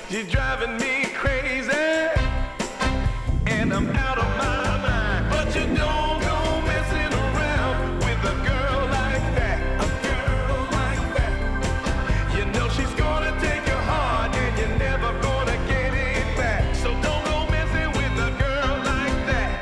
She's driving me crazy, and I'm out of my mind. But you don't go messing around with a girl like that, a girl like that. You know she's gonna take your heart, and you're never gonna get it back. So don't go messing with a girl like that.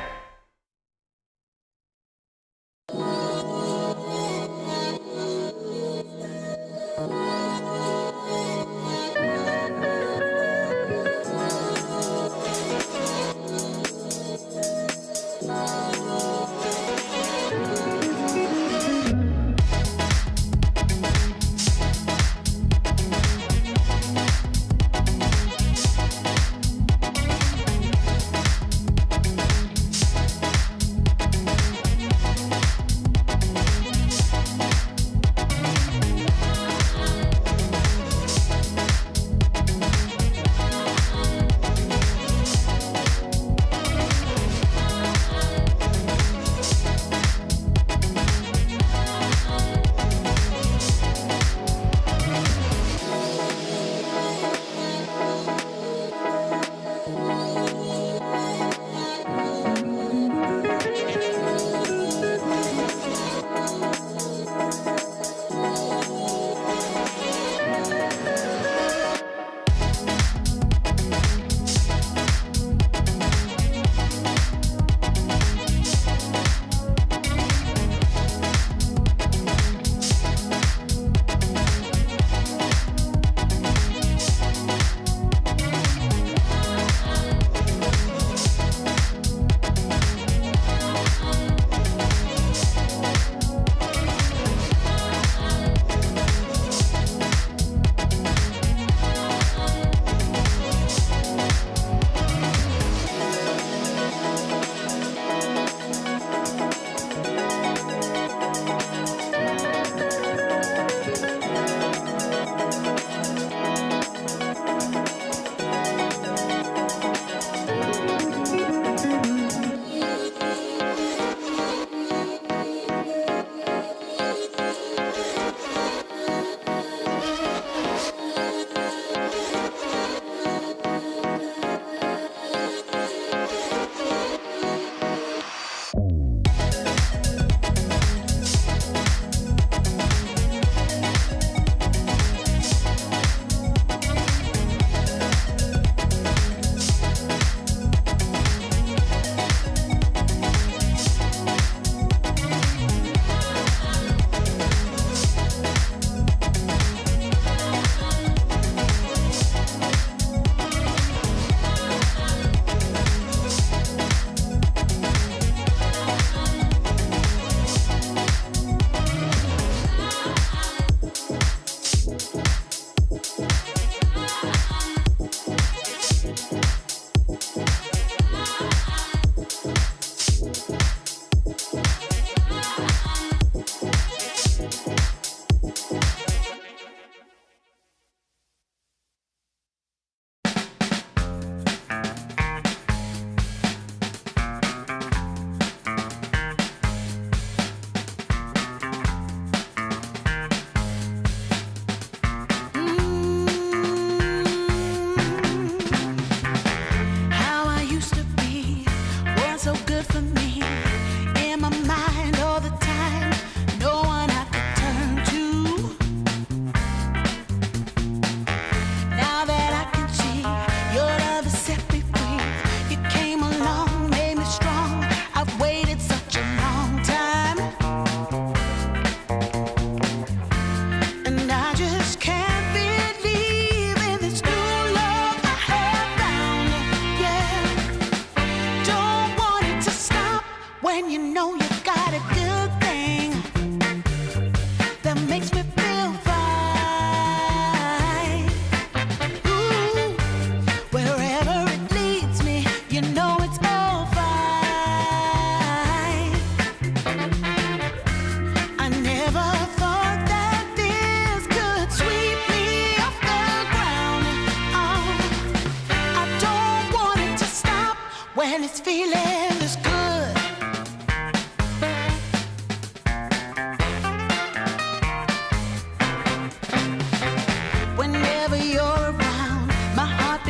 Whenever you're around, my heart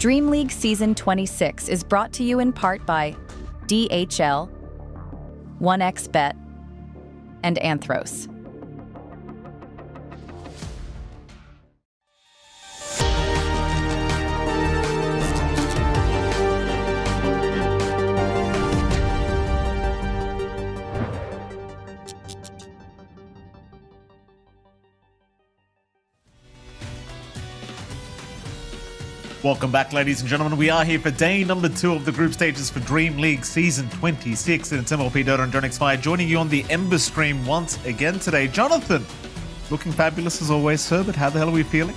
DreamLeague Season 26 is brought to you in part by DHL, 1xBet, and Anthros. Welcome back, ladies and gentlemen. We are here for day number 2 of the group stages for DreamLeague Season 26. And it's MLP Dota and Jonix Fire joining you on the Ember stream once again today. Jonathan, looking fabulous as always, sir, but how the hell are we feeling?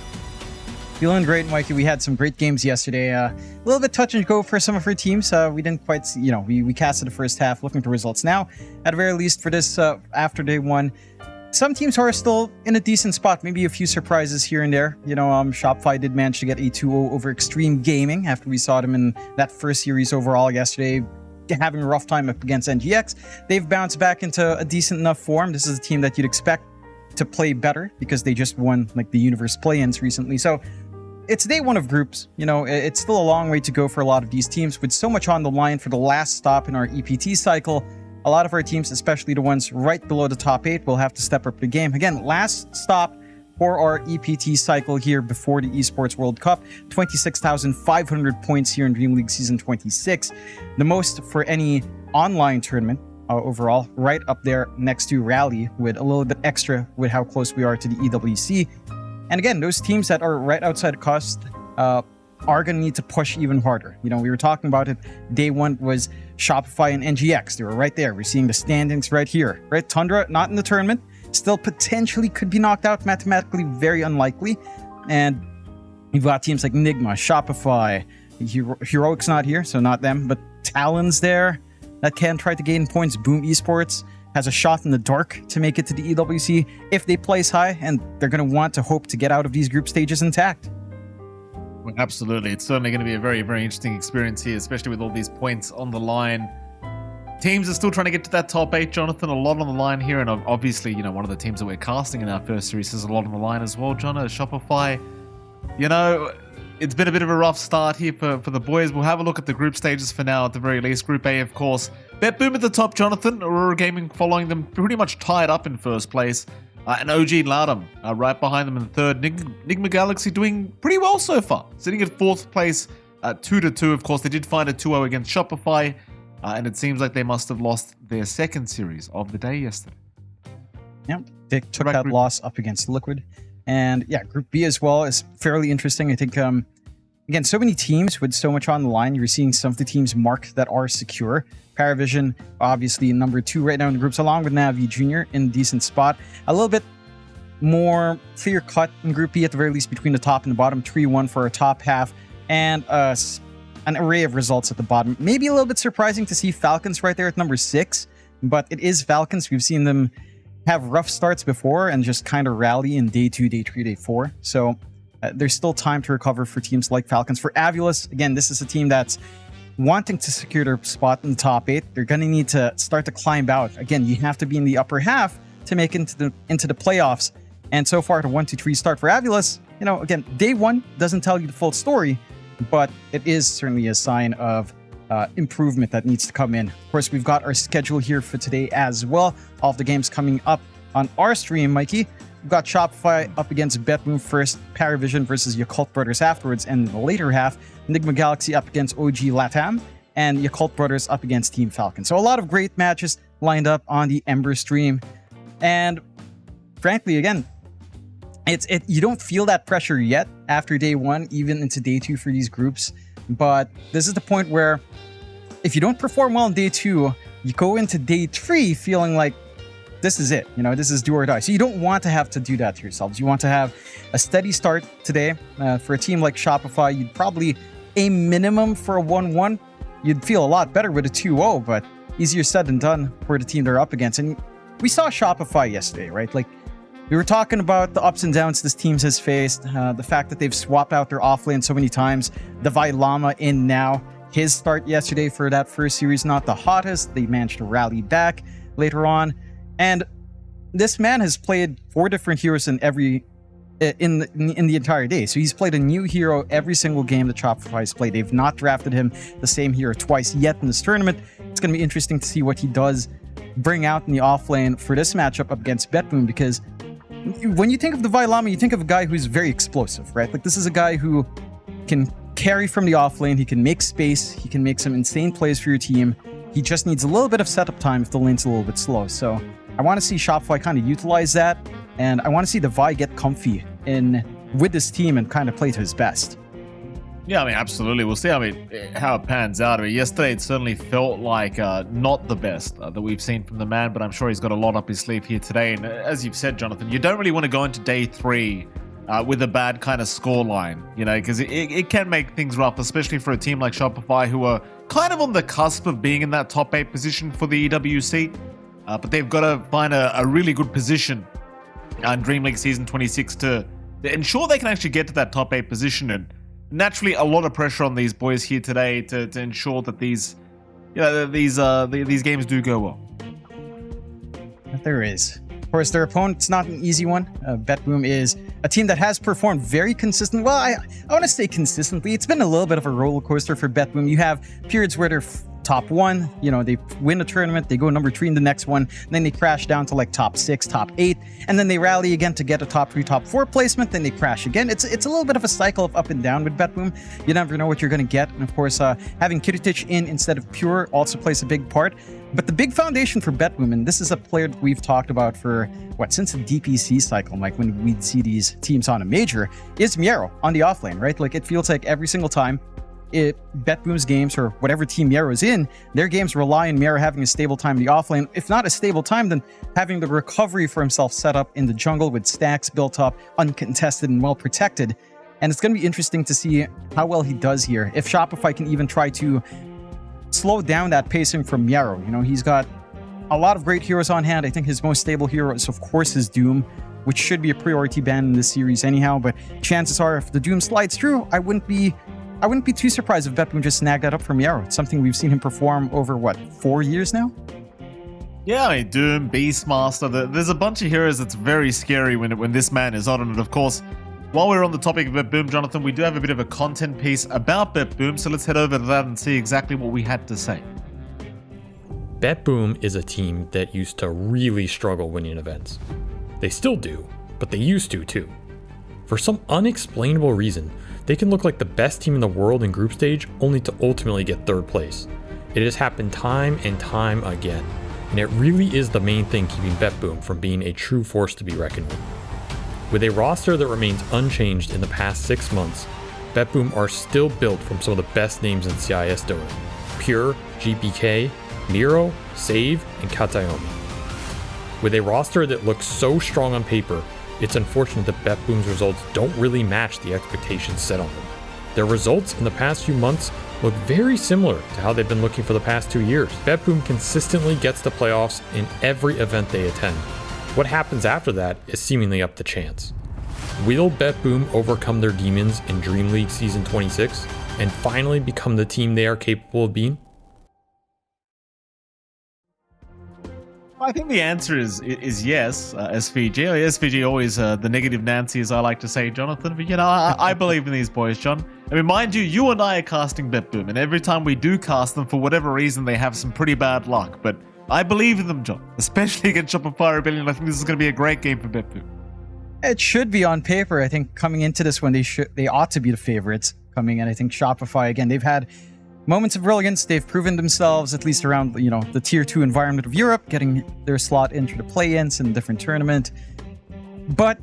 Feeling great, Mikey. We had some great games yesterday. A little bit touch and go for some of our teams. We didn't quite, we casted the first half, looking for results now. At the very least, for this after day 1, some teams are still in a decent spot. Maybe a few surprises here and there. Shopify did manage to get a 2-0 over Extreme Gaming after we saw them in that first series overall yesterday, having a rough time up against NGX. They've bounced back into a decent enough form. This is a team that you'd expect to play better because they just won like the Universe play-ins recently. So it's day one of groups. You know, it's still a long way to go for a lot of these teams with so much on the line for the last stop in our EPT cycle. A lot of our teams, especially the ones right below the top 8, will have to step up the game. Again, last stop for our EPT cycle here before the Esports World Cup. 26,500 points here in DreamLeague Season 26. The most for any online tournament overall, right up there next to Rally, with a little bit extra with how close we are to the EWC. And again, those teams that are right outside cost are going to need to push even harder. You know, we were talking about it. Day one was Shopify and NGX. They were right there. We're seeing the standings right here. Right? Tundra, not in the tournament. Still potentially could be knocked out. Mathematically, very unlikely. And you've got teams like Nigma, Shopify. Heroic's not here, so not them. But Talon's there. That can try to gain points. Boom Esports has a shot in the dark to make it to the EWC if they place high, and they're going to want to hope to get out of these group stages intact. Well, absolutely. It's certainly going to be a very, very interesting experience here, especially with all these points on the line. Teams are still trying to get to that top 8, Jonathan. A lot on the line here, and obviously, you know, one of the teams that we're casting in our first series has a lot on the line as well, John. Shopify, you know, it's been a bit of a rough start here for the boys. We'll have a look at the group stages for now, at the very least. Group A, of course. BetBoom at the top, Jonathan. Aurora Gaming following them, pretty much tied up in first place. And OG Loudham right behind them in third. Nigma Galaxy doing pretty well so far, sitting at fourth place, 2-2. Of course, they did find a 2-0 against Shopify, and it seems like they must have lost their second series of the day yesterday. Yep, they took that loss up against Liquid. And yeah, Group B as well is fairly interesting. I think, again, so many teams with so much on the line. You're seeing some of the teams marked that are secure. Paravision, obviously, number 2 right now in the groups, along with Navi Jr. in a decent spot. A little bit more clear cut in Group B, at the very least, between the top and the bottom. 3-1 for our top half, and an array of results at the bottom. Maybe a little bit surprising to see Falcons right there at number 6, but it is Falcons. We've seen them have rough starts before and just kind of rally in day 2, day 3, day 4. So there's still time to recover for teams like Falcons. For Avulus, again, this is a team that's wanting to secure their spot in the top 8. They're going to need to start to climb out. Again, you have to be in the upper half to make into the playoffs. And so far, the 1-2-3 start for Avulus, you know, again, day 1 doesn't tell you the full story, but it is certainly a sign of improvement that needs to come in. Of course, we've got our schedule here for today as well. All of the games coming up on our stream, Mikey. We've got Shopify up against BetBoom first, Paravision versus Yakult Brothers afterwards, and in the later half, Nigma Galaxy up against OG Latam, and Yakult Brothers up against Team Falcon. So a lot of great matches lined up on the Ember stream. And frankly, again, you don't feel that pressure yet after day 1, even into day 2 for these groups. But this is the point where if you don't perform well in day 2, you go into day 3 feeling like this is it. You know, this is do or die. So you don't want to have to do that to yourselves. You want to have a steady start today. For a team like Shopify, you'd probably aim minimum for a 1-1. You'd feel a lot better with a 2-0, but easier said than done for the team they're up against. And we saw Shopify yesterday, right? Like, we were talking about the ups and downs this team has faced, the fact that they've swapped out their offlane so many times. The Lama in now. His start yesterday for that first series, not the hottest. They managed to rally back later on. And this man has played 4 different heroes in the entire day. So he's played a new hero every single game that Shopify's played. They've not drafted him the same hero twice yet in this tournament. It's going to be interesting to see what he does bring out in the offlane for this matchup up against BetBoom, because when you think of the Lama, you think of a guy who's very explosive, right? Like, this is a guy who can carry from the offlane, he can make space, he can make some insane plays for your team. He just needs a little bit of setup time if the lane's a little bit slow. So I want to see Shopify kind of utilize that, and I want to see the Vi get comfy with this team and kind of play to his best. Yeah, I mean, absolutely. We'll see how it pans out. I mean, yesterday it certainly felt like not the best that we've seen from the man, but I'm sure he's got a lot up his sleeve here today. And as you've said, Jonathan, you don't really want to go into day 3 with a bad kind of scoreline, you know, because it can make things rough, especially for a team like Shopify, who are kind of on the cusp of being in that top 8 position for the EWC. But they've got to find a really good position in DreamLeague Season 26 to ensure they can actually get to that top 8 position. And naturally, a lot of pressure on these boys here today to ensure that these games do go well. There is. Of Of course, their opponent's not an easy one. BetBoom is a team that has performed very consistent. Well, I want to say consistently. It's been a little bit of a roller coaster for BetBoom. You have periods where they're top 1, they win the tournament, they go number 3 in the next one, and then they crash down to like top 6, top 8, and then they rally again to get a top 3, top 4 placement, then they crash again. It's a little bit of a cycle of up and down with BetBoom. You never know what you're going to get, and of course, having Kiritich in instead of Pure also plays a big part. But the big foundation for BetBoom, and this is a player that we've talked about for, since the DPC cycle, Mike, when we'd see these teams on a major, is Miero on the offlane, right? Like, it feels like every single time BetBoom's games, or whatever team Miero's in, their games rely on Miero having a stable time in the offlane. If not a stable time, then having the recovery for himself set up in the jungle with stacks built up, uncontested and well protected. And it's going to be interesting to see how well he does here. If Shopify can even try to slow down that pacing from Miero. He's got a lot of great heroes on hand. I think his most stable hero is, of course, his Doom, which should be a priority ban in this series anyhow. But chances are, if the Doom slides through, I wouldn't be too surprised if BetBoom just snagged that up from Miero. It's something we've seen him perform over, 4 years now? Yeah, I mean, Doom, Beastmaster, there's a bunch of heroes that's very scary when this man is on. And of course, while we're on the topic of BetBoom, Jonathan, we do have a bit of a content piece about BetBoom, so let's head over to that and see exactly what we had to say. BetBoom is a team that used to really struggle winning events. They still do, but they used to too. For some unexplainable reason, they can look like the best team in the world in group stage only to ultimately get 3rd place. It has happened time and time again, and it really is the main thing keeping BetBoom from being a true force to be reckoned with. With a roster that remains unchanged in the past 6 months, BetBoom are still built from some of the best names in CIS Dota: Pure, GPK, Miro, Save, and Katayomi. With a roster that looks so strong on paper, it's unfortunate that BetBoom's results don't really match the expectations set on them. Their results in the past few months look very similar to how they've been looking for the past 2 years. BetBoom consistently gets to playoffs in every event they attend. What happens after that is seemingly up to chance. Will BetBoom overcome their demons in DreamLeague Season 26 and finally become the team they are capable of being? I think the answer is yes, SVG. SVG always the negative Nancy, as I like to say, Jonathan. But I believe in these boys, John. I mean, mind you and I are casting BetBoom, and every time we do cast them, for whatever reason, they have some pretty bad luck. But I believe in them, John, especially against Shopify Rebellion. I think this is going to be a great game for BetBoom. It should be on paper. I think coming into this one, they ought to be the favorites coming in. I think Shopify, again, they've had moments of brilliance. They've proven themselves, at least around the tier 2 environment of Europe, getting their slot into the play-ins in a different tournament. But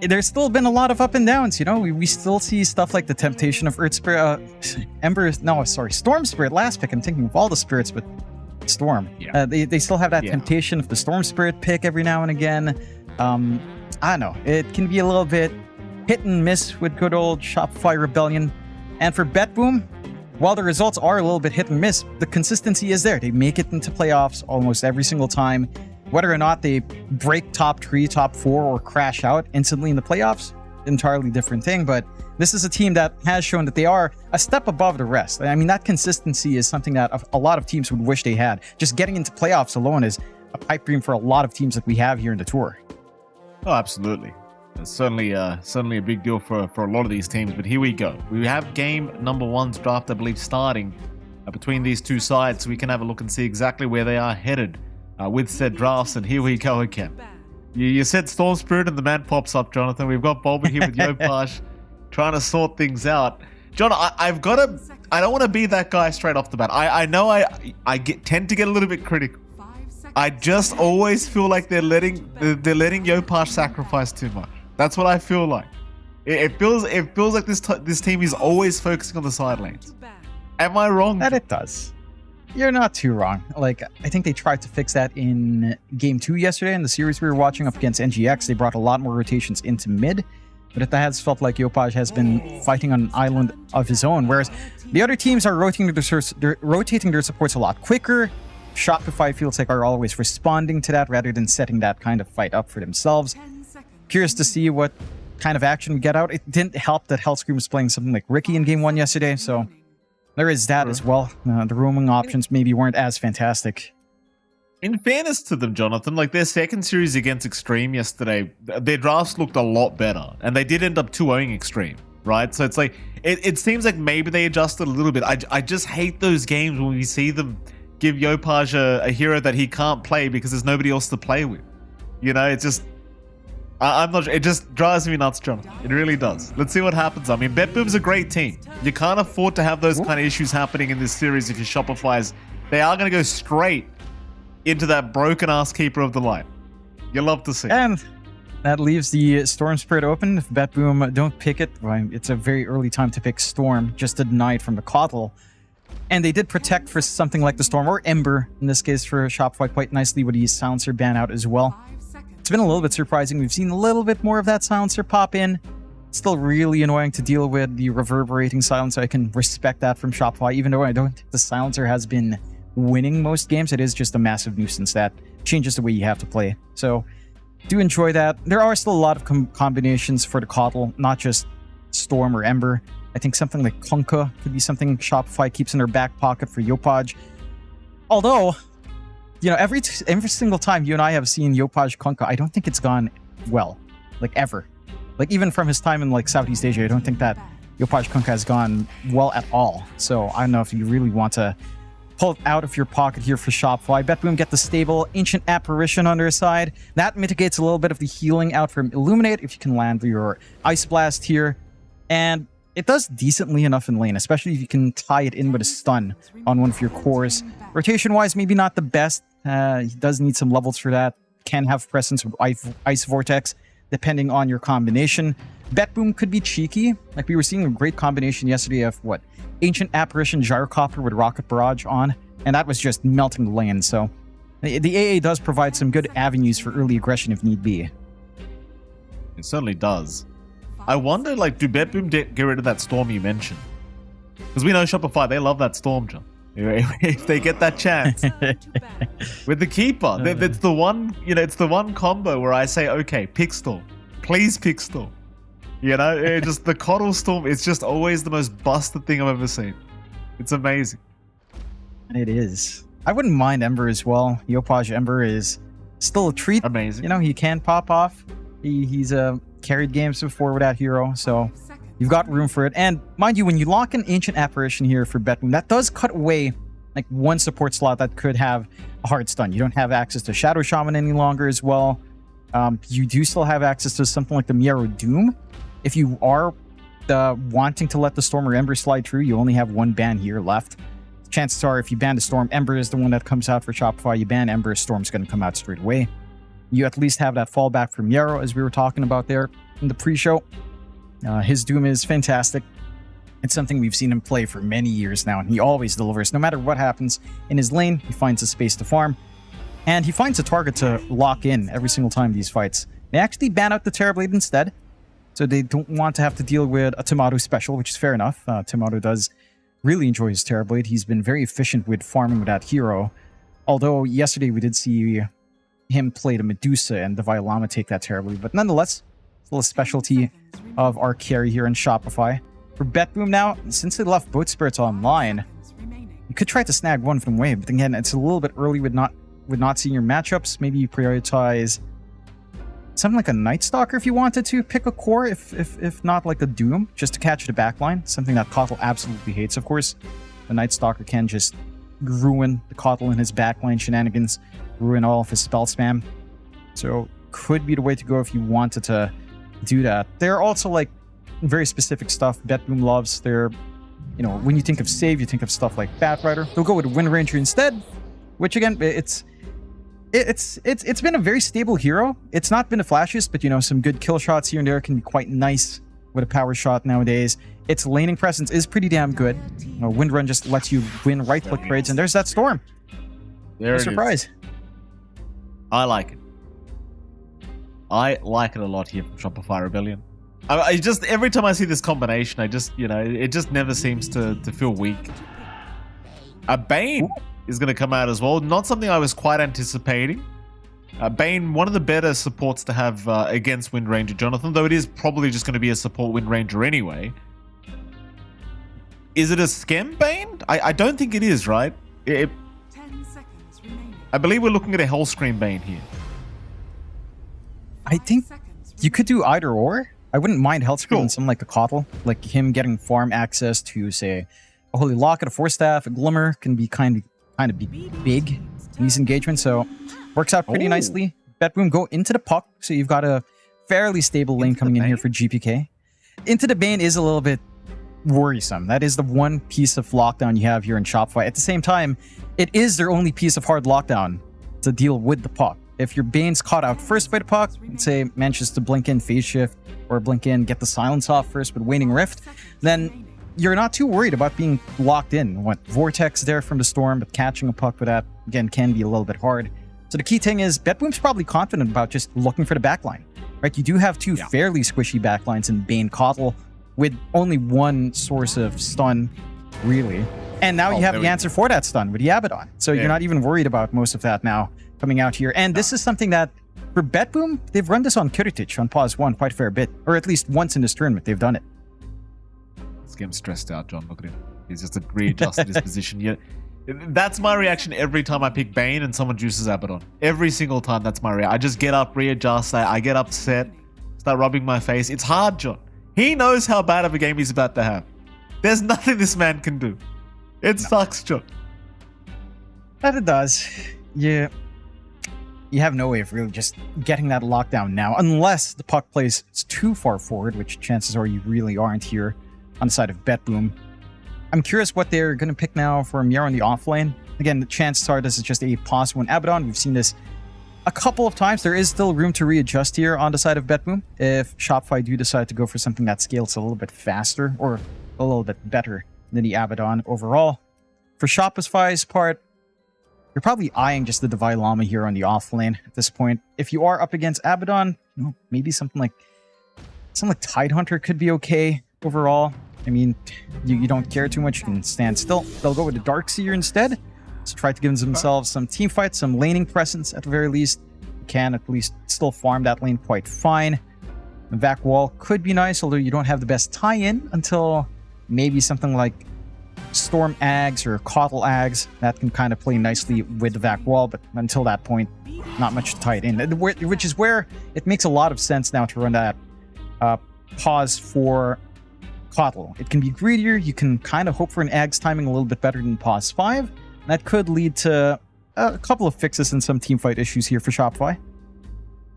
there's still been a lot of up and downs. We still see stuff like the temptation of Earth Spirit, Storm Spirit. Last pick, I'm thinking of all the spirits, but Storm. Yeah. They still have that temptation of the Storm Spirit pick every now and again. I don't know. It can be a little bit hit and miss with good old Shopify Rebellion. And for BetBoom, while the results are a little bit hit and miss, the consistency is there. They make it into playoffs almost every single time. Whether or not they break top 3, top 4, or crash out instantly in the playoffs, entirely different thing. But this is a team that has shown that they are a step above the rest. I mean, that consistency is something that a lot of teams would wish they had. Just getting into playoffs alone is a pipe dream for a lot of teams that we have here in the tour. Oh, absolutely. It's certainly a big deal for a lot of these teams. But here we go. We have game number 1's draft, I believe, starting between these two sides, so we can have a look and see exactly where they are headed with said drafts. And here we go again. You said Storm Spirit and the man pops up, Jonathan. We've got Bulba here with Yopash trying to sort things out. John, I don't want to be that guy straight off the bat. I know I tend to get a little bit critical. I just always feel like they're letting Yopash sacrifice too much. That's what I feel like. It feels like this team is always focusing on the side lanes. Am I wrong? That it does. You're not too wrong. Like, I think they tried to fix that in game 2 yesterday in the series we were watching up against NGX. They brought a lot more rotations into mid, but it has felt like Yopash has been fighting on an island of his own, whereas the other teams are rotating their supports a lot quicker. Shopify feels like are always responding to that rather than setting that kind of fight up for themselves. Curious to see what kind of action we get out. It didn't help that Hellscream was playing something like Ricky in game 1 yesterday, so there is that as well. The roaming options maybe weren't as fantastic. In fairness to them, Jonathan, like their second series against Extreme yesterday, their drafts looked a lot better, and they did end up 2-0ing Extreme, right? So it's like, it seems like maybe they adjusted a little bit. I just hate those games when we see them give Yopaj a hero that he can't play because there's nobody else to play with. You know, it's just, I'm not sure. It just drives me nuts, Jonathan. It really does. Let's see what happens. I mean, BetBoom's a great team. You can't afford to have those kind of issues happening in this series if your Shopify's. They are going to go straight into that broken-ass Keeper of the Light. You'll love to see. And that leaves the Storm Spirit open. If BetBoom don't pick it, well, it's a very early time to pick Storm, just to deny it from the Coddle. And they did protect for something like the Storm, or Ember, in this case for Shopify, quite nicely with the Silencer ban out as well. It's been a little bit surprising. We've seen a little bit more of that Silencer pop in. Still really annoying to deal with, the reverberating Silencer. I can respect that from Shopify, even though I don't think the Silencer has been winning most games. It is just a massive nuisance that changes the way you have to play. So do enjoy that. There are still a lot of combinations for the Coddle, not just Storm or Ember. I think something like Kunkka could be something Shopify keeps in their back pocket for Yopaj. Although, you know, every single time you and I have seen Yopaj Kunkka, I don't think it's gone well, like ever. Like even from his time in like Southeast Asia, I don't think that Yopaj Kunkka has gone well at all. So I don't know if you really want to pull it out of your pocket here for Shopify. BetBoom get the stable Ancient Apparition on their side. That mitigates a little bit of the healing out from Illuminate if you can land your Ice Blast here. And it does decently enough in lane, especially if you can tie it in with a stun on one of your cores. Rotation-wise, maybe not the best. He does need some levels for that. Can have presence with Ice Vortex, depending on your combination. BetBoom could be cheeky. Like we were seeing a great combination yesterday of what? Ancient Apparition Gyrocopter with Rocket Barrage on, and that was just melting the lane. So the AA does provide some good avenues for early aggression if need be. It certainly does. I wonder, like, do BetBoom get rid of that Storm you mentioned? Because we know Shopify, they love that Storm, John. If they get that chance with the Keeper, it's the one, you know, it's the one combo where I say, okay, pick Storm, please pick Storm. You know, it just the Coddle Storm. It's just always the most busted thing I've ever seen. It's amazing. It is. I wouldn't mind Ember as well. Yopaj Ember is still a treat. Amazing. You know, he can pop off. He's carried games before with that hero, so you've got room for it. And mind you, when you lock an Ancient Apparition here for BetBoom, that does cut away like one support slot that could have a hard stun. You don't have access to Shadow Shaman any longer as well. You do still have access to something like the Miaro Doom. If you are wanting to let the Storm or Ember slide through, you only have one ban here left. Chances are, if you ban the Storm, Ember is the one that comes out for Shopify. You ban Ember, Storm's going to come out straight away. You at least have that fallback from Miaro, as we were talking about there in the pre-show. His Doom is fantastic. It's something we've seen him play for many years now, and he always delivers. No matter what happens in his lane, he finds a space to farm, and he finds a target to lock in every single time these fights. They actually ban out the Terrorblade instead, so they don't want to have to deal with a Tomato special, which is fair enough. Tomato does really enjoy his Terrorblade. He's been very efficient with farming with that hero. Although yesterday we did see him play the Medusa and the Violama take that Terrorblade. But nonetheless, still a specialty of our carry here in Shopify. For BetBoom now, since they left both Spirits online, you could try to snag one from Wave. But again, it's a little bit early with not seeing your matchups. Maybe you prioritize something like a Night Stalker if you wanted to pick a core, if not like a Doom, just to catch the backline. Something that Coddle absolutely hates, of course. The Night Stalker can just ruin the Coddle and his backline shenanigans, ruin all of his spell spam. So could be the way to go if you wanted to do that. There are also like very specific stuff BetBoom loves. They're, you know, when you think of save, you think of stuff like Batrider. They'll go with Wind Ranger instead, which again, it's been a very stable hero. It's not been the flashiest, but you know, some good kill shots here and there can be quite nice with a power shot nowadays. Its laning presence is pretty damn good. You know, Wind Run just lets you win right-click trades, and there's that Storm. There it surprise. is. I like it. I like it a lot here from Shopify Rebellion. I just, every time I see this combination, I just, you know, it just never seems to feel weak. A Bane is going to come out as well. Not something I was quite anticipating. Bane, one of the better supports to have against Wind Ranger, Jonathan, though it is probably just going to be a support Wind Ranger anyway. Is it a Schem Bane? I don't think it is, right? 10 seconds remaining. I believe we're looking at a Hellscream Bane here. I think you could do either or. I wouldn't mind Hellscream Cool. and something like a Coddle, like him getting farm access to, say, a Holy Locket, a Force Staff, a Glimmer can be kind of big in these engagements, so works out pretty nicely. BetBoom go into the puck, so you've got a fairly stable lane coming in here for GPK. Into the Bane is a little bit worrisome. That is the one piece of lockdown you have here in Shopify. At the same time, it is their only piece of hard lockdown to deal with the puck. If your Bane's caught out first by the puck, let's say manages to blink in phase shift or blink in, get the silence off first with Waning Rift, then you're not too worried about being locked in. What Vortex there from the Storm, but catching a puck with that, again, can be a little bit hard. So the key thing is, BetBoom's probably confident about just looking for the backline, right? You do have two fairly squishy backlines in Bane Coddle with only one source of stun, really. And now you have the answer for that stun with the Abaddon. So you're not even worried about most of that now coming out here. And this is something that, for BetBoom, they've run this on Kiritich on pause 1 quite a fair bit. Or at least once in this tournament, they've done it. Let's get him stressed out, John. Look at him. He's just readjusted his position. Yeah, that's my reaction every time I pick Bane and someone juices Abaddon. Every single time, that's my reaction. I just get up, readjust, I get upset, start rubbing my face. It's hard, John. He knows how bad of a game he's about to have. There's nothing this man can do. It sucks, John. That it does. Yeah. You have no way of really just getting that lockdown now, unless the puck plays too far forward, which chances are you really aren't here on the side of BetBoom. I'm curious what they're going to pick now for Miera on the offlane. Again, the chances are this is just a pause one Abaddon. We've seen this a couple of times. There is still room to readjust here on the side of BetBoom if Shopify do decide to go for something that scales a little bit faster or a little bit better than the Abaddon overall. For Shopify's part, you're probably eyeing just the Divine Llama here on the offlane at this point. If you are up against Abaddon, you know, maybe something like Tidehunter could be okay overall. I mean, you don't care too much, you can stand still. They'll go with the Darkseer instead. So try to give themselves some team fights, some laning presence at the very least. You can at least still farm that lane quite fine. The Vac Wall could be nice, although you don't have the best tie-in until maybe something like Storm Ags or Coddle Ags. That can kind of play nicely with the Vac Wall, but until that point, not much to tie it in. Which is where it makes a lot of sense now to run that pause for Coddle. It can be greedier. You can kind of hope for an Ags timing a little bit better than pause 5. That could lead to a couple of fixes and some teamfight issues here for Shopify.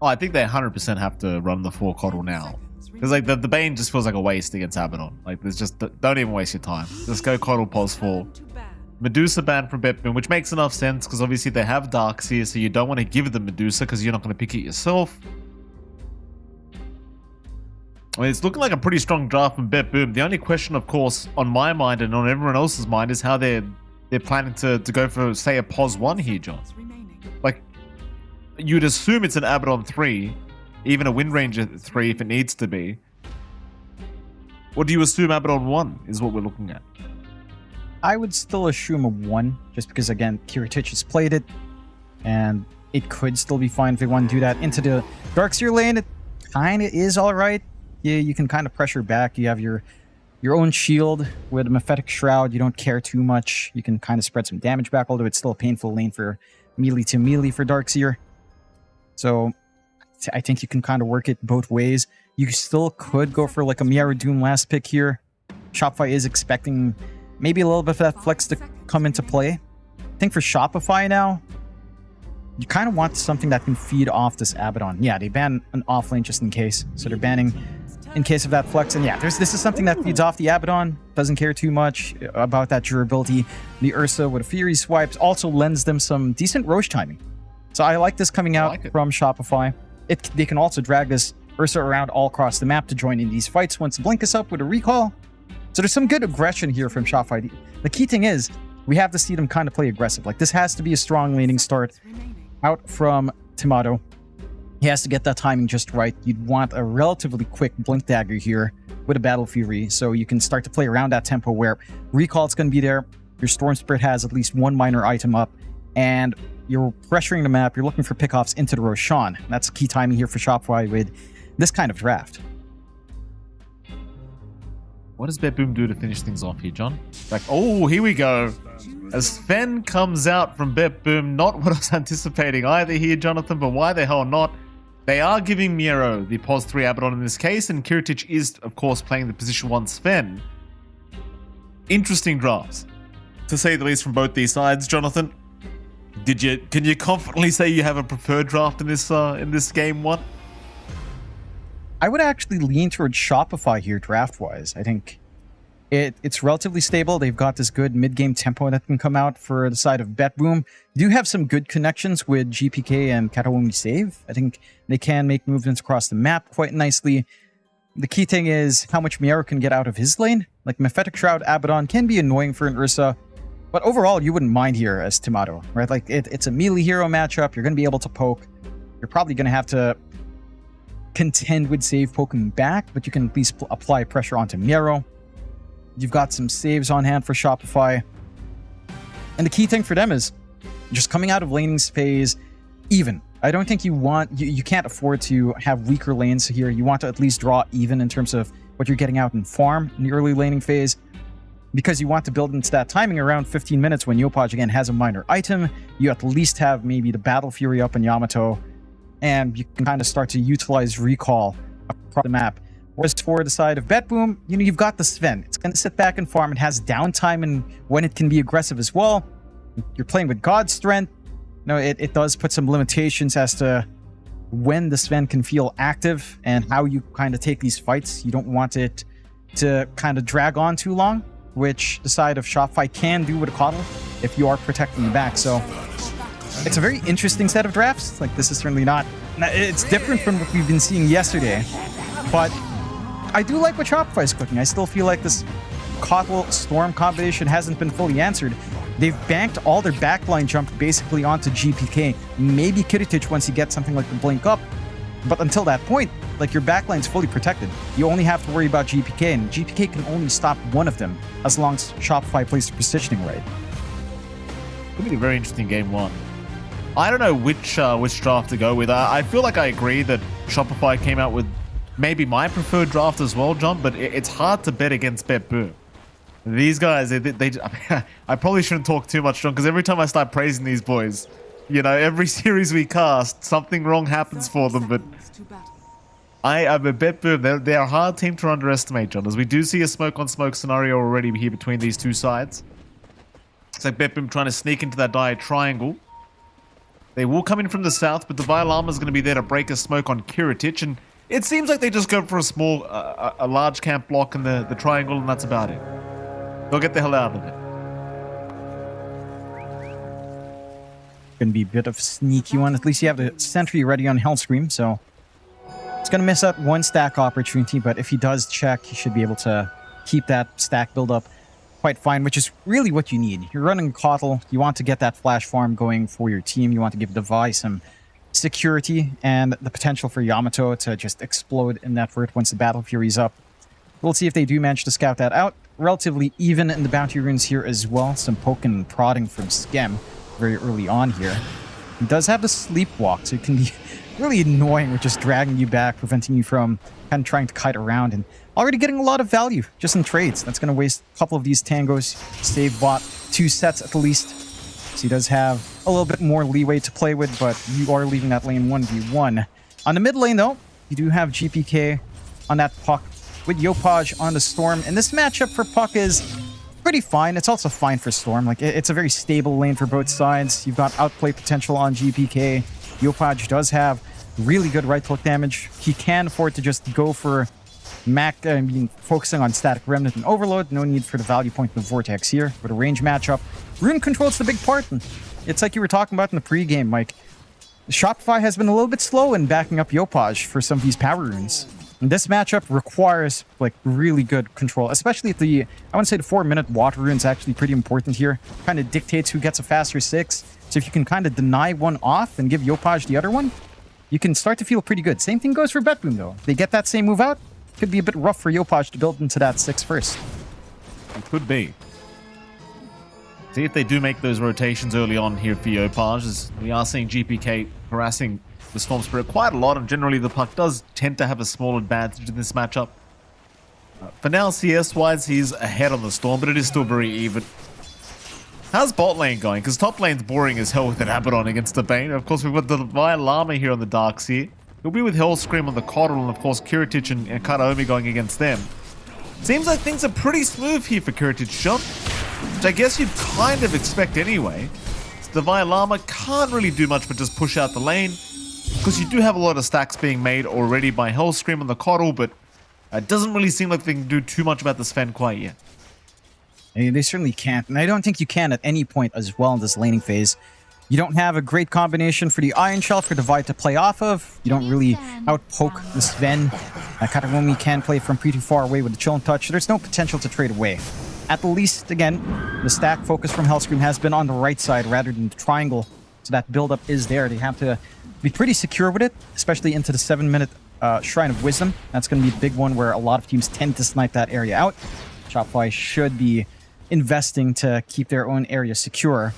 Oh, I think they 100% have to run the 4 Coddle now. Because like the Bane just feels like a waste against Abaddon. Like there's just, don't even waste your time. Just go Coddle pause 4. Medusa ban from BetBoom, which makes enough sense because obviously they have Darkseer, so you don't want to give them Medusa because you're not going to pick it yourself. I mean, it's looking like a pretty strong draft from BetBoom. The only question, of course, on my mind and on everyone else's mind is how they're planning to go for, say, a pause 1 here, John. Like, you'd assume it's an Abaddon 3, even a Wind Ranger 3 if it needs to be. Or do you assume Abaddon 1 is what we're looking at? I would still assume a 1, just because, again, Kiritich has played it, and it could still be fine if they want to do that. Into the Darkseer lane, it kind of is alright. Yeah, you can kind of pressure back. You have your own shield with a Mephetic Shroud. You don't care too much. You can kind of spread some damage back, although it's still a painful lane for melee to melee for Darkseer. So I think you can kind of work it both ways. You still could go for like a Miara Doom last pick here. Shopify is expecting maybe a little bit of that flex to come into play. I think for Shopify now, you kind of want something that can feed off this Abaddon. Yeah, they ban an offlane just in case. So they're banning in case of that flex. And yeah, this is something that feeds off the Abaddon. Doesn't care too much about that durability. The Ursa with a Fury swipes also lends them some decent Roche timing. So I like this coming out from Shopify. They can also drag this Ursa around all across the map to join in these fights once Blink is up with a recall. So there's some good aggression here from Shopify. The key thing is, we have to see them kind of play aggressive. Like, this has to be a strong laning start out from Timato. He has to get that timing just right. You'd want a relatively quick Blink Dagger here with a Battle Fury, so you can start to play around that tempo where recall is going to be there, your Storm Spirit has at least one minor item up, and you're pressuring the map, you're looking for pickoffs into the Roshan. That's key timing here for Shopify with this kind of draft. What does BetBoom do to finish things off here, John? Like, oh, here we go. As Sven comes out from BetBoom, not what I was anticipating either here, Jonathan, but why the hell not? They are giving Miero the pos 3 Abaddon in this case, and Kiritic is, of course, playing the position 1 Sven. Interesting drafts, to say the least, from both these sides, Jonathan. Can you confidently say you have a preferred draft in this game one? I would actually lean towards Shopify here draft-wise. I think it's relatively stable. They've got this good mid-game tempo that can come out for the side of BetBoom. They do have some good connections with GPK and Katawomi Save. I think they can make movements across the map quite nicely. The key thing is how much Miero can get out of his lane. Like, Mephetic Shroud Abaddon can be annoying for an Ursa, but overall, you wouldn't mind here as Tomato, right? Like, it's a melee hero matchup. You're going to be able to poke. You're probably going to have to contend with Save poking back, but you can at least apply pressure onto Miero. You've got some saves on hand for Shopify. And the key thing for them is just coming out of laning phase even. I don't think you can't afford to have weaker lanes here. You want to at least draw even in terms of what you're getting out in farm in the early laning phase, because you want to build into that timing around 15 minutes when Yopaj again has a minor item. You at least have maybe the Battle Fury up in Yamato, and you can kind of start to utilize recall across the map. Whereas for the side of BetBoom, you've got the Sven. It's going to sit back and farm. It has downtime and when it can be aggressive as well. You're playing with God Strength. It does put some limitations as to when the Sven can feel active and how you kind of take these fights. You don't want it to kind of drag on too long, which the side of Shopify can do with a Coddle if you are protecting the back. So it's a very interesting set of drafts. Like, this is certainly not... It's different from what we've been seeing yesterday, but I do like what Shopify is cooking. I still feel like this Coddle Storm combination hasn't been fully answered. They've banked all their backline jump basically onto GPK. Maybe Kiritic once you get something like the Blink Up. But until that point, like, your backline's fully protected. You only have to worry about GPK, and GPK can only stop one of them as long as Shopify plays the positioning right. It'll be a very interesting game one. I don't know which draft to go with. I feel like I agree that Shopify came out with maybe my preferred draft as well, John, but it's hard to bet against BetBoom. These guys, they I probably shouldn't talk too much, John, because every time I start praising these boys, every series we cast, something wrong happens for them, but I'm a BetBoom. They're a hard team to underestimate, John, as we do see a smoke-on-smoke scenario already here between these two sides. It's like BetBoom trying to sneak into that dire triangle. They will come in from the south, but the Vile Armor is going to be there to break a smoke on Kiritic, and it seems like they just go for a large camp block in the triangle, and that's about it. They'll get the hell out of it. Going to be a bit of a sneaky one. At least you have the sentry ready on Hellscream, so it's going to miss out one stack opportunity, but if he does check, he should be able to keep that stack build up quite fine, which is really what you need. You're running Coddle. You want to get that flash farm going for your team. You want to give Devi some security and the potential for Yamato to just explode in that vert once the Battle Fury's up. We'll see if they do manage to scout that out. Relatively even in the bounty runes here as well. Some poking and prodding from Skem very early on here. He does have the sleepwalk, so it can be really annoying with just dragging you back, preventing you from kind of trying to kite around, and already getting a lot of value just in trades. That's going to waste a couple of these tangos. Save bot 2 sets at least. So he does have a little bit more leeway to play with, but you are leaving that lane 1v1. On the mid lane, though, you do have GPK on that Puck with Yopaj on the Storm. And this matchup for Puck is pretty fine. It's also fine for Storm. Like, it's a very stable lane for both sides. You've got outplay potential on GPK. Yopaj does have really good right click damage. He can afford to just go for focusing on Static Remnant and Overload. No need for the value point in the Vortex here. With a range matchup, Rune control's the big part. And it's like you were talking about in the pregame, Mike. Shopify has been a little bit slow in backing up Yopaj for some of these power runes. And this matchup requires like really good control, especially at I want to say the 4-minute water rune is actually pretty important here. Kind of dictates who gets a faster 6. So if you can kind of deny one off and give Yopaj the other one, you can start to feel pretty good. Same thing goes for BetBoom though. They get that same move out, could be a bit rough for Yopaj to build into that 6 first. It could be. See if they do make those rotations early on here for Yopaj, as we are seeing GPK harassing the Storm Spirit quite a lot, and generally the Puck does tend to have a small advantage in this matchup. For now, CS-wise, he's ahead on the Storm, but it is still very even. How's bot lane going? Because top lane's boring as hell with an Abaddon against the Bane. Of course, we've got the Divine Llama here on the Darkseer. He'll be with Hellscream on the Coddle, and of course, Kiritich and Kataomi going against them. Seems like things are pretty smooth here for Kiritich, John, which I guess you'd kind of expect anyway. Divine Llama can't really do much but just push out the lane, because you do have a lot of stacks being made already by Hellscream on the Coddle, but it doesn't really seem like they can do too much about the Sven quite yet. They certainly can't, and I don't think you can at any point as well in this laning phase. You don't have a great combination for the Iron Shell for Divide to play off of. You don't really outpoke the Sven. Kataomi can play from pretty far away with the Chill and Touch. There's no potential to trade away. At the least, again, the stack focus from Hellscream has been on the right side rather than the triangle. So that build-up is there. They have to be pretty secure with it, especially into the 7-minute Shrine of Wisdom. That's going to be a big one where a lot of teams tend to snipe that area out. Shopify should be investing to keep their own area secure.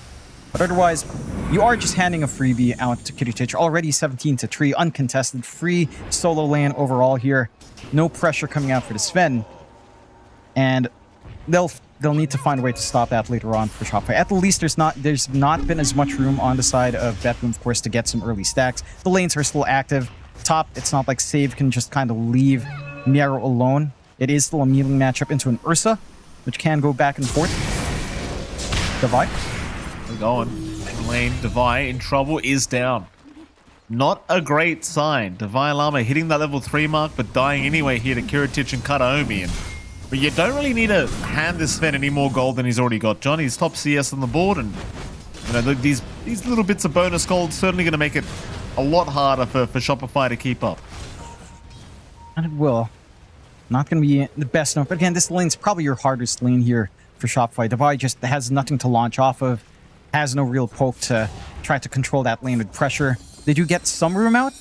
But otherwise, you are just handing a freebie out to Kiritich. Already 17-3, uncontested, free solo lane overall here. No pressure coming out for the Sven. And they'll need to find a way to stop that later on for Shopify. At the least, there's not been as much room on the side of BetBoom, of course, to get some early stacks. The lanes are still active. Top, it's not like Save can just kind of leave Miero alone. It is still a melee matchup into an Ursa, which can go back and forth. Divide. We're going. Lane, Divide in trouble, is down. Not a great sign. Divine Llama hitting that level 3 mark, but dying anyway here to Kiritich and Kataomi. But you don't really need to hand this Sven any more gold than he's already got, John. He's top CS on the board, and you know these little bits of bonus gold certainly going to make it a lot harder for Shopify to keep up. And it will. Not going to be the best enough. But again, this lane's probably your hardest lane here for Shopify. Divide just has nothing to launch off of. Has no real poke to try to control that lane with pressure. They do get some room out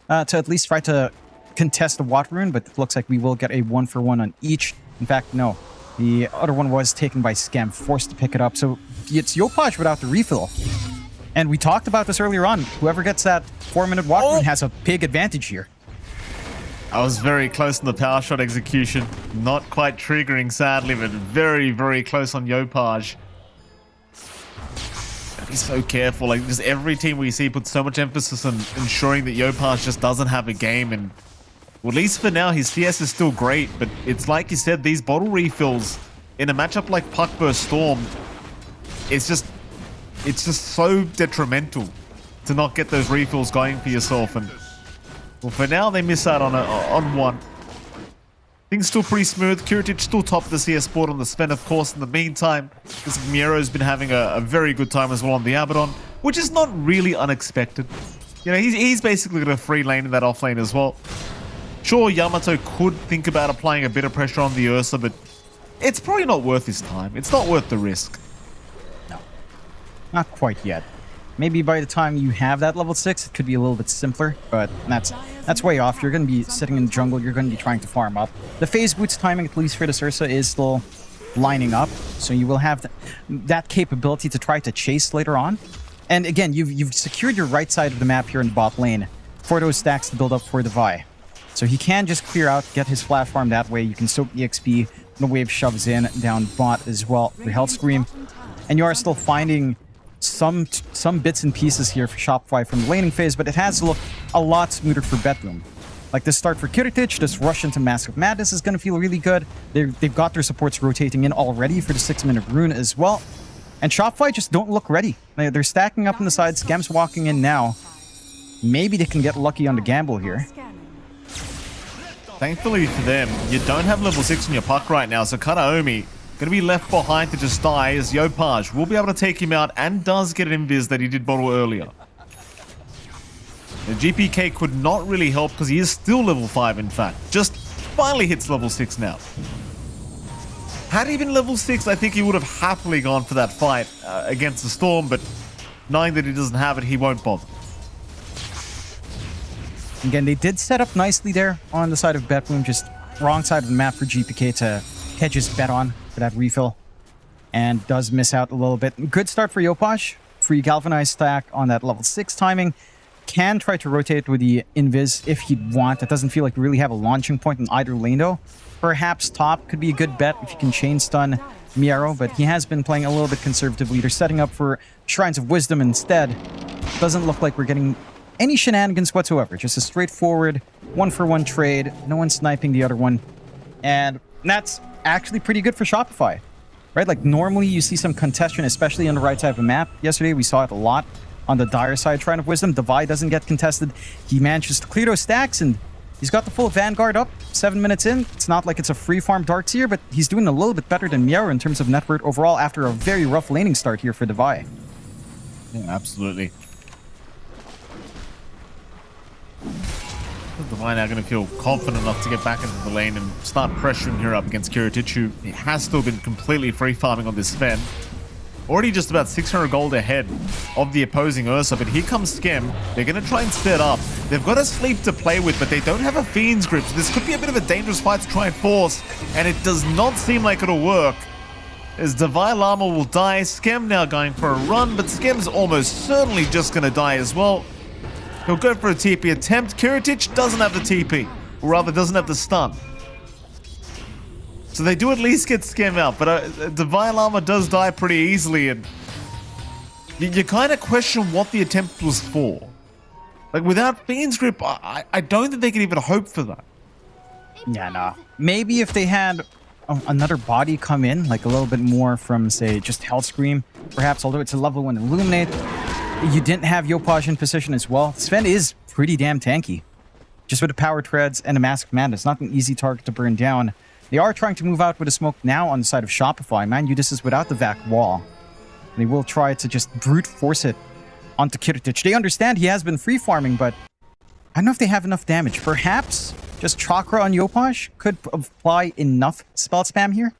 to at least try to contest the Watt Rune, but it looks like we will get a 1-for-1 on each. In fact, no. The other one was taken by Scam, forced to pick it up. So it's Yopaj without the refill. And we talked about this earlier on. Whoever gets that 4-minute Watt Rune has a big advantage here. I was very close in the power shot execution. Not quite triggering, sadly, but very, very close on Yopaj. Be so careful. Like, just every team we see puts so much emphasis on ensuring that Yopaj just doesn't have a game, and well, at least for now his CS is still great, but it's like you said, these bottle refills in a matchup like Puck vs Storm, it's just so detrimental to not get those refills going for yourself. And well, for now they miss out on one. Things still pretty smooth. Kiritich still top of the CS board on the Sven, of course. In the meantime, this Miero's been having a very good time as well on the Abaddon, which is not really unexpected. You know, he's basically got a free lane in that off lane as well. Sure, Yamato could think about applying a bit of pressure on the Ursa, but it's probably not worth his time. It's not worth the risk. No, not quite yet. Maybe by the time you have that level 6, it could be a little bit simpler, but that's way off. You're going to be sitting in the jungle. You're going to be trying to farm up. The phase boots timing, at least for this Ursa, is still lining up, so you will have that capability to try to chase later on. And again, you've secured your right side of the map here in the bot lane for those stacks to build up for the Vi. So he can just clear out, get his flash farm that way. You can soak the XP. The wave shoves in down bot as well for Hellscream. And you are still finding some bits and pieces here for Shopify from the laning phase, but it has looked a lot smoother for BetBoom. Like this start for Kiritich, this rush into Mask of Madness is going to feel really good. They've got their supports rotating in already for the 6-minute rune as well. And Shopify just don't look ready. They're stacking up on the side. Scam's walking in now. Maybe they can get lucky on the gamble here. Thankfully for them, you don't have level 6 in your puck right now, so Kataomi going to be left behind to just die, as Yopaj will be able to take him out and does get an invis that he did bottle earlier. The GPK could not really help because he is still level 5 in fact. Just finally hits level 6 now. Had he been level 6, I think he would have happily gone for that fight against the Storm, but knowing that he doesn't have it, he won't bother. Again, they did set up nicely there on the side of BetBoom, just wrong side of the map for GPK to hedge his bet on for that refill, and does miss out a little bit. Good start for Yopaj. Free Galvanized stack on that level 6 timing. can try to rotate with the Invis if he'd want. It doesn't feel like we really have a launching point in either lane, though. Perhaps top could be a good bet if you can chain stun Miero, but he has been playing a little bit conservatively. They're setting up for Shrines of Wisdom instead. Doesn't look like we're getting any shenanigans whatsoever. Just a straightforward one-for-one trade. No one sniping the other one. And that's actually pretty good for Shopify, right? Like, normally you see some contention, especially on the right side of the map. Yesterday, we saw it a lot on the dire side. Shrine of Wisdom, Divide doesn't get contested. He manages to clear those stacks, and he's got the full Vanguard up 7 minutes in. It's not like it's a free farm Darkseer, but he's doing a little bit better than Miero in terms of net worth overall after a very rough laning start here for Divide. Yeah, absolutely. Divine now going to feel confident enough to get back into the lane and start pressuring her up against Kiritich, who has still been completely free farming on this Sven. Already just about 600 gold ahead of the opposing Ursa, but here comes Skem. They're going to try and set up. They've got a sleep to play with, but they don't have a Fiend's Grip, so this could be a bit of a dangerous fight to try and force, and it does not seem like it'll work, as Divine Llama will die. Skem now going for a run, but Skem's almost certainly just going to die as well. He'll go for a TP attempt. Kiritich doesn't have the TP, or rather doesn't have the stun. So they do at least get Skem out, but Divine Llama does die pretty easily, and you kind of question what the attempt was for. Like, without Fiend's Grip, I don't think they can even hope for that. Yeah, no. Maybe if they had another body come in, like a little bit more from, say, just Hell Scream, perhaps, although it's a level 1 Illuminate. You didn't have Yopaj in position as well. Sven is pretty damn tanky. Just with the power treads and a Mask of Madness, not an easy target to burn down. They are trying to move out with a smoke now on the side of Shopify. Mind you, this is without the Vac wall. They will try to just brute force it onto Kiritich. They understand he has been free farming, but I don't know if they have enough damage. Perhaps just Chakra on Yopaj could apply enough spell spam here.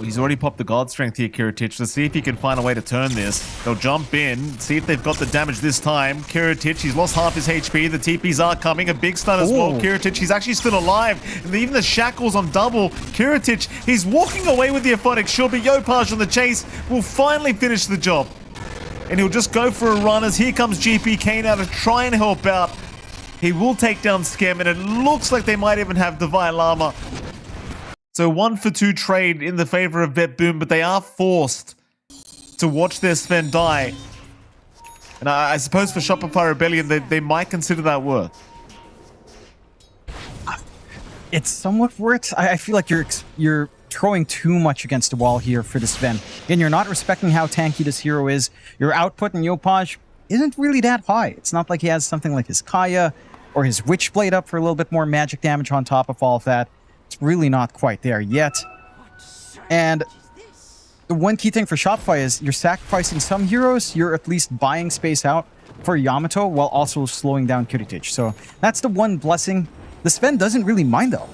He's already popped the God Strength here, Kiritich. Let's see if he can find a way to turn this. They'll jump in, see if they've got the damage this time. Kiritich, he's lost half his HP. The TPs are coming. A big stun as well. Kiritich, he's actually still alive. And even the shackles on double. Kiritich, he's walking away with the Aphotic Shield, but Yopaj on the chase will finally finish the job. And he'll just go for a run as here comes GPK now to try and help out. He will take down Skem, and it looks like they might even have Divine Llama. So 1-for-2 trade in the favor of BetBoom, but they are forced to watch their Sven die. And I suppose for Shopify Rebellion, they might consider that worth. It's somewhat worth. I feel like you're throwing too much against the wall here for the Sven. Again, you're not respecting how tanky this hero is. Your output in Yopaj isn't really that high. It's not like he has something like his Kaya or his Witchblade up for a little bit more magic damage on top of all of that. It's really not quite there yet. And the one key thing for Shopify is you're sacrificing some heroes, you're at least buying space out for Yamato while also slowing down Kiritich. So that's the one blessing. The Sven doesn't really mind though.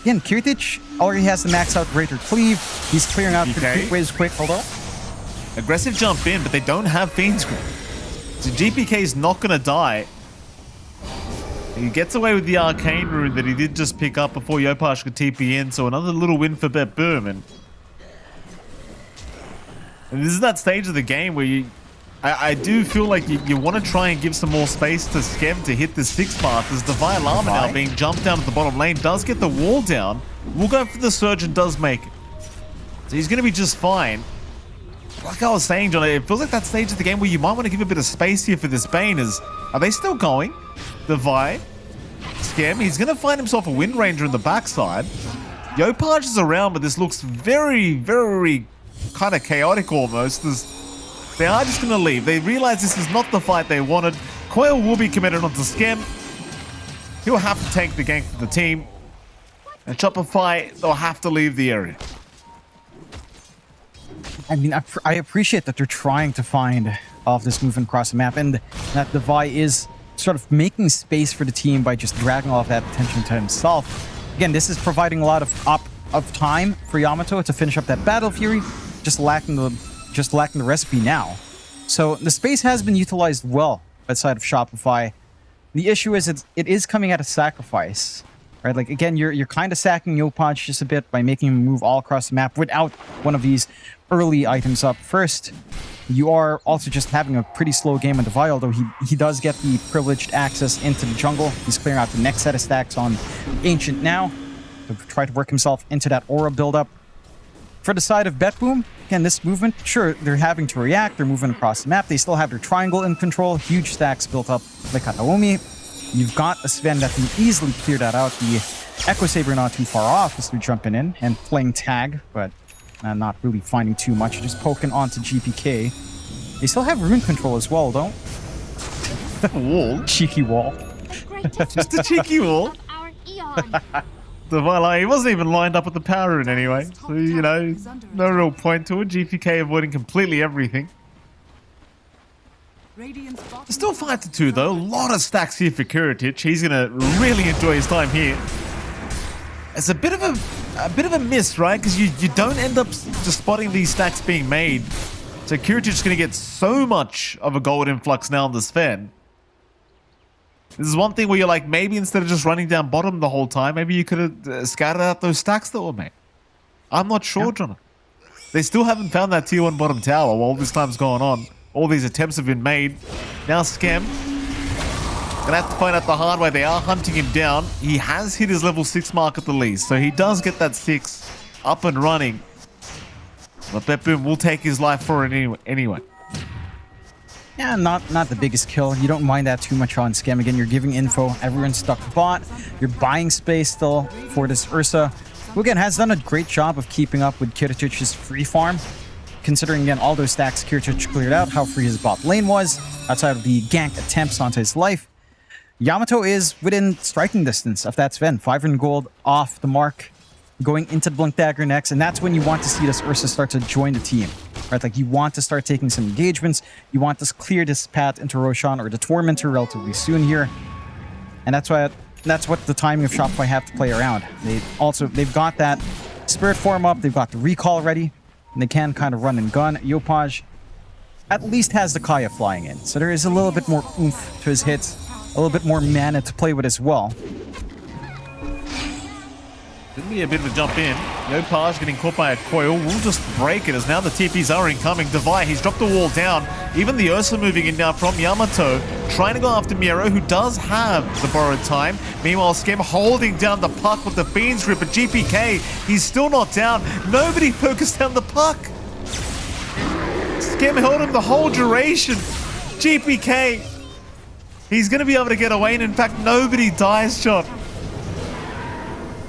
Again, Kiritich already has the max out Greater Cleave. He's clearing out the waves quick. Hold on. Aggressive jump in, but they don't have Fiend's Grip. So GPK is not going to die. He gets away with the Arcane Rune that he did just pick up before Yopaj could TP in, so another little win for BetBoom. And this is that stage of the game where I do feel like you want to try and give some more space to Skem to hit the 6th path, as Divine Llama now being jumped down at the bottom lane, does get the wall down, will go for the Surge and does make it. So he's going to be just fine. Like I was saying, John, it feels like that stage of the game where you might want to give a bit of space here for this Bane. Are they still going? Divide. Skem, he's going to find himself a Wind Ranger in the backside. Yopaj is around, but this looks very, very kind of chaotic almost. They are just going to leave. They realize this is not the fight they wanted. Coil will be committed onto Skem. He'll have to take the gank for the team. And Shopify, they'll have to leave the area. I mean, I appreciate that they're trying to find off this movement across the map, and that Divide is sort of making space for the team by just dragging all of that attention to himself. Again, this is providing a lot of time for Yamato to finish up that Battle Fury, just lacking the recipe now. So the space has been utilized well outside of Shopify. The issue is it is coming at a sacrifice. right? Like, again, you're kind of sacking Yopaj just a bit by making him move all across the map without one of these early items up first. You are also just having a pretty slow game on Devi, although he does get the privileged access into the jungle. He's clearing out the next set of stacks on Ancient now to try to work himself into that aura buildup. For the side of BetBoom, again, this movement, sure, they're having to react. They're moving across the map. They still have their triangle in control. Huge stacks built up like Kataomi. You've got a Sven that can easily clear that out. The Echo Saber not too far off as they're jumping in and playing tag, but not really finding too much. Just poking onto GPK. They still have rune control as well, though. Wall? Cheeky wall. Just a cheeky wall. He wasn't even lined up with the power rune anyway. So, you know, no real point to it. GPK avoiding completely everything. It's still 5-2 though. A lot of stacks here for Kiritich. He's gonna really enjoy his time here. It's a bit of a miss, right? Because you don't end up just spotting these stacks being made. So Kiritich is gonna get so much of a gold influx now on the Sven. This is one thing where you're like, maybe instead of just running down bottom the whole time, maybe you could have scattered out those stacks that were made. I'm not sure, Jonathan. They still haven't found that tier 1 bottom tower while all this time's going on. All these attempts have been made. Now Scam gonna have to find out the hard way. They are hunting him down. He has hit his level 6 mark at the least, so he does get that 6 up and running. But BetBoom will take his life for it anyway. Yeah, not the biggest kill. You don't mind that too much on Scam. Again, you're giving info. Everyone's stuck bot. You're buying space still for this Ursa, who again has done a great job of keeping up with Kiritich's free farm. Considering, again, all those stacks Kiritich cleared out, how free his bot lane was, outside of the gank attempts onto his life. Yamato is within striking distance of that Sven. 500 gold off the mark, going into the Blink Dagger next, and that's when you want to see this Ursa start to join the team. Right? Like, you want to start taking some engagements, you want to clear this path into Roshan or the Tormentor relatively soon here. And that's what the timing of Shopify have to play around. They've got that Spirit form up, they've got the recall ready. And they can kind of run and gun. Yopaj at least has the Kaya flying in. So there is a little bit more oomph to his hits. A little bit more mana to play with as well. Gonna be a bit of a jump in. Yopaj getting caught by a coil. We'll just break it as now the TPs are incoming. Devi, he's dropped the wall down. Even the Ursa moving in now from Yamato. Trying to go after Miero, who does have the borrowed time. Meanwhile, Skem holding down the puck with the Fiend's Grip. But GPK, he's still not down. Nobody focused down the puck. Skem held him the whole duration. GPK, he's going to be able to get away. And in fact, nobody dies, John.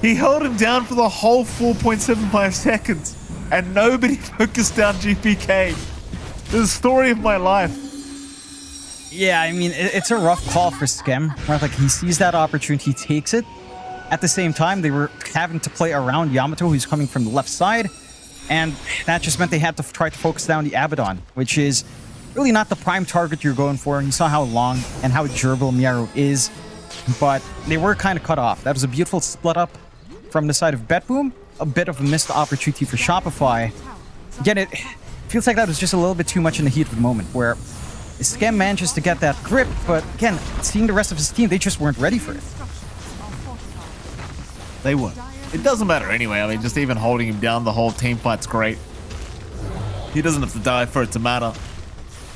He held him down for the whole 4.75 seconds. And nobody focused down GPK. The story of my life. Yeah, I mean, it's a rough call for Skem. Right? Like, he sees that opportunity, he takes it. At the same time, they were having to play around Yamato, who's coming from the left side. And that just meant they had to try to focus down the Abaddon, which is really not the prime target you're going for. And you saw how long and how durable Miero is. But they were kind of cut off. That was a beautiful split up from the side of BetBoom. A bit of a missed opportunity for Shopify. Again, it feels like that was just a little bit too much in the heat of the moment, where Skem manages to get that grip, but again, seeing the rest of his team, they just weren't ready for it. They weren't. It doesn't matter anyway. I mean, just even holding him down, the whole team fight's great. He doesn't have to die for it to matter.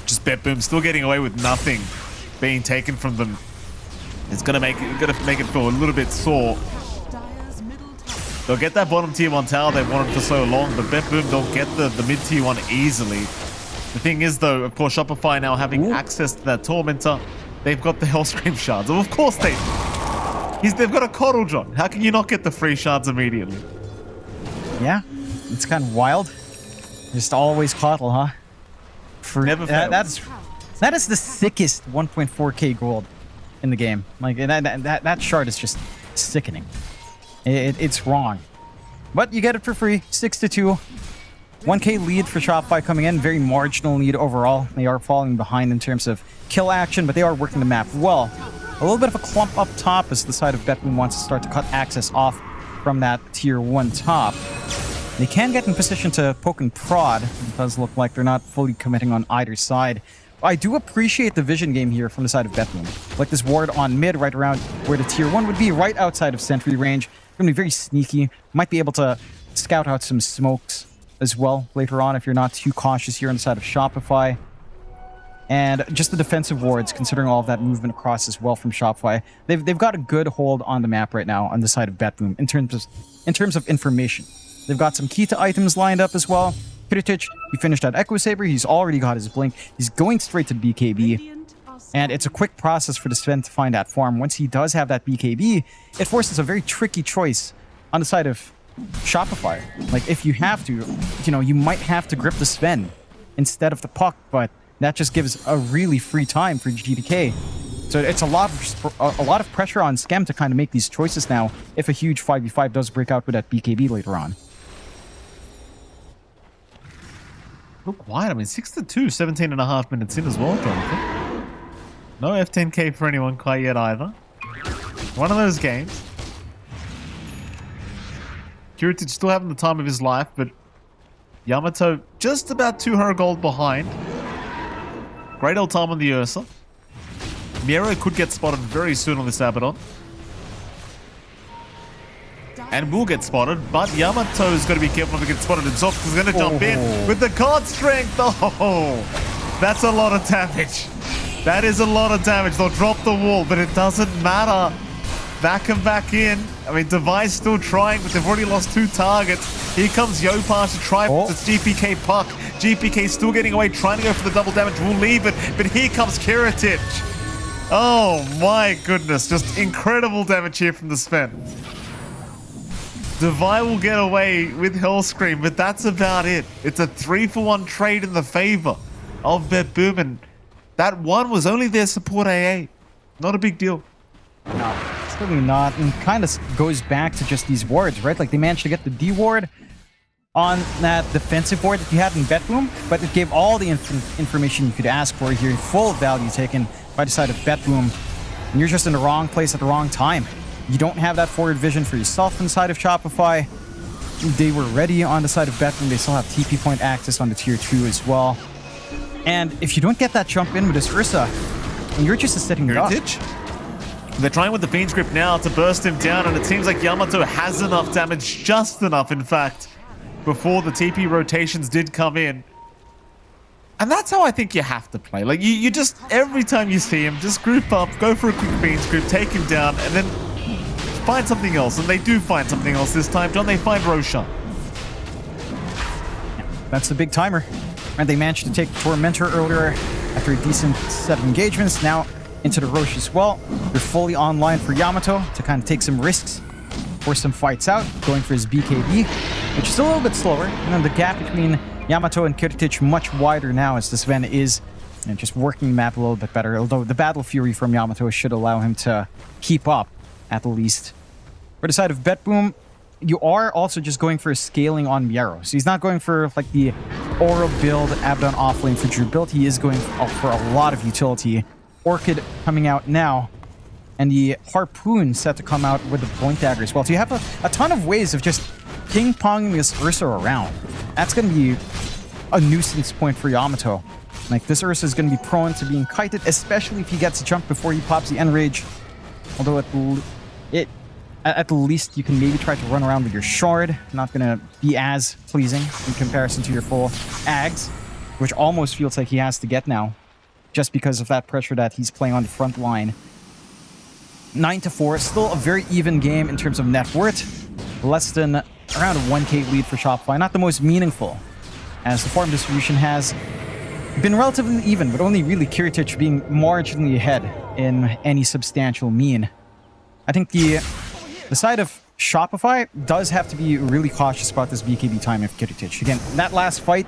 Just BetBoom still getting away with nothing being taken from them. It's gonna make it feel a little bit sore. They'll get that bottom tier 1 tower they've wanted for so long, but BetBoom don't get the mid tier 1 easily. The thing is, though, of course, Shopify now having access to that Tormentor, they've got the Hellscream shards. Of course they've got a Coddle, John. How can you not get the free shards immediately? Yeah, it's kind of wild. Just always Coddle, huh? Never fails. That is the sickest 1.4k gold in the game. Like, that shard is just sickening. It's wrong. But you get it for free. 6-2. 1k lead for Shopify coming in. Very marginal lead overall. They are falling behind in terms of kill action, but they are working the map well. A little bit of a clump up top as the side of BetBoom wants to start to cut access off from that tier 1 top. They can get in position to poke and prod. It does look like they're not fully committing on either side I do appreciate the vision game here from the side of BetBoom. Like this ward on mid, right around where the tier 1 would be, right outside of sentry range. Going to be very sneaky. Might be able to scout out some smokes as well later on if you're not too cautious here on the side of Shopify. And just the defensive wards, considering all of that movement across as well from Shopify, they've got a good hold on the map right now on the side of BetBoom in terms of information. They've got some key to items lined up as well. Kiritich, he finished at Echo Saber. He's already got his blink. He's going straight to BKB. And it's a quick process for the Sven to find that farm. Once he does have that BKB, it forces a very tricky choice on the side of Shopify. Like, if you have to, you might have to grip the Sven instead of the puck, but that just gives a really free time for GTK. So it's a lot of pressure on Skem to kind of make these choices now if a huge 5v5 does break out with that BKB later on. Look wide. I mean, 6-2, 17.5 minutes in as well, Jonathan. No F10K for anyone quite yet either. One of those games. Kiritich still having the time of his life, but Yamato just about 200 gold behind. Great old time on the Ursa. Miero could get spotted very soon on this Abaddon. And will get spotted, but Yamato's got to be careful if he gets spotted himself because he's going to jump in with the card strength. Oh, that's a lot of damage. That is a lot of damage. They'll drop the wall, but it doesn't matter. Back and back in. I mean, Device still trying, but they've already lost 2 targets. Here comes Yopar to try with the GPK puck. GPK still getting away, trying to go for the double damage. We'll leave it, but here comes Kiritich. Oh my goodness, just incredible damage here from the Sven. Devi will get away with Hellscream, but that's about it. It's a 3-for-1 trade in the favor of BetBoom, and that one was only their support AA. Not a big deal. No, it's really not. And kind of goes back to just these wards, right? Like they managed to get the D ward on that defensive board that you had in BetBoom, but it gave all the information you could ask for here. Full value taken by the side of BetBoom. And you're just in the wrong place at the wrong time. You don't have that forward vision for yourself inside of Shopify. They were ready on the side of BetBoom. They still have TP point access on the tier 2 as well. And if you don't get that jump in with this Ursa, you're just a sitting duck. They're trying with the Fiend's Grip now to burst him down, and it seems like Yamato has enough damage, just enough in fact, before the TP rotations did come in. And that's how I think you have to play. Like, you just, every time you see him, just group up, go for a quick Fiend's Grip, take him down, and then find something else. And they do find something else this time. Don't they find Roshan? That's the big timer. And they managed to take Tormentor earlier after a decent set of engagements. Now into the Rosh as well. They're fully online for Yamato to kind of take some risks, force some fights out, going for his BKB, which is a little bit slower. And then the gap between Yamato and Kiritich much wider now as the Sven is just working the map a little bit better. Although the Battle Fury from Yamato should allow him to keep up at the least. For the side of BetBoom, you are also just going for a scaling on Miero. So he's not going for like the Aura build, Abaddon offlane for Drew build. He is going for a lot of utility. Orchid coming out now, and the Harpoon set to come out with the Point Dagger as well. So you have a ton of ways of just ping-ponging this Ursa around. That's going to be a nuisance point for Yamato. Like, this Ursa is going to be prone to being kited, especially if he gets a jump before he pops the Enrage. Although at the least, you can maybe try to run around with your Shard. Not going to be as pleasing in comparison to your full Ags, which almost feels like he has to get now, just because of that pressure that he's playing on the front line. 9-4, still a very even game in terms of net worth. Less than around a 1k lead for Shopify. Not the most meaningful, as the farm distribution has been relatively even, but only really Kiritich being marginally ahead in any substantial mean. I think the side of Shopify does have to be really cautious about this BKB time of Kiritich. Again, that last fight,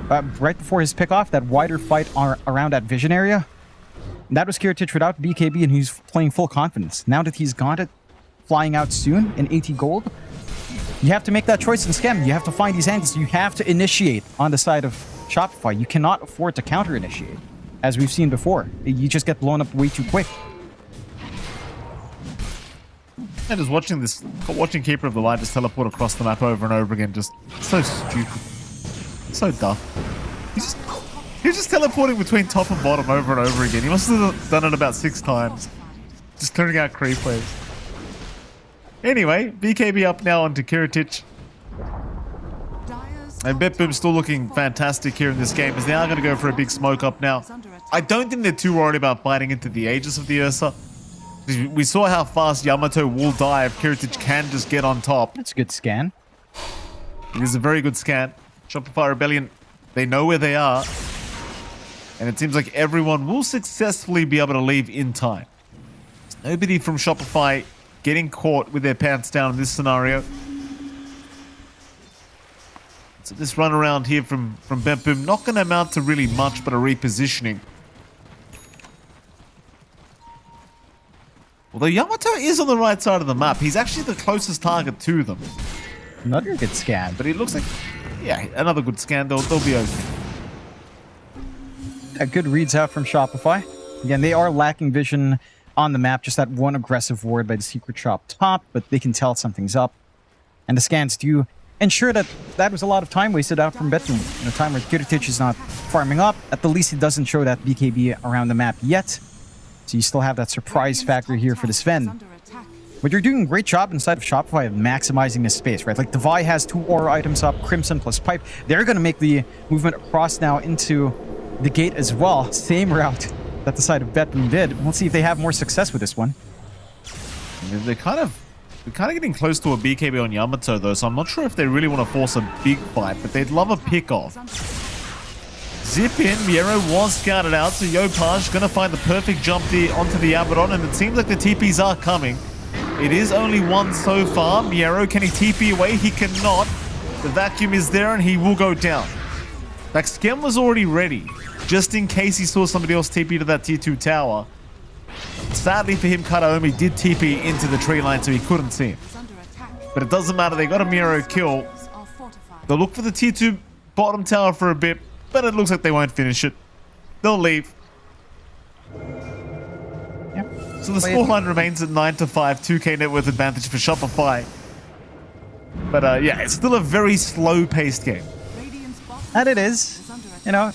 right before his pickoff, that wider fight around that vision area, that was Kiritich without BKB, and he's playing full confidence. Now that he's got it, flying out soon in 80 gold, you have to make that choice in Skem. You have to find these angles. You have to initiate on the side of Shopify. You cannot afford to counter-initiate, as we've seen before. You just get blown up way too quick. And just watching Keeper of the Light just teleport across the map over and over again, just so stupid. So dumb. He's just teleporting between top and bottom over and over again. He must have done it about 6 times. Just clearing out creep waves. Anyway, BKB up now onto Kiritic. And BetBoom still looking fantastic here in this game, as they are going to go for a big smoke up now. I don't think they're too worried about fighting into the Aegis of the Ursa. We saw how fast Yamato will die if Kiritic can just get on top. That's a good scan. It is a very good scan. Shopify Rebellion, they know where they are. And it seems like everyone will successfully be able to leave in time. Nobody from Shopify getting caught with their pants down in this scenario. So this run around here from BetBoom, not going to amount to really much but a repositioning. Although Yamato is on the right side of the map, he's actually the closest target to them. Another good scan. But it looks like, yeah, another good scan. They'll be okay. Good reads out from Shopify. Again, they are lacking vision on the map. Just that one aggressive ward by the secret shop top, but they can tell something's up. And the scans do ensure that that was a lot of time wasted out from BetBoom. In a time where Kiritic is not farming up, at the least it doesn't show that BKB around the map yet. So you still have that surprise factor here for the Sven. But you're doing a great job inside of Shopify of maximizing this space, right? Like Devi has 2 aura items up, Crimson plus Pipe. They're going to make the movement across now into the gate as well. Same route that the side of BetBoom did. We'll see if they have more success with this one. They're kind of getting close to a BKB on Yamato though, so I'm not sure if they really want to force a big fight, but they'd love a pick-off. Zip in, Miero was scouted out, so Yopaj gonna find the perfect jump there onto the Abaddon, and it seems like the TPs are coming. It is only one so far. Miero, can he TP away? He cannot. The vacuum is there and he will go down. Like, Skem was already ready, just in case he saw somebody else TP to that tier 2 tower. Sadly for him, Kataomi did TP into the tree line, so he couldn't see him. But it doesn't matter, they got a Miero kill. They'll look for the tier 2 bottom tower for a bit, but it looks like they won't finish it. They'll leave. Yep. So the scoreline remains at 9-5, 2k net worth advantage for Shopify. But yeah, it's still a very slow-paced game. And it is. You know,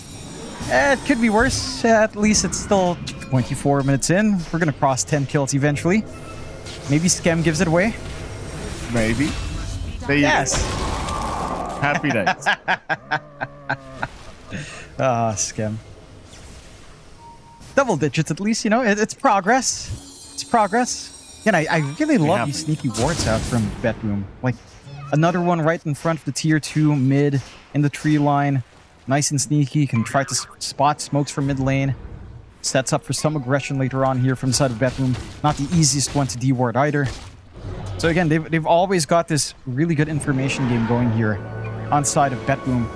it could be worse. At least it's still 24 minutes in. We're going to cross 10 kills eventually. Maybe Skem gives it away. Maybe. There you Yes. go. Happy days. Skem. Double digits at least, you know. It's progress. It's progress. Again, I really love these sneaky wards out from BetBoom. Like, another one right in front of the tier 2 mid in the tree line. Nice and sneaky. Can try to spot smokes from mid lane. Sets up for some aggression later on here from the side of BetBoom. Not the easiest one to de-ward either. So again, they've always got this really good information game going here on side of BetBoom.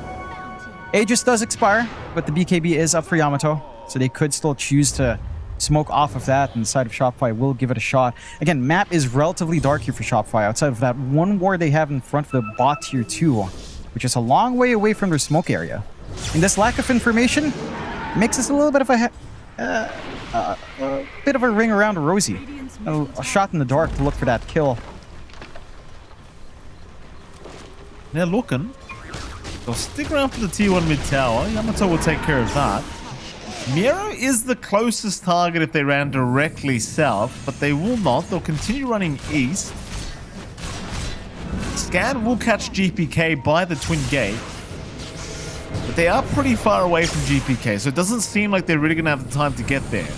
Aegis does expire, but the BKB is up for Yamato. So they could still choose to smoke off of that, and the side of Shopify will give it a shot. Again, map is relatively dark here for Shopify. Outside of that one ward they have in front of the bot tier 2, which is a long way away from their smoke area. And this lack of information makes us a little bit of a bit of a ring around a rosy. A shot in the dark to look for that kill. They're looking. They'll stick around for the tier 1 mid tower. Yamato will take care of that. Miero is the closest target if they ran directly south, but they will not. They'll continue running east. Scan will catch GPK by the Twin Gate, but they are pretty far away from GPK, so it doesn't seem like they're really going to have the time to get there.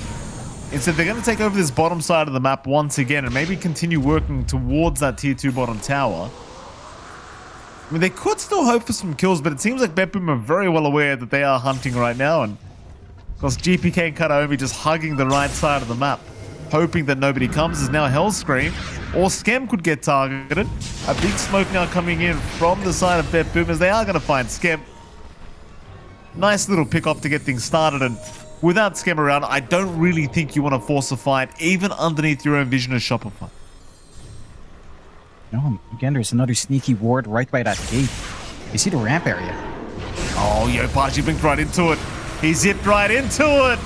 Instead, they're going to take over this bottom side of the map once again and maybe continue working towards that tier 2 bottom tower. I mean, they could still hope for some kills, but it seems like BetBoom are very well aware that they are hunting right now, and of course GPK and Kataomi just hugging the right side of the map, hoping that nobody comes. Is now Hellscream, or Skem could get targeted. A big smoke now coming in from the side of BetBoom, as they are going to find Skem. Nice little pick off to get things started, and without Skem around, I don't really think you want to force a fight, even underneath your own vision as Shopify. No, again, there's another sneaky ward right by that gate. You see the ramp area. Oh, Yopaj, he blinked right into it. He zipped right into it.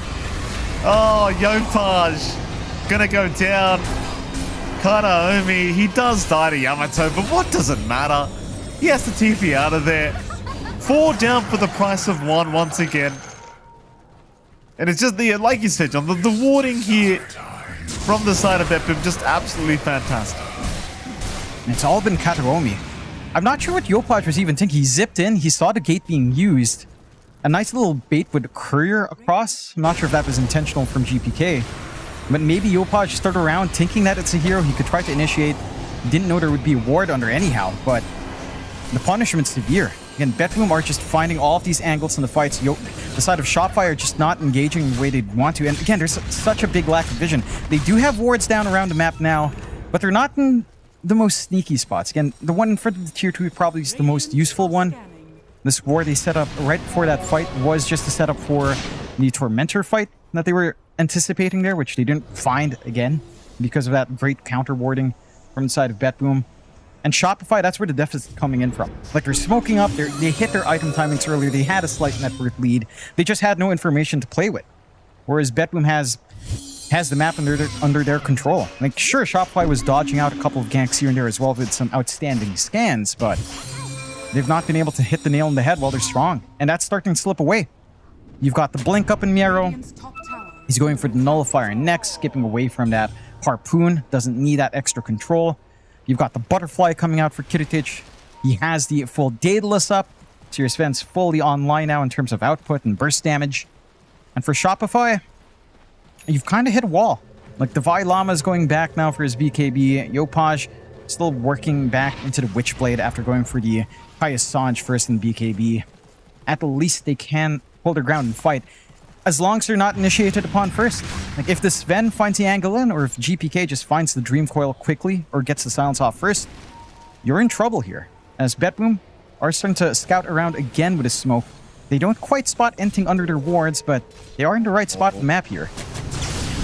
Oh, Yopaj gonna go down. Kataomi, he does die to Yamato, but what does it matter? He has to TP out of there. 4 down for the price of 1 once again. And it's just the, like you said, John, the warding here from the side of BetBoom, just absolutely fantastic. It's all been Kataromi. I'm not sure what Yopaj was even thinking. He zipped in, he saw the gate being used. A nice little bait with a courier across. I'm not sure if that was intentional from GPK. But maybe Yopaj started around thinking that it's a hero he could try to initiate. Didn't know there would be a ward under anyhow, but the punishment's severe. Again, BetBoom are just finding all of these angles in the fights. The side of Shopify are just not engaging the way they'd want to. And again, there's such a big lack of vision. They do have wards down around the map now, but they're not in the most sneaky spots. Again, the one in front of the tier 2 probably is the most useful one. This ward they set up right before that fight was just a setup for the Tormentor fight that they were anticipating there, which they didn't find again because of that great counter warding from the side of BetBoom. And Shopify, that's where the deficit's coming in from. Like, they're smoking up, they hit their item timings earlier, they had a slight network lead, they just had no information to play with. Whereas BetBoom has the map under their control. Like, sure, Shopify was dodging out a couple of ganks here and there as well with some outstanding scans, but they've not been able to hit the nail on the head while they're strong. And that's starting to slip away. You've got the blink up in Miero. He's going for the nullifier next, skipping away from that harpoon. Doesn't need that extra control. You've got the butterfly coming out for Kiritic. He has the full Daedalus up. Serious Vent's fully online now in terms of output and burst damage. And for Shopify, you've kind of hit a wall. Like, the Vi Llama is going back now for his BKB. Yopaj still working back into the Witchblade after going for the Pious Sange first in BKB. At the least, they can hold their ground and fight, as long as they're not initiated upon first. Like, if the Sven finds the angle in, or if GPK just finds the Dream Coil quickly, or gets the silence off first, you're in trouble here. As BetBoom are starting to scout around again with a smoke. They don't quite spot anything under their wards, but they are in the right spot on the map here.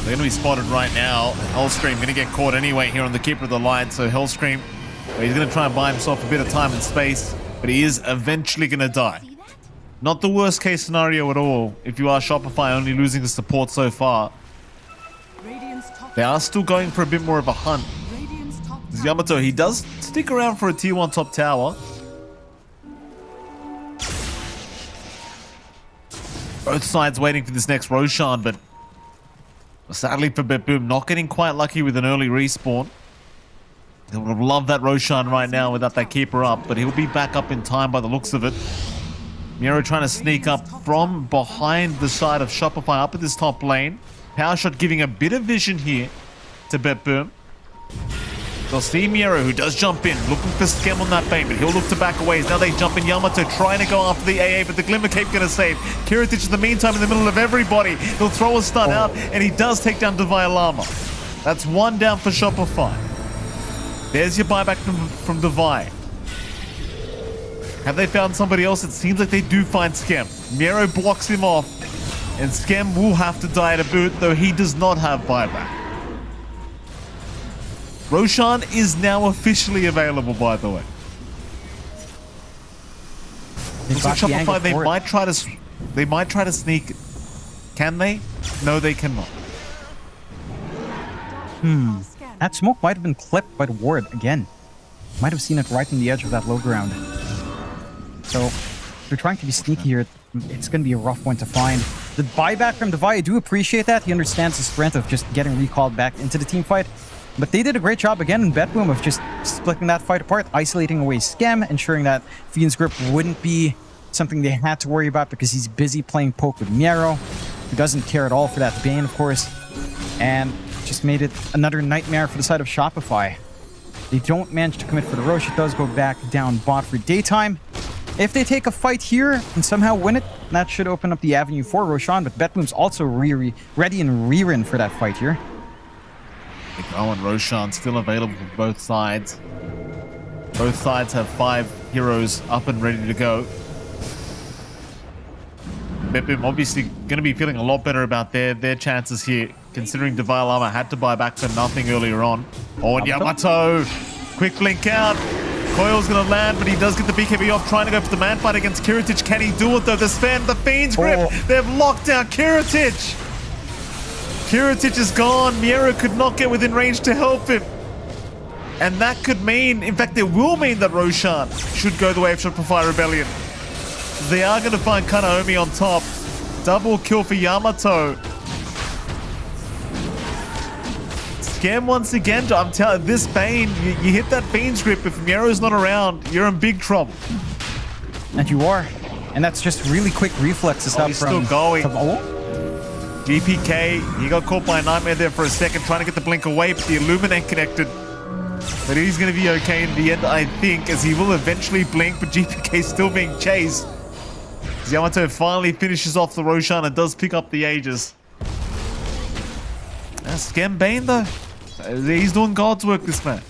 They're going to be spotted right now. Hellscream going to get caught anyway here on the Keeper of the Light, so Hellscream, he's going to try and buy himself a bit of time and space, but he is eventually going to die. Not the worst case scenario at all if you are Shopify only losing the support so far. They are still going for a bit more of a hunt. Yamato, he does stick around for a tier 1 top tower. Both sides waiting for this next Roshan, but sadly for BetBoom, not getting quite lucky with an early respawn. They would have loved that Roshan right now without that keeper up, but he'll be back up in time by the looks of it. Miro trying to sneak up from behind the side of Shopify up at this top lane. Power Shot giving a bit of vision here to BetBoom. They'll see Miro, who does jump in, looking for Skem on that bait, but he'll look to back away. Now they jump in. Yamato trying to go after the AA, but the Glimmer Cape going to save. Kiritic in the meantime in the middle of everybody. He'll throw a stun out, and he does take down Divine Llama. That's one down for Shopify. There's your buyback from Divine. Have they found somebody else? It seems like they do find Skem. Miro blocks him off, and Skem will have to die to boot, though he does not have buyback. Roshan is now officially available, by the way. Looks like Shopify, they might try to sneak it. Can they? No, they cannot. That smoke might have been clipped by the ward again. Might have seen it right on the edge of that low ground. So, if they're trying to be sneaky here, it's going to be a rough one to find. The buyback from Devi, I do appreciate that. He understands the strength of just getting recalled back into the team fight. But they did a great job again in BetBoom of just splitting that fight apart, isolating away Skem, ensuring that Fiend's Grip wouldn't be something they had to worry about because he's busy playing poke with Miero, who doesn't care at all for that Bane, of course, and just made it another nightmare for the side of Shopify. They don't manage to commit for the Roche. It does go back down bot for daytime. If they take a fight here and somehow win it, that should open up the avenue for Roshan, but BetBoom's also ready and rearing for that fight here. Oh, and Roshan still available for both sides. Both sides have 5 heroes up and ready to go. BetBoom obviously going to be feeling a lot better about their chances here, considering Divine Llama had to buy back for nothing earlier on. Oh, and Yamato, quick blink out. Coil's going to land, but he does get the BKB off, trying to go for the man fight against Kiritic. Can he do it though? The Sven, the Fiend's Grip, they've locked down Kiritic. Kiritic is gone. Miero could not get within range to help him. And that could mean, in fact, it will mean that Roshan should go the way of Shopify Rebellion. They are going to find Kanaomi on top. Double kill for Yamato. Scam once again. I'm telling this Bane, you hit that Bane's grip. If Miero's not around, you're in big trouble. And you are. And that's just really quick reflexes up He's from... still going. Oh, GPK, he got caught by a nightmare there for a second, trying to get the blink away, but the Illuminate connected. But he's going to be okay in the end, I think, as he will eventually blink, but GPK is still being chased. Yamato finally finishes off the Roshan and does pick up the Aegis. Scam Bane, though. He's doing God's work, this man.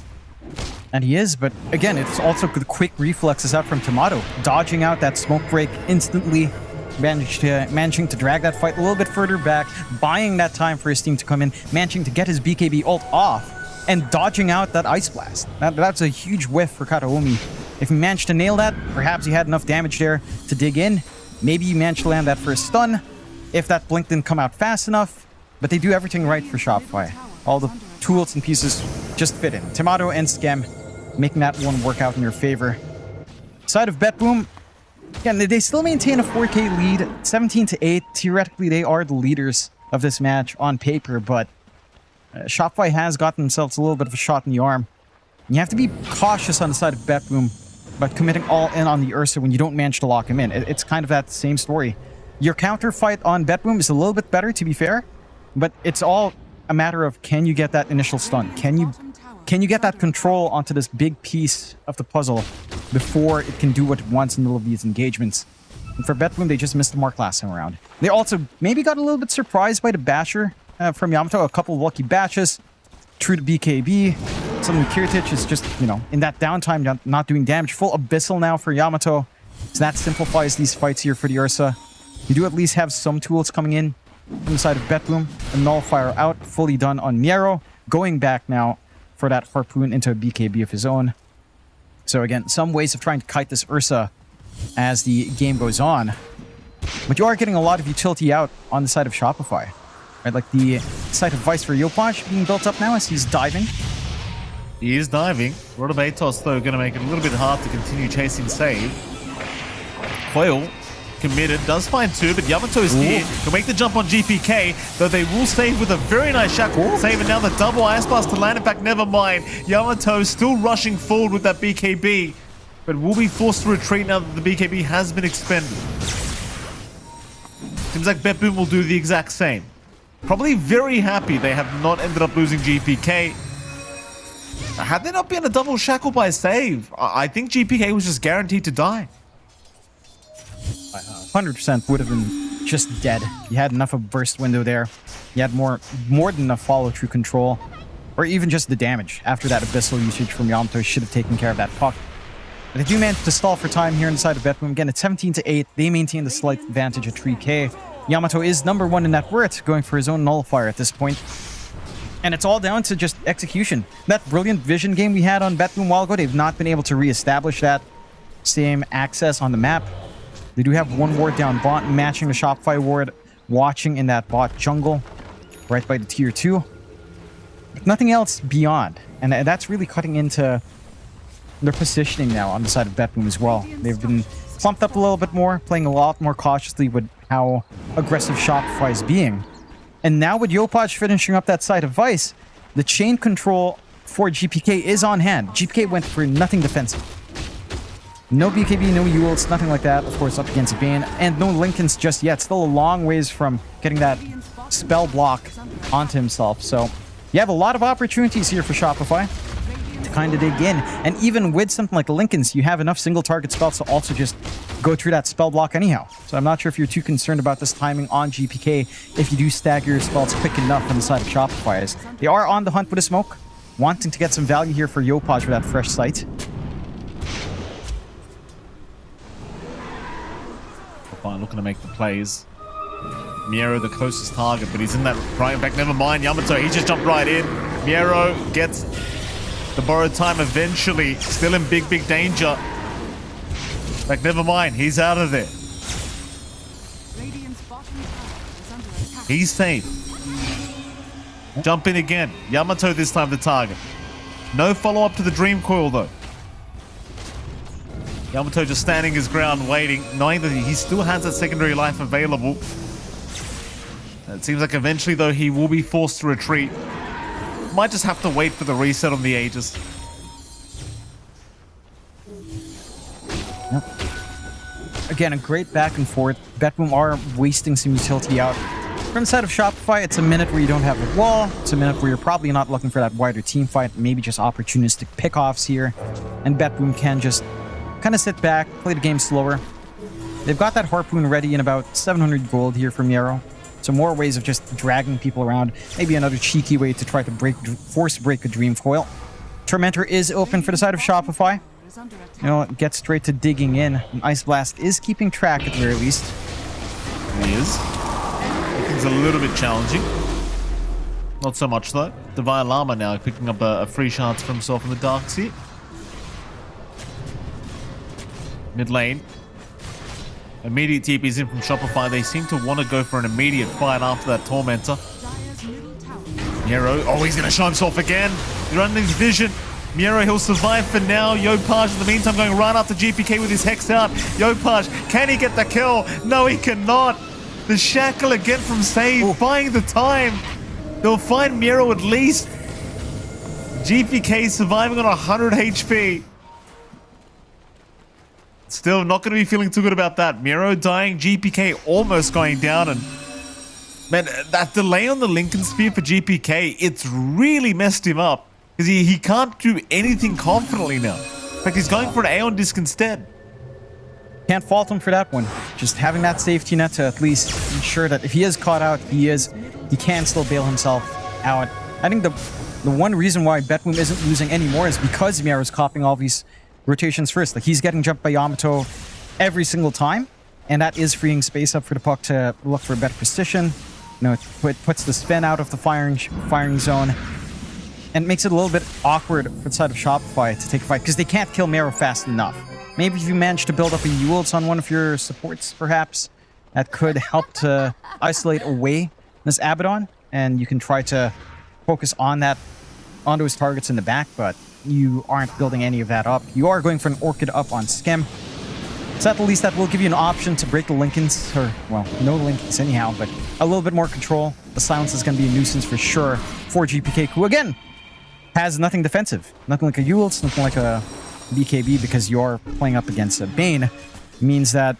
and he is, but again, it's also the quick reflexes out from Tomato. Dodging out that smoke break instantly, managing to drag that fight a little bit further back, buying that time for his team to come in, managing to get his BKB ult off, and dodging out that Ice Blast. That's a huge whiff for Kataomi. If he managed to nail that, perhaps he had enough damage there to dig in. Maybe he managed to land that first stun, if that blink didn't come out fast enough. But they do everything right for Shopify. All the tools and pieces just fit in. Tomato and Scam making that one work out in your favor. Side of BetBoom, again, they still maintain a 4K lead, 17-8. Theoretically, they are the leaders of this match on paper, but Shopify has gotten themselves a little bit of a shot in the arm. You have to be cautious on the side of BetBoom about committing all in on the Ursa when you don't manage to lock him in. It's kind of that same story. Your counter fight on BetBoom is a little bit better, to be fair, but it's all a matter of, can you get that initial stun? Can you get that control onto this big piece of the puzzle before it can do what it wants in the middle of these engagements? And for BetBoom, they just missed the mark last time around. They also maybe got a little bit surprised by the basher from Yamato. A couple of lucky bashes, true to BKB. Suddenly Kiritich is just, in that downtime, not doing damage. Full Abyssal now for Yamato. So that simplifies these fights here for the Ursa. You do at least have some tools coming in from the side of BetBoom. A Nullifier out, fully done on Miero. Going back now for that Harpoon into a BKB of his own. So again, some ways of trying to kite this Ursa as the game goes on. But you are getting a lot of utility out on the side of Shopify. Right, like the site of Vice for Yopaj being built up now as he's diving. He is diving. Wrapup, though, going to make it a little bit hard to continue chasing save. Coil committed, does find two, but Yamato is here. Can make the jump on GPK, though they will save with a very nice shackle. Save, and now the double Ice Blast to land it back, never mind. Yamato still rushing forward with that BKB, but will be forced to retreat now that the BKB has been expended. Seems like BetBoom will do the exact same. Probably very happy they have not ended up losing GPK. Had there not been a double shackle by save, I think GPK was just guaranteed to die. 100% would have been just dead. You had enough of burst window there. You had more than enough follow-through control. Or even just the damage after that Abyssal usage from Yamato should have taken care of that puck. But they do manage to stall for time here inside of BetBoom. Again, it's 17-8. They maintain the slight advantage at 3K. Yamato is #1 in net worth, going for his own Nullifier at this point. And it's all down to just execution. That brilliant vision game we had on BetBoom a while ago, they've not been able to reestablish that same access on the map. They do have one ward down bot, matching the Shopify ward, watching in that bot jungle, right by the tier 2. But nothing else beyond. And that's really cutting into their positioning now on the side of BetBoom as well. They've been clumped up a little bit more, playing a lot more cautiously with how aggressive Shopify is being. And now with Yopaj finishing up that side of Vice, the chain control for GPK is on hand. GPK went for nothing defensive. No BKB, no ults, nothing like that. Of course, up against Bane. And no Lincolns just yet. Still a long ways from getting that spell block onto himself. So you have a lot of opportunities here for Shopify to kind of dig in. And even with something like Lincolns, you have enough single target spells to also just go through that spell block anyhow. So I'm not sure if you're too concerned about this timing on GPK if you do stagger your spells quick enough on the side of Shopify. As they are on the hunt with a smoke, wanting to get some value here for Yopaj for that fresh sight. Looking to make the plays. Miero the closest target, but he's in that right back. Never mind, Yamato, he just jumped right in. Miero gets the borrowed time eventually. Still in big danger. Like, never mind, he's out of there. He's safe. Jump in again. Yamato this time the target. No follow-up to the Dream Coil though. Yamato just standing his ground waiting, knowing that he still has that secondary life available. It seems like eventually, though, he will be forced to retreat. Might just have to wait for the reset on the Aegis. Yep. Again, a great back and forth. BetBoom are wasting some utility out. From the side of Shopify, it's a minute where you don't have a wall. It's a minute where you're probably not looking for that wider team fight. Maybe just opportunistic pickoffs here. And BetBoom can just kind of sit back, play the game slower. They've got that Harpoon ready in about 700 gold here from Yarrow. So more ways of just dragging people around. Maybe another cheeky way to try to force break a Dream Coil. Tormentor is open for the side of Shopify. You know, get straight to digging in. And Ice Blast is keeping track at the very least. He is. It's a little bit challenging. Not so much though. Divine Llama now picking up a free chance for himself in the Dark Sea. Mid lane. Immediate TP's in from Shopify. They seem to want to go for an immediate fight after that Tormentor. Miero. Oh, he's going to show himself again. He's running his vision. Miero, he'll survive for now. Yopaj, in the meantime, going right after GPK with his Hex out. Yopaj, can he get the kill? No, he cannot. The Shackle again from Save, buying the time. They'll find Miero at least. GPK surviving on 100 HP. Still not going to be feeling too good about that. Miero dying, GPK almost going down. And man, that delay on the Lincoln Sphere for GPK, it's really messed him up. Because he can't do anything confidently now. In fact, he's going for an Aeon Disc instead. Can't fault him for that one. Just having that safety net to at least ensure that if he is caught out, he can still bail himself out. I think the one reason why BetBoom isn't losing anymore is because Miero's copying all these rotations first. Like, he's getting jumped by Yamato every single time, and that is freeing space up for the puck to look for a better position. You know, it puts the Sven out of the firing zone, and makes it a little bit awkward for the side of Shopify to take a fight, because they can't kill Miero fast enough. Maybe if you manage to build up a Yules on one of your supports, perhaps, that could help to isolate away this Abaddon, and you can try to focus on those targets in the back, but you aren't building any of that up. You are going for an Orchid up on Skem. So at least that will give you an option to break the Lincolns, or, well, no Lincolns anyhow, but a little bit more control. The silence is going to be a nuisance for sure for GPK, who, again, has nothing defensive. Nothing like a Yules, nothing like a BKB, because you're playing up against a Bane. Means that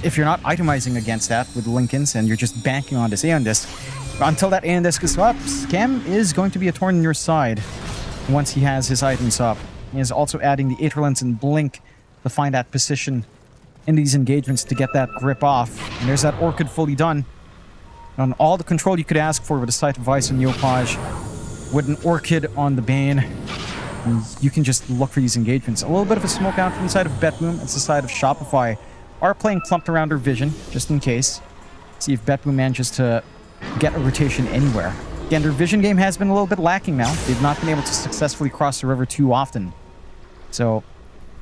if you're not itemizing against that with Lincolns and you're just banking on this Aeon Disc, until that Aeon Disc is up, Scam is going to be a thorn in your side once he has his items up. He is also adding the Aetherlens and Blink to find that position in these engagements to get that grip off. And there's that Orchid fully done. On all the control you could ask for with a Sight of Ice and Yopaj, with an Orchid on the Bane, and you can just look for these engagements. A little bit of a smoke out from the side of BetBoom. It's the side of Shopify. Are playing clumped around their vision, just in case. See if BetBoom manages to get a rotation anywhere. Again, their vision game has been a little bit lacking now. They've not been able to successfully cross the river too often. So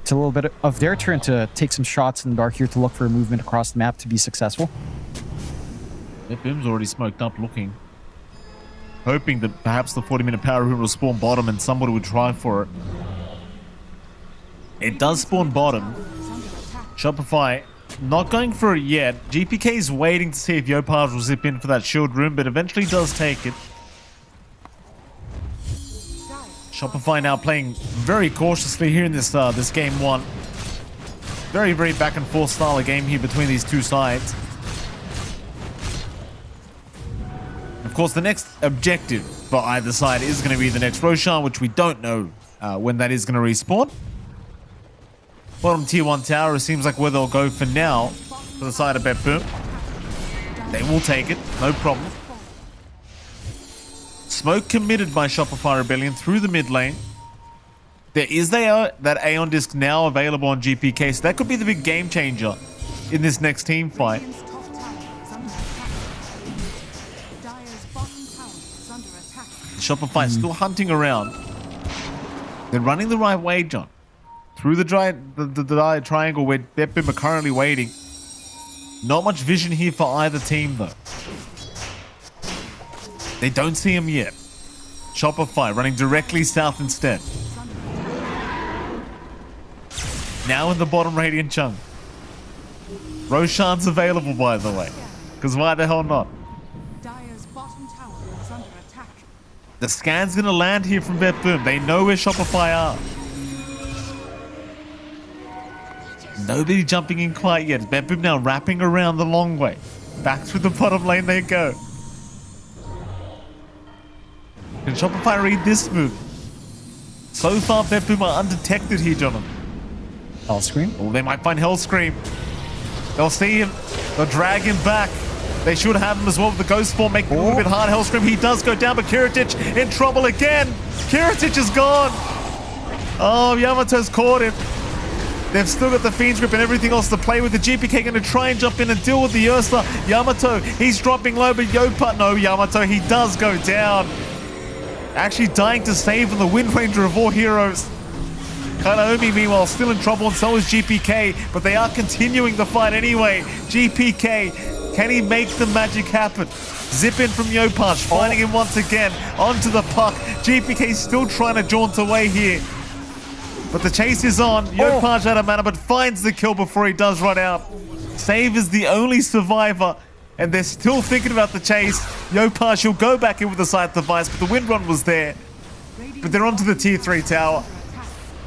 it's a little bit of their turn to take some shots in the dark here to look for a movement across the map to be successful. BetBoom's already smoked up looking. Hoping that perhaps the 40-minute power rune will spawn bottom and somebody would try for it. It does spawn bottom. Shopify not going for it yet. GPK is waiting to see if Yopaj will zip in for that shield rune, but eventually does take it. Shopify now playing very cautiously here in this game one. Very, very back and forth style of game here between these two sides. Of course, the next objective for either side is going to be the next Roshan, which we don't know when that is going to respawn. Bottom tier 1 tower, it seems like where they'll go for now for the side of BetBoom. They will take it, no problem. Smoke committed by Shopify Rebellion through the mid lane. There is that Aeon Disc now available on GPK, so that could be the big game changer in this next team fight. Shopify still hunting around. They're running the right way, John. Through the triangle where BetBoom are currently waiting. Not much vision here for either team, though. They don't see him yet. Shopify running directly south instead. Now in the bottom Radiant chunk. Roshan's available, by the way. Because why the hell not? The scan's gonna land here from BetBoom. They know where Shopify are. Nobody jumping in quite yet. BetBoom now wrapping around the long way. Back through the bottom lane they go. Can Shopify read this move? So far, BetBoom are undetected here, Jonathan. Hellscream. Oh, they might find Hellscream. They'll see him. They'll drag him back. They should have him as well with the Ghost Form, make it a little bit hard. Hellscream, he does go down, but Kiritic in trouble again. Kiritic is gone. Oh, Yamato's caught him. They've still got the Fiend's Grip and everything else to play with. The GPK going to try and jump in and deal with the Ursa. Yamato, he's dropping low, but no, Yamato, he does go down. Actually dying to save from the Wind Ranger of all heroes. Kanaomi, meanwhile, still in trouble, and so is GPK, but they are continuing the fight anyway. GPK, can he make the magic happen? Zip in from Yopaj, finding him once again onto the puck. GPK still trying to jaunt away here. But the chase is on. Yopaj out of mana, but finds the kill before he does run out. Save is the only survivor, and they're still thinking about the chase. Yopaj, he'll go back in with the Scythe device, but the wind run was there. But they're onto the tier 3 tower.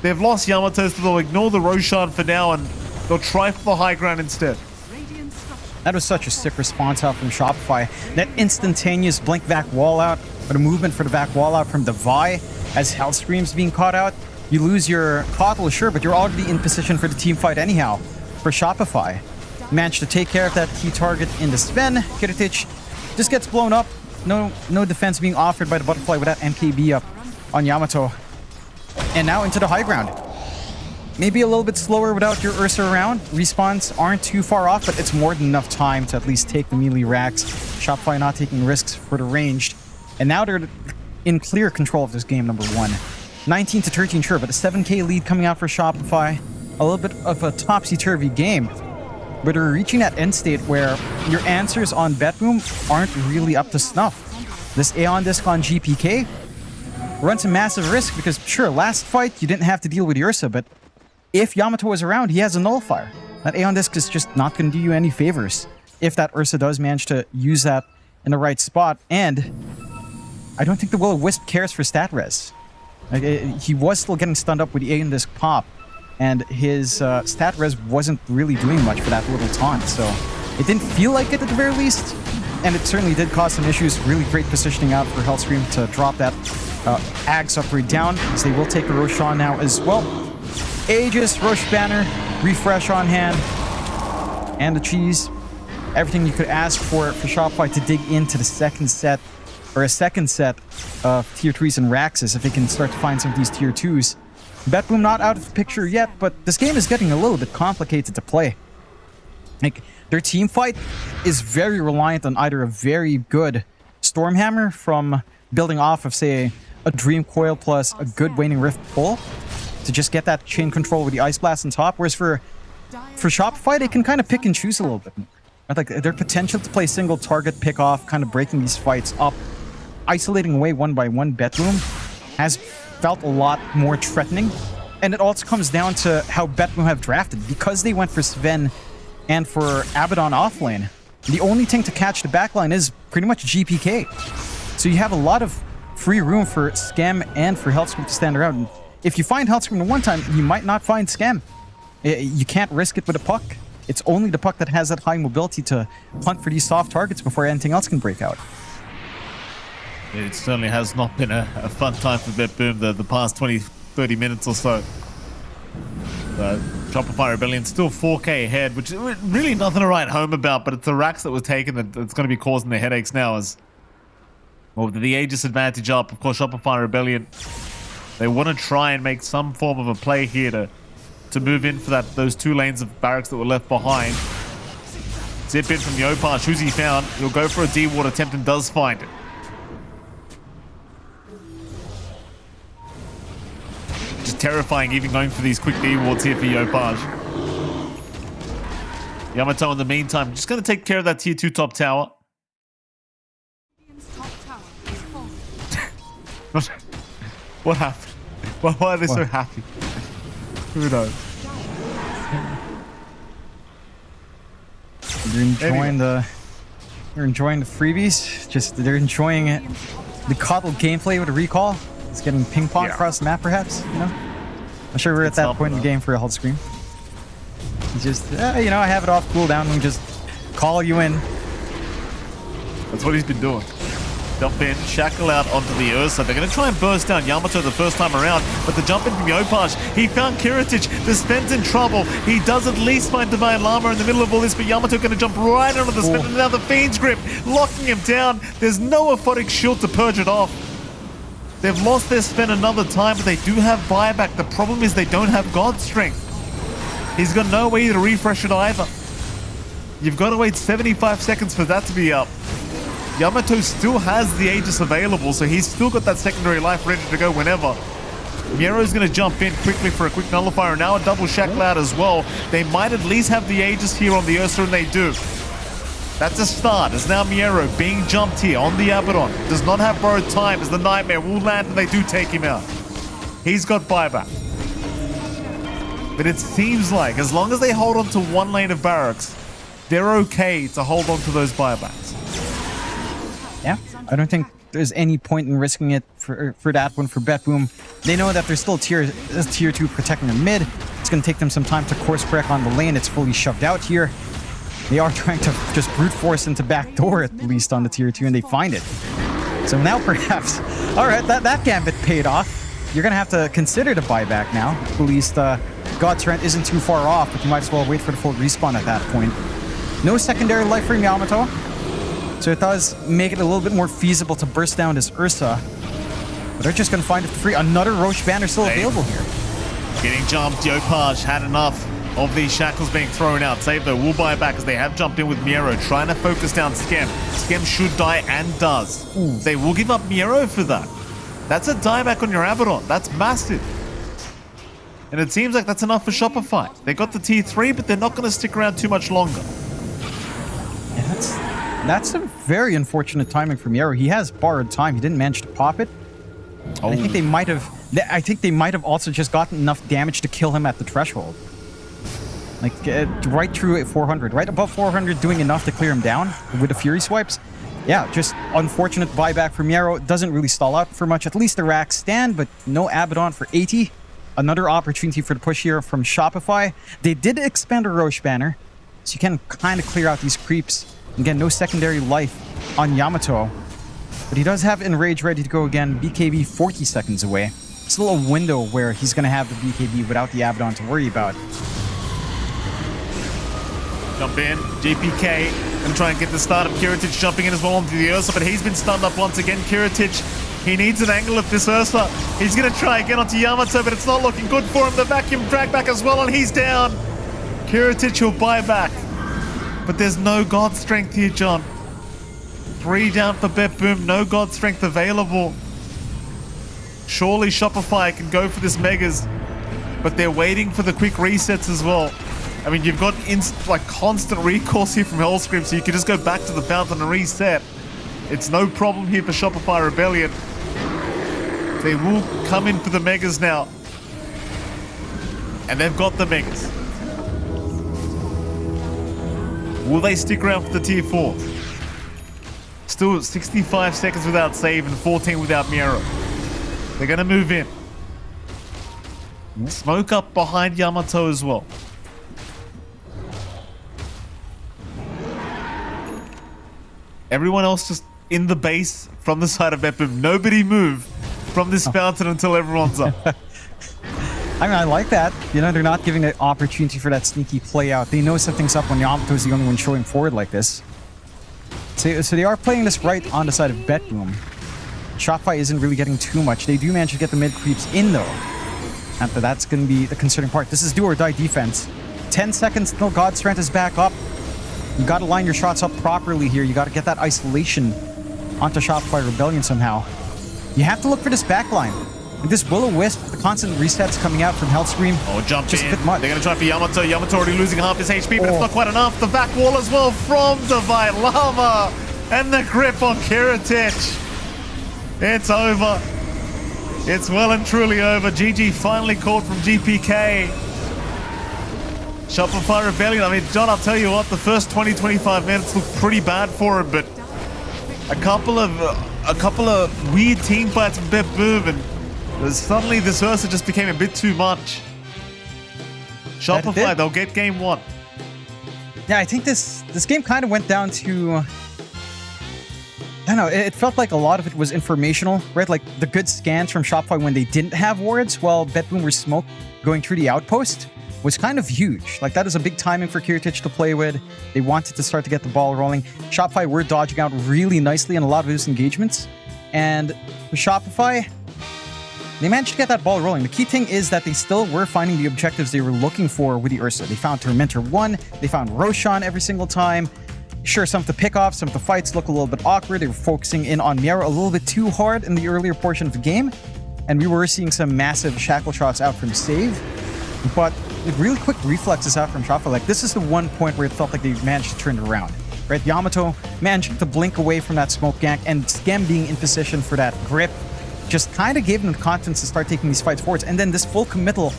They've lost Yamato, so they'll ignore the Roshan for now, and they'll try for the high ground instead. That was such a sick response out from Shopify. That instantaneous blink back wall out, or the movement for the back wall out from the Vi as Hellscream's being caught out. You lose your Kotl, sure, but you're already in position for the team fight anyhow. For Shopify, managed to take care of that key target in the Sven. Kiritic just gets blown up. No defense being offered by the Butterfly without MKB up on Yamato. And now into the high ground. Maybe a little bit slower without your Ursa around. Respawns aren't too far off, but it's more than enough time to at least take the melee racks. Shopify not taking risks for the ranged. And now they're in clear control of this game, number 1. 19 to 13, sure, but a 7k lead coming out for Shopify. A little bit of a topsy-turvy game. But we're reaching that end state where your answers on BetBoom aren't really up to snuff. This Aeon Disc on GPK runs a massive risk because, sure, last fight you didn't have to deal with Ursa, but if Yamato was around, he has a nullifier. That Aeon Disc is just not going to do you any favors if that Ursa does manage to use that in the right spot. And I don't think the Will-O-Wisp cares for stat res. Like, he was still getting stunned up with the Aeon Disc pop, and his stat res wasn't really doing much for that little taunt, so it didn't feel like it at the very least. And it certainly did cause some issues. Really great positioning out for Hellscream to drop that Ags upgrade down, as they will take the Roshan now as well. Aegis, Rosh Banner, refresh on hand, and the cheese. Everything you could ask for Shopify to dig into the second set, or a second set of tier 3s and Raxes if they can start to find some of these tier 2s. BetBoom not out of the picture yet, but this game is getting a little bit complicated to play. Like, their team fight is very reliant on either a very good Stormhammer from building off of, say, a Dream Coil plus a good Waning Rift pull to just get that chain control with the Ice Blast on top, whereas for Shopify, they can kind of pick and choose a little bit more. Like, their potential to play single target pick off, kind of breaking these fights up, isolating away one by one BetBoom has felt a lot more threatening. And it also comes down to how BetBoom have drafted. Because they went for Sven and for Abaddon offlane, the only thing to catch the backline is pretty much GPK. So you have a lot of free room for Scam and for Hellscream to stand around. And if you find Hellscream the one time, you might not find Scam. You can't risk it with a puck. It's only the puck that has that high mobility to hunt for these soft targets before anything else can break out. It certainly has not been a fun time for BetBoom the past 20-30 minutes or so. Shopify Rebellion still 4k ahead, which is really nothing to write home about, but it's the racks that was taken that's going to be causing the headaches now. As well, with the Aegis advantage up, of course, Shopify Rebellion, they want to try and make some form of a play here to move in for those 2 lanes of barracks that were left behind. Zip in from Yopaj, who's he found? He'll go for a D-ward attempt and does find it. Just terrifying even going for these quick D-wards here for Yopaj. Yamato in the meantime just going to take care of that tier 2 top tower. What happened? Why are they so happy? Who knows? They're enjoying the freebies. They're enjoying it. the coddle gameplay with a recall. It's getting ping pong across the map, perhaps. You know, I'm sure we're at that point in the game for a hold screen. It's just, you know, I have it off cooldown and just call you in. That's what he's been doing. Jump in, shackle out onto the Ursa. They're going to try and burst down Yamato the first time around, but the jump in from Yopaj, he found Kiritic. The Sven's in trouble. He does at least find Divine Llama in the middle of all this, but Yamato going to jump right onto the Sven, and now the Fiend's grip, locking him down. There's no aphotic shield to purge it off. They've lost their Sven another time, but they do have buyback. The problem is they don't have God Strength. He's got no way to refresh it either. You've got to wait 75 seconds for that to be up. Yamato still has the Aegis available, so he's still got that secondary life ready to go whenever. Miero's going to jump in quickly for a quick nullifier, and now a double shackle out as well. They might at least have the Aegis here on the Ursa, and they do. That's a start, as now Miero being jumped here on the Abaddon. Does not have borrowed time, as the Nightmare will land, and they do take him out. He's got buyback. But it seems like, as long as they hold on to one lane of barracks, they're okay to hold on to those buybacks. Yeah, I don't think there's any point in risking it for that one for BetBoom. They know that there's still tier 2 protecting their mid. It's going to take them some time to course correct on the lane. It's fully shoved out here. They are trying to just brute force into backdoor at least on the tier 2, and they find it. So now perhaps, all right, that gambit paid off. You're going to have to consider the buyback now. At least God's Rent isn't too far off, but you might as well wait for the full respawn at that point. No secondary life for Yamato. So it does make it a little bit more feasible to burst down this Ursa. But they're just going to find it for free. Another Roche banner still available here. Getting jumped, Yopaj had enough of these shackles being thrown out. Save though, will buy back as they have jumped in with Miero, trying to focus down Skem. Skem should die and does. They will give up Miero for that. That's a dieback on your Abaddon. That's massive. And it seems like that's enough for Shopify. They got the T3, but they're not going to stick around too much longer. Yeah, that's a very unfortunate timing for Miero. He has borrowed time. He didn't manage to pop it. Oh. I think they might have also just gotten enough damage to kill him at the threshold. Like right through at 400, right above 400, doing enough to clear him down with the Fury swipes. Yeah, just unfortunate buyback for Miero. Doesn't really stall out for much. At least the racks stand, but no Abaddon for 80. Another opportunity for the push here from Shopify. They did expand a Roche banner, so you can kind of clear out these creeps. Again, no secondary life on Yamato. But he does have Enrage ready to go again. BKB 40 seconds away. Still a window where he's going to have the BKB without the Abaddon to worry about. Jump in, GPK, and try and get the start of Kiritic jumping in as well onto the Ursa, but he's been stunned up once again. Kiritic, he needs an angle of this Ursa. He's going to try again onto Yamato, but it's not looking good for him. The vacuum drag back as well, and he's down. Kiritic will buy back. But there's no God Strength here, John. 3 down for BetBoom, no God Strength available. Surely Shopify can go for this Megas, but they're waiting for the quick resets as well. I mean, you've got constant recourse here from Hellscream, so you can just go back to the fountain and reset. It's no problem here for Shopify Rebellion. They will come in for the Megas now. And they've got the Megas. Will they stick around for the tier 4? Still 65 seconds without save and 14 without Miero. They're going to move in. Smoke up behind Yamato as well. Everyone else just in the base from the side of BetBoom. Nobody move from this fountain until everyone's up. I mean, I like that. You know, they're not giving the opportunity for that sneaky play out. They know something's up when Yamato's the only one showing forward like this. So they are playing this right on the side of BetBoom. Shopify isn't really getting too much. They do manage to get the mid creeps in though. And that's going to be the concerning part. This is do or die defense. 10 seconds till God's Strength is back up. You got to line your shots up properly here. You got to get that isolation onto Shopify Rebellion somehow. You have to look for this backline. Like this Will-O-Wisp, the constant resets coming out from Hellscream. Oh, jump just in. a bit much. They're going to try for Yamato. Yamato already losing half his HP, but it's not quite enough. The back wall as well from Divine Llama. And the grip on Kiritic. It's over. It's well and truly over. GG finally caught from GPK. Shopify Rebellion. I mean, John, I'll tell you what, the first 20-25 minutes looked pretty bad for him, but a couple of a couple of weird team fights from BetBoom, and suddenly this Ursa just became a bit too much. Shopify, they'll get game 1. Yeah, I think this game kind of went down to, I don't know, it felt like a lot of it was informational, right? Like the good scans from Shopify when they didn't have wards while BetBoom were smoke going through the outpost was kind of huge. Like that is a big timing for Kiritich to play with. They wanted to start to get the ball rolling. Shopify were dodging out really nicely in a lot of those engagements. And for Shopify, they managed to get that ball rolling. The key thing is that they still were finding the objectives they were looking for with the Ursa. They found Tormentor 1, they found Roshan every single time. Sure, some of the pickoffs, some of the fights look a little bit awkward. They were focusing in on Miara a little bit too hard in the earlier portion of the game. And we were seeing some massive shackle shots out from Save. But really quick reflexes out from Shopify. Like this is the one point where it felt like they managed to turn it around. Right? Yamato managed to blink away from that smoke gank, and Skem being in position for that grip just kind of gave them the confidence to start taking these fights forwards. And then this full committal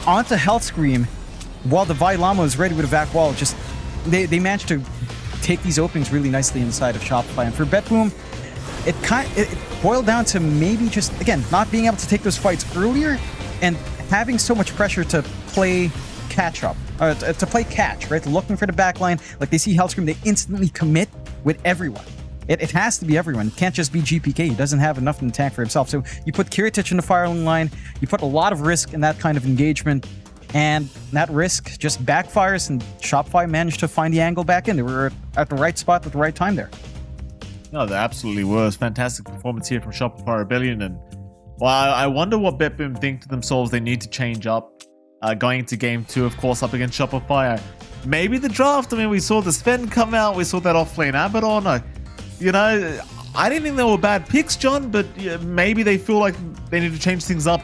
onto Health Scream while the Vailama was ready with a vac wall. Just they managed to take these openings really nicely inside of Shopify. And for BetBoom, it boiled down to maybe just, again, not being able to take those fights earlier and having so much pressure to play catch up, to play catch, right? Looking for the backline. Like they see Hellscream, they instantly commit with everyone. It has to be everyone. It can't just be GPK. He doesn't have enough in the tank for himself. So you put Kiritich in the firing line, you put a lot of risk in that kind of engagement, and that risk just backfires, and Shopify managed to find the angle back in. They were at the right spot at the right time there. No, they absolutely was. Fantastic performance here from Shopify Rebellion. And well, I wonder what BetBoom think to themselves they need to change up going into game 2, of course, up against Shopify. Maybe the draft. I mean, we saw the Sven come out. We saw that off-lane Abaddon. I didn't think they were bad picks, John, but maybe they feel like they need to change things up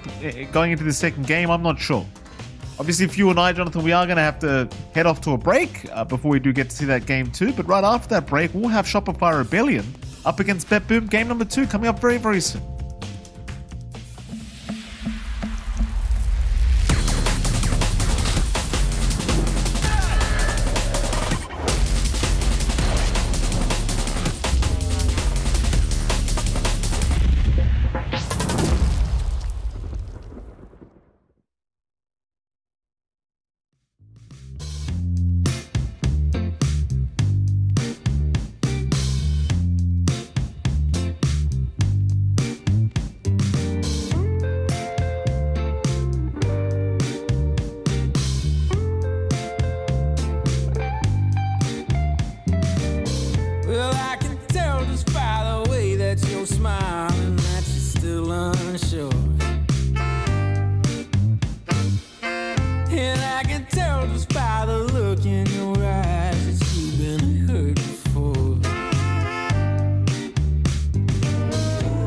going into the second game. I'm not sure. Obviously, if you and I, Jonathan, we are going to have to head off to a break before we do get to see that game 2. But right after that break, we'll have Shopify Rebellion up against BetBoom, game number 2, coming up very, very soon. Well, I can tell just by the way that you're smiling that you're still unsure. And I can tell just by the look in your eyes that you've been hurt before.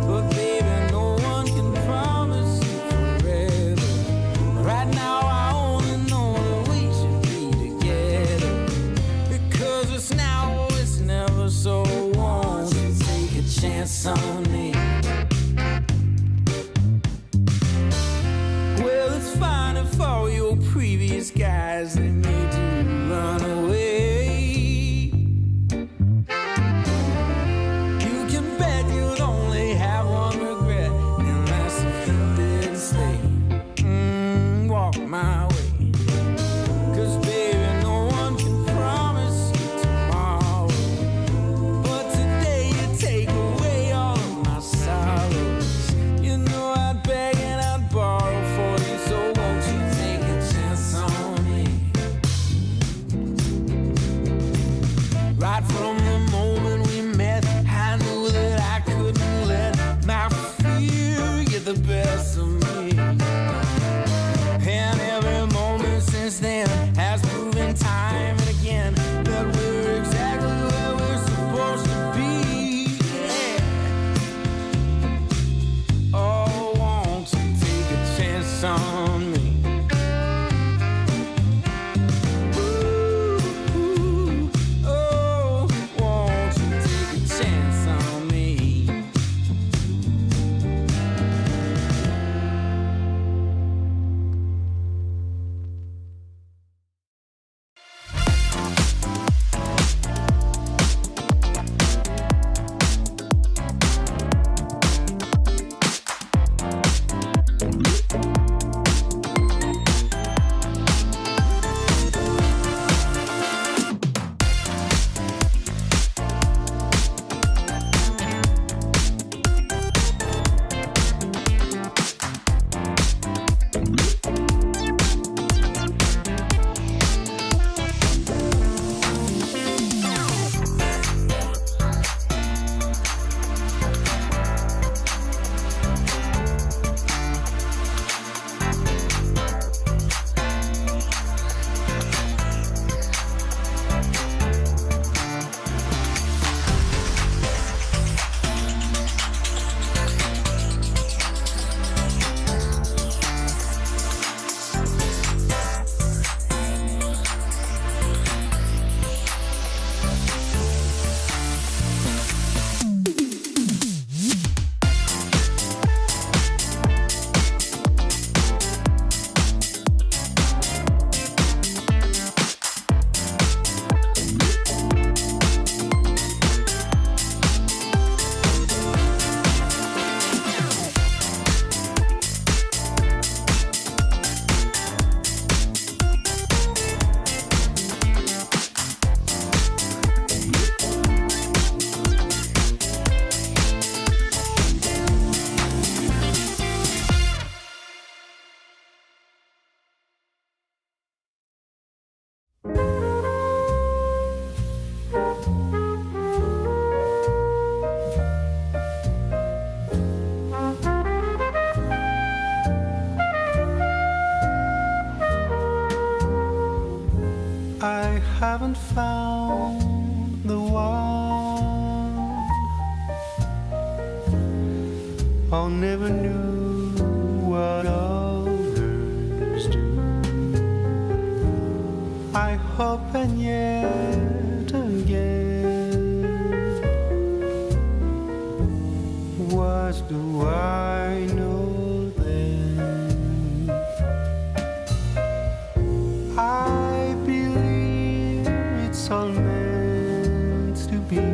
But baby, no one can promise you forever. Right now I only know that we should be together. Because it's now or it's never, so won't you take a chance on me? Well, it's fine if all your previous guys they made you run away. You can bet you'd only have one regret, and that's if you didn't stay. Walk my way. 'Cause baby, no one can promise you tomorrow. But today you take away all of my sorrows. You know I'd beg and I'd borrow for you, so won't you take a chance on me? haven't found the one. I never knew what others do. I hope and yet again, what do I know then? I believe it's all meant to be.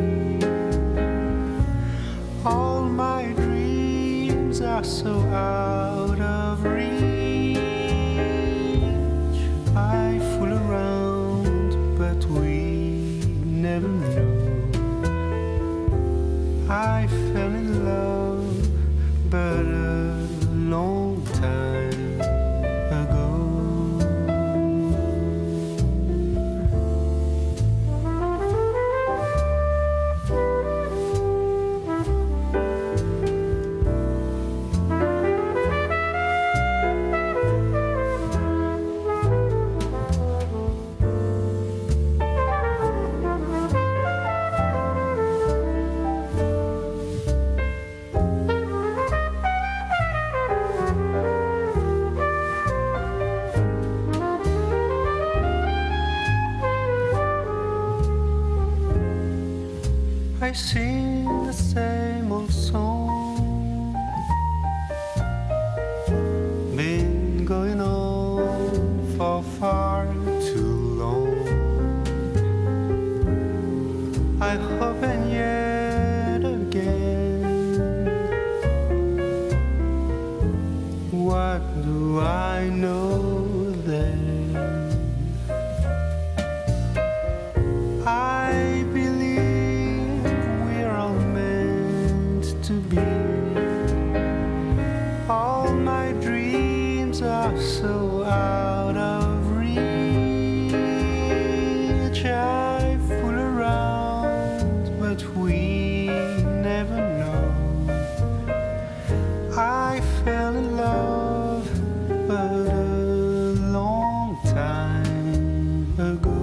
All my dreams are so out of reach. I fool around, but we never know. I fell in love, but a long time ago. I sing the same old song, been going on for far too long. I hope and yet again, what do I know then? I believe we're all meant to be. All my dreams are so out of reach. I fool around, but we never know. I fell in love, but a long time ago.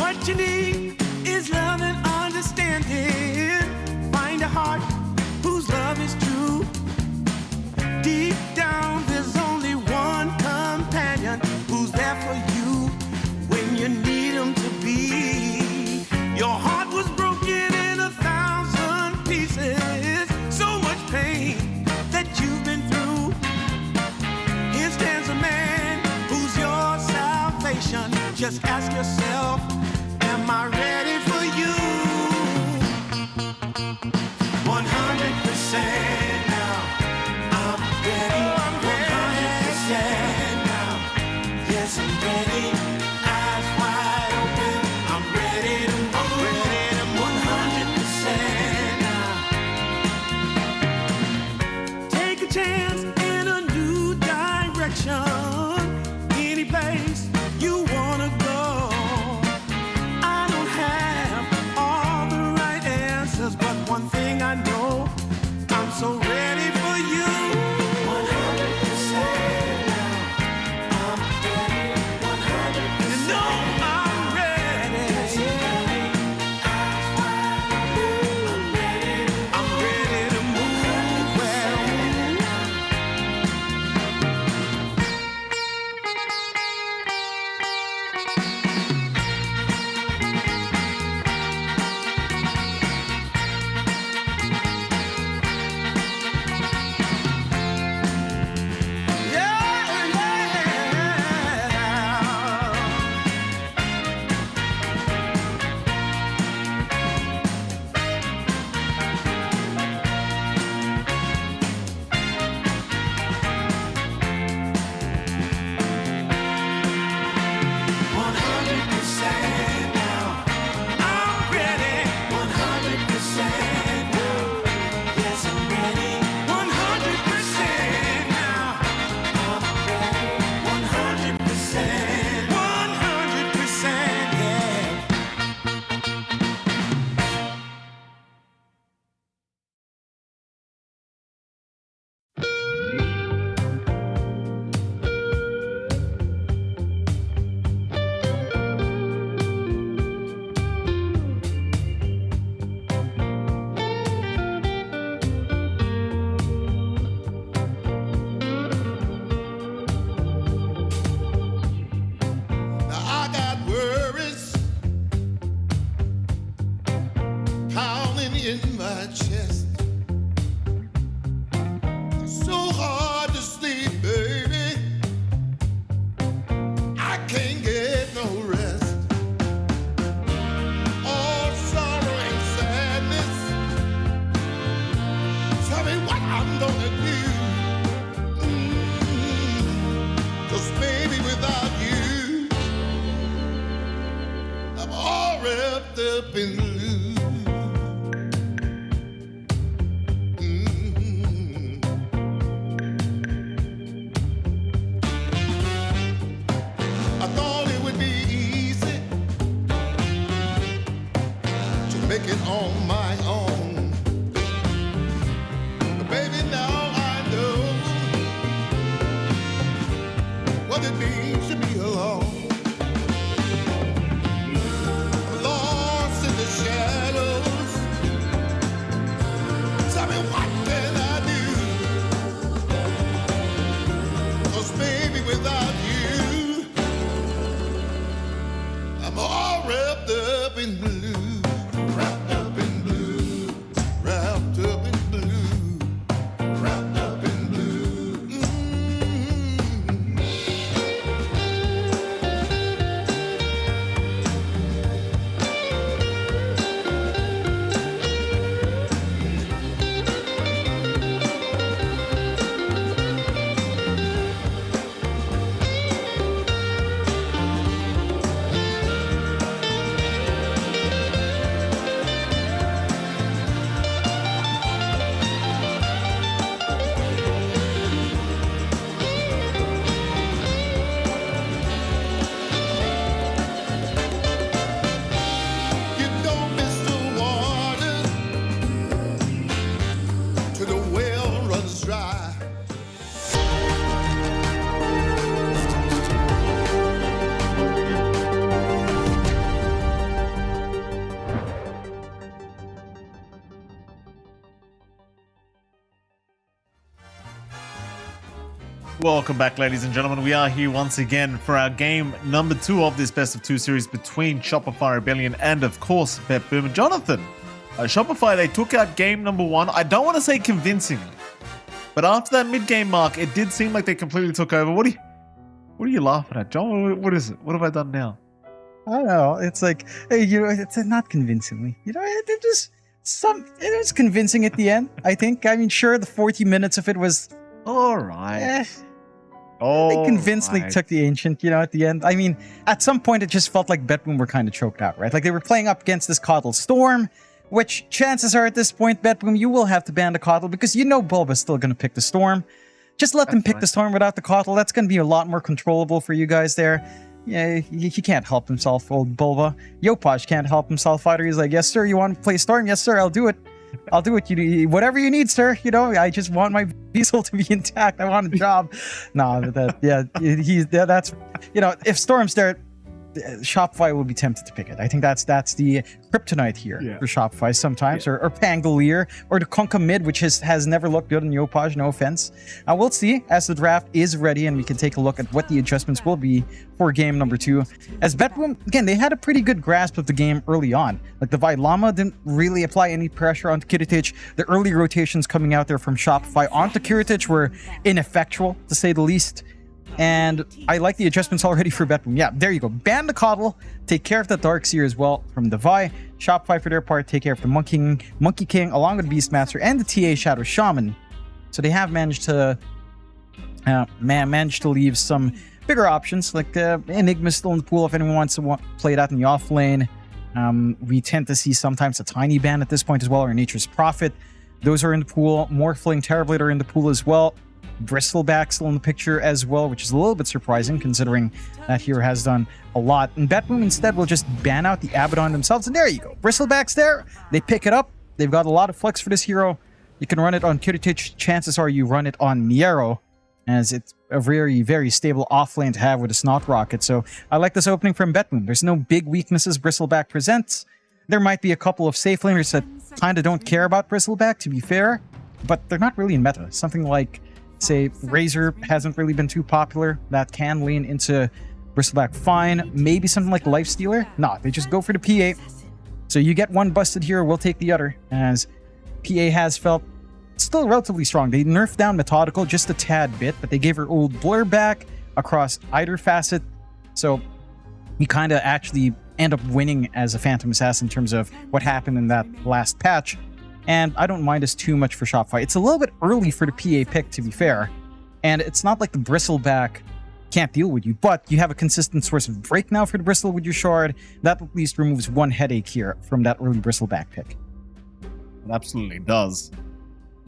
What you need is love and understanding. Find a heart whose love is true. Deep down, there's only one companion who's there for you when you need him to be. Your heart was broken in 1,000 pieces. So much pain that you've been through. Here stands a man who's your salvation. Just ask yourself, am I ready for you? 100% now. I'm ready. 100% now. Yes, I'm ready. Eyes wide open. I'm ready to move. 100% now. Take a chance in a new direction. Any place you wanna go. I don't have all the right answers, but one thing I know, I'm so ready for you. 100% now. I'm ready. 100%. can't get no rest. All sorrow and sadness. Tell me what I'm gonna do. 'Cause baby, without you, I'm all wrapped up in blue. I thought it would be easy to make it on my own. But baby, now I know what it means to be alone. Lost in the shadows. Tell me what can I do? 'Cause baby, without you, I'm all wrapped up in blue. Wrapped up in blue. Wrapped up in blue. Wrapped up in blue. You don't miss the water till the well runs dry. Welcome back, ladies and gentlemen. We are here once again for our game number 2 of this best of 2 series between Shopify Rebellion and, of course, BetBoom. And Jonathan, Shopify, they took out game number 1. I don't want to say convincingly, but after that mid-game mark, it did seem like they completely took over. What are you laughing at, John? What is it? What have I done now? I don't know. It's like, hey, it's not convincingly. It was convincing at the end, I think. I mean, sure, the 40 minutes of it was, All right. they convincingly right. took the Ancient, at the end. I mean, at some point, it just felt like BetBoom were kind of choked out, right? Like, they were playing up against this Coddle Storm, which chances are at this point, BetBoom, you will have to ban the Coddle because Bulba's still going to pick the Storm. Just let them pick the Storm without the Coddle. That's going to be a lot more controllable for you guys there. Yeah, he can't help himself, old Bulba. Yopaj can't help himself either. He's like, yes, sir, you want to play Storm? Yes, sir, I'll do it. I'll do it. Whatever you need, sir. I just want my diesel to be intact. I want a job. That's if Storm's there, Shopify will be tempted to pick it. I think that's the kryptonite here for Shopify sometimes, or Pangolier, or the Conca mid, which has never looked good in Yopaj, no offense. We'll see as the draft is ready and we can take a look at what the adjustments will be for game number 2. As BetBoom, again, they had a pretty good grasp of the game early on. Like the Vailama didn't really apply any pressure onto Kiritich. The early rotations coming out there from Shopify onto Kiritich were ineffectual, to say the least. And I like the adjustments already for BetBoom. Yeah, there you go. Ban the Coddle. Take care of the Darkseer as well from the Vi. Shopify, for their part, take care of the Monkey King along with Beastmaster and the TA Shadow Shaman. So they have managed to leave some bigger options, like Enigma still in the pool if anyone wants to play that in the off lane. We tend to see sometimes a Tiny Ban at this point as well, or Nature's Prophet. Those are in the pool. Morphling Terrorblade are in the pool as well. Bristleback still in the picture as well, which is a little bit surprising considering that hero has done a lot. And BetBoom instead will just ban out the Abaddon themselves. And there you go. Bristleback's there. They pick it up. They've got a lot of flex for this hero. You can run it on Kiritich. Chances are you run it on Niero, as it's a very, very stable offlane to have with a Snot Rocket. So I like this opening from BetBoom. There's no big weaknesses Bristleback presents. There might be a couple of safe laners that kind of don't care about Bristleback, to be fair, but they're not really in meta. Something like, say, Razor hasn't really been too popular. That can lean into Bristleback fine. Maybe something like Lifestealer. Nah, they just go for the PA. So you get one busted here, we'll take the other, as PA has felt still relatively strong. They nerfed down Methodical just a tad bit, but they gave her old Blur back across either facet. So you kind of actually end up winning as a Phantom Assassin in terms of what happened in that last patch. And I don't mind this too much for Shopify. It's a little bit early for the PA pick, to be fair. And it's not like the Bristleback can't deal with you, but you have a consistent source of break now for the Bristle with your Shard. That at least removes one headache here from that early Bristleback pick. It absolutely does.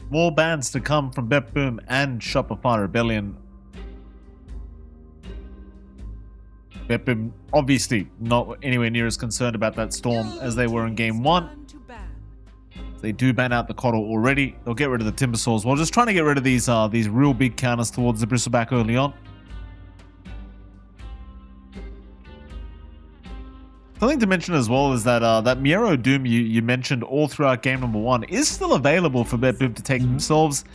More bans to come from BetBoom and Shopify Rebellion. BetBoom obviously not anywhere near as concerned about that storm as they were in game 1. They do ban out the Coddle already. They'll get rid of the Timbersaws. Well, just trying to get rid of these real big counters towards the Bristleback early on. Something to mention as well is that that Miero Doom you mentioned all throughout game number 1 is still available for BetBoom to take themselves.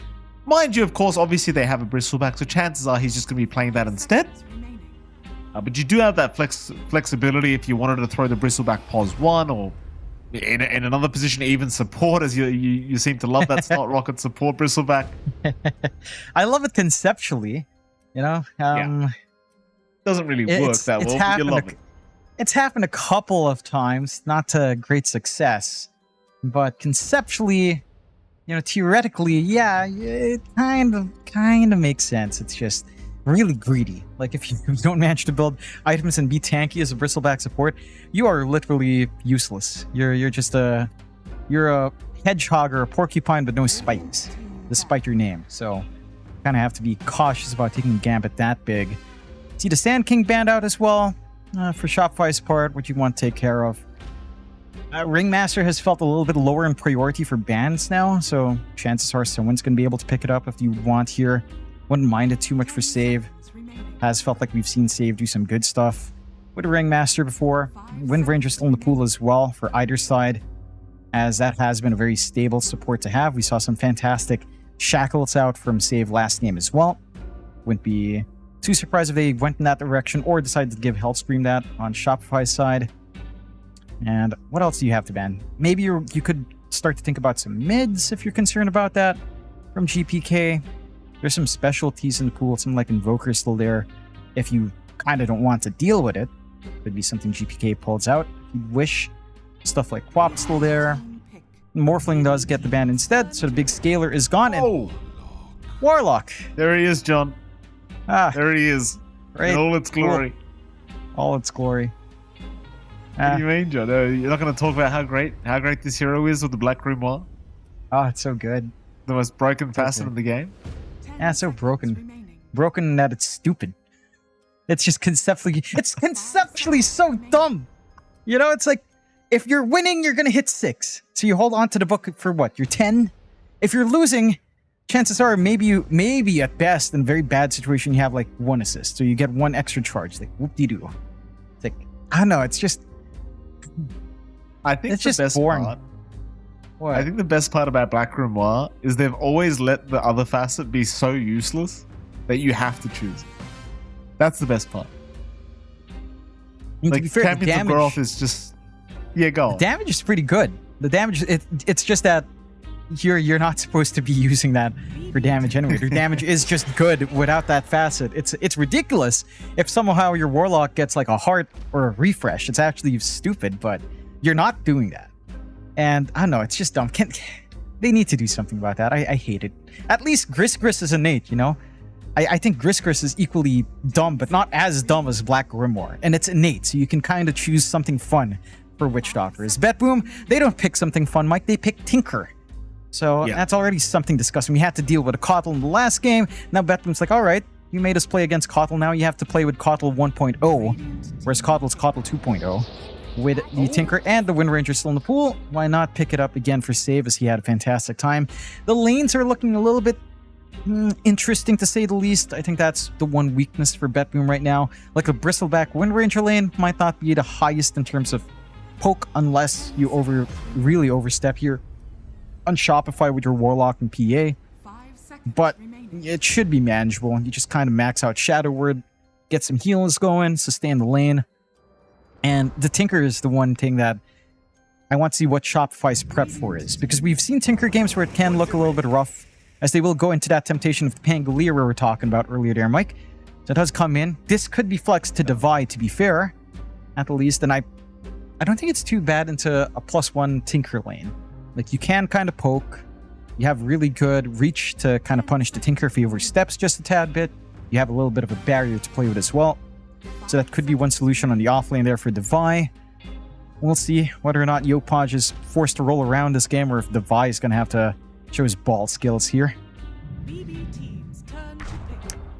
Mind you, of course, obviously they have a Bristleback, so chances are he's just going to be playing that instead. But you do have that flexibility if you wanted to throw the Bristleback pos 1 or in another position, even support, as you seem to love that Snot Rocket support Bristleback. I love it conceptually, you know. Doesn't really work that well, but you love it. It's happened a couple of times, not to great success, but conceptually, you know, theoretically, yeah, it kind of makes sense. It's just really greedy. Like if you don't manage to build items and be tanky as a Bristleback support, you are literally useless. You're just a hedgehog or a porcupine but no spikes, despite your name. So kind of have to be cautious about taking a gambit that big. See the Sand King banned out as well. For Shopify's part, what you want to take care of. Ringmaster has felt a little bit lower in priority for bans now, so chances are someone's going to be able to pick it up if you want here. Wouldn't mind it too much for Save. Has felt like we've seen Save do some good stuff with Ringmaster before. Wind Ranger still in the pool as well for either side, as that has been a very stable support to have. We saw some fantastic Shackles out from Save last game as well. Wouldn't be too surprised if they went in that direction or decided to give Hellscream that on Shopify's side. And what else do you have to ban? Maybe you could start to think about some mids if you're concerned about that from GPK. There's some specialties in the pool, something like Invoker still there. If you kind of don't want to deal with it, could be something GPK pulls out. If you wish, stuff like Quap still there. Morphling does get the ban instead, so the big scaler is gone. And Warlock. There he is, John. There he is. Right. In all its glory. All its glory. What do you mean, John? You're not going to talk about how great this hero is with the Black Grimoire? Oh, it's so good. The most broken facet of the game? Yeah, it's so broken. Broken that it's stupid. It's just conceptually so dumb. You know, it's like, if you're winning, you're going to hit 6. So you hold on to the book for what? You're 10? If you're losing, chances are maybe at best, in a very bad situation, you have like 1 assist. So you get 1 extra charge. Like, whoop-de-doo. It's like, I don't know, it's just... I think it's the just best boring. part... What? I think the best part about Black Grimoire is they've always let the other facet be so useless that you have to choose. That's the best part. And like, to be fair, Champions of Goroth is just... Yeah, go on. The damage is pretty good. The damage, it's just that you're not supposed to be using that for damage anyway. Your damage is just good without that facet. It's ridiculous if somehow your Warlock gets like a heart or a refresh. It's actually stupid, but you're not doing that. And I don't know, it's just dumb. They need to do something about that. I hate it. At least Gris is innate, you know? I think Gris is equally dumb, but not as dumb as Black Grimoire. And it's innate, so you can kind of choose something fun for Witch Doctors. BetBoom, they don't pick something fun, Mike. They pick Tinker. So that's already something disgusting. We had to deal with a Kotl in the last game. Now BetBoom's like, all right, you made us play against Kotl. Now you have to play with Kotl 1.0, whereas Kotl's Kotl 2.0. With the Tinker and the Wind Ranger still in the pool, why not pick it up again for Save, as he had a fantastic time. The lanes are looking a little bit interesting, to say the least. I think that's the one weakness for BetBoom right now. Like a Bristleback Wind Ranger lane might not be the highest in terms of poke unless you really overstep here on Shopify with your Warlock and PA. But it should be manageable. You just kind of max out Shadow Word, get some heals going, sustain the lane. And the Tinker is the one thing that I want to see what Shopify's prep for is. Because we've seen Tinker games where it can look a little bit rough, as they will go into that temptation of the Pangolier we were talking about earlier there, Mike. So it does come in. This could be flexed to Divide, to be fair, at the least. And I don't think it's too bad into a +1 Tinker lane. Like, you can kind of poke. You have really good reach to kind of punish the Tinker if he oversteps just a tad bit. You have a little bit of a barrier to play with as well. So that could be one solution on the offlane there for Devi. We'll see whether or not Yopaj is forced to roll around this game or if Devi is going to have to show his ball skills here.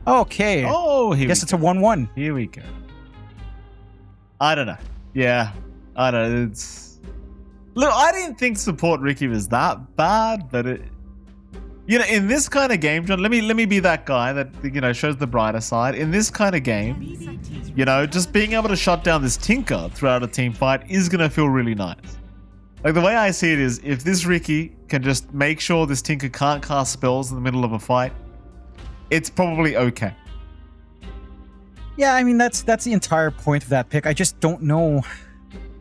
Okay. Oh, here Guess we it's a 1-1. Here we go. I don't know. Yeah, I don't know. It's... Look, I didn't think support Ricky was that bad, but it... You know, in this kind of game, John, let me be that guy that, you know, shows the brighter side. In this kind of game, you know, just being able to shut down this Tinker throughout a team fight is going to feel really nice. Like, the way I see it is, if this Ricky can just make sure this Tinker can't cast spells in the middle of a fight, it's probably okay. Yeah, I mean, that's the entire point of that pick. I just don't know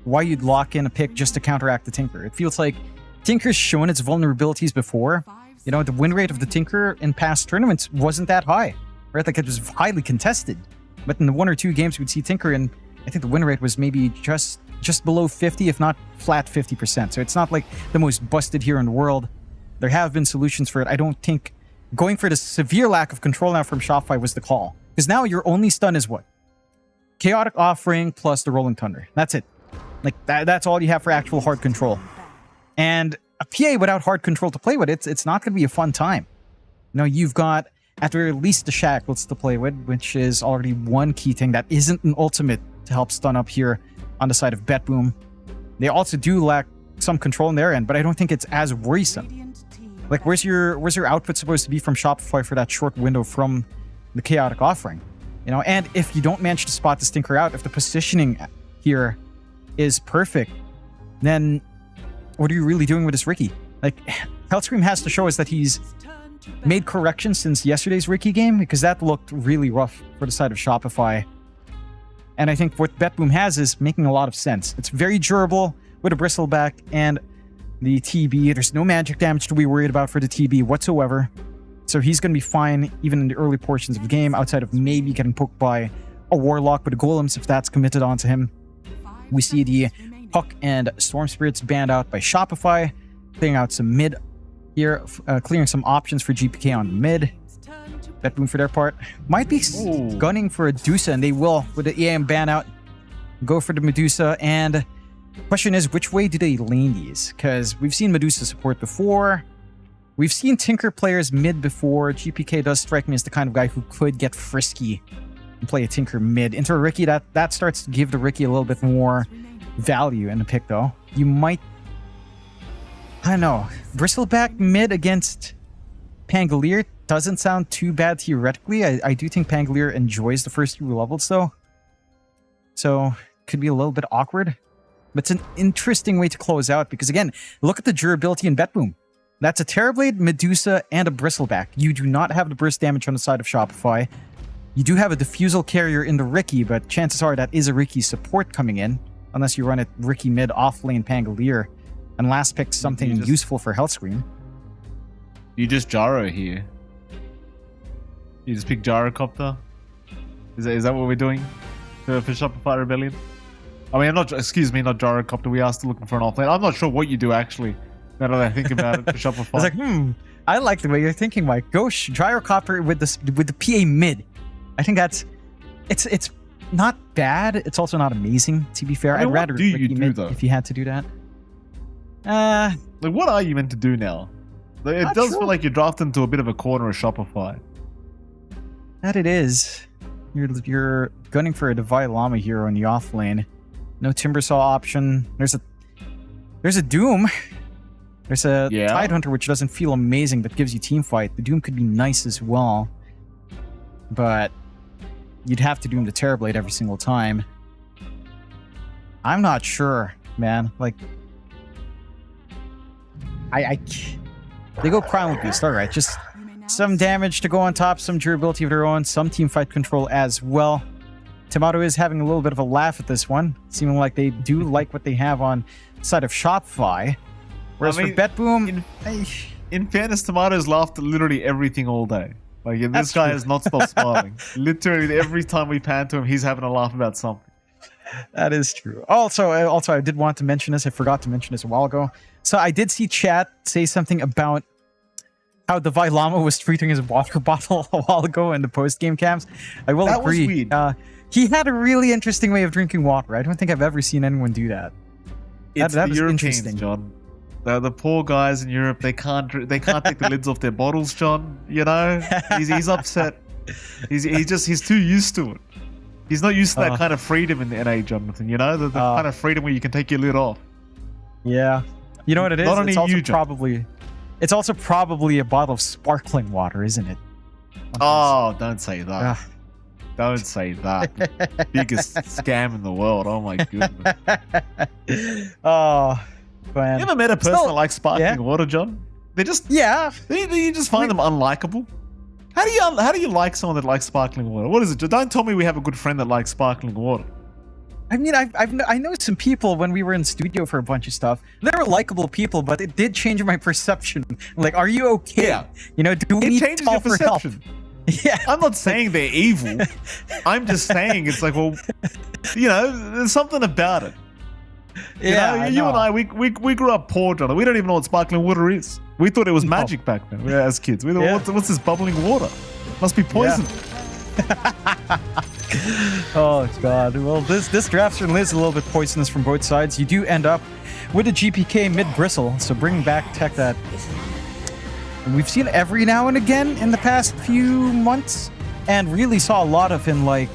why you'd lock in a pick just to counteract the Tinker. It feels like Tinker's shown its vulnerabilities before. You know, the win rate of the Tinker in past tournaments wasn't that high, right? Like, it was highly contested. But in the 1 or 2 games we'd see Tinker, and I think the win rate was maybe just below 50, if not flat 50%. So it's not like the most busted hero in the world. There have been solutions for it. I don't think going for the severe lack of control now from Shopify was the call. Because now your only stun is what? Chaotic Offering plus the Rolling Thunder. That's it. Like, that's all you have for actual hard control. And a PA without hard control to play with, it's not going to be a fun time. You know, you've got, at the very least, the Shackles to play with, which is already one key thing that isn't an ultimate to help stun up here on the side of BetBoom. They also do lack some control in their end, but I don't think it's as worrisome. Like, where's your output supposed to be from Shopify for that short window from the Chaotic Offering? You know, and if you don't manage to spot the Stinker out, if the positioning here is perfect, then what are you really doing with this Ricky? Like, Hellscream has to show us that he's made corrections since yesterday's Ricky game, because that looked really rough for the side of Shopify. And I think what BetBoom has is making a lot of sense. It's very durable with a Bristleback and the TB. There's no magic damage to be worried about for the TB whatsoever. So he's going to be fine even in the early portions of the game, outside of maybe getting poked by a Warlock with the Golems if that's committed onto him. We see the Puck and Storm Spirits banned out by Shopify, clearing out some mid here, clearing some options for GPK on mid. BetBoom, for their part, might be gunning for a Medusa, and they will, with the EAM ban out, go for the Medusa. And the question is, which way do they lane these? Because we've seen Medusa support before. We've seen Tinker players mid before. GPK does strike me as the kind of guy who could get frisky and play a Tinker mid. Into a Ricky, that starts to give the Ricky a little bit more value in the pick, though. You might... I don't know. Bristleback mid against Pangolier doesn't sound too bad theoretically. I do think Pangolier enjoys the first few levels, though. So, could be a little bit awkward. But it's an interesting way to close out, because again, look at the durability in BetBoom. That's a Terrorblade, Medusa, and a Bristleback. You do not have the burst damage on the side of Shopify. You do have a Diffusal Carrier in the Ricky, but chances are that is a Ricky support coming in, unless you run it Ricky mid off lane Pangolier, and last pick something useful for Hellscream. You just Gyro here. You just pick Gyrocopter? Is that what we're doing for Shopify Rebellion? I mean, not Gyrocopter. We are still looking for an offlane. I'm not sure what you do actually, now that I think about it, for Shopify. I was like, I like the way you're thinking, Mike. Go Gyrocopter with the PA mid. I think that's... It's not bad. It's also not amazing, to be fair. I mean, I'd rather what do you Ricky do, mid though? if you had to do that. Like, what are you meant to do now? Like, it does feel like you're drafted into a bit of a corner of Shopify. That it is. You're gunning for a Divide Llama here on the off lane. No Timbersaw option. There's a Doom. There's a Tidehunter, which doesn't feel amazing, but gives you team fight. The Doom could be nice as well, but you'd have to Doom the Terrorblade every single time. I'm not sure, man. Like, they go Primal Beast, alright. Just some damage to go on top, some durability of their own, some team fight control as well. Tomato is having a little bit of a laugh at this one, seeming like they do like what they have on the side of Shopify. Whereas for BetBoom... In fairness, Tomato's laughed at literally everything all day. Like this That's guy true. has not stopped smiling. Literally every time we pan to him, he's having a laugh about something. That is true. Also, I did want to mention this. I forgot to mention this a while ago. So I did see chat say something about how the Lama was treating his water bottle a while ago in the post-game cams. I will That was agree. weird. He had a really interesting way of drinking water. I don't think I've ever seen anyone do that. It's that the was Europeans, interesting. John. The poor guys in Europe, they can't take the lids off their bottles, John. You know, he's upset. He's too used to it. He's not used to that kind of freedom in the NA, Jonathan. You know, the kind of freedom where you can take your lid off. Yeah. You know what it is? Not only It's also you, John. probably a bottle of sparkling water, isn't it? Oh, don't say that. Ah. Don't say that. Biggest scam in the world. Oh my goodness. Oh, man. You ever met a person Still- that likes sparkling yeah. water, John? They just Yeah. you just find them unlikable. How do you like someone that likes sparkling water? What is it? Don't tell me we have a good friend that likes sparkling water. I mean, I know some people when we were in studio for a bunch of stuff. They were likable people, but it did change my perception. Like, are you okay? Yeah. You know, do we It need to changes call your for help? perception. Yeah. I'm not saying they're evil. I'm just saying it's like, well, you know, there's something about it. You know, you and I, we grew up poor, John. We don't even know what sparkling water is. We thought it was magic back then as kids. We thought, Yeah. what's this bubbling water? Must be poison. Oh god. Well, this draft certainly is a little bit poisonous from both sides. You do end up with a GPK mid bristle, so bring back tech that we've seen every now and again in the past few months, and really saw a lot of in like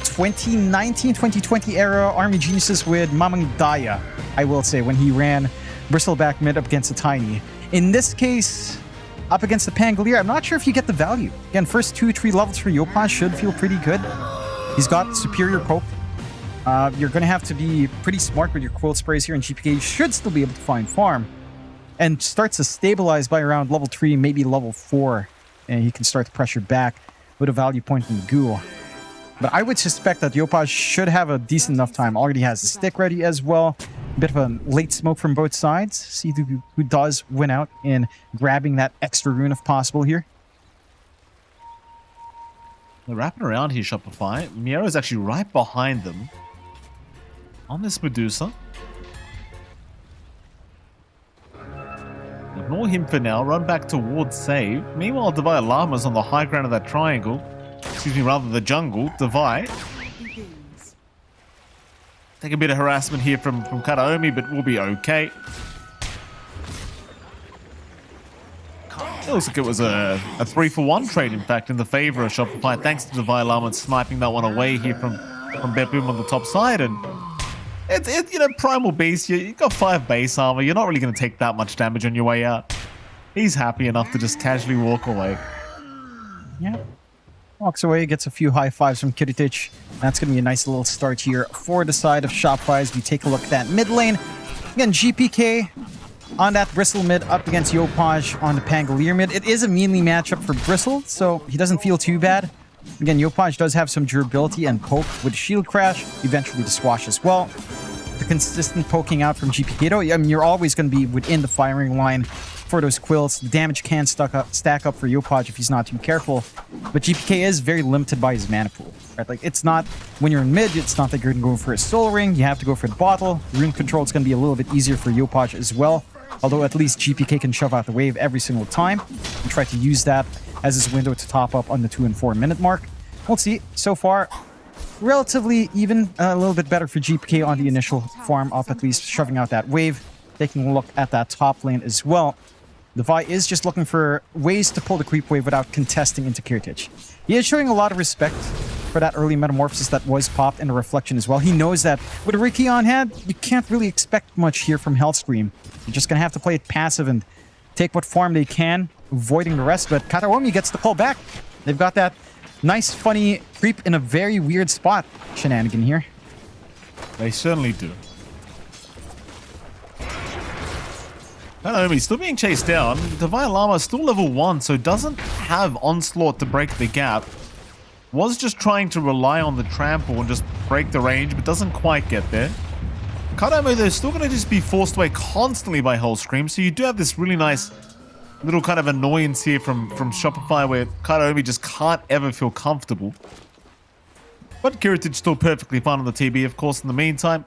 2019, 2020 era Army Geniuses with Mamang Daya, I will say, when he ran Bristleback mid up against the Tiny. In this case, up against the Pangolier, I'm not sure if you get the value. Again, first 2-3 levels for Yopan should feel pretty good. He's got superior poke. You're going to have to be pretty smart with your quilt sprays here, and GPK should still be able to find farm. And starts to stabilize by around level 3, maybe level 4. And he can start to pressure back with a value point in the ghoul. But I would suspect that Yopaj should have a decent enough time. Already has the stick ready as well. A bit of a late smoke from both sides. See who does win out in grabbing that extra rune if possible here. They're wrapping around here, Shopify. Miero is actually right behind them on this Medusa. Ignore him for now. Run back towards save. Meanwhile, Devi Llama's on the high ground of that triangle. Excuse me, rather the jungle. Devi. Take a bit of harassment here from Kataomi, but we'll be okay. It looks like it was a 3-for-1 trade, in fact, in the favor of Shopify, thanks to Devi Llama sniping that one away here from BetBoom on the top side. And it's you know, Primal Beast, you got 5 base armor. You're not really going to take that much damage on your way out. He's happy enough to just casually walk away. Yeah. Walks away, gets a few high fives from Kiritich. That's going to be a nice little start here for the side of Shopify as we take a look at that mid lane. Again, GPK on that Bristle mid up against Yopaj on the Pangolier mid. It is a melee matchup for Bristle, so he doesn't feel too bad. Again, Yopaj does have some durability and poke with Shield Crash, eventually the Swash as well. The consistent poking out from GPK, though, I mean, you're always going to be within the firing line for those quilts. The damage can stack up for Yopaj if he's not too careful, but GPK is very limited by his mana pool, right? Like, it's not, when you're in mid, it's not that you're going to go for a soul ring, you have to go for the bottle. Rune control is going to be a little bit easier for Yopaj as well, although at least GPK can shove out the wave every single time and try to use that as his window to top up on the 2 and 4 minute mark. We'll see. So far, relatively even, a little bit better for GPK on the initial farm up, at least shoving out that wave. Taking a look at that top lane as well. Devi is just looking for ways to pull the creep wave without contesting into Kiritich. He is showing a lot of respect for that early metamorphosis that was popped in the reflection as well. He knows that with Ricky on hand, you can't really expect much here from Hellscream. You're just going to have to play it passive and take what form they can, avoiding the rest. But Kataomi gets the call back. They've got that nice, funny creep in a very weird spot shenanigan here. They certainly do. Kataomi still being chased down. Devi Llama still level 1, so doesn't have Onslaught to break the gap. Was just trying to rely on the trample and just break the range, but doesn't quite get there. Kataomi, they're still going to just be forced away constantly by Hellscream, so you do have this really nice little kind of annoyance here from Shopify where Kaidomi just can't ever feel comfortable. But Kiritich still perfectly fine on the TB, of course, in the meantime.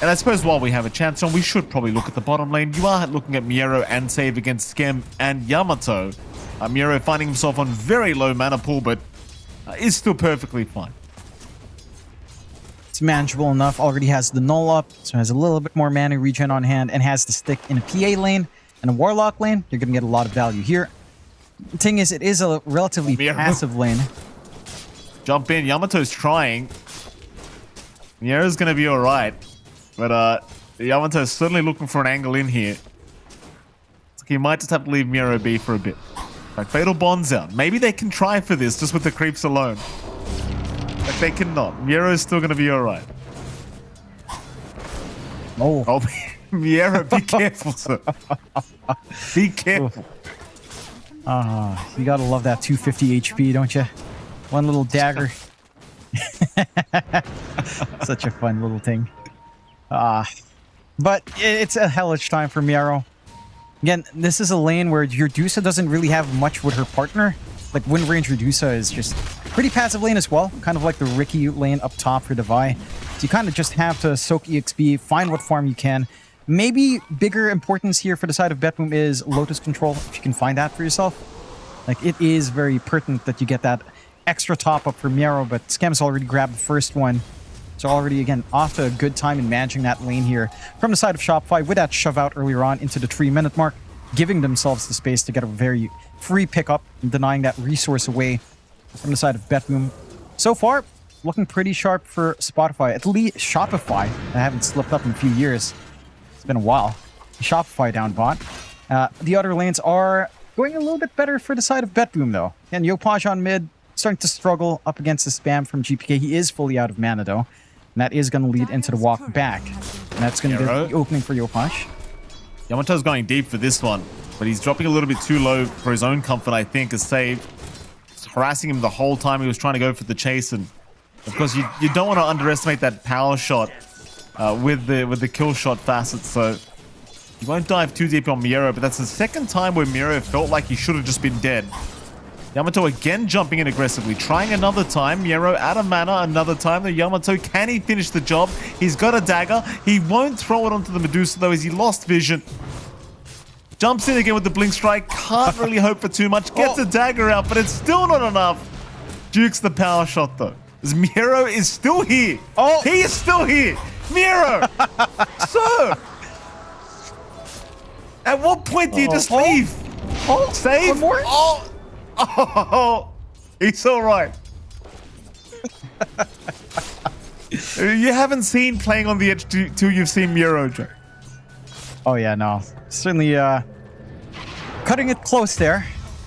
And I suppose while we have a chance, John, we should probably look at the bottom lane. You are looking at Miero and Save against Skem and Yamato. Miero finding himself on very low mana pool, but is still perfectly fine. It's manageable enough. Already has the null up, so has a little bit more mana regen on hand, and has the stick in a PA lane and a Warlock lane. You're going to get a lot of value here. The thing is, it is a relatively passive lane. Jump in. Yamato's trying. Miero's going to be alright. But Yamato's certainly looking for an angle in here. It's like he might just have to leave Miero be for a bit. Like Fatal Bond's out. Maybe they can try for this just with the creeps alone. Like they cannot. Miero's still going to be alright. Oh. Oh, Miero, be careful, sir. Be careful. You gotta love that 250 HP, don't you? One little dagger. Such a fun little thing. But it's a hellish time for Miero. Again, this is a lane where your Dusa doesn't really have much with her partner. Like, Wind Range Redusa is just pretty passive lane as well. Kind of like the Ricky lane up top for Devi. So you kind of just have to soak EXP, find what farm you can. Maybe bigger importance here for the side of BetBoom is Lotus Control, if you can find that for yourself. Like, it is very pertinent that you get that extra top up for Miero, but Skem's already grabbed the first one. So already, again, off to a good time in managing that lane here from the side of Shopify with that shove out earlier on into the 3-minute mark, giving themselves the space to get a very free pickup and denying that resource away from the side of BetBoom. So far, looking pretty sharp for Spotify. At least Shopify. I haven't slipped up in a few years. It's been a while. Shopify down bot. The other lanes are going a little bit better for the side of BetBoom, though. And Yopaj on mid, starting to struggle up against the spam from GPK. He is fully out of mana, though. And that is going to lead into the walk back. And that's going to be the opening for Yopaj. Yamato's going deep for this one, but he's dropping a little bit too low for his own comfort, I think, as Save. It's harassing him the whole time he was trying to go for the chase. And, of course, you don't want to underestimate that power shot with the kill shot facet. So you won't dive too deep on Miero, but that's the second time where Miero felt like he should have just been dead. Yamato again jumping in aggressively, trying another time. Miero out of mana another time. The Yamato, can he finish the job? He's got a dagger. He won't throw it onto the Medusa though, as he lost vision. Jumps in again with the blink strike. Can't really hope for too much. Gets a dagger out, but it's still not enough. Dukes the power shot though. As Miero is still here. Oh, he is still here. Miero! So, at what point do you just leave? Save? One more? Oh, he's all right. You haven't seen playing on the edge till you've seen Miero, Joe. Oh, yeah, no. Certainly cutting it close there.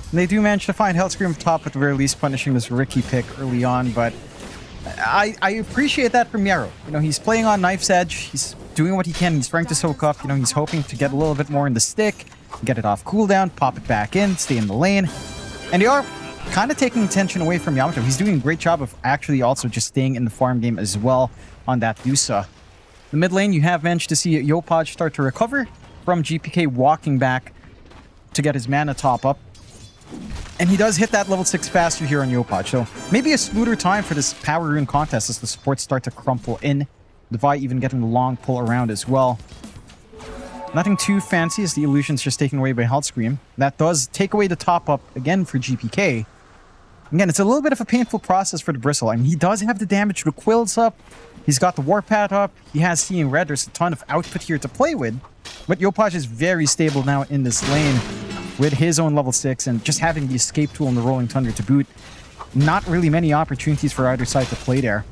And they do manage to find Hellscream up top at the very least, punishing this Ricky pick early on, but I appreciate that from Miero. You know, he's playing on Knife's Edge. He's doing what he can. He's trying to soak up. You know, he's hoping to get a little bit more in the stick, get it off cooldown, pop it back in, stay in the lane. And they are kind of taking attention away from Yamato. He's doing a great job of actually also just staying in the farm game as well on that Dusa. The mid lane, you have managed to see Yopaj start to recover from GPK walking back to get his mana top up. And he does hit that level 6 faster here on Yopaj. So maybe a smoother time for this power rune contest as the supports start to crumple in. Devi even getting the long pull around as well. Nothing too fancy as the illusion's just taken away by Hellscream. That does take away the top up again for GPK. Again, it's a little bit of a painful process for the Bristle. I mean, he does have the damage. The Quill's up. He's got the Warpath up. He has Seeing Red. There's a ton of output here to play with. But Yopaj is very stable now in this lane with his own level 6 and just having the escape tool and the Rolling Thunder to boot. Not really many opportunities for either side to play there.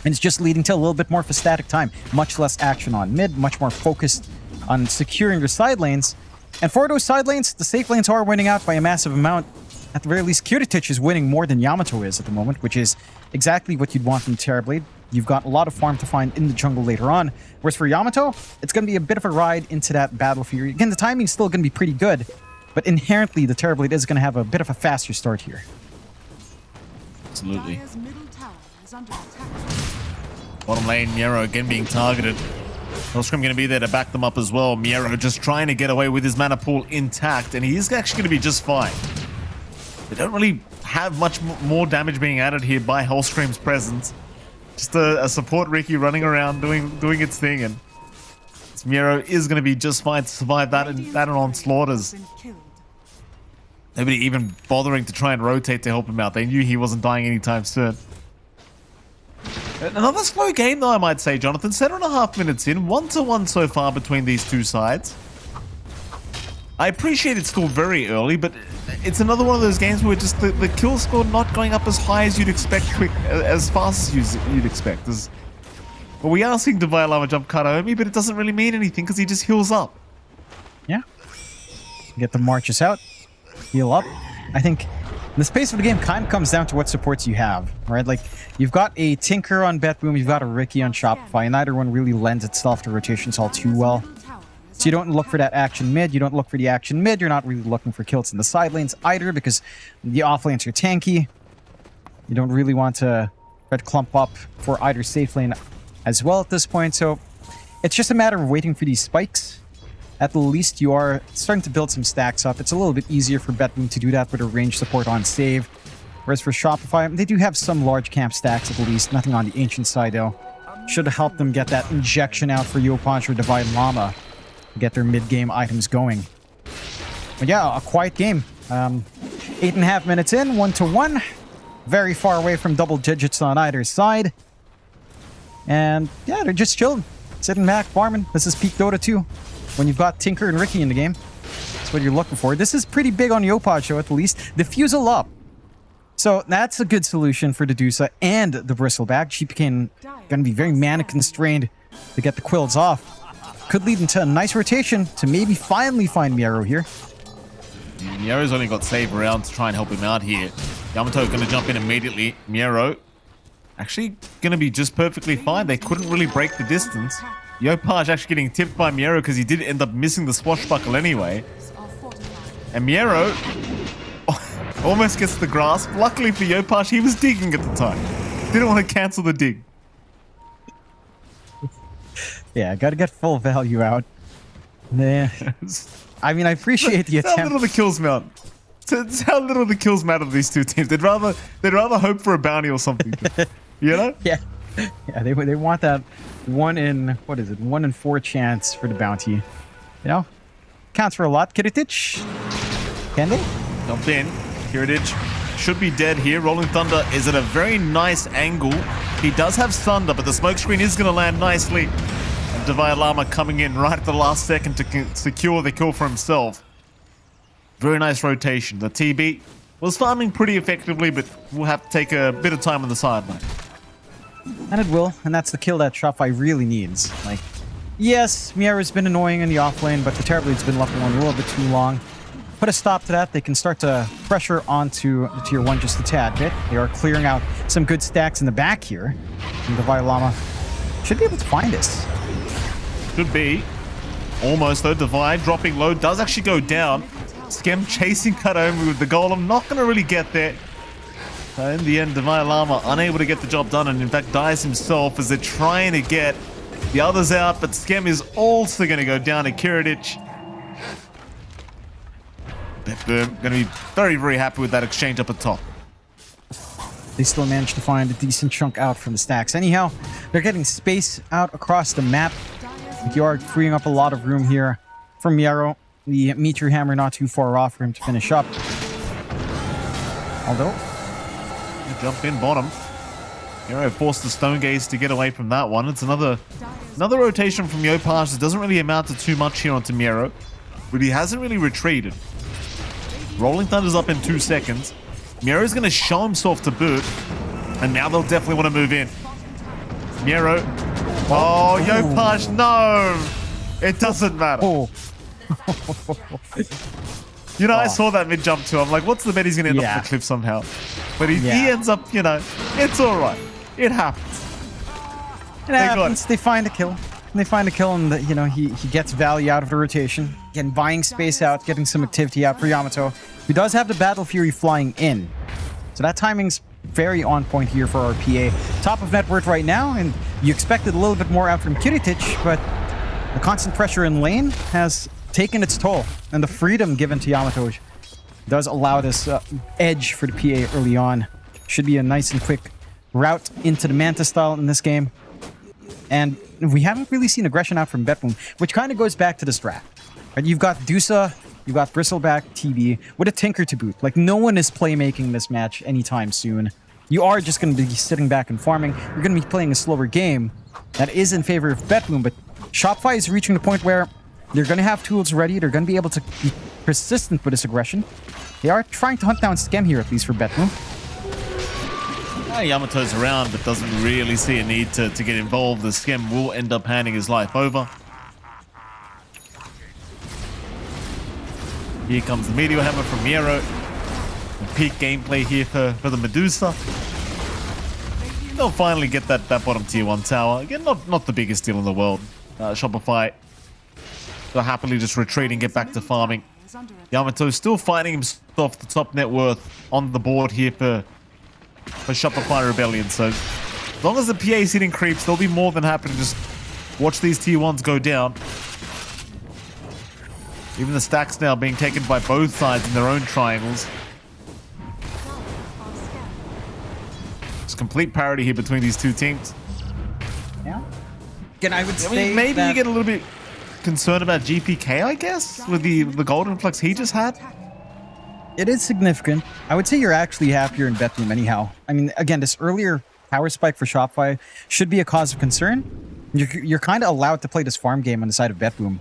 And it's just leading to a little bit more of a static time. Much less action on mid, much more focused on securing your side lanes. And for those side lanes, the safe lanes are winning out by a massive amount. At the very least, Kiritich is winning more than Yamato is at the moment, which is exactly what you'd want from Terrorblade. You've got a lot of farm to find in the jungle later on. Whereas for Yamato, it's going to be a bit of a ride into that battlefield. Again, the timing's still going to be pretty good, but inherently the Terrorblade is going to have a bit of a faster start here. Absolutely. Bottom lane, Miero again being targeted. Hellscream going to be there to back them up as well. Miero just trying to get away with his mana pool intact, and he is actually going to be just fine. They don't really have much more damage being added here by Hellscream's presence. Just a support Ricky running around doing its thing, and Miero is going to be just fine to survive that and onslaughters. Nobody even bothering to try and rotate to help him out. They knew he wasn't dying anytime soon. Another slow game though, I might say, Jonathan. 7.5 minutes in, 1-1 so far between these two sides. I appreciate it's still very early, but it's another one of those games where just the kill score not going up as high as you'd expect, as fast as you'd expect. But we are seeing DreamLeague jump Kataomi, but it doesn't really mean anything because he just heals up. Yeah. Get the marches out, heal up. I think the space of the game kind of comes down to what supports you have, right? Like, you've got a Tinker on BetBoom, you've got a Ricky on Shopify, and neither one really lends itself to rotations all too well. So you don't look for that action mid, you don't look for the action mid, you're not really looking for kills in the side lanes either because the off lanes are tanky. You don't really want to red clump up for either safe lane as well at this point, so it's just a matter of waiting for these spikes. At the least, you are starting to build some stacks up. It's a little bit easier for BetBoom to do that with a range support on save. Whereas for Shopify, they do have some large camp stacks at least. Nothing on the Ancient side, though. Should help them get that injection out for Yopaj or Divide Llama to get their mid-game items going. But yeah, a quiet game. 8.5 minutes in, 1-1. Very far away from double digits on either side. And yeah, they're just chilling. Sitting back, farming. This is peak Dota 2. When you've got Tinker and Ricky in the game, that's what you're looking for. This is pretty big on Yopaj show at the least. Diffusal up. So that's a good solution for Dedusa and the Bristleback. She became going to be very mana constrained to get the quills off. Could lead into a nice rotation to maybe finally find Miero here. Miero's only got save around to try and help him out here. Yamato going to jump in immediately. Miero actually going to be just perfectly fine. They couldn't really break the distance. Yopaj actually getting tipped by Miero because he did end up missing the swashbuckle anyway. And Miero almost gets the grasp. Luckily for Yopaj, he was digging at the time. Didn't want to cancel the dig. Yeah, gotta get full value out. Nah. I mean, I appreciate the attempt. How little the kills mount. It's how little the kills matter to these two teams. They'd rather hope for a bounty or something. You know? Yeah. Yeah, they want that 1 in 4 chance for the bounty. You know? Counts for a lot. Kiritic? Can they? Jump in. Kiritic should be dead here. Rolling Thunder is at a very nice angle. He does have Thunder, but the smoke screen is going to land nicely. And Divide Llama coming in right at the last second to secure the kill for himself. Very nice rotation. The TB was farming pretty effectively, but will have to take a bit of time on the sideline. And it will, and that's the kill that Shopify really needs. Like, yes, Miero's been annoying in the offlane, but the Terrorblade been left alone a little bit too long. Put a stop to that. They can start to pressure onto the tier 1 just a tad bit. They are clearing out some good stacks in the back here. And Divide Llama should be able to find this. Should be. Almost though. Divide dropping low does actually go down. Skem chasing Kataomi with the golem. Not going to really get there. In the end, Divide Llama unable to get the job done and in fact dies himself as they're trying to get the others out, but Skem is also going to go down to Kiritic. BetBoom going to be very, very happy with that exchange up at top. They still managed to find a decent chunk out from the stacks. Anyhow, they're getting space out across the map. You are freeing up a lot of room here for Miero. The Meteor Hammer not too far off for him to finish up. Although, jump in bottom. Miero forced the Stone Gaze to get away from that one. It's another rotation from Yopaj that doesn't really amount to too much here onto Miero, but he hasn't really retreated. Rolling Thunder's up in 2 seconds. Miero's going to show himself to boot, and now they'll definitely want to move in. Miero. Oh, Yopaj, no! It doesn't matter. oh, You know, I saw that mid-jump too. I'm like, what's the bet he's going to end up the cliff somehow? But he ends up, you know, it's all right. It happens. it happens. They find a kill. They find a kill, and you know he gets value out of the rotation. Again, buying space out, getting some activity out for Yamato, who does have the Battle Fury flying in. So that timing's very on point here for our PA. Top of net worth right now, and you expected a little bit more out from Kiritic, but The constant pressure in lane has taken its toll, and the freedom given to Yamato does allow this edge for the PA early on. Should be a nice and quick route into the Manta style in this game. And we haven't really seen aggression out from BetBoom, which kind of goes back to this draft. Right? You've got Dusa, you've got Bristleback, TB, with a Tinker to boot. Like, no one is playmaking this match anytime soon. You are just going to be sitting back and farming. You're going to be playing a slower game that is in favor of BetBoom, but Shopify is reaching the point where they're going to have tools ready. They're going to be able to be persistent with this aggression. They are trying to hunt down Schem here, at least for BetBoom. Yamato's around, but doesn't really see a need to get involved. The Schem will end up handing his life over. Here comes the Meteor Hammer from Miero. Peak gameplay here for the Medusa. They'll finally get that bottom tier 1 tower. Again, not the biggest deal in the world. Shopify, they'll happily just retreat and get back to farming. Yamato still finding himself the top net worth on the board here for Shopify Rebellion. So as long as the PA is hitting creeps, they'll be more than happy to just watch these tier 1s go down. Even the stacks now being taken by both sides in their own triangles. It's complete parity here between these two teams. Yeah. Again, I would say maybe that... you get a little bit concerned about GPK, I guess, with the golden flex he just had. It is significant. I would say you're actually happier in BetBoom anyhow. I mean, again, this earlier power spike for Shopify should be a cause of concern. You're kind of allowed to play this farm game on the side of BetBoom.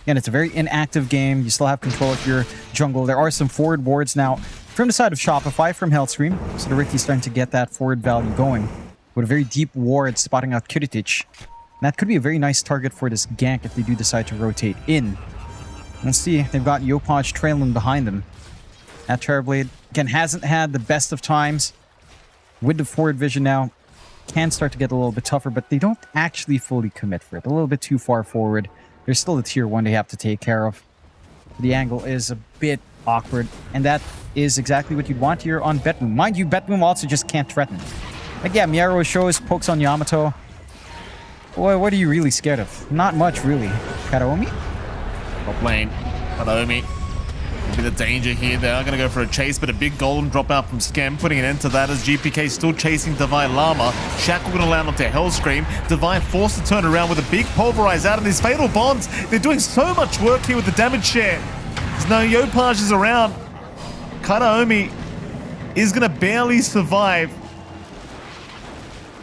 Again, it's a very inactive game. You still have control of your jungle. There are some forward wards now from the side of Shopify from Hellstream. So the Ricky's starting to get that forward value going with a very deep ward spotting out Kiritich. That could be a very nice target for this gank if they do decide to rotate in. Let's see. They've got Yopaj trailing behind them. That Terrorblade, again, hasn't had the best of times. With the forward vision now, can start to get a little bit tougher, but they don't actually fully commit for it. A little bit too far forward. There's still a tier 1 they have to take care of. The angle is a bit awkward, and that is exactly what you'd want here on BetBoom. Mind you, BetBoom also just can't threaten. Like, yeah, Miero shows pokes on Yamato. Boy, what are you really scared of? Not much, really. Karaomi? Top lane. Karaomi. Be the danger here. They are going to go for a chase, but a big golem drop out from Schem, putting an end to that as GPK still chasing Divine Llama. Shackle going to land onto Hellscream. Divine forced to turn around with a big pulverize out of these fatal bonds. They're doing so much work here with the damage share. There's no Yopaj is around. Karaomi is going to barely survive.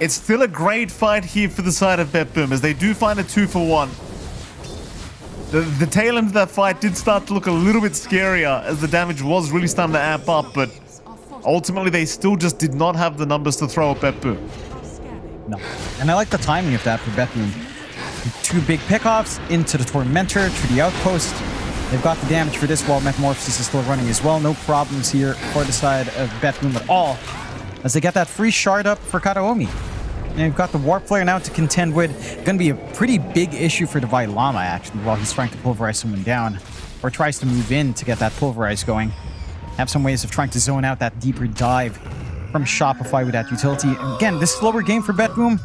It's still a great fight here for the side of BetBoom as they do find a 2-for-1. The tail end of that fight did start to look a little bit scarier as the damage was really starting to amp up, but ultimately they still just did not have the numbers to throw at BetBoom. No. And I like the timing of that for BetBoom. 2 big pickoffs into the Tormentor to the outpost. They've got the damage for this while Metamorphosis is still running as well. No problems here for the side of BetBoom at all as they get that free shard up for Karaomi. And you've got the Warp Flare now to contend with. Going to be a pretty big issue for Divine Llama, actually, while he's trying to pulverize someone down. Or tries to move in to get that pulverize going. Have some ways of trying to zone out that deeper dive from Shopify with that utility. And again, this slower game for BetBoom.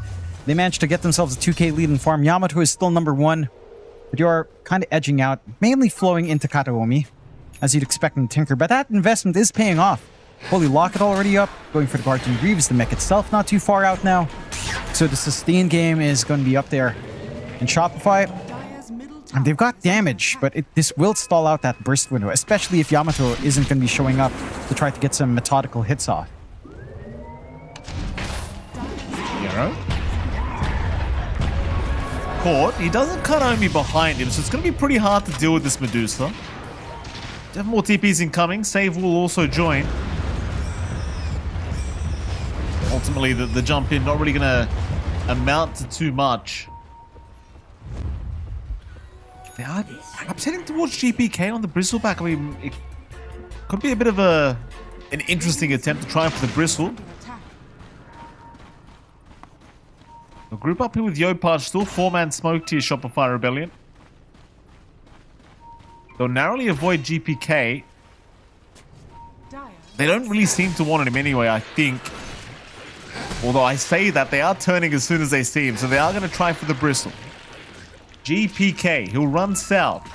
They managed to get themselves a 2k lead in farm. Yamato is still number 1. But you are kind of edging out, mainly flowing into Kataomi, as you'd expect in Tinker. But that investment is paying off. Holy Locket already up. Going for the Guardian Greaves. The mech itself not too far out now. So the sustain game is going to be up there. And Shopify, and they've got damage, but this will stall out that burst window, especially if Yamato isn't going to be showing up to try to get some methodical hits off. Hero. Caught. He doesn't cut only behind him, so it's going to be pretty hard to deal with this Medusa. They have more TPs incoming. Save will also join. Ultimately, the jump in not really going to amount to too much. They are perhaps heading towards GPK on the Bristleback. I mean, it could be a bit of an interesting attempt to try for the Bristle. A group up here with Yopaj, still 4-man smoke tier Shopify Rebellion. They'll narrowly avoid GPK. They don't really seem to want him anyway, I think. Although I say that, they are turning as soon as they see him, so they are going to try for the Bristle. GPK, he'll run south.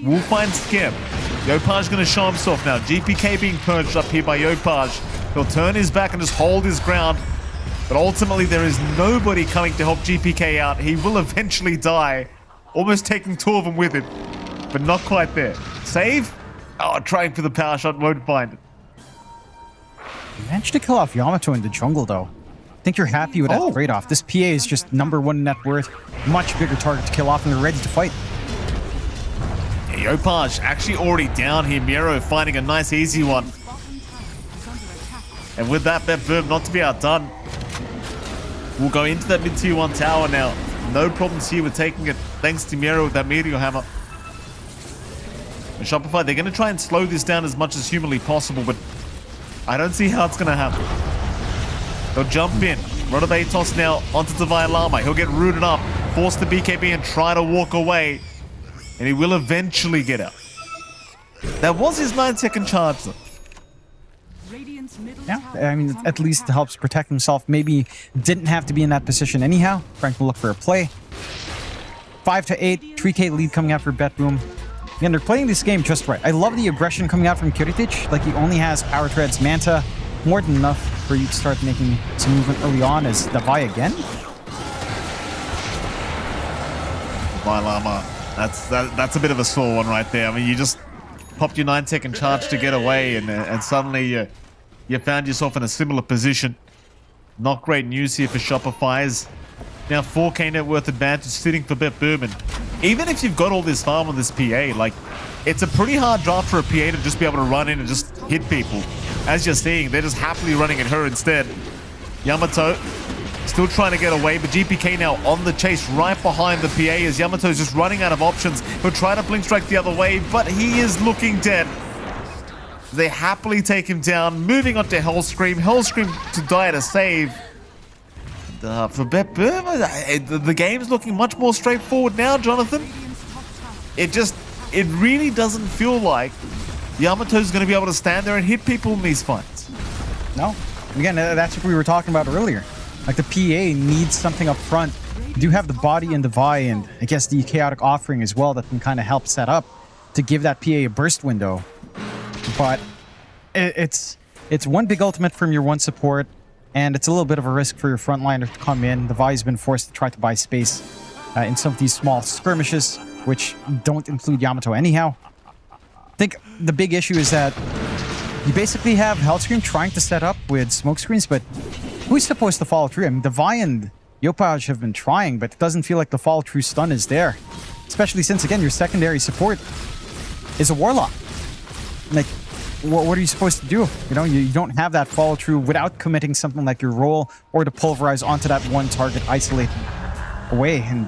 We'll find Skim. Yopaj gonna show himself now. GPK being purged up here by Yopaj. He'll turn his back and just hold his ground. But ultimately, there is nobody coming to help GPK out. He will eventually die. Almost taking two of them with him. But not quite there. Save? Oh, trying for the power shot, won't find it. You managed to kill off Yamato in the jungle, though. I think you're happy with that trade-off. This PA is just #1 net worth. Much bigger target to kill off, and they're ready to fight. Yopaj actually already down here. Miro finding a nice easy one. And with that, BetBoom not to be outdone. We'll go into that mid-tier 1 tower now. No problems here with taking it, thanks to Miro with that Meteor Hammer. And Shopify, they're going to try and slow this down as much as humanly possible, but I don't see how it's going to happen. They'll jump in. Wrapup Atos now onto Divine Llama. He'll get rooted up, force the BKB and try to walk away. And he will eventually get out. That was his 9-second charge, though. Yeah, I mean, at least it helps protect himself. Maybe didn't have to be in that position anyhow. Frank will look for a play. 5-8, 3K lead coming out for BetBoom. Again, they're playing this game just right. I love the aggression coming out from Kiritic. Like, he only has Power Treads, Manta. More than enough for you to start making some movement early on as Davai again. Divine Llama. That's a bit of a sore one right there. I mean, you just popped your 9-second charge to get away, and suddenly you found yourself in a similar position. Not great news here for Shopify's. Now 4K net worth advantage sitting for BetBoom, and even if you've got all this farm on this PA, like, it's a pretty hard job for a PA to just be able to run in and just hit people. As you're seeing, they're just happily running at her instead. Yamato still trying to get away, but GPK now on the chase right behind the PA as Yamato's just running out of options. He'll try to blink strike the other way, but he is looking dead. They happily take him down, moving on to Hellscream. Hellscream to die to save. For BetBoom, the game's looking much more straightforward now, Jonathan. It really doesn't feel like Yamato's going to be able to stand there and hit people in these fights. No. Again, that's what we were talking about earlier. Like, the PA needs something up front. You do have the body and the Vi, and I guess the chaotic offering as well that can kind of help set up to give that PA a burst window. But it's one big ultimate from your one support, and it's a little bit of a risk for your frontliner to come in. The Vi's been forced to try to buy space in some of these small skirmishes, which don't include Yamato anyhow. I think the big issue is that you basically have Hellscream trying to set up with smoke screens, but who's supposed to follow through? I mean, the Vi and Yopaj have been trying, but it doesn't feel like the follow-through stun is there. Especially since, again, your secondary support is a Warlock. Like, what are you supposed to do? You know, you don't have that follow-through without committing something like your roll or to pulverize onto that one target, isolate away, and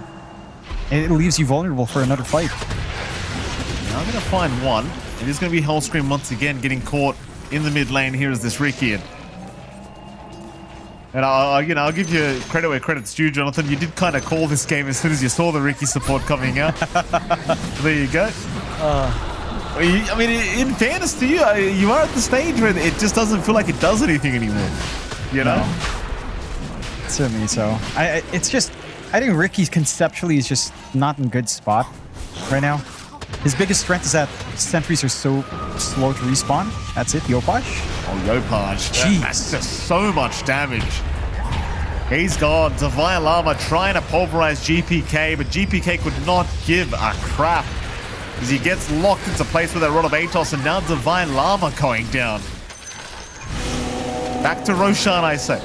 it leaves you vulnerable for another fight. Now I'm going to find one. It is going to be Hellscream once again getting caught in the mid lane. Here is this Ricky. And I'll give you credit where credit's due, Jonathan. You did kind of call this game as soon as you saw the Ricky support coming out. There you go. I mean, in fairness to you, you are at the stage where it just doesn't feel like it does anything anymore. You know? No. Certainly so. I think Ricky conceptually is just not in a good spot right now. His biggest strength is that sentries are so slow to respawn. That's it, Yopaj. Oh, Yopaj. Jeez. That's just so much damage. He's gone. Divine Llama trying to pulverize GPK, but GPK could not give a crap as he gets locked into place with that Wrapup Atos, and now Divine Llama going down. Back to Roshan, I say.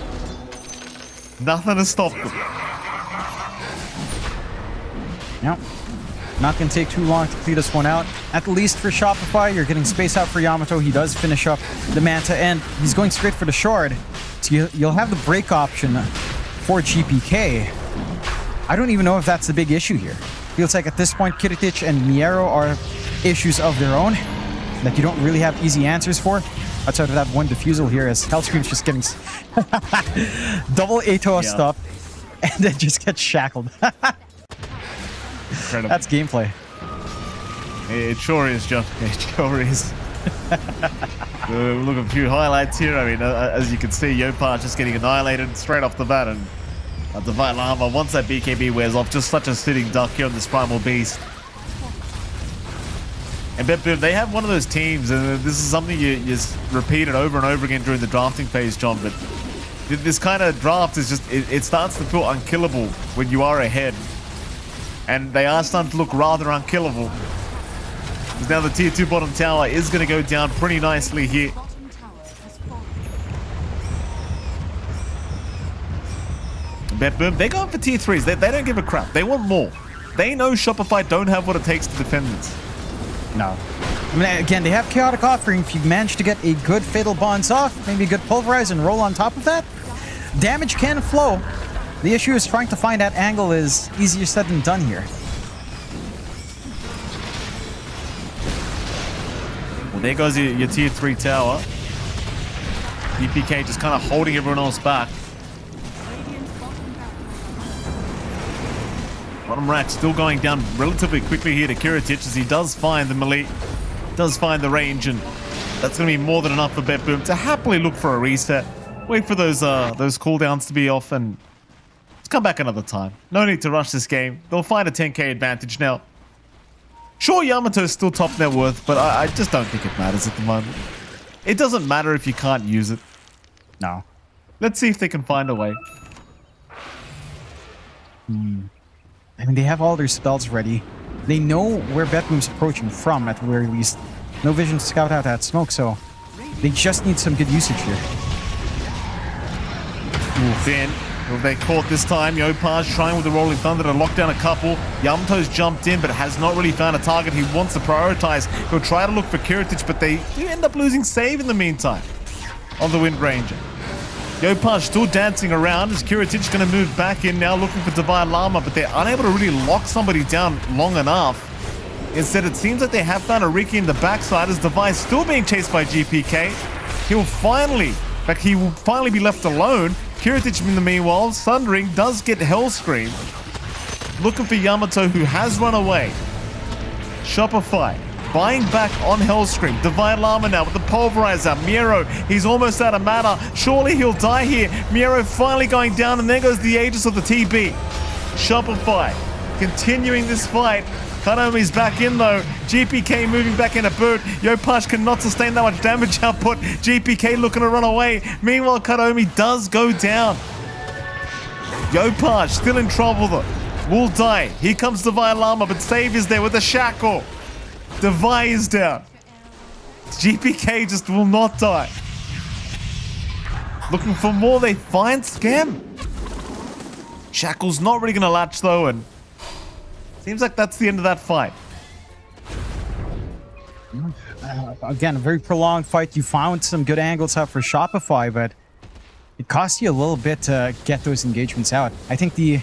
Nothing to stop them. Yep. Not going to take too long to clear this one out. At least for Shopify, you're getting space out for Yamato. He does finish up the Manta, and he's going straight for the Shard. So you'll have the break option for GPK. I don't even know if that's the big issue here. Feels like at this point, Kiritic and Miero are issues of their own that you don't really have easy answers for. Outside of that one defusal here, as Hellscream's just getting double Atos up and then just gets shackled. Incredible. That's gameplay. It sure is, John. It sure is. Look at a few highlights here. I mean, as you can see, Yopaj just getting annihilated straight off the bat, and Divine Llama, once that BKB wears off, just such a sitting duck here on this Primal Beast. And BetBoom, they have one of those teams, and this is something you just repeated over and over again during the drafting phase, John, but this kind of draft is just, it starts to feel unkillable when you are ahead. And they are starting to look rather unkillable. Because now the tier 2 bottom tower is going to go down pretty nicely here. BetBoom, they're going for tier 3s. They don't give a crap. They want more. They know Shopify don't have what it takes to defend this. No. I mean, again, they have Chaotic Offering. If you manage to get a good Fatal Bonds off, maybe a good Pulverize and roll on top of that, damage can flow. The issue is trying to find that angle is easier said than done here. Well, there goes your tier 3 tower. DPK just kind of holding everyone else back. Bottom rack still going down relatively quickly here to Kiritich as he does find the melee, does find the range, and that's going to be more than enough for BetBoom to happily look for a reset. Wait for those cooldowns to be off and let's come back another time. No need to rush this game. They'll find a 10k advantage now. Sure, Yamato's still top net worth, but I just don't think it matters at the moment. It doesn't matter if you can't use it. No. Let's see if they can find a way. I mean, they have all their spells ready. They know where BetBoom's approaching from, at the very least. No vision to scout out that smoke, so they just need some good usage here. Then, well, they caught this time. Yopaj trying with the Rolling Thunder to lock down a couple. Yamato's jumped in, but has not really found a target he wants to prioritize. He'll try to look for Kiritich, but they do end up losing save in the meantime on the Wind Ranger. Yopaj still dancing around as Kiritich going to move back in now looking for Divine Llama, but they're unable to really lock somebody down long enough. Instead, it seems like they have found a Riki in the backside as Device still being chased by GPK. He will finally be left alone. Kiritich in the meanwhile, Sundering does get Hellscream. Looking for Yamato who has run away. Shopify buying back on Hellscream. Divine Llama now with the Pulverizer. Miero, he's almost out of mana. Surely he'll die here. Miero finally going down, and there goes the Aegis of the TB. Shopify continuing this fight. Kanomi's back in though. GPK moving back in a boot. Yopaj cannot sustain that much damage output. GPK looking to run away. Meanwhile, Kanomi does go down. Yopaj still in trouble though. Will die. Here comes Divine Llama, but Save is there with a shackle. Devi is down. GPK just will not die. Looking for more, they find Scam. Shackle's not really going to latch though, and seems like that's the end of that fight. Again, a very prolonged fight. You found some good angles out for Shopify, but it cost you a little bit to get those engagements out. I think the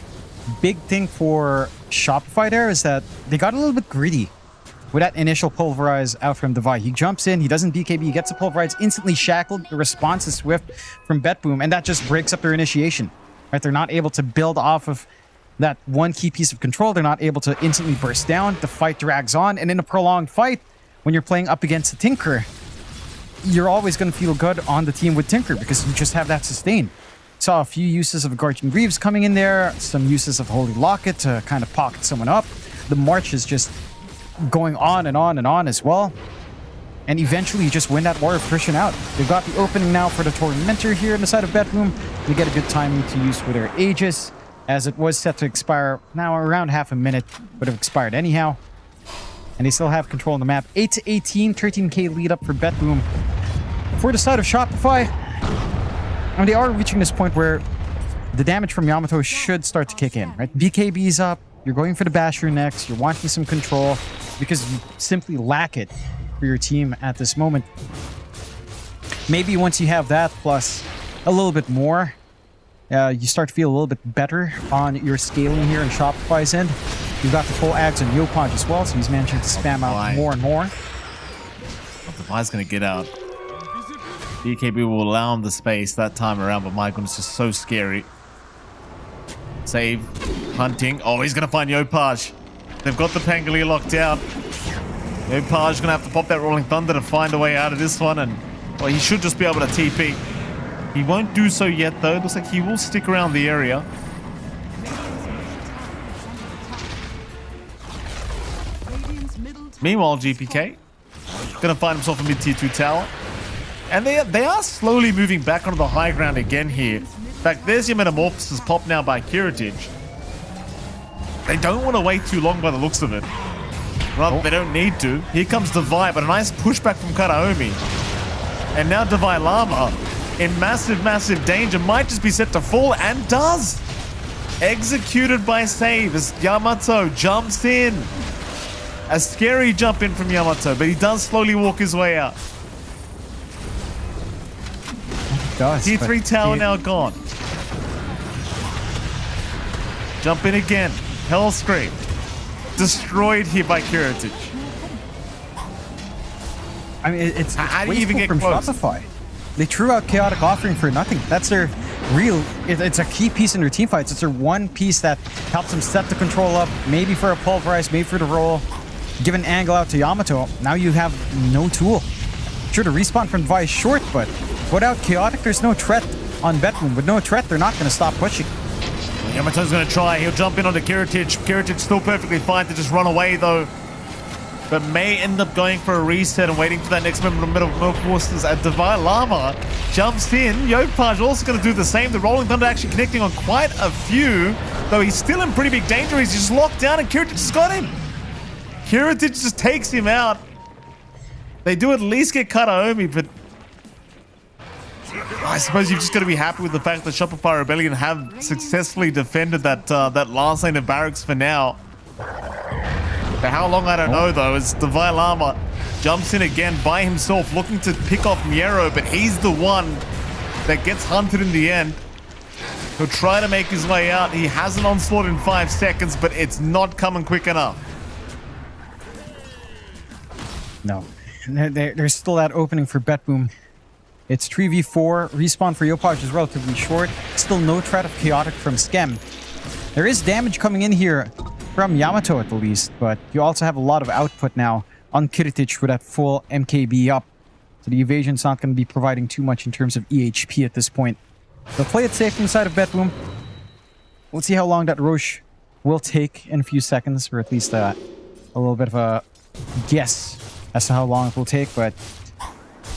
big thing for Shopify there is that they got a little bit greedy with that initial Pulverize out from Devi. He jumps in, he doesn't BKB, he gets a Pulverize, instantly shackled. The response is swift from BetBoom, and that just breaks up their initiation. Right? They're not able to build off of that one key piece of control. They're not able to instantly burst down. The fight drags on, and in a prolonged fight, when you're playing up against a Tinker, you're always going to feel good on the team with Tinker because you just have that sustain. Saw a few uses of Guardian Greaves coming in there, some uses of Holy Locket to kind of pocket someone up. The March is just going on and on and on as well. And eventually you just win that War of Attrition out. They've got the opening now for the Tormentor here on the side of BetBoom. They get a good timing to use for their Aegis, as it was set to expire now around half a minute, would have expired anyhow. And they still have control on the map. 8-18, 13k lead up for BetBoom. For the side of Shopify, and they are reaching this point where the damage from Yamato should start to kick in, right? BKB's up, you're going for the Basher next, you're wanting some control because you simply lack it for your team at this moment. Maybe once you have that plus a little bit more, you start to feel a little bit better on your scaling here in Shopify's end. You've got the full ads on Yopaj as well, so he's managing to spam out more and more. Devi's going to get out. BKB will allow him the space that time around, but my goodness, just so scary. Save, hunting. Oh, he's going to find Yopaj. They've got the Pangolier locked down. Yopaj going to have to pop that Rolling Thunder to find a way out of this one, and well, he should just be able to TP. He won't do so yet, though. Looks like he will stick around the area. Meanwhile, GPK gonna find himself a mid-tier 2 tower. And they are slowly moving back onto the high ground again here. In fact, there's your Metamorphosis pop now by Kiritij. They don't want to wait too long by the looks of it. Rather, they don't need to. Here comes Divide, but a nice pushback from Karaomi. And now Divide Llama in massive, massive danger. Might just be set to fall, and does. Executed by Save as Yamato jumps in. A scary jump in from Yamato, but he does slowly walk his way out. Tier 3 tower now gone. Jump in again. Hellscream. Destroyed here by Kiritij. I mean, it's How do you even get from close? Shopify. They threw out Chaotic Offering for nothing. That's their real... It's a key piece in their team fights. It's their one piece that helps them set the control up, maybe for a pulverize, maybe for the roll. Give an angle out to Yamato. Now you have no tool. Sure, the respawn from Device short, but without Chaotic, there's no threat on BetBoom. With no threat, they're not going to stop pushing. Yamato's going to try. He'll jump in onto Kiritij. Kiritij still perfectly fine to just run away, though. But may end up going for a reset and waiting for that next member of Metamorphosis at Divide Llama. Jumps in. Yopaj also going to do the same. The Rolling Thunder actually connecting on quite a few, though he's still in pretty big danger. He's just locked down, and Kiritij has got him. Kiritij just takes him out. They do at least get Karaomi, but I suppose you've just got to be happy with the fact that Shopify Rebellion have successfully defended that that last lane of barracks for now. For how long, I don't know, though, as Divide Llama jumps in again by himself, looking to pick off Miero, but he's the one that gets hunted in the end. He'll try to make his way out. He has an onslaught in 5 seconds, but it's not coming quick enough. No. There's still that opening for BetBoom. It's 3v4. Respawn for Yopaj is relatively short. Still no threat of Chaotic from Skem. There is damage coming in here from Yamato at the least, but you also have a lot of output now on Kiritij with that full MKB up. So the evasion's not going to be providing too much in terms of EHP at this point. They'll play it safe inside of BetBoom. We'll see how long that Roche will take in a few seconds, or at least a little bit of a guess as to how long it will take, but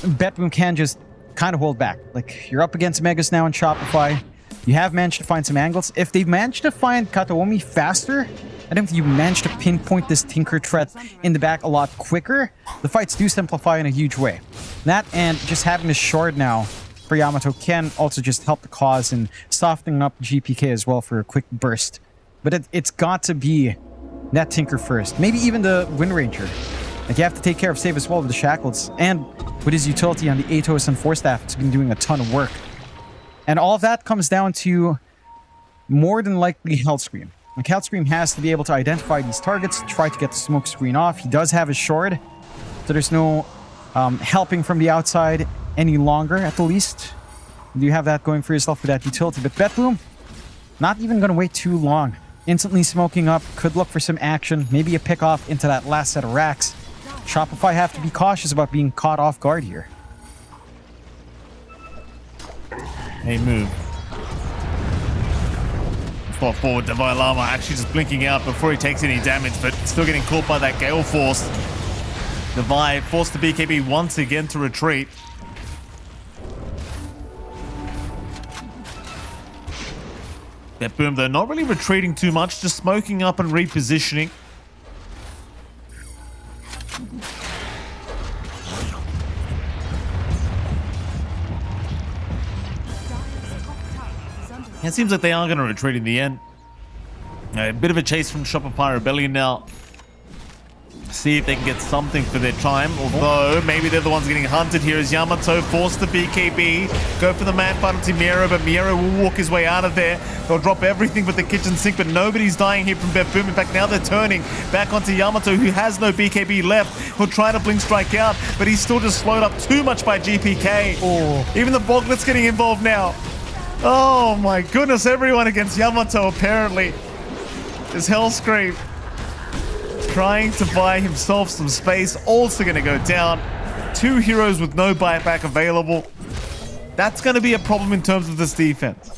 BetBoom can just kind of hold back. Like, you're up against Megas now in Shopify. You have managed to find some angles. If they've managed to find Kataomi faster, I think you managed to pinpoint this Tinker threat in the back a lot quicker. The fights do simplify in a huge way. That and just having the shard now for Yamato can also just help the cause and softening up GPK as well for a quick burst. But it's got to be that Tinker first. Maybe even the Wind Ranger. Like, you have to take care of Save as well with the Shackles. And with his utility on the Atos and Force Staff, it's been doing a ton of work. And all of that comes down to more than likely Hellscream. Like, Hellscream has to be able to identify these targets, try to get the smoke screen off. He does have his shard, so there's no helping from the outside any longer, at the least. You have that going for yourself with that utility. But BetBoom, not even going to wait too long. Instantly smoking up, could look for some action, maybe a pick off into that last set of racks. Shopify have to be cautious about being caught off guard here. Hey, move. Far forward, Divide Llama actually just blinking out before he takes any damage, but still getting caught by that Gale Force. Divide forced the BKB once again to retreat. BetBoom, though, not really retreating too much, just smoking up and repositioning. It seems like they are going to retreat in the end. A bit of a chase from Shopify Rebellion now. See if they can get something for their time. Although, maybe they're the ones getting hunted here as Yamato forced the BKB. Go for the man fight onto Miero, but Miero will walk his way out of there. They'll drop everything but the kitchen sink, but nobody's dying here from BetBoom. In fact, now they're turning back onto Yamato, who has no BKB left. He'll try to blink strike out, but he's still just slowed up too much by GPK. Even the Boglet's getting involved now. Oh my goodness, everyone against Yamato apparently. Is Hellscream trying to buy himself some space, also going to go down. 2 heroes with no buyback available. That's going to be a problem in terms of this defense.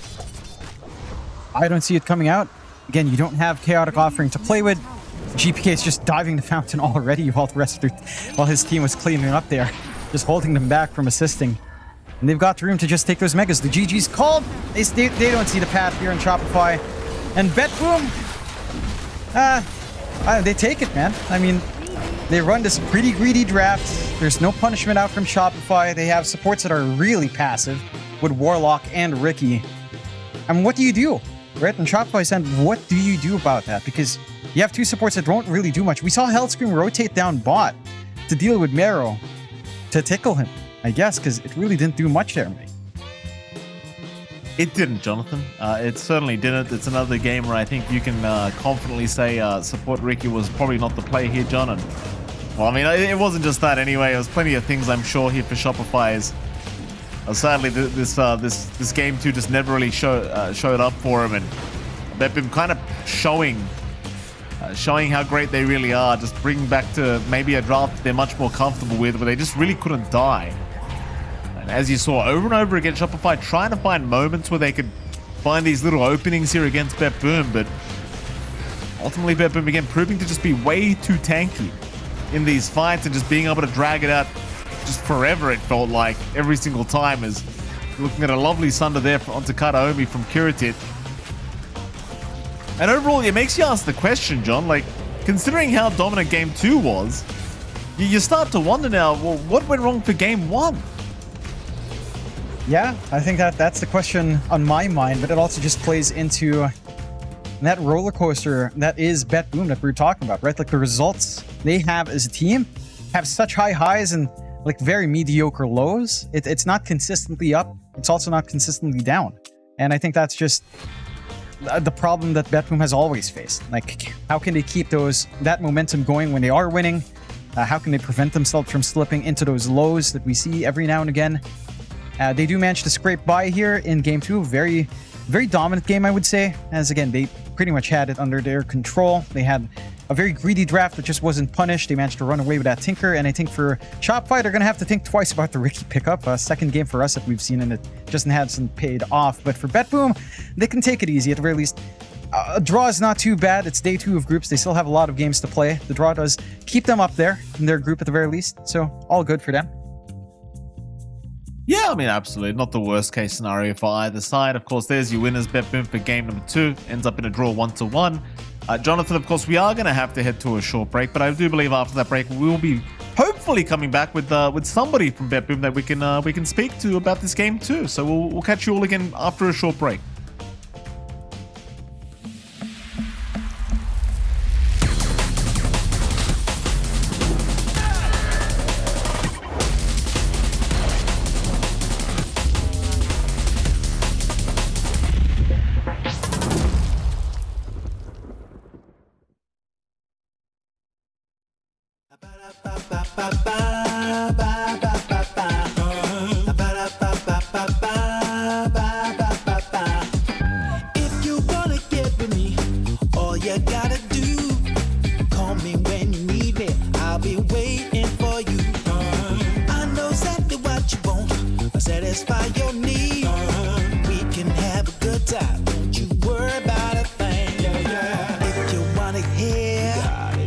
I don't see it coming out. Again, you don't have Chaotic Offering to play with. GPK is just diving the fountain already while his team was cleaning up there, just holding them back from assisting. And they've got room to just take those megas. The GG's called. They don't see the path here in Shopify. And BetBoom, they take it, man. I mean, they run this pretty greedy draft. There's no punishment out from Shopify. They have supports that are really passive with Warlock and Ricky. And what do you do? Right? And Shopify said, what do you do about that? Because you have two supports that don't really do much. We saw Hellscream rotate down bot to deal with Marrow to tickle him, I guess, because it really didn't do much there, mate. It didn't, Jonathan. It certainly didn't. It's another game where I think you can confidently say support Ricky was probably not the play here, John. And, well, I mean, it wasn't just that anyway. There was plenty of things I'm sure here for Shopify's. Sadly, this game 2 just never really showed up for him, and BetBoom kind of showing how great they really are, just bringing back to maybe a draft they're much more comfortable with, where they just really couldn't die. And as you saw over and over again, Shopify trying to find moments where they could find these little openings here against BetBoom, but ultimately BetBoom again proving to just be way too tanky in these fights and just being able to drag it out just forever, it felt like, every single time, as looking at a lovely Sunder there onto Kataomi from Kuratit. And overall, it makes you ask the question, John, like, considering how dominant Game 2 was, you start to wonder now, well, what went wrong for Game 1? Yeah, I think that's the question on my mind, but it also just plays into that roller coaster that is BetBoom that we were talking about, right? Like, the results they have as a team have such high highs and like very mediocre lows. It's not consistently up. It's also not consistently down. And I think that's just the problem that BetBoom has always faced. Like, how can they keep that momentum going when they are winning? How can they prevent themselves from slipping into those lows that we see every now and again? They do manage to scrape by here in Game 2. Very, very dominant game, I would say. As again, they pretty much had it under their control. They had a very greedy draft that just wasn't punished. They managed to run away with that Tinker, and I think for Shopify, they're going to have to think twice about the Ricky pickup. Second game for us that we've seen, and it just hasn't paid off. But for BetBoom, they can take it easy at the very least. A draw is not too bad. It's day 2 of groups. They still have a lot of games to play. The draw does keep them up there in their group at the very least, so all good for them. Yeah, I mean, absolutely. Not the worst case scenario for either side. Of course, there's your winners. BetBoom for game number 2 ends up in a draw 1-1. Jonathan, of course, we are going to have to head to a short break, but I do believe after that break, we will be hopefully coming back with somebody from BetBoom that we can speak to about this game too. So we'll catch you all again after a short break. If you wanna get with me, all you gotta do, call me when you need me. I'll be waiting for you. I know exactly what you want, I'll satisfy your need. We can have a good time, don't you worry about a thing. If you want it here,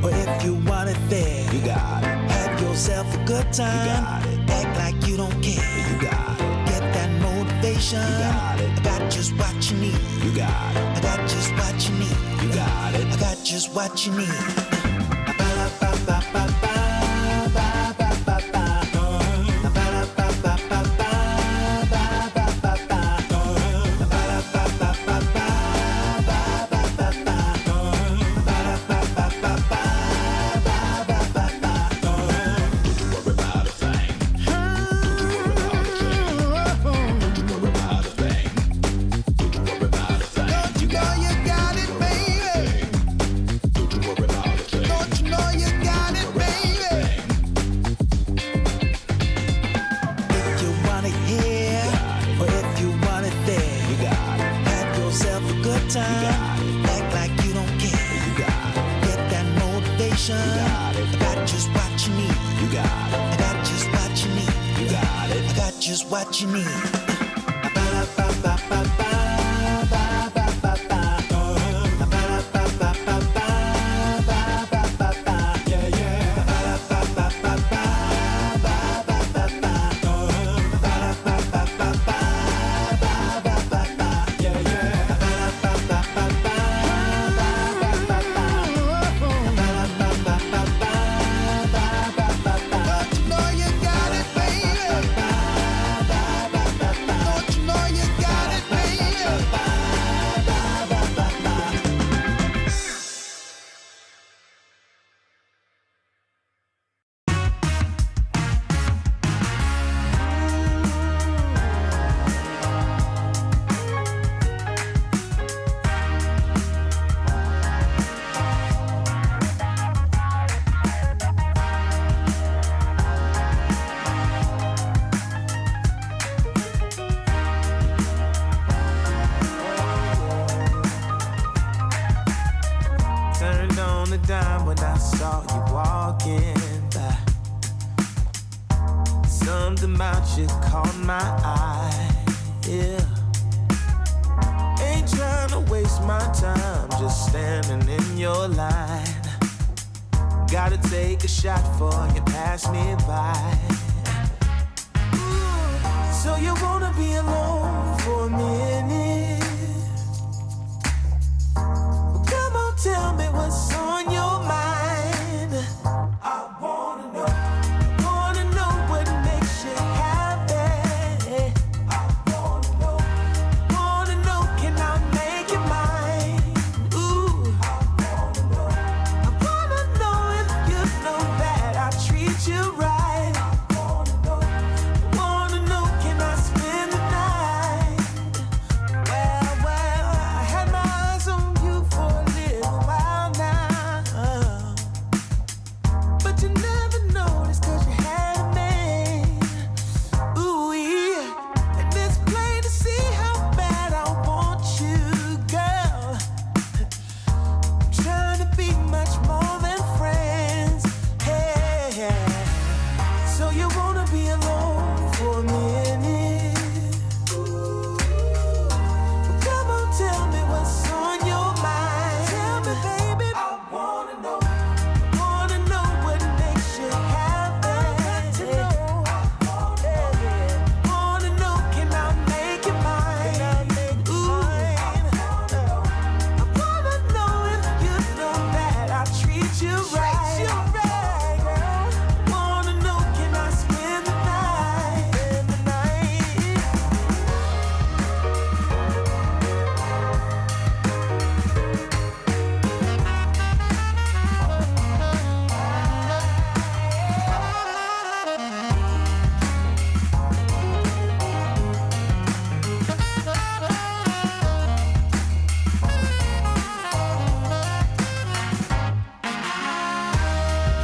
or if you want it there, you got it. Have yourself a good time. You got it. Act like you don't care. You got it. Get that motivation. You got it. I got just what you need. You got it. I got just what you need. You got it. I got just what you need. what you need. turned on the dime when I saw you walking by. Something about you caught my eye, yeah. Ain't trying to waste my time, just standing in your line. Gotta take a shot for you pass me by. Ooh, so you wanna be alone for a minute? Well, come on, tell me what's on your mind. I wanna know what makes you happy. I wanna know, can I make you mine? Ooh, I wanna know if you know that I treat you right. I wanna know, can I spend the night? Well, I had my eyes on you for a little while now, but you never noticed 'cause you had a man. Ooh, yeah, and it's plain to see how bad I want you, girl. Trying to be much more than friends. Hey, so you wanna be alone for a minute? Well, come on, tell me what's on your mind. Tell me, baby. I wanna know what makes you happy. Wanna know, can I make you mine? Ooh, I wanna know if you know that I treat you right. Wanna know, can I spend the night?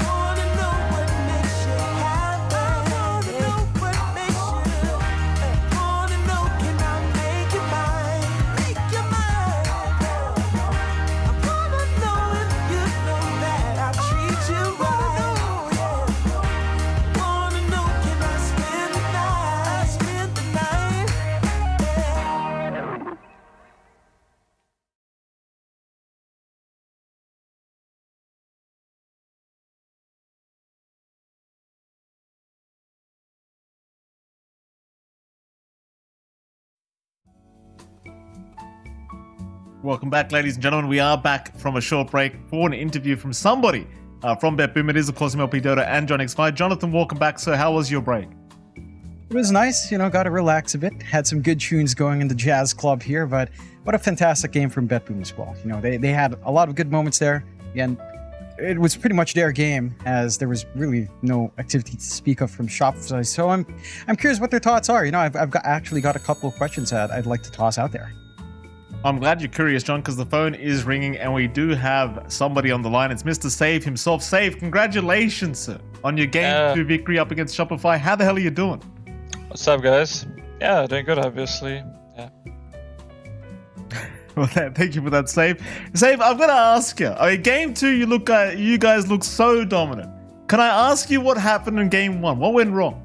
Wanna know what makes you happy. Wanna know, can I make you mine? I wanna know if you know that I treat you right. Wanna know, can I spend the night? Welcome back, ladies and gentlemen. We are back from a short break for an interview from somebody from BetBoom. It is, of course, MLP Dota and John X5. Jonathan, welcome back. So how was your break? It was nice, got to relax a bit. Had some good tunes going in the jazz club here, but what a fantastic game from BetBoom as well. They had a lot of good moments there, and it was pretty much their game, as there was really no activity to speak of from Shopify. So I'm curious what their thoughts are. I've actually got a couple of questions that I'd like to toss out there. I'm glad you're curious, John, because the phone is ringing and we do have somebody on the line. It's Mr. Save himself. Save, congratulations, sir, on your Game 2 victory up against Shopify. How the hell are you doing? What's up, guys? Yeah, doing good, obviously. Yeah. Well, thank you for that, Save. Save, I've got to ask you. Game 2, you guys look so dominant. Can I ask you what happened in Game 1? What went wrong?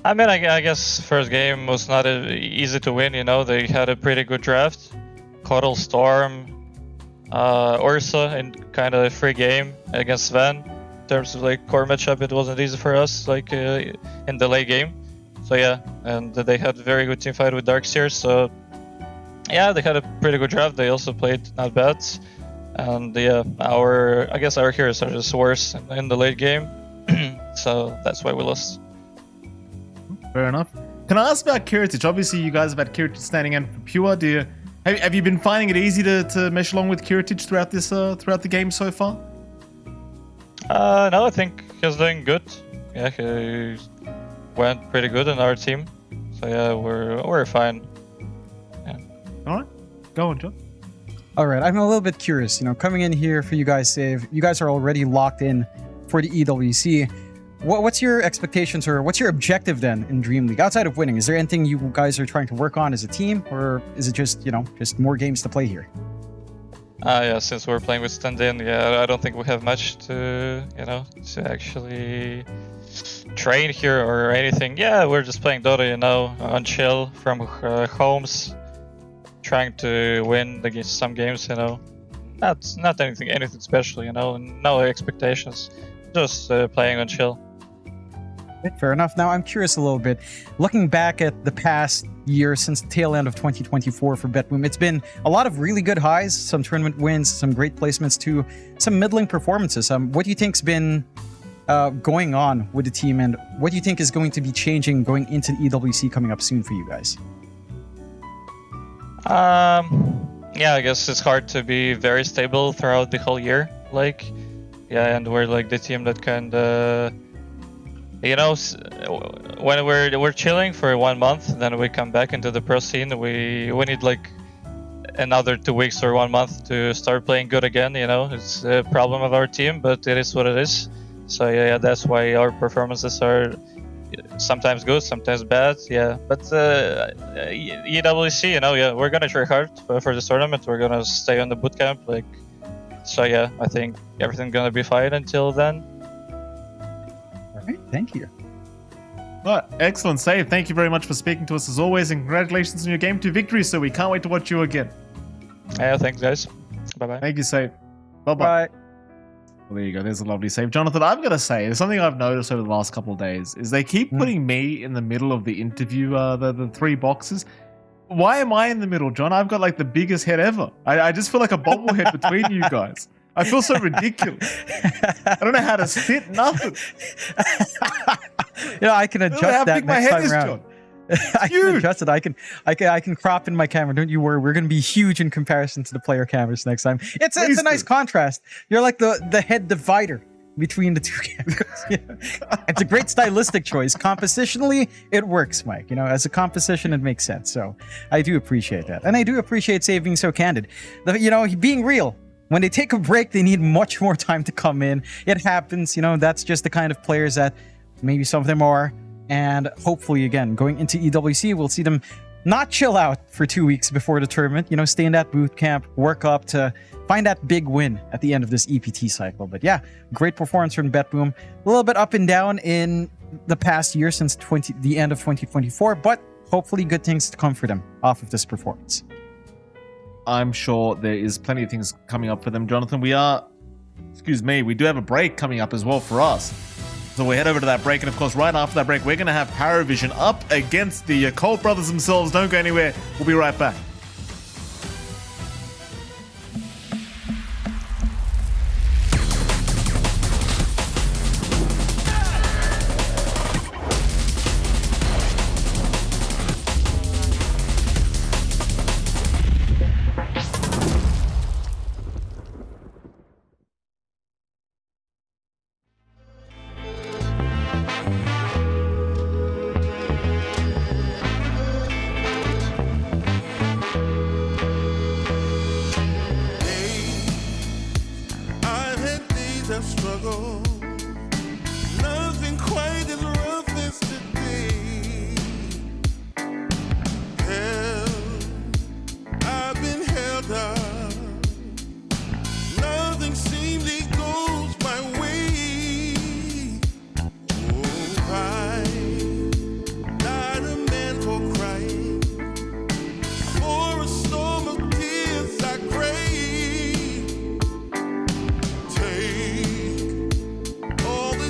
I mean, I guess first game was not easy to win. They had a pretty good draft. Cuddle, Storm, Ursa in kind of a free game against Sven. In terms of core matchup, it wasn't easy for us in the late game. So yeah, and they had a very good team fight with Darkseer. So yeah, they had a pretty good draft. They also played not bad. And yeah, our heroes are just worse in the late game. So that's why we lost. Fair enough. Can I ask about Kiritich? Obviously, you guys have had Kiritich standing in for Pure. Have you been finding it easy to mesh along with Kiritich throughout the game so far? No, I think he's doing good. Yeah, he went pretty good in our team. So yeah, we're fine. Yeah. All right, go on, John. All right, I'm a little bit curious. Coming in here for you guys, Save. You guys are already locked in for the EWC. what's your expectations or what's your objective then in Dream League outside of winning? Is there anything you guys are trying to work on as a team, or is it just just more games to play here? Yeah, since we're playing with stand-in, I don't think we have much to to actually train here or anything. Yeah, we're just playing Dota, on chill from homes, trying to win some games, Not anything special, no expectations, just playing on chill. Fair enough. Now, I'm curious a little bit. Looking back at the past year since the tail end of 2024 for BetBoom, it's been a lot of really good highs, some tournament wins, some great placements too, some middling performances. What do you think's been going on with the team, and what do you think is going to be changing going into the EWC coming up soon for you guys? Yeah, I guess it's hard to be very stable throughout the whole year. And we're the team that kind of, when we're chilling for 1 month, then we come back into the pro scene. We need another 2 weeks or 1 month to start playing good again. It's a problem of our team, but it is what it is. So yeah, that's why our performances are sometimes good, sometimes bad. Yeah, but EWC, we're gonna try hard for this tournament. We're gonna stay on the bootcamp. So yeah, I think everything's gonna be fine until then. All right, thank you. Well, excellent save. Thank you very much for speaking to us as always, and congratulations on your game 2 victory. So we can't wait to watch you again. Yeah, thanks guys. Bye bye. Thank you, save. Bye. Well, there you go. There's a lovely save. Jonathan, I've got to say, there's something I've noticed over the last couple of days is they keep putting me in the middle of the interview, the 3 boxes. Why am I in the middle, John? I've got the biggest head ever. I just feel like a bobblehead between you guys. I feel so ridiculous. I don't know how to sit, nothing. I can adjust that next time around. John. I can adjust it. I can crop in my camera. Don't you worry. We're going to be huge in comparison to the player cameras next time. It's a nice contrast. You're like the head divider between the 2 cameras. It's a great stylistic choice. Compositionally, it works, Mike. As a composition, it makes sense. So I do appreciate that, and I do appreciate Save being so candid. Being real. When they take a break, they need much more time to come in. It happens. That's just the kind of players that maybe some of them are. And hopefully, again, going into EWC, we'll see them not chill out for 2 weeks before the tournament. Stay in that boot camp, work up to find that big win at the end of this EPT cycle. But yeah, great performance from BetBoom. A little bit up and down in the past year since the end of 2024, but hopefully good things to come for them off of this performance. I'm sure there is plenty of things coming up for them, Jonathan. We do have a break coming up as well for us. So we head over to that break, and of course, right after that break, we're going to have Paravision up against the Colt brothers themselves. Don't go anywhere. We'll be right back. struggle. Nothing quite as rough as today. Held, I've been held up. Nothing seemingly goes my way. Oh, I, not a man for crying. For a storm of tears I crave.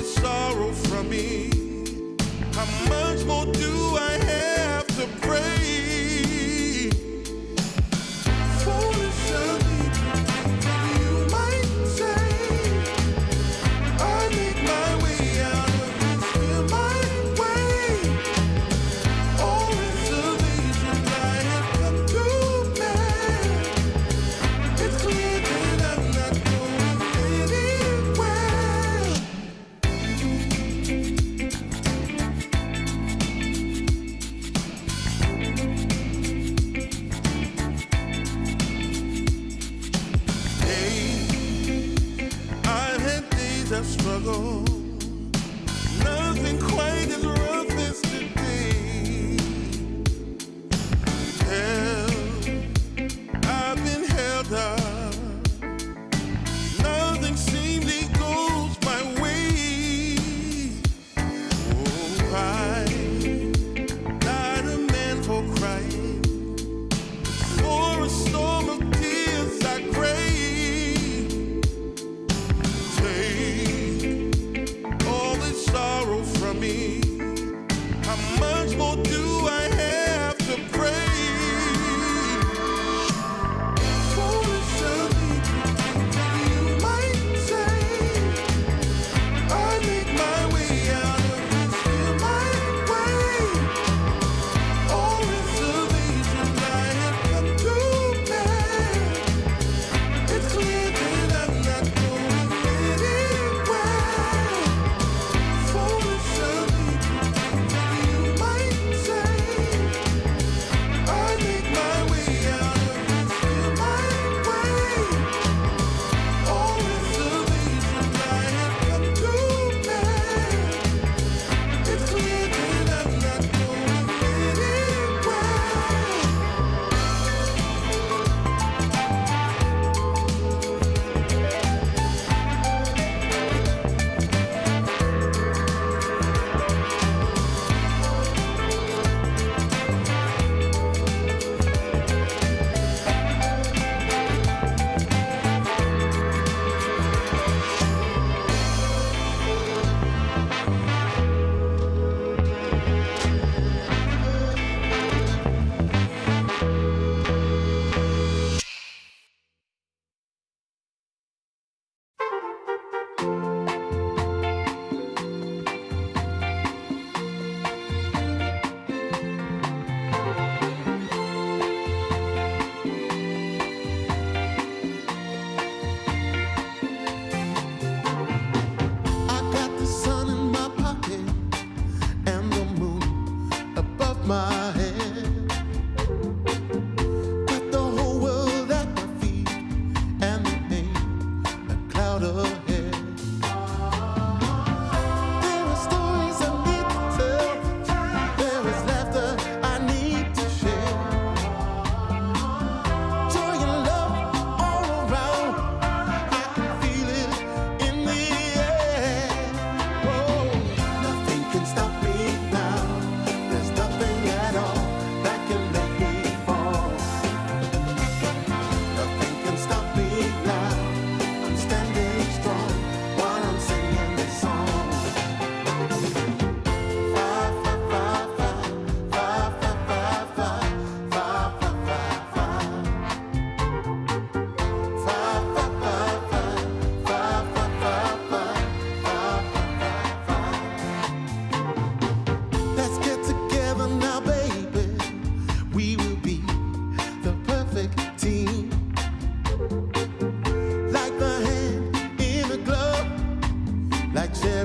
Sorrow from me. How much more do I have to pray? Foolish of me, you might say. I make my way out of this here my way. All reservations I have come to bear. It's clear that I'm not going anywhere. I've had days of struggle.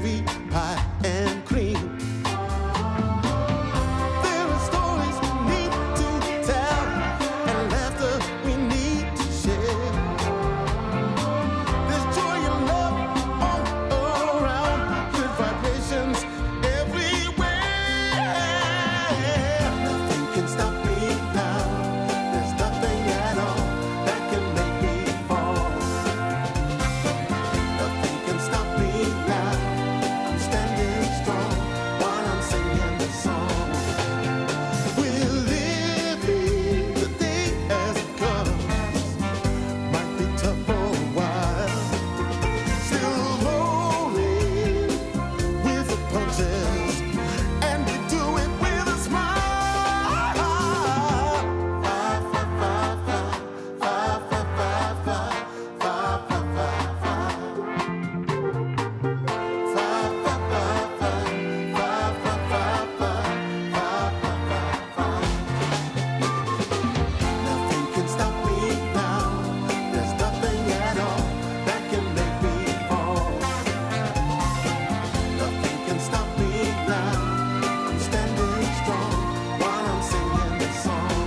gravy, pie, and cream. There are stories we need to tell and laughter we need to share. There's joy and love all around, good vibrations everywhere. Nothing can stop me now. There's nothing at all that can make me fall. Nothing can stop me now. I'm standing strong while I'm singing the song. We're living the day as it comes. Might be tough for a while. Still rolling with the punches, and we do it with a smile. Nothing can stop me now. There's nothing at all that can make me fall. Nothing can stop me now. I'm standing strong while I'm singing this song.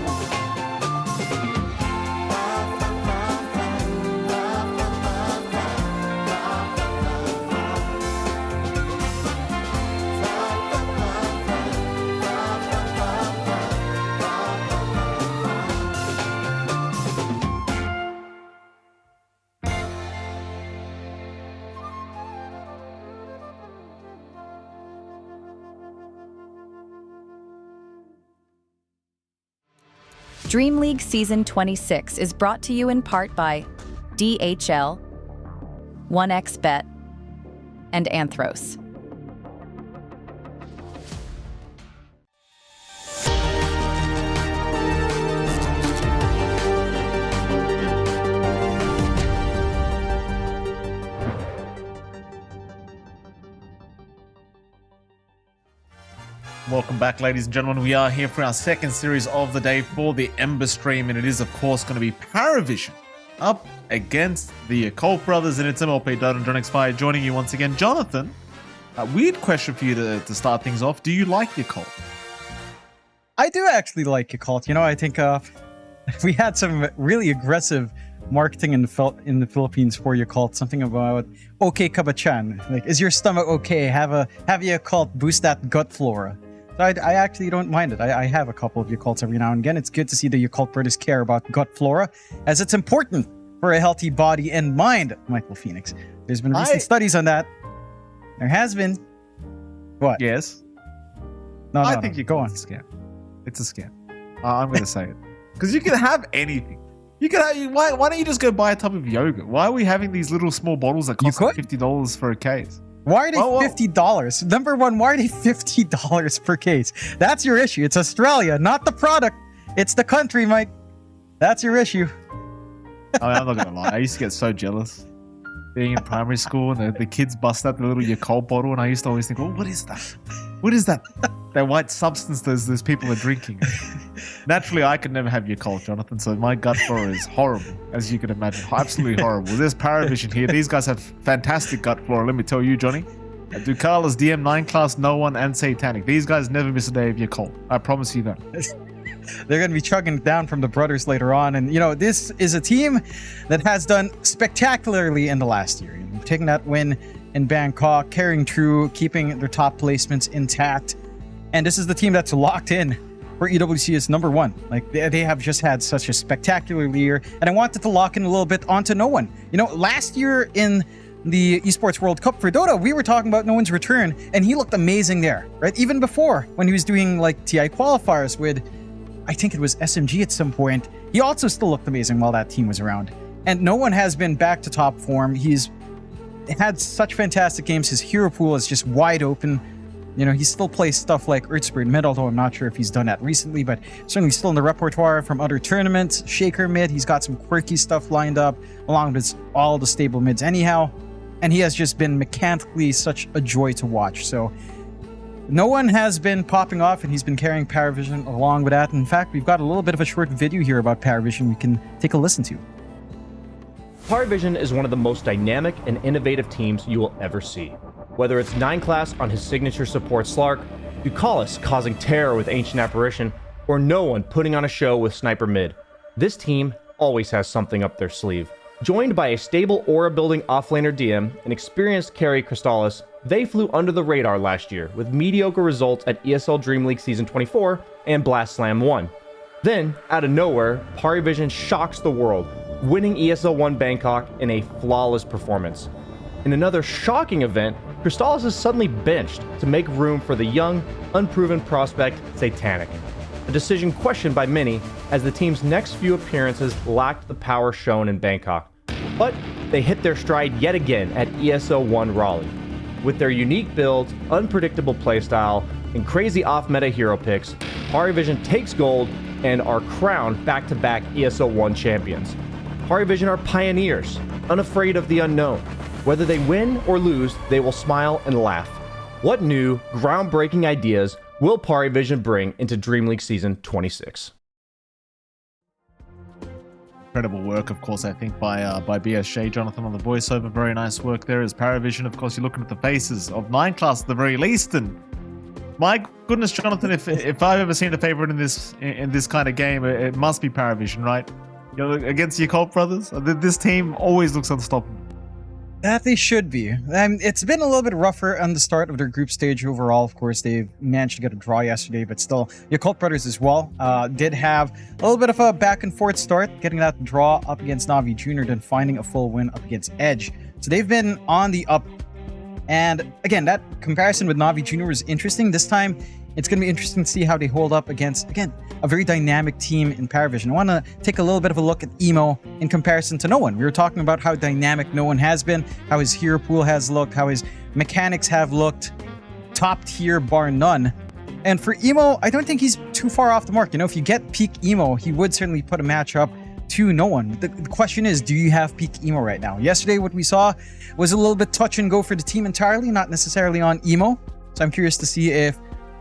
DreamLeague Season 26 is brought to you in part by DHL, 1xBet, and Anthros. Welcome back, ladies and gentlemen. We are here for our second series of the day for the Ember stream, and it is, of course, going to be Paravision up against the Colt brothers, and it's MLP Dota and Jonix Fire joining you once again. Jonathan, a weird question for you to start things off. Do you like your Colt? I do actually like Yakult. You know, I think we had some really aggressive marketing in the Philippines for Yakult. Something about "Okay, Kabachan," like, is your stomach okay? Have Yakult boost that gut flora. So I actually don't mind it. I have a couple of Yakults every now and again. It's good to see the Yakult brothers care about gut flora, as it's important for a healthy body and mind. Michael Phoenix. There's been recent studies on that. There has been. What? Yes. No, I think go on. It's a scam. It's a scam. I'm going to say it. Because you can have anything. You can have, why don't you just go buy a tub of yogurt? Why are we having these little small bottles that cost like $50 for a case? Why are they $50? Number one, why are they $50 per case? That's your issue. It's Australia, not the product. It's the country, Mike. That's your issue. I'm not gonna lie. I used to get so jealous being in primary school, and the kids bust out the little Yakult bottle, and I used to always think, "Well, what is that? What is that? That white substance those people are drinking?" Naturally, I could never have Yakult, Jonathan. So my gut flora is horrible, as you can imagine. Absolutely horrible. There's Paravision here. These guys have fantastic gut flora. Let me tell you, Johnny. Ducala's DM9 class, no one, and Satanic. These guys never miss a day of Yakult. I promise you that. They're going to be chugging it down from the brothers later on. And, you know, this is a team that has done spectacularly in the last year. Taking that win in Bangkok, carrying through, keeping their top placements intact. And this is the team that's locked in for EWC as number one. Like, they have just had such a spectacular year. And I wanted to lock in a little bit onto No One. You know, last year in the Esports World Cup for Dota, we were talking about No One's return, and he looked amazing there, right? Even before, when he was doing like TI qualifiers with, I think it was SMG at some point, he also still looked amazing while that team was around. And No One has been back to top form. He's had such fantastic games. His hero pool is just wide open. You know, he still plays stuff like Earthspirit mid, although I'm not sure if he's done that recently, but certainly still in the repertoire from other tournaments. Shaker mid, he's got some quirky stuff lined up, along with all the stable mids anyhow. And he has just been mechanically such a joy to watch. So No One has been popping off, and he's been carrying Paravision along with that. In fact, we've got a little bit of a short video here about Paravision we can take a listen to. Paravision is one of the most dynamic and innovative teams you will ever see. Whether it's 9 class on his signature support Slark, Ducalis causing terror with Ancient Apparition, or no one putting on a show with Sniper Mid, this team always has something up their sleeve. Joined by a stable aura building offlaner DM and experienced carry Crystallis, they flew under the radar last year with mediocre results at ESL Dream League Season 24 and Blast Slam 1. Then, out of nowhere, Parivision shocks the world, winning ESL 1 Bangkok in a flawless performance. In another shocking event, Crystallis is suddenly benched to make room for the young, unproven prospect Satanic. A decision questioned by many, as the team's next few appearances lacked the power shown in Bangkok. But they hit their stride yet again at ESL 1 Raleigh. With their unique builds, unpredictable playstyle, and crazy off-meta hero picks, Parivision takes gold and are crowned back-to-back ESL 1 champions. Parivision are pioneers, unafraid of the unknown. Whether they win or lose, they will smile and laugh. What new, groundbreaking ideas will Parivision bring into Dream League Season 26? Incredible work, of course, I think, by BSJ, Jonathan, on the voiceover. Very nice work there. As Parivision, of course, you're looking at the faces of 9 class at the very least. And my goodness, Jonathan, if I've ever seen a favorite in this kind of game, it must be Parivision, right? You know, against the Occult Brothers, this team always looks unstoppable. That they should be. It's been a little bit rougher on the start of their group stage overall. Of course, they managed to get a draw yesterday, but still, the Occult Brothers as well did have a little bit of a back and forth start, getting that draw up against Navi Jr., then finding a full win up against Edge. So they've been on the up. And again, that comparison with Navi Jr. is interesting. This time, it's going to be interesting to see how they hold up against, again, a very dynamic team in Parivision. I want to take a little bit of a look at Emo in comparison to No One. We were talking about how dynamic No One has been, how his hero pool has looked, how his mechanics have looked top tier bar none. And for Emo, I don't think he's too far off the mark. You know, if you get peak Emo, he would certainly put a match up to No One. The question is, do you have peak Emo right now? Yesterday, what we saw was a little bit touch and go for the team entirely, not necessarily on Emo. So I'm curious to see if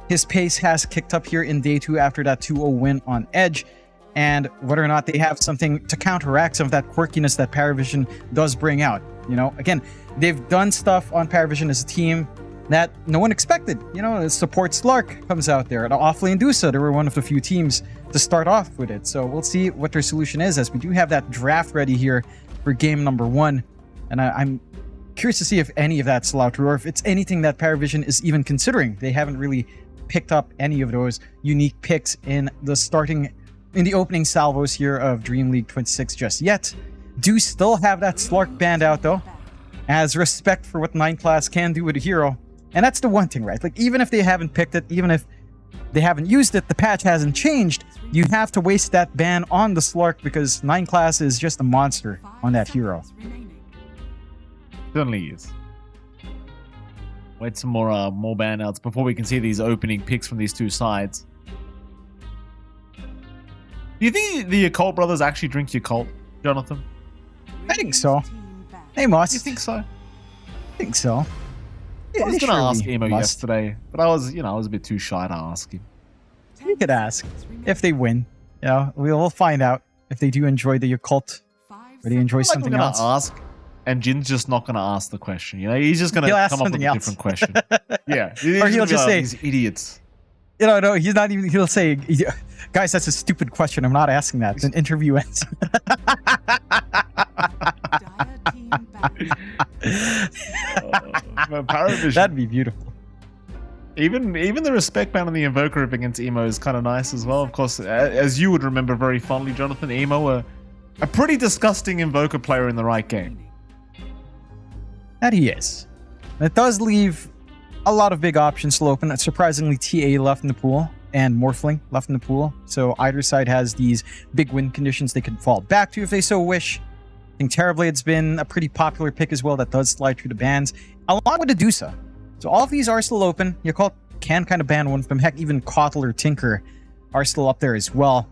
his pace has kicked up here in day 2 after that 2-0 win on Edge, and whether or not they have something to counteract some of that quirkiness that Parivision does bring out. You know, again, they've done stuff on Parivision as a team that no one expected. You know, the support Slark comes out there. The offlane Dusa, they were one of the few teams to start off with it. So we'll see what their solution is, as we do have that draft ready here for game number 1. And I'm curious to see if any of that's allowed to, or if it's anything that Parivision is even considering. They haven't really picked up any of those unique picks in the opening salvos here of Dream League 26 just yet. Do still have that Slark band out though, as respect for what 9 class can do with a hero. And that's the one thing, right? Like, even if they haven't picked it, even if they haven't used it, the patch hasn't changed, you have to waste that ban on the Slark because 9 class is just a monster on that hero. Certainly is. Wait some more ban outs before we can see these opening picks from these two sides. Do you think the Occult Brothers actually drink Occult, Jonathan? I think so. They must. You think so? I think so. Yeah, I was going to ask Emo must. yesterday, but I was a bit too shy to ask him. You could ask if they win. You know, we'll find out if they do enjoy the Occult or they enjoy something I'm else. Gonna ask, and Jin's just not going to ask the question. You know, he's just going to come up with a different question. Yeah, or he'll just say, "These idiots." You know, no, he's not even. He'll say, "Guys, that's a stupid question. I'm not asking that." An interview ends. That'd be beautiful. Even the respect ban on the Invoker up against Emo is kind of nice as well. Of course, as you would remember very fondly, Jonathan, Emo, a pretty disgusting Invoker player in the right game. That he is. It does leave a lot of big options still open. Surprisingly, TA left in the pool and Morphling left in the pool. So either side has these big win conditions they could fall back to if they so wish. I think Terrorblade's been a pretty popular pick as well that does slide through the bans, along with the Dusa. So all of these are still open. Yakult can kind of ban one of them. Heck, even Kotl or Tinker are still up there as well.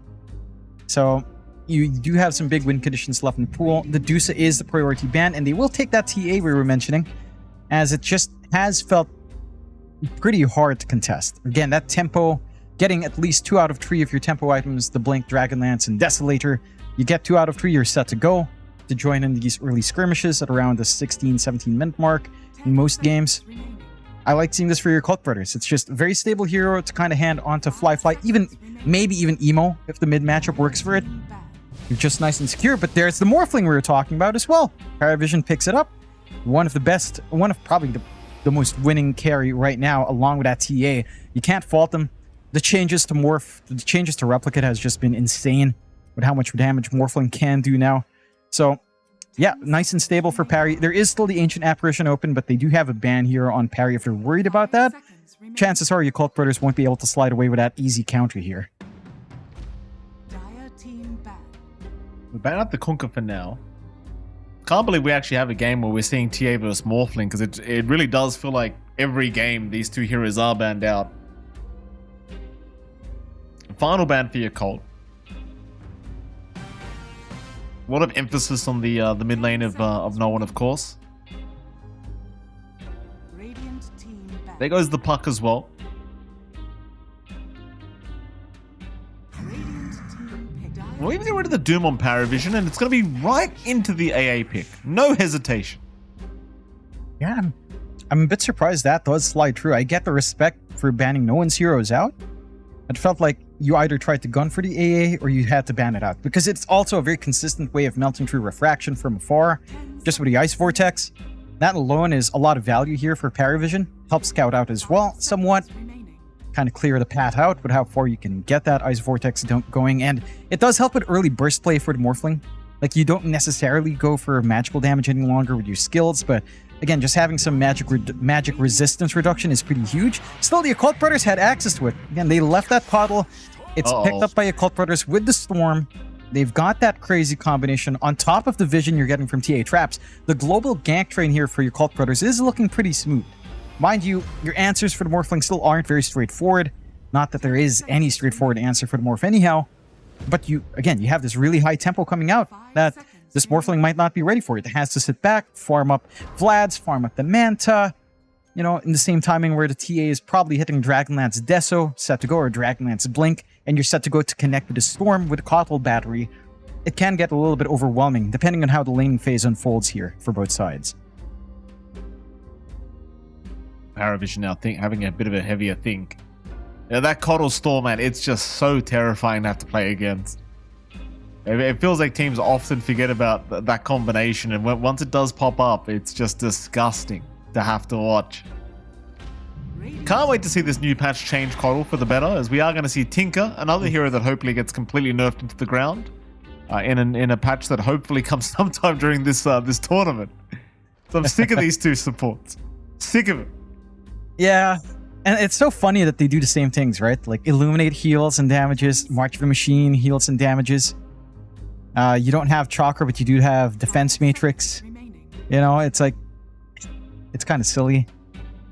So you do have some big win conditions left in the pool. The Dusa is the priority ban, and they will take that TA we were mentioning, as it just has felt pretty hard to contest. Again, that tempo, getting at least 2 out of 3 of your tempo items, the Blink, Dragonlance, and Desolator. You get 2 out of 3, you're set to go to join in these early skirmishes at around the 16-17 minute mark in most games. I like seeing this for your Cult Brothers. It's just a very stable hero to kind of hand onto Fly, maybe even Emo if the mid matchup works for it. You're just nice and secure, but there's the Morphling we were talking about as well. Paravision picks it up. One of probably the most winning carry right now, along with that TA. You can't fault them. The changes to Morph, the changes to Replicate has just been insane with how much damage Morphling can do now. So, yeah, nice and stable for parry. There is still the Ancient Apparition open, but they do have a ban here on parry if they're worried about that. Chances are your Cult Brothers won't be able to slide away with that easy counter here. We ban out the Kunkka for now. Can't believe we actually have a game where we're seeing TA versus Morphling, because it really does feel like every game these two heroes are banned out. Final ban for your Cult. A lot of emphasis on the mid lane of no one, of course. There goes the puck as well. We'll even get rid of the Doom on Paravision, and it's going to be right into the AA pick. No hesitation. Yeah, I'm a bit surprised that does slide through. I get the respect for banning no one's heroes out. It felt like you either tried to gun for the AA or you had to ban it out, because it's also a very consistent way of melting through refraction from afar, just with the Ice Vortex. That alone is a lot of value here for Paravision. Helps scout out as well, somewhat. Kind of clear the path out with how far you can get that Ice Vortex going, and it does help with early burst play for the Morphling. Like, you don't necessarily go for magical damage any longer with your skills, but again, just having some magic resistance reduction is pretty huge. Still, the Occult Brothers had access to it. Again, they left that puddle. It's picked up by Occult Brothers with the Storm. They've got that crazy combination on top of the vision you're getting from TA Traps. The global gank train here for your Cult Brothers is looking pretty smooth. Mind you, your answers for the Morphling still aren't very straightforward. Not that there is any straightforward answer for the Morph anyhow. But you have this really high tempo coming out that this Morphling might not be ready for it. It has to sit back, farm up Vlads, farm up the Manta. You know, in the same timing where the TA is probably hitting Dragonlance Deso, set to go, or Dragonlance Blink, and you're set to go to connect with the Storm with the Kotl battery. It can get a little bit overwhelming, depending on how the laning phase unfolds here for both sides. Paravision now having a bit of a heavier think. Yeah, that Kotl Storm, man, it's just so terrifying to have to play against. It feels like teams often forget about that combination, and once it does pop up, it's just disgusting to have to watch. Can't wait to see this new patch change Kotl for the better, as we are going to see Tinker, another hero that hopefully gets completely nerfed into the ground, in a patch that hopefully comes sometime during this tournament. So I'm sick of these two supports. Sick of it. Yeah, and it's so funny that they do the same things, right? Like Illuminate heals and damages, March of the Machine heals and damages. You don't have Chakra, but you do have Defense Matrix. You know, it's like, it's kind of silly.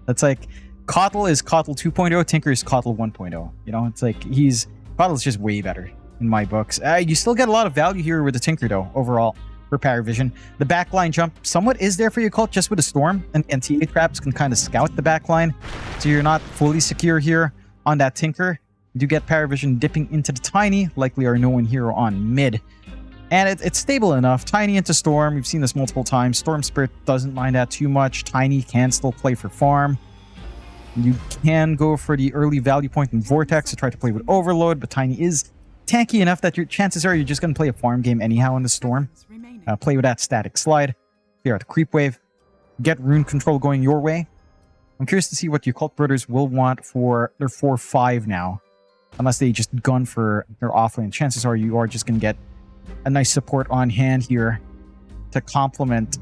It's like, Kotl is Kotl 2.0, Tinker is Kotl 1.0. You know, it's like, Kotl's just way better in my books. You still get a lot of value here with the Tinker, though, overall, for Paravision. The backline jump somewhat is there for your Cult, just with a Storm, and TA Traps can kind of scout the backline, so you're not fully secure here on that Tinker. You do get Paravision dipping into the Tiny, likely our no-one hero on mid. And it's stable enough. Tiny into Storm, we've seen this multiple times. Storm Spirit doesn't mind that too much. Tiny can still play for farm. You can go for the early value point in Vortex to try to play with Overload, but Tiny is tanky enough that your chances are you're just going to play a farm game anyhow in the Storm. Play with that Static Slide, clear out the Creep Wave, get Rune Control going your way. I'm curious to see what your Cult Brothers will want for their 4-5 now. Unless they just gun for their offlane. Chances are you are just going to get a nice support on hand here to complement.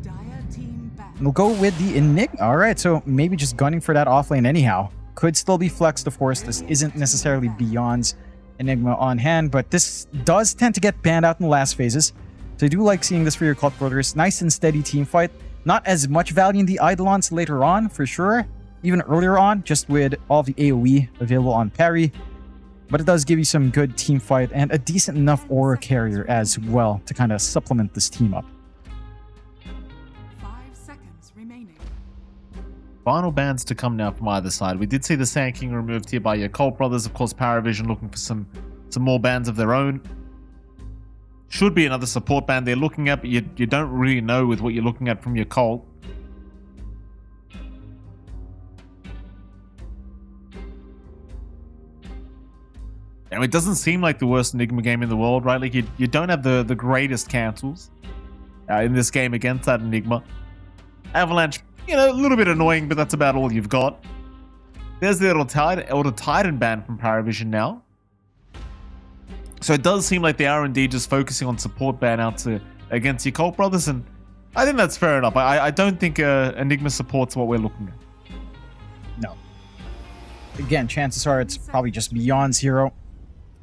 We'll go with the Enigma. Alright, so maybe just gunning for that offlane anyhow. Could still be Flex to Force. This isn't necessarily Beyond's Enigma on hand, but this does tend to get banned out in the last phases. So I do like seeing this for your Cult Brothers. Nice and steady team fight. Not as much value in the Eidolons later on, for sure. Even earlier on, just with all the AoE available on parry. But it does give you some good team fight and a decent enough aura carrier as well to kind of supplement this team up. 5 seconds remaining. Final bans to come now from either side. We did see the Sand King removed here by your Cult Brothers. Of course, Paravision looking for some more bans of their own. Should be another support ban they're looking at, but you don't really know with what you're looking at from your Cult. it doesn't seem like the worst Enigma game in the world, right? Like you don't have the greatest cancels in this game against that Enigma. Avalanche, a little bit annoying, but that's about all you've got. There's the Elder Titan ban from Paravision now. So it does seem like the R&D just focusing on support banouts against your Cult Brothers, and I think that's fair enough. I don't think Enigma support's what we're looking at. No. Again, chances are it's probably just beyond zero.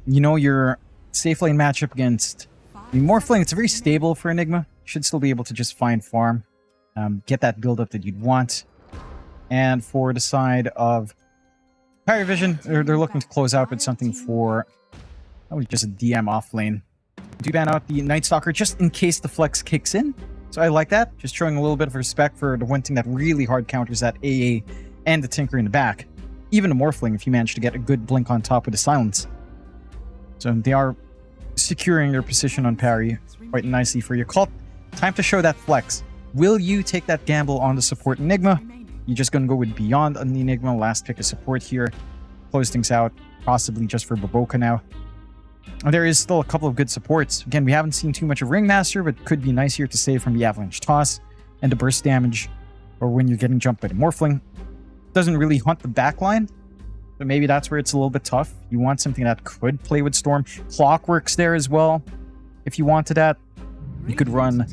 Your safe lane matchup against Morphling, it's very stable for Enigma. You should still be able to just find farm, get that build up that you'd want. And for the side of Paravision, they're looking to close out with something for just a DM off lane. Do ban out the Night Stalker just in case the flex kicks in. So I like that. Just showing a little bit of respect for the one thing that really hard counters that AA and the Tinker in the back. Even a Morphling if you manage to get a good blink on top with the silence. So they are securing their position on parry quite nicely for your Cult. Time to show that flex. Will you take that gamble on the support Enigma? You're just going to go with Beyond on the Enigma. Last pick of support here. Close things out. Possibly just for Baboka now. There is still a couple of good supports. Again, we haven't seen too much of Ringmaster, but could be nice here to save from the Avalanche Toss and the burst damage, or when you're getting jumped by the Morphling. Doesn't really hunt the backline, but maybe that's where it's a little bit tough. You want something that could play with Storm. Clockwork's there as well. If you wanted that, you could run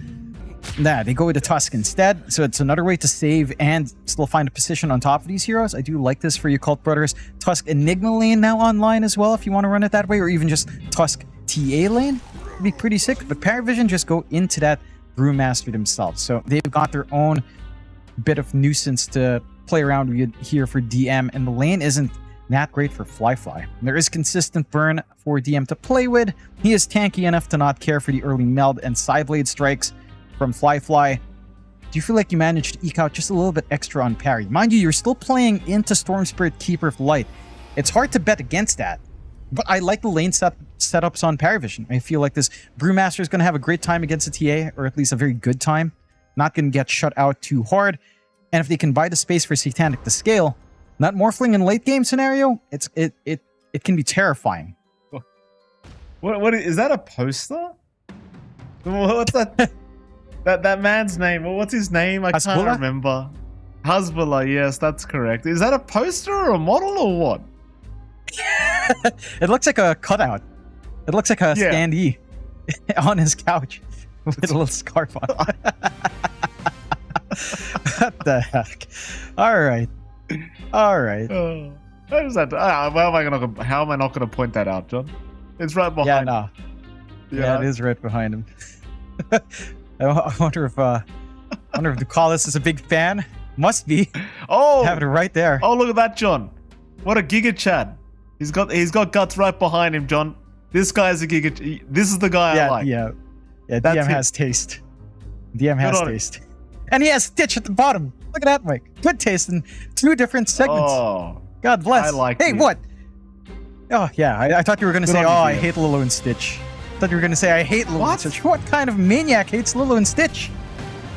that. They go with the Tusk instead, so it's another way to save and still find a position on top of these heroes. I do like this for your Cult Brothers. Tusk Enigma lane now online as well if you want to run it that way, or even just Tusk TA lane. It'd be pretty sick, but Paravision just go into that Brewmaster themselves. So they've got their own bit of nuisance to play around with here for DM, and the lane isn't that great for Fly. There is consistent burn for DM to play with. He is tanky enough to not care for the early meld and Sideblade strikes from Fly. Do you feel like you managed to eke out just a little bit extra on parry? Mind you, you're still playing into Storm Spirit Keeper of Light. It's hard to bet against that, but I like the lane setups on Paravision. I feel like this Brewmaster is going to have a great time against a TA, or at least a very good time. Not going to get shut out too hard. And if they can buy the space for Satanic to scale, that Morphling in late game scenario, it can be terrifying. What is that a poster? What's that? that man's name? What's his name? I can't remember. Hezbollah, yes, that's correct. Is that a poster or a model or what? It looks like a cutout. It looks like a standee on his couch with a little scarf on. What the heck? All right. How is that? How am I not going to point that out, John? It's right behind. Yeah, it is right behind him. I wonder if Ducalis is a big fan. Must be. Oh, have it right there. Oh, look at that, John. What a Giga Chad. He's got guts right behind him, John. This guy is a Giga. This is the guy I like. Yeah. DM has taste. DM has taste. And he has Stitch at the bottom. Look at that, Mike. Good taste in 2 different segments. Oh, God bless. I like Hey, what? Oh, yeah. I thought you were going to say, I hate Lilo and Stitch. I thought you were going to say, I hate Lilo and Stitch. What kind of maniac hates Lilo and Stitch?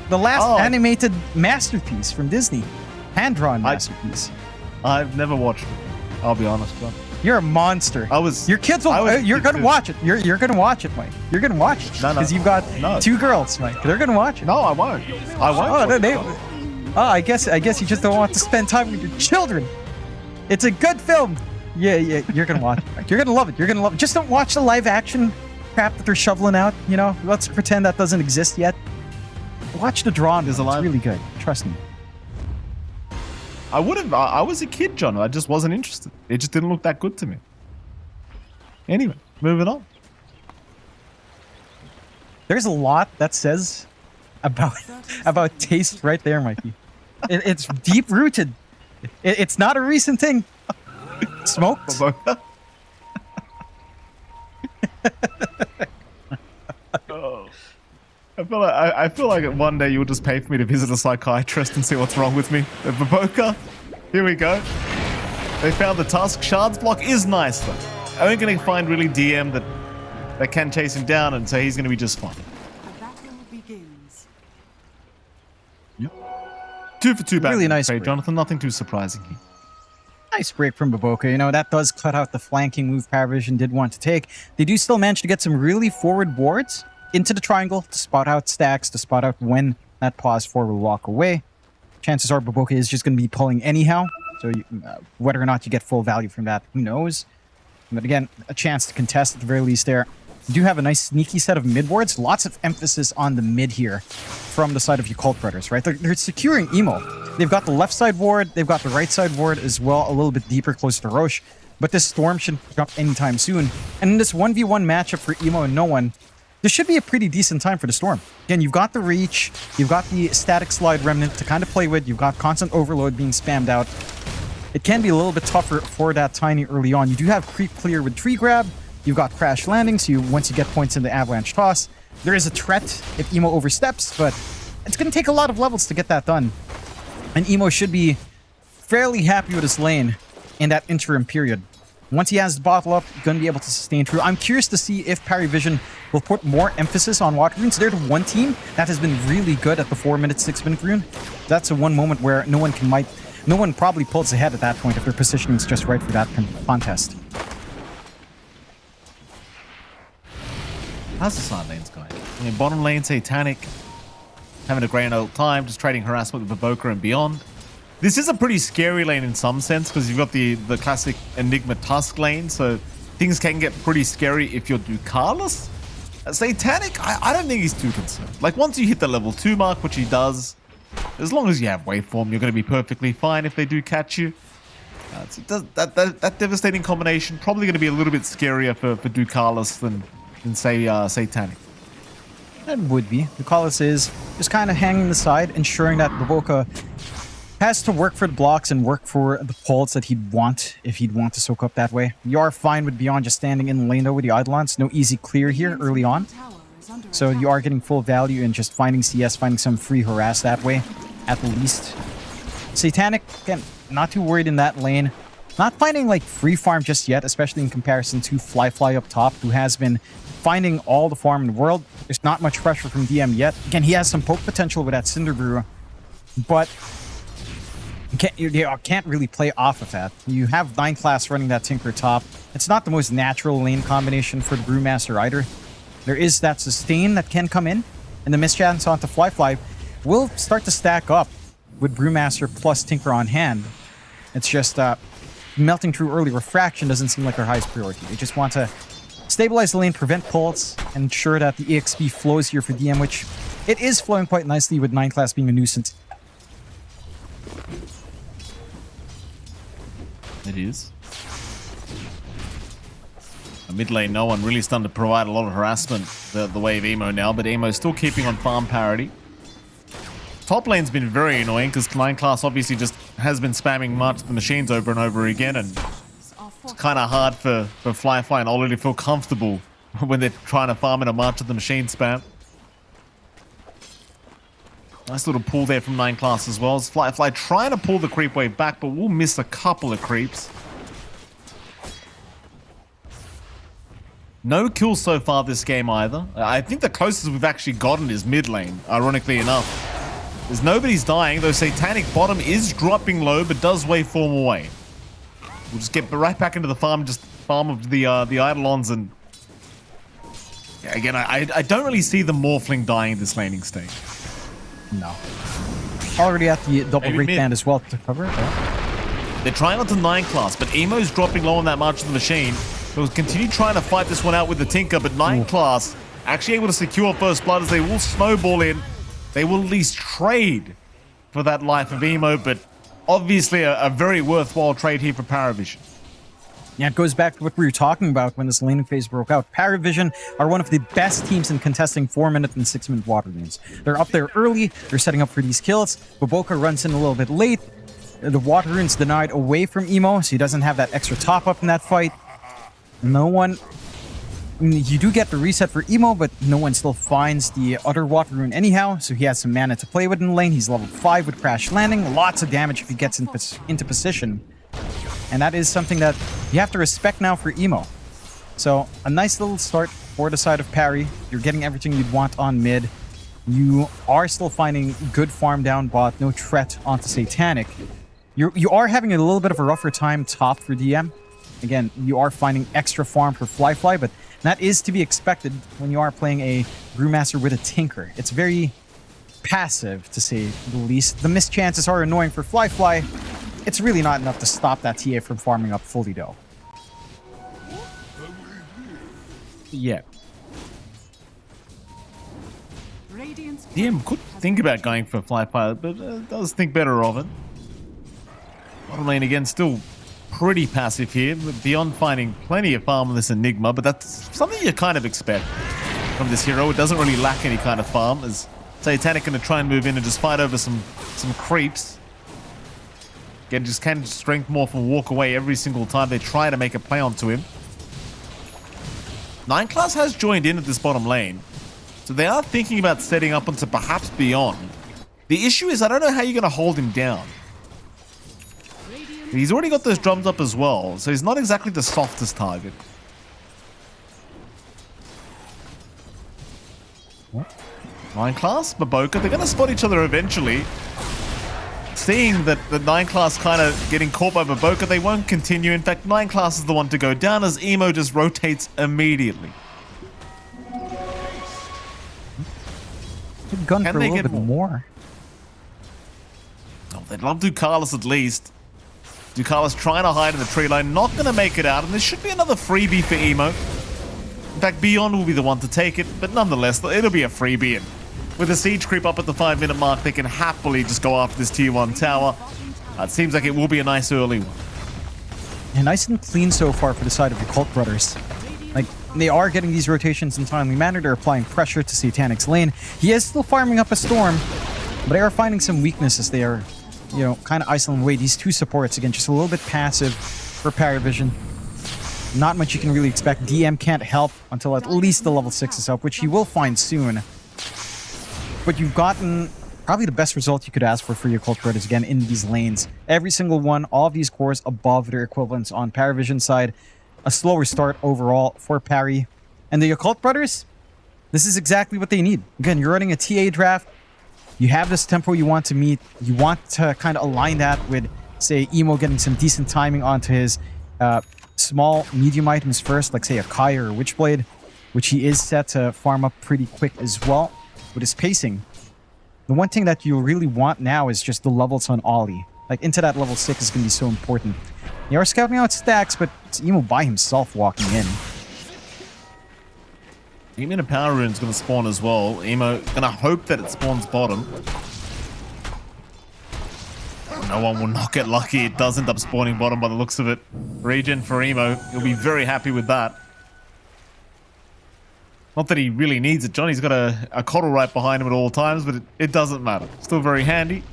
The last animated masterpiece from Disney. Hand-drawn masterpiece. I've never watched it. I'll be honest, John. You're a monster. Your kids will. You're gonna watch it. You're gonna watch it, Mike. You're gonna watch it because you've got 2 girls, Mike. They're gonna watch it. No, I won't. I guess you just don't want to spend time with your children. It's a good film. Yeah. You're gonna watch it. Mike. You're gonna love it. You're gonna love it. Just don't watch the live action crap that they're shoveling out. Let's pretend that doesn't exist yet. Watch the drawn. It's really good. Trust me. I was a kid, John. I just wasn't interested. It just didn't look that good to me. Anyway, moving on. There's a lot that says about taste right there, Mikey. It's deep rooted. It's not a recent thing. Smoked. I feel like one day you'll just pay for me to visit a psychiatrist and see what's wrong with me. The Baboka. Here we go. They found the Tusk. Shards block is nice though. I'm going to find really DM that can chase him down, and so he's going to be just fine. Yep. 2 for 2 back. Really nice. Jonathan, nothing too surprising here. Nice break from Baboka. You know, that does cut out the flanking move Paravision did want to take. They do still manage to get some really forward boards into the triangle to spot out stacks, to spot out when that pause 4 will walk away. Chances are Baboka is just going to be pulling anyhow. So whether or not you get full value from that, who knows? But again, a chance to contest at the very least there. You do have a nice sneaky set of mid boards. Lots of emphasis on the mid here from the side of your Cult Brothers, right? They're securing Emo. They've got the left side ward, they've got the right side ward as well, a little bit deeper, closer to Roche. But this Storm shouldn't pick up anytime soon. And in this 1v1 matchup for Emo and No One, this should be a pretty decent time for the Storm. Again, you've got the reach, you've got the static slide remnant to kind of play with, you've got constant overload being spammed out. It can be a little bit tougher for that Tiny early on. You do have creep clear with tree grab, you've got crash landing, so once you get points in the avalanche toss, there is a threat if Emo oversteps, but it's going to take a lot of levels to get that done. And Emo should be fairly happy with his lane in that interim period. Once he has the bottle up, going to be able to sustain through. I'm curious to see if Paravision will put more emphasis on water runes. They're the one team that has been really good at the 4-minute, 6-minute rune. That's the one moment where no one probably pulls ahead at that point if their positioning is just right for that contest. How's the side lanes going? I mean, bottom lane, Satanic, having a grand old time, just trading harassment with Baboka and beyond. This is a pretty scary lane in some sense, because you've got the classic Enigma Tusk lane, so things can get pretty scary if you're Ducalis. Satanic, I don't think he's too concerned. Like, once you hit the level 2 mark, which he does, as long as you have waveform, you're going to be perfectly fine if they do catch you. That devastating combination, probably going to be a little bit scarier for Ducalis than say, Satanic. It would be. Ducalis is just kind of hanging the side, ensuring that Baboka has to work for the blocks and work for the pulls that he'd want if he'd want to soak up that way. You are fine with Beyond just standing in the lane though with the Eidolons. No easy clear here early on. So you are getting full value in just finding CS, finding some free harass that way, at the least. Satanic, again, not too worried in that lane. Not finding like free farm just yet, especially in comparison to Fly up top, who has been finding all the farm in the world. There's not much pressure from DM yet. Again, he has some poke potential with that Cinder Brew, but you can't really play off of that. You have 9 class running that Tinker top. It's not the most natural lane combination for the Brewmaster either. There is that sustain that can come in, and the mischance onto Fly will start to stack up with Brewmaster plus Tinker on hand. It's just melting through early refraction doesn't seem like their highest priority. They just want to stabilize the lane, prevent pulls, and ensure that the EXP flows here for DM, which it is flowing quite nicely with 9 class being a nuisance. It is. A mid lane, No One really starting to provide a lot of harassment the way of Emo now, but Emo's still keeping on farm parity. Top lane's been very annoying because 9 class obviously just has been spamming March the Machines over and over again, and it's kind of hard for Fly and Ollie to feel comfortable when they're trying to farm in a March of the Machine spam. Nice little pull there from 9 class as well. Fly trying to pull the creep wave back, but we'll miss a couple of creeps. No kills so far this game either. I think the closest we've actually gotten is mid lane, ironically enough. There's nobody's dying, though Satanic bottom is dropping low, but does waveform away. We'll just get right back into the farm, just farm of the Eidolons, and yeah, again, I don't really see the Morphling dying in this laning stage. No. Already at the double rate band as well to cover it. Yeah. They're trying onto 9 class, but Emo's dropping low on that March of the Machine. They'll continue trying to fight this one out with the Tinker, but 9 class actually able to secure first blood as they will snowball in. They will at least trade for that life of Emo, but obviously a very worthwhile trade here for Paravision. Yeah, it goes back to what we were talking about when this laning phase broke out. Paravision are one of the best teams in contesting 4-minute and 6-minute water runes. They're up there early, they're setting up for these kills. Baboka runs in a little bit late. The water rune's denied away from Emo, so he doesn't have that extra top up in that fight. No one... I mean, you do get the reset for Emo, but no one still finds the other water rune anyhow, so he has some mana to play with in the lane. He's level 5 with crash landing. Lots of damage if he gets into position. And that is something that you have to respect now for Emo. So, a nice little start for the side of Parry. You're getting everything you'd want on mid. You are still finding good farm down bot, no threat onto Satanic. You are having a little bit of a rougher time top for DM. Again, you are finding extra farm for Fly, but that is to be expected when you are playing a Brewmaster with a Tinker. It's very passive, to say the least. The missed chances are annoying for Fly. It's really not enough to stop that TA from farming up fully, though. Yeah. DM could think about going for Fly, but does think better of it. Bottom lane again, still pretty passive here, beyond finding plenty of farm on this Enigma, but that's something you kind of expect from this hero. It doesn't really lack any kind of farm, as Tematic going to try and move in and just fight over some creeps. Again, just can strength morph and walk away every single time they try to make a play onto him. 9 class has joined in at this bottom lane, so they are thinking about setting up onto perhaps Beyond. The issue is I don't know how you're going to hold him down. He's already got those drums up as well, so he's not exactly the softest target. What? 9 class, Maboka, they're going to spot each other eventually. Seeing that the 9 class kind of getting caught by Maboka, they won't continue. In fact, 9 class is the one to go down as Emo just rotates immediately. Gun for a little bit more. Oh, they'd love Ducalis at least. Ducalis trying to hide in the tree line, not going to make it out, and there should be another freebie for Emo. In fact, Beyond will be the one to take it, but nonetheless, it'll be a freebie. And with a siege creep up at the 5-minute mark, they can happily just go after this tier 1 tower. It seems like it will be a nice early one. And nice and clean so far for the side of the Cult Brothers. Like, they are getting these rotations in timely manner. They're applying pressure to Satanic's lane. He is still farming up a Storm, but they are finding some weaknesses. They are, you know, kind of isolating away. These 2 supports, again, just a little bit passive for Paravision. Not much you can really expect. DM can't help until at least the level 6 is up, which he will find soon. But you've gotten probably the best result you could ask for your Cult Brothers, again, in these lanes. Every single one, all of these cores above their equivalents on Paravision side. A slower start overall for Parry. And the Occult Brothers, this is exactly what they need. Again, you're running a TA draft. You have this tempo you want to meet. You want to kind of align that with, say, Emo getting some decent timing onto his small, medium items first, like, say, a Kai or a Witchblade, which he is set to farm up pretty quick as well with his pacing. The one thing that you really want now is just the levels on Ollie. Like, into that level 6 is going to be so important. They are scouting out stacks, but it's Emo by himself walking in. Even a power rune's going to spawn as well. Emo going to hope that it spawns bottom. No one will not get lucky. It does end up spawning bottom by the looks of it. Regen for Emo. He'll be very happy with that. Not that he really needs it. Johnny's got a coddle right behind him at all times, but it doesn't matter. Still very handy.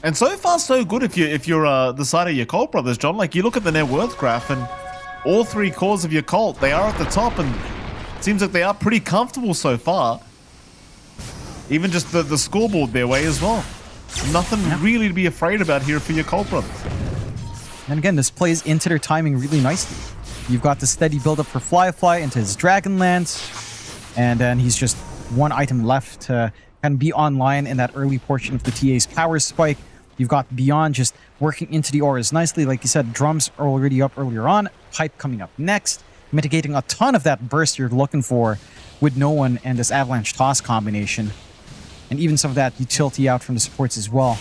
And so far, so good if you're the side of your Cult Brothers, John. Like, you look at the net worth graph, and all 3 cores of your Cult, they are at the top, and it seems like they are pretty comfortable so far. Even just the scoreboard their way as well. Nothing really to be afraid about here for your Cult Brothers. And again, this plays into their timing really nicely. You've got the steady build-up for Fly into his Dragonlance, and then he's just 1 item left to kind of be online in that early portion of the TA's power spike. You've got Beyond just working into the auras nicely. Like you said, drums are already up earlier on. Pipe coming up next, mitigating a ton of that burst you're looking for with no one and this Avalanche Toss combination. And even some of that utility out from the supports as well.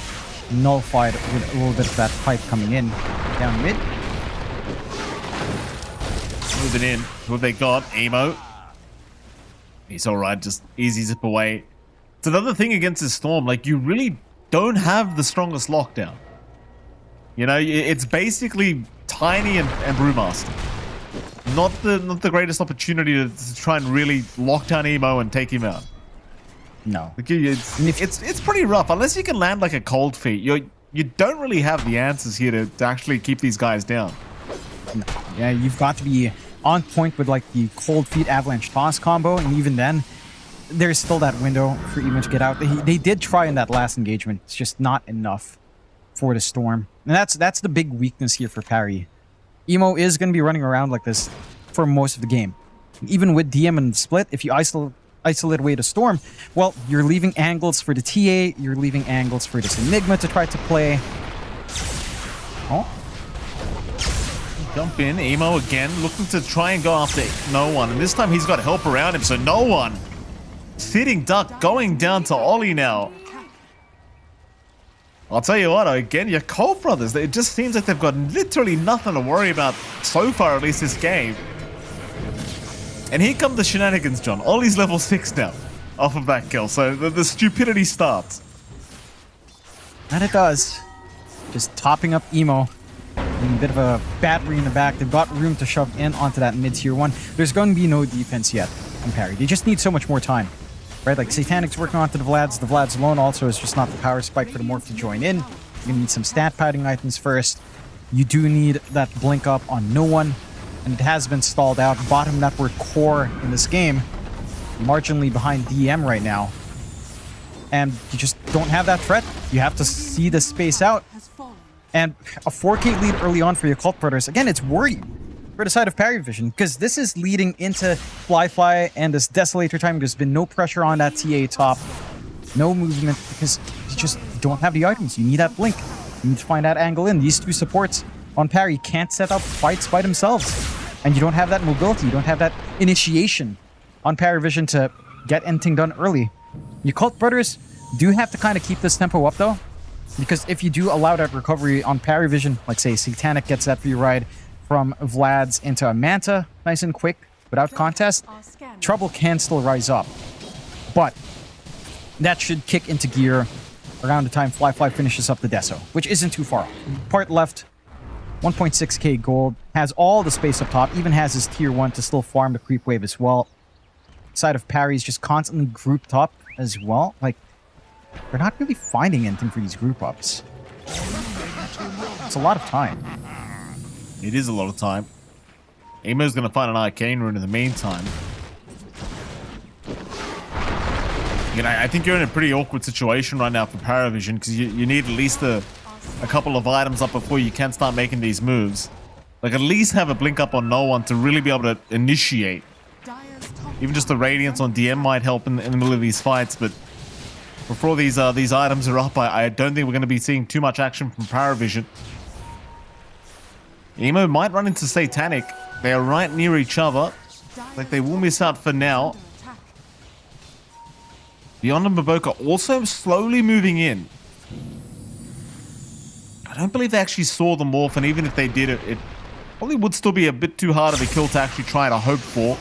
Nullified with a little bit of that pipe coming in. Down mid. Moving in. Who have they got? Emo. He's alright, just easy zip away. It's another thing against this Storm, like, you really don't have the strongest lockdown. You know, it's basically Tiny and Brewmaster. Not the greatest opportunity to try and really lock down Emo and take him out. No. Like, it's pretty rough. Unless you can land like a cold feet, you don't really have the answers here to actually keep these guys down. No. Yeah, you've got to be on point with like the cold feet Avalanche Toss combo, and even then, there's still that window for Emo to get out. They did try in that last engagement. It's just not enough for the Storm. And that's the big weakness here for Parry. Emo is going to be running around like this for most of the game. Even with DM and split, if you isolate away the Storm, well, you're leaving angles for the TA, you're leaving angles for this Enigma to try to play. Oh, Jump in, Emo again, looking to try and go after no one. And this time he's got help around him, so no one. Sitting duck going down to Ollie now. I'll tell you what, again, your Colt brothers, it just seems like they've got literally nothing to worry about so far, at least this game. And here come the shenanigans, John. Ollie's level 6 now off of that kill, so the stupidity starts. and it does. Just topping up Emo. A bit of a battery in the back. They've got room to shove in onto that mid-tier 1. There's going to be no defense yet on Parry. They just need so much more time. Right, like Satanic's working onto the Vlads. The Vlads alone also is just not the power spike for the Morph to join in. You're gonna need some stat padding items first. You do need that blink up on no one, and it has been stalled out. Bottom network core in this game, marginally behind DM right now. And you just don't have that threat. You have to see the space out. And a 4K lead early on for your Cult Brothers. Again, it's worrying for the side of Parry Vision, because this is leading into Fly and this Desolator time. There's been no pressure on that TA top. No movement, because you just don't have the items. You need that blink. You need to find that angle in. These two supports on Parry can't set up fights by themselves. And you don't have that mobility. You don't have that initiation on Parry Vision to get anything done early. Your Cult Brothers do have to kind of keep this tempo up, though. Because if you do allow that recovery on Parry Vision, like say Satanic gets that free ride from Vlad's into a Manta, nice and quick, without contest, trouble can still rise up. But that should kick into gear around the time Fly finishes up the Deso, which isn't too far off. Part left, 1.6k gold, has all the space up top, even has his tier 1 to still farm the creep wave as well. Side of Parry's just constantly grouped up as well. Like, they're not really finding anything for these group ups. It's a lot of time. It is a lot of time. Emo's going to find an arcane rune in the meantime. You know, I think you're in a pretty awkward situation right now for Paravision, because you need at least a couple of items up before you can start making these moves. Like, at least have a blink up on no one to really be able to initiate. Even just the Radiance on DM might help in the middle of these fights, but before these items are up, I don't think we're going to be seeing too much action from Paravision. Emo might run into Satanic. They are right near each other. Like, they will miss out for now. Beyond and Maboka also slowly moving in. I don't believe they actually saw the morph, and even if they did, it probably would still be a bit too hard of a kill to actually try to hope for.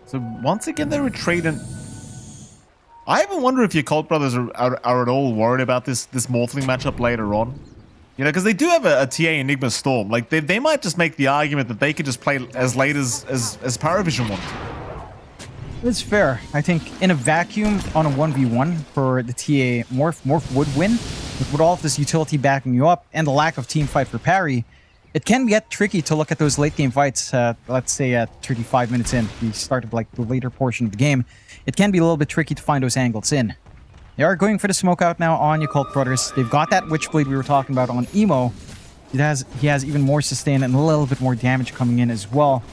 So once again, they're retreating. I even wonder if your Cult Brothers are at all worried about this Morphling matchup later on. You know, because they do have a TA Enigma Storm. Like, they might just make the argument that they could just play as late as Paravision wants. It's fair. I think in a vacuum on a 1v1 for the TA, Morph would win. With all of this utility backing you up and the lack of team fight for Parry, it can get tricky to look at those late game fights, let's say at 35 minutes in. We started like the later portion of the game. It can be a little bit tricky to find those angles in. They are going for the smoke out now on your Cult Brothers. They've got that Witchblade we were talking about on Emo. He has even more sustain and a little bit more damage coming in as well.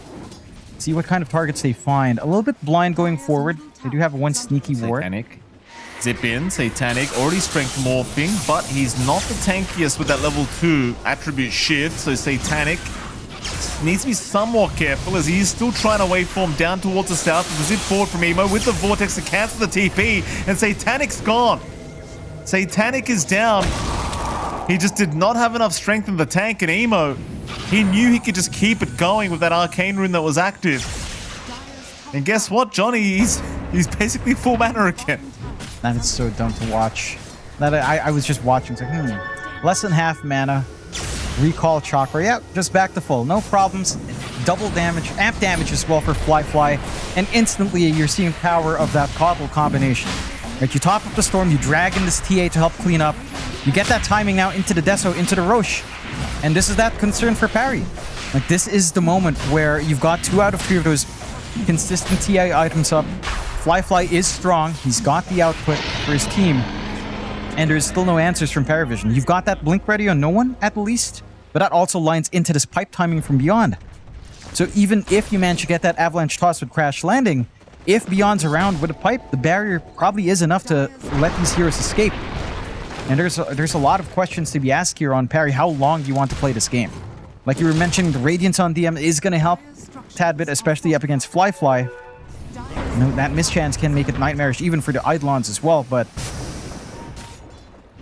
See what kind of targets they find. A little bit blind going forward. They do have one sneaky ward. Satanic. Zip in, Satanic, already strength morphing, but he's not the tankiest with that level 2 attribute shift, so Satanic needs to be somewhat careful as he's still trying to waveform down towards the south with the zip forward from Emo with the Vortex to cancel the TP, and Satanic's gone. Satanic is down. He just did not have enough strength in the tank, and Emo, he knew he could just keep it going with that arcane rune that was active. And guess what, Johnny? He's basically full mana again. That is so dumb to watch. That I was just watching. It's like, less than half mana. Recall Chakra. Yeah, just back to full. No problems. Double damage. Amp damage as well for Fly. And instantly you're seeing power of that Coddle combination. Right, you top up the Storm. You drag in this TA to help clean up. You get that timing now into the Deso, into the Roche. And this is that concern for Parry. Like, this is the moment where you've got 2 out of 3 of those consistent TA items up. Fly is strong. He's got the output for his team. And there's still no answers from Paravision. You've got that blink ready on no one, at least. But that also lines into this pipe timing from beyond. So even if you manage to get that avalanche toss with crash landing, if Beyond's around with a pipe, the barrier probably is enough to let these heroes escape. And there's a lot of questions to be asked here on Parry. How long do you want to play this game? Like you were mentioning, the Radiance on DM is going to help a tad bit, especially up against Fly. You know, that mischance can make it nightmarish even for the Eidolons as well, but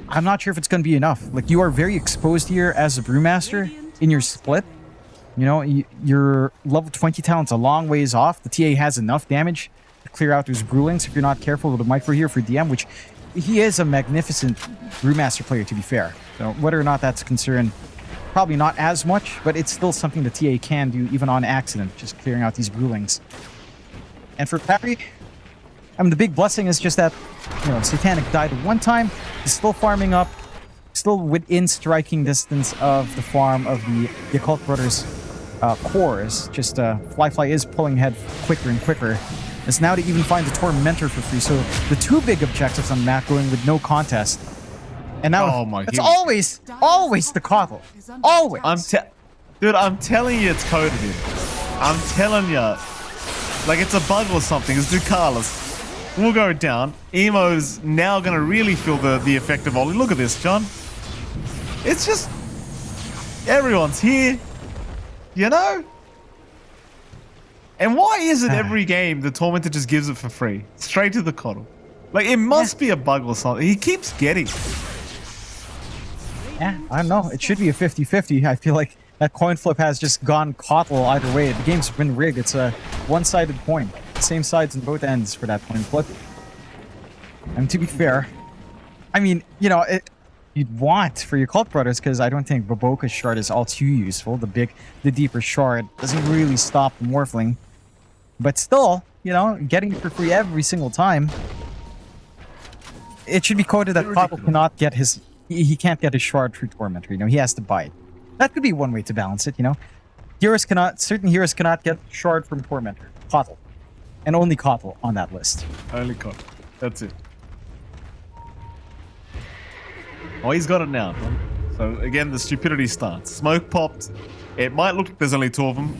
I'm not sure if it's going to be enough. Like, you are very exposed here as a Brewmaster in your split. You know, your level 20 talent's a long ways off. The TA has enough damage to clear out those Brewlings if you're not careful with the Micro here for DM, which he is a magnificent Brewmaster player, to be fair. So whether or not that's a concern, probably not as much, but it's still something the TA can do even on accident, just clearing out these Brewlings. And for Parry, I mean, the big blessing is just that, you know, Satanic died one time. He's still farming up, still within striking distance of the farm of the Occult Brothers' cores. Just Fly is pulling ahead quicker and quicker. It's now to even find the Tormentor for free. So the two big objectives on the map going with no contest. And now it's always the Coddle. Always. Dude, I'm telling you, it's coded in. I'm telling you. Like it's a bug or something. It's Ducalis. We'll go down. Emo's now going to really feel the effect of Ollie. Look at this, John. It's just... everyone's here. You know? And why is it every game the Tormentor just gives it for free? Straight to the Coddle. Like, it must be a bug or something. He keeps getting it. Yeah, I don't know. It should be a 50-50. I feel like that coin flip has just gone Coddle either way. The game's been rigged. It's a one-sided coin. Same sides on both ends for that coin flip. And to be fair, I mean, you know, you'd want for your Cult Brothers, because I don't think Baboka's shard is all too useful. The deeper shard doesn't really stop the Morphling. But still, you know, getting it for free every single time. It should be coded that Coddle cannot get his... He can't get his shard through Tormentor, you know, he has to buy it. That could be one way to balance it, you know. Certain heroes cannot get shard from Tormentor. Coddle. And only Coddle on that list. Only Coddle. That's it. Oh, he's got it now. So again, the stupidity starts. Smoke popped. It might look like there's only two of them,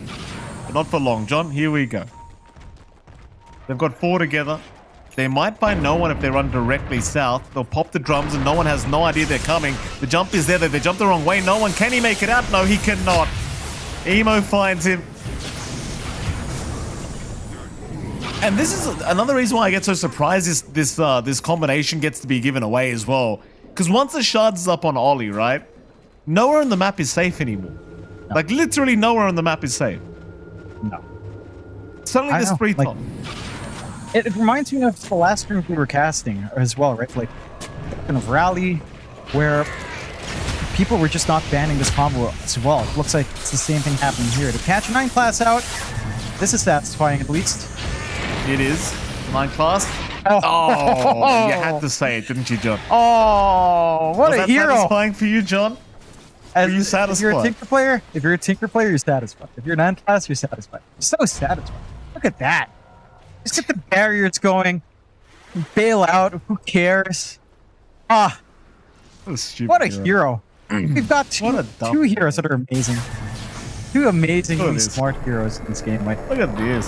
but not for long. John, here we go. They've got four together. They might find no one if they run directly south. They'll pop the drums and no one has no idea they're coming. The jump is there. They jumped the wrong way. No one. Can he make it out? No, he cannot. Emo finds him. And this is another reason why I get so surprised is this combination gets to be given away as well. Because once the shard is up on Ollie, right? Nowhere on the map is safe anymore. No. Like literally nowhere on the map is safe. No. Suddenly there's free top. It reminds me of the last group we were casting as well, right? Like kind of Rally, where people were just not banning this combo as well. It looks like it's the same thing happening here. To catch a 9 class out, this is satisfying at least. It is. 9 class. Oh, you had to say it, didn't you, John? Oh, what a hero! Satisfying for you, John? Are you satisfied? If you're a Tinker player, you're satisfied. If you're 9 class, you're satisfied. You're so satisfied. Look at that. Just get the barriers going. Bail out. Who cares? Ah. What a hero. We've got two heroes that are amazing. Two amazingly smart heroes in this game. Like, look at this.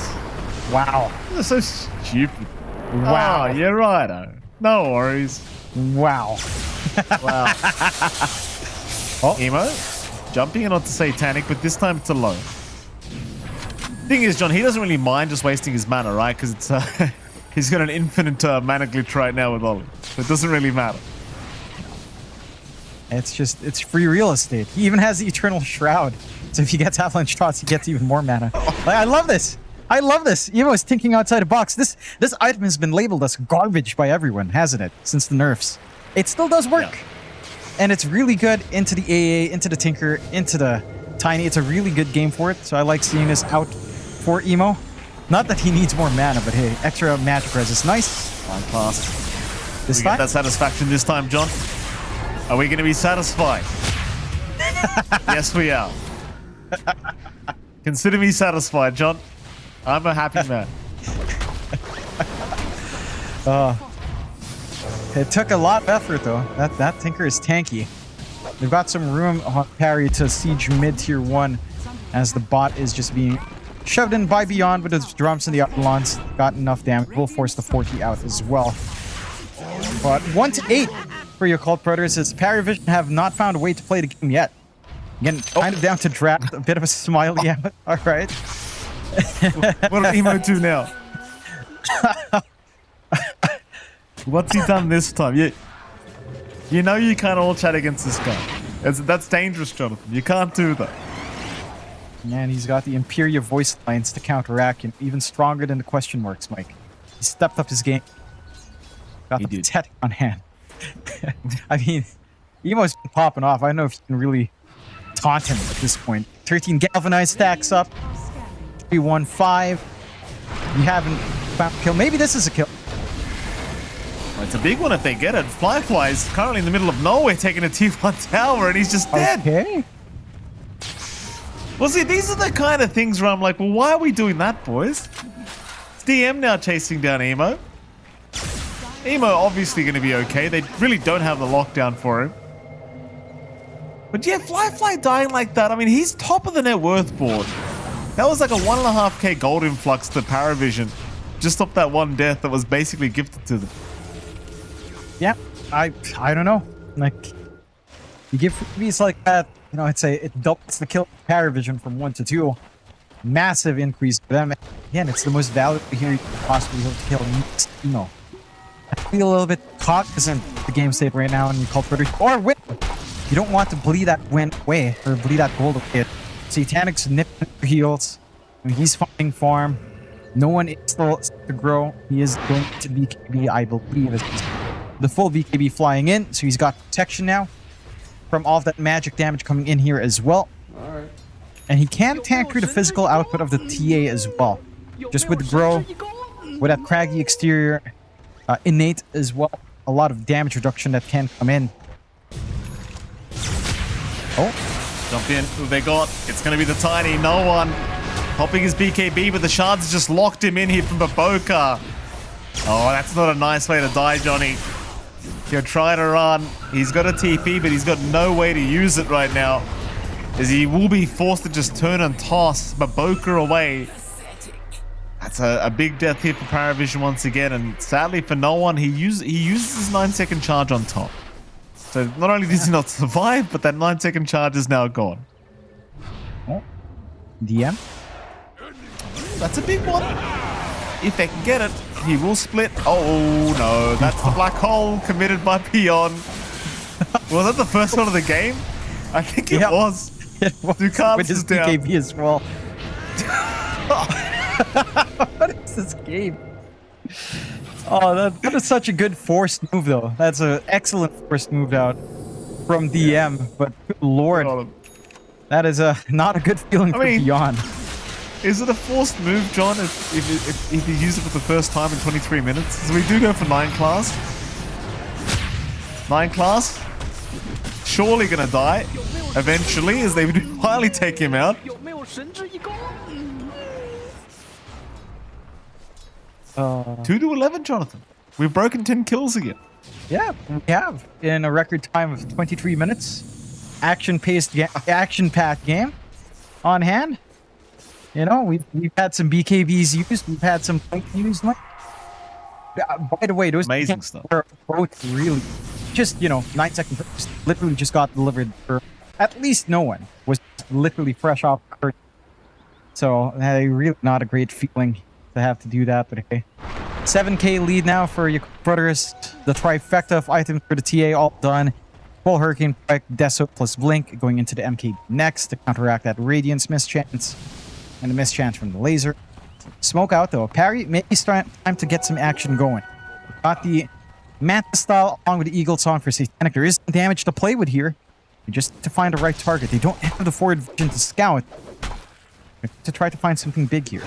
Wow. This is so stupid. Wow. Oh, you're right. No worries. Wow. Wow. Oh, Emo. Jumping in onto Satanic, but this time it's alone. Thing is, John, he doesn't really mind just wasting his mana, right? Because it's he's got an infinite mana glitch right now with Ollie. So it doesn't really matter. It's free real estate. He even has the Eternal Shroud. So if he gets avalanche shots, he gets even more mana. Like, I love this. I love this. Emo is thinking outside the box. This item has been labeled as garbage by everyone, hasn't it? Since the nerfs. It still does work. Yeah. And it's really good into the AA, into the Tinker, into the Tiny. It's a really good game for it. So I like seeing this out for Emo. Not that he needs more mana, but hey, extra magic res is nice. Fine class. This time? Get that satisfaction this time, John. Are we going to be satisfied? Yes, we are. Consider me satisfied, John. I'm a happy man. It took a lot of effort, though. That Tinker is tanky. They've got some room on Parry to siege mid tier 1 as the bot is just being Shoved in by Beyond with his drums in the upper lawns. Got enough damage. Will force the 40 out as well. But 1-8 for your Cult Brothers as Paravision have not found a way to play the game yet. Again, kind of down to draft. A bit of a smiley out. All right. What did Emo do now? What's he done this time? You know you can't all chat against this guy. That's dangerous, Jonathan. You can't do that. And he's got the Imperia voice lines to counteract him, even stronger than the question marks, Mike. He stepped up his game. Got the Tech on hand. I mean, Emo's been popping off. I don't know if you can really taunt him at this point. 13 Galvanized stacks up. 3-1-5. You haven't found a kill. Maybe this is a kill. Well, it's a big one if they get it. Flyfly is currently in the middle of nowhere taking a T1 tower and he's just dead. Okay. Well, see, these are the kind of things where I'm like, well, why are we doing that, boys? It's DM now chasing down Emo. Emo obviously going to be okay. They really don't have the lockdown for him. But yeah, Flyfly dying like that, I mean, he's top of the net worth board. That was like a 1.5k gold influx to Paravision. Just off that one death that was basically gifted to them. Yeah, I don't know. Like, you give freebies like that, you know, it doubles the kill Paravision from 1 to 2. Massive increase for them. Again, it's the most valuable here you can possibly hope to kill. You know, I feel a little bit cognizant of the game state right now, and you call Twitter or win. You don't want to bleed that win away or bleed that gold away. Satanic's nipping for heals. I mean, he's fighting farm. No one is still to grow. He is going to BKB, I believe. The full BKB flying in, so he's got protection now from all of that magic damage coming in here as well. Alright. And he can tank through the physical output of the TA as well. Just with the grow, with that craggy exterior, innate as well. A lot of damage reduction that can come in. Oh. Jump in. Who they got? It's going to be the Tiny. No one. Popping his BKB, but the shards just locked him in here from Baboka. Oh, that's not a nice way to die, Johnny. He'll try to run. He's got a TP, but he's got no way to use it right now. As he will be forced to just turn and toss Baboka away. That's a big death here for Paravision once again, and sadly for no one, he uses his 9-second charge on top. So not only does he not survive, but that 9-second charge is now gone. Oh. DM? That's a big one. If they can get it, he will split. Oh no, that's the black hole committed by Beyond. Was that the first one of the game? I think it was. It was. Ducats with his is down. BKB as well. What is this game? Oh, that is such a good forced move, though. That's an excellent forced move out from DM. But good lord, that is not a good feeling for Beyond. Is it a forced move, John, if you use it for the first time in 23 minutes? So we do go for 9 class. 9 class. Surely gonna die eventually as they finally take him out. 2-11, Jonathan. We've broken 10 kills again. Yeah, we have in a record time of 23 minutes. Action-packed game on hand. You know, we've had some BKBs used. We've had some Blink used. By the way, those amazing stuff. Were both really just 9-second literally just got delivered for at least no one was literally fresh off the curtain. So really not a great feeling to have to do that, but okay. 7k lead now for your brothers. The trifecta of items for the TA all done. Full Hurricane Strike, Deso plus Blink going into the MK next to counteract that Radiance mischance and the mischance from the laser. Smoke out though. Parry, maybe it's time to get some action going. Got the Manta style along with the Eagle Song for Satanic. There is some damage to play with here. You just need to find the right target. They don't have the forward vision to scout. To try to find something big here.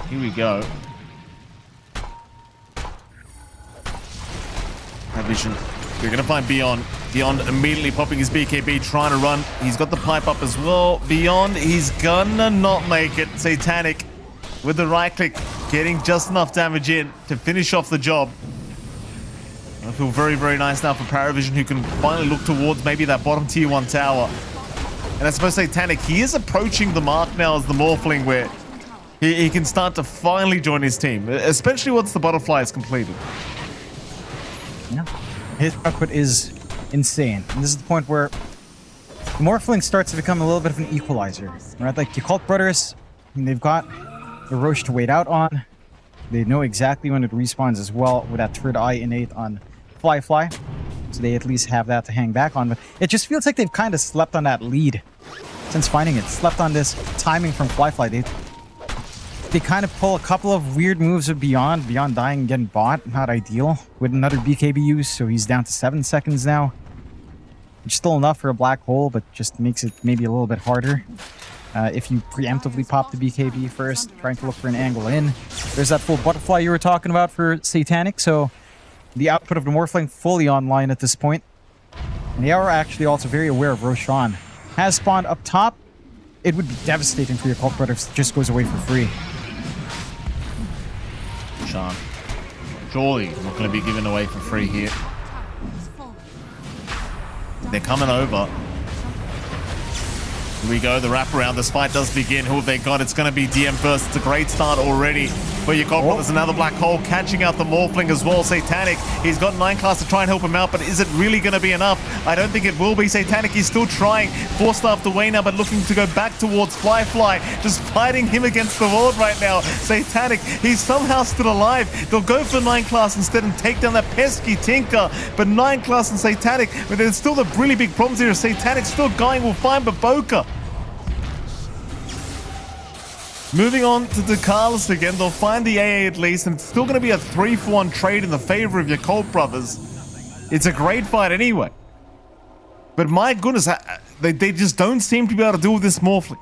Here we go. That vision. We're going to find Beyond. Beyond immediately popping his BKB, trying to run. He's got the pipe up as well. Beyond, he's gonna not make it. Satanic with the right click, getting just enough damage in to finish off the job. I feel very, very nice now for Paravision, who can finally look towards maybe that bottom tier 1 tower. And I suppose Satanic, he is approaching the mark now as the Morphling where he can start to finally join his team, especially once the butterfly is completed. Yeah. His output is insane. And this is the point where the Morphling starts to become a little bit of an equalizer. Right? Like the Cult Brothers, I mean, they've got the Roche to wait out on. They know exactly when it respawns as well with that third eye innate on Fly. So they at least have that to hang back on. But it just feels like they've kind of slept on that lead since finding it. Slept on this timing from Fly. They kind of pull a couple of weird moves with Beyond dying and getting bought. Not ideal. With another BKB use, so he's down to 7 seconds now. Which is still enough for a black hole, but just makes it maybe a little bit harder. If you preemptively pop the BKB first, trying to look for an angle in. There's that full butterfly you were talking about for Satanic, so the output of the Morphling fully online at this point. And they are actually also very aware of Roshan. Has spawned up top. It would be devastating for your Cult Brother if it just goes away for free. Sean, surely not going to be given away for free here. They're coming over. Here we go, the wraparound. This fight does begin. Who have they got? It's going to be DM first. It's a great start already for your Cult Brothers. Another black hole catching out the Morphling as well. Satanic, he's got 9 class to try and help him out, but is it really going to be enough? I don't think it will be. Satanic, he's still trying. 4 staff away now, but looking to go back towards Fly. Just fighting him against the world right now. Satanic, he's somehow still alive. They'll go for 9 class instead and take down that pesky Tinker. But 9 class and Satanic, but there's still the really big problems here. Satanic still going, will find Baboka. Moving on to Dekalis again, they'll find the AA at least, and it's still going to be a 3-for-1 trade in the favor of your Cult Brothers. It's a great fight anyway. But my goodness, they just don't seem to be able to deal with this Morphling.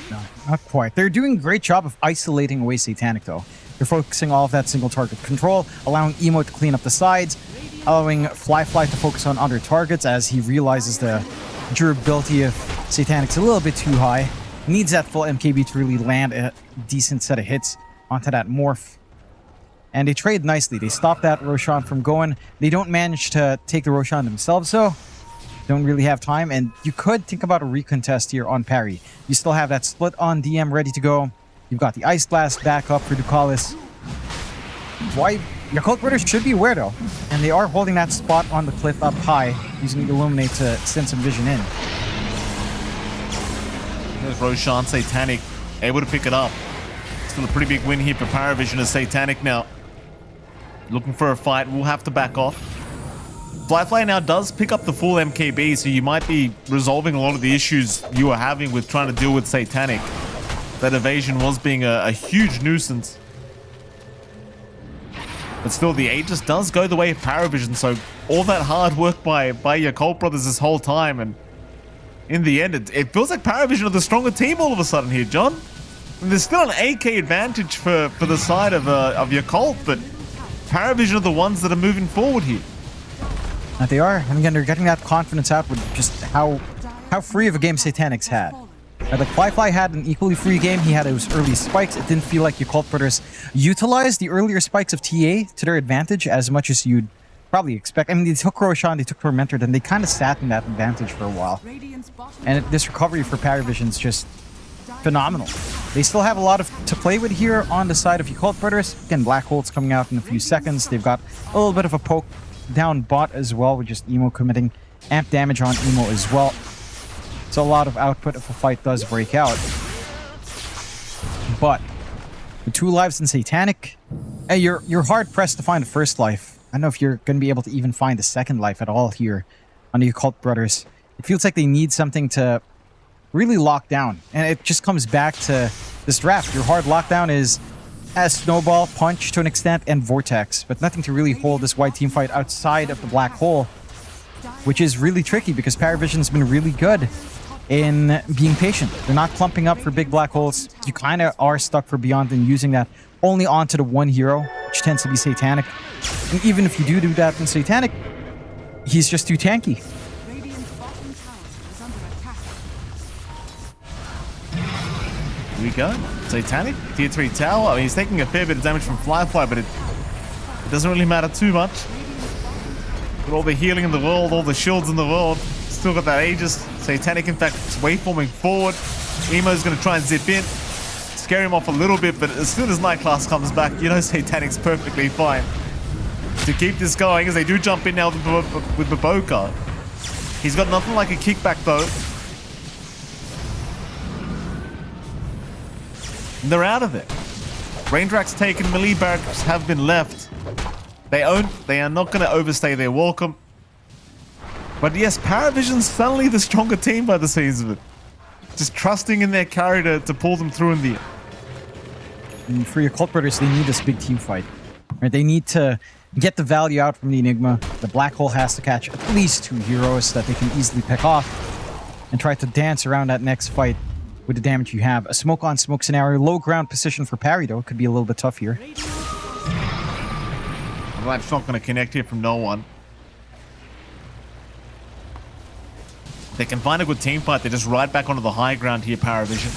No, not quite. They're doing a great job of isolating away Satanic though. They're focusing all of that single target control, allowing Emo to clean up the sides, allowing Fly to focus on other targets as he realizes the durability of Satanic's a little bit too high. Needs that full MKB to really land a decent set of hits onto that Morph. And they trade nicely. They stop that Roshan from going. They don't manage to take the Roshan themselves, so don't really have time. And you could think about a recontest here on parry. You still have that split on DM ready to go. You've got the Ice Blast back up for Ducalis. Why? Your Cult Brothers should be aware though. And they are holding that spot on the cliff up high, using the Illuminate to send some vision in. There's Roshan, Satanic, able to pick it up. Still a pretty big win here for Paravision as Satanic now looking for a fight. We'll have to back off. Fly now does pick up the full MKB, so you might be resolving a lot of the issues you were having with trying to deal with Satanic. That evasion was being a huge nuisance. But still, the Aegis does go the way of Paravision, so all that hard work by your Cult Brothers this whole time, and in the end, it feels like Paravision are the stronger team all of a sudden here, John. And there's still an AK advantage for the side of your Cult, but Paravision are the ones that are moving forward here. And they are. And again, they're getting that confidence out with just how free of a game Satanic's had. Like Fly had an equally free game. He had those early spikes. It didn't feel like your Cult Brothers utilized the earlier spikes of TA to their advantage as much as you'd probably expect. I mean, they took Roshan, they took Tormentor, then they kind of sat in that advantage for a while. And this recovery for Paravision is just phenomenal. They still have a lot to play with here on the side of your Cult Brothers. Again, Black Hole's coming out in a few seconds. They've got a little bit of a poke down bot as well, with just Emo committing amp damage on Emo as well. So a lot of output if a fight does break out. But with 2 lives in Satanic, you're hard pressed to find a first life. I don't know if you're going to be able to even find a second life at all here on the Cult Brothers. It feels like they need something to really lock down. And it just comes back to this draft. Your hard lockdown is as Snowball, Punch to an extent, and Vortex. But nothing to really hold this white team fight outside of the Black Hole. Which is really tricky because Paravision's been really good in being patient. They're not clumping up for big black holes. You kind of are stuck for Beyond and using that only onto the one hero, which tends to be Satanic. And even if you do that in Satanic, he's just too tanky. Here we go. Satanic, tier 3 tower. I mean, he's taking a fair bit of damage from Fly, but it doesn't really matter too much. With all the healing in the world, all the shields in the world, still got that Aegis. Satanic, in fact, is waveforming forward. Emo's going to try and zip in, scare him off a little bit, but as soon as Night Class comes back, you know Satanic's perfectly fine to keep this going as they do jump in now with Baboka. He's got nothing like a kickback though. And they're out of it. Raindrak's taken, melee barracks have been left. They are not going to overstay their welcome. But yes, Paravision's suddenly the stronger team by the scenes of it. Just trusting in their carry to pull them through in the end. And for your Cult Brothers, they need this big team fight. Right? They need to get the value out from the Enigma. The Black Hole has to catch at least 2 heroes that they can easily pick off and try to dance around that next fight with the damage you have. A smoke on smoke scenario, low ground position for parry though, could be a little bit tough here. That's not going to connect here from no one. They can find a good team fight. They just ride back onto the high ground here, Paravision.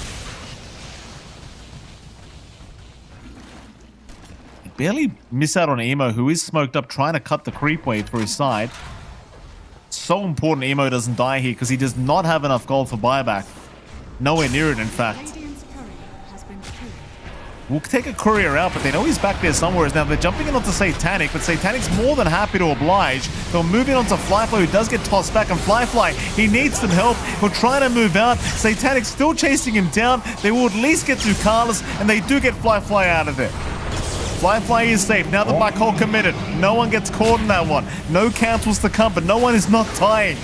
They barely miss out on Emo, who is smoked up, trying to cut the creep wave for his side. So important Emo doesn't die here because he does not have enough gold for buyback. Nowhere near it, in fact. We'll take a courier out, but they know he's back there somewhere. Now they're jumping in onto Satanic, but Satanic's more than happy to oblige. They'll move in onto Flyfly, who does get tossed back, and Flyfly, he needs some help. He'll try to move out. Satanic's still chasing him down. They will at least get to Carlos, and they do get Flyfly out of there. Flyfly is safe. Now the Black Hole committed. No one gets caught in that one. No cancels to come, but no one is not dying.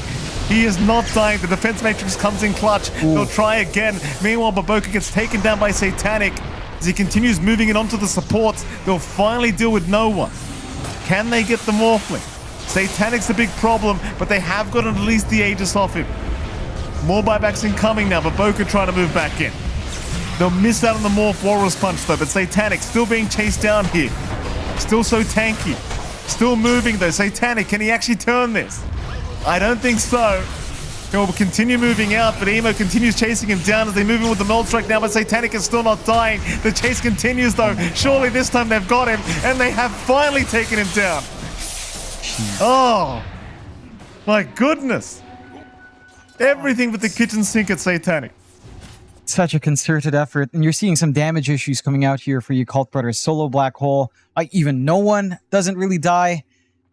He is not dying. The defense matrix comes in clutch. They'll try again. Meanwhile, Baboka gets taken down by Satanic. As he continues moving it onto the supports, they'll finally deal with no one. Can they get the Morphling? Satanic's the big problem, but they have got at least the Aegis off him. More buybacks incoming now, Baboka trying to move back in. They'll miss out on the Morph Walrus Punch though, but Satanic still being chased down here. Still so tanky. Still moving though. Satanic, can he actually turn this? I don't think so. He'll continue moving out, but Emo continues chasing him down as they move in with the Meld Strike now, but Satanic is still not dying. The chase continues though. Surely this time they've got him, and they have finally taken him down. Oh, my goodness. Everything but the kitchen sink at Satanic. Such a concerted effort, and you're seeing some damage issues coming out here for you Cult Brothers. Solo Black Hole, even no one doesn't really die.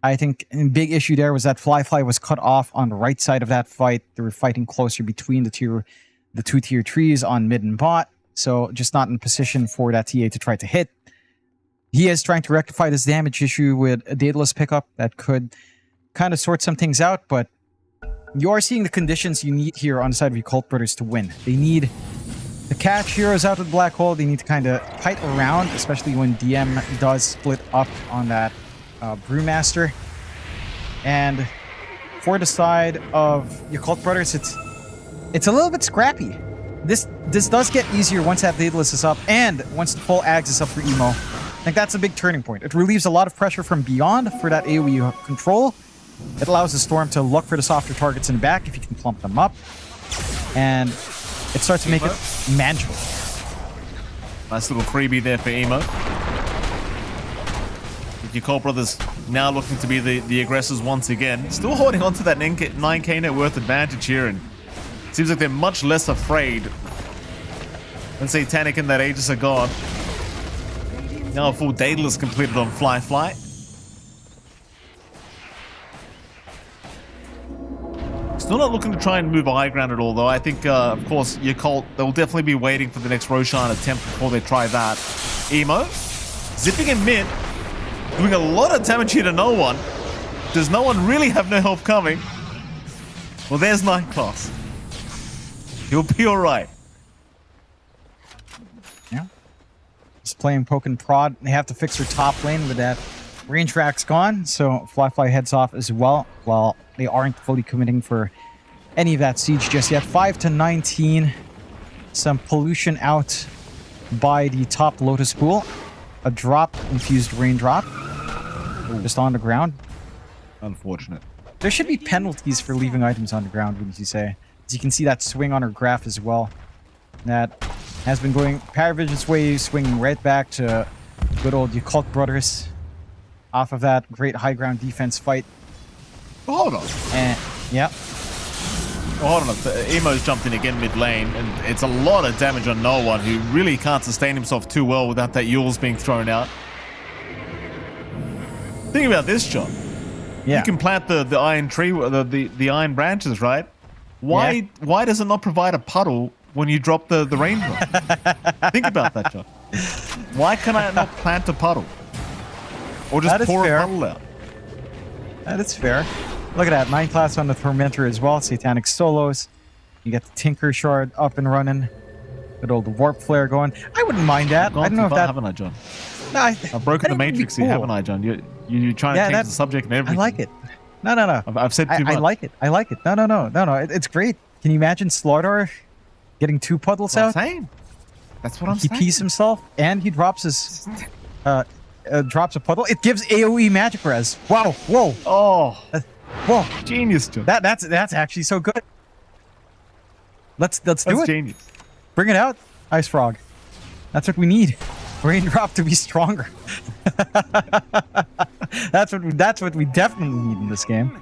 I think a big issue there was that Flyfly was cut off on the right side of that fight. They were fighting closer between the two tier trees on mid and bot, so just not in position for that TA to try to hit. He is trying to rectify this damage issue with a Daedalus pickup that could kind of sort some things out, but you are seeing the conditions you need here on the side of your Cult Brothers to win. They need to catch heroes out of the Black Hole. They need to kind of fight around, especially when DM does split up on that Brewmaster. And for the side of your Cult Brothers, it's a little bit scrappy. This does get easier once that Daedalus is up and once the full Ags is up for Emo. I think that's a big turning point. It relieves a lot of pressure from beyond for that AoE control. It allows the Storm to look for the softer targets in the back if you can plump them up. And it starts to make it manageable. Nice little freebie there for Emo. Your Cult Brothers now looking to be the aggressors once again. Still holding on to that 9k net worth advantage here, and it seems like they're much less afraid when Satanic and that Aegis are gone. Now a full Daedalus completed on Flyfly. Still not looking to try and move high ground at all, though. I think, of course, your Cult, they'll definitely be waiting for the next Roshan attempt before they try that. Emo, zipping in mid, doing a lot of damage here to no one. Does no one really have no help coming? Well, there's Night Class. He'll be alright. Yeah. Just playing poke and prod. They have to fix their top lane with that range rack's gone, so Flyfly heads off as well, while they aren't fully committing for any of that siege just yet. 5-19. Some pollution out by the top Lotus Pool. A drop, infused raindrop. Just on the ground. Unfortunate. There should be penalties for leaving items on the ground, wouldn't you say? As you can see that swing on her graph as well. That has been going Paravision's way, swinging right back to good old Cult Brothers. Off of that great high ground defense fight. Hold on. And, yeah. Well, hold on. Emo's jumped in again mid lane, and it's a lot of damage on no one who really can't sustain himself too well without that Yule's being thrown out. Think about this, John. Yeah. You can plant the iron tree, the iron branches, right? Why does it not provide a puddle when you drop the raindrop? Think about that, John. Why can I not plant a puddle? Or just pour a puddle out? That is fair. Look at that. 9 class on the Tormentor as well. Satanic solos. You get the Tinker Shard up and running. Good old Warp Flare going. I wouldn't mind that. I don't know if that... Haven't I, John? No, I've broken the Matrix here, haven't I, John? You're trying to change the subject and everything. I like it. No. I've said too much. I like it. No. It's great. Can you imagine Slardar getting 2 puddles out? That's what I'm saying. He pees himself and he drops his drops a puddle. It gives AoE magic res. Wow. Whoa. Oh. Whoa. Genius, John. That's actually so good. Let's do it. Genius. Bring it out, Ice Frog. That's what we need. Raindrop to be stronger. That's what we definitely need in this game.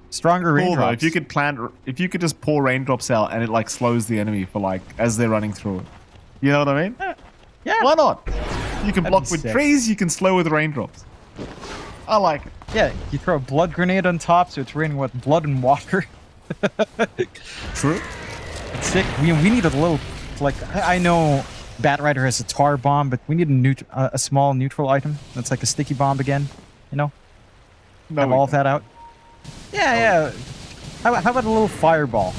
Stronger raindrops. If you could just pour raindrops out and it like slows the enemy for like as they're running through it. You know what I mean? Yeah. Why not? You can block with sick. trees, you can slow with raindrops. I like it. Yeah, you throw a blood grenade on top, so it's raining what, blood and water. True. It's sick. We need a little, like, I know Batrider has a tar bomb, but we need a small neutral item that's like a sticky bomb again. You know, have all of that out. Yeah. How about a little fireball?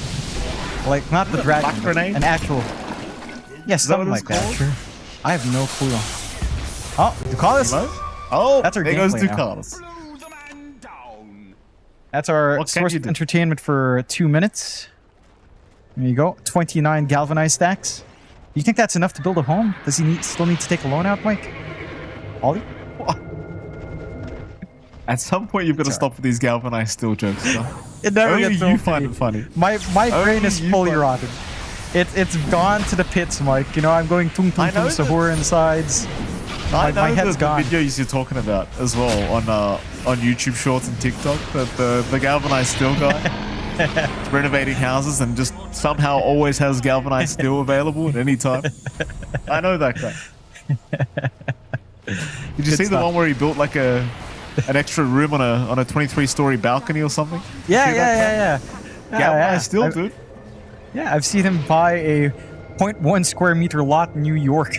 Like not the dragon, black grenade? an actual. Yeah, something like that. Sure. I have no clue. Oh, Ducalis. Oh, that's our there goes gameplay now. Ducalis. That's our What can source you of do? entertainment for 2 minutes. There you go. 29 galvanized stacks. You think that's enough to build a home? Does he still need to take a loan out, Mike? Ollie? At some point, you've got to stop with these galvanized steel jokes. It never Only gets you old find for me. it funny. My brain is you fully find- rotted. It's gone to the pits, Mike. You know, I'm going tung tung I know tung sahur insides. My head's the gone. videos you're talking about as well on YouTube Shorts and TikTok. The galvanized steel guy renovating houses and just somehow always has galvanized steel available at any time. I know that guy. Did you see the one where he built like an extra room on a 23-story balcony or something? Yeah. Galvanized steel, dude. Yeah, I've seen him buy a 0.1 square meter lot in New York.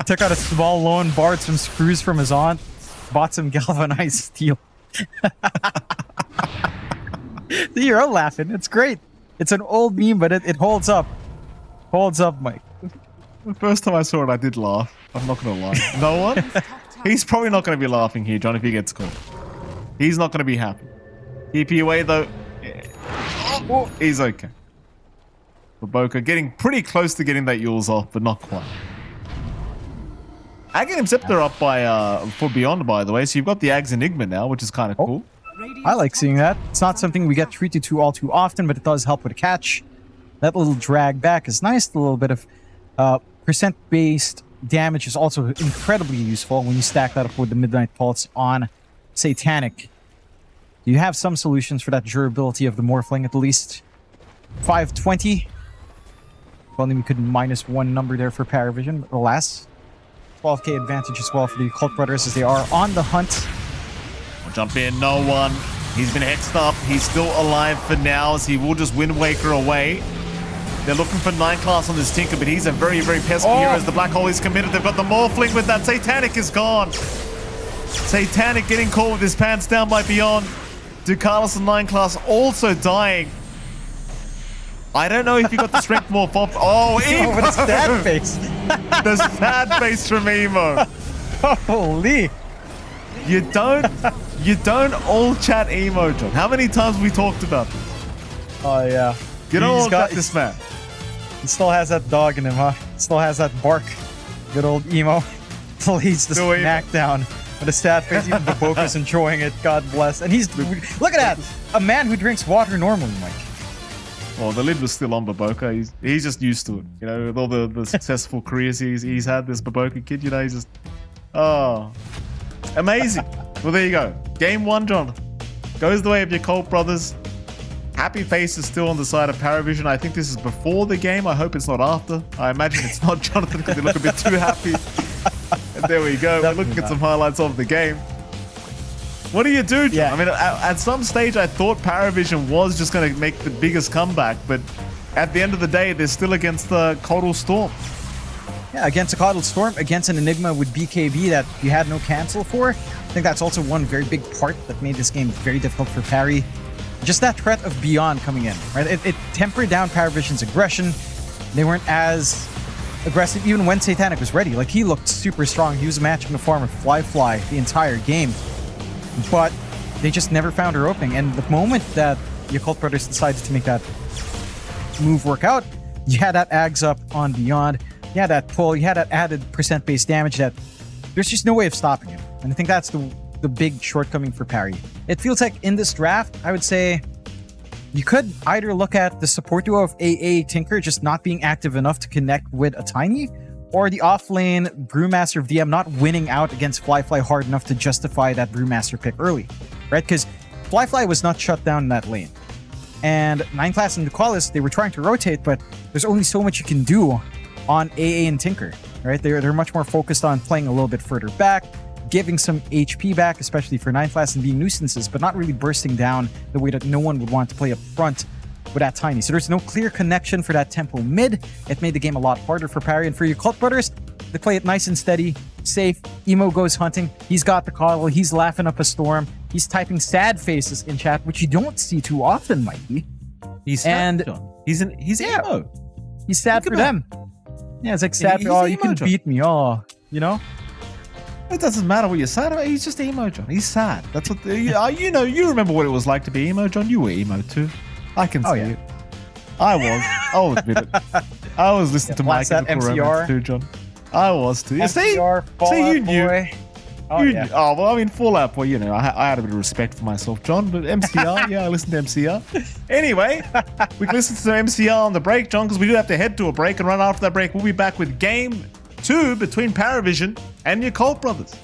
Took out a small loan, borrowed some screws from his aunt, bought some galvanized steel. You're all laughing. It's great. It's an old meme, but it holds up. Holds up, Mike. The first time I saw it, I did laugh. I'm not going to lie. No one? He's probably not going to be laughing here, John, if he gets caught. He's not going to be happy. TP away, though. Yeah. Oh, he's okay. Baboka getting pretty close to getting that Yules off, but not quite. Ag and Scepter up by for Beyond, by the way. So you've got the Ag's Enigma now, which is kind of cool. I like seeing that. It's not something we get treated to all too often, but it does help with a catch. That little drag back is nice. A little bit of percent-based damage is also incredibly useful when you stack that up with the Midnight Pulse on Satanic. You have some solutions for that durability of the Morphling at least. 520. If only we could -1 number there for Paravision, but alas. 12k advantage as well for the Cult Brothers as they are on the hunt. We'll jump in, no one. He's been hexed up. He's still alive for now, as he will just Wind Waker away. They're looking for 9 class on this Tinker, but he's a very, very pesky hero as the Black Hole is committed. They've got the Morphling with that. Satanic is gone. Satanic getting caught with his pants down by Beyond. Ducalis and 9 class also dying. I don't know if you got the strength morph off. Oh, Emo! What a sad face. The sad face from Emo. Holy. You don't all chat Emo, John. How many times have we talked about this? Oh, yeah. You don't all chat this man. He still has that dog in him, huh? Still has that bark. Good old Emo. Leads the Still Emo. smackdown. With a sad face, even Baboka's enjoying it. God bless. And he's... Look at that! A man who drinks water normally, Mike. Well, the lid was still on Baboka. He's just used to it. You know, with all the successful careers he's had, this Baboka kid, you know, he's just... Oh. Amazing. Well, there you go. Game 1, Jonathan. Goes the way of your Colt brothers. Happy face is still on the side of Paravision. I think this is before the game. I hope it's not after. I imagine it's not, Jonathan, because they look a bit too happy. And there we go. We're looking at some highlights of the game. What do you do, John? Yeah. I mean, at some stage, I thought Paravision was just going to make the biggest comeback, but at the end of the day, they're still against the Coddle Storm. Yeah, against a Coddle Storm, against an Enigma with BKB that you had no cancel for. I think that's also one very big part that made this game very difficult for Parry. Just that threat of Beyond coming in, right? It tempered down Paravision's aggression. They weren't as aggressive even when Satanic was ready. Like, he looked super strong. He was matching the form of Fly the entire game. But they just never found her opening. And the moment that the Occult Brothers decided to make that move work out, you had that Ags up on Beyond. You had that pull. You had that added percent-based damage that there's just no way of stopping him. And I think that's the big shortcoming for Parry. It feels like in this draft, I would say you could either look at the support duo of AA Tinker just not being active enough to connect with a Tiny, or the offlane Brewmaster of DM not winning out against Fly hard enough to justify that Brewmaster pick early, right? Because Fly was not shut down in that lane. And 9 Class and Duqualis, they were trying to rotate, but there's only so much you can do on AA and Tinker, right? They're much more focused on playing a little bit further back, giving some HP back, especially for 9 Class and being nuisances, but not really bursting down the way that no one would want to play up front with that Tiny. So there's no clear connection for that tempo mid. It made the game a lot harder for Parry. And for your Cult Brothers, they play it nice and steady, safe. Emo goes hunting. He's got the Coddle. He's laughing up a storm. He's typing sad faces in chat, which you don't see too often, Mikey. He's sad, John. He's emo. He's sad for them. Yeah, it's like sad. He's Oh, you emo, can John. beat me. Oh, you know? It doesn't matter what you're sad about. He's just emo, John. He's sad. That's what you remember what it was like to be emo, John. You were emo too. I can see it. I was. I'll admit it. I was listening to My Chemical Romance too, John. I was too. MCR, See, you knew. boy. Oh, You yeah. knew. Oh, well, I mean, Fallout Boy, you know, I had a bit of respect for myself, John, but MCR, yeah, I listened to MCR. Anyway, we can listen to MCR on the break, John, because we do have to head to a break, and right after that break, we'll be back with Game 2 between Paravision and your Colt Brothers.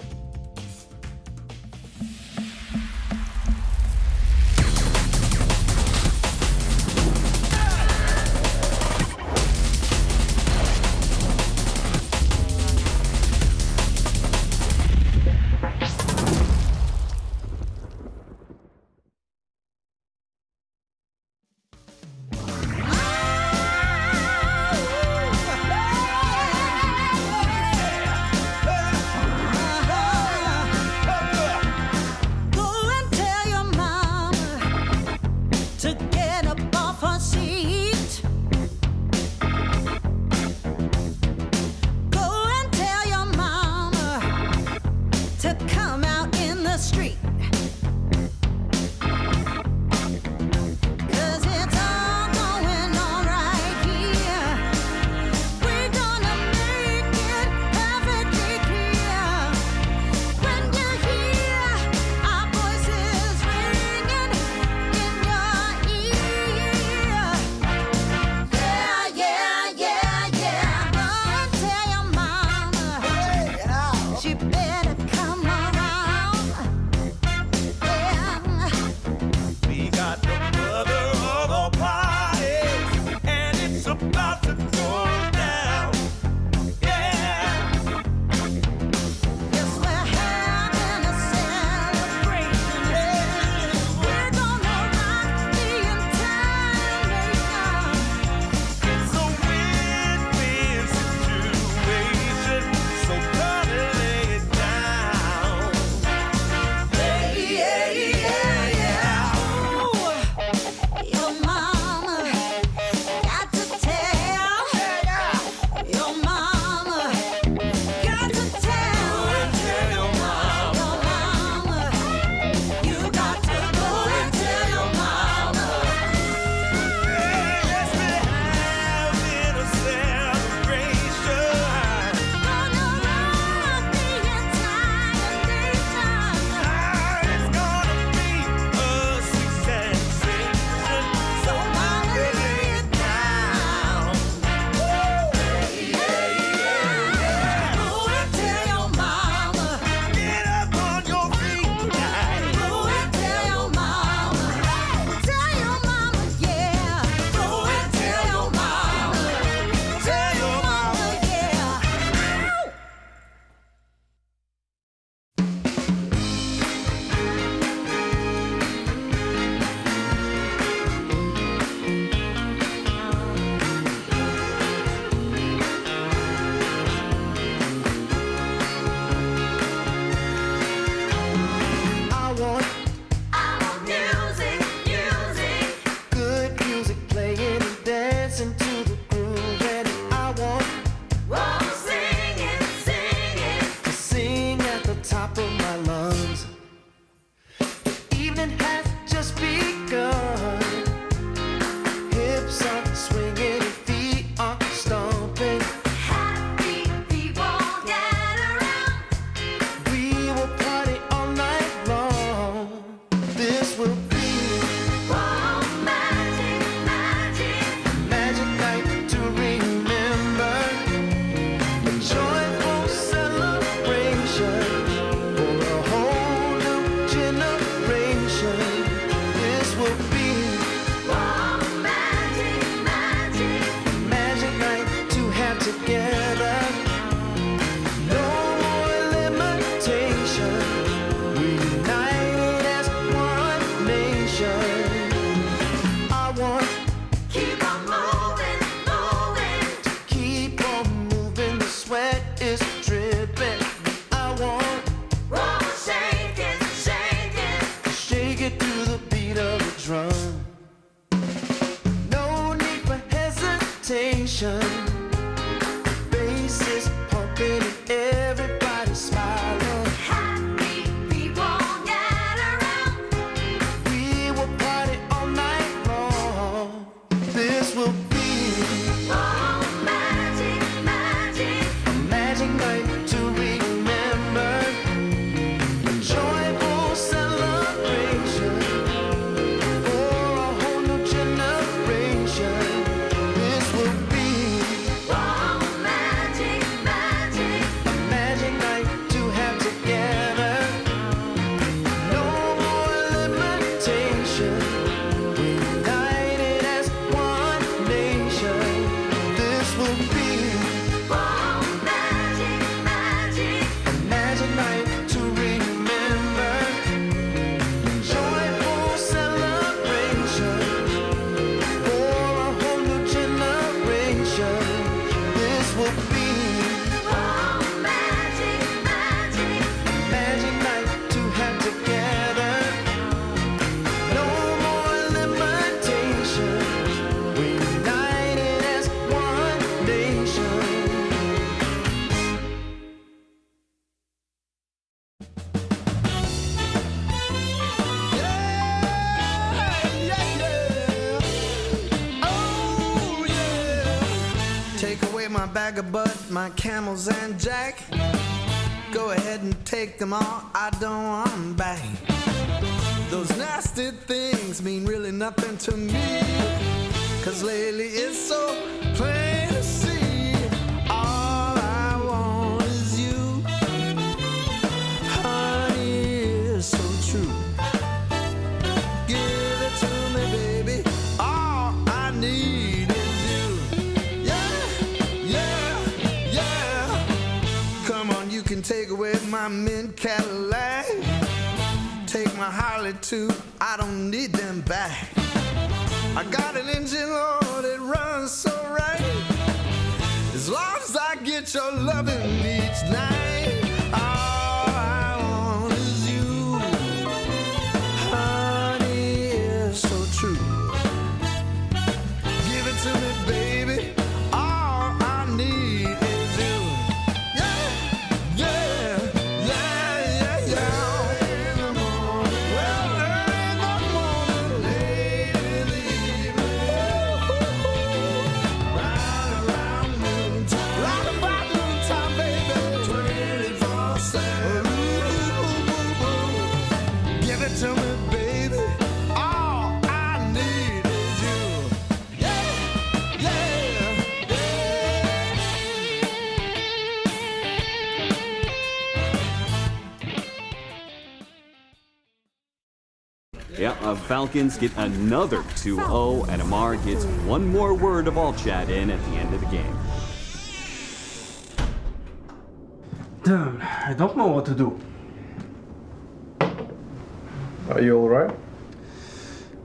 magic night to remember, a joyful celebration for a whole new generation. This will be magic, magic, a magic night to have together. No more limitation. United as one nation. This will be magic, magic, a magic night to remember. Joyful celebration for a whole new generation. This will be magic, magic, magic night to have together. No more limitation. We united as one nation. Oh yeah. Take away my bag of bud, my camels and jack. Go ahead and take them all, I don't want them back. Those nasty things mean really nothing to me, 'cause lately it's so plain to see. All I want is you. Honey is so true. Give it to me, baby. All I need is you. Yeah, yeah, yeah. Come on, you can take away my mint Cadillac. Take my Harley too, I don't need them back. I got an engine, Lord, it runs so right. As long as I get your loving each night. All I want is you. Honey is so true. Give it to me, baby. All I need is you. Yeah, yeah, yeah, yeah, yeah. In the morning, well, early in the morning, late in the evening, right around noontime, right about noontime, baby, 24/7. Give it to me, baby. All I need is you. Yeah, yeah, yeah. Yeah, Falcons get another 2-0, and Amar gets one more word of all chat in at the end of the game. Dude, I don't know what to do. Are you alright?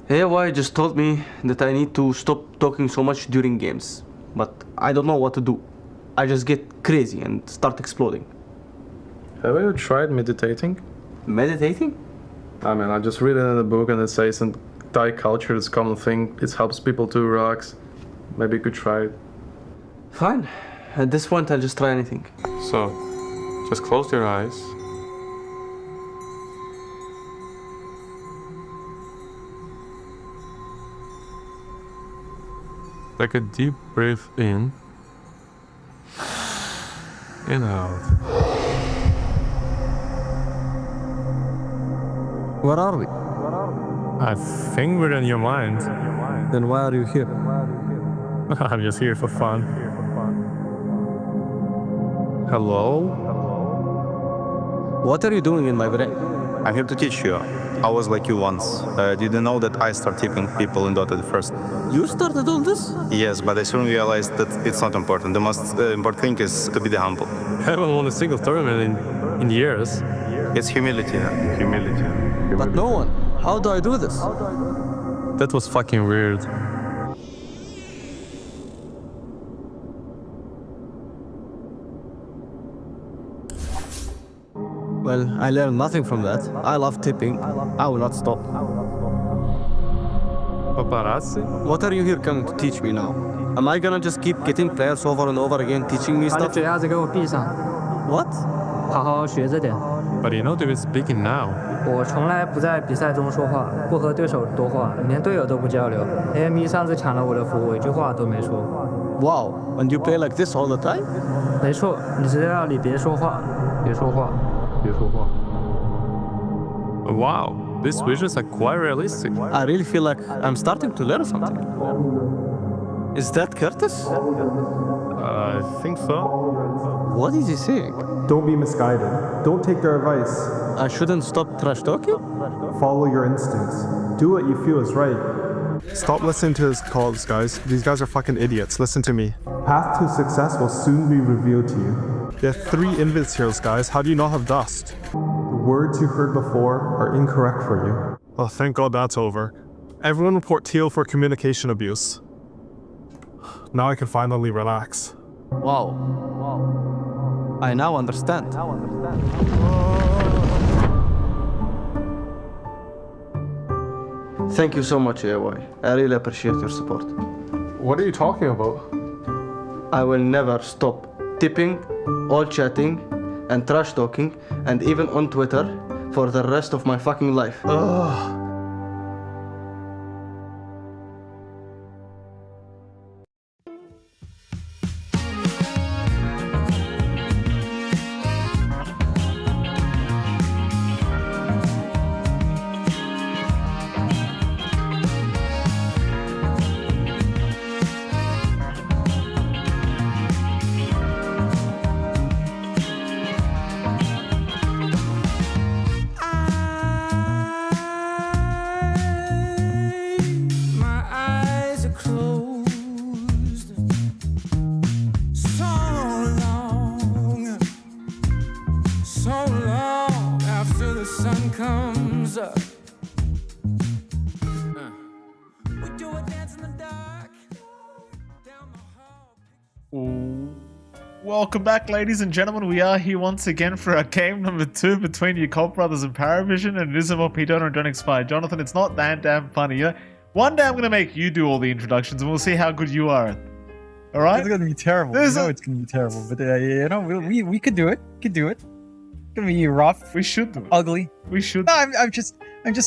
AY just told me that I need to stop talking so much during games, but I don't know what to do. I just get crazy and start exploding. Have you tried meditating? Meditating? I mean, I just read it in a book and it says in Thai culture it's a common thing. It helps people to relax. Maybe you could try it. Fine. At this point, I'll just try anything. So, just close your eyes. Take a deep breath in and out. Where are we? I think we're in your mind. Then why are you here? I'm just here for fun. Hello? What are you doing in my brain? I'm here to teach you. I was like you once. Did you know that I started tipping people in Dota first? You started all this? Yes, but I soon realized that it's not important. The most important thing is to be the humble. I haven't won a single tournament in years. It's humility. Humility. But no one. How do I do this? That was fucking weird. Well, I learned nothing from that. I love tipping. I will not stop. Paparazzi? What are you here coming to teach me now? Am I gonna just keep getting players over and over again teaching me 把你 stuff? 嘴丫子给我闭上， What? 好好学着点。 But you're not even speaking now. 我从来不在比赛中说话，不和对手多话，连队友都不交流。AME 上次抢了我的服，我一句话都没说。Wow, and you play like this all the time? 没错，你只要你别说话，别说话，别说话。 Wow, these visuals are quite realistic. I really feel like I'm starting to learn something. Is that Curtis? I think so. What is he saying? Don't be misguided. Don't take their advice. I shouldn't stop trash talking? Follow your instincts. Do what you feel is right. Stop listening to his calls, guys. These guys are fucking idiots. Listen to me. Path to success will soon be revealed to you. There are 3 invis heroes, guys. How do you not have dust? The words you heard before are incorrect for you. Oh, thank God that's over. Everyone report Teal for communication abuse. Now I can finally relax. Wow. I now understand. Thank you so much, AY. I really appreciate your support. What are you talking about? I will never stop tipping, all chatting, and trash talking, and even on Twitter for the rest of my fucking life. My eyes are closed so long after the sun comes up. We do a dance in the dark. Welcome back, ladies and gentlemen. We are here once again for our game number 2 between your Colt brothers and Paravision and MLP Dota and Dronix Fire. Jonathan, it's not that damn funny. You know, one day I'm going to make you do all the introductions and we'll see how good you are at it. All right? It's going to be terrible. There's You know it's going to be terrible. But, you know, we could do it. Could do it. It's going to be rough. We should do it. Ugly. We should. No, I'm just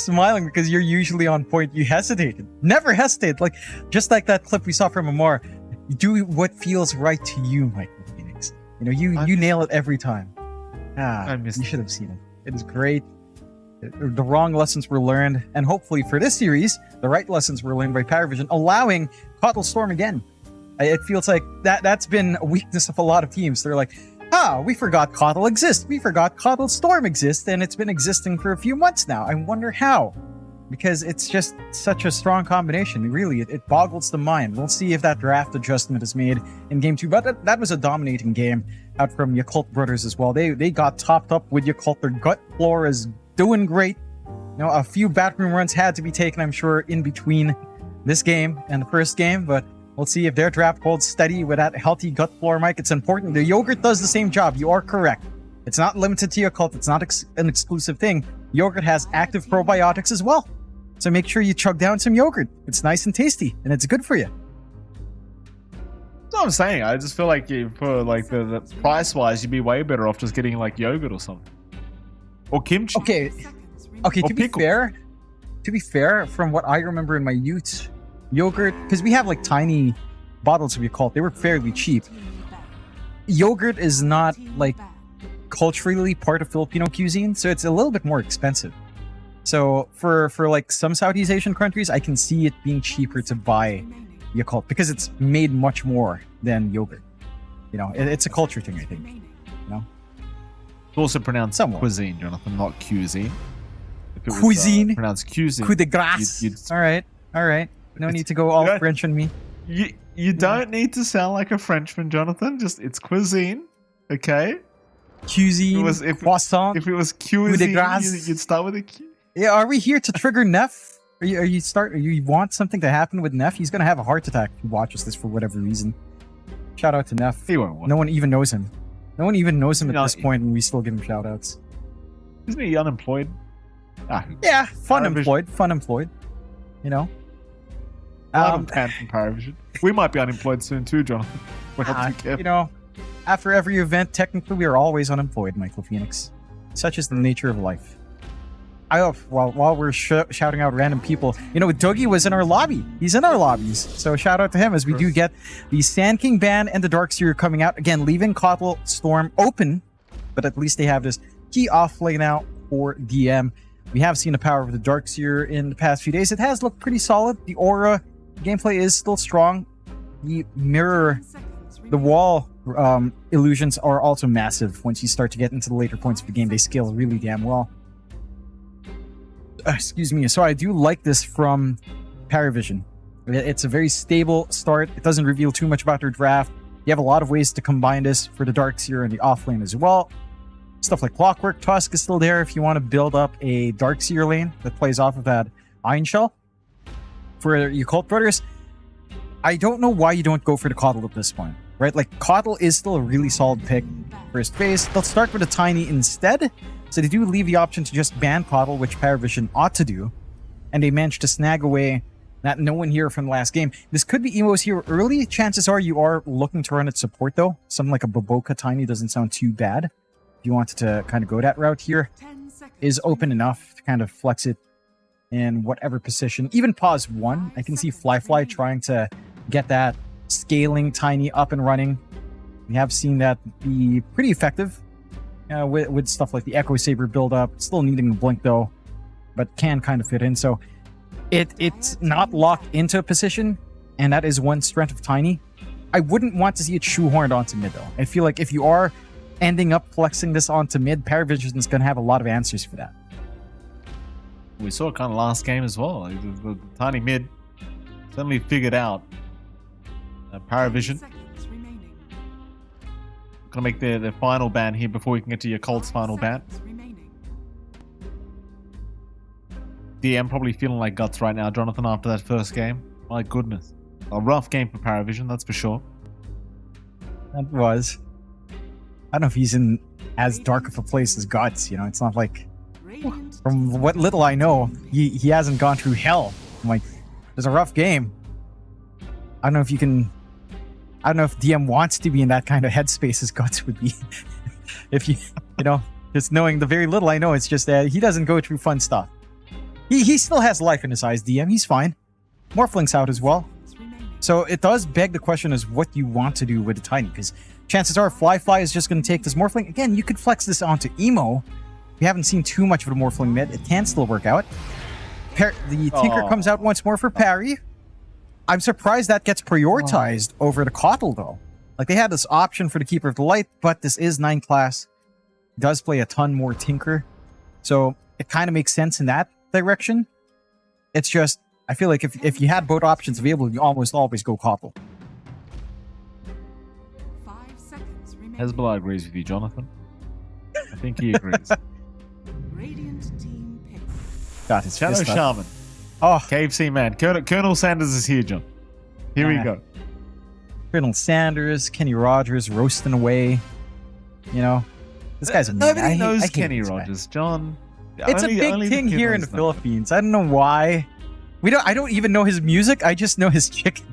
smiling because you're usually on point. You hesitated. Never hesitate. Like, just like that clip we saw from Amar. You do what feels right to you, Michael Phoenix. You know, you nail it every time. You should have seen it. It is great. The wrong lessons were learned, and hopefully for this series, the right lessons were learned by Paravision, allowing Cottle Storm again. It feels like that's been a weakness of a lot of teams. They're like, we forgot Cottle exists. We forgot Cottle Storm exists, and it's been existing for a few months now. I wonder how. Because it's just such a strong combination. Really, it boggles the mind. We'll see if that draft adjustment is made in Game 2. But that was a dominating game out from Yakult Brothers as well. They got topped up with Yakult. Their gut floor is doing great. You know, a few backroom runs had to be taken, I'm sure, in between this game and the first game. But we'll see if their draft holds steady with that healthy gut floor, Mike. It's important. The Yogurt does the same job. You are correct. It's not limited to Yakult. It's not an exclusive thing. Yogurt has active probiotics as well. So make sure you chug down some yogurt. It's nice and tasty, and it's good for you. That's what I'm saying. I just feel like for like the price-wise, you'd be way better off just getting like yogurt or something. Or kimchi. Okay, or to be fair, from what I remember in my youth, yogurt, because we have like tiny bottles of Yakult, they were fairly cheap. Yogurt is not like culturally part of Filipino cuisine, so it's a little bit more expensive. So for like some Southeast Asian countries, I can see it being cheaper to buy Yakult because it's made much more than yogurt. You know, it's a culture thing, I think. You know, It's also pronounced cuisine, Jonathan, not cuisine. If it was, cuisine, pronounced cuisine. Coup de grace. All right. No need to go all French on me. You don't need to sound like a Frenchman, Jonathan. Just it's cuisine, okay? Cuisine, croissant. If it was cuisine, you'd start with a Q. Yeah, are we here to trigger Neff? You want something to happen with Neff? He's gonna have a heart attack if he watches this for whatever reason. Shout out to Neff. He won't. No one even knows him. No one even knows him at this point, and we still give him shout outs. Isn't he unemployed? Yeah, fun employed. You know. I'm panned from Paravision. We might be unemployed soon too, Jonathan. We'll have to be careful. You know, after every event, technically we are always unemployed, Michael Phoenix. Such is the nature of life. while we're shouting out random people, Dougie was in our lobby. He's in our lobbies. So shout out to him as we do get the Sand King ban and the Darkseer coming out. Again, leaving Coddle Storm open, but at least they have this key off lane now for DM. We have seen the power of the Darkseer in the past few days. It has looked pretty solid. The aura gameplay is still strong. The mirror, the wall illusions are also massive. Once you start to get into the later points of the game, they scale really damn well. Excuse me. So I do like this from Paravision. It's a very stable start. It doesn't reveal too much about their draft. You have a lot of ways to combine this for the Darkseer and the offlane as well. Stuff like Clockwork Tusk is still there if you want to build up a Darkseer lane that plays off of that Iron Shell. For your Cult Brothers, I don't know why you don't go for the Coddle at this point, right? Like, Coddle is still a really solid pick. First phase, they'll start with a Tiny instead, so they do leave the option to just ban Coddle, which Paravision ought to do, and they managed to snag away that no one here from the last game. This could be Emo's hero early. Chances are you are looking to run its support, though. Something like a Boboka Tiny doesn't sound too bad. If you wanted to kind of go that route here, is open enough to kind of flex it in whatever position. Even pause 1, I can see Fly trying to get that scaling Tiny up and running. We have seen that be pretty effective with stuff like the Echo Saber build up. Still needing the blink though, but can kind of fit in. So it's not locked into a position, and that is one strength of Tiny. I wouldn't want to see it shoehorned onto mid though. I feel like if you are ending up flexing this onto mid, Paravision is going to have a lot of answers for that. We saw it kind of last game as well. The Tiny mid suddenly figured out Paravision. Gonna make the final ban here before we can get to your Colt's final ban. DM probably feeling like guts right now, Jonathan, after that first game. My goodness. A rough game for Paravision, that's for sure. That was. I don't know if he's in as dark of a place as Guts, it's not like, from what little I know, he hasn't gone through hell. I'm like, there's a rough game. I don't know if DM wants to be in that kind of headspace as Guts would be. If just knowing the very little I know, it's just that he doesn't go through fun stuff. He still has life in his eyes, DM, he's fine. Morphling's out as well. So it does beg the question as what you want to do with the Tiny, because chances are Fly is just going to take this Morphling. Again, you could flex this onto Emo. We haven't seen too much of a Morphling mid. It can still work out. The Tinker comes out once more for parry. I'm surprised that gets prioritized over the Coddle, though. Like, they had this option for the Keeper of the Light, but this is 9 class. It does play a ton more Tinker. So it kind of makes sense in that direction. It's just, I feel like if you had both options available, you almost always go Coddle. Hezbollah agrees with you, Jonathan. I think he agrees. God, it's Shadow Shaman. Oh, KFC man. Colonel Sanders is here, John. Here we go. Colonel Sanders, Kenny Rogers roasting away. This guy's amazing. Nobody knows Kenny Rogers, John. It's a big thing here in the Philippines. I don't know why. I don't even know his music. I just know his chicken.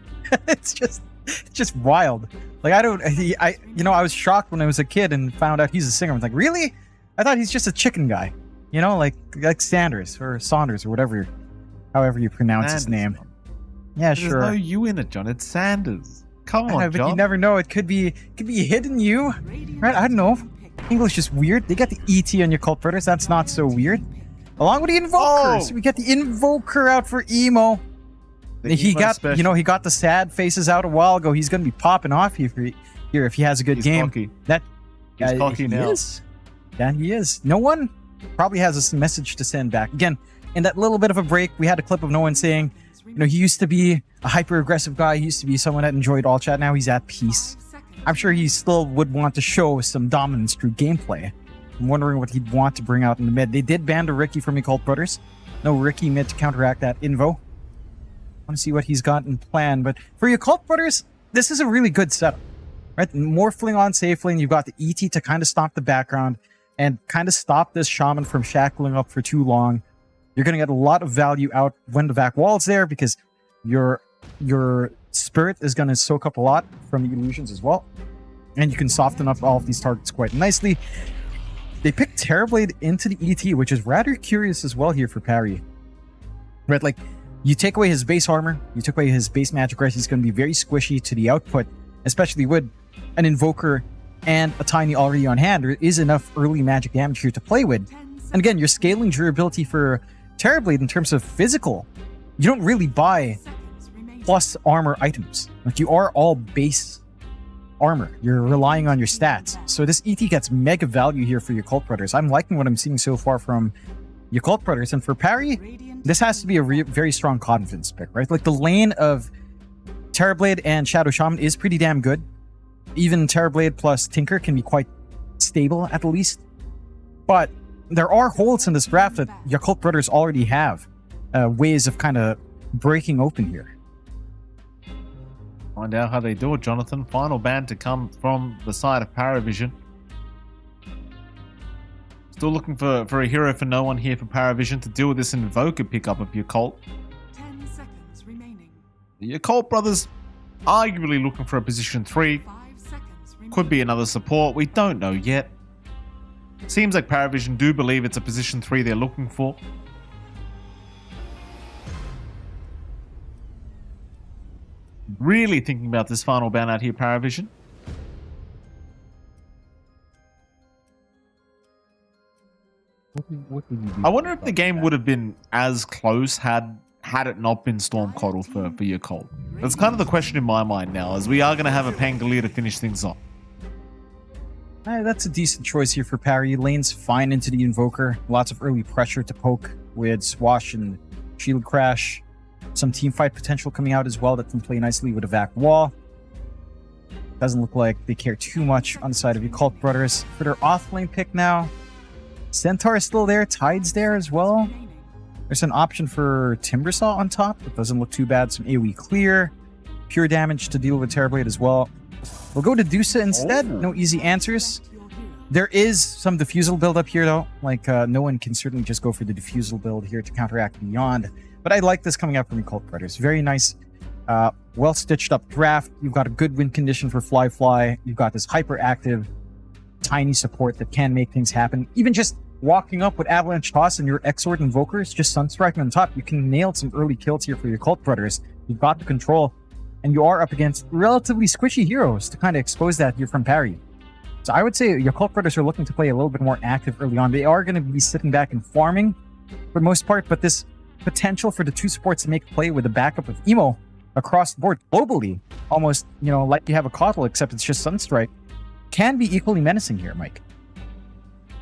It's just wild. Like, I was shocked when I was a kid and found out he's a singer. I was like, really? I thought he's just a chicken guy. Like Sanders or Saunders or however you pronounce his name. Yeah, sure. There's no U in it, John. It's Sanders. Come on, but John. you never know. It could be hidden U, right? I don't know. English is weird. They got the ET on your Cult Brothers. That's not so weird. Along with the Invokers, we get the Invoker out for Emo. He got the sad faces out a while ago. He's going to be popping off here if he has a good game. Cocky. He's cocky now. He is. Yeah, he is. No one probably has a message to send back. Again, in that little bit of a break, we had a clip of no one saying, he used to be a hyper-aggressive guy. He used to be someone that enjoyed all chat. Now he's at peace. I'm sure he still would want to show some dominance through gameplay. I'm wondering what he'd want to bring out in the mid. They did ban the Ricky from the Cult Brothers. No Ricky mid to counteract that Invo. I want to see what he's got in plan. But for your Cult Brothers, this is a really good setup. Right? Morphling on safe lane. You've got the ET to kind of stop the background and kind of stop this Shaman from shackling up for too long. You're going to get a lot of value out when the back wall's there because your Spirit is going to soak up a lot from the illusions as well. And you can soften up all of these targets quite nicely. They picked Terrorblade into the ET, which is rather curious as well here for Parry. Right, like, you take away his base armor, you took away his base magic rest, he's going to be very squishy to the output, especially with an Invoker and a Tiny already on hand. There is enough early magic damage here to play with. And again, you're scaling durability for Terrorblade in terms of physical. You don't really buy plus armor items. Like, you are all base armor. You're relying on your stats. So this ET gets mega value here for your Cult Brothers. I'm liking what I'm seeing so far from your Cult Brothers. And for Parry, this has to be a very strong confidence pick, right? Like, the lane of Terrorblade and Shadow Shaman is pretty damn good. Even Terrorblade plus Tinker can be quite stable at the least. But there are holes in this draft that your Cult Brothers already have ways of kind of breaking open here. Find out how they do it, Jonathan. Final ban to come from the side of Paravision. Still looking for a hero for no one here for Paravision to deal with this Invoker pickup of your Cult. 10 seconds remaining. Your Cult Brothers arguably looking for a position 3. 5 seconds remaining. Could be another support. We don't know yet. Seems like Paravision do believe it's a position 3 they're looking for. Really thinking about this final ban out here, Paravision. I wonder if the game would have been as close had it not been Stormcoddle for your Cult. That's kind of the question in my mind now, as we are going to have a Pangolier to finish things off. That's a decent choice here for Parry. Lane's fine into the Invoker. Lots of early pressure to poke with Swash and Shield Crash. Some team fight potential coming out as well that can play nicely with a Vac Wall. Doesn't look like they care too much on the side of your Cult Brothers. For their off-lane pick now, Centaur is still there. Tide's there as well. There's an option for Timbersaw on top. It doesn't look too bad. Some AoE clear. Pure damage to deal with Terrorblade as well. We'll go to Dusa instead. No easy answers. There is some Diffusal build up here though. Like, no one can certainly just go for the Diffusal build here to counteract Beyond. But I like this coming up from your Cult Brothers. Very nice, well stitched up draft. You've got a good win condition for Fly. You've got this hyperactive, tiny support that can make things happen. Even just walking up with Avalanche Toss and your Exort Invokers, just Sunstriking on top, you can nail some early kills here for your Cult Brothers. You've got the control, and you are up against relatively squishy heroes to kind of expose that here from Parry. So I would say your Cult Brothers are looking to play a little bit more active early on. They are going to be sitting back and farming for the most part, but this potential for the two supports to make a play with the backup of Emo across the board globally, almost, like you have a Coddle, except it's just Sunstrike, can be equally menacing here, Mike.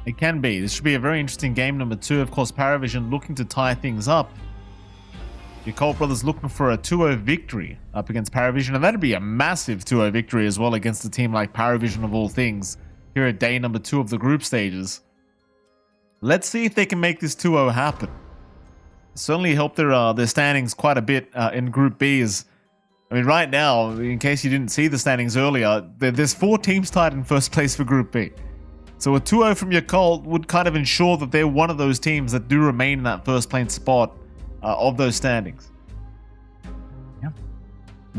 It can be. This should be a very interesting game number 2. Of course, Paravision looking to tie things up. Your Cult Brothers looking for a 2-0 victory up against Paravision, and that'd be a massive 2-0 victory as well against a team like Paravision of all things here at day number 2 of the group stages. Let's see if they can make this 2-0 happen. Certainly help their standings quite a bit in Group B. Right now, in case you didn't see the standings earlier, there's 4 teams tied in first place for Group B. So a 2-0 from your Cult would kind of ensure that they're one of those teams that do remain in that first place spot of those standings. Yeah.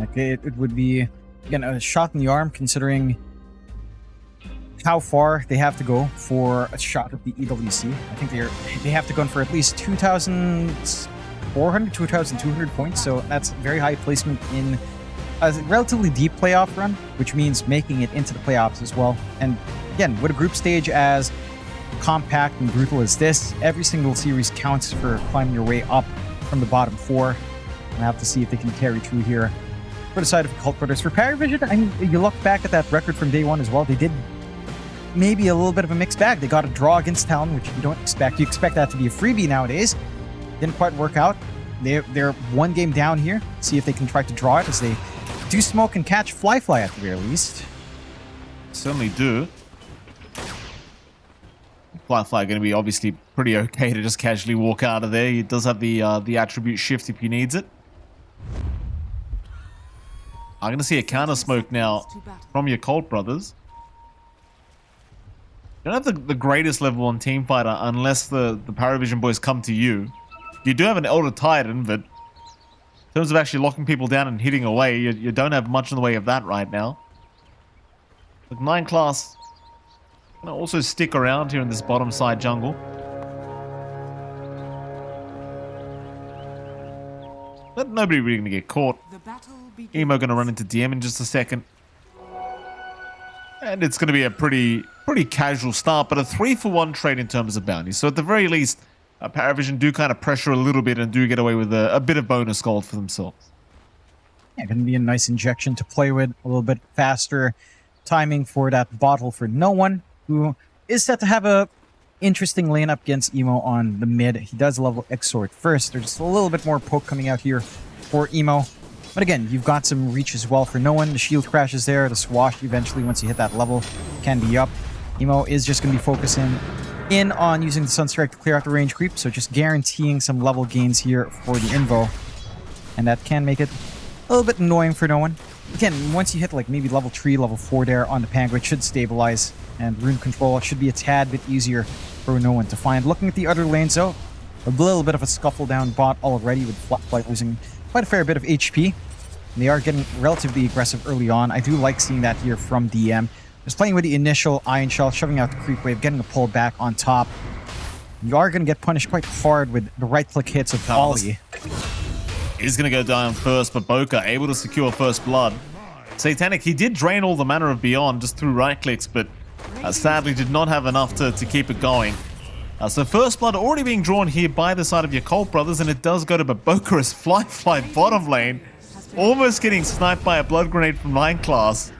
Okay, it would be, again, a shot in the arm considering how far they have to go for a shot at the EWC. I think they have to go for at least 2,400, 2,200 points. So that's very high placement in a relatively deep playoff run, which means making it into the playoffs as well. And again, with a group stage as compact and brutal as this, every single series counts for climbing your way up from the bottom 4. We'll have to see if they can carry through here. For the side of Cult Brothers, for Paravision, you look back at that record from day 1 as well. They did maybe a little bit of a mixed bag. They got a draw against Talon, which you don't expect. You expect that to be a freebie nowadays. Didn't quite work out. They're 1 game down here. See if they can try to draw it as they do smoke and catch Fly at the very least. Certainly do. Fly going to be obviously pretty okay to just casually walk out of there. He does have the attribute shift if he needs it. I'm going to see a counter smoke now from your Cult Brothers. You don't have the greatest level on Teamfighter unless the Paravision boys come to you. You do have an Elder Titan, but in terms of actually locking people down and hitting away, you don't have much in the way of that right now. Look, 9 class Gonna also stick around here in this bottom side jungle. But nobody really gonna get caught. Emo gonna run into DM in just a second. And it's gonna be a pretty casual start, but a 3-for-1 trade in terms of bounties. So at the very least, Paravision do kind of pressure a little bit and do get away with a bit of bonus gold for themselves. Yeah, gonna be a nice injection to play with, a little bit faster timing for that bottle for no one, who is set to have a interesting lane up against Emo on the mid. He does level Exort first. There's just a little bit more poke coming out here for Emo. But again, you've got some reach as well for no one. The shield crashes there. The swash eventually, once you hit that level, can be up. Emo is just going to be focusing in on using the Sunstrike to clear out the range creep. So just guaranteeing some level gains here for the Invo. And that can make it a little bit annoying for no one. Again, once you hit like maybe level 3, level 4 there on the Pango, it should stabilize. And rune control should be a tad bit easier for no one to find. Looking at the other lanes though, a little bit of a scuffle down bot already with Flatflight losing quite a fair bit of HP. They are getting relatively aggressive early on. I do like seeing that here from DM. Just playing with the initial Iron Shell, shoving out the creep wave, getting a pull back on top. You are going to get punished quite hard with the right-click hits of Ollie. He's going to go down first, but Boca able to secure first blood. Satanic, he did drain all the mana of Beyond just through right-clicks, but sadly did not have enough to keep it going. So first blood already being drawn here by the side of your Colt brothers, and it does go to Baboka Fly bottom lane. Almost getting sniped by a blood grenade from 9 class.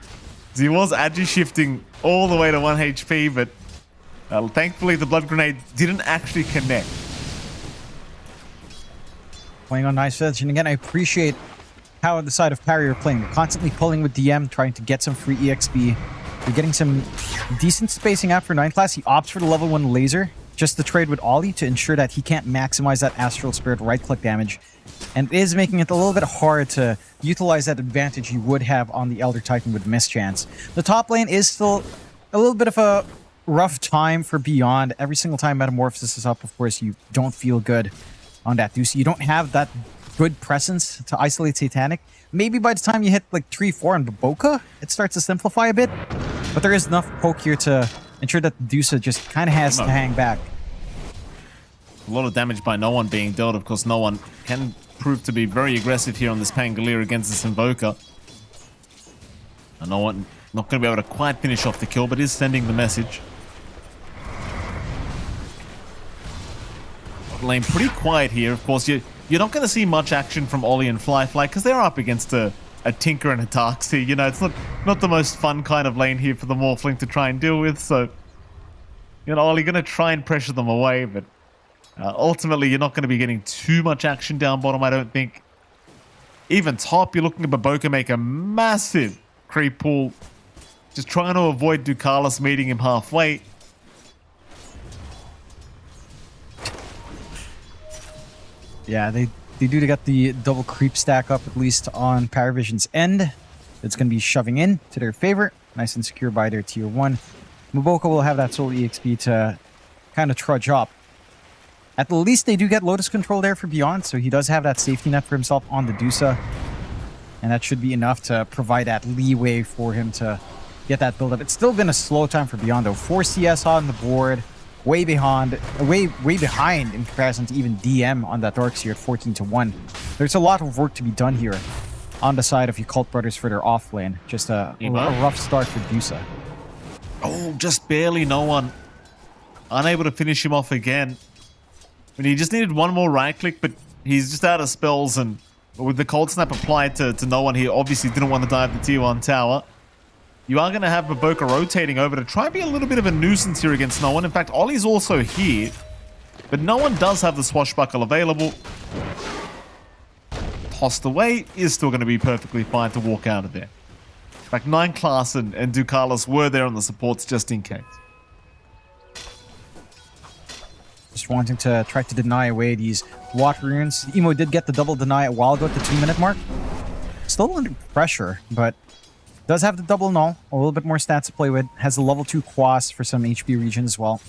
He was agi-shifting all the way to 1 HP, but thankfully the blood grenade didn't actually connect. Playing on nice edge, and again, I appreciate how the side of Parry are playing. They're constantly pulling with DM, trying to get some free EXP. They're getting some decent spacing out for 9 class. He opts for the level 1 laser, just to trade with Ollie to ensure that he can't maximize that Astral Spirit right-click damage. And it is making it a little bit hard to utilize that advantage he would have on the Elder Titan with Mischance. The top lane is still a little bit of a rough time for Beyond. Every single time Metamorphosis is up, of course, you don't feel good on that Deuce. You don't have that good presence to isolate Satanic. Maybe by the time you hit like 3-4 on Baboka, it starts to simplify a bit. But there is enough poke here to ensure that Dusa just kind of has to hang back. A lot of damage by no one being dealt. Of course, no one can prove to be very aggressive here on this Pangolier against this Invoker. And no one not going to be able to quite finish off the kill, but is sending the message. Lane pretty quiet here. Of course, you're not going to see much action from Ollie and Flyfly because they're up against a Tinker and a Darkseid. You know, it's not the most fun kind of lane here for the Morphling to try and deal with. So, you know, Ollie going to try and pressure them away, but ultimately you're not going to be getting too much action down bottom, I don't think. Even top, you're looking at Baboka make a massive creep pull, just trying to avoid Ducalis meeting him halfway. Yeah, they do get the double creep stack up, at least on Paravision's end. It's going to be shoving in to their favor. Nice and secure by their tier 1. Muboka will have that soul EXP to kind of trudge up. At the least, they do get Lotus Control there for Beyond, so he does have that safety net for himself on the Dusa. And that should be enough to provide that leeway for him to get that build up. It's still been a slow time for Beyond, though. 4 CS on the board. Way behind in comparison to even DM on that Darkseid at 14-1. There's a lot of work to be done here on the side of your Cult Brothers for their off lane. Just a rough start for Dusa. Oh, just barely no one. Unable to finish him off again. I mean, he just needed one more right click, but he's just out of spells, and with the Cold Snap applied to no one, he obviously didn't want to dive the tier 1 tower. You are going to have Baboka rotating over to try and be a little bit of a nuisance here against no one. In fact, Ollie's also here, but no one does have the Swashbuckle available. Tossed away is still going to be perfectly fine to walk out of there. In fact, 9 class and Ducalis were there on the supports just in case. Just wanting to try to deny away these Watt runes. Emo did get the double deny a while ago at the 2-minute mark. Still under pressure, but does have the double null, a little bit more stats to play with. Has the level 2 Quas for some HP region as well.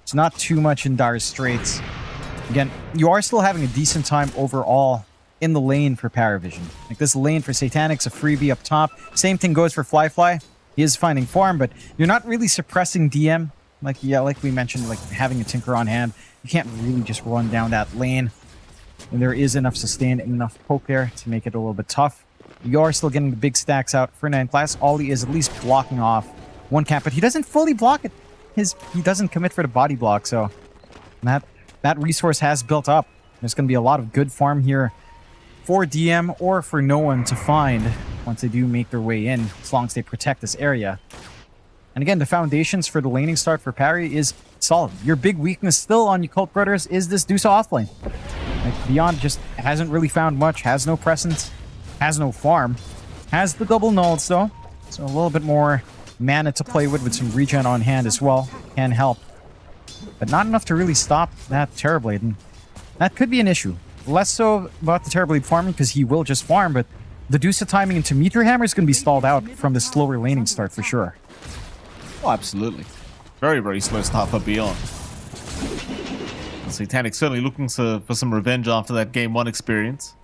It's not too much in dire straits. Again, you are still having a decent time overall in the lane for Paravision. Like this lane for Satanic's a freebie up top. Same thing goes for Flyfly. He is finding farm, but you're not really suppressing DM. Like we mentioned, like having a Tinker on hand. You can't really just run down that lane. And there is enough sustain and enough poke there to make it a little bit tough. You are still getting the big stacks out for 9 class. Ollie is at least blocking off one cap, but he doesn't fully block it. He doesn't commit for the body block, so that resource has built up. There's going to be a lot of good farm here for DM or for no one to find once they do make their way in, as long as they protect this area. And again, the foundations for the laning start for Parry is solid. Your big weakness still on your Cult Brothers is this Dusa offlane. Like, Beyond just hasn't really found much, has no presence, has no farm, has the double nulls though, so a little bit more mana to play with some regen on hand as well can help. But not enough to really stop that Terrorblade, and that could be an issue. Less so about the Terrorblade farming because he will just farm, but the Dusa timing into Meteor Hammer is going to be stalled out from the slower laning start for sure. Oh, absolutely. Very, very slow start for Beyond. Satanic certainly looking for some revenge after that Game 1 experience.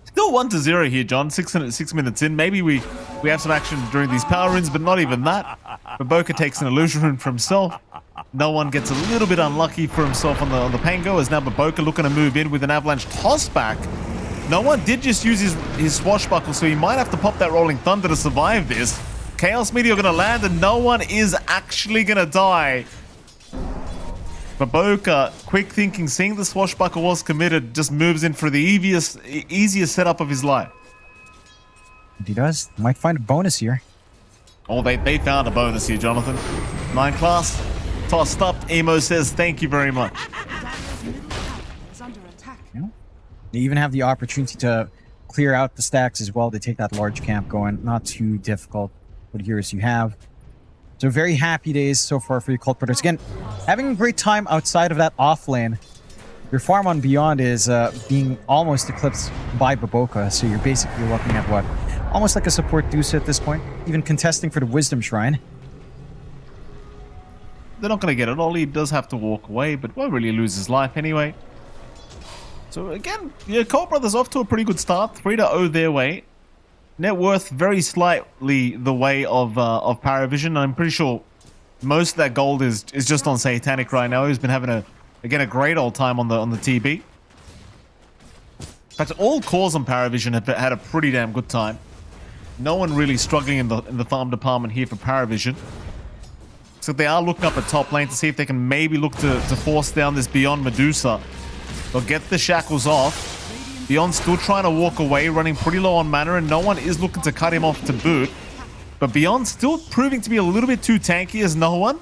Still 1-0 here, John. 6 minutes in. Maybe we have some action during these power runes, but not even that. Baboka takes an illusion rune for himself. No one gets a little bit unlucky for himself on the Pango, as now Baboka looking to move in with an avalanche toss back. No one did just use his swashbuckle, so he might have to pop that Rolling Thunder to survive this. Chaos Meteor gonna land, and no one is actually gonna die. Baboka, quick thinking, seeing the swashbuckle was committed, just moves in for the easiest setup of his life. And he does. Might find a bonus here. Oh, they found a bonus here, Jonathan. 9 class, tossed up. Emo says thank you very much. Yeah. They even have the opportunity to clear out the stacks as well. They take that large camp going. Not too difficult. What heroes you have. So very happy days so far for your Cult Brothers. Again, having a great time outside of that off lane. Your farm on Beyond is being almost eclipsed by Baboka, so you're basically looking at what? Almost like a support Dusa at this point, even contesting for the Wisdom Shrine. They're not going to get it. Ollie does have to walk away, but won't really lose his life anyway. So again, yeah, Cult Brothers off to a pretty good start. 3-0 their way. Net worth very slightly the way of Paravision. I'm pretty sure most of that gold is just on Satanic right now. He's been having a great old time on the TB. In fact, all cores on Paravision have had a pretty damn good time. No one really struggling in the farm department here for Paravision. So they are looking up at top lane to see if they can maybe look to force down this Beyond Medusa. They'll get the shackles off. Beyond still trying to walk away, running pretty low on mana, and no one is looking to cut him off to boot. But Beyond still proving to be a little bit too tanky as no one.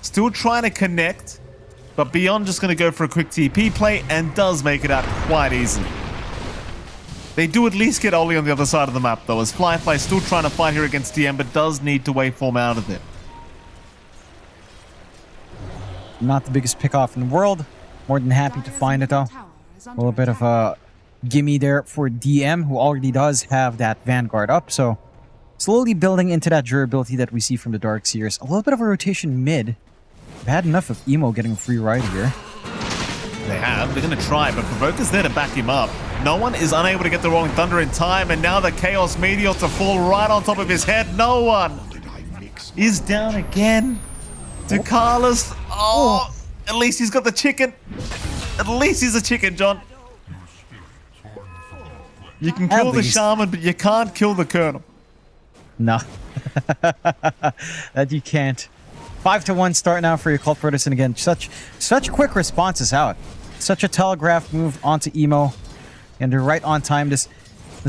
Still trying to connect. But Beyond just going to go for a quick TP play and does make it out quite easily. They do at least get Ollie on the other side of the map though, as Flyfly still trying to fight here against DM, but does need to waveform out of there. Not the biggest pick off in the world. More than happy to find it though. A little bit of a gimme there for DM, who already does have that Vanguard up, so slowly building into that durability that we see from the Darkseers. A little bit of a rotation mid. They've had enough of Emo getting a free ride here. They have. They're going to try, but Provoker's there to back him up. No one is unable to get the Rolling Thunder in time, and now the Chaos Meteor to fall right on top of his head. No one is down again. To Carlos. Oh, at least he's got the chicken. At least he's a chicken, John. You can kill the shaman, but you can't kill the colonel. No. That you can't. 5-1 start now for your Cult Brothers, and again, such quick responses out. Such a telegraphed move onto Emo. And they're right on time. This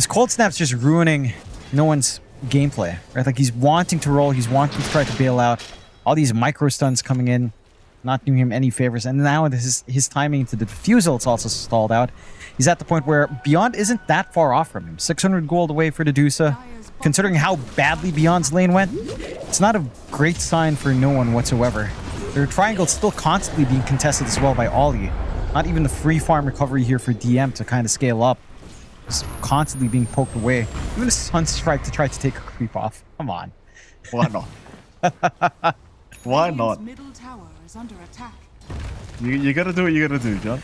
Cold Snap's just ruining no one's gameplay. Right? Like, he's wanting to roll, he's wanting to try to bail out. All these micro stuns coming in, not doing him any favors. And now his timing to the defusal, it's also stalled out. He's at the point where Beyond isn't that far off from him. 600 gold away for the Dusa. Considering how badly Beyond's lane went, it's not a great sign for no one whatsoever. Their triangle's still constantly being contested as well by Ollie. Not even the free farm recovery here for DM to kind of scale up. Just constantly being poked away. Even a Sunstrike to try to take a creep off. Come on. Why not? Why not? You gotta do what you gotta do, John.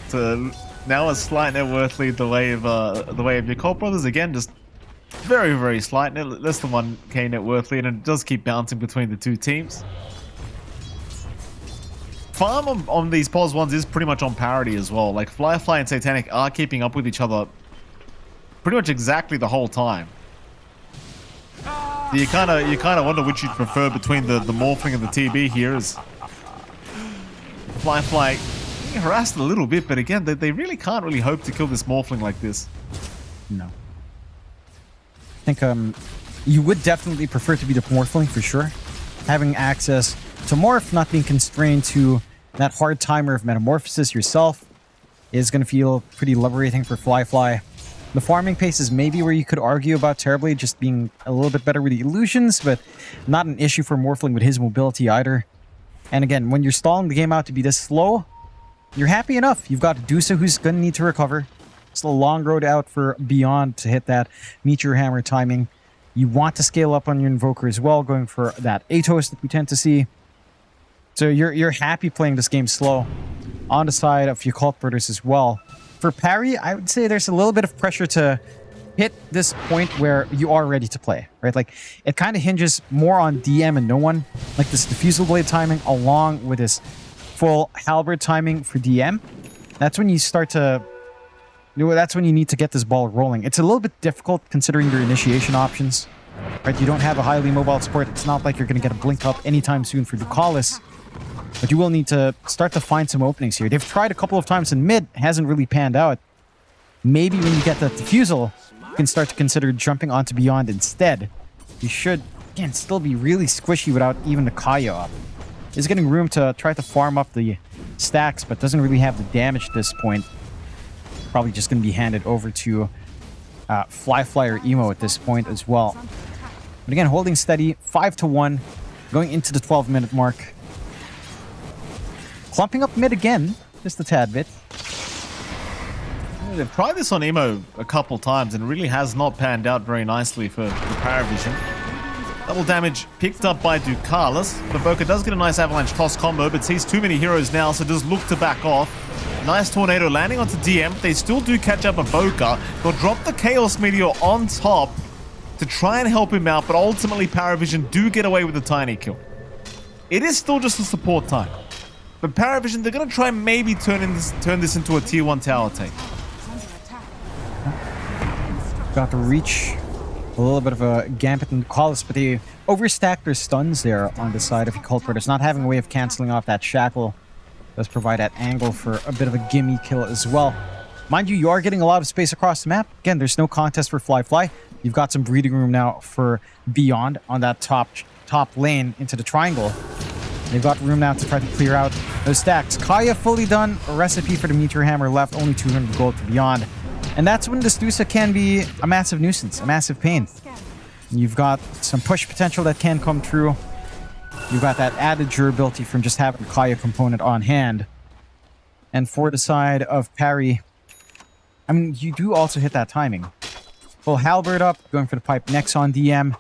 So now a slight net worth lead the way of your Cult Brothers again. Just very, very slight. Less than 1k net worth lead, and it does keep bouncing between the two teams. Farm on these pos ones is pretty much on parity as well. Like Fly and Satanic are keeping up with each other pretty much exactly the whole time. So you kind of wonder which you'd prefer between the Morphling and the TB here. As Fly being harassed a little bit, but again, they really can't really hope to kill this Morphling like this. No. I think you would definitely prefer to be the Morphling for sure. Having access to Morph, not being constrained to that hard timer of Metamorphosis yourself is going to feel pretty liberating for Fly. The farming pace is maybe where you could argue about Terrorblade just being a little bit better with the illusions, but not an issue for Morphling with his mobility either. And again, when you're stalling the game out to be this slow, you're happy enough. You've got Dusa who's going to need to recover. Still a long road out for Beyond to hit that Meteor Hammer timing. You want to scale up on your Invoker as well, going for that Atos that we tend to see. So you're happy playing this game slow. On the side of your Cult Brothers as well. For Parry, I would say there's a little bit of pressure to hit this point where you are ready to play, right? Like, it kind of hinges more on DM and no one. Like this Diffusal Blade timing along with this full Halberd timing for DM. That's when you start to... That's when you need to get this ball rolling. It's a little bit difficult considering your initiation options, right? You don't have a highly mobile support. It's not like you're going to get a blink up anytime soon for Ducalis. But you will need to start to find some openings here. They've tried a couple of times in mid. Hasn't really panned out. Maybe when you get that Diffusal, you can start to consider jumping onto Beyond instead. You should, again, still be really squishy without even the Kaya up. He's getting room to try to farm up the stacks, but doesn't really have the damage at this point. Probably just going to be handed over to Fly or Emo at this point as well. But again, holding steady, 5-1, going into the 12-minute mark. Clumping up mid again, just a tad bit. They've tried this on Emo a couple times and it really has not panned out very nicely for Paravision. Double damage picked up by Ducalis. Boca does get a nice avalanche toss combo, but sees too many heroes now, so does look to back off. Nice tornado landing onto DM. They still do catch up a Boca. They'll drop the Chaos Meteor on top to try and help him out, but ultimately Paravision do get away with a tiny kill. It is still just a support time. But Paravision, they're going to try and maybe turn this into a tier 1 tower take. Got to reach a little bit of a gambit and Ducalis, but they overstacked their stuns there on the side of the Cult Brothers. Not having a way of cancelling off that Shackle does provide that angle for a bit of a gimme kill as well. Mind you, you are getting a lot of space across the map. Again, there's no contest for Fly. You've got some breathing room now for Beyond on that top lane into the triangle. They've got room now to try to clear out those stacks. Kaya fully done. A recipe for the Meteor Hammer left. Only 200 gold to Beyond. And that's when the Stusa can be a massive nuisance, a massive pain. You've got some push potential that can come through. You've got that added durability from just having the Kaya component on hand. And for the side of Parry, I mean, you do also hit that timing. Full Halberd up, going for the pipe next on DM.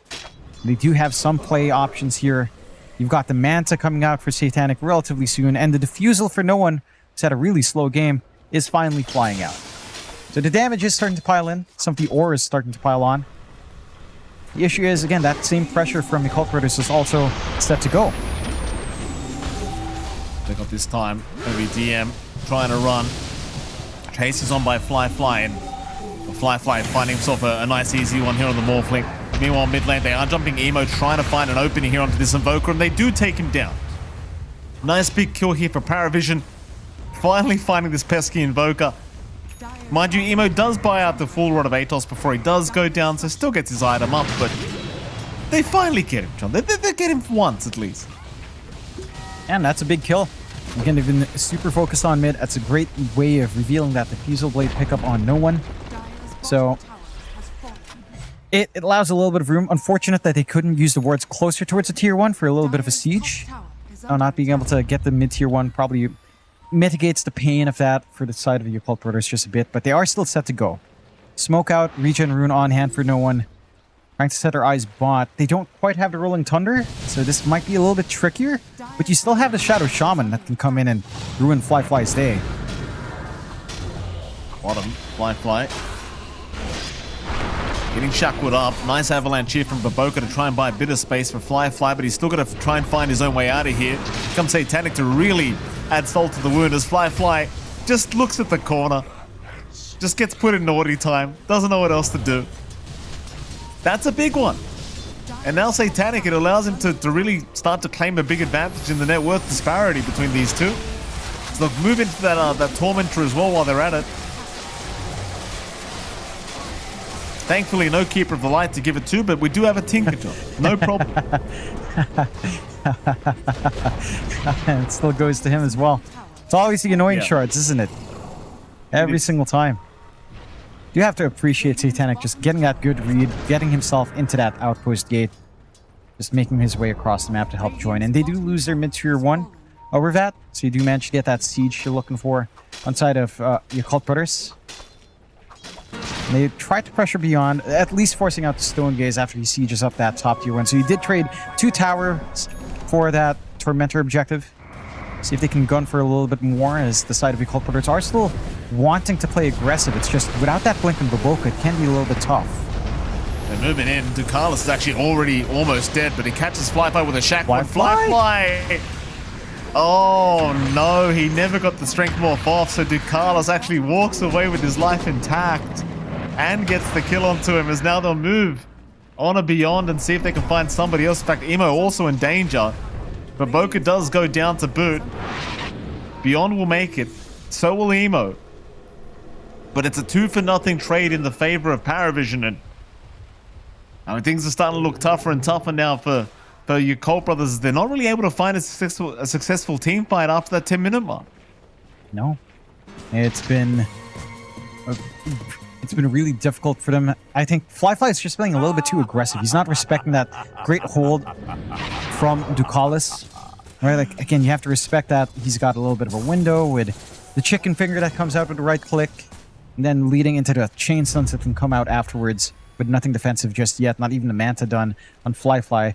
They do have some play options here. You've got the Manta coming out for Satanic relatively soon, and the Diffusal for no one, who's had a really slow game, is finally flying out. So the damage is starting to pile in. Some of the ore is starting to pile on. The issue is, again, that same pressure from the Cult Brothers is also set to go. Pick up this time. Maybe DM trying to run. Chase is on by Fly, and Fly finding himself a nice easy one here on the Morphling. Meanwhile, mid lane, they are jumping Emo, trying to find an opening here onto this Invoker, and they do take him down. Nice big kill here for Paravision. Finally finding this pesky Invoker. Mind you, Emo does buy out the full rod of Atos before he does go down, so still gets his item up, but they finally get him, John. They get him once, at least. And that's a big kill. Again, they've been super focused on mid. That's a great way of revealing that Diffusal Blade pickup on no one. So it allows a little bit of room. Unfortunate that they couldn't use the wards closer towards a tier 1 for a little bit of a siege. Not being able to get the mid tier 1 probably mitigates the pain of that for the side of the Occult Brothers just a bit, but they are still set to go. Smoke out, regen rune on hand for no one. Trying to set their eyes bot. They don't quite have the Rolling Thunder, so this might be a little bit trickier, but you still have the Shadow Shaman that can come in and ruin Fly's day. Bottom, Fly. Getting shackled up. Nice avalanche here from Baboka to try and buy a bit of space for Fly, but he's still got to try and find his own way out of here. Comes Satanic to really add salt to the wound as Fly just looks at the corner. Just gets put in naughty time. Doesn't know what else to do. That's a big one. And now Satanic, it allows him to really start to claim a big advantage in the net worth disparity between these two. So they'll move into that Tormentor as well while they're at it. Thankfully, no Keeper of the Light to give it to, but we do have a Tinkaton. No problem. It still goes to him as well. It's always the annoying shards, isn't it? Every single time. You have to appreciate Satanic just getting that good read, getting himself into that outpost gate, just making his way across the map to help join. And they do lose their mid-tier 1 over that, so you do manage to get that siege you're looking for on side of your Cult Brothers. And they tried to pressure beyond, at least forcing out the Stone Gaze after he sieges up that top tier 1. So you did trade 2 towers for that Tormentor objective. See if they can gun for a little bit more, as the side of the Cult Brothers are still wanting to play aggressive. It's just without that blink and Baboka, it can be a little bit tough. They're moving in. Ducalis is actually already almost dead, but he catches Fly with a shack. Fly! Oh no, he never got the strength morph off, so Ducalis actually walks away with his life intact and gets the kill onto him, as now they'll move on a Beyond and see if they can find somebody else. In fact, Emo also in danger. But Baboka does go down to boot. Beyond will make it. So will Emo. But it's a 2-for-0 trade in the favor of Paravision. And I mean, things are starting to look tougher and tougher now for your Cult Brothers. They're not really able to find a successful team fight after that 10-minute mark. No. It's been really difficult for them. I think Fly is just playing a little bit too aggressive. He's not respecting that great hold from Ducalis. Right, like, again, you have to respect that he's got a little bit of a window with the chicken finger that comes out with the right click, and then leading into the chain stuns that can come out afterwards with nothing defensive just yet, not even the Manta done on Fly.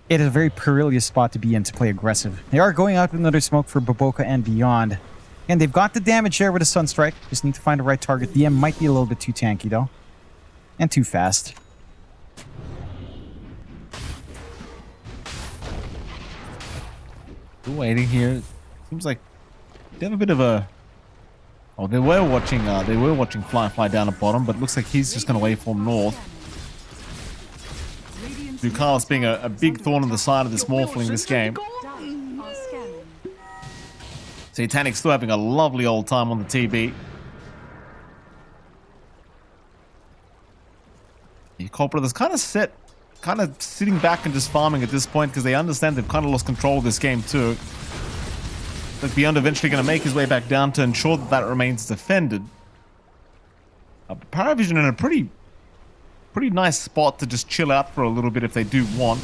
It is a very perilous spot to be in to play aggressive. They are going out with another smoke for Baboka and Beyond. And they've got the damage there with a Sunstrike. Just need to find the right target. DM might be a little bit too tanky, though. And too fast. Still waiting here. Seems like they have a bit of a... Oh, they were watching Fly down at bottom, but it looks like he's just going to waveform north. Ducalis being a big thorn on the side of this Morphling this game. Satanic still having a lovely old time on the TB. The Cult Brothers kind of sitting back and just farming at this point because they understand they've kind of lost control of this game too. But Beyond eventually going to make his way back down to ensure that remains defended. Paravision in a pretty nice spot to just chill out for a little bit if they do want.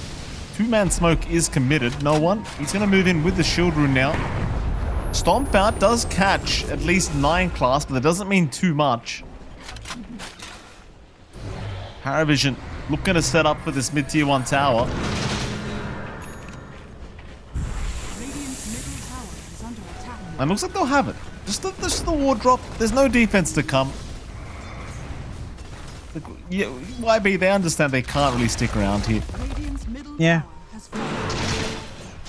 2-man smoke is committed. No one. He's going to move in with the shield rune now. Stomp out does catch at least 9 class, but that doesn't mean too much. Paravision looking to set up for this mid-tier 1 tower. And looks like they'll have it. Just the ward drop. There's no defense to come. Yeah, YB, they understand they can't really stick around here. Yeah.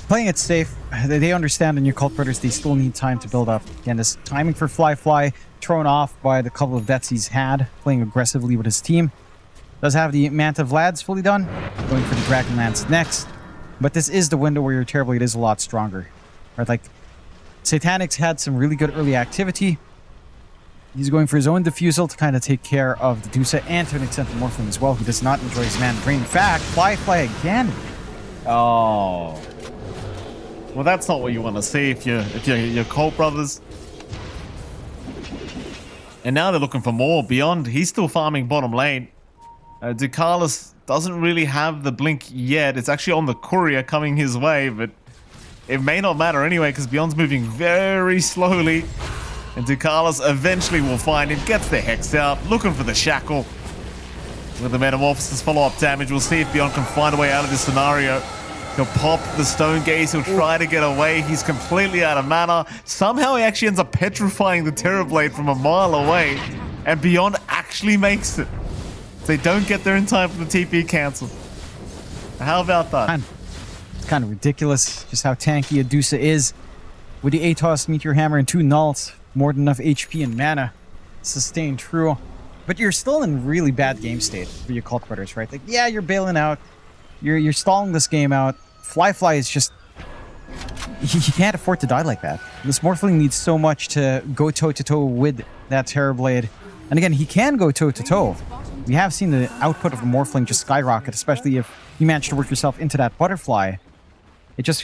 Playing it safe, they understand in your Cult Brothers they still need time to build up. Again, this timing for Fly thrown off by the couple of deaths he's had, playing aggressively with his team. Does have the Manta Vlads fully done, going for the Dragonlance next. But this is the window where your Terrorblade is a lot stronger. Right, like, Satanic's had some really good early activity. He's going for his own Diffusal to kind of take care of the Dusa and to an extent the Morphling as well, who does not enjoy his Mana Drain. In fact, Fly again. Oh. Well, that's not what you want to see if you're Cult Brothers. And now they're looking for more. Beyond, he's still farming bottom lane. Ducalis doesn't really have the blink yet. It's actually on the courier coming his way, but it may not matter anyway because Beyond's moving very slowly. And Ducalis eventually will find him, gets the Hex out, looking for the Shackle. With the Metamorphosis follow-up damage, we'll see if Beyond can find a way out of this scenario. He'll pop the Stone Gaze, he'll try to get away, he's completely out of mana. Somehow he actually ends up petrifying the Terrorblade from a mile away, and Beyond actually makes it. They don't get there in time for the TP cancel. How about that? It's kind of ridiculous just how tanky Adusa is. With the ATOS, Meteor Hammer, and 2 nulls, more than enough HP and mana. Sustain true. But you're still in really bad game state for your Cult Brothers, right? Like, yeah, you're bailing out. You're stalling this game out. Fly is just... He can't afford to die like that. This Morphling needs so much to go toe-to-toe with that Terrorblade. And again, he can go toe-to-toe. We have seen the output of a Morphling just skyrocket, especially if you manage to work yourself into that Butterfly. It just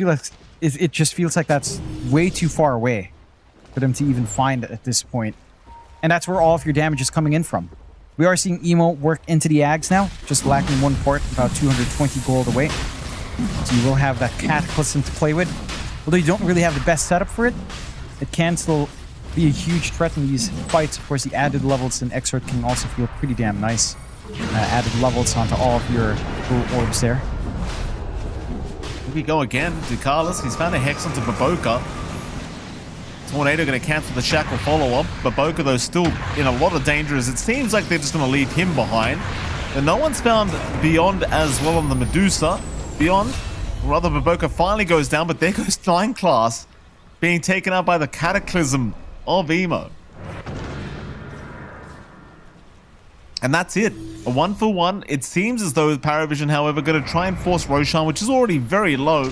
feels like that's way too far away for them to even find at this point. And that's where all of your damage is coming in from. We are seeing Emo work into the Ags now, just lacking 1 port, about 220 gold away. So you will have that Cataclysm to play with. Although you don't really have the best setup for it, it can still be a huge threat in these fights. Of course, the added levels in Exort can also feel pretty damn nice. Added levels onto all of your little orbs there. Here we go again to Carlos. He's found a Hex onto Baboka. Tornado going to cancel the Shackle follow-up. Baboka, though, still in a lot of danger as it seems like they're just going to leave him behind. And no one's found Beyond as well on the Medusa. Beyond, or rather Baboka finally goes down, but there goes 9 class being taken out by the Cataclysm of Emo. And that's it. A 1-for-1. It seems as though Paravision, however, going to try and force Roshan, which is already very low.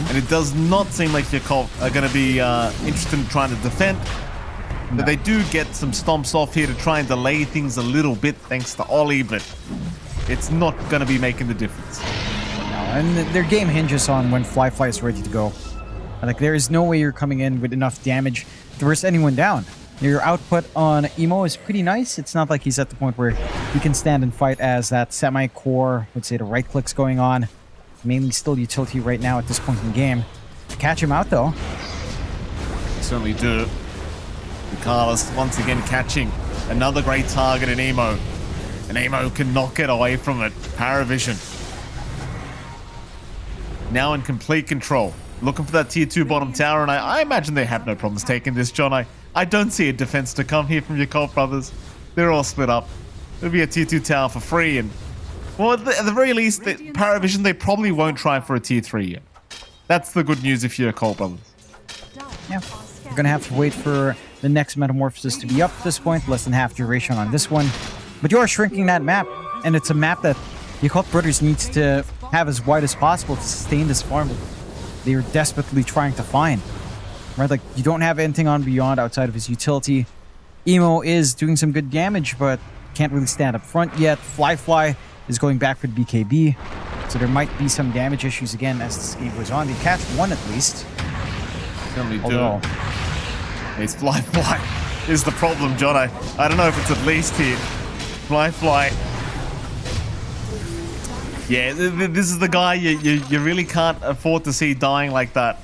And it does not seem like Yakov are going to be interested in trying to defend. But they do get some stomps off here to try and delay things a little bit thanks to Ollie, but it's not going to be making the difference. No, and their game hinges on when Fly is ready to go. Like, there is no way you're coming in with enough damage to burst anyone down. Your output on Emo is pretty nice. It's not like he's at the point where he can stand and fight as that semi-core, let's say the right clicks going on. Mainly still utility right now at this point in the game. To catch him out, though. Certainly do. Carlos once again catching another great target in Emo. And Emo can knock it away from it. Paravision. Now in complete control. Looking for that tier 2 bottom tower, and I imagine they have no problems taking this, John. I don't see a defense to come here from your Cult Brothers. They're all split up. It'll be a tier 2 tower for free, and well, at the very least, Paravision, they probably won't try for a tier 3 yet. That's the good news if you're Cult Brothers. Yeah, you're gonna have to wait for the next Metamorphosis to be up at this point. Less than half duration on this one. But you are shrinking that map, and it's a map that your Cult Brothers needs to have as wide as possible to sustain this farm they are desperately trying to find. Right, like, you don't have anything on Beyond outside of his utility. Emo is doing some good damage, but can't really stand up front yet. Fly is going back for the BKB, so there might be some damage issues again as this game goes on. They catch one at least. Certainly do. It's Fly is the problem, John. I don't know if it's at least here. Fly. Yeah, this is the guy you really can't afford to see dying like that.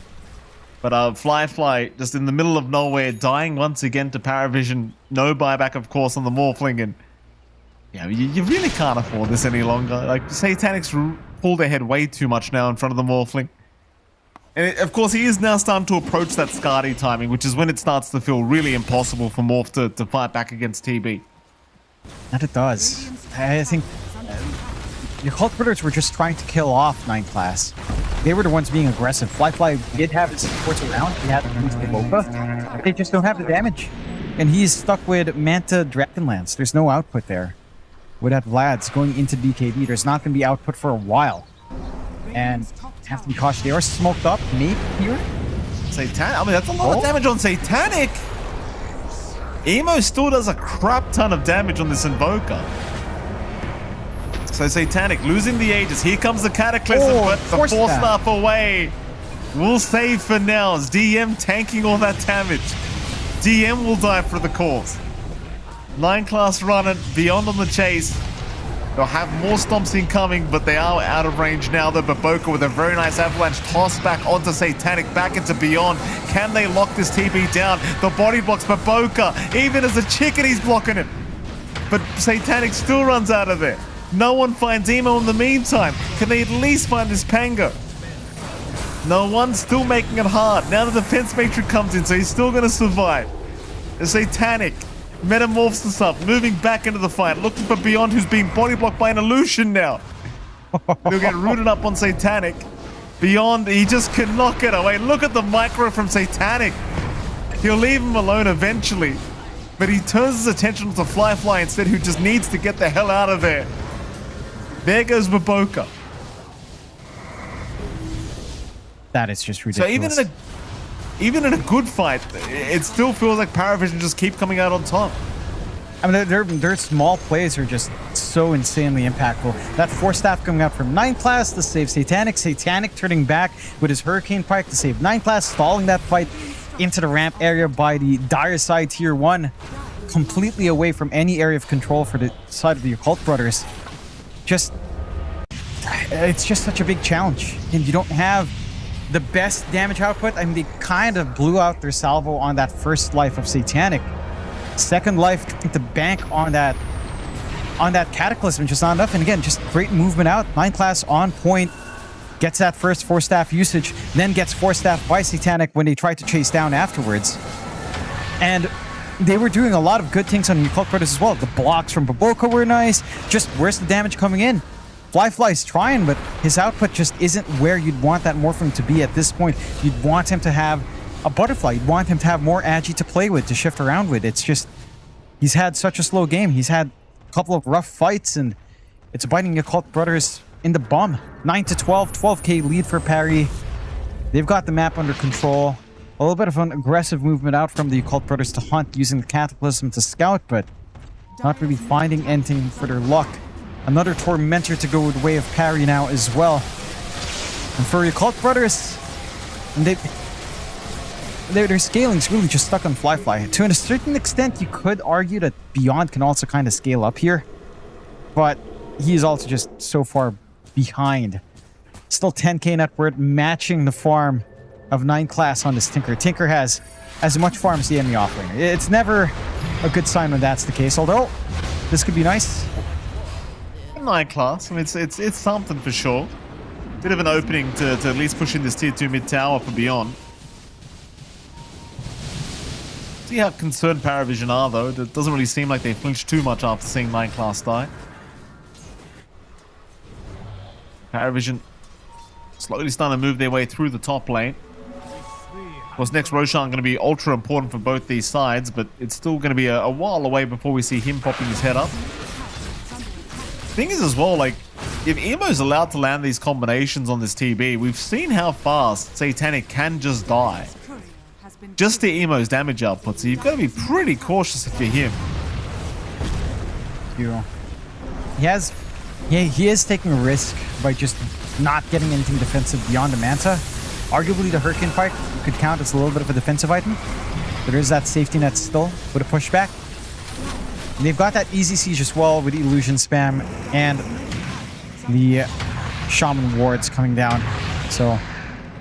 But Fly just in the middle of nowhere, dying once again to Paravision. No buyback, of course, on the Morphling, and yeah, you really can't afford this any longer. Like, Satanic's pulled ahead way too much now in front of the Morphling. And of course, he is now starting to approach that Skadi timing, which is when it starts to feel really impossible for Morph to fight back against TB. And it does. I think the Cult Brothers were just trying to kill off 9 class. They were the ones being aggressive. Fly did have his supports around. He had the Boba. They just don't have the damage. And he's stuck with Manta Dragonlance. There's no output there. With that Vlad's going into BKB, there's not going to be output for a while. And have to be cautious. They are smoked up, maybe here. Satanic. I mean, that's a lot of damage on Satanic. Emo still does a crap ton of damage on this Invoker. So Satanic losing the Aegis. Here comes the Cataclysm, but the Force Staff away. We'll save for now as DM tanking all that damage. DM will die for the cause. 9 class running, Beyond on the chase. They'll have more stomps incoming, but they are out of range now. The Baboka with a very nice avalanche toss back onto Satanic, back into Beyond. Can they lock this TB down? The body blocks Baboka. Even as a chicken, he's blocking it. But Satanic still runs out of there. No one finds Emo in the meantime. Can they at least find this Pango? No one, still making it hard. Now the defense matrix comes in, so he's still going to survive. The Satanic metamorphoses up, moving back into the fight, looking for Beyond, who's being body blocked by an illusion now. He'll get rooted up on Satanic. Beyond, he just cannot get away. Look at the micro from Satanic. He'll leave him alone eventually, but he turns his attention to Fly instead, who just needs to get the hell out of there. There goes Waboka. That is just ridiculous. So even in a good fight, it still feels like Paravision just keep coming out on top. I mean, their small plays are just so insanely impactful. That Force Staff coming out from 9 class to save Satanic. Satanic turning back with his Hurricane Pike to save 9 class, stalling that fight into the ramp area by the dire side tier 1, completely away from any area of control for the side of the Occult Brothers. It's just such a big challenge, and you don't have the best damage output. I mean, they kind of blew out their salvo on that first life of Satanic. Second life, to bank on that Cataclysm, just not enough. And again, just great movement out. 9 class on point, gets that first Force Staff usage, then gets Force Staff by Satanic when they try to chase down afterwards. And they were doing a lot of good things on the Occult Brothers as well. The blocks from Baboka were nice. Just where's the damage coming in? Fly's trying, but his output just isn't where you'd want that Morphling to be at this point. You'd want him to have a Butterfly. You'd want him to have more Agi to play with, to shift around with. It's just, he's had such a slow game. He's had a couple of rough fights, and it's biting the Occult Brothers in the bum. 9-12, 12k lead for Parry. They've got the map under control. A little bit of an aggressive movement out from the Occult Brothers to hunt, using the Cataclysm to scout, but not really finding anything for their luck. Another Tormentor to go the way of Parry now as well. And for the Occult Brothers, their scaling's really just stuck on Fly. To a certain extent, you could argue that Beyond can also kind of scale up here, but he is also just so far behind. Still 10k net worth, matching the farm of 9 class on this Tinker. Tinker has as much farm as the enemy offering. It's never a good sign when that's the case, although this could be nice. 9 class, I mean, it's something for sure. Bit of an opening to at least push in this tier 2 mid tower for Beyond. See how concerned Paravision are though. It doesn't really seem like they flinched too much after seeing 9 class die. Paravision slowly starting to move their way through the top lane. Of course, next Roshan going to be ultra important for both these sides, but it's still going to be a while away before we see him popping his head up. Thing is as well, like, if Emo's allowed to land these combinations on this TB, we've seen how fast Satanic can just die. Just the Emo's damage output, so you've got to be pretty cautious if you're him. He is taking a risk by just not getting anything defensive beyond the Manta. Arguably the Hurricane Pike could count as a little bit of a defensive item. There is that safety net still with a pushback. And they've got that easy siege as well with the illusion spam and the shaman wards coming down. So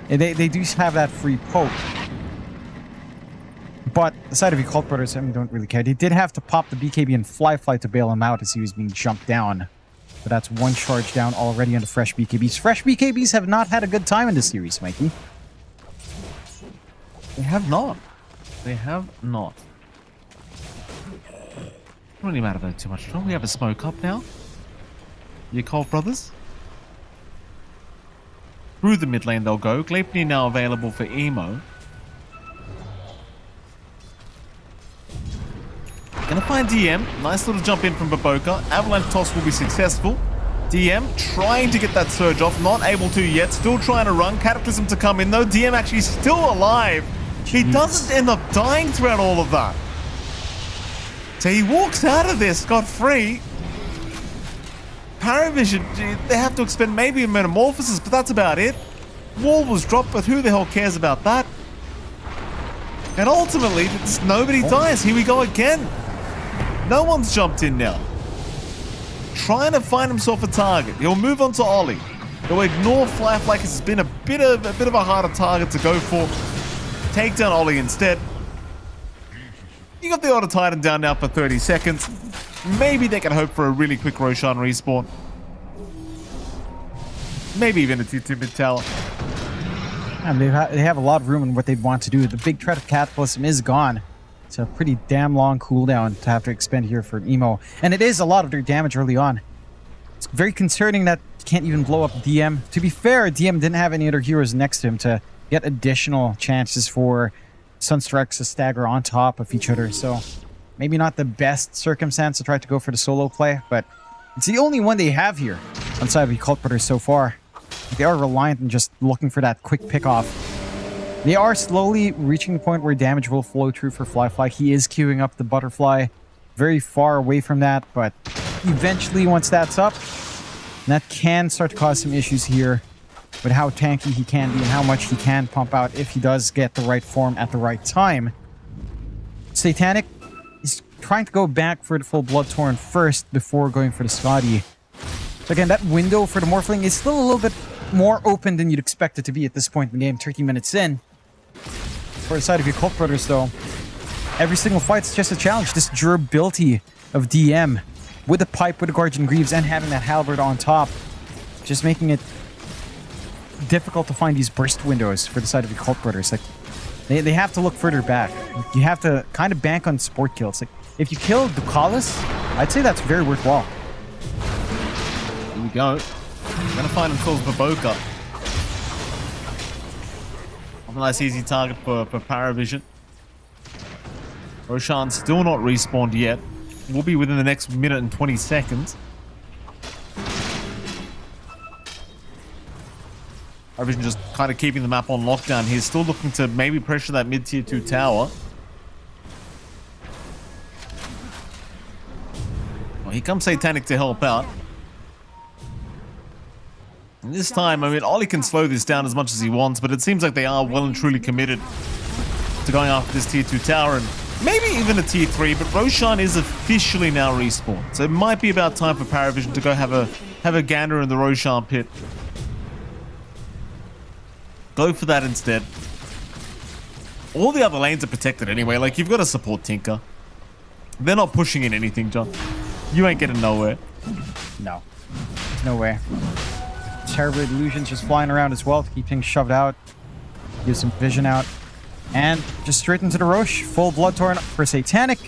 they do have that free poke. But the side of the Occult Brothers, I mean, don't really care. They did have to pop the BKB and Fly to bail him out as he was being jumped down. But that's one charge down already on the fresh BKBs. Fresh BKBs have not had a good time in this series, Mikey. They have not. They have not. Doesn't really matter though too much. Don't we have a smoke up now? The Occult Brothers? Through the mid lane they'll go. Gleipnir now available for Emo. Gonna find DM. Nice little jump in from Baboka. Avalanche toss will be successful. DM trying to get that surge off. Not able to yet. Still trying to run. Cataclysm to come in though. DM actually still alive. He doesn't end up dying throughout all of that. So he walks out of there scot-free. Paravision, they have to expend maybe a Metamorphosis, but that's about it. Wall was dropped, but who the hell cares about that? And ultimately, nobody dies. Here we go again. No one's jumped in now. Trying to find himself a target. He'll move on to Ollie. He'll ignore Fly because it's been a bit of a harder target to go for. Take down Ollie instead. You got the Otter Titan down now for 30 seconds. Maybe they can hope for a really quick Roshan respawn. Maybe even a T2 mid tower. And they have a lot of room in what they'd want to do. The big threat of Cataclysm is gone. It's a pretty damn long cooldown to have to expend here for Emo. And it is a lot of their damage early on. It's very concerning that you can't even blow up DM. To be fair, DM didn't have any other heroes next to him to get additional chances for Sunstrikes to stagger on top of each other. So maybe not the best circumstance to try to go for the solo play, but it's the only one they have here on side of the Cult Brothers so far. They are reliant on just looking for that quick pick off. They are slowly reaching the point where damage will flow through for Flyfly. He is queuing up the Butterfly very far away from that, but eventually once that's up, that can start to cause some issues here with how tanky he can be and how much he can pump out if he does get the right form at the right time. Satanic is trying to go back for the full Bloodthorn first before going for the Scotty. So again, that window for the Morphling is still a little bit more open than you'd expect it to be at this point in the game, 30 minutes in. For the side of your Cult Brothers, though, every single fight's just a challenge. This durability of DM with the pipe, with the Guardian Greaves, and having that Halberd on top, just making it difficult to find these burst windows for the side of your Cult Brothers. Like, they have to look further back. You have to kind of bank on support kills. Like, if you kill Ducalis, I'd say that's very worthwhile. Here we go. We're gonna find themselves Baboka. A nice easy target for Paravision. Roshan still not respawned yet. Will be within the next minute and 20 seconds. Paravision just kind of keeping the map on lockdown. He's still looking to maybe pressure that mid-tier 2 tower. Well, here comes Satanic to help out. And this time, I mean, Ollie can slow this down as much as he wants, but it seems like they are well and truly committed to going after this tier 2 tower and maybe even a tier 3, but Roshan is officially now respawned. So it might be about time for Paravision to go have a gander in the Roshan pit. Go for that instead. All the other lanes are protected anyway. Like, you've got to support Tinker. They're not pushing in anything, John. You ain't getting nowhere. No. There's no way. Terrible illusions just flying around as well to keep things shoved out. Give some vision out. And just straight into the Roche. Full Bloodthorn for Satanic.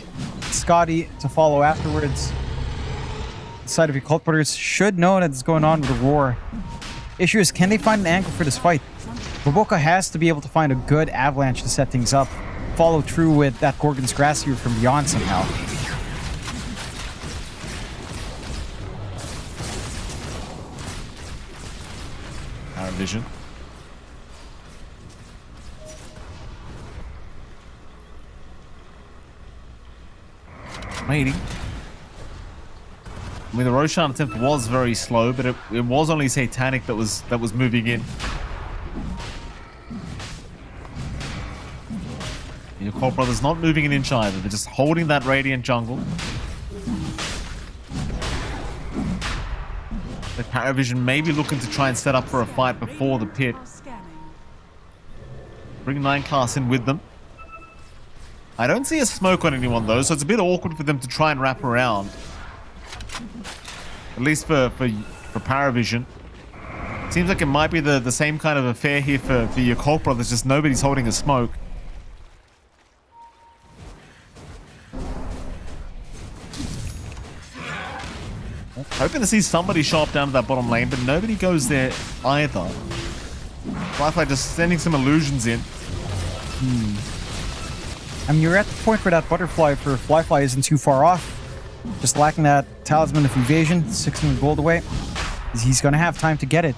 Scotty to follow afterwards. The side of your Cult Brothers should know that's going on with the Roar. Issue is, can they find an angle for this fight? Baboka has to be able to find a good avalanche to set things up. Follow through with that Gorgon's Grass here from beyond somehow. Our vision. Waiting. I mean, the Roshan attempt was very slow, but it was only Satanic that was moving in. Your Cult Brothers not moving an inch either. They're just holding that Radiant jungle. The Paravision may be looking to try and set up for a fight before the pit. Bring 9 class in with them. I don't see a smoke on anyone though, so it's a bit awkward for them to try and wrap around. At least for Paravision. Seems like it might be the same kind of affair here for your Cult Brothers, just nobody's holding a smoke. Hoping to see somebody show up down to that bottom lane, but nobody goes there either. Flyfly just sending some illusions in. I mean, you're at the point where that butterfly for Flyfly isn't too far off. Just lacking that Talisman of Evasion, 600 gold away. He's going to have time to get it.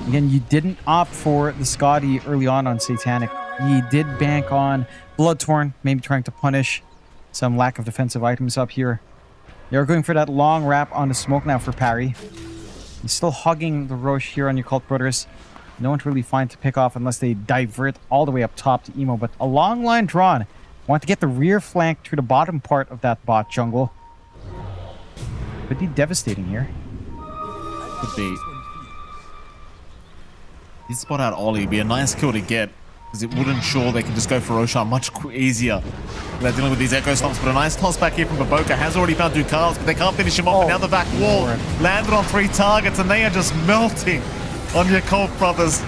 Again, you didn't opt for the Scotty early on Satanic. You did bank on Bloodthorn, maybe trying to punish some lack of defensive items up here. You're going for that long wrap on the smoke now for Parry. He's still hugging the Roche here on your Cult Brothers. No one to really find to pick off unless they divert all the way up top to Emo, but a long line drawn. Want to get the rear flank through the bottom part of that bot jungle. Could be devastating here. Could be. This spot out Ollie would be a nice kill to get, because it would ensure they can just go for Roshan much easier without dealing with these echo stomps. But a nice toss back here from Baboka. Has already found Ducalis, but they can't finish him off. And now the back wall landed on 3 targets, and they are just melting on your Cult Brothers.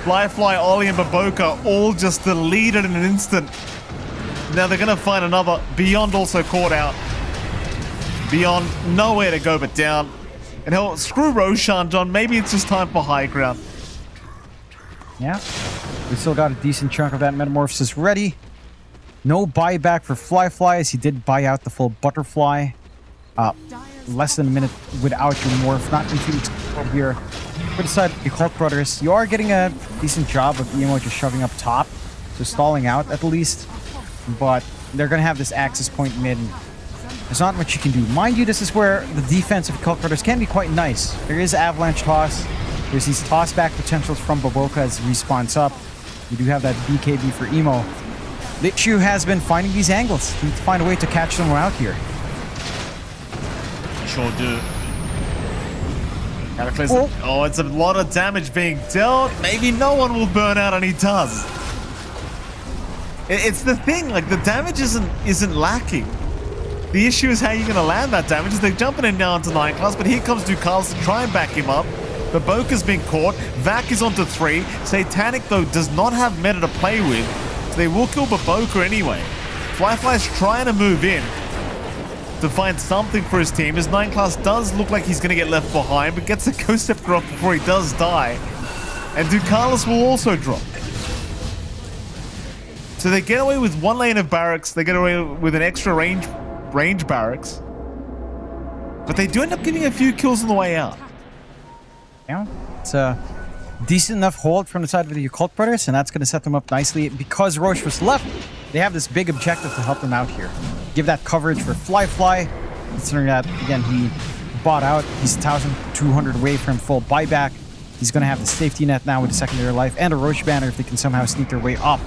Flyfly, Ollie, and Baboka all just deleted in an instant. Now they're going to find another. Beyond also caught out. Beyond nowhere to go but down. And hell, screw Roshan, John. Maybe it's just time for high ground. Yeah. We still got a decent chunk of that metamorphosis ready. No buyback for Fly as he did buy out the full butterfly. Less than a minute without your morph. Not confused here. For the side of the Cult Brothers, you are getting a decent job of Emo just shoving up top. So stalling out at least. But they're going to have this access point mid. There's not much you can do. Mind you, this is where the defense of Cult Brothers can be quite nice. There is Avalanche Toss. There's these toss back potentials from Baboka as he respawns up. You do have that BKB for Emo. The issue has been finding these angles. You need to find a way to catch them out here. Sure do. Cataclysm. Oh, it's a lot of damage being dealt. Maybe no one will burn out, and he does. It's the thing, like the damage isn't lacking. The issue is how you're going to land that damage. As they're jumping in now into 9 class, but here comes Ducalis to try and back him up. Baboka's been caught. Vac is onto 3. Satanic, though, does not have meta to play with, so they will kill Baboka anyway. Fly's trying to move in to find something for his team. His 9 class does look like he's going to get left behind, but gets a Ghost Scepter off before he does die. And Ducalis will also drop. So they get away with 1 lane of barracks. They get away with an extra range barracks. But they do end up getting a few kills on the way out. Yeah, it's a decent enough hold from the side of the Occult Brothers, and that's going to set them up nicely. Because Roche was left, they have this big objective to help them out here. Give that coverage for Fly. Considering that, again, he bought out. He's 1,200 away from full buyback. He's going to have the safety net now with a secondary life and a Roche banner if they can somehow sneak their way up.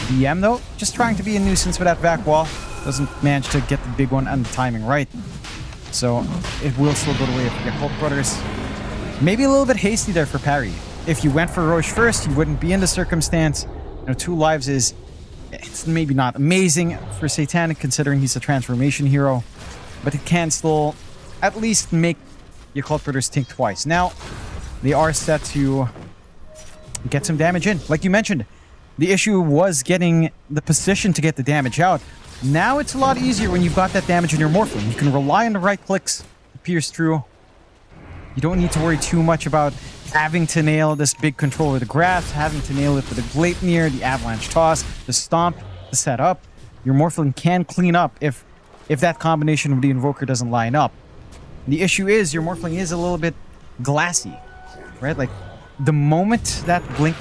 BM, though, just trying to be a nuisance with that back wall. Doesn't manage to get the big one and the timing right. So it will still go the way of the Occult Brothers. Maybe a little bit hasty there for parry. If you went for Roche first, you wouldn't be in the circumstance. 2 lives is... It's maybe not amazing for Satanic considering he's a transformation hero. But it can still at least make the Occult Brothers think twice. Now, they are set to get some damage in. Like you mentioned, the issue was getting the position to get the damage out. Now it's a lot easier when you've got that damage in your Morphling. You can rely on the right clicks to pierce through. You don't need to worry too much about having to nail this big control with the Grasp, having to nail it with the Gleipnir, the Avalanche Toss, the Stomp, the setup. Your Morphling can clean up if that combination with the Invoker doesn't line up. The issue is your Morphling is a little bit glassy, right? Like, the moment that Blink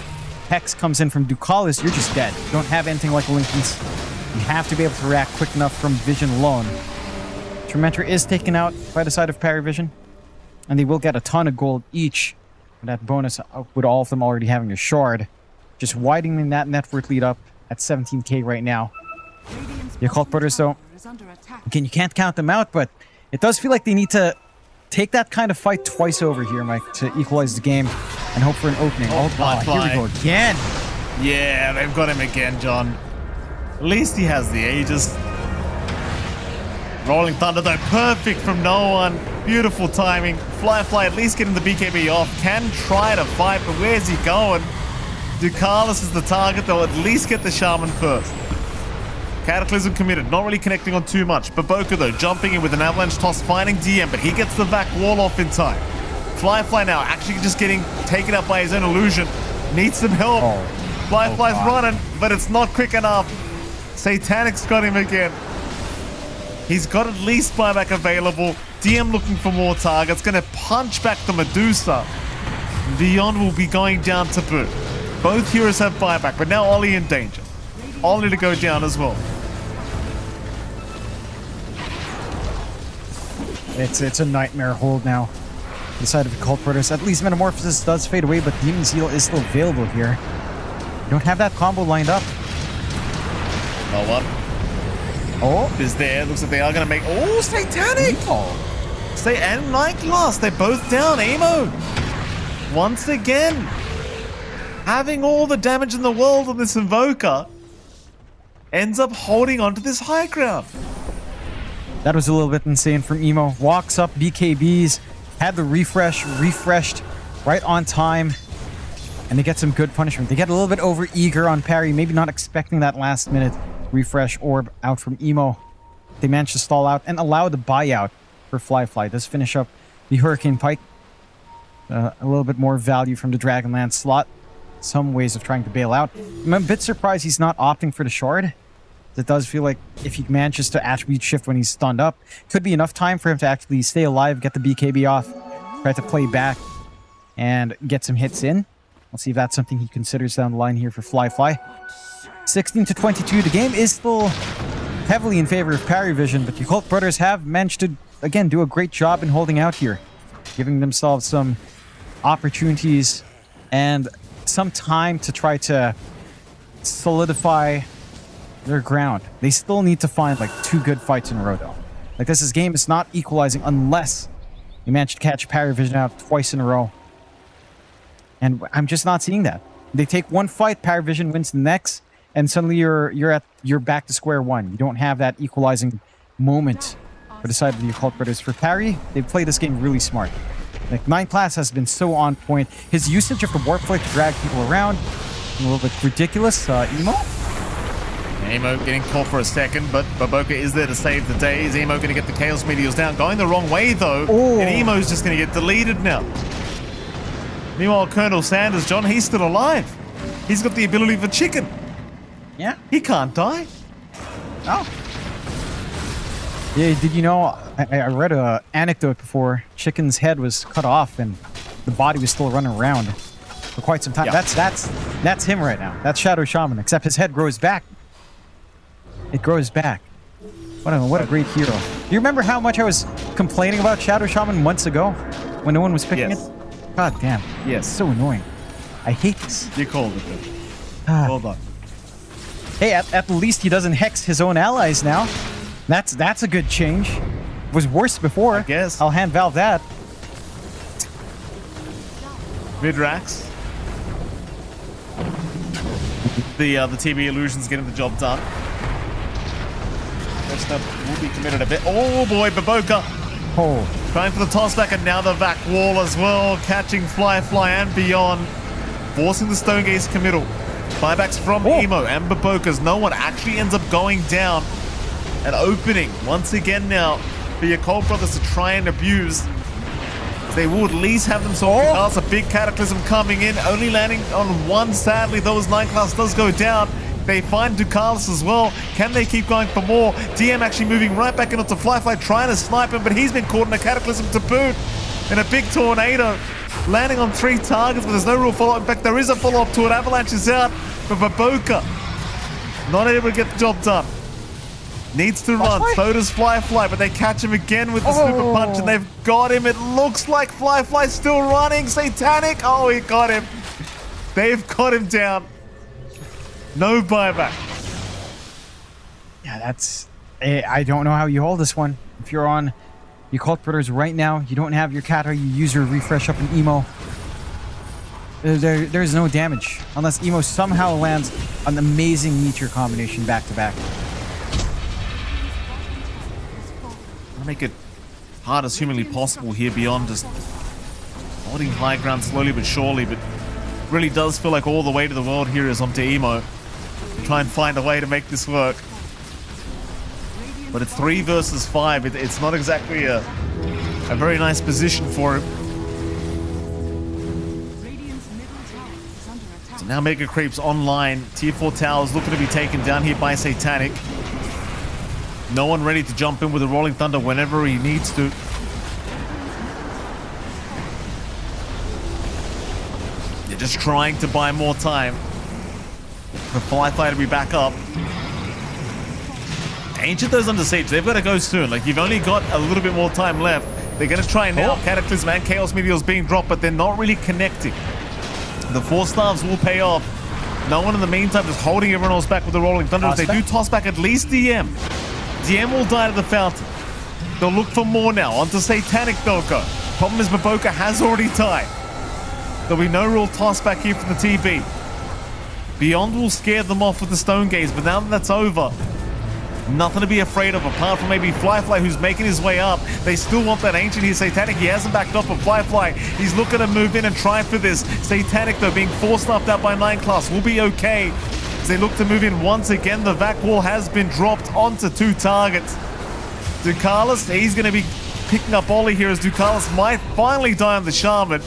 Hex comes in from Ducalis, you're just dead. You don't have anything like Linken's. You have to be able to react quick enough from Vision alone. Tormentor is taken out by the side of Parry Vision, and they will get a ton of gold each. And that bonus with all of them already having a shard. Just widening that net worth lead up at 17k right now. The Occult Brothers, though, again, you can't count them out, but it does feel like they need to take that kind of fight twice over here, Mike, to equalize the game and hope for an opening. Oh, here we go again. Yeah, they've got him again, John. At least he has the Aegis. Rolling Thunder, though, perfect from no one. Beautiful timing. Fly at least getting the BKB off. Can try to fight, but where's he going? Ducalis is the target. They'll at least get the Shaman first. Cataclysm committed, not really connecting on too much. Baboka, though, jumping in with an Avalanche Toss, finding DM, but he gets the back wall off in time. Fly now, actually just getting taken up by his own illusion. Needs some help. Fly's running, but it's not quick enough. Satanic's got him again. He's got at least buyback available. DM looking for more targets. Going to punch back the Medusa. Beyond will be going down to boot. Both heroes have buyback, but now Ollie in danger. Ollie to go down as well. It's a nightmare hold now. The side of the Occult Brothers. At least Metamorphosis does fade away, but Demon Zeal is still available here. You don't have that combo lined up. Oh, what? Oh, is there. Looks like they are going to make... Oh, Satanic! Stay and Night Glass. They're both down. Emo. Once again. Having all the damage in the world on this Invoker. Ends up holding onto this high ground. That was a little bit insane from Emo. Walks up BKBs. Had the refreshed right on time. And they get some good punishment. They get a little bit over eager on parry. Maybe not expecting that last minute refresh orb out from Emo. They managed to stall out and allow the buyout for Fly. Does finish up the Hurricane Pike. A little bit more value from the Dragonlance slot. Some ways of trying to bail out. I'm a bit surprised he's not opting for the Shard. It does feel like if he manages to attribute shift when he's stunned up, could be enough time for him to actually stay alive, get the BKB off, try to play back, and get some hits in. We'll see if that's something he considers down the line here for Fly. 16-22. The game is still heavily in favor of Parry Vision, but the Cult Brothers have managed to, again, do a great job in holding out here, giving themselves some opportunities and some time to try to solidify their ground. They still need to find like 2 good fights in a row though. Like this game is not equalizing unless you manage to catch Parry Vision out twice in a row. And I'm just not seeing that. They take 1 fight, Parry Vision wins the next, and suddenly you're back to square one. You don't have that equalizing moment for the side of the Occult Brothers. For Parry, they play this game really smart. Like 9 Class has been so on point. His usage of the Warp Flick to drag people around, a little bit ridiculous. Emo getting caught for a second, but Baboka is there to save the day. Is Emo going to get the Chaos Meteors down? Going the wrong way, though. And Emo's just going to get deleted now. Meanwhile, Colonel Sanders, John, he's still alive. He's got the ability for chicken. Yeah. He can't die. Oh. Yeah, did you know, I read an anecdote before. Chicken's head was cut off and the body was still running around for quite some time. Yeah. That's him right now. That's Shadow Shaman, except his head grows back. It grows back. What a great hero. Do you remember how much I was complaining about Shadow Shaman months ago when no one was picking it? God damn. Yes. So annoying. I hate this. You called it then. Well done. Hey, at least he doesn't hex his own allies now. That's a good change. It was worse before. I guess. I'll hand Valve that. Midrax. The TB Illusion's getting the job done. First up will be committed a bit. Oh boy, Baboka. Oh. Trying for the toss back and now the vac wall as well. Catching Fly and beyond. Forcing the Stone Gaze committal. Buybacks from Emo and Baboka's. No one actually ends up going down. And opening once again now for your Cold Brothers to try and abuse. They will at least have them solve the class. A big Cataclysm coming in, only landing on 1. Sadly, those 9 class does go down. They find Ducalis as well. Can they keep going for more? DM actually moving right back into Fly, trying to snipe him, but he's been caught in a Cataclysm to boot. In a big tornado, landing on 3 targets, but there's no real follow-up. In fact, there is a follow-up to it. Avalanche is out, but Baboka not able to get the job done. Needs to run, so does Fly, but they catch him again with the super punch, and they've got him. It looks like Fly still running. Satanic, oh, he got him. They've got him down. No buyback. Yeah, that's... I don't know how you hold this one. If you're on your Cult Brothers right now, you don't have your Kata, you use your refresh up in Emo. There's no damage. Unless Emo somehow lands an amazing meteor combination back-to-back. Make it hard as humanly possible here beyond just holding high ground slowly but surely, but it really does feel like all the way to the world here is onto Emo. Try and find a way to make this work. But it's 3 versus 5. It's not exactly a very nice position for him. So now Mega Creeps online. Tier 4 towers looking to be taken down here by Satanic. No one ready to jump in with a Rolling Thunder whenever he needs to. They're just trying to buy more time for Fly to be back up. Ancient those under siege. They've got to go soon. Like, you've only got a little bit more time left. They're going to try now. Cataclysm and Chaos Meteors being dropped, but they're not really connecting. The 4 staffs will pay off. No one in the meantime just holding everyone else back with the Rolling Thunder. If they do toss back at least DM. DM will die to the fountain. They'll look for more now. Onto Satanic they'll go. Problem is Baboka has already died. There'll be no real toss back here from the TB. Beyond will scare them off with the Stone Gaze, but now that that's over, nothing to be afraid of apart from maybe Fly who's making his way up. They still want that Ancient here. Satanic, he hasn't backed up, but Fly, he's looking to move in and try for this. Satanic though being forced up out by 9 class will be okay. as they look to move in once again. The vac wall has been dropped onto 2 targets. Ducalis, he's going to be picking up Ollie here as Ducalis might finally die on the Shaman.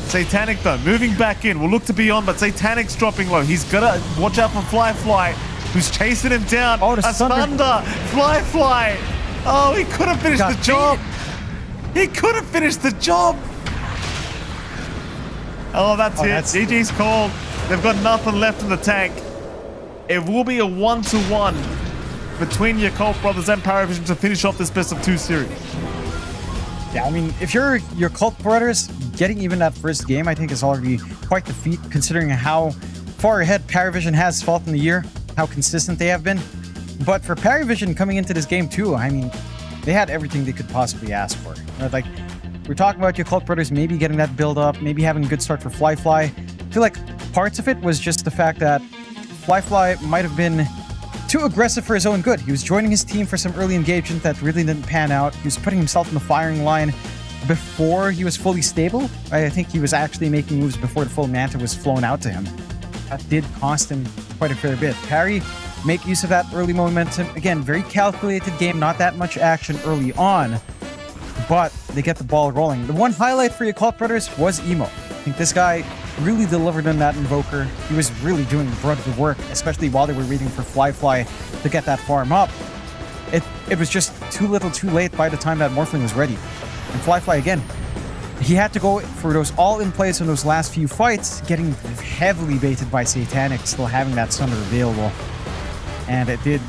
Satanic though, moving back in, will look to be on, but Satanic's dropping low. He's got to watch out for Fly, who's chasing him down. Oh, the Thunder! Fly! Oh, he could have finished the job. He could have finished the job. Oh, that's it. GG's called. They've got nothing left in the tank. It will be a 1-1 between your Cult Brothers and Paravision to finish off this best of 2 series. Yeah, I mean, if you're your Cult Brothers, getting even that first game, I think is already quite the feat, considering how far ahead Paravision has felt in the year, how consistent they have been. But for Paravision coming into this game too, I mean, they had everything they could possibly ask for. Like, we're talking about your Cult Brothers maybe getting that build up, maybe having a good start for Fly. I feel like parts of it was just the fact that Fly might have been too aggressive for his own good. He was joining his team for some early engagement that really didn't pan out. He was putting himself in the firing line before he was fully stable. I think he was actually making moves before the full Manta was flown out to him. That did cost him quite a fair bit. Parry, make use of that early momentum. Again, very calculated game, not that much action early on, but they get the ball rolling. The one highlight for your Cult Brothers was Emo. I think this guy really delivered on that Invoker. He was really doing the brunt of the work, especially while they were waiting for Fly to get that farm up. It was just too little too late by the time that Morphling was ready. And Fly again, he had to go for those all-in plays in those last few fights, getting heavily baited by Satanic, still having that Sunder available. And it did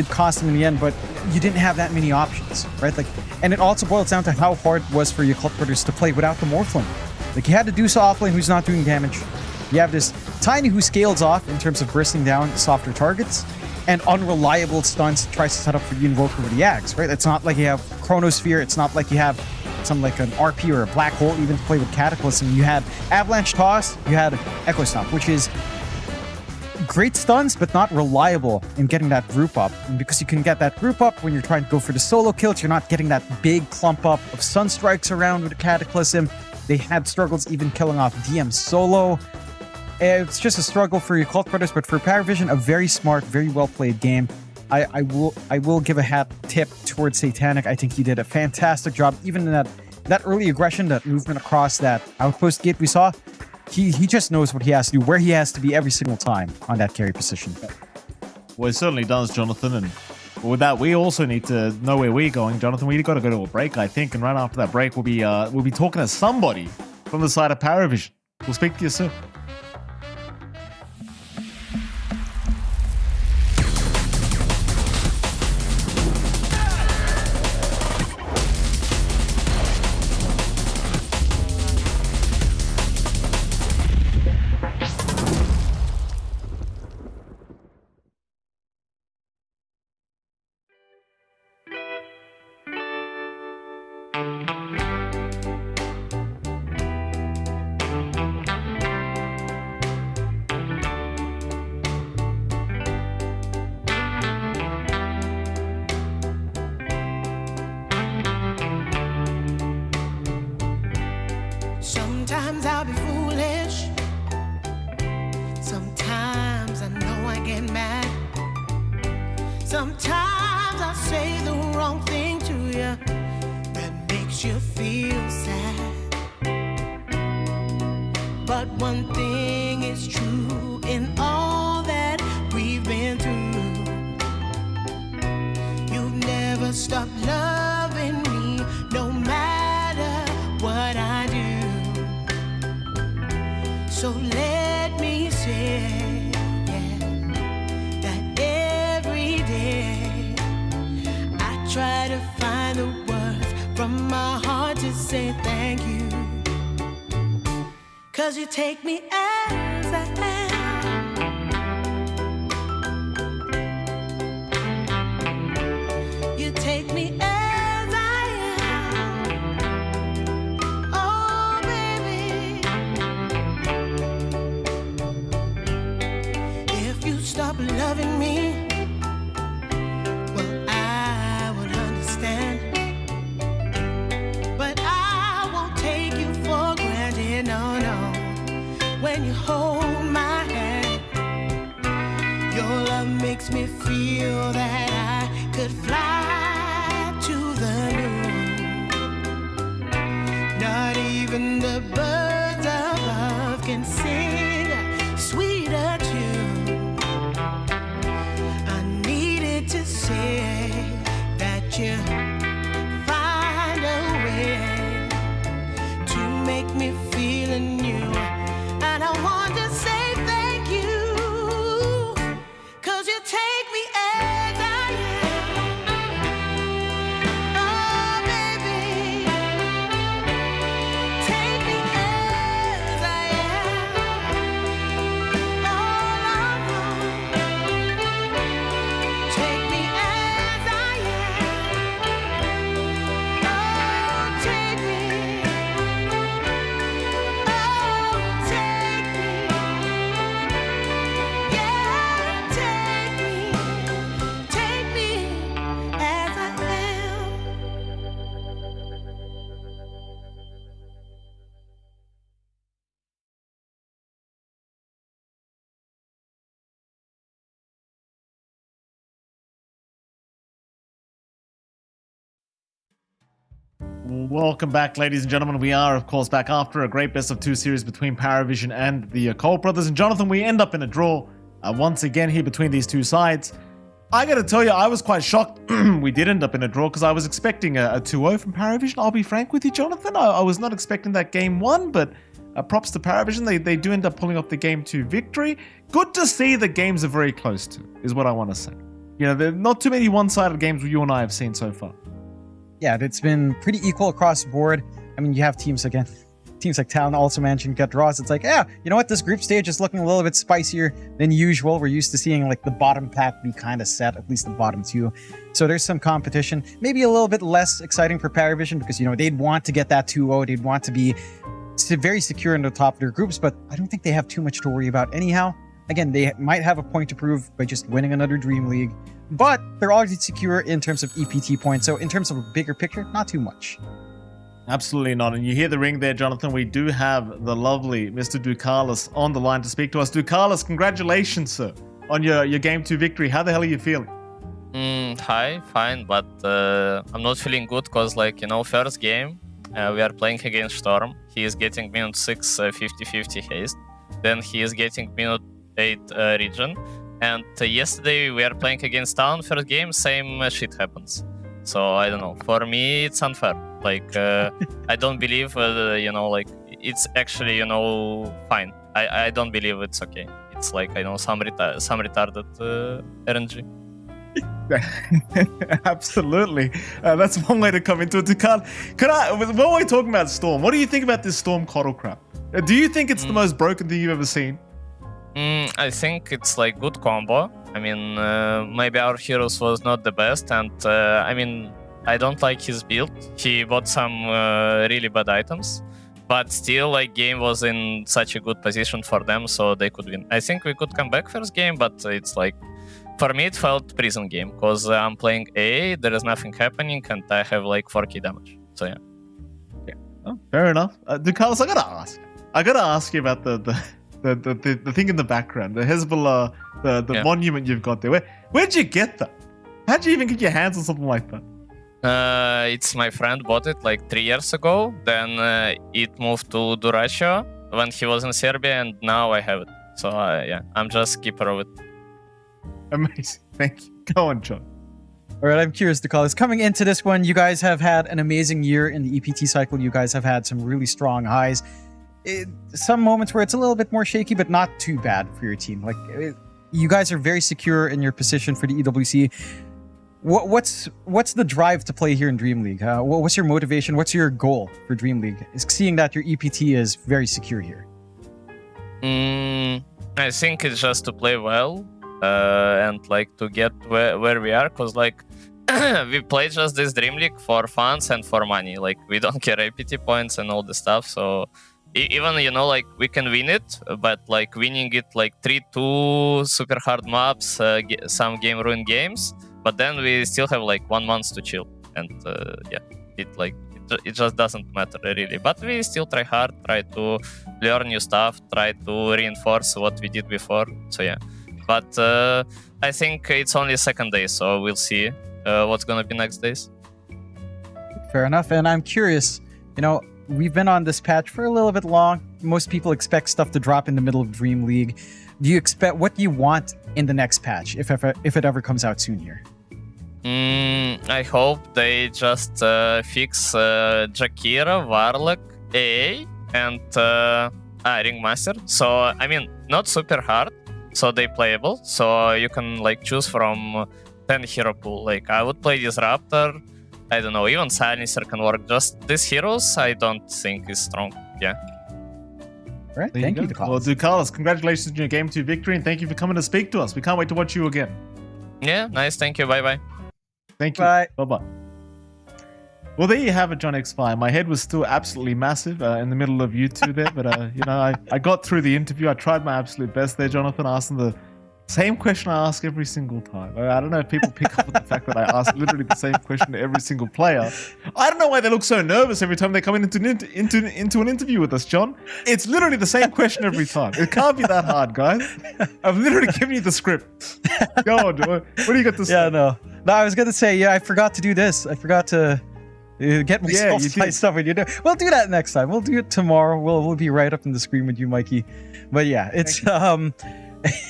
cost him in the end, but you didn't have that many options, right? Like, and it also boils down to how hard it was for your Cult Brothers to play without the Morphling. Like, you had to do so offlane who's not doing damage. You have this Tiny who scales off in terms of bursting down softer targets, and unreliable stunts tries to set up for you Invoker with the Axe, right? It's not like you have Chronosphere, it's not like you have some like an RP or a Black Hole even to play with Cataclysm. You had Avalanche Toss, you had Echo Stomp, which is great stuns, but not reliable in getting that group up. And because you can get that group up when you're trying to go for the solo kills, you're not getting that big clump up of Sun Strikes around with the Cataclysm. They had struggles even killing off DM solo. It's just a struggle for your Cult Brothers, but for Paravision, a very smart, very well-played game. I will give a hat tip towards Satanic. I think he did a fantastic job, even in that early aggression, that movement across that outpost gate we saw. He just knows what he has to do, where he has to be every single time on that carry position. Well, it certainly does, Jonathan, and with that, we also need to know where we're going, Jonathan. We've got to go to a break, I think, and right after that break, we'll be talking to somebody from the side of Paravision. We'll speak to you soon. Sometimes I'll be foolish. Sometimes I know I get mad. Sometimes I'll say the wrong thing to you that makes you feel sad. But one thing is true in all that we've been through. You've never stopped loving me, no matter what I do. So let me say, yeah, that every day I try to find the words from my heart to say thank you. 'Cause you take me as I am. You take me as I am. Oh, baby. If you stop loving me, well, I would understand. But I won't take you for granted, no, no. When even the birds above can sing a sweeter tune. I needed to say that you find a way to make me feel anew. And I want to say thank you, 'cause you take me as I am. Oh, baby, take me as I am. Oh, take me as I am. Oh, take me. Oh, take me. Yeah, take me. Take me as I am. Welcome back, ladies and gentlemen. We are, of course, back after a great best of two series between Paravision and the Cole brothers. And Jonathan, we end up in a draw once again here between these two sides. I gotta tell you, I was quite shocked we did end up in a draw because I was expecting a 2-0 from Paravision. I'll be frank with you, Jonathan. I was not expecting that game one, but props to Paravision. They do end up pulling off the game 2 victory. Good to see the games are very close to, is what I want to say. You know, there are not too many one-sided games you and I have seen so far. Yeah, it's been pretty equal across the board. I mean, you have teams like Talon also mentioned got draws. It's like, yeah, you know what? This group stage is looking a little bit spicier than usual. We're used to seeing like the bottom pack be kind of set, at least the bottom two. So there's some competition. Maybe a little bit less exciting for Paravision because, you know, they'd want to get that 2-0. They'd want to be very secure in the top of their groups, but I don't think they have too much to worry about anyhow. Again, they might have a point to prove by just winning another DreamLeague, but they're already secure in terms of EPT points. So in terms of a bigger picture, not too much. Absolutely not. And you hear the ring there, Jonathan. We do have the lovely Mr. Ducalis on the line to speak to us. Ducalis, congratulations, sir, on your game 2 victory. How the hell are you feeling? Hi, fine, but I'm not feeling good because, like, you know, first game, we are playing against Storm. He is getting minute 6 50-50 haste. Then he is getting minute 8 region. And yesterday we are playing against Town. First game, same shit happens. So I don't know. For me, it's unfair. Like, I don't believe, you know, like, it's actually, you know, fine. I don't believe it's okay. It's like, I know, some retarded RNG. Absolutely. That's one way to come into it. While we're talking about Storm, what do you think about this Storm coddle crap? Do you think it's the most broken thing you've ever seen? I think it's like good combo. I mean, maybe our heroes was not the best, and I mean, I don't like his build. He bought some really bad items, but still, like, game was in such a good position for them, so they could win. I think we could come back first game, but it's like, for me, it felt prison game because I'm playing AA, there is nothing happening, and I have like 4k damage. So yeah. Oh, fair enough. Ducalis, I gotta ask you about the thing in the background, the Hezbollah, the monument you've got there. Where'd you get that? How'd you even get your hands on something like that? It's my friend bought it like 3 years ago. Then it moved to Duracio when he was in Serbia, and now I have it. So yeah, I'm just keeper of it. Amazing. Thank you. Go on, John. All right, I'm curious, Ducalis. Coming into this one, you guys have had an amazing year in the EPT cycle. You guys have had some really strong highs. Some moments where it's a little bit more shaky, but not too bad for your team. Like, you guys are very secure in your position for the EWC. What's the drive to play here in DreamLeague? What's your motivation? What's your goal for DreamLeague? Seeing that your EPT is very secure here. I think it's just to play well and like to get where we are, because like we play just this DreamLeague for fans and for money. Like, we don't care APT points and all the stuff. So even, you know, like, we can win it, but like winning it like 3-2, super hard maps, some game ruin games, but then we still have like 1 month to chill, and yeah, it just doesn't matter really. But we still try hard, try to learn new stuff, try to reinforce what we did before. So yeah, but I think it's only second day, so we'll see what's gonna be next days. Fair enough. And I'm curious, you know, we've been on this patch for a little bit long. Most people expect stuff to drop in the middle of DreamLeague. What do you want in the next patch, if it ever comes out soon here? I hope they just fix Jakira, Warlock, AA, and Ringmaster. So, I mean, not super hard, so they playable. So you can like choose from 10 hero pool. Like, I would play Disruptor. I don't know, even Silencer can work. Just these heroes, I don't think is strong. Yeah. All right, thank you, Ducalis. Well, Ducalis, congratulations on your Game 2 victory, and thank you for coming to speak to us. We can't wait to watch you again. Yeah, nice. Thank you. Bye-bye. Thank you. Bye. Bye-bye. Well, there you have it, John X5. My head was still absolutely massive in the middle of you two there, but, I got through the interview. I tried my absolute best there, Jonathan, asking the same question I ask every single time. I don't know if people pick up on the fact that I ask literally the same question to every single player. I don't know why they look so nervous every time they come into an interview with us, John. It's literally the same question every time. It can't be that hard, guys. I've literally given you the script. Go on, what do you got to say? Yeah, no, I was going to say, I forgot to do this. I forgot to get myself sliced up. We'll do that next time. We'll do it tomorrow. We'll be right up in the screen with you, Mikey. But yeah, it's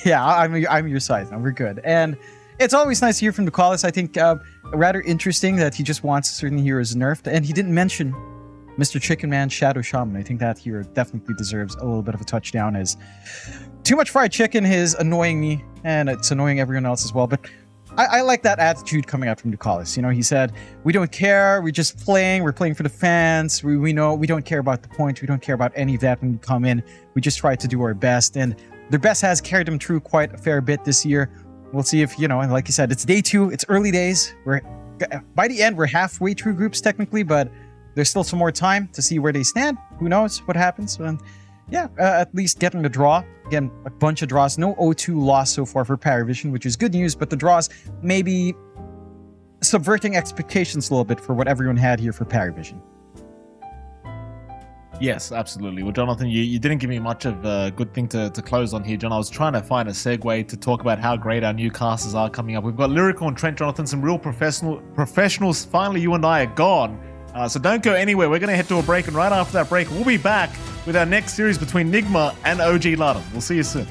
yeah, I'm your side now. We're good, and it's always nice to hear from Ducalis. I think rather interesting that he just wants certain heroes nerfed, and he didn't mention Mr. Chicken Man, Shadow Shaman. I think that hero definitely deserves a little bit of a touchdown, as too much fried chicken is annoying me, and it's annoying everyone else as well. But I like that attitude coming out from Ducalis. He said, we don't care, we're just playing, we're playing for the fans, we know we don't care about the points, we don't care about any of that when we come in, we just try to do our best, and their best has carried them through quite a fair bit this year. We'll see if, and like you said, it's day 2, it's early days, by the end, we're halfway through groups technically, but there's still some more time to see where they stand. Who knows what happens? And yeah, at least getting the draw. Again, a bunch of draws. No 0-2 loss so far for Paravision, which is good news, but the draws maybe subverting expectations a little bit for what everyone had here for Paravision. Yes, absolutely. Well, Jonathan, you didn't give me much of a good thing to close on here, John. I was trying to find a segue to talk about how great our new casters are coming up. We've got Lyrical and Trent, Jonathan, some real professionals. Finally, you and I are gone. So don't go anywhere. We're going to head to a break, and right after that break, we'll be back with our next series between Nigma and OG Laden. We'll see you soon.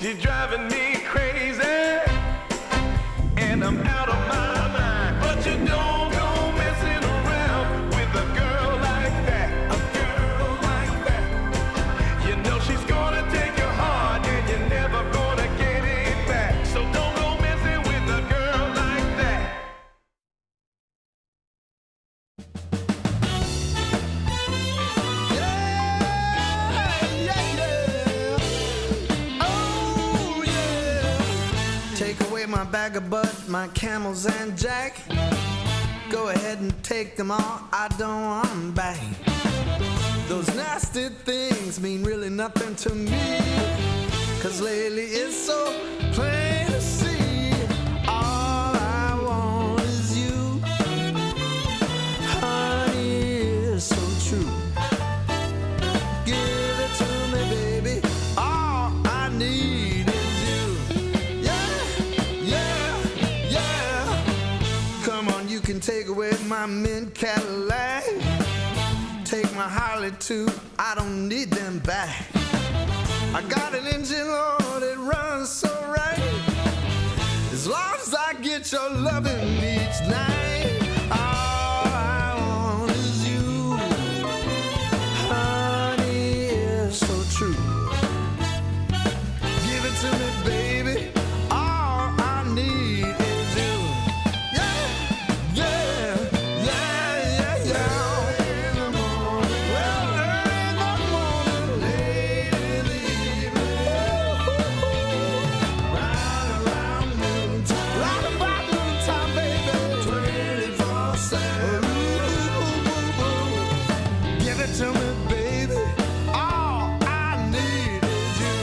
You're driving me crazy, and I'm out of my mind. But you don't go messing around with a girl like that. A girl like that. You know she's gonna take your heart, and you're never gonna get it back. So don't go messing with a girl like that. Take away my bag of bud, my camels and jack. Go ahead and take them all, I don't want them back. Those nasty things mean really nothing to me, 'cause lately it's so plain to see. All I want is you, honey, it's so true. Give it to me, baby, all I need is you. Yeah. Come on, you can take away my mint Cadillac. Take my Harley too, I don't need them back. I got an engine, Lord, it runs so right. As long as I get your loving each night. All I want is you, honey, it's so true. Give it to me, baby, all I need is you. Yeah. In the morning, well, early in the morning, late in the evening, round around noontime, round about noontime, baby, 24/7. Give it to me, baby, all I need is you.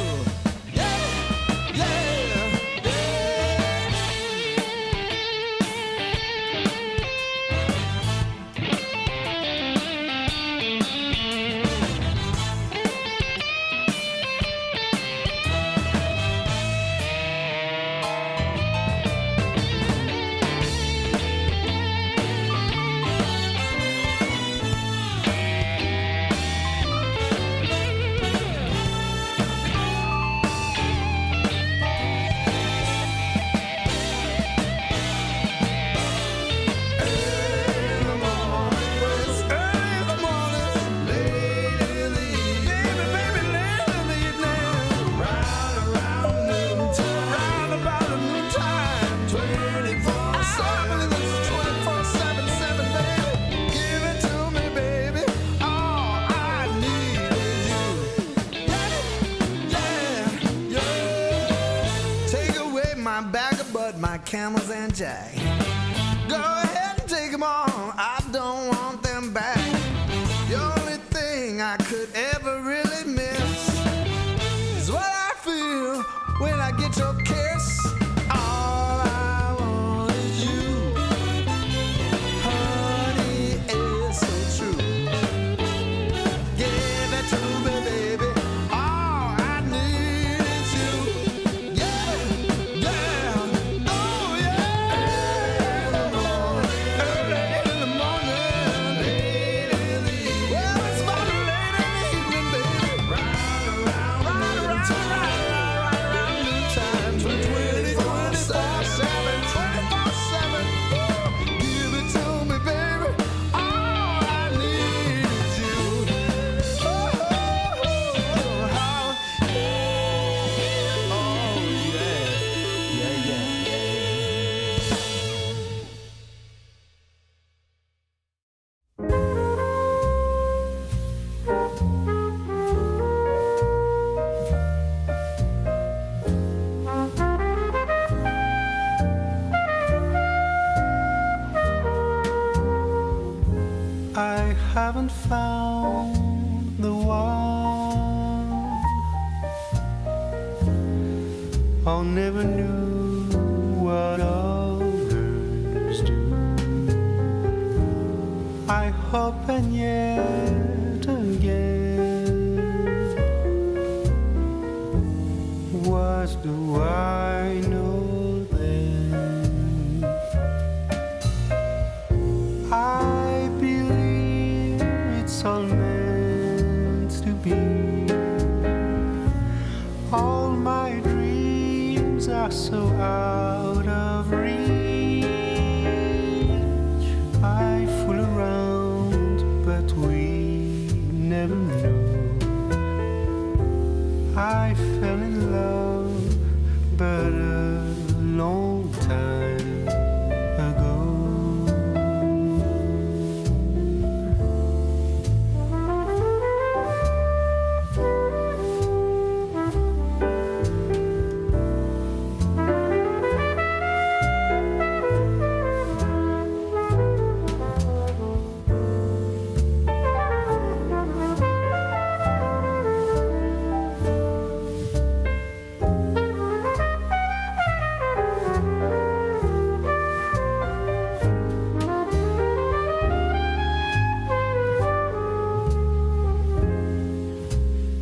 My camels and jack. Go ahead and take them all, I don't want them back. The only thing I could ever really miss is what I feel when I get your kiss. All I want is you, honey, it's so true. Give it to me, baby, all I need is you. haven't found the one. I never knew what others do. I hope and yet again, what do I know then? I believe it's all meant to be. All my my dreams are so out of reach. I fool around, but we never knew. I fell in love, but a long time ago.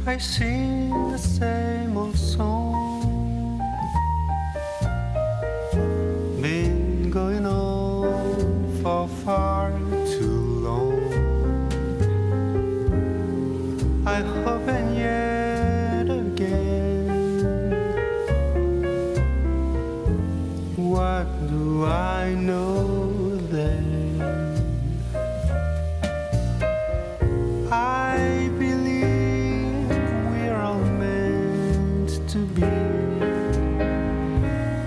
I sing the same old song, been going on for far too long. I hope and yet again, what do I know then? I believe we're all meant to be.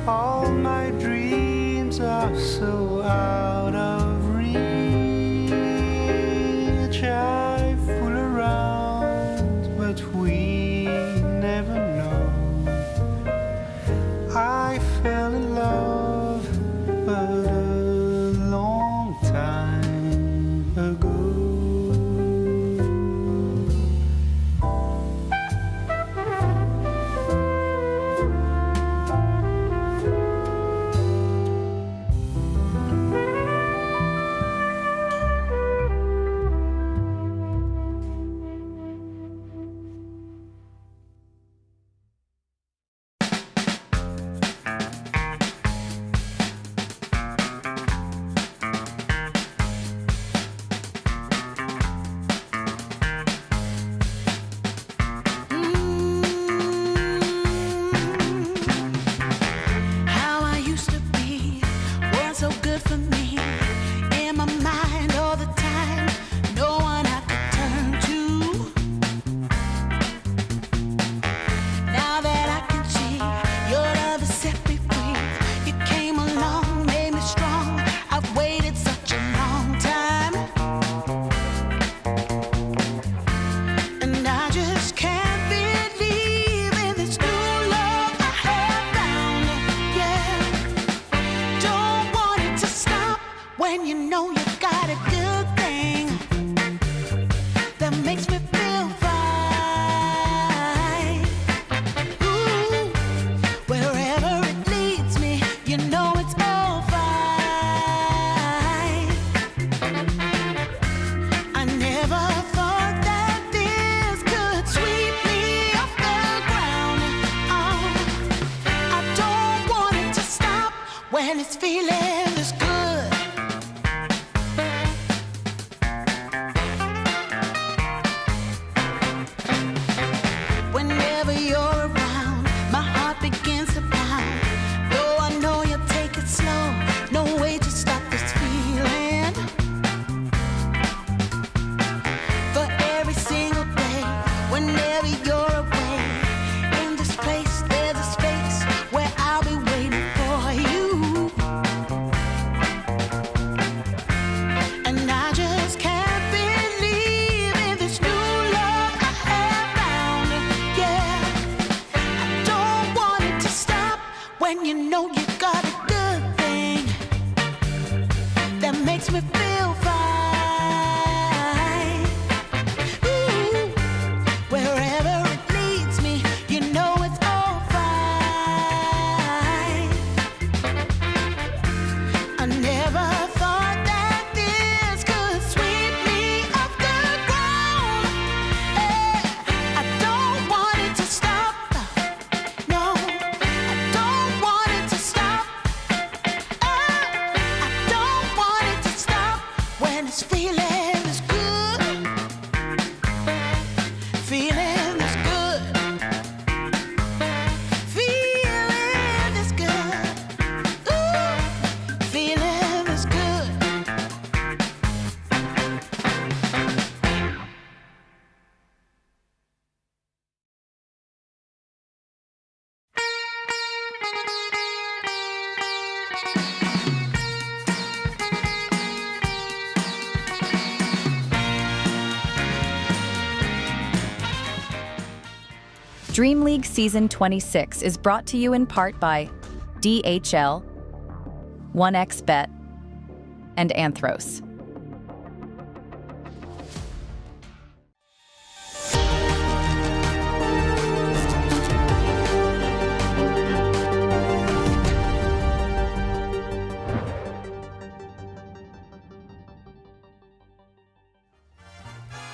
All my dreams are so out of reach. I fool around, but we never know. I fell in love, but a long time ago. How I used to be weren't so good for me. In my mind all the time, no one I could turn to. Now that I can see your love has set me free. You came along, made me strong. I've waited such a long time, and I just can't believe in this new love I have found. Yeah, don't want it to stop when you know you got a good thing that makes me feel fine. Ooh, wherever it leads me, you know it's all fine. I never thought that this could sweep me off the ground. Oh, I don't want it to stop when it's feeling this good. Whenever you're around, my heart begins to pound. Though I know you'll take it slow, no way to stop this feeling. For every single day, whenever you're away, in this place there's a space where I'll be waiting for you. And I just can't believe in this new love I have found. Yeah, I don't want it to stop when you know you got a good thing that makes me feel fine. Ooh, wherever it leads me, you know it's all fine. I never thought that this could sweep me off the ground. I don't want it to stop. No, I don't want it to stop. I don't want it to stop DreamLeague Season 26 is brought to you in part by DHL, 1xBet, and Anthros.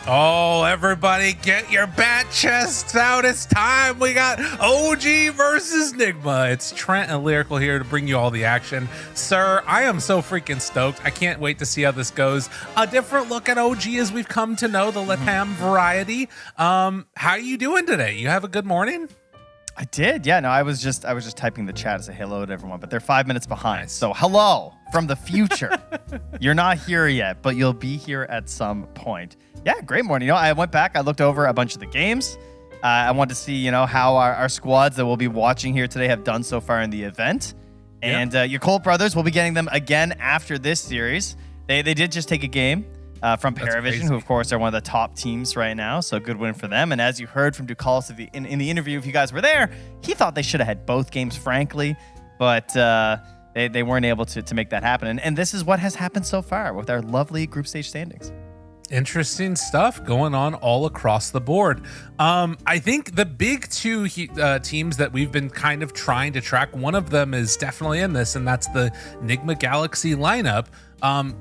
Oh, everybody get your bat chests out. It's time. We got OG versus Nigma. It's Trent and Lyrical here to bring you all the action. Sir, I am so freaking stoked. I can't wait to see how this goes. A different look at OG as we've come to know the Latam variety. How you doing today? You have a good morning? I did. Yeah, no, I was just typing the chat as a hello to everyone, but they're 5 minutes behind. So hello from the future. You're not here yet, but you'll be here at some point. Yeah, great morning. You know, I went back, I looked over a bunch of the games. I wanted to see, how our squads that we'll be watching here today have done so far in the event. And your Colt brothers, we'll be getting them again after this series. They did just take a game from Paravision, who of course are one of the top teams right now. So good win for them. And as you heard from Ducalis in the interview, if you guys were there, he thought they should have had both games, frankly. But they weren't able to make that happen. And this is what has happened so far with our lovely group stage standings. Interesting stuff going on all across the board. I think the big two teams that we've been kind of trying to track, one of them is definitely in this, and that's the Nigma Galaxy lineup.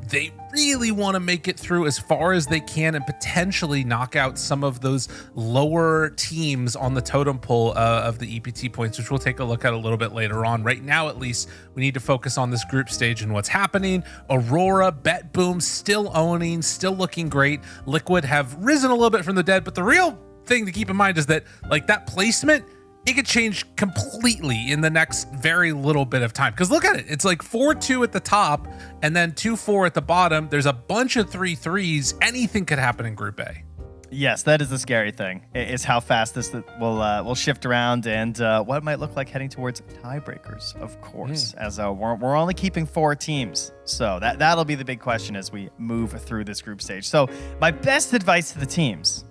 They really want to make it through as far as they can and potentially knock out some of those lower teams on the totem pole of the EPT points, which we'll take a look at a little bit later on. Right now, at least, we need to focus on this group stage and what's happening. Aurora, BetBoom still owning, still looking great. Liquid have risen a little bit from the dead, but the real thing to keep in mind is that that placement, it could change completely in the next very little bit of time. Because look at it. It's like 4-2 at the top and then 2-4 at the bottom. There's a bunch of 3-3s. Anything could happen in Group A. Yes, that is the scary thing, is how fast this will shift around and what it might look like heading towards tiebreakers, of course, as we're only keeping 4 teams. So that'll be the big question as we move through this group stage. So my best advice to the teams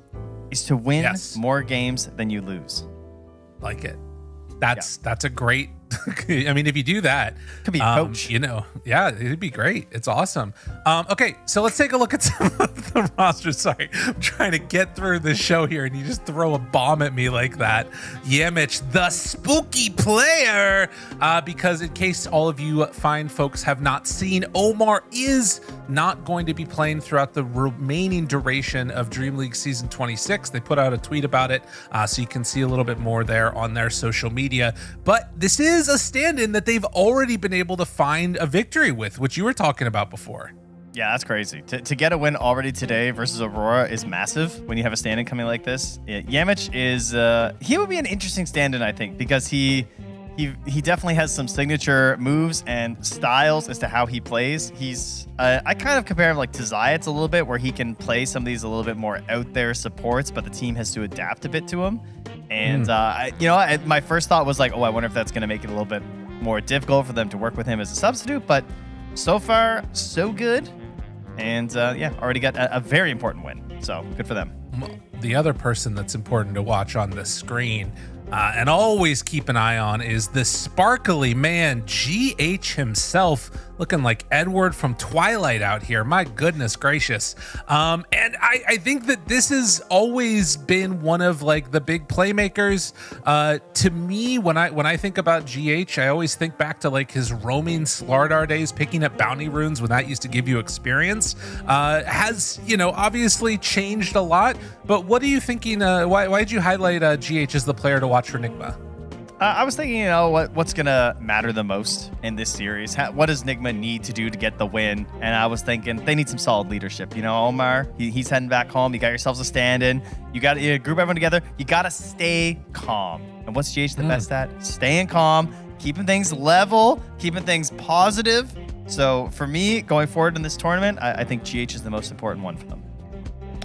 is to win more games than you lose. Like it. That's a great. I mean, if you do that, could be a coach. It'd be great. It's awesome. Okay, so let's take a look at some of the rosters. Sorry, I'm trying to get through the show here, and you just throw a bomb at me like that. Yamich, the spooky player, because in case all of you fine folks have not seen, Omar is not going to be playing throughout the remaining duration of Dream League Season 26. They put out a tweet about it, so you can see a little bit more there on their social media. But this is a stand-in that they've already been able to find a victory with, which you were talking about before. Yeah, that's crazy. To get a win already today versus Aurora is massive when you have a stand-in coming like this. Yamich is he would be an interesting stand-in, I think, because he definitely has some signature moves and styles as to how he plays. He's I kind of compare him like to Zayats a little bit, where he can play some of these a little bit more out there supports, but the team has to adapt a bit to him. And my first thought was like, I wonder if that's going to make it a little bit more difficult for them to work with him as a substitute. But so far, so good. And already got a very important win. So good for them. The other person that's important to watch on the screen and always keep an eye on is the sparkly man, GH himself, looking like Edward from Twilight out here. My goodness gracious. And I think that this has always been one of like the big playmakers. To me, when I think about GH, I always think back to like his roaming Slardar days, picking up bounty runes when that used to give you experience. Has, obviously changed a lot. But what are you thinking? Why did you highlight GH as the player to watch for Nigma? I was thinking, what's going to matter the most in this series? What does Nigma need to do to get the win? And I was thinking they need some solid leadership. Omar, he's heading back home. You got yourselves a stand-in. You got to group everyone together. You got to stay calm. And what's GH the best at? Staying calm, keeping things level, keeping things positive. So for me, going forward in this tournament, I think GH is the most important one for them.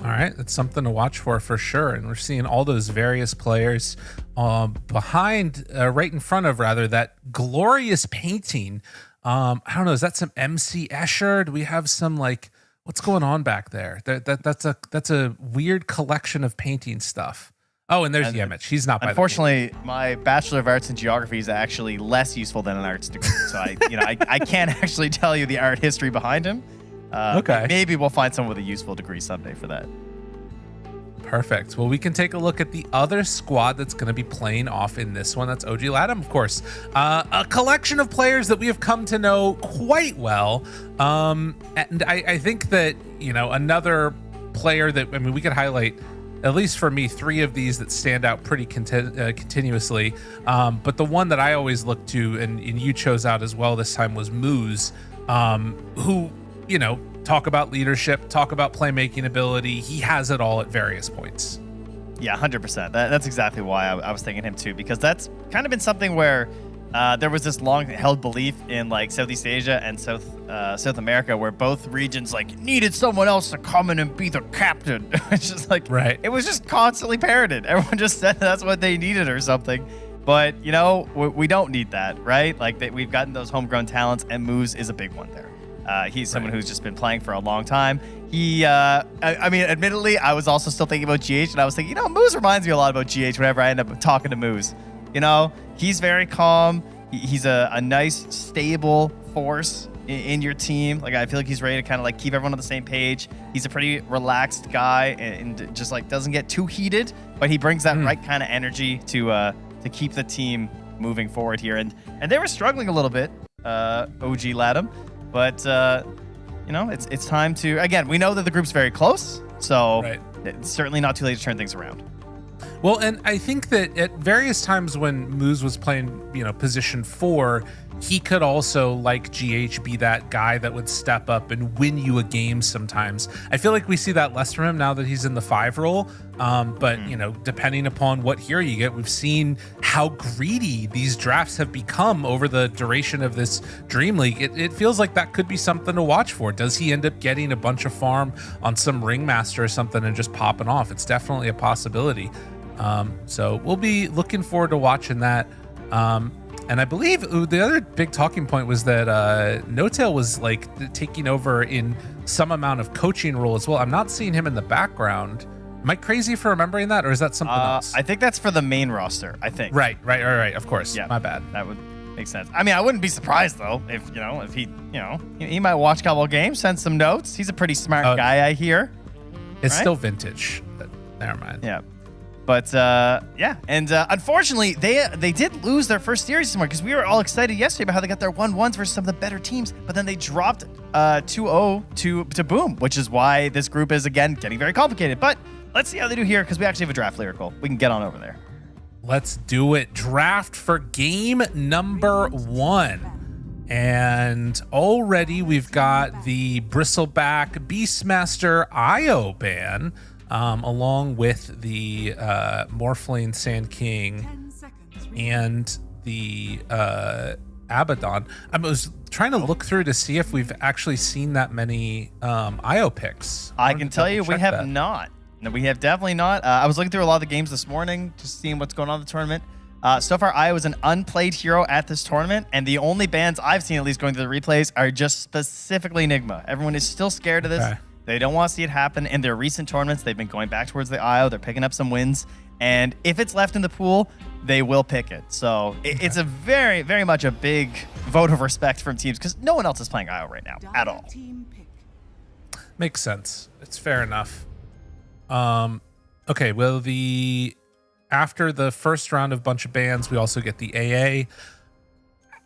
All right, that's something to watch for sure. And we're seeing all those various players behind, right in front of, rather, that glorious painting. I don't know, is that some MC Escher? Do we have some, like, what's going on back there? That's a weird collection of painting stuff. Oh, and there's Yemich. He's not by Unfortunately, my Bachelor of Arts in Geography is actually less useful than an arts degree. So I can't actually tell you the art history behind him. Okay. Maybe we'll find someone with a useful degree someday for that. Perfect. Well, we can take a look at the other squad that's going to be playing off in this one. That's OG Latam, of course. A collection of players that we have come to know quite well. And I think that, another player that, we could highlight, at least for me, 3 of these that stand out pretty continuously. But the one that I always look to, and you chose out as well this time, was Moose, who, talk about leadership, talk about playmaking ability. He has it all at various points. Yeah, 100%. That's exactly why I was thinking him too, because that's kind of been something where there was this long-held belief in like Southeast Asia and South America, where both regions like needed someone else to come in and be the captain. It's just like, right. It was just constantly parroted. Everyone just said that's what they needed or something. But we don't need that, right? Like we've gotten those homegrown talents, and Moose is a big one there. He's someone who's just been playing for a long time. He, admittedly, I was also still thinking about GH, and I was thinking, Moose reminds me a lot about GH whenever I end up talking to Moose. He's very calm. He's a nice, stable force in your team. Like, I feel like he's ready to kind of like keep everyone on the same page. He's a pretty relaxed guy and just like doesn't get too heated, but he brings that right kind of energy to keep the team moving forward here. And they were struggling a little bit, OG Latam. But, it's time to, again, we know that the group's very close, so it's certainly not too late to turn things around. Well, and I think that at various times when Moose was playing, position 4, he could also, like GH, be that guy that would step up and win you a game sometimes. I feel like we see that less from him now that he's in the 5 role. But, depending upon what hero you get, we've seen how greedy these drafts have become over the duration of this Dream League. It feels like that could be something to watch for. Does he end up getting a bunch of farm on some Ringmaster or something and just popping off? It's definitely a possibility. So we'll be looking forward to watching that. And I believe the other big talking point was that No-Tail was like taking over in some amount of coaching role as well. I'm not seeing him in the background. Am I crazy for remembering that, or is that something else? I think that's for the main roster, I think. Right. Of course. Yeah. My bad. That would make sense. I wouldn't be surprised though if he might watch a couple of games, send some notes. He's a pretty smart guy, I hear. It's still vintage. But never mind. Yeah. But and unfortunately, they did lose their first series somewhere, because we were all excited yesterday about how they got their 1-1s versus some of the better teams, but then they dropped 2-0 to Boom, which is why this group is again getting very complicated. But let's see how they do here, because we actually have a draft lyrical. We can get on over there. Let's do it. Draft for game number 1. And already we've got the Bristleback Beastmaster IO ban, along with the Morphling Sand King and the Abaddon. I was trying to look through to see if we've actually seen that many IO picks. I can tell you we have not. No, we have definitely not. I was looking through a lot of the games this morning, just seeing what's going on in the tournament. So far, IO is an unplayed hero at this tournament, and the only bans I've seen, at least going through the replays, are just specifically Enigma. Everyone is still scared of this. Okay. They don't want to see it happen. In their recent tournaments, they've been going back towards the IO. They're picking up some wins. And if it's left in the pool, they will pick it. So it's a very, very much a big vote of respect from teams, because no one else is playing IO right now at all. Makes sense. It's fair enough. Okay, well, after the first round of bunch of bans, we also get the AA.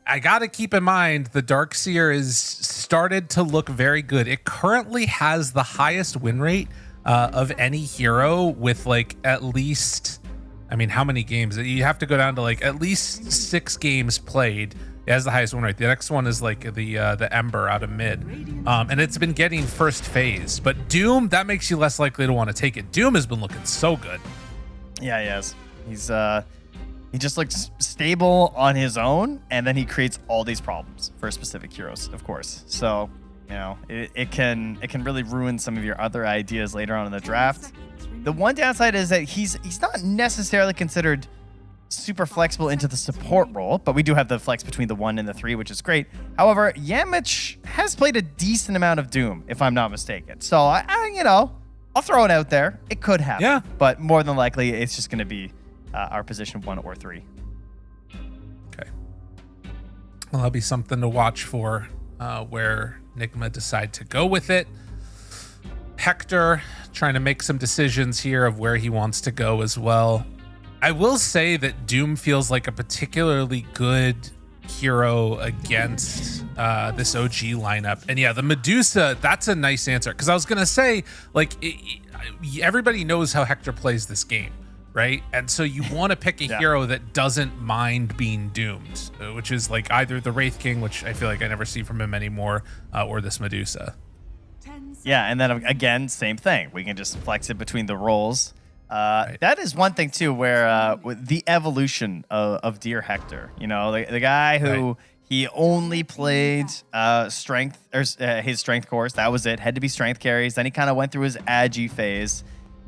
I got to keep in mind the Darkseer is started to look very good. It currently has the highest win rate of any hero, with like at least, how many games? You have to go down to like at least 6 games played. It has the highest win rate. The next one is like the Ember out of mid. And it's been getting first phase. But Doom, that makes you less likely to want to take it. Doom has been looking so good. Yeah, he has. He just looks stable on his own, and then he creates all these problems for specific heroes, of course. So, it can really ruin some of your other ideas later on in the draft. The one downside is that he's not necessarily considered super flexible into the support role, but we do have the flex between the 1 and the 3, which is great. However, Yamich has played a decent amount of Doom, if I'm not mistaken. So, I'll throw it out there. It could happen. Yeah. But more than likely, it's just going to be our position 1 or 3. Okay. Well, that'll be something to watch for where Nigma decide to go with it. Hector trying to make some decisions here of where he wants to go as well. I will say that Doom feels like a particularly good hero against this OG lineup. And yeah, the Medusa, that's a nice answer. Because I was going to say, like, everybody knows how Hector plays this game, right? And so you want to pick a hero that doesn't mind being doomed, which is like either the Wraith King, which I feel like I never see from him anymore, or this Medusa. Yeah, and then again, same thing. We can just flex it between the roles. That is one thing too, where with the evolution of Dear Hector, you know, the guy who he only played strength or his strength course. That was it. Had to be strength carries. Then he kind of went through his agi phase.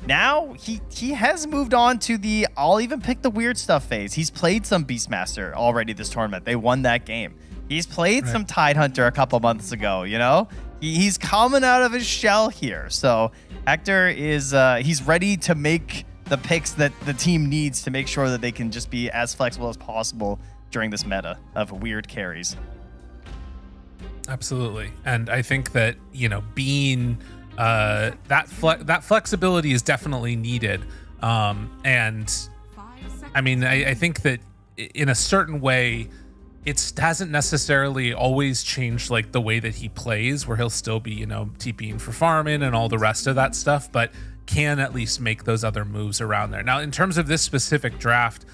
Now he has moved on to the I'll even pick the weird stuff phase. He's played some Beastmaster already this tournament. They won that game. He's played some Tidehunter a couple months ago. You know, he's coming out of his shell here. So Hector is he's ready to make the picks that the team needs to make sure that they can just be as flexible as possible during this meta of weird carries. Absolutely. And I think that, you know, being that flexibility is definitely needed. And I mean, I think that in a certain way, it hasn't necessarily always changed like the way that he plays, where he'll still be, you know, TPing for farming and all the rest of that stuff, but can at least make those other moves around there. Now, in terms of this specific draft,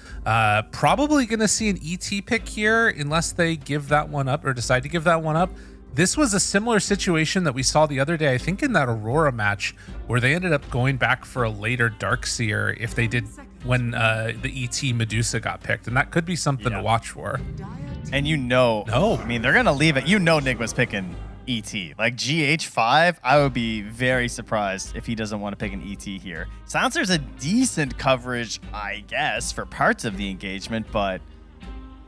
probably going to see an ET pick here unless they give that one up or decide to give that one up. This was a similar situation that we saw the other day, I think in that Aurora match, where they ended up going back for a later Darkseer if they did when the ET Medusa got picked, and that could be something to watch for. And you know, I mean, they're gonna leave it. You know, Nigma's picking ET. Like GH5, I would be very surprised if he doesn't want to pick an ET here. Silencer's a decent coverage, I guess, for parts of the engagement, but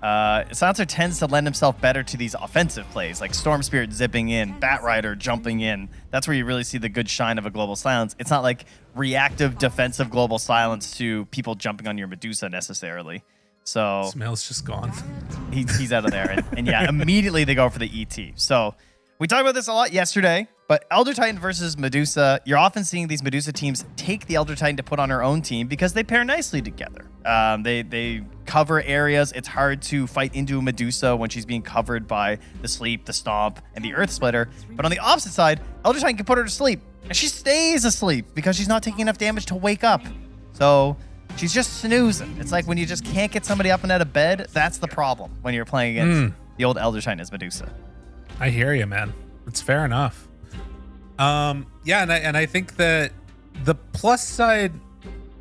Silencer tends to lend himself better to these offensive plays, like Storm Spirit zipping in, Bat Rider jumping in. That's where you really see the good shine of a Global Silence. It's not like reactive defensive Global Silence to people jumping on your Medusa necessarily. So Smail's just gone. He's out of there. And yeah, immediately they go for the ET. So we talked about this a lot yesterday, but Elder Titan versus Medusa, you're often seeing these Medusa teams take the Elder Titan to put on her own team because they pair nicely together. They cover areas. It's hard to fight into a Medusa when she's being covered by the Sleep, the Stomp, and the Earth Splitter. But on the opposite side, Elder Titan can put her to sleep, and she stays asleep because she's not taking enough damage to wake up. So she's just snoozing. It's like when you just can't get somebody up and out of bed, that's the problem when you're playing against the old Elder Titan as Medusa. I hear you, man. It's fair enough. Yeah, and I think that the plus side,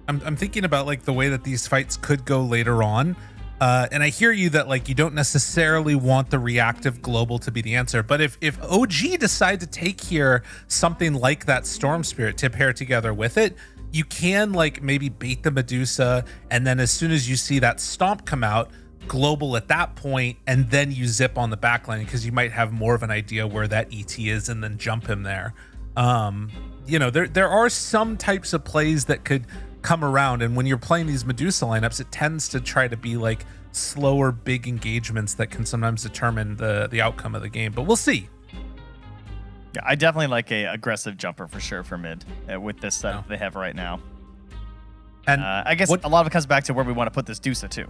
I'm thinking about like the way that these fights could go later on. And I hear you that like you don't necessarily want the reactive global to be the answer, but if OG decide to take here something like that Storm Spirit to pair together with it, you can like maybe bait the Medusa, and then as soon as you see that Stomp come out, global at that point, and then you zip on the backline because you might have more of an idea where that ET is and then jump him there. You know, there are some types of plays that could come around, and when you're playing these Medusa lineups, it tends to try to be like slower, big engagements that can sometimes determine the outcome of the game, but we'll see. Yeah, I definitely like a aggressive jumper for sure for mid with this setup they have right now. And I guess a lot of it comes back to where we want to put this Dusa too.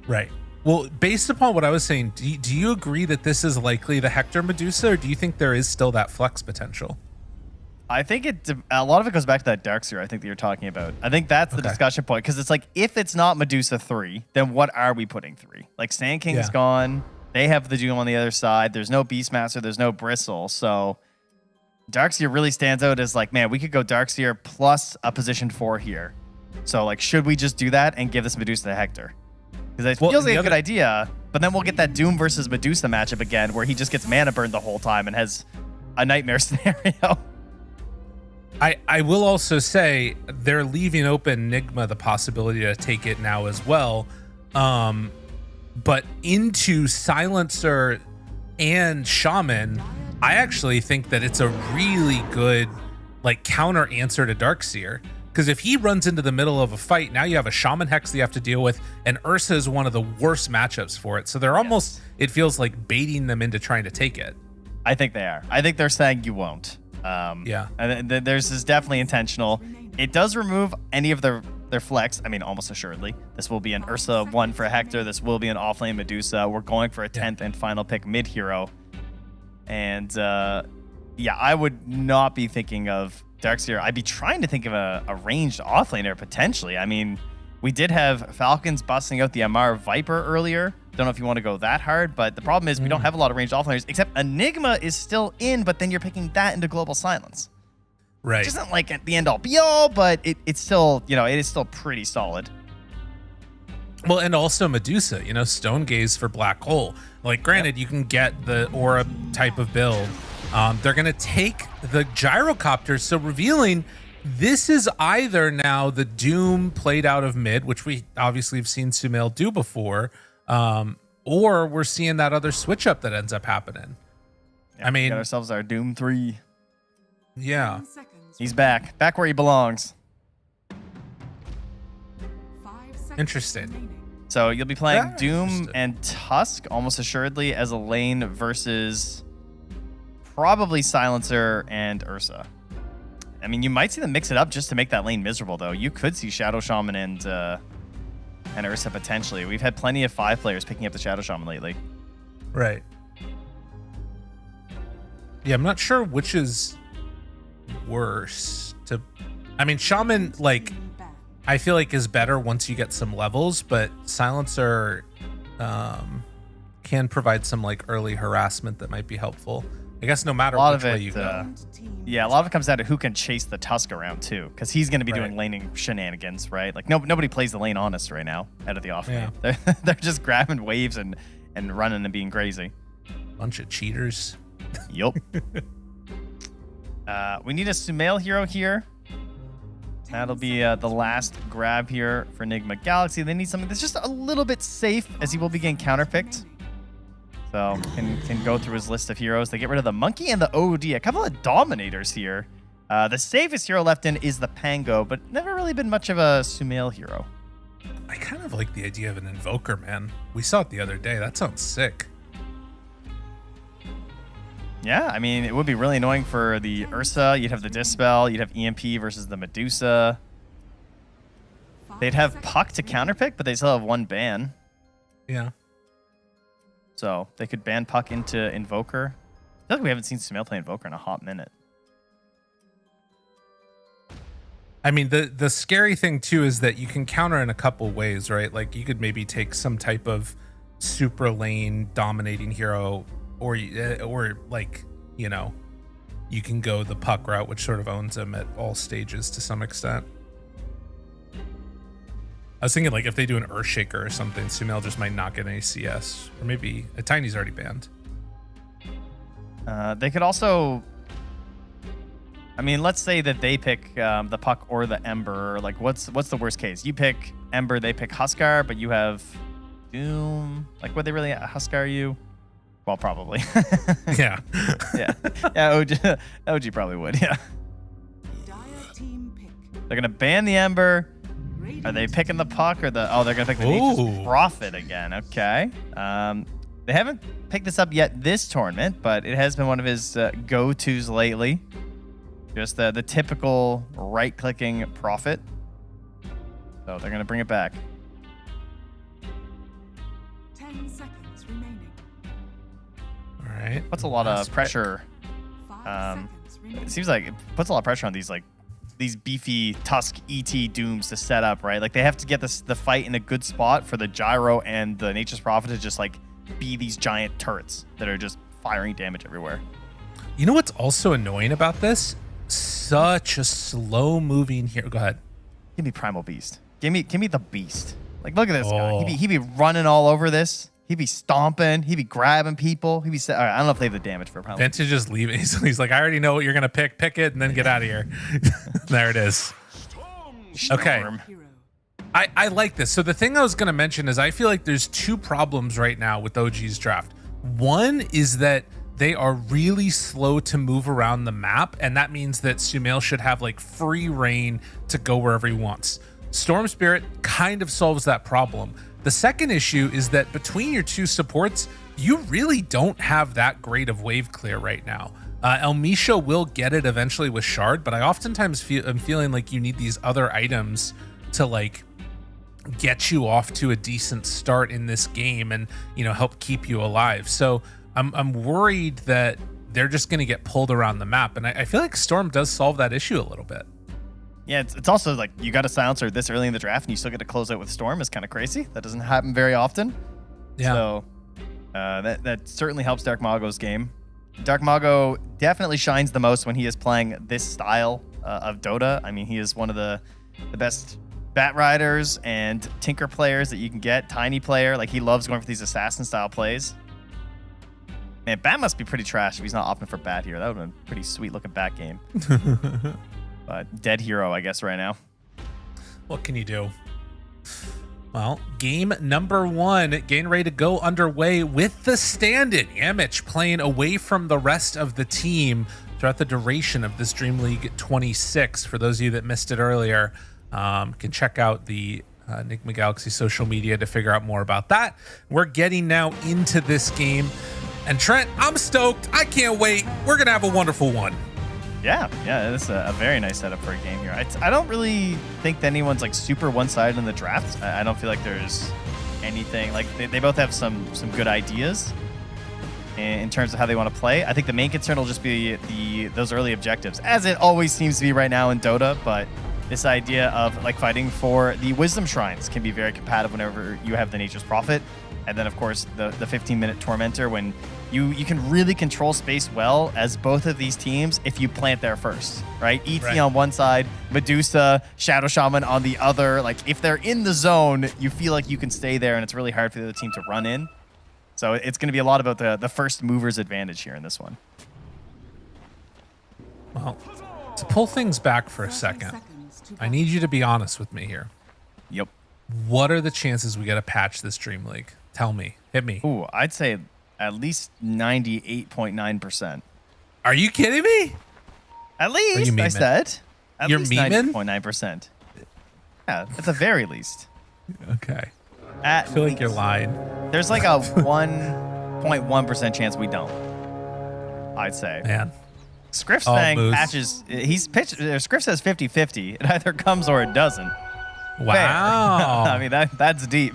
Right. Well, based upon what I was saying, do you agree that this is likely the Hector Medusa, or do you think there is still that flex potential? I think a lot of it goes back to that Darkseer I think that you're talking about. I think that's the discussion point, because it's like, if it's not Medusa 3, then what are we putting 3? Like Sand King's gone. They have the Doom on the other side. There's no Beastmaster. There's no Bristle. So Darkseer really stands out as like, man, we could go Darkseer plus a position 4 here. So like, should we just do that and give this Medusa to Hector? Because it feels like a good idea, but then we'll get that Doom versus Medusa matchup again where he just gets mana burned the whole time and has a nightmare scenario. I will also say they're leaving open Nigma the possibility to take it now as well. But into Silencer and Shaman, I actually think that it's a really good like counter answer to Darkseer. Because if he runs into the middle of a fight, now you have a Shaman Hex that you have to deal with, and Ursa is one of the worst matchups for it. So they're almost, it feels like baiting them into trying to take it. I think they are. I think they're saying you won't. Yeah. And there's is definitely intentional. It does remove any of their flex. I mean, almost assuredly. This will be an Ursa 1 for Hector. This will be an offlane Medusa. We're going for a 10th and final pick mid hero. And yeah, I would not be thinking of Darkseer. I'd be trying to think of a ranged offlaner potentially. I mean, we did have Falcons busting out the Amar Viper earlier. Don't know if you want to go that hard, but the problem is we don't have a lot of ranged offlaners, except Enigma is still in, but then you're picking that into Global Silence. Right. Which isn't like the end all be all, but it's still, you know, it is still pretty solid. Well, and also Medusa, you know, Stone Gaze for Black Hole. Like, granted, you can get the Aura type of build. They're going to take the gyrocopter, so revealing this is either now the Doom played out of mid, which we obviously have seen Sumail do before, or we're seeing that other switch up that ends up happening. Yeah, I mean, we got ourselves our Doom 3. Yeah. He's back where he belongs. Interesting. So you'll be playing Doom and Tusk almost assuredly as a lane versus probably Silencer and Ursa. I mean, you might see them mix it up just to make that lane miserable, though. You could see Shadow Shaman and Ursa potentially. We've had plenty of 5 players picking up the Shadow Shaman lately. Right. Yeah, I'm not sure which is worse. I mean, Shaman, like, I feel like is better once you get some levels, but Silencer can provide some like early harassment that might be helpful. I guess no matter which way you go. Yeah, a lot of it comes down to who can chase the Tusk around too, because he's going to be doing laning shenanigans, right? Like nobody plays the lane honest right now out of the off lane. They're just grabbing waves and running and being crazy. Bunch of cheaters. Yup. We need a Sumail hero here. That'll be the last grab here for Enigma Galaxy. They need something that's just a little bit safe, as he will be getting counterpicked. So can go through his list of heroes. They get rid of the Monkey and the OD. A couple of Dominators here. The safest hero left in is the Pango, but never really been much of a Sumail hero. I kind of like the idea of an Invoker, man. We saw it the other day. That sounds sick. Yeah, I mean, it would be really annoying for the Ursa. You'd have the Dispel. You'd have EMP versus the Medusa. They'd have Puck to counterpick, but they still have 1 ban. Yeah. So they could ban Puck into Invoker. I feel like we haven't seen Sumail play Invoker in a hot minute. I mean, the scary thing, too, is that you can counter in a couple ways, right? Like, you could maybe take some type of super lane dominating hero, or like, you know, you can go the Puck route, which sort of owns him at all stages to some extent. I was thinking, like, if they do an Earthshaker or something, Sumail just might not get any CS. Or maybe a Tiny's already banned. They could also... I mean, let's say that they pick the Puck or the Ember. Like, what's the worst case? You pick Ember, they pick Huskar, but you have Doom. Like, would they really Huskar you? Well, probably. Yeah. Yeah, OG probably would, yeah. They're going to ban the Ember. Are they picking the Puck or the... Oh, they're going to pick the Nature's Prophet again. Okay. They haven't picked this up yet this tournament, but it has been one of his go-tos lately. Just the typical right-clicking Prophet. So they're going to bring it back. 10 seconds remaining. All right. Puts a lot of pressure. It seems like it puts a lot of pressure on these beefy Tusk ET Dooms to set up, right? Like, they have to get the fight in a good spot for the Gyro and the Nature's Prophet to just, like, be these giant turrets that are just firing damage everywhere. You know what's also annoying about this? Such a slow-moving hero. Go ahead. Give me Primal Beast. Give me the Beast. Like, look at this guy. He'd be running all over this. He'd be stomping. He'd be grabbing people. He'd be... All right, I don't know if they have the damage for a Primal Vintage just leaving. He's like, I already know what you're going to pick. Pick it and then get out of here. There it is. Okay. I like this. So the thing I was going to mention is I feel like there's 2 problems right now with OG's draft. One is that they are really slow to move around the map, and that means that Sumail should have like free reign to go wherever he wants. Storm Spirit kind of solves that problem. The second issue is that between your two supports, you really don't have that great of wave clear right now. Elmisha will get it eventually with Shard, but I oftentimes I'm feeling like you need these other items to like get you off to a decent start in this game and, you know, help keep you alive. So I'm worried that they're just going to get pulled around the map, and I feel like Storm does solve that issue a little bit. Yeah, it's also like you got a silencer this early in the draft and you still get to close out with Storm is kind of crazy. That doesn't happen very often. Yeah. So that certainly helps Dark Mago's game. Dark Mago definitely shines the most when he is playing this style of Dota. I mean, he is one of the best Bat Riders and Tinker players that you can get. Tiny player. Like, he loves going for these assassin style plays. Man, Bat must be pretty trash if he's not opting for Bat here. That would have been a pretty sweet looking Bat game. But dead hero, I guess, right now. What can you do? Well, game number 1 getting ready to go underway with the stand-in. Yamich playing away from the rest of the team throughout the duration of this DreamLeague 26. For those of you that missed it earlier, can check out the Enigma Galaxy social media to figure out more about that. We're getting now into this game. And Trent, I'm stoked. I can't wait. We're going to have a wonderful one. Yeah, this is a very nice setup for a game here. I don't really think that anyone's like super one-sided in the draft. I don't feel like there's anything like they both have some good ideas in terms of how they want to play. I think the main concern will just be those early objectives, as it always seems to be right now in Dota. But this idea of like fighting for the Wisdom Shrines can be very compatible whenever you have the Nature's Prophet, and then of course the 15-minute Tormentor when you can really control space well as both of these teams if you plant there first, right? ET on one side, Medusa, Shadow Shaman on the other. Like, if they're in the zone, you feel like you can stay there, and it's really hard for the other team to run in. So it's going to be a lot about the first mover's advantage here in this one. Well, to pull things back for a second, I need you to be honest with me here. Yep. What are the chances we get a patch this DreamLeague? Tell me. Hit me. Ooh, I'd say at least 98.9%. Are you kidding me? At least, I said. At You're least memeing? 98.9%. Yeah, at the very least. Okay. I feel like you're lying. There's like a 1.1% chance we don't. I'd say. Man. Scriff saying patches. Scriff says 50-50. It either comes or it doesn't. Wow. I mean, that's deep.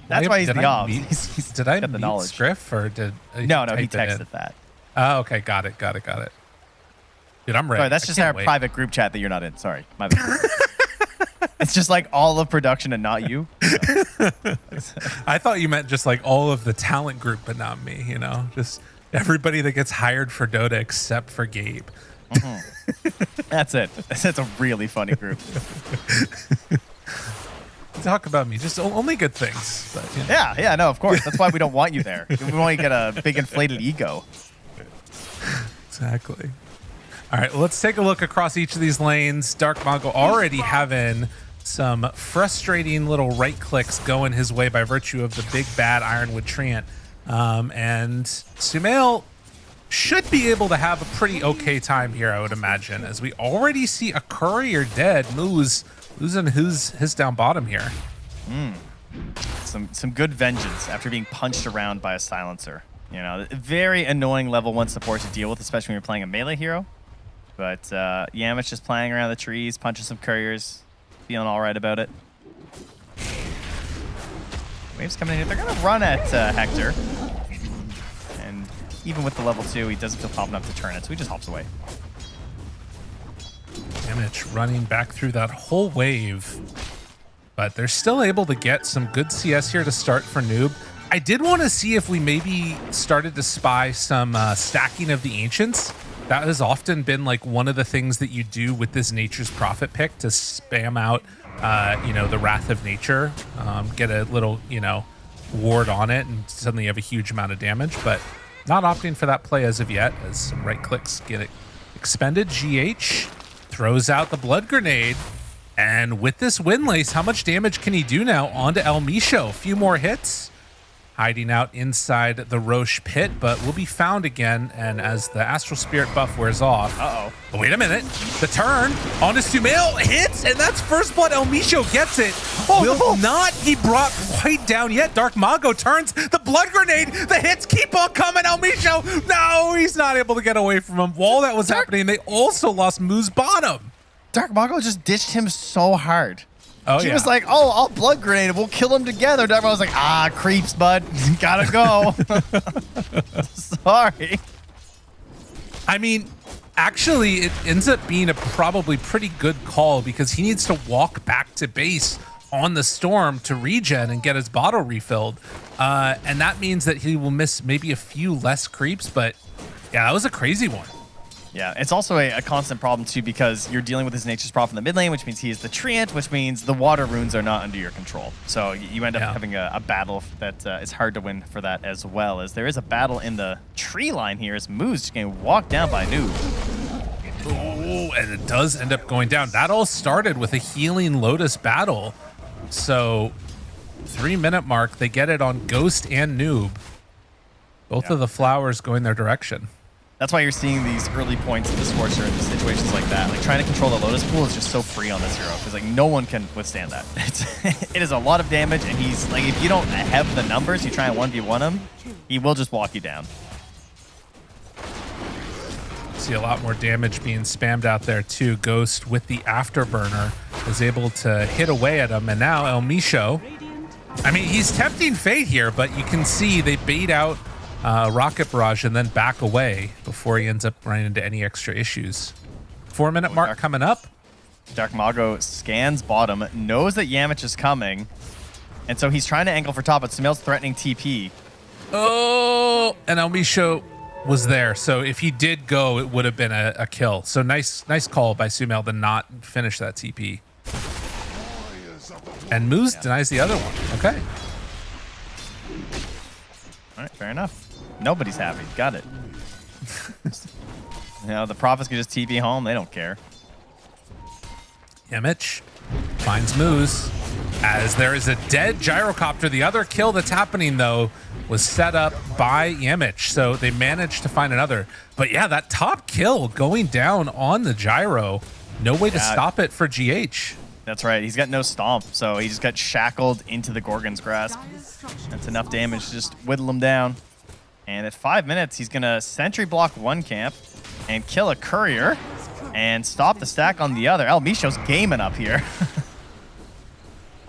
That's why he's the ops. Did I got the meet knowledge. Scriff or did No, he type it in? texted that. Oh, okay, got it. Dude, I'm ready. Sorry, that's just our private group chat that you're not in. Sorry, my bad. It's just like all of production and not you. I thought you meant just like all of the talent group, but not me. You know, just everybody that gets hired for Dota except for Gabe. That's it. That's a really funny group. Talk about me, just only good things. But, you know. Yeah, no, of course. That's why we don't want you there. We want you to get a big inflated ego. Exactly. All right, let's take a look across each of these lanes. Dark Mago already having some frustrating little right clicks going his way by virtue of the big bad Ironwood Treant. And Sumail should be able to have a pretty okay time here, I would imagine, as we already see a courier dead. Moose losing his down bottom here. Some good vengeance after being punched around by a silencer. You know, very annoying level 1 support to deal with, especially when you're playing a melee hero. But Yamich just playing around the trees, punching some couriers, feeling all right about it. Waves coming in here. They're going to run at Hector. And even with the level 2, he doesn't feel confident enough to turn it, so he just hops away. Damage running back through that whole wave, but they're still able to get some good CS here to start for Noob. I did want to see if we maybe started to spy some stacking of the Ancients. That has often been like one of the things that you do with this Nature's Prophet pick to spam out, the Wrath of Nature, get a little, ward on it, and suddenly you have a huge amount of damage, but not opting for that play as of yet, as some right clicks get it expended. GH throws out the blood grenade, and with this Windlace, how much damage can he do now onto Elmisha? A few more hits. hiding out inside the Roche pit, but will be found again. And as the Astral Spirit buff wears off, but wait a minute, the turn onto Sumail hits, and that's first blood. El Micho gets it. Will not be brought quite down yet. Dark Mago turns the blood grenade. The hits keep on coming. El Micho, no, he's not able to get away from him. While that was happening, they also lost Moo's bottom. Dark Mago just ditched him so hard. Oh, She yeah. was like, oh, I'll blood grenade. We'll kill him together. Dark Mago was like, ah, creeps, bud. Gotta go. Sorry. I mean, actually, it ends up being a probably pretty good call because he needs to walk back to base on the Storm to regen and get his bottle refilled. And that means that he will miss maybe a few less creeps, but yeah, that was a crazy one. Yeah, it's also a constant problem too because you're dealing with his Nature's Prophet in the mid lane, which means he is the Treant, which means the water runes are not under your control. So you end up having a battle that is hard to win for that as well. As there is a battle in the tree line here as Moo's just getting walked down by Noob. Oh, and it does end up going down. That all started with a healing Lotus battle. So 3-minute mark, they get it on Ghost and Noob. Both of the flowers going their direction. That's why you're seeing these early points of the Scorcher in situations like that. Like trying to control the Lotus pool is just so free on this hero because like no one can withstand that. It is a lot of damage, and he's like, if you don't have the numbers, you try and 1v1 him, he will just walk you down. See a lot more damage being spammed out there too. Ghost with the afterburner was able to hit away at him, and now El Micho. I mean, he's tempting fate here, but you can see they bait out Rocket Barrage and then back away before he ends up running into any extra issues. 4-minute mark coming up. Dark Mago scans bottom, knows that Yamich is coming, and so he's trying to angle for top, but Sumail's threatening TP. Oh, and El Micho was there, so if he did go, it would have been a kill. So nice call by Sumail to not finish that TP. And Moose denies the other one. Okay. All right, fair enough. Nobody's happy. Got it. You know, the Prophets can just TP home. They don't care. Yamich finds Moose as there is a dead gyrocopter. The other kill that's happening, though, was set up by Yamich, so they managed to find another. But yeah, that top kill going down on the gyro. No way to stop it for GH. That's right. He's got no stomp, so he just got shackled into the Gorgon's grasp. That's enough damage to just whittle him down. And at 5 minutes, he's going to sentry block one camp and kill a courier and stop the stack on the other. El Micho's gaming up here.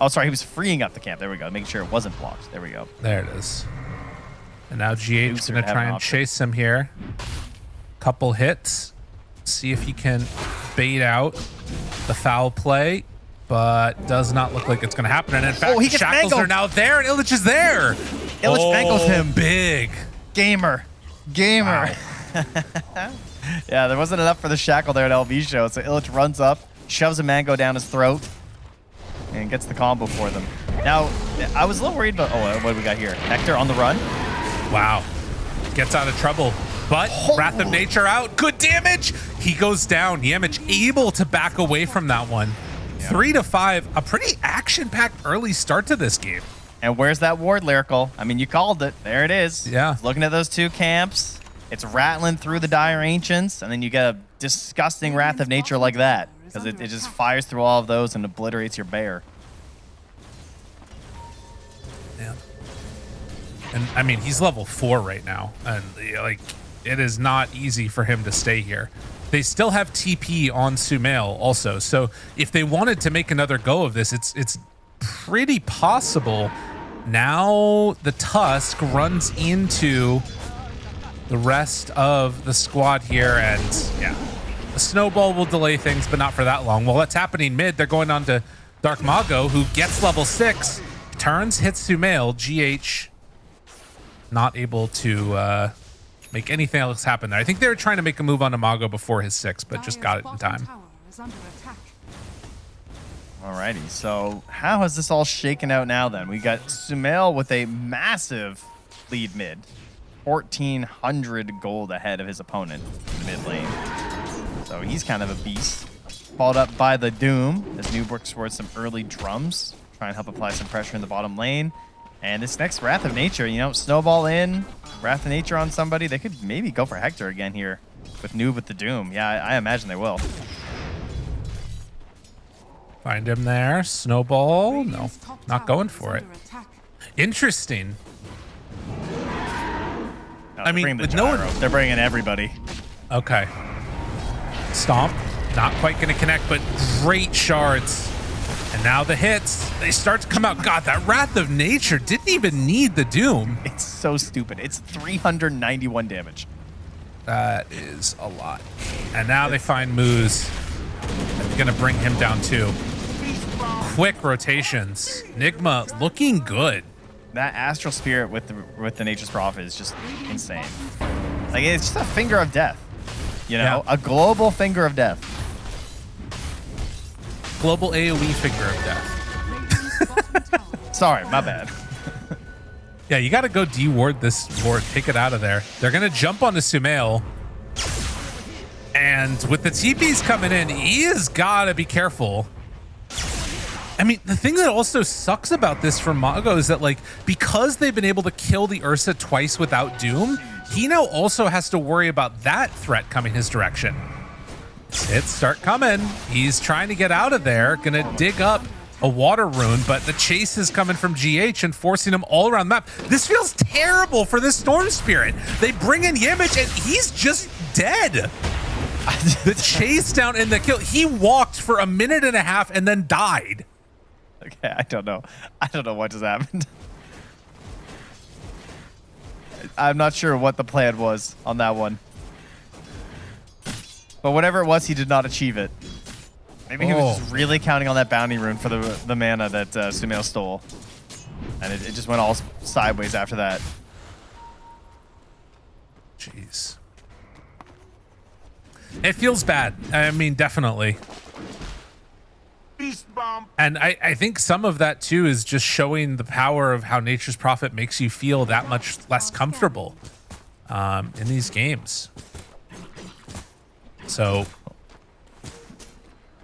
Oh, sorry. He was freeing up the camp. There we go. Making sure it wasn't blocked. There we go. There it is. And now GH is going to try and chase him here. Couple hits. See if he can bait out the foul play. But does not look like it's going to happen. And in fact, shackles are now there, and Illich is there. Illich mangles him. Big. Gamer. Wow. Yeah, there wasn't enough for the shackle there at El Micho, so Illich runs up, shoves a mango down his throat, and gets the combo for them. Now, I was a little worried about... Oh, what do we got here? Hector on the run. Wow. Gets out of trouble. But Wrath of Nature out. Good damage. He goes down. Yamich able to back away from that one. 3-5. A pretty action-packed early start to this game. And where's that ward, Lyrical? I mean, you called it. There it is. Yeah. Looking at those two camps. It's rattling through the Dire Ancients, and then you get a disgusting Wrath of Nature like that. Because it just fires through all of those and obliterates your bear. Yeah. And, I mean, he's level 4 right now. And, like, it is not easy for him to stay here. They still have TP on Sumail also. So if they wanted to make another go of this, it's pretty possible. Now the Tusk runs into the rest of the squad here, and yeah, the snowball will delay things, but not for that long. While that's happening mid, they're going on to Dark Mago, who gets level 6, turns, hits Sumail. GH not able to make anything else happen there. I think they were trying to make a move on Mago before his 6, but just got it in time. Alrighty, so how has this all shaken out now then? We got Sumail with a massive lead mid. 1,400 gold ahead of his opponent in the mid lane. So he's kind of a beast. Followed up by the Doom as Noob works towards some early drums. Try and help apply some pressure in the bottom lane. And this next Wrath of Nature, you know, snowball in, Wrath of Nature on somebody. They could maybe go for Hector again here with Noob with the Doom. Yeah, I imagine they will. Find him there. Snowball. No, not going for it. Interesting. I mean, with no one, they're bringing everybody. Okay. Stomp. Not quite going to connect, but great shards. And now the hits, they start to come out. God, that Wrath of Nature didn't even need the Doom. It's so stupid. It's 391 damage. That is a lot. And now they find Moose. They're going to bring him down too. Quick rotations. Nigma looking good. That Astral Spirit with the Nature's Prophet is just insane. Like, it's just a finger of death. You know, a global finger of death. Global AoE finger of death. Sorry, my bad. Yeah, you got to go deward this ward. Take it out of there. They're going to jump onto Sumail. And with the TPs coming in, he has got to be careful. I mean, the thing that also sucks about this for Mago is that, like, because they've been able to kill the Ursa twice without Doom, he now also has to worry about that threat coming his direction. Hits start coming. He's trying to get out of there. Gonna dig up a water rune, but the chase is coming from GH and forcing him all around the map. This feels terrible for this Storm Spirit. They bring in Yimich and he's just dead. The chase down and the kill. He walked for a minute and a half and then died. Okay, I don't know. I don't know what just happened. I'm not sure what the plan was on that one. But whatever it was, he did not achieve it. Maybe he was just really counting on that bounty rune for the mana that Sumail stole. And it just went all sideways after that. Jeez. It feels bad. I mean, definitely. And I think some of that too is just showing the power of how Nature's Prophet makes you feel that much less comfortable in these games. So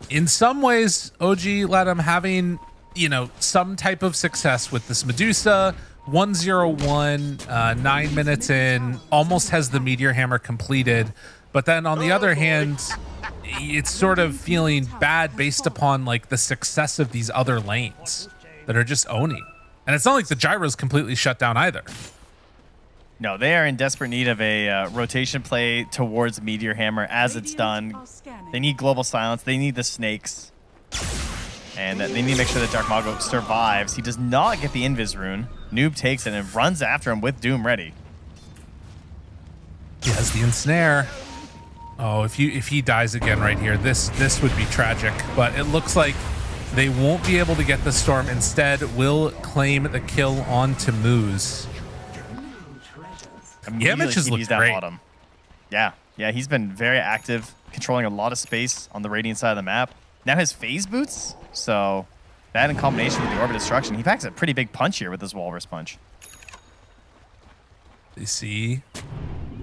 in some ways, OG let him having, you know, some type of success with this Medusa. 101, 9 minutes in, almost has the Meteor Hammer completed. But then on the other hand, it's sort of feeling bad based upon like the success of these other lanes that are just owning. And it's not like the gyro's completely shut down either. No, they are in desperate need of a rotation play towards Meteor Hammer as it's done. They need Global Silence. They need the snakes. And they need to make sure that Dark Mago survives. He does not get the Invis rune. Noob takes it and runs after him with Doom ready. He has the ensnare. Oh, if he dies again right here, this would be tragic. But it looks like they won't be able to get the Storm. Instead, will claim the kill onto Moose. Yamich has looked great. Bottom. Yeah, he's been very active, controlling a lot of space on the Radiant side of the map. Now his phase boots, so that in combination with the Orbit Destruction, he packs a pretty big punch here with his Walrus Punch. You see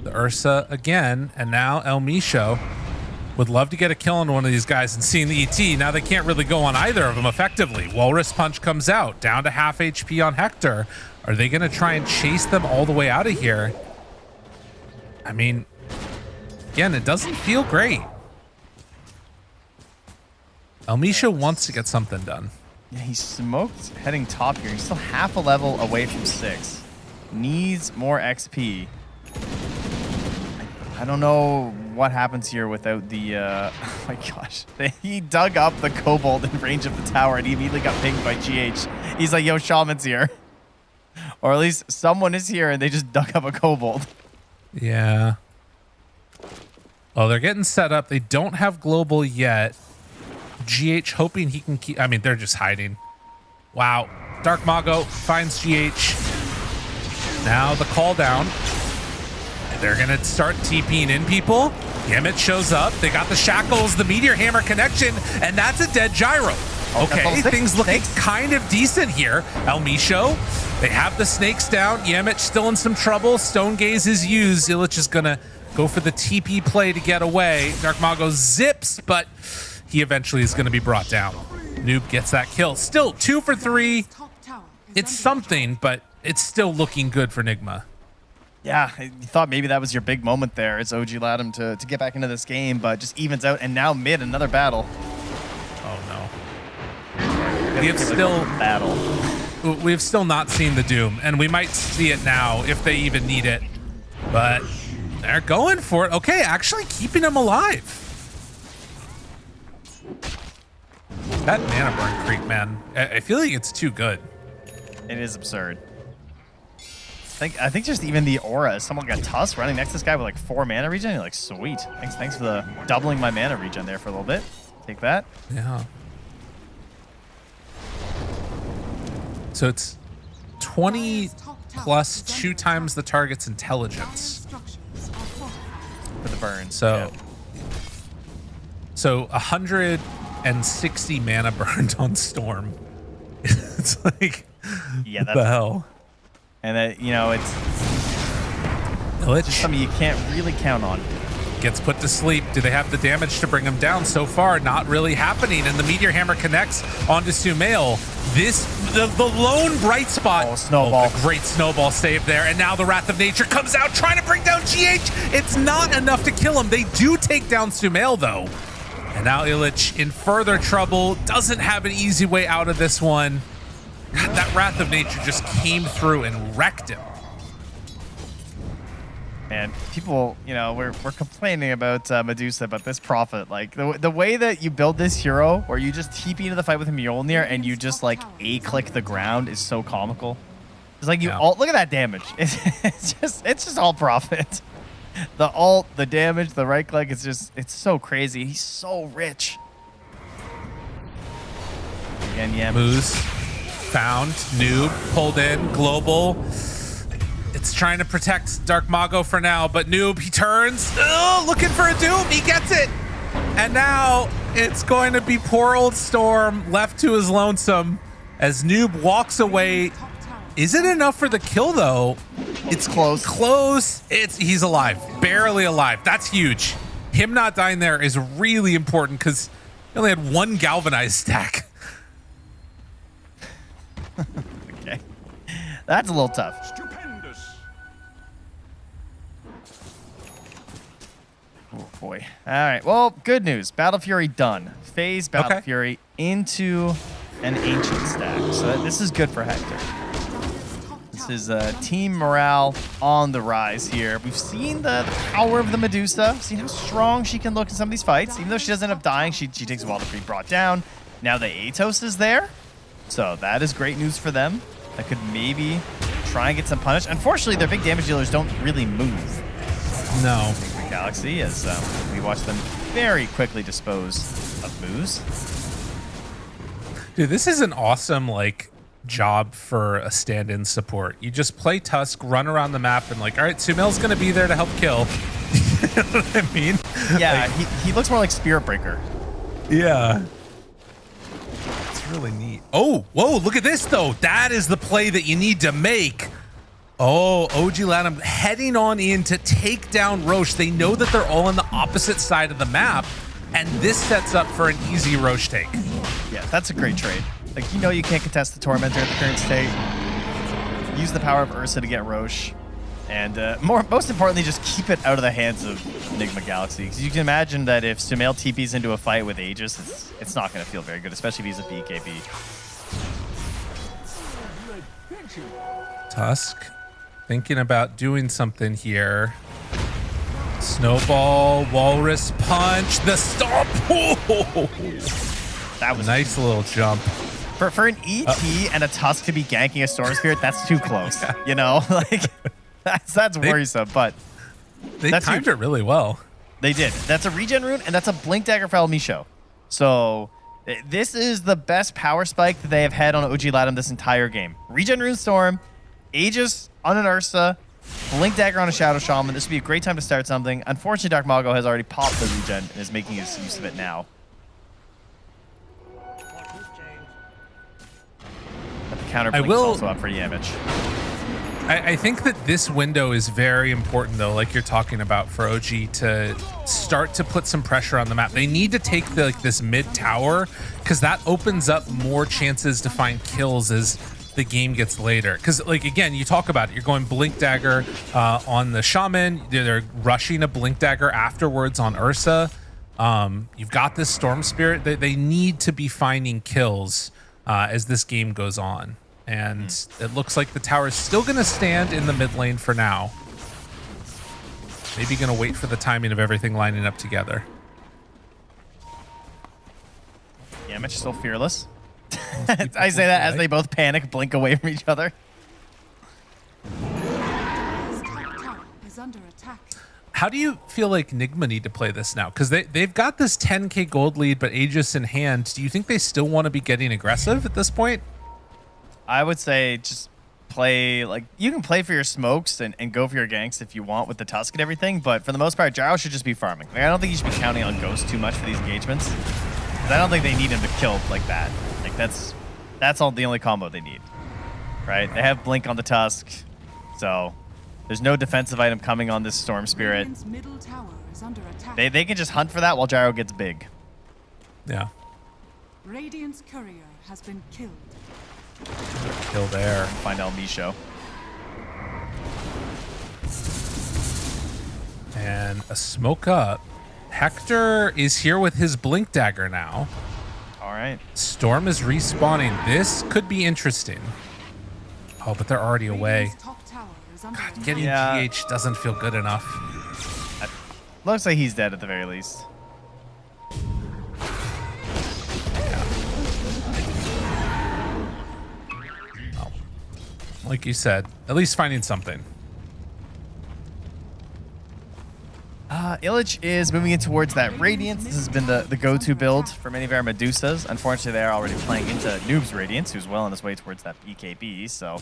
the Ursa again, and now El Misho would love to get a kill on one of these guys, and seeing the ET, now they can't really go on either of them effectively. Walrus Punch comes out, down to half HP on Hector. Are they going to try and chase them all the way out of here? I mean, again, it doesn't feel great. El Misho wants to get something done. Yeah, he's smoked heading top here. He's still half a level away from 6. Needs more XP. I don't know what happens here without the, oh my gosh. He dug up the Kobold in range of the tower and he immediately got pinged by GH. He's like, yo, Shaman's here. Or at least someone is here and they just dug up a Kobold. Yeah. Well, they're getting set up. They don't have global yet. GH hoping he can keep, I mean, they're just hiding. Wow. Dark Mago finds GH. Now the call down. They're going to start TPing in people. Yimich shows up. They got the shackles, the Meteor Hammer connection, and that's a dead gyro. Okay, things looking kind of decent here. El Misho, they have the snakes down. Yimich still in some trouble. Stone Gaze is used. Illich is going to go for the TP play to get away. Dark Mago zips, but he eventually is going to be brought down. Noob gets that kill. Still 2 for 3. it's something, but it's still looking good for Nigma. Yeah, you thought maybe that was your big moment there. It's OG Latham to get back into this game, but just evens out. And now mid, another battle. Oh no. We have still We've still not seen the Doom, and we might see it now if they even need it. But they're going for it. Okay, actually keeping him alive. That mana burn creep, man. I feel like it's too good. It is absurd. I think just even the aura. Someone got Tusk running next to this guy with like 4 mana regen. You're like, sweet. Thanks for the doubling my mana regen there for a little bit. Take that. Yeah. So it's 20 plus 2 times the target's intelligence for the burn. So, so 160 mana burned on Storm. It's like, yeah, what the hell? And that, you know, it's just something you can't really count on. Gets put to sleep. Do they have the damage to bring him down? So far, not really happening. And the Meteor Hammer connects onto Sumail. The lone bright spot. Oh, snowball. A great snowball save there. And now the Wrath of Nature comes out trying to bring down GH. It's not enough to kill him. They do take down Sumail, though. And now Illich in further trouble. Doesn't have an easy way out of this one. God, that Wrath of Nature just came through and wrecked him. And people, you know, we're complaining about Medusa, about this Prophet. Like, the way that you build this hero, where you just TP into the fight with Mjolnir and you just, like, A-click the ground is so comical. It's like you ult, look at that damage. It's just all Prophet. The ult, the damage, the right click, it's so crazy. He's so rich. Again, yeah. Moose, found, noob, pulled in, global. It's trying to protect Dark Mago for now, but Noob, he turns. Oh, looking for a Doom. He gets it. And now it's going to be poor old Storm left to his lonesome as Noob walks away. Is it enough for the kill, though? It's close. Close. He's alive. Barely alive. That's huge. Him not dying there is really important because he only had 1 galvanized stack. Okay. That's a little tough. Oh boy. All right. Well, good news. Battle Fury done. Phase Battle Fury into an Ancient stack. So this is good for Hector. This is team morale on the rise here. We've seen the power of the Medusa. We've seen how strong she can look in some of these fights. Even though she doesn't end up dying, she takes a while to be brought down. Now the Atos is there. So that is great news for them. That could maybe try and get some punish. Unfortunately, their big damage dealers don't really move. No. Galaxy, as we watch them very quickly dispose of moves. Dude, this is an awesome job for a stand-in support. You just play Tusk, run around the map, and all right, Sumail's gonna be there to help kill. You know what I mean? Yeah, he looks more like Spirit Breaker. Yeah. It's really neat. Oh, whoa, look at this though. That is the play that you need to make. Oh, OG Latham heading on in to take down Roche. They know that they're all on the opposite side of the map, and this sets up for an easy Roche take. Yeah, that's a great trade. You can't contest the Tormentor at the current state. Use the power of Ursa to get Roche. And most importantly, just keep it out of the hands of Enigma Galaxy. Because you can imagine that if Sumail TPs into a fight with Aegis, it's not going to feel very good, especially if he's a BKB. Tusk thinking about doing something here. Snowball, Walrus Punch, the stomp. That was a nice little jump. For an ET and a Tusk to be ganking a Storm Spirit, that's too close. Yeah. You know, that's worrisome. But they timed it really well. They did. That's a regen rune, and that's a Blink Dagger for El Misho. So this is the best power spike that they have had on OG Latham this entire game. Regen rune Storm, Aegis on an Ursa, Blink Dagger on a Shadow Shaman. This would be a great time to start something. Unfortunately, Dark Mago has already popped the regen and is making his use of it now. But the counter blink is also up for damage. I think that this window is very important, though, like you're talking about, for OG to start to put some pressure on the map. They need to take this mid tower, because that opens up more chances to find kills as the game gets later. Because, like, again, you talk about it. You're going Blink Dagger on the Shaman. They're rushing a Blink Dagger afterwards on Ursa. You've got this Storm Spirit. They need to be finding kills as this game goes on. And it looks like the tower is still going to stand in the mid lane for now. Maybe going to wait for the timing of everything lining up together. Yamich still fearless. I say that as they both panic, blink away from each other. Is under attack. How do you feel like Nigma need to play this now? Because they've got this 10k gold lead, but Aegis in hand. Do you think they still want to be getting aggressive at this point? I would say just play, like, you can play for your smokes and go for your ganks if you want with the Tusk and everything, but for the most part, Gyro should just be farming. Like, I don't think you should be counting on Ghost too much for these engagements. I don't think they need him to kill like that. Like, that's all the only combo they need, right? They have Blink on the Tusk, so there's no defensive item coming on this Storm Spirit. Radiant's middle tower is under attack. They can just hunt for that while Gyro gets big. Yeah. Radiant's courier has been killed. Kill there. Find El Misho. And a smoke up. Hector is here with his Blink Dagger now. All right. Storm is respawning. This could be interesting. Oh, but they're already away. God, getting GH doesn't feel good enough. Looks like he's dead at the very least. Like you said, at least finding something. Illich is moving in towards that Radiance. This has been the go-to build for many of our Medusas. Unfortunately, they are already playing into Noob's Radiance, who's well on his way towards that BKB, so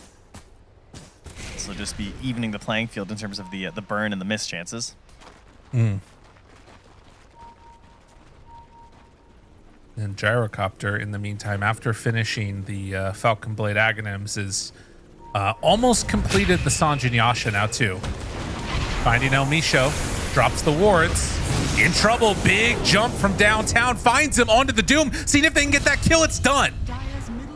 this will just be evening the playing field in terms of the burn and the miss chances. And Gyrocopter, in the meantime, after finishing the Falcon Blade Aghanims, is almost completed the Sanjin Yasha now too. Finding El Misho, drops the wards. In trouble, big jump from downtown, finds him onto the Doom, seeing if they can get that kill. It's done.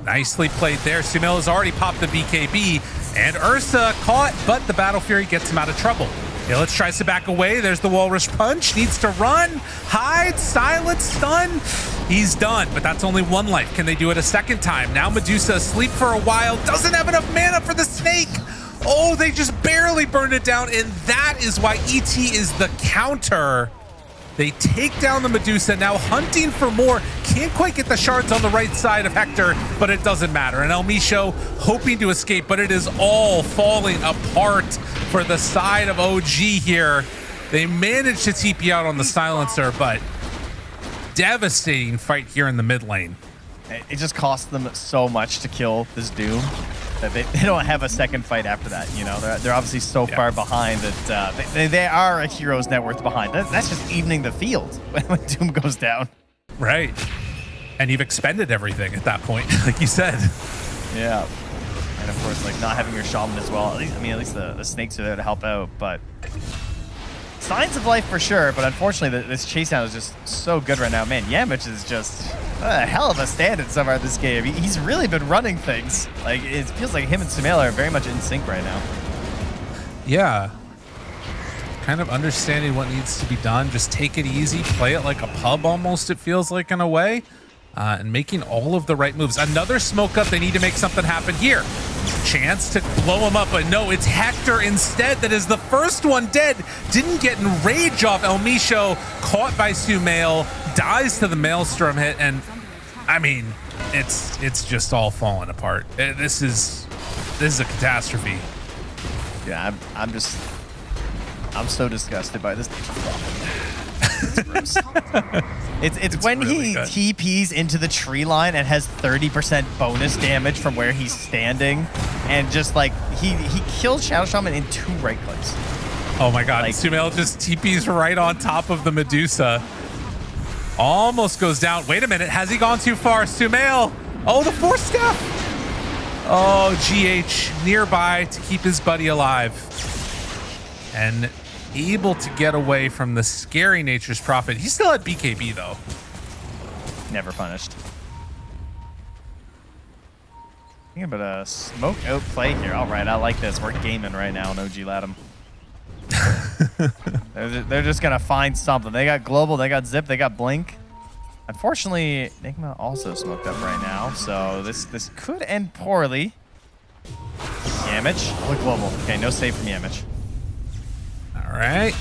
Nicely played there. Sumail has already popped the BKB, and Ursa caught, but the Battle Fury gets him out of trouble. Illich tries to back away. There's the Walrus Punch. Needs to run, hide, silence, stun. He's done, but that's only one life. Can they do it a second time? Now Medusa asleep for a while. Doesn't have enough mana for the snake. Oh, they just barely burned it down, and that is why ET is the counter. They take down the Medusa, now hunting for more. Can't quite get the shards on the right side of Hector, but it doesn't matter. And El Misho hoping to escape, but it is all falling apart for the side of OG here. They managed to TP out on the silencer, but devastating fight here in the mid lane. It just cost them so much to kill this Doom that they don't have a second fight after that. You know, they're obviously so far behind that they are a hero's net worth behind. That's just evening the field when Doom goes down. Right. And you've expended everything at that point, like you said. Yeah. And of course, like, not having your shaman as well. At least the snakes are there to help out, but signs of life for sure, but unfortunately this chase down is just so good right now. Man, Yamich is just a hell of a stand in so far this game. He's really been running things. Like, it feels like him and Sumail are very much in sync right now. Yeah. Kind of understanding what needs to be done. Just take it easy, play it like a pub almost, it feels like, in a way. And making all of the right moves. Another smoke up. They need to make something happen here. Chance to blow him up, but no, it's Hector instead that is the first one dead. Didn't get enrage off El Misho, caught by Sumail, dies to the Maelstrom hit, and I mean, it's just all falling apart. This is a catastrophe. Yeah, I'm so disgusted by this. It's gross. It's when really he good. TPs into the tree line and has 30% bonus damage from where he's standing, and just like he killed Shadow Shaman in 2 right clicks. Oh my god, Like, Sumail just TPs right on top of the Medusa. Almost goes down. Wait a minute, has he gone too far? Sumail! Oh, the 4-step! Oh, GH nearby to keep his buddy alive. And able to get away from the scary Nature's Prophet. He's still at BKB though. Never punished. Think about a smoke out play here. All right, I like this. We're gaming right now in OG Latham. they're just gonna find something. They got global, they got zip, they got blink. Unfortunately, Enigma also smoked up right now, so this could end poorly. Yamich, look global. Okay, no save from Yamich. All right.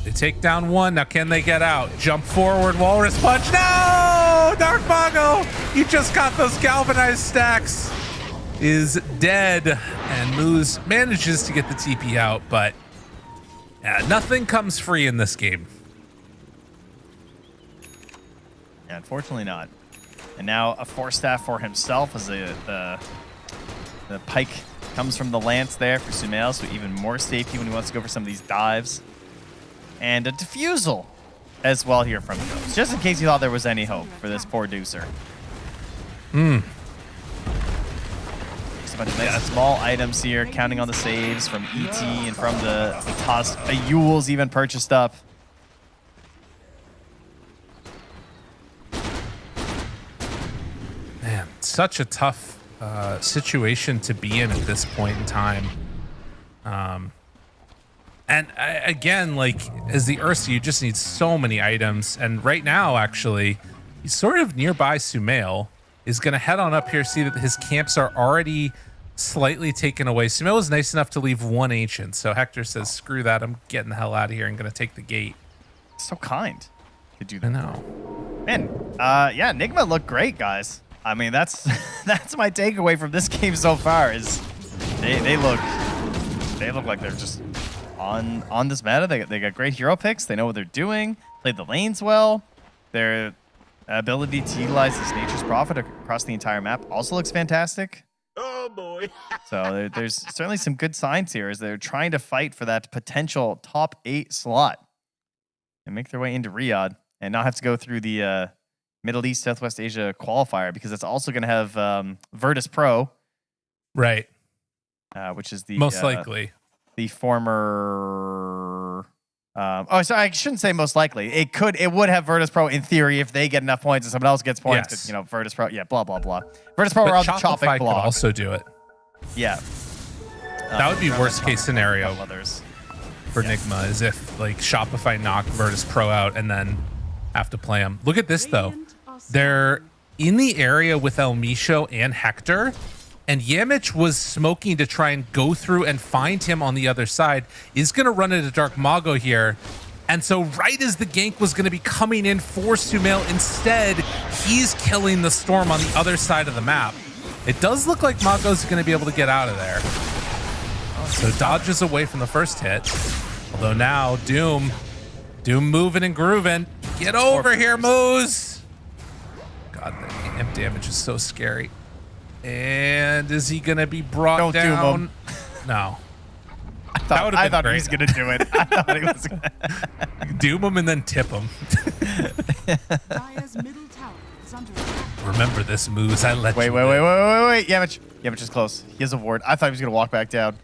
They take down one. Now can they get out? Jump forward, Walrus Punch. No! Dark Mago! You just got those galvanized stacks. Is dead. And Moose manages to get the TP out, but yeah, nothing comes free in this game. Yeah, unfortunately not. And now a Force Staff for himself as the pike comes from the Lance there for Sumail, so even more safety when he wants to go for some of these dives. And a Diffusal as well here from Ghost, just in case you thought there was any hope for this poor Deucer. Just a bunch of nice small items here, counting on the saves from ET and from the Tusk. A Yule's even purchased up. Man, such a tough situation to be in at this point in time. And again, like, as the Ursa, you just need so many items. And right now, actually, he's sort of nearby Sumail. Is going to head on up here, see that his camps are already slightly taken away. Sumail was nice enough to leave one ancient. So Hector says, screw that. I'm getting the hell out of here and going to take the gate. So kind to do that. I know. Man, yeah, Enigma looked great, guys. I mean, that's my takeaway from this game so far is they look like they're just on this meta. They got great hero picks. They know what they're doing. Played the lanes well. Their ability to utilize this Nature's Prophet across the entire map also looks fantastic. Oh boy. So there's certainly some good signs here as they're trying to fight for that potential top 8 slot and make their way into Riyadh and not have to go through the Middle East, Southwest Asia qualifier, because it's also going to have Virtus Pro. Right. Which is the most likely the former. Oh, sorry, I shouldn't say most likely. It would have Virtus Pro in theory if they get enough points and someone else gets points. Yes. You know, Virtus Pro. Yeah, blah blah blah. Virtus Pro are on the chopping Shopify block. could also do it. Yeah. That would be worst case scenario others. for Enigma, is if like Shopify knock Virtus Pro out and then have to play him. Look at this though. They're in the area with El Micho and Hector, and Yamich was smoking to try and go through and find him on the other side. Is going to run into Dark Mago here. And so right as the gank was going to be coming in for Sumail, instead, he's killing the Storm on the other side of the map. It does look like Mago's going to be able to get out of there. So dodges away from the first hit. Although now Doom moving and grooving. Get over here, Moose. God, the amp damage is so scary. And is he going to be brought down? Doom him. No. I thought he was going to do it. I thought he was going to doom him and then tip him. Dire's middle tower is under attack. Remember this, Moose. I let wait. you Wait. Yamich is close. He has a ward. I thought he was going to walk back down.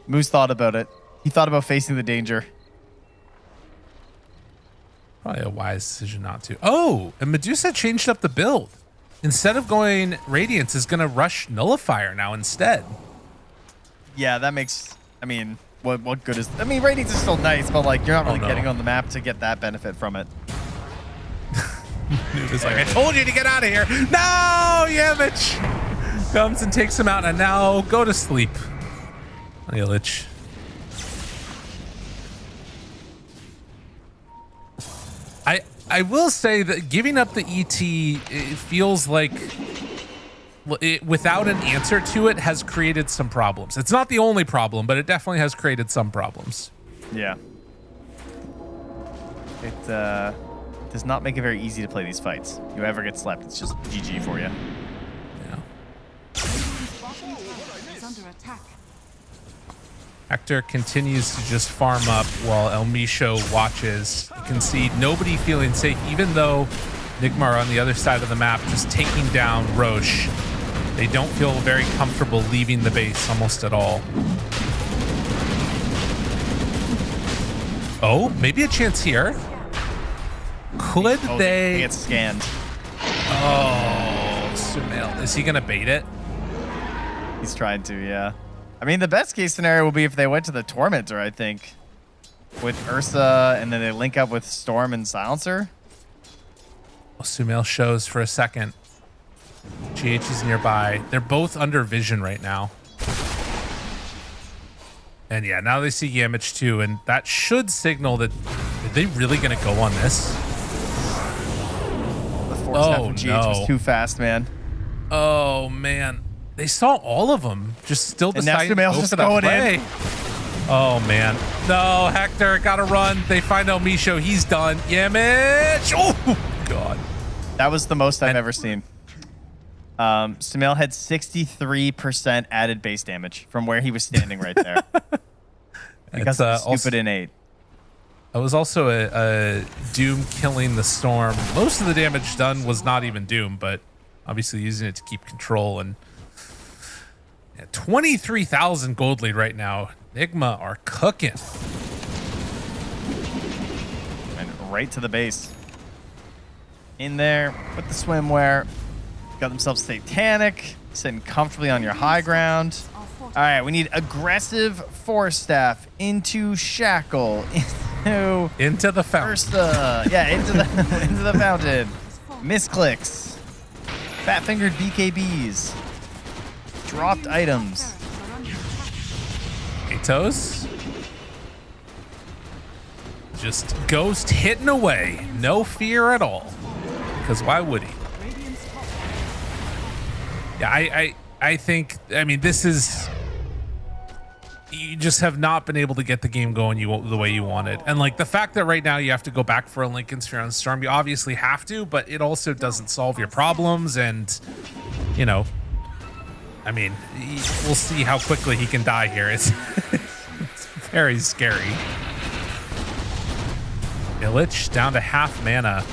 Moose thought about it. He thought about facing the danger. Probably a wise decision not to. Oh, and Medusa changed up the build. Instead of going Radiance, is going to rush Nullifier now instead. Yeah, that makes... I mean, what good is... I mean, Radiance is still nice, but like you're not really getting on the map to get that benefit from it. Nuva's like, I told you to get out of here. No, Yamich comes and takes him out, and now go to sleep. Illich. I will say that giving up the ET, it feels like without an answer to it has created some problems. It's not the only problem, but it definitely has created some problems. Yeah. It does not make it very easy to play these fights. You ever get slept, it's just GG for you. Yeah. Is under attack. Hector continues to just farm up while El Micho watches. You can see nobody feeling safe, even though Enigma are on the other side of the map just taking down Roche. They don't feel very comfortable leaving the base almost at all. Oh, maybe a chance here. Could they get scanned? Oh, Sumail. Is he going to bait it? He's trying to, yeah. I mean, the best case scenario will be if they went to the Tormentor, I think. With Ursa, and then they link up with Storm and Silencer. Well, Sumail shows for a second. GH is nearby. They're both under vision right now. And yeah, now they see Yamich too, and that should signal that are they really going to go on this? The force half of GH was too fast, man. Oh man, they saw all of them. Just still deciding to go just for that going play. in. Oh man, no, Hector gotta run. They find El Misho, he's done. Yamich, oh god, that was the most I've ever seen. Sumail had 63% added base damage from where he was standing right there. Because of the stupid innate. It was also a Doom killing the Storm. Most of the damage done was not even Doom, but obviously using it to keep control. And 23,000 gold lead right now. Nigma are cooking. And right to the base. In there with the swimwear. Got themselves Satanic. Sitting comfortably on your high ground. All right, we need aggressive Force Staff into Shackle. Into the fountain. Ursa. Yeah, into the fountain. Misclicks. Fat-fingered BKBs. Dropped items. Atos. Just Ghost hitting away. No fear at all. Because why would he? Yeah, I think, I mean, this is... You just have not been able to get the game going the way you wanted. And like the fact that right now you have to go back for a Lincoln Sphere on Storm, you obviously have to, but it also doesn't solve your problems. And, you know, I mean, we'll see how quickly he can die here. It's very scary. Illich down to half mana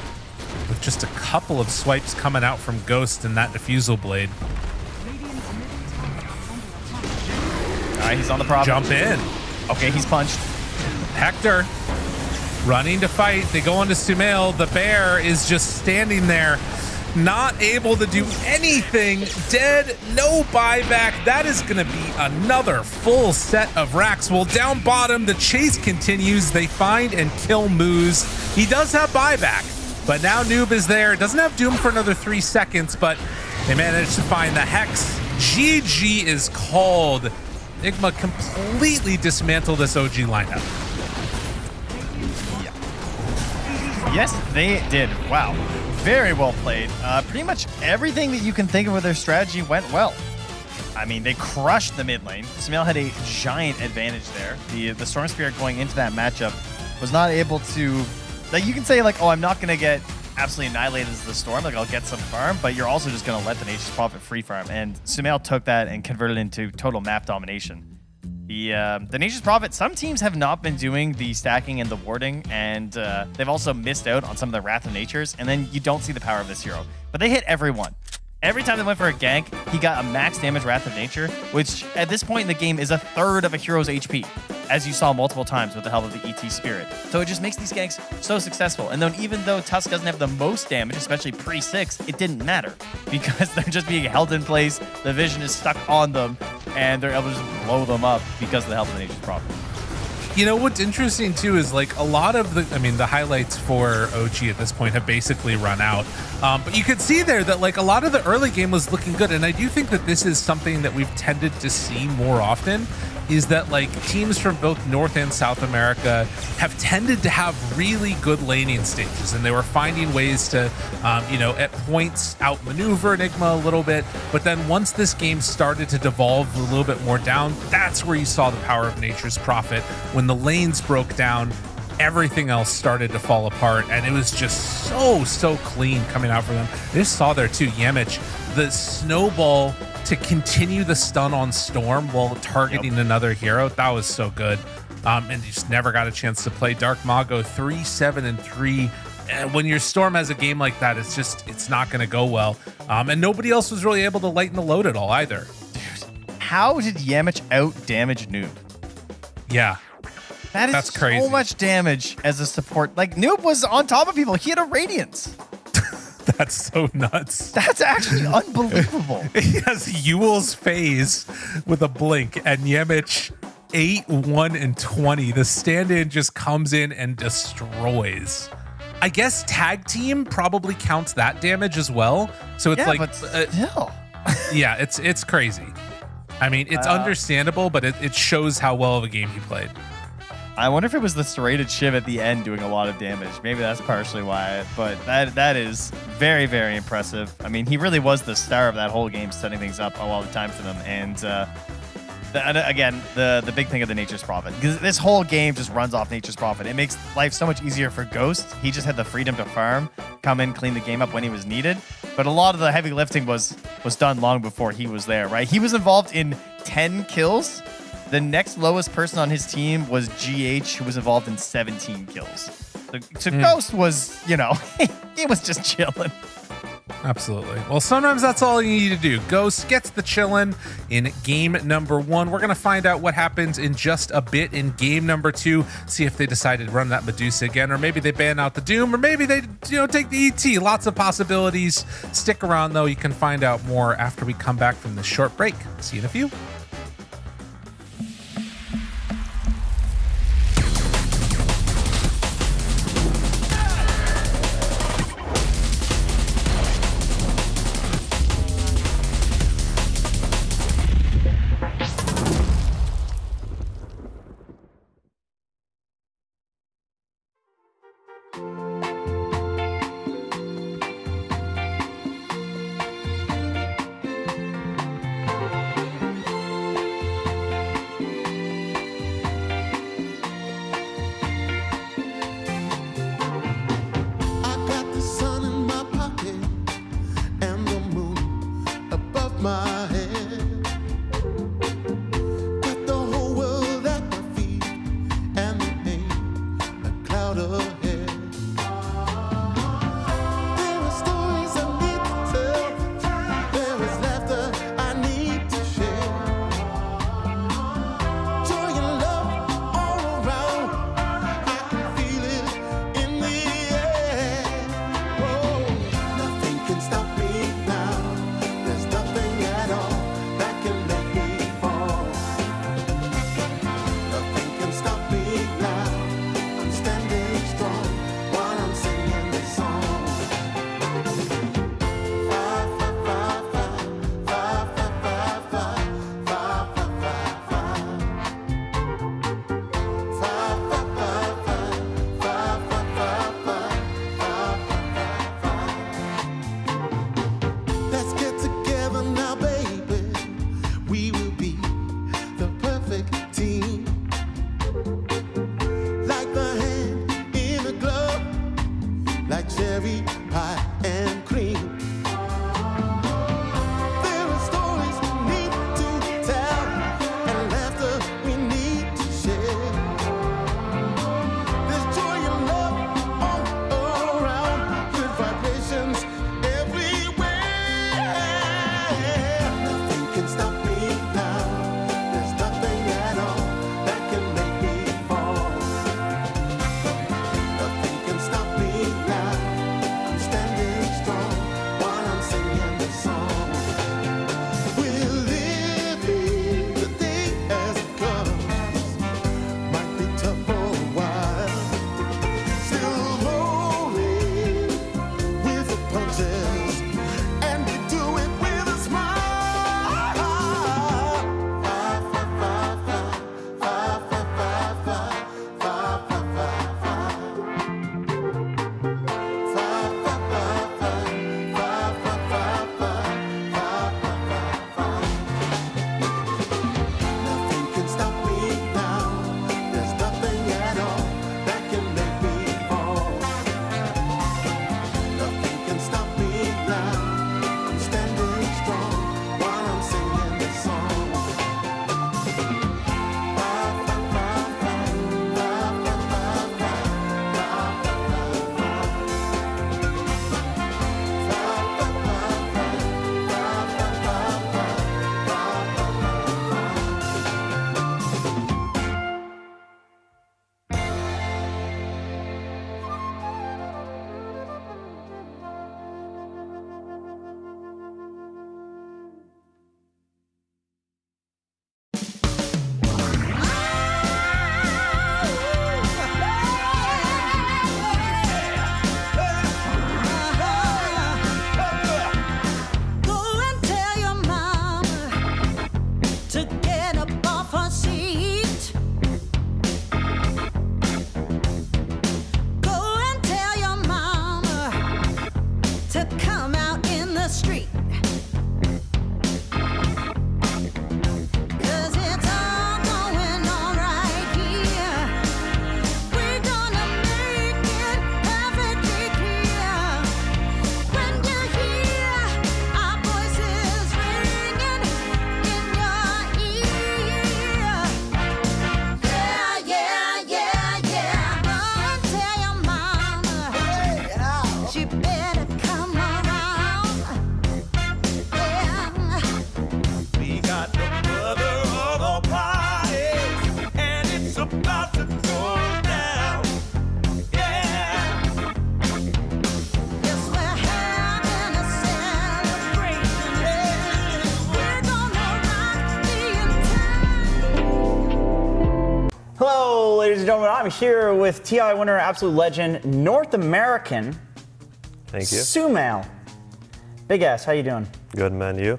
with just a couple of swipes coming out from Ghost and that Diffusal Blade. All right, he's on the problem. Jump in. Okay, he's punched. Hector running to fight. They go into Sumail. The bear is just standing there, not able to do anything. Dead, no buyback. That is going to be another full set of racks. Well, down bottom, the chase continues. They find and kill Moose. He does have buyback, but now Noob is there. Doesn't have Doom for another 3 seconds, but they managed to find the Hex. GG is called. Enigma completely dismantled this OG lineup. Yeah. Yes, they did. Wow. Very well played. Pretty much everything that you can think of with their strategy went well. I mean, they crushed the mid lane. Sumail had a giant advantage there. The Storm Spirit going into that matchup was not able to... Like, you can say, like, oh, I'm not going to get absolutely annihilated as the Storm. Like, I'll get some farm, but you're also just going to let the Nature's Prophet free farm. And Sumail took that and converted it into total map domination. The Nature's Prophet, some teams have not been doing the stacking and the warding, and they've also missed out on some of the Wrath of Natures, and then you don't see the power of this hero. But they hit everyone. Every time they went for a gank, he got a max damage Wrath of Nature, which at this point in the game is a third of a hero's HP, as you saw multiple times with the help of the ET Spirit. So it just makes these ganks so successful. And then even though Tusk doesn't have the most damage, especially pre-6, it didn't matter because they're just being held in place, the vision is stuck on them, and they're able to just blow them up because of the help of the Nature's Prophet. You know, what's interesting too is like a lot of the highlights for OG at this point have basically run out. But you could see there that like a lot of the early game was looking good. And I do think that this is something that we've tended to see more often, is that like teams from both North and South America have tended to have really good laning stages, and they were finding ways to, at points outmaneuver Enigma a little bit. But then once this game started to devolve a little bit more down, that's where you saw the power of Nature's Prophet. When the lanes broke down, everything else started to fall apart, and it was just so clean coming out from them. I just saw there too, Yamich, the snowball to continue the stun on Storm while targeting another hero. That was so good. And you just never got a chance to play. Dark Mago 3-7-3. And when your Storm has a game like that, it's not going to go well. And nobody else was really able to lighten the load at all either. Dude, how did Yamich out-damage Noob? Yeah. That's crazy. So much damage as a support. Like, Noob was on top of people. He had a Radiance. That's so nuts. That's actually unbelievable. He has Yule's phase with a blink, and Yemich 8, 1, and 20. The stand-in just comes in and destroys. I guess tag team probably counts that damage as well. So it's but still. Yeah, it's crazy. I mean, it's understandable, but it shows how well of a game he played. I wonder if it was the serrated shiv at the end doing a lot of damage. Maybe that's partially why. But that is very, very impressive. I mean, he really was the star of that whole game, setting things up a lot of the time for them. And again, the big thing of the Nature's Prophet, because this whole game just runs off Nature's Prophet. It makes life so much easier for Ghost. He just had the freedom to farm, come in, clean the game up when he was needed. But a lot of the heavy lifting was done long before he was there, right? He was involved in 10 kills. The next lowest person on his team was GH, who was involved in 17 kills. So Ghost was, he was just chilling. Absolutely. Well, sometimes that's all you need to do. Ghost gets the chillin' in game number 1. We're going to find out what happens in just a bit in game number 2. See if they decide to run that Medusa again, or maybe they ban out the Doom, or maybe they, take the ET. Lots of possibilities. Stick around, though. You can find out more after we come back from this short break. See you in a few. I'm here with TI winner, absolute legend, North American. Thank you. Sumail. Big ass, how you doing? Good, man. You?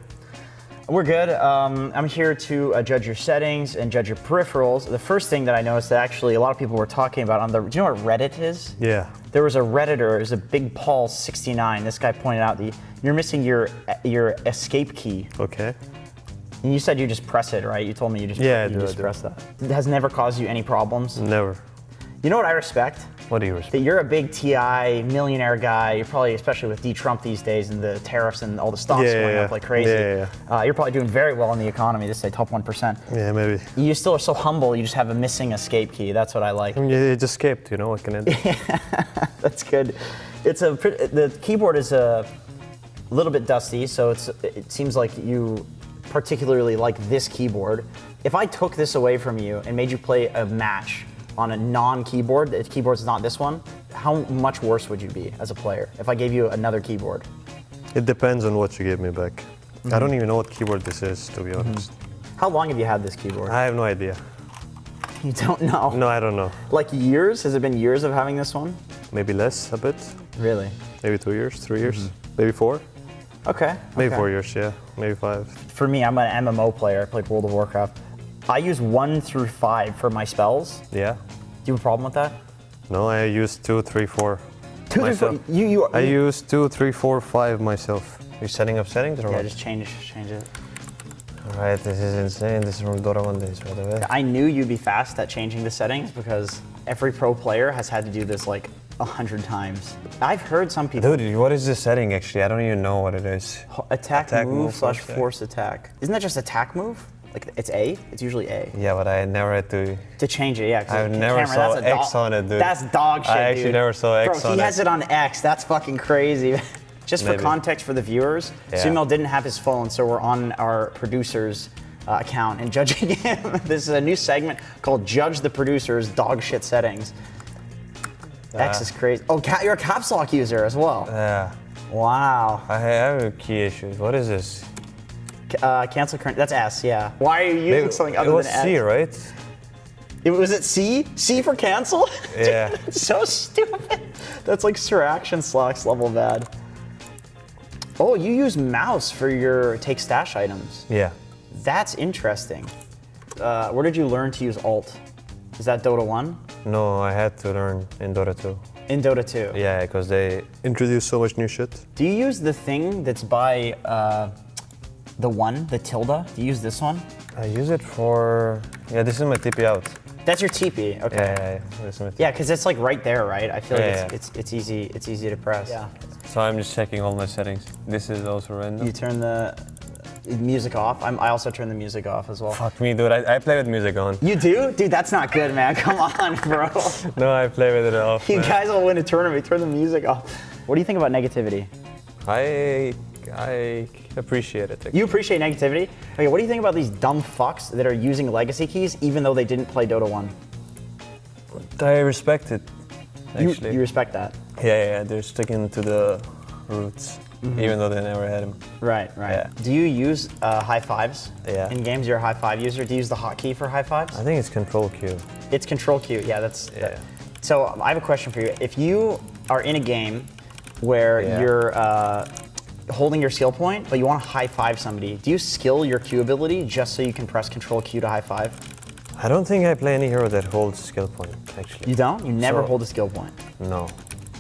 We're good. I'm here to judge your settings and judge your peripherals. The first thing that I noticed that actually a lot of people were talking about on the, do you know what Reddit is? Yeah. There was a Redditor, it was a Big Paul 69. This guy pointed out you're missing your escape key. Okay. And you said you just press it, right? You told me you just, press that. It has never caused you any problems? Never. You know what I respect? What do you respect? That you're a big TI millionaire guy. You're probably, especially with Trump these days and the tariffs and all the stocks going up like crazy. You're probably doing very well in the economy. Let's say top 1%. Yeah, maybe. You still are so humble. You just have a missing escape key. That's what I like. I mean, it just escaped. You know what can I do? That's good. The keyboard is a little bit dusty, so it seems like you particularly like this keyboard. If I took this away from you and made you play a match on a non-keyboard, the keyboard's not this one, how much worse would you be as a player if I gave you another keyboard? It depends on what you give me back. I don't even know what keyboard this is, to be honest. How long have you had this keyboard? I have no idea. You don't know? No, I don't know. Like years? Has it been years of having this one? Maybe less, a bit. Really? Maybe 2 years, 3 years, maybe 4. Okay. Maybe 4 years, yeah. Maybe 5. For me, I'm an MMO player. I played World of Warcraft. I use 1 through 5 for my spells. Yeah. Do you have a problem with that? No, I use 2, 3, 4. 2, 3, 4. I use 2, 3, 4, 5 myself. You're setting up settings or what? Yeah, just change it. Alright, this is insane. This is from Dota 1 days, by the way. I knew you'd be fast at changing the settings because every pro player has had to do this like 100 times. I've heard some people. Dude, what is the setting actually? I don't even know what it is. Attack move / force attack. Isn't that just attack move? Like it's A? It's usually A. Yeah, but I never had to change it, yeah. I never saw X on it, dude. That's dog shit, I actually never saw X on it. He has it on X. That's fucking crazy. Just for context for the viewers, Sumail didn't have his phone, so we're on our producer's account and judging him. This is a new segment called Judge the Producer's Dog Shit Settings. X is crazy. Oh, you're a caps lock user as well. Yeah. Wow. I have key issues. What is this? Cancel current. That's S, yeah. Why are you using something other than S? It was C, right? Was it C? C for cancel? Yeah. Dude, it's so stupid. That's like Sir Action Slacks level bad. Oh, you use mouse for your take stash items. Yeah. That's interesting. Where did you learn to use Alt? Is that Dota 1? No, I had to learn in Dota 2. In Dota 2? Yeah, because they introduced so much new shit. Do you use the thing that's by the one, the tilde? Do you use this one? I use it for, this is my TP out. That's your TP, okay. Yeah. This is my TP. Yeah, because it's like right there, right? I feel like it's easy to press. Yeah. So I'm just checking all my settings. This is also random. You turn the music off. I also turn the music off as well. Fuck me, dude. I play with music on. You do? Dude, that's not good, man. Come on, bro. No, I play with it off. You guys will win a tournament. Turn the music off. What do you think about negativity? I appreciate it. You appreciate negativity? Okay, what do you think about these dumb fucks that are using legacy keys even though they didn't play Dota 1? I respect it, actually. You respect that? Yeah, they're sticking to the roots, even though they never had them. Right. Yeah. Do you use high fives in games? You're a high five user. Do you use the hotkey for high fives? I think it's Control Q. It's Control Q, So I have a question for you. If you are in a game where you're holding your skill point, but you want to high five somebody, do you skill your Q ability just so you can press Control Q to high five? I don't think I play any hero that holds skill point, actually. You don't? You never hold a skill point? No.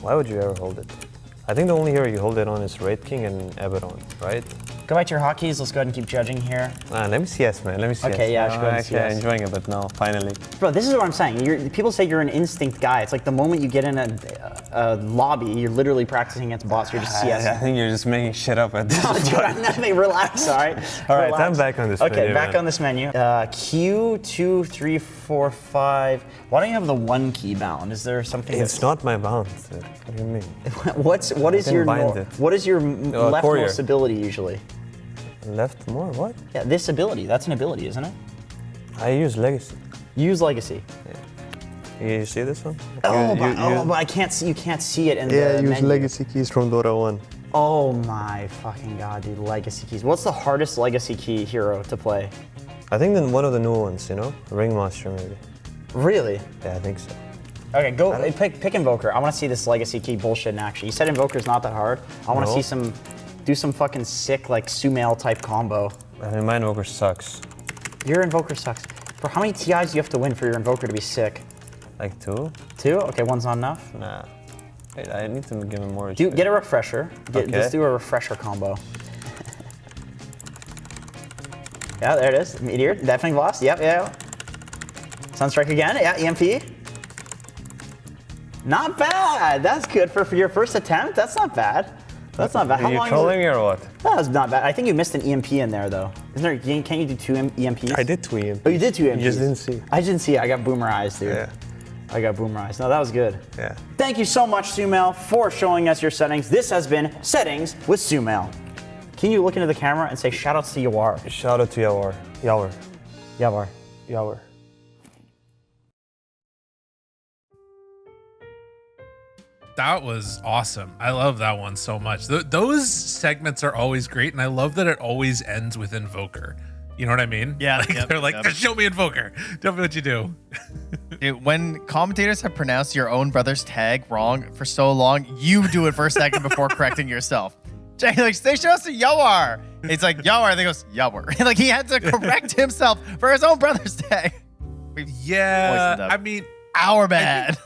Why would you ever hold it? I think the only hero you hold it on is Wraith King and Abaddon, right? Go back to your hotkeys. Let's go ahead and keep judging here. Let me CS, man. Let me CS. Okay, yeah, no, actually, I'm enjoying it, but no, finally. Bro, this is what I'm saying. People say you're an instinct guy. It's like the moment you get in a lobby, you're literally practicing against bots. You're just CS. I think you're just making shit up at this point. Dude, I'm nothing. Relax, all right? All right, I'm back on this menu. Okay, back on this menu. Q, 2, 3, 4, 5. Why don't you have the 1 key bound? Is there something? It's not my bound. What do you mean? What is your leftmost ability usually? Left more? What? Yeah, this ability. That's an ability, isn't it? I use Legacy. You use Legacy. Yeah. You see this one? But I can't see. You can't see it in the menu. Yeah, use Legacy keys from Dota 1. Oh my fucking god, dude! Legacy keys. What's the hardest Legacy key hero to play? I think one of the new ones. Ringmaster maybe. Really? Yeah, I think so. Okay, go pick Invoker. I want to see this Legacy Key bullshit in action. You said Invoker's not that hard. I want to see do some fucking sick like Sumail type combo. I mean, my Invoker sucks. Your Invoker sucks. Bro, how many TIs do you have to win for your Invoker to be sick? Like 2? 2? Okay, one's not enough? Nah. I need to give him more. Get a refresher. Let's do a refresher combo. Yeah, there it is. Meteor, deafening blast. Yep, yeah. Sunstrike again. Yeah, EMP. Not bad. That's good for your first attempt. That's not bad. That's not bad. Are you trolling me or what? That was not bad. I think you missed an EMP in there though. Isn't there? Can't you do 2 EMPs? I did 2 EMPs. Oh, you did 2 EMPs. You just didn't see. I didn't see it. I got boomer eyes, dude. Yeah. I got boomer eyes. No, that was good. Yeah. Thank you so much, Sumail, for showing us your settings. This has been Settings with Sumail. Can you look into the camera and say shout outs to Yawar? Shout out to Yawar. Yawar. That was awesome. I love that one so much. Those segments are always great, and I love that it always ends with Invoker. You know what I mean? Yeah. Like, they're like, just show me Invoker. Tell me what you do. Dude, when commentators have pronounced your own brother's tag wrong for so long, you do it for a second before correcting yourself. Jay, like, they show us to Yawar. It's like Yawar, and then goes Yawar. Like he had to correct himself for his own brother's tag. Yeah, I mean, our bad.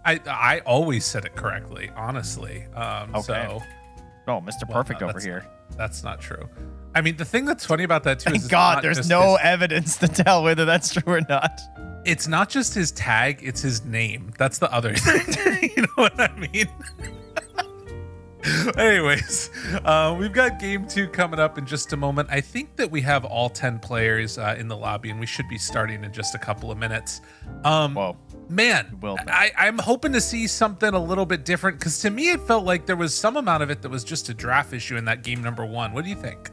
I always said it correctly, honestly. Okay. So, Mr. Perfect over here. That's not true. I mean, the thing that's funny about that too is, God, there's no evidence to tell whether that's true or not. It's not just his tag; it's his name. That's the other thing. You know what I mean? Anyways, we've got game 2 coming up in just a moment. I think that we have all 10 players in the lobby, and we should be starting in just a couple of minutes. Whoa. Man, I'm hoping to see something a little bit different, because to me it felt like there was some amount of it that was just a draft issue in that game number 1. What do you think?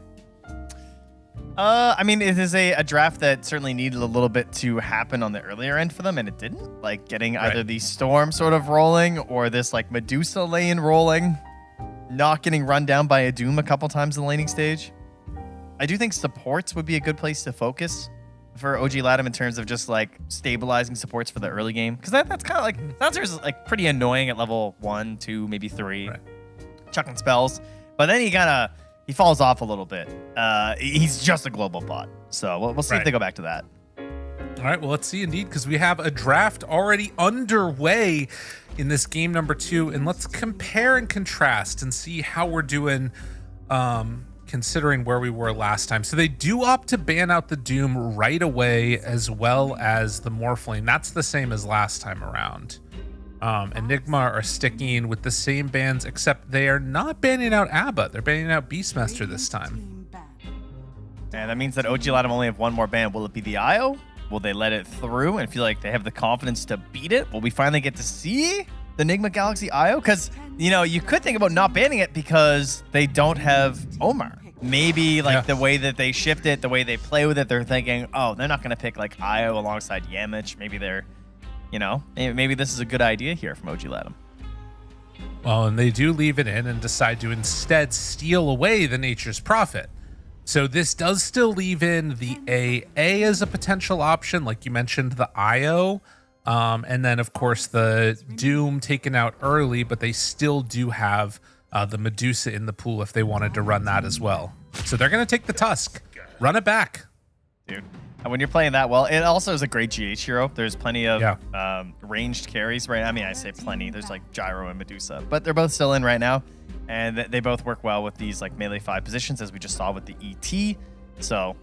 I mean, it is a draft that certainly needed a little bit to happen on the earlier end for them, and it didn't. Like getting either the Storm sort of rolling or this like Medusa lane rolling, not getting run down by a Doom a couple times in the laning stage. I do think supports would be a good place to focus for OG Latam in terms of just like stabilizing supports for the early game, because that's kind of like Bouncer's like pretty annoying at level 1, 2, maybe 3, chucking spells, but then he falls off a little bit. He's just a global bot, so we'll see if they go back to that. All right, well, let's see indeed, because we have a draft already underway in this game number 2, and let's compare and contrast and see how we're doing considering where we were last time. So they do opt to ban out the Doom right away, as well as the Morphling. That's the same as last time around. Enigma are sticking with the same bans, except they are not banning out Abba. They're banning out Beastmaster this time. And that means that OG Latam only have one more ban. Will it be the IO? Will they let it through and feel like they have the confidence to beat it? Will we finally get to see the Enigma Galaxy IO? Because, you could think about not banning it because they don't have Omar. Maybe like the way that they shift it, the way they play with it, they're thinking, oh, they're not going to pick like IO alongside Yamich. Maybe they're, maybe this is a good idea here from OG Latam. Well, and they do leave it in and decide to instead steal away the Nature's Prophet. So this does still leave in the AA as a potential option, like you mentioned, the IO, and then of course the Doom taken out early, but they still do have the Medusa in the pool if they wanted to run that as well. So they're going to take the Tusk, run it back. Dude, and when you're playing that well, it also is a great GH hero. There's plenty of ranged carries, right? I mean, I say plenty. There's like Gyro and Medusa, but they're both still in right now. And they both work well with these like melee 5 positions, as we just saw with the ET. So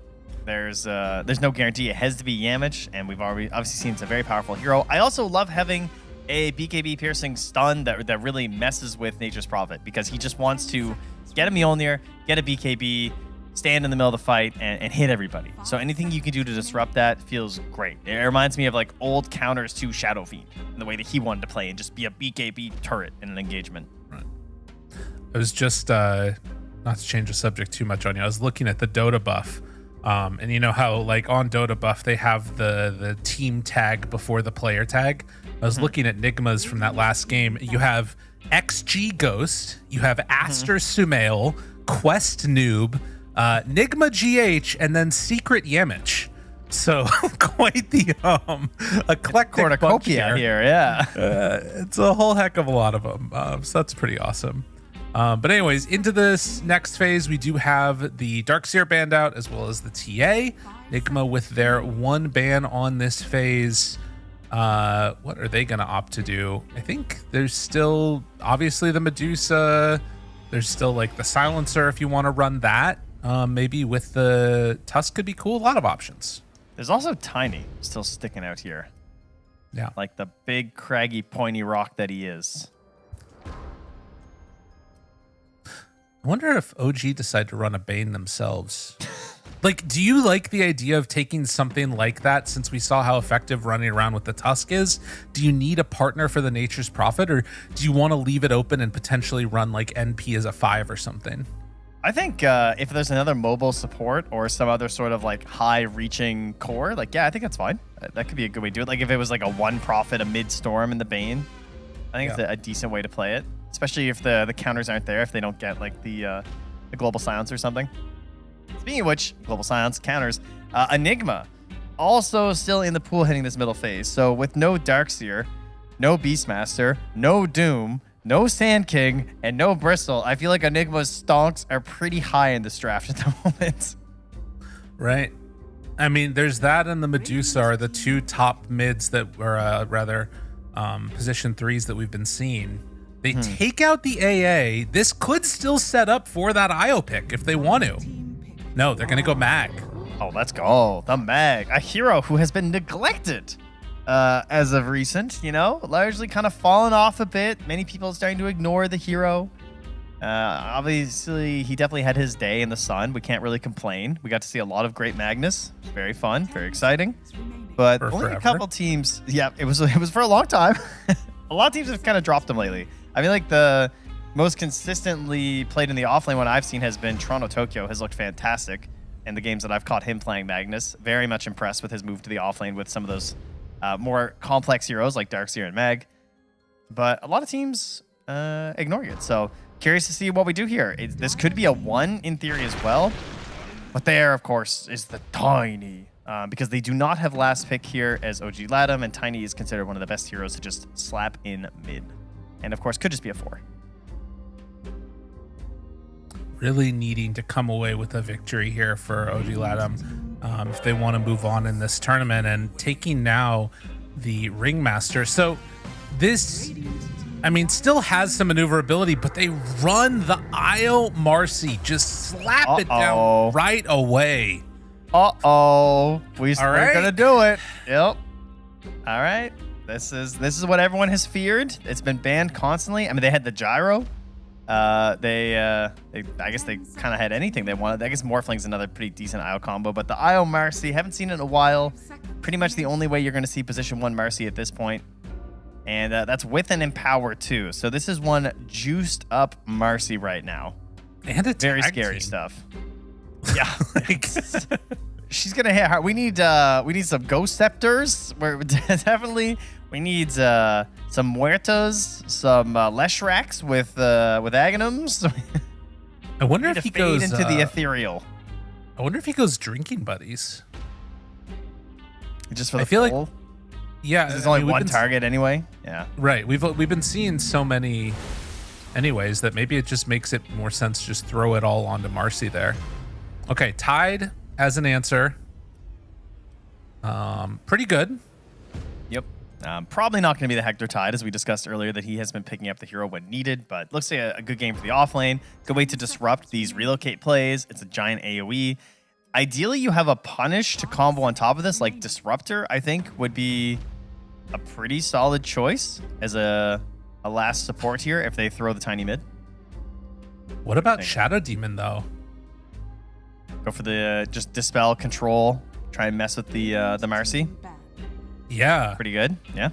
there's no guarantee it has to be Yamich, and we've already obviously seen it's a very powerful hero. I also love having a BKB piercing stun that really messes with Nature's Prophet, because he just wants to get a Mjolnir, get a BKB, stand in the middle of the fight, and hit everybody. So anything you can do to disrupt that feels great. It reminds me of like old counters to Shadow Fiend, and the way that he wanted to play and just be a BKB turret in an engagement. I was just, not to change the subject too much on you, I was looking at the Dota buff. And you know how like on Dota buff, they have the team tag before the player tag. I was looking at Nigmas from that last game. You have XG Ghost, you have Aster Sumail, Quest Noob, Nigma GH, and then Secret Yamich. So quite the eclectic bunch cornucopia here, yeah. It's a whole heck of a lot of them. So that's pretty awesome. But anyways, into this next phase, we do have the Darkseer banned out as well as the TA. Nigma with their 1 ban on this phase. What are they going to opt to do? I think there's still obviously the Medusa. There's still like the Silencer if you want to run that. Maybe with the Tusk could be cool. A lot of options. There's also Tiny still sticking out here. Yeah. Like the big, craggy, pointy rock that he is. I wonder if OG decide to run a Bane themselves. Like, do you like the idea of taking something like that since we saw how effective running around with the Tusk is? Do you need a partner for the Nature's Prophet, or do you want to leave it open and potentially run like NP as a 5 or something? I think if there's another mobile support or some other sort of like high-reaching core, like, yeah, I think that's fine. That could be a good way to do it. Like if it was like a 1 Prophet, a mid-storm, and the Bane, I think it's a decent way to play it. Especially if the counters aren't there, if they don't get like the Global Silence or something. Speaking of which, Global Silence, counters, Enigma, also still in the pool hitting this middle phase. So with no Darkseer, no Beastmaster, no Doom, no Sand King, and no Bristle, I feel like Enigma's stonks are pretty high in this draft at the moment. Right. I mean, there's that and the Medusa are the 2 top mids that were rather position 3s that we've been seeing. They take out the AA. This could still set up for that IO pick if they want to. No, they're going to go Mag. Oh, let's go. The Mag, a hero who has been neglected as of recent, you know, largely kind of fallen off a bit. Many people are starting to ignore the hero. Obviously, he definitely had his day in the sun. We can't really complain. We got to see a lot of great Magnus. Very fun, very exciting. But only forever. a couple teams. Yeah, it was for a long time. A lot of teams have kind of dropped him lately. I mean, like the most consistently played in the offlane one I've seen has been Toronto Tokyo. Has looked fantastic in the games that I've caught him playing Magnus. Very much impressed with his move to the offlane with some of those more complex heroes like Darkseer and Mag. But a lot of teams ignoring it. So curious to see what we do here. This could be a 1 in theory as well. But there, of course, is the Tiny. Because they do not have last pick here as OG Latham, and Tiny is considered one of the best heroes to just slap in mid. And of course, could just be a 4. Really needing to come away with a victory here for OG Latham if they want to move on in this tournament, and taking now the Ringmaster. So this, I mean, still has some maneuverability, but they run the IO Marcy. Just slap it down right away. We're right. gonna do it. Yep. All right. This is what everyone has feared. It's been banned constantly. I mean, they had the gyro. I guess they kind of had anything they wanted. I guess Morphling's another pretty decent IO combo, but the IO Marcy, haven't seen it in a while. Pretty much the only way you're going to see position 1 Marcy at this point. And that's with an Empower too. So this is one juiced up Marcy right now. And a very tag scary team. stuff. Yeah. She's going to hit hard. We need some Ghost Scepters. We need some Muertas, some Leshraks with Aghanims. I wonder if he goes into the ethereal. I wonder if he goes Drinking Buddies. Just for the I feel full? like, yeah, There's only one target anyway. Yeah. Right. We've been seeing so many, anyways, that maybe it just makes it more sense to just throw it all onto Marcy there. Okay, Tide as an answer. Pretty good. Yep. Probably not going to be the Hector Tide, as we discussed earlier, that he has been picking up the hero when needed, but looks like a good game for the offlane. Good way to disrupt these relocate plays. It's a giant AoE. Ideally, you have a punish to combo on top of this, like Disruptor, I think, would be a pretty solid choice as a last support here if they throw the Tiny mid. What about Shadow Demon, though? Go for the just Dispel, Control, try and mess with the Marcy. Yeah. Pretty good, yeah.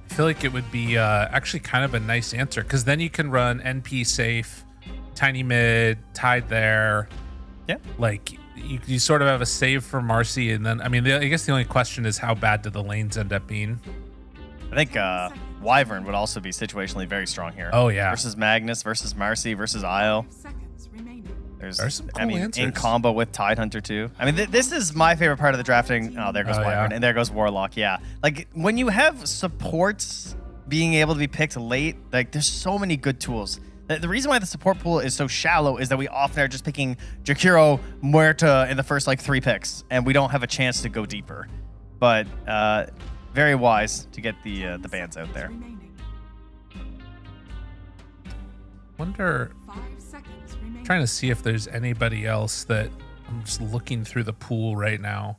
I feel like it would be actually kind of a nice answer, because then you can run NP safe, Tiny mid, Tide there. Yeah. Like, you sort of have a save for Marcy, and then, I mean, I guess the only question is how bad do the lanes end up being? I think Wyvern would also be situationally very strong here. Oh, yeah. Versus Magnus, versus Marcy, versus Isle. There's some cool answers. in combo with Tidehunter too. I mean, this is my favorite part of the drafting. Oh, there goes Wyvern, and there goes Warlock. Yeah, like when you have supports being able to be picked late, like there's so many good tools. The reason why the support pool is so shallow is that we often are just picking Jakiro, Muerta in the first like 3 picks, and we don't have a chance to go deeper. But very wise to get the bans out there. Wonder, trying to see if there's anybody else that I'm just looking through the pool right now.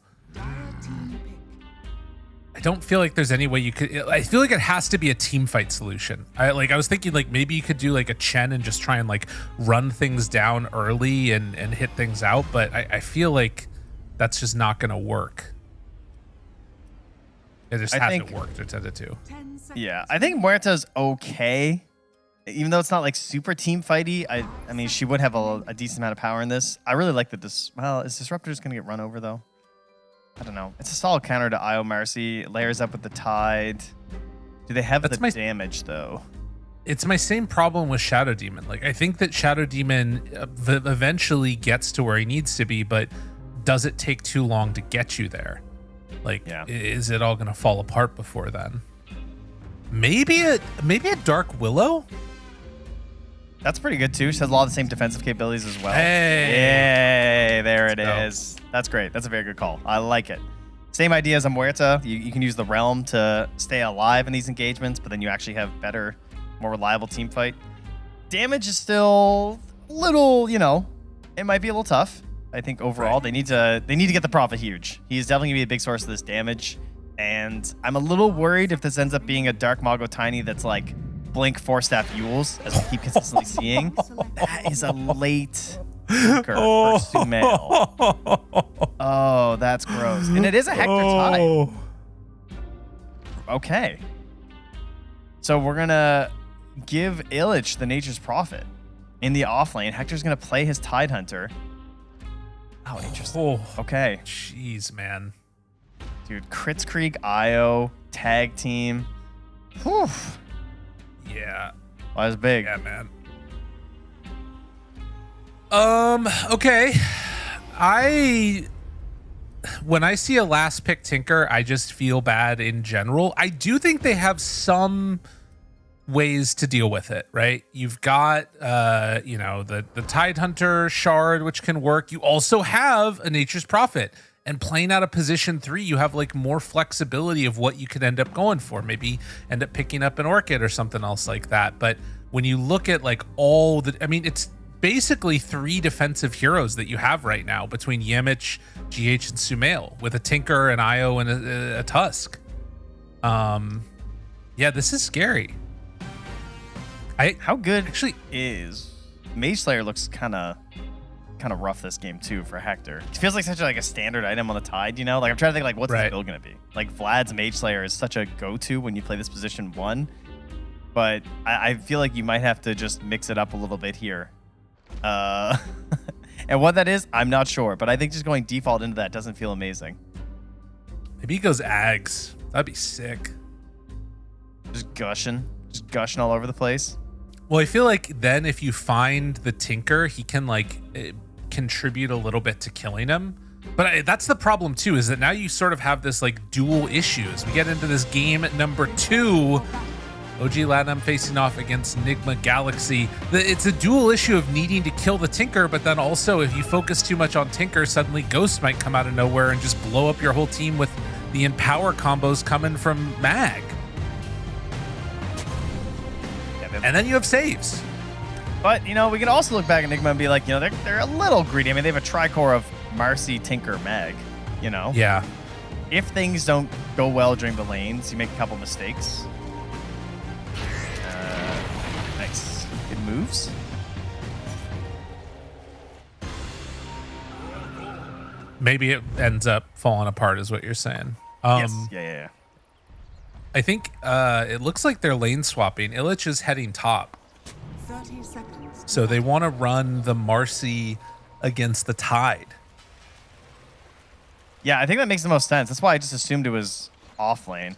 I don't feel like there's any way you could. I feel like it has to be a team fight solution. I was thinking like maybe you could do like a Chen and just try and like run things down early and hit things out, but I feel like that's just not gonna work. It just hasn't worked. It tended to. Yeah, I think Muerta's okay, even though it's not like super team fighty. I mean, she would have a decent amount of power in this. I really like that this. Well, is Disruptor just gonna get run over though? I don't know. It's a solid counter to Io Marcy. Layers up with the Tide. Do they have the damage though? It's my same problem with Shadow Demon. Like I think that Shadow Demon eventually gets to where he needs to be, but does it take too long to get you there? Like, is it all gonna fall apart before then? Maybe a Dark Willow. That's pretty good too. She has a lot of the same defensive capabilities as well. Hey, yay! There it is. That's great. That's a very good call. I like it. Same idea as a Muerta. You can use the Realm to stay alive in these engagements, but then you actually have better, more reliable team fight. Damage is still a little, it might be a little tough. I think overall they need to get the Prophet huge. He's definitely gonna be a big source of this damage, and I'm a little worried if this ends up being a Dark Mago Tiny that's like Blink 4-staff Yules, as we keep consistently seeing. That is a late Tinker for Sumail. Oh, that's gross. And it is a Hector Tide. Okay. So we're gonna give Illich the Nature's Prophet in the off lane. Hector's gonna play his Tidehunter. Oh, interesting. Okay. Jeez, man. Dude, Crits Creek, Io, tag team. Whew. Yeah. Well, that's big. Yeah, man. Okay. When I see a last pick Tinker, I just feel bad in general. I do think they have some ways to deal with it, right? You've got the Tidehunter shard, which can work. You also have a Nature's Prophet, and playing out of position 3, you have like more flexibility of what you could end up going for. Maybe end up picking up an Orchid or something else like that. But when you look at like it's basically 3 defensive heroes that you have right now between Yemich, GH, and Sumail, with a Tinker, an Io, and a Tusk. Yeah, this is scary. How good actually is Mage Slayer? Looks kind of rough this game too for Hector. It feels like such a standard item on the Tide, Like I'm trying to think like what's his build gonna be. Like Vlad's Mage Slayer is such a go-to when you play this position 1, but I feel like you might have to just mix it up a little bit here. And what that is, I'm not sure, but I think just going default into that doesn't feel amazing. Maybe he goes Ags. That'd be sick. Just gushing all over the place. Well, I feel like then if you find the Tinker, he can like contribute a little bit to killing him. But that's the problem too, is that now you sort of have this like dual issues. We get into this game at number 2, OG Latinum facing off against Nigma Galaxy. It's a dual issue of needing to kill the Tinker, but then also if you focus too much on Tinker, suddenly Ghost might come out of nowhere and just blow up your whole team with the Empower combos coming from Mag. And then you have saves. But, we can also look back at Nigma and be like, they're a little greedy. I mean, they have a tricore of Marcy, Tinker, Mag, Yeah. If things don't go well during the lanes, you make a couple mistakes. Nice. Good moves. Maybe it ends up falling apart is what you're saying. Yes. Yeah. I think it looks like they're lane swapping. Illich is heading top. 30 seconds. So they want to run the Marcy against the Tide. Yeah, I think that makes the most sense. That's why I just assumed it was off lane.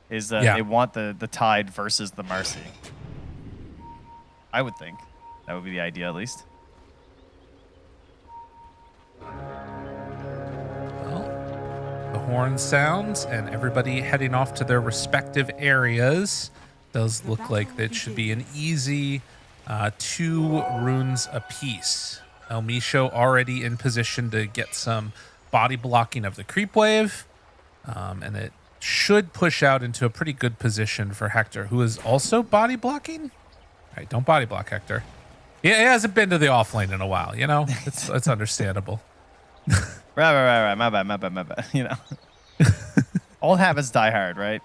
Is that they want the Tide versus the Marcy. I would think that would be the idea at least. horn sounds and everybody heading off to their respective areas. Does look like that should be an easy 2 runes apiece. El Misho already in position to get some body blocking of the creep wave. And it should push out into a pretty good position for Hector, who is also body blocking. All right, don't body block, Hector. Yeah, he hasn't been to the offlane in a while, you know? It's understandable. Right. My bad. You know. Old habits die hard, right?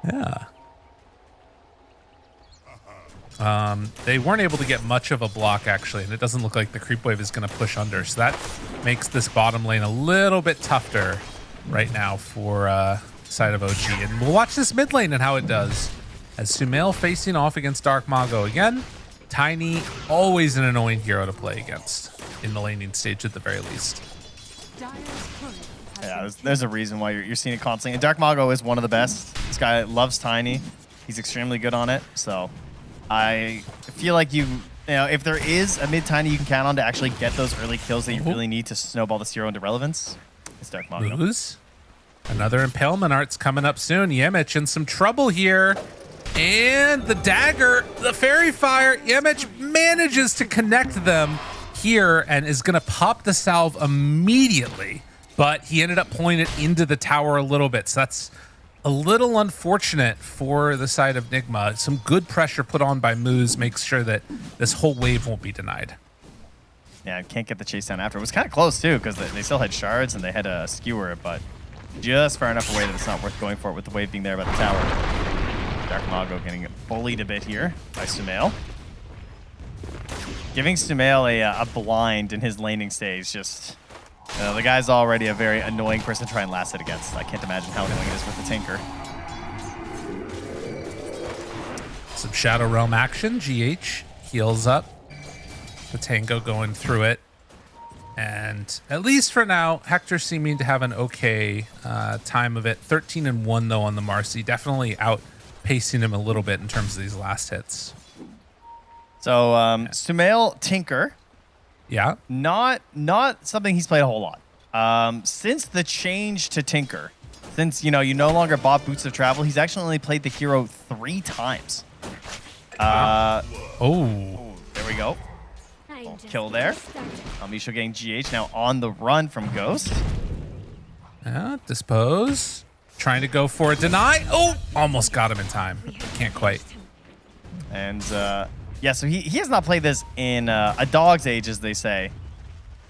Yeah. They weren't able to get much of a block, actually, and it doesn't look like the creep wave is going to push under, so that makes this bottom lane a little bit tougher right now for side of OG. And we'll watch this mid lane and how it does. As Sumail facing off against Dark Mago again. Tiny, always an annoying hero to play against in the laning stage at the very least. Yeah, there's a reason why you're seeing it constantly. And Dark Mago is one of the best. This guy loves Tiny. He's extremely good on it, so... I feel like you know, if there is a mid Tiny you can count on to actually get those early kills that you really need to snowball this hero into relevance, it's Dark Mago. Lose. Another Impalement Art's coming up soon. Yemich in some trouble here. And the dagger, the Fairy Fire, Yemich manages to connect them here and is going to pop the salve immediately. But he ended up pulling it into the tower a little bit. So that's a little unfortunate for the side of Nigma. Some good pressure put on by Moose makes sure that this whole wave won't be denied. Yeah, can't get the chase down after. It was kind of close too because they still had shards and they had a skewer, but just far enough away that it's not worth going for it with the wave being there by the tower. Dark Mago getting bullied a bit here by Sumail. Giving Sumail a blind in his laning stage just... the guy's already a very annoying person to try and last hit against. I can't imagine how annoying it is with the Tinker. Some Shadow Realm action. GH heals up. The Tango going through it. And at least for now, Hector seeming to have an okay time of it. 13-1 though on the Marcy. Definitely outpacing him a little bit in terms of these last hits. So Sumail Tinker. Yeah. Not something he's played a whole lot. Since the change to Tinker, since you no longer bought Boots of Travel, he's actually only played the hero 3 times. Oh, there we go. Kill there. Misho getting GH now on the run from Ghost. Yeah, dispose. Trying to go for a deny. Oh, almost got him in time. Can't quite. And yeah, so he has not played this in a dog's age, as they say.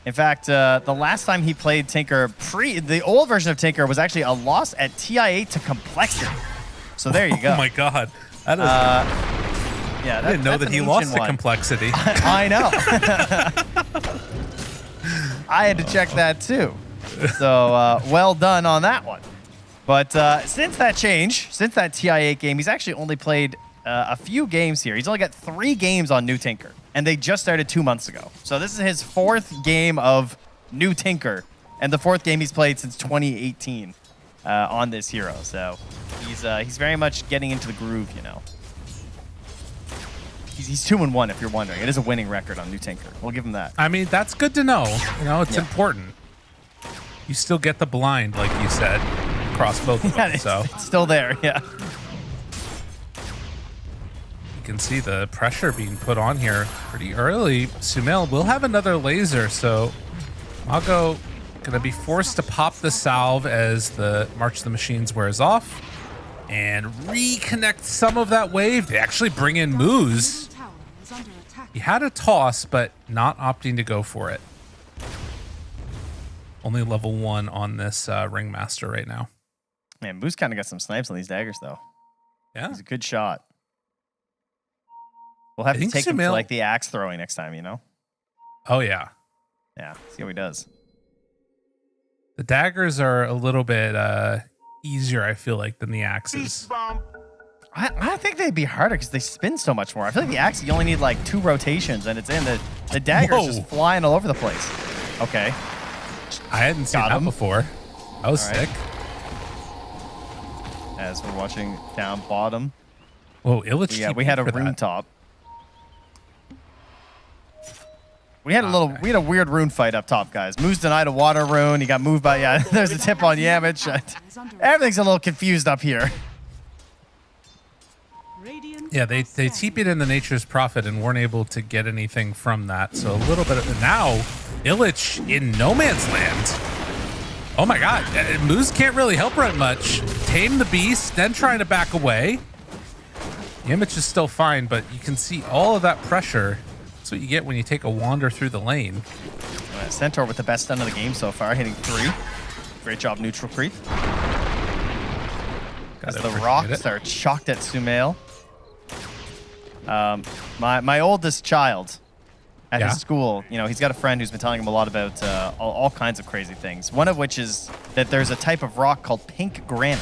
In fact, the last time he played Tinker, the old version of Tinker was actually a loss at TI8 to Complexity. So there you go. Oh my God. That is, yeah, I didn't know that he lost to Complexity. I know. I had to check that too. So well done on that one. But since that change, since that TI8 game, he's actually only played a few games here. He's only got 3 games on New Tinker, and they just started 2 months ago. So this is his 4th game of New Tinker, and the 4th game he's played since 2018 on this hero. So he's very much getting into the groove, He's 2-1 if you're wondering. It is a winning record on New Tinker. We'll give him that. I mean, that's good to know. It's important. You still get the blind, like you said, across both of them. It's still there, yeah. You can see the pressure being put on here pretty early. Sumail will have another laser, so Mago gonna be forced to pop the salve as the March of the Machines wears off and reconnect some of that wave. They actually bring in Moose. He had a toss, but not opting to go for it. Only level 1 on this Ringmaster right now. Man, Moose kind of got some snipes on these daggers, though. Yeah. He's a good shot. We'll have to take him to like the axe throwing next time, Oh, yeah. Yeah, see how he does. The daggers are a little bit easier, I feel like, than the axes. I think they'd be harder because they spin so much more. I feel like the axe, you only need like 2 rotations and it's in. The dagger's just flying all over the place. Okay. I hadn't seen that before. That was sick. As we're watching down bottom. Whoa, Illich. Yeah, we had a rune top. We had a weird rune fight up top, guys. Moose denied a water rune. He got moved by, yeah, there's a tip on Yamich. Everything's a little confused up here. Yeah, they TP'd into Nature's Prophet and weren't able to get anything from that. So a little bit of now, Illich in no man's land. Oh my God, Moose can't really help right much. Tame the beast, then trying to back away. Yamich is still fine, but you can see all of that pressure. That's what you get when you take a wander through the lane. Centaur with the best stun of the game so far, hitting 3. Great job, neutral creep. As the rocks are shocked at Sumail. My oldest child at his school, you know, he's got a friend who's been telling him a lot about all kinds of crazy things. One of which is that there's a type of rock called pink granite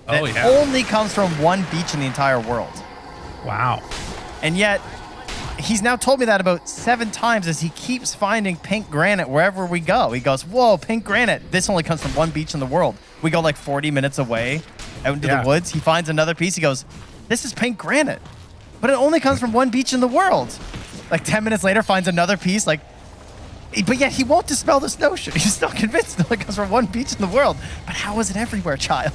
that only comes from one beach in the entire world. Wow. And yet, he's now told me that about 7 times as he keeps finding pink granite wherever we go. He goes, whoa, pink granite. This only comes from one beach in the world. We go like 40 minutes away out into the woods. He finds another piece. He goes, this is pink granite. But it only comes from one beach in the world. Like 10 minutes later, finds another piece. Like, but yet he won't dispel this notion. He's still convinced it only comes from one beach in the world. But how is it everywhere, child?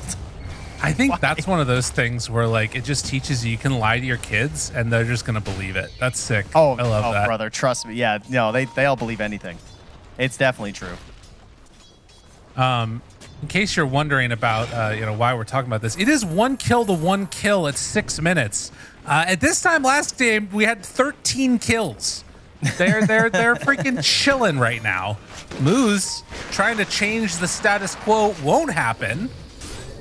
I think that's one of those things where like it just teaches you can lie to your kids and they're just gonna believe it. That's sick. Oh, I love that. Brother, trust me. Yeah, no, they all believe anything. It's definitely true. In case you're wondering about why we're talking about this, it is 1 kill to 1 kill at 6 minutes. At this time last game, we had 13 kills. They're freaking chilling right now. Moose trying to change the status quo won't happen.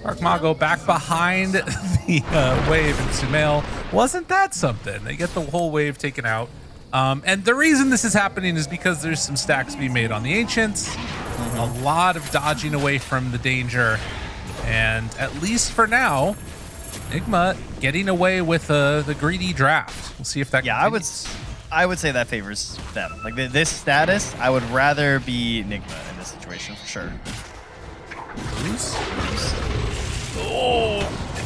Dark Mago back behind the wave, and Sumail, wasn't that something? They get the whole wave taken out. And the reason this is happening is because there's some stacks being made on the Ancients. A lot of dodging away from the danger. And at least for now, Enigma getting away with the greedy draft. We'll see if that continues. I would say that favors them. Like this status, I would rather be Enigma in this situation for sure. Moose. Oh,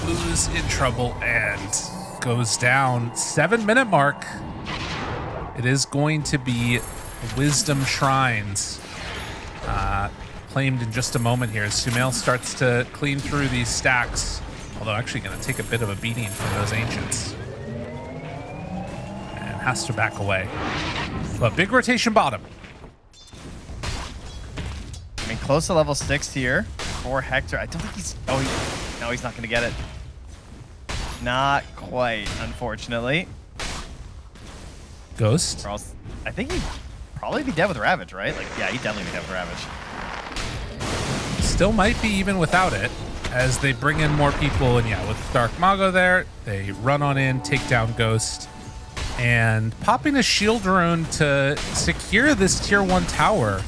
Moose in trouble and goes down. 7-minute mark. It is going to be Wisdom Shrines claimed in just a moment here as Sumail starts to clean through these stacks. Although actually going to take a bit of a beating from those Ancients. And has to back away. But big rotation bottom. I mean, close to level 6 here for Hector. I don't think he's... No, he's not going to get it. Not quite, unfortunately. Ghost. I think he'd probably be dead with Ravage, right? Like, yeah, he'd definitely be dead with Ravage. Still might be even without it, as they bring in more people. And yeah, with Dark Mago there, they run on in, take down Ghost, and popping a shield rune to secure this tier 1 tower.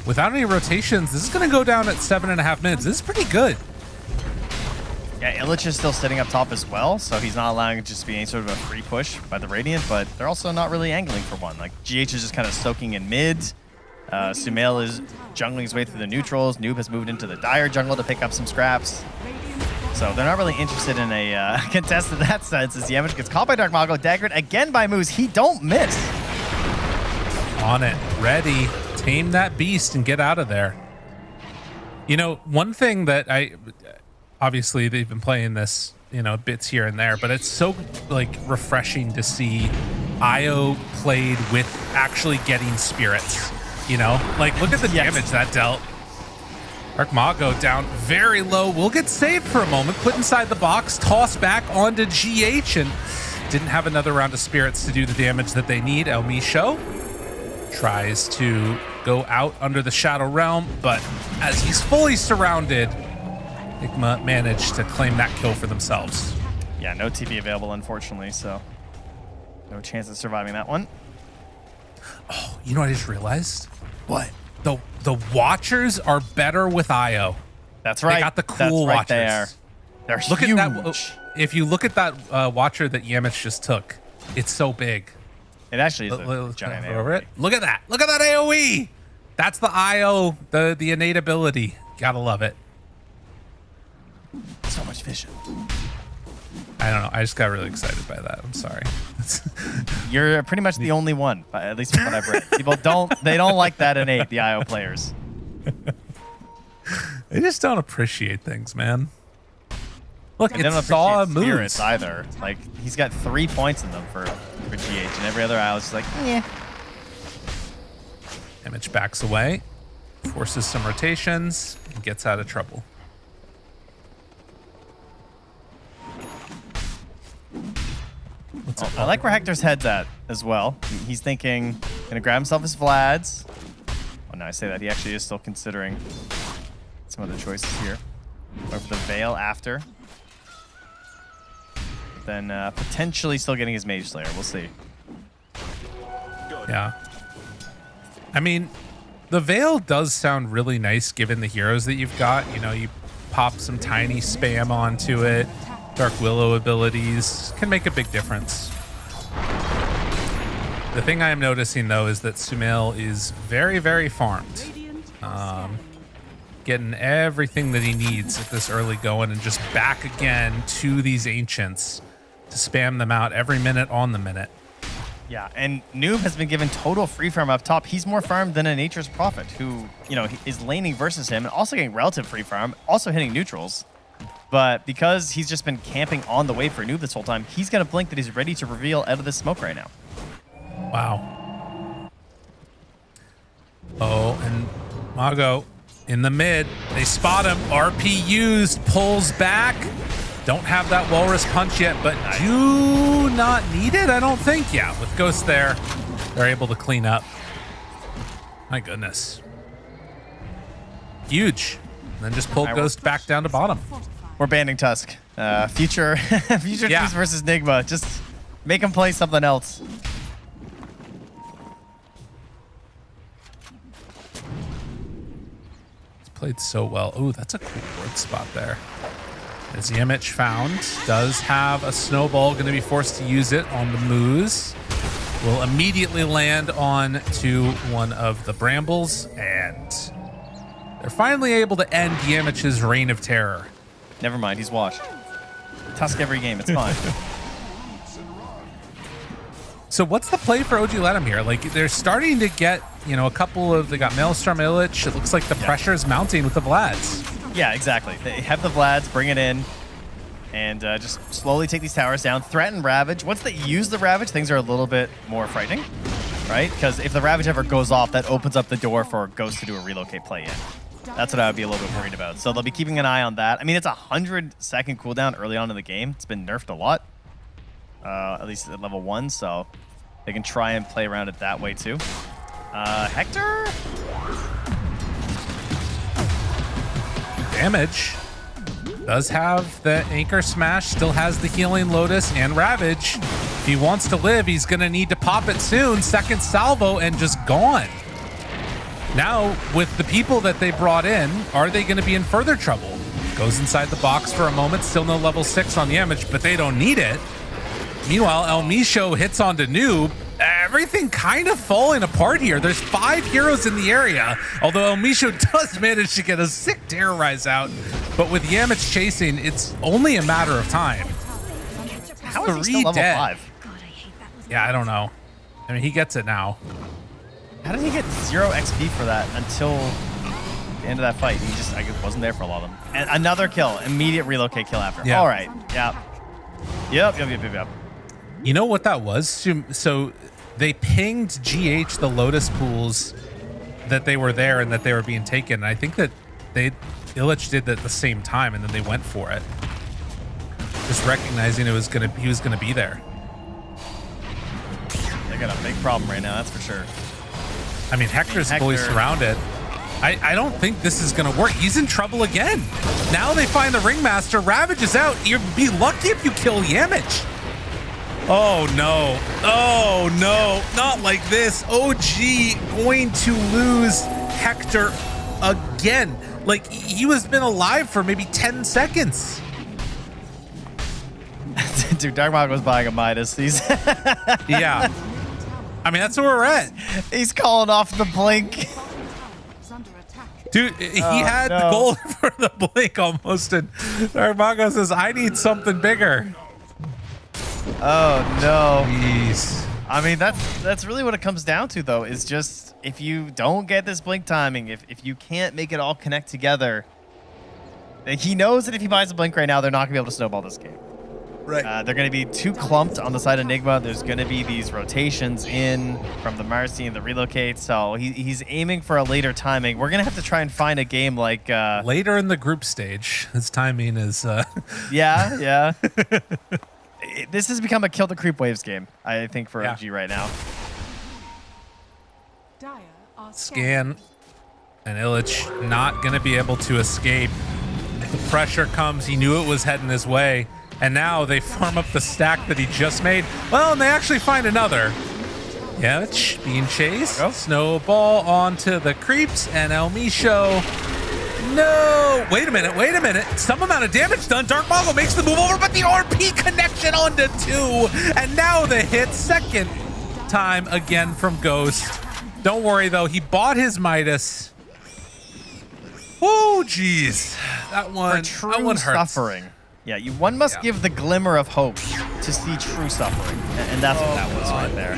Without any rotations, this is going to go down at 7.5 minutes. This is pretty good. Yeah, Illich is still sitting up top as well, so he's not allowing it just to be any sort of a free push by the Radiant, but they're also not really angling for one. Like, GH is just kind of soaking in mid. Sumail is jungling his way through the neutrals. Noob has moved into the Dire jungle to pick up some scraps. So they're not really interested in a contest in that sense, as Yamich gets caught by Dark Mago, daggered again by Moose. He don't miss. On it, ready. Tame that beast and get out of there. You know, one thing that obviously they've been playing this, bits here and there, but it's so like refreshing to see IO played with actually getting spirits. Like look at the damage that dealt. Dark Mago down very low. Will get saved for a moment, put inside the box, toss back onto GH, and didn't have another round of spirits to do the damage that they need. El Misho tries to go out under the Shadow Realm, but as he's fully surrounded, Enigma managed to claim that kill for themselves. Yeah, no TP available, unfortunately, so no chance of surviving that one. Oh, you know what I just realized? What? The Watchers are better with IO. That's right. They got the cool That's right Watchers. They're look huge. At that. If you look at that Watcher that Yamich just took, it's so big. It actually is a giant over it. Look at that. Look at that AoE. That's the IO, the innate ability. Gotta love it. So much vision. I don't know. I just got really excited by that. I'm sorry. You're pretty much the only one, at least from what I've read. People don't like that innate, the IO players. They just don't appreciate things, man. Look, They don't it's Saw moves. spirits either. Like, he's got 3 points in them for GH, and every other IO is just like, yeah. Image backs away, forces some rotations, and gets out of trouble. I like where Hector's head's at as well. He's thinking, gonna grab himself his Vlads. Oh, no, I say that. He actually is still considering some other choices here. Or for the Veil after. But then potentially still getting his Mage Slayer. We'll see. Yeah. I mean, the Veil does sound really nice given the heroes that you've got. You know, you pop some tiny spam onto it. Dark Willow abilities can make a big difference. The thing I am noticing, though, is that Sumail is very, very farmed. Getting everything that he needs at this early going and just back again to these Ancients to spam them out every minute on the minute. Yeah, and Noob has been given total free farm up top. He's more farmed than a Nature's Prophet, who, you know, is laning versus him and also getting relative free farm, also hitting neutrals. But because he's just been camping on the way for Noob this whole time, he's got a blink that he's ready to reveal out of this smoke right now. Wow. Oh, and Mago in the mid. They spot him. RP used, pulls back. Don't have that Walrus punch yet, but do not need it, I don't think. Yeah, with Ghost there, they're able to clean up. My goodness. Huge. And then just pull Ghost back down to bottom. We're banning Tusk. Future teams versus Nigma. Just make him play something else. He's played so well. Ooh, that's a cool word spot there. As Yamich found, does have a snowball, going to be forced to use it on the Moose. Will immediately land on to one of the Brambles, and they're finally able to end Yamich's reign of terror. Never mind, he's washed. Tusk every game, it's fine. So what's the play for OG Ledham here? Like, they're starting to get, you know, a couple of, they got Maelstrom Illich. It looks like the pressure is mounting with the Vlads. Yeah, exactly. They have the Vlads, bring it in, and just slowly take these towers down. Threaten Ravage. Once they use the Ravage, things are a little bit more frightening, right? Because if the Ravage ever goes off, that opens up the door for Ghost to do a relocate play in. That's what I would be a little bit worried about. So they'll be keeping an eye on that. I mean, it's a 100-second cooldown early on in the game. It's been nerfed a lot, at least at level 1, so they can try and play around it that way too. Hector? Damage. Does have the Anchor Smash, still has the Healing Lotus and Ravage. If he wants to live, he's going to need to pop it soon. Second salvo and just gone. Now, with the people that they brought in, are they going to be in further trouble? Goes inside the box for a moment, still no level 6 on the Image, but they don't need it. Meanwhile, El Misho hits onto Noob. Everything kind of falling apart here. There's 5 heroes in the area, although El Misho does manage to get a sick Terrorize out. But with Yamich chasing, it's only a matter of time. How is he still level 5? Yeah, I don't know. I mean, he gets it now. How did he get 0 XP for that until the end of that fight? He just, I guess, wasn't there for a lot of them. And another kill, immediate relocate kill after. Yeah. All right, yeah. Yep. You know what that was? So they pinged GH the Lotus pools that they were there and that they were being taken. And I think that Illich did that at the same time, and then they went for it, just recognizing he was gonna be there. They got a big problem right now, that's for sure. I mean, Hector's fully surrounded. I don't think this is going to work. He's in trouble again. Now they find the Ringmaster. Ravage is out. You'd be lucky if you kill Yamich. Oh, no. Oh, no. Not like this. OG going to lose Hector again. Like, he was been alive for maybe 10 seconds. Dude, Dark Mago was buying a Midas. He's yeah. I mean, that's where we're at. He's calling off the blink. Dude, he had the gold for the blink almost, and Dark says, I need something bigger. Oh, no. Jeez. I mean, that's really what it comes down to, though, is just if you don't get this blink timing, if you can't make it all connect together, he knows that if he buys a blink right now, they're not going to be able to snowball this game. Right. They're going to be too clumped on the side of Nigma. There's going to be these rotations in from the Marcy and the relocate, so he's aiming for a later timing. We're going to have to try and find a game like... later in the group stage. His timing is... Yeah. This has become a kill the creep waves game, I think, for OG right now. Scan. And Illich not going to be able to escape. The pressure comes. He knew it was heading his way. And now they farm up the stack that he just made. Well, and they actually find another. Yevich being chased. Snowball onto the creeps. And El Misho. No! Wait a minute. Some amount of damage done. Dark Mago makes the move over, but the RP connection onto 2. And now the hit. Second time again from Ghost. Don't worry, though. He bought his Midas. Oh, jeez. That one hurts. Suffering. Yeah, one must give the glimmer of hope to see true suffering. And that's what that was right there.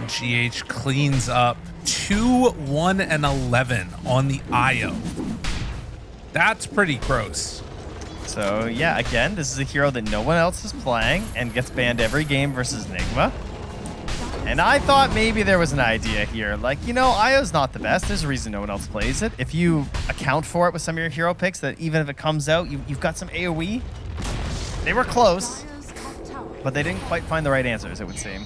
GH cleans up 2-1-11 on the IO. That's pretty gross. So, yeah, again, this is a hero that no one else is playing and gets banned every game versus Nigma. And I thought maybe there was an idea here. Like, IO's not the best. There's a reason no one else plays it. If you account for it with some of your hero picks, that even if it comes out, you've got some AoE. They were close, but they didn't quite find the right answers, it would seem.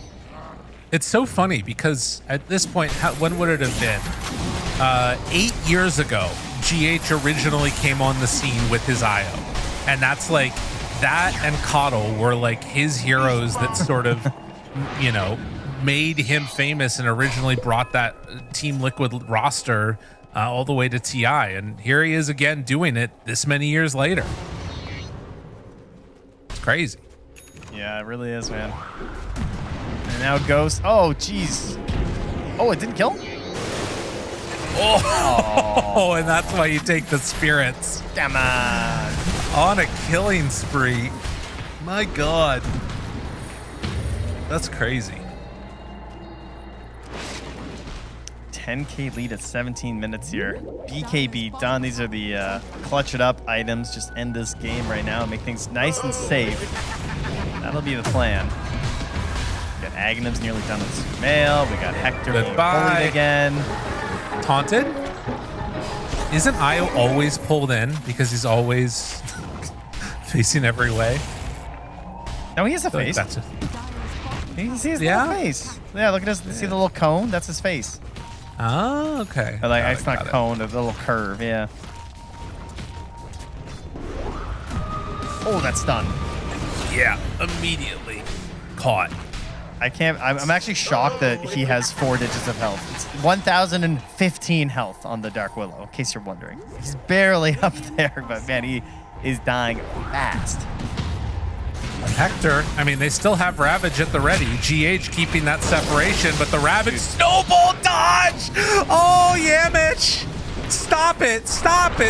It's so funny because at this point, when would it have been? 8 years ago, GH originally came on the scene with his IO. And that's like, that and Coddle were like his heroes that sort of, made him famous and originally brought that Team Liquid roster all the way to TI. And here he is again doing it this many years later. It's crazy. Yeah, it really is, man. And now Ghost. Oh, jeez. Oh, it didn't kill? Oh, and that's why you take the spirits. Come on. On a killing spree. My God. That's crazy. 10k lead at 17 minutes here. BKB done. These are the clutch it up items. Just end this game right now and make things nice and safe. That'll be the plan. We got Agnum's nearly done with Sumail. We got Hector being bullied again. Taunted? Isn't Io always pulled in because he's always facing every way? No, he has a face. He has a little face. Yeah, look at this. See the little cone? That's his face. Oh, okay. Or like, it's not cone, it's a little curve, yeah. Oh, that's done. Yeah, immediately caught. I'm actually shocked that he has 4 digits of health. It's 1,015 health on the Dark Willow, in case you're wondering. He's barely up there, but man, he is dying fast. Hector, I mean, they still have Ravage at the ready. GH keeping that separation, but the Ravage snowball dodge! Oh, yeah, Mitch! Stop it,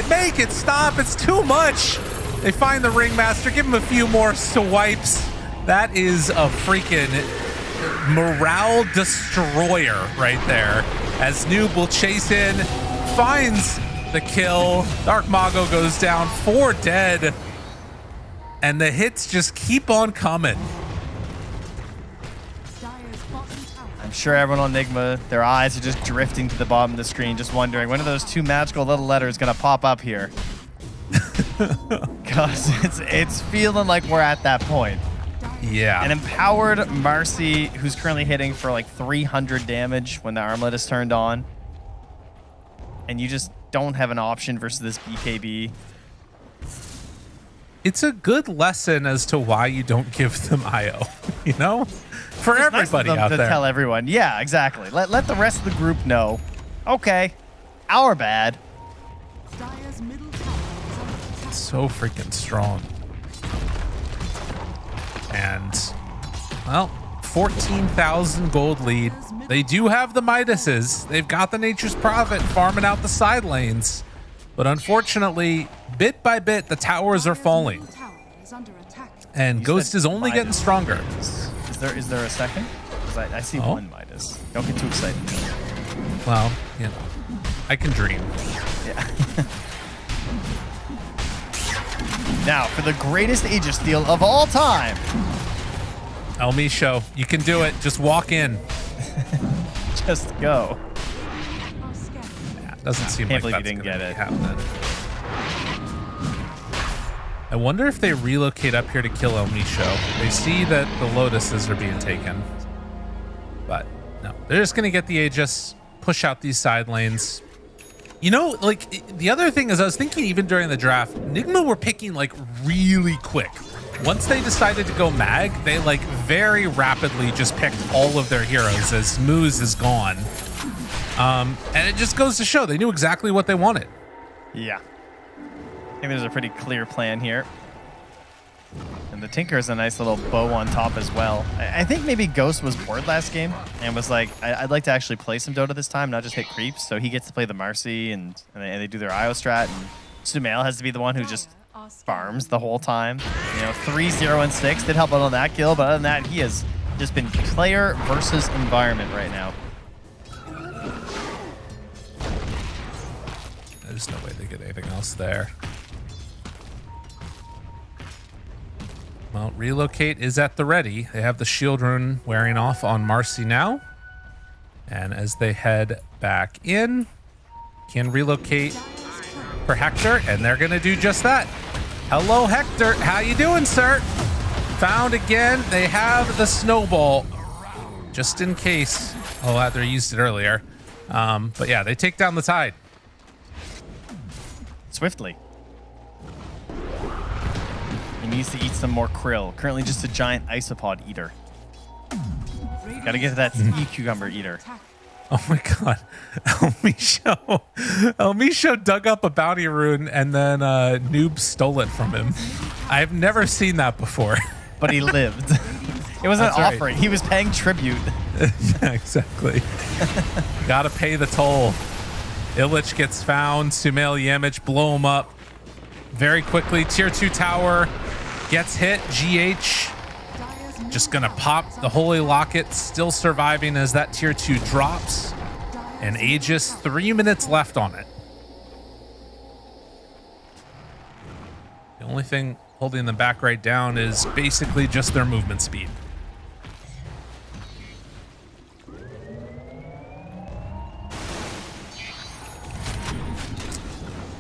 make it stop, it's too much! They find the Ringmaster, give him a few more swipes. That is a freaking morale destroyer right there. As Noob will chase in, finds the kill. Dark Mago goes down, 4 dead. And the hits just keep on coming. I'm sure everyone on Nigma, their eyes are just drifting to the bottom of the screen, just wondering, when are those 2 magical little letters gonna pop up here? Because it's feeling like we're at that point. Yeah. An empowered Marcy who's currently hitting for like 300 damage when the armlet is turned on. And you just don't have an option versus this BKB. It's a good lesson as to why you don't give them IO, for it's everybody nice of them out to there. Tell everyone, yeah, exactly. Let the rest of the group know. Okay, our bad. So freaking strong. And, well, 14,000 gold lead. They do have the Midases. They've got the Nature's Prophet farming out the side lanes. But unfortunately, bit by bit, the towers are falling. And Ghost is only getting stronger. Is there a second? because I see one Midas. Don't get too excited. Well, you know, I can dream. Yeah. Now, for the greatest Aegis steal of all time. El Misho, you can do it. Just walk in. Just go. Yeah, doesn't seem Can't like believe that's you didn't gonna get it. happen. I wonder if they relocate up here to kill El Misho. They see that the Lotuses are being taken. But no, they're just going to get the Aegis, push out these side lanes. You know, like, the other thing is I was thinking even during the draft, Nigma were picking, like, really quick. Once they decided to go mag, they, like, very rapidly just picked all of their heroes as Moose is gone. And it just goes to show they knew exactly what they wanted. Yeah. I think there's a pretty clear plan here. And the Tinker is a nice little bow on top as well. I think maybe Ghost was bored last game and was like, I'd like to actually play some Dota this time, not just hit creeps. So he gets to play the Marcy and they do their IO strat. And Sumail has to be the one who just farms the whole time. You know, 3-0 and 6 did help out on that kill, but other than that, he has just been player versus environment right now. There's no way they get anything else there. Well, relocate is at the ready. They have the shield rune wearing off on Marcy now. And as they head back in, can relocate for Hector, and they're gonna do just that. Hello, Hector. How you doing, sir? Found again. They have the snowball, just in case. Oh, they used it earlier. But yeah, they take down the tide. Swiftly. He needs to eat some more krill. Currently just a giant isopod eater. Gotta get to that sea cucumber eater. Oh my god. El Misho dug up a bounty rune and then Noob stole it from him. I've never seen that before. But he lived. It was an offering. He was paying tribute. Yeah, exactly. Gotta pay the toll. Illich gets found. Sumail Yamich blow him up very quickly. Tier 2 tower gets hit. GH just gonna pop the Holy Locket, still surviving as that tier 2 drops. And Aegis, 3 minutes left on it. The only thing holding them back right down is basically just their movement speed.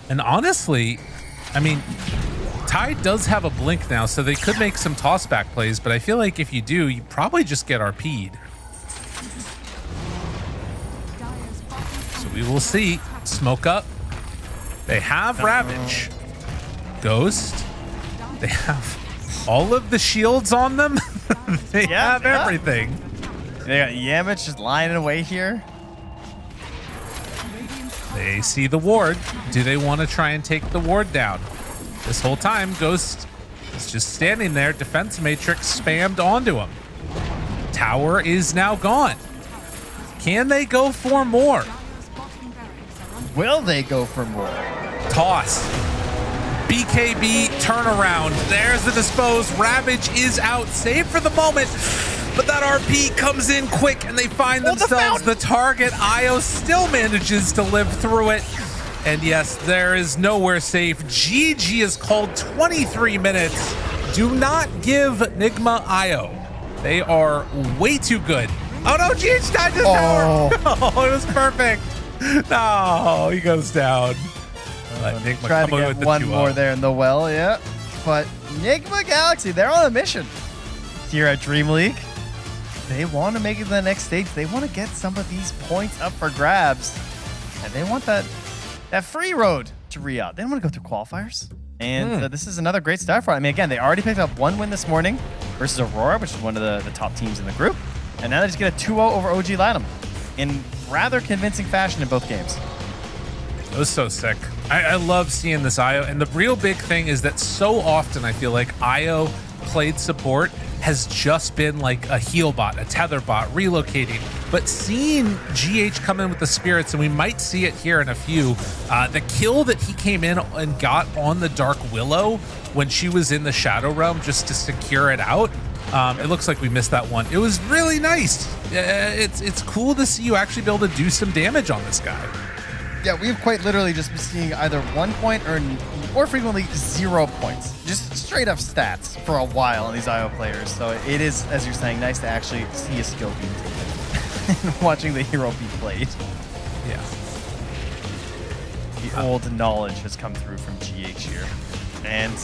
And honestly, I mean, Tide does have a blink now, so they could make some tossback plays, but I feel like if you do, you probably just get RP'd. So we will see. Smoke up. They have Ravage. Ghost. They have all of the shields on them. They have everything. They got Yamich just lying away here. They see the ward. Do they want to try and take the ward down? This whole time, Ghost is just standing there. Defense Matrix spammed onto him. Tower is now gone. Can they go for more? Will they go for more? Toss. BKB turnaround. There's the dispose. Ravage is out. Save for the moment. But that RP comes in quick and they find themselves the target. Io still manages to live through it. And yes, there is nowhere safe. GG is called 23 minutes. Do not give Nigma Io. They are way too good. Oh no, GH died to the tower. Oh, it was perfect. No, he goes down. Nigma Try to coming get with the one 2-0. more there in the well, yeah. But Nigma Galaxy, they're on a mission here at DreamLeague. They want to make it to the next stage. They want to get some of these points up for grabs. And they want that free road to Riyadh. They don't want to go through qualifiers. And this is another great start for them. I mean, again, they already picked up one win this morning versus Aurora, which is one of the top teams in the group. And now they just get a 2-0 over OG Latam in rather convincing fashion in both games. It was so sick. I love seeing this IO. And the real big thing is that so often I feel like IO played support has just been like a heal bot, a tether bot, relocating. But seeing GH come in with the spirits, and we might see it here in a few, the kill that he came in and got on the Dark Willow when she was in the Shadow Realm just to secure it out, It looks like we missed that one. It was really nice. It's cool to see you actually be able to do some damage on this guy. Yeah, we've quite literally just been seeing either 1 point or frequently 0 points. Just straight up stats for a while on these IO players. So it is, as you're saying, nice to actually see a skill being taken. Watching the hero be played. Yeah. The old knowledge has come through from GH here. And,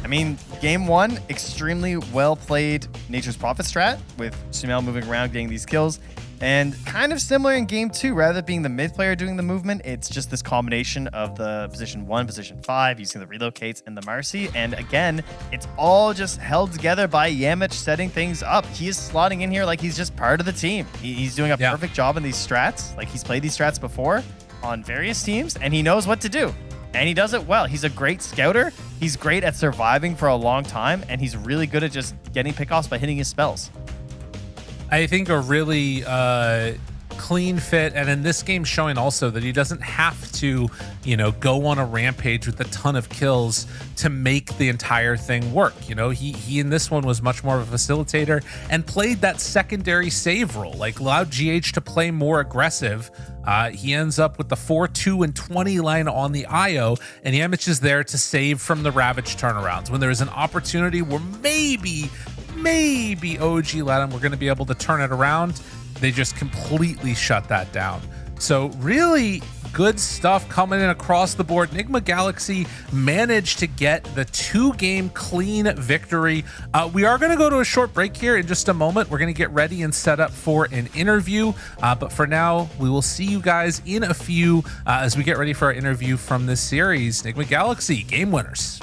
I mean, game 1, extremely well played Nature's Prophet strat with Sumail moving around, getting these kills. And kind of similar in game 2, rather than being the mid player doing the movement, it's just this combination of the position 1, position 5, using the relocates and the Marcy. And again, it's all just held together by Yamich setting things up. He is slotting in here like he's just part of the team. He's doing a perfect job in these strats. Like, he's played these strats before on various teams, and he knows what to do. And he does it well. He's a great scouter. He's great at surviving for a long time, and he's really good at just getting pickoffs by hitting his spells. I think a really clean fit, and in this game showing also that he doesn't have to, go on a rampage with a ton of kills to make the entire thing work. He in this one was much more of a facilitator and played that secondary save role, like allowed GH to play more aggressive. He ends up with the 4, 2, and 20 line on the IO, and Yamich is there to save from the Ravage turnarounds. When there is an opportunity where maybe OG let him, we're going to be able to turn it around, they just completely shut that down. So really good stuff coming in across the board. Nigma Galaxy managed to get the 2-game clean victory. We are going to go to a short break here in just a moment. We're going to get ready and set up for an interview. But for now, we will see you guys in a few as we get ready for our interview from this series. Nigma Galaxy, game winners.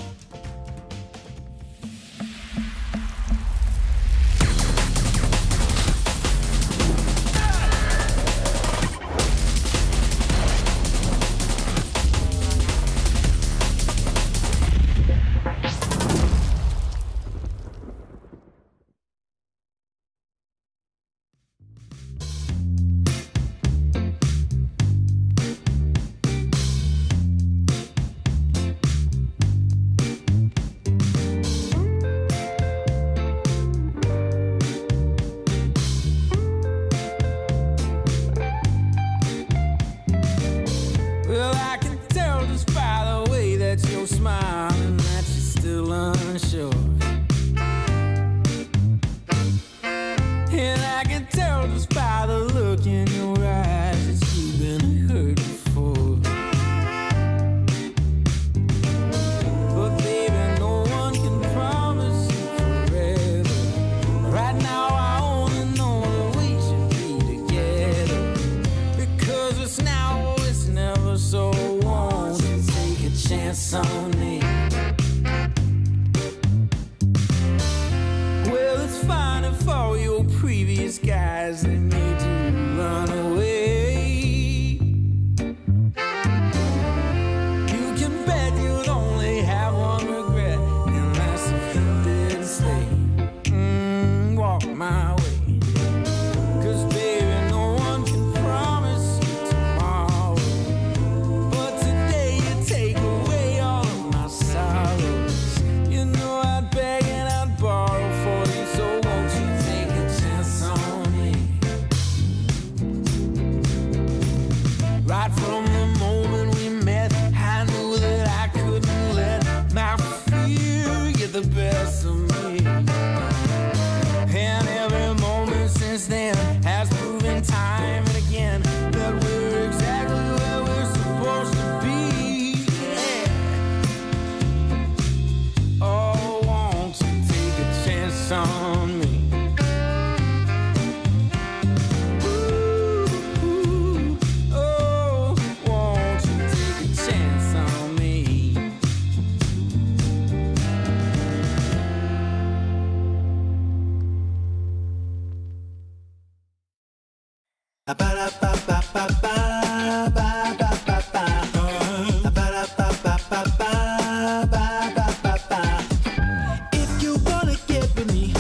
If you wanna get with me,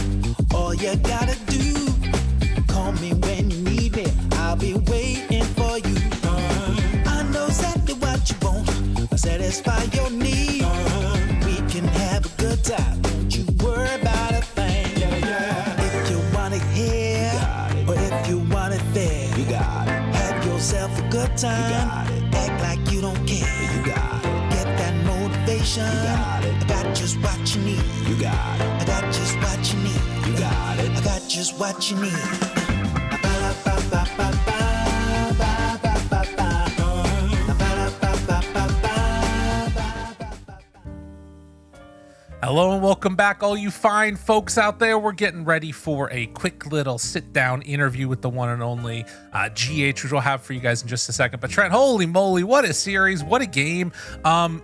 all you gotta do, call me when you need me. I'll be waiting for you. I know exactly what you want. I'll satisfy your need. We can have a good time. Don't you worry about a thing. good time. Act like you don't care. You got it. Get that motivation. You got it. I got just what you need. You got it. I got just what you need. You got it. I got just what you need. Hello and welcome back, all you fine folks out there. We're getting ready for a quick little sit-down interview with the one and only GH, which we'll have for you guys in just a second. But Trent, holy moly, what a series, what a game.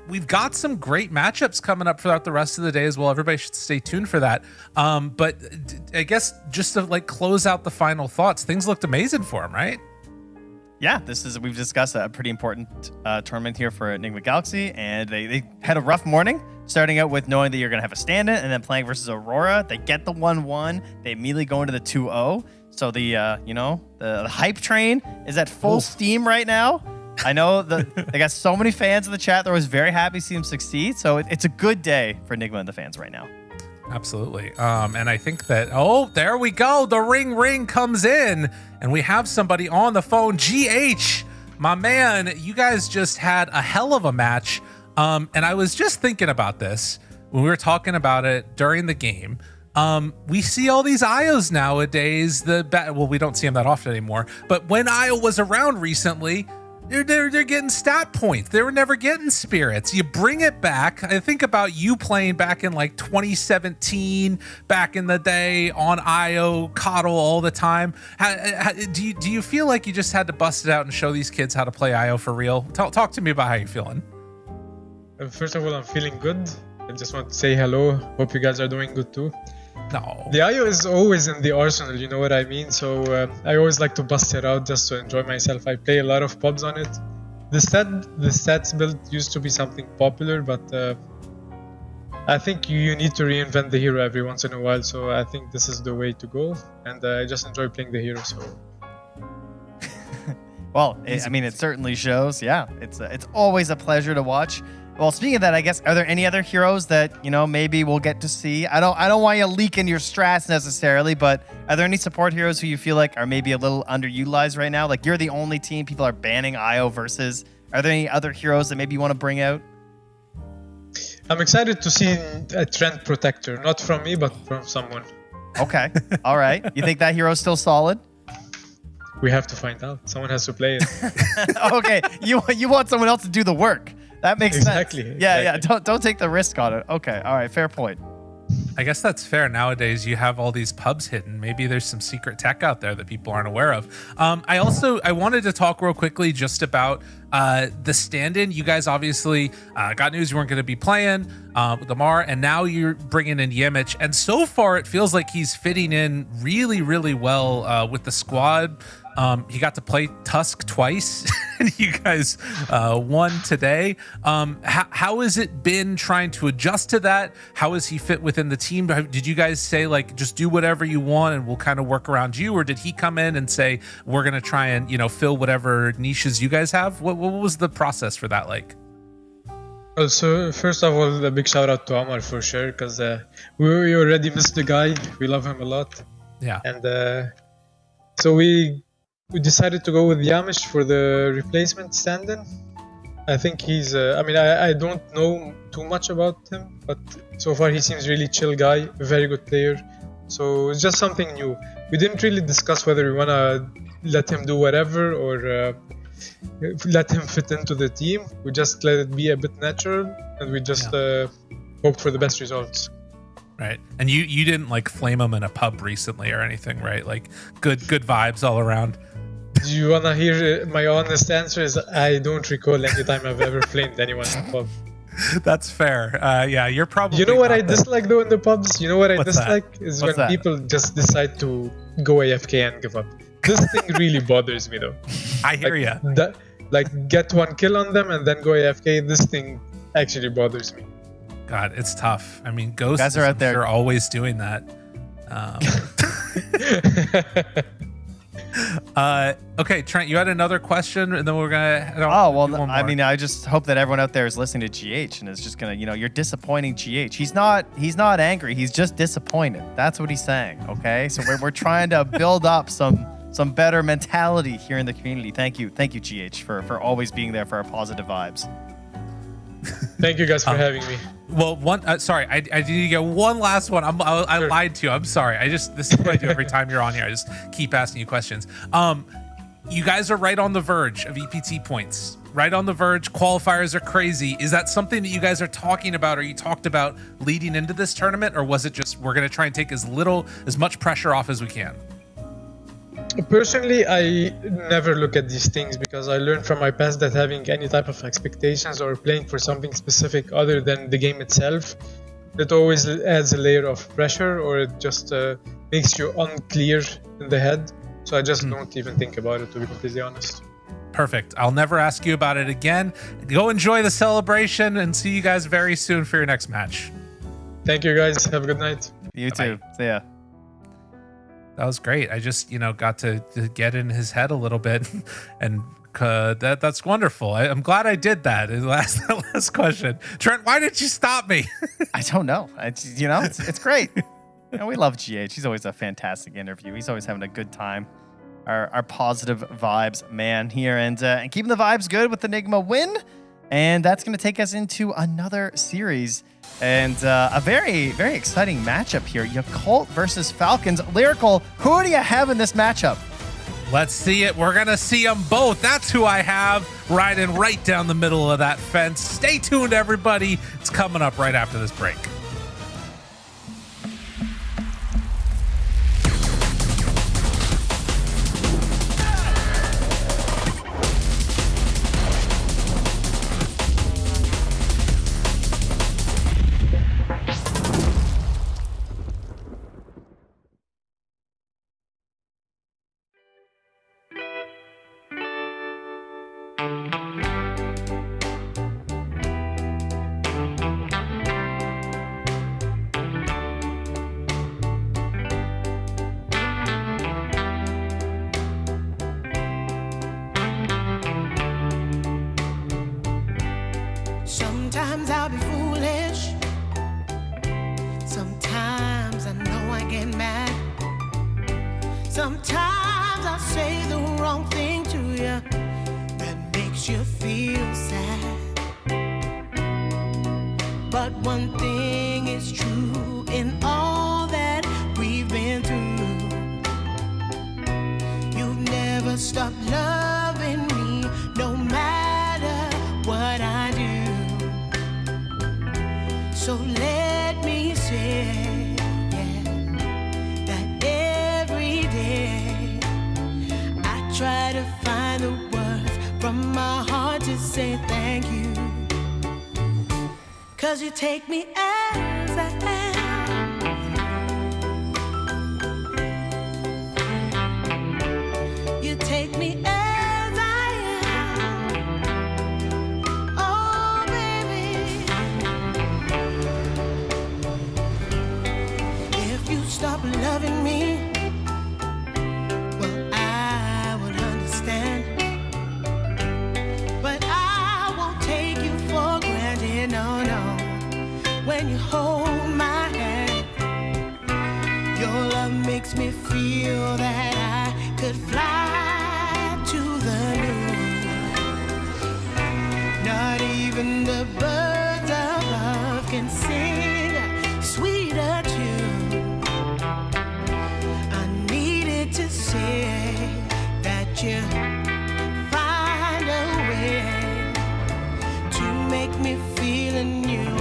We've got some great matchups coming up throughout the rest of the day as well. Everybody should stay tuned for that. But I guess just to like close out the final thoughts, things looked amazing for him, right? Yeah, we've discussed a pretty important tournament here for Enigma Galaxy, and they had a rough morning, starting out with knowing that you're going to have a stand-in and then playing versus Aurora. They get the 1-1. They immediately go into the 2-0. So the hype train is at full steam right now. I know they got so many fans in the chat. They're always very happy to see them succeed. So it's a good day for Enigma and the fans right now. Absolutely. And I think that, there we go. The ring comes in and we have somebody on the phone. GH, my man, you guys just had a hell of a match. And I was just thinking about this when we were talking about it during the game. We see all these IOs nowadays. We don't see them that often anymore. But when IO was around recently, they're getting stat points. They were never getting spirits. You bring it back. I think about you playing back in like 2017, back in the day on IO, coddle all the time. Do you feel like you just had to bust it out and show these kids how to play IO for real? Talk to me about how you're feeling. First of all, I'm feeling good. I just want to say hello. Hope you guys are doing good too. No. The IO is always in the arsenal, you know what I mean? So I always like to bust it out just to enjoy myself. I play a lot of pubs on it. The stats build used to be something popular, but I think you need to reinvent the hero every once in a while. So I think this is the way to go. And I just enjoy playing the hero. So. Well, it certainly shows. Yeah, it's always a pleasure to watch. Well, speaking of that, I guess, are there any other heroes that, maybe we'll get to see? I don't want you leaking your strats necessarily, but are there any support heroes who you feel like are maybe a little underutilized right now? Like, you're the only team people are banning IO versus. Are there any other heroes that maybe you want to bring out? I'm excited to see a Trend Protector, not from me, but from someone. Okay, all right. You think that hero's still solid? We have to find out. Someone has to play it. Okay, you want someone else to do the work. That makes sense. Exactly. Yeah. Don't take the risk on it. Okay. All right. Fair point. I guess that's fair. Nowadays, you have all these pubs hidden. Maybe there's some secret tech out there that people aren't aware of. I wanted to talk real quickly just about the stand-in. You guys obviously got news you weren't going to be playing with Amar, and now you're bringing in Yemich. And so far, it feels like he's fitting in really, really well with the squad. He got to play Tusk twice, and you guys won today. How has it been trying to adjust to that? How has he fit within the team? Did you guys say, like, just do whatever you want and we'll kind of work around you? Or did he come in and say, we're going to try and, fill whatever niches you guys have? What was the process for that like? So first of all, a big shout out to Amar for sure, because we already missed the guy. We love him a lot. Yeah. And so we decided to go with Yamish for the replacement stand-in. I think he's I don't know too much about him, but so far he seems really chill guy, a very good player. So it's just something new. We didn't really discuss whether we want to let him do whatever or let him fit into the team. We just let it be a bit natural, and we just hope for the best results. Right. And you didn't like flame him in a pub recently or anything, right? Like good vibes all around. Do you want to hear my honest answer? Is I don't recall any time I've ever flamed anyone in a pub. That's fair. Yeah, you're probably. You know what I dislike though in the pubs? You know what I dislike is What's when that? people just decide to go AFK and give up. This thing really bothers me though. I hear ya. Like get one kill on them and then go AFK. This thing actually bothers me. God, it's tough. I mean, ghosts guys are out there. They're always doing that. Okay, Trent, you had another question, and then we're gonna head on. Oh well, I just hope that everyone out there is listening to GH and is just gonna, you're disappointing GH. He's not angry. He's just disappointed. That's what he's saying. Okay, so we're trying to build up some some better mentality here in the community. Thank you, GH, for always being there for our positive vibes. Thank you guys for having me. Well, sorry, I need to get one last one. I lied to you. I'm sorry. This is what I do every time you're on here. I just keep asking you questions. You guys are right on the verge of EPT points. Right on the verge. Qualifiers are crazy. Is that something that you guys are talking about, or you talked about leading into this tournament, or was it just we're going to try and take as much pressure off as we can? Personally, I never look at these things because I learned from my past that having any type of expectations or playing for something specific other than the game itself, it always adds a layer of pressure, or it just makes you unclear in the head. So I just don't even think about it, to be completely honest. Perfect. I'll never ask you about it again. Go enjoy the celebration and see you guys very soon for your next match. Thank you, guys. Have a good night. You too. See ya. That was great. I just, got to get in his head a little bit, and that's wonderful. I'm glad I did that. That last question, Trent. Why did you stop me? I don't know. It's great. We love GH. He's always a fantastic interview. He's always having a good time. Our positive vibes man here, and keeping the vibes good with the Enigma win, and that's going to take us into another series. And a very, very exciting matchup here. Yakult versus Falcons. Lyrical, who do you have in this matchup? Let's see it. We're going to see them both. That's who I have riding right down the middle of that fence. Stay tuned, everybody. It's coming up right after this break. Sometimes I'll be foolish. Sometimes I know I get mad. Sometimes I'll say the wrong thing to you that makes you feel sad. But one thing is true in all that we've been through. You've never stopped loving me, no matter what I do. So let me say, that every day I try to find the words from my heart to say thank you. 'Cause you take me as I am. You take me as I am. Oh, baby. If you stop loving me, well, I would understand. But I won't take you for granted, no, no. When you hold my hand, your love makes me feel that I could fly to the moon. Not even the birds above can sing a sweeter tune. I needed to say that you find a way to make me feel anew.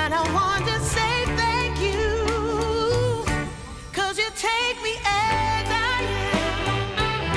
And I want to say thank you, 'cause you take me as I am.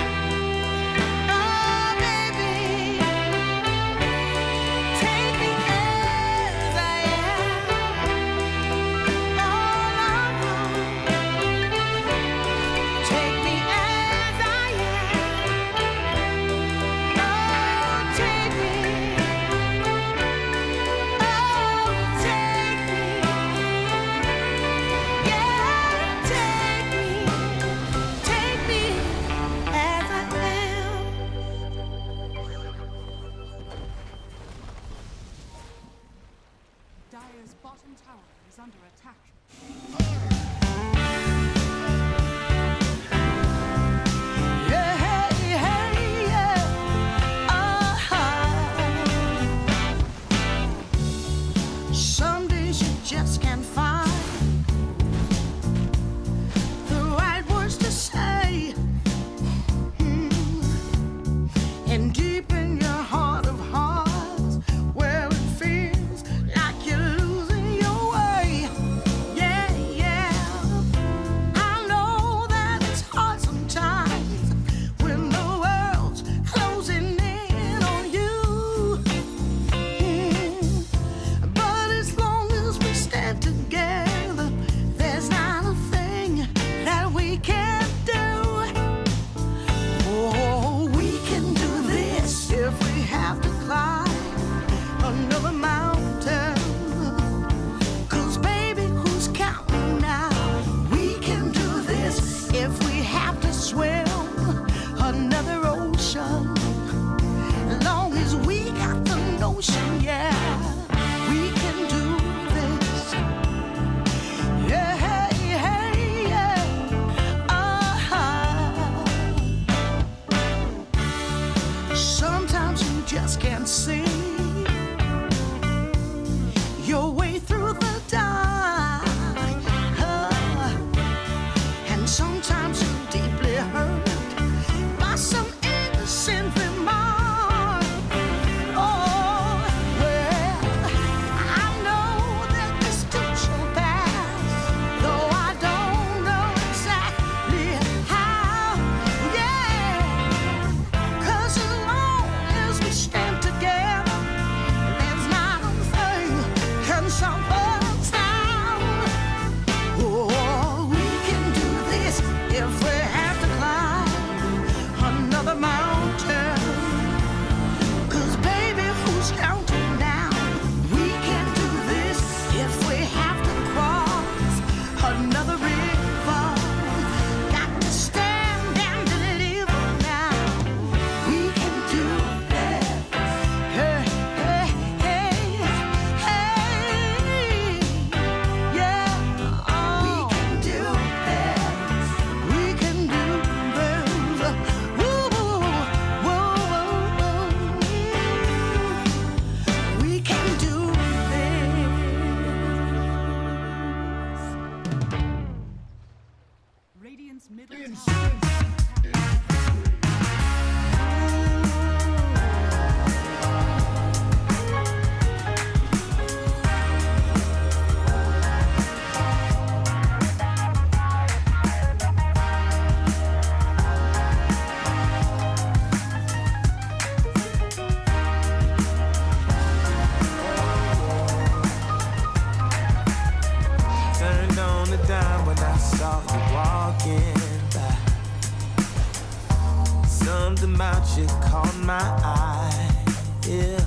can do. Oh, we can do this if we have to climb another mountain. 'Cause baby, who's counting now? We can do this if we have to swim another ocean. As long as we got the notion, yeah, we can do this. Yeah, hey, hey, yeah. Sometimes you just can't see your way through the dark. And sometimes you're deeply hurt by some innocent remark. Oh, well, I know that this too shall pass, though I don't know exactly how. Yeah, 'cause as long as we stand together, there's not a thing can stop us down. Oh, we can do this if we have to climb another mountain. 'Cause baby, who's counting now? We can do this if we have to cross another river. Got to stand and deliver now. We can do this. Hey, hey, hey, hey. Yeah, we can do this. We can do this. Woo, woo, woo. We can do this. Radiant's middle Turned on the dime when I saw you walking by. Something about you caught my eye. Yeah.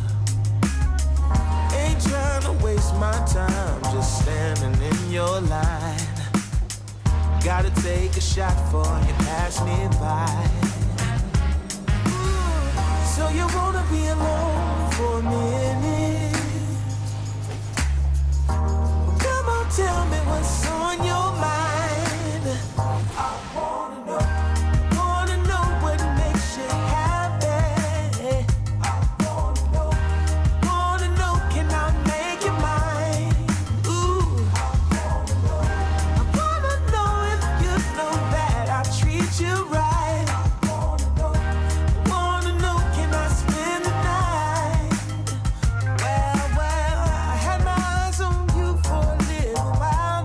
Ain't trying to waste my time, just standing in your line. Gotta take a shot before you pass me by. So you wanna be alone for a minute? Come on, tell me what's on your mind. I wanna know what makes you happy. I wanna know, can I make you mine? Ooh, I wanna know if you know that I treat you right. Wanna know, can I spend the night? Well, I had my eyes on you for a little while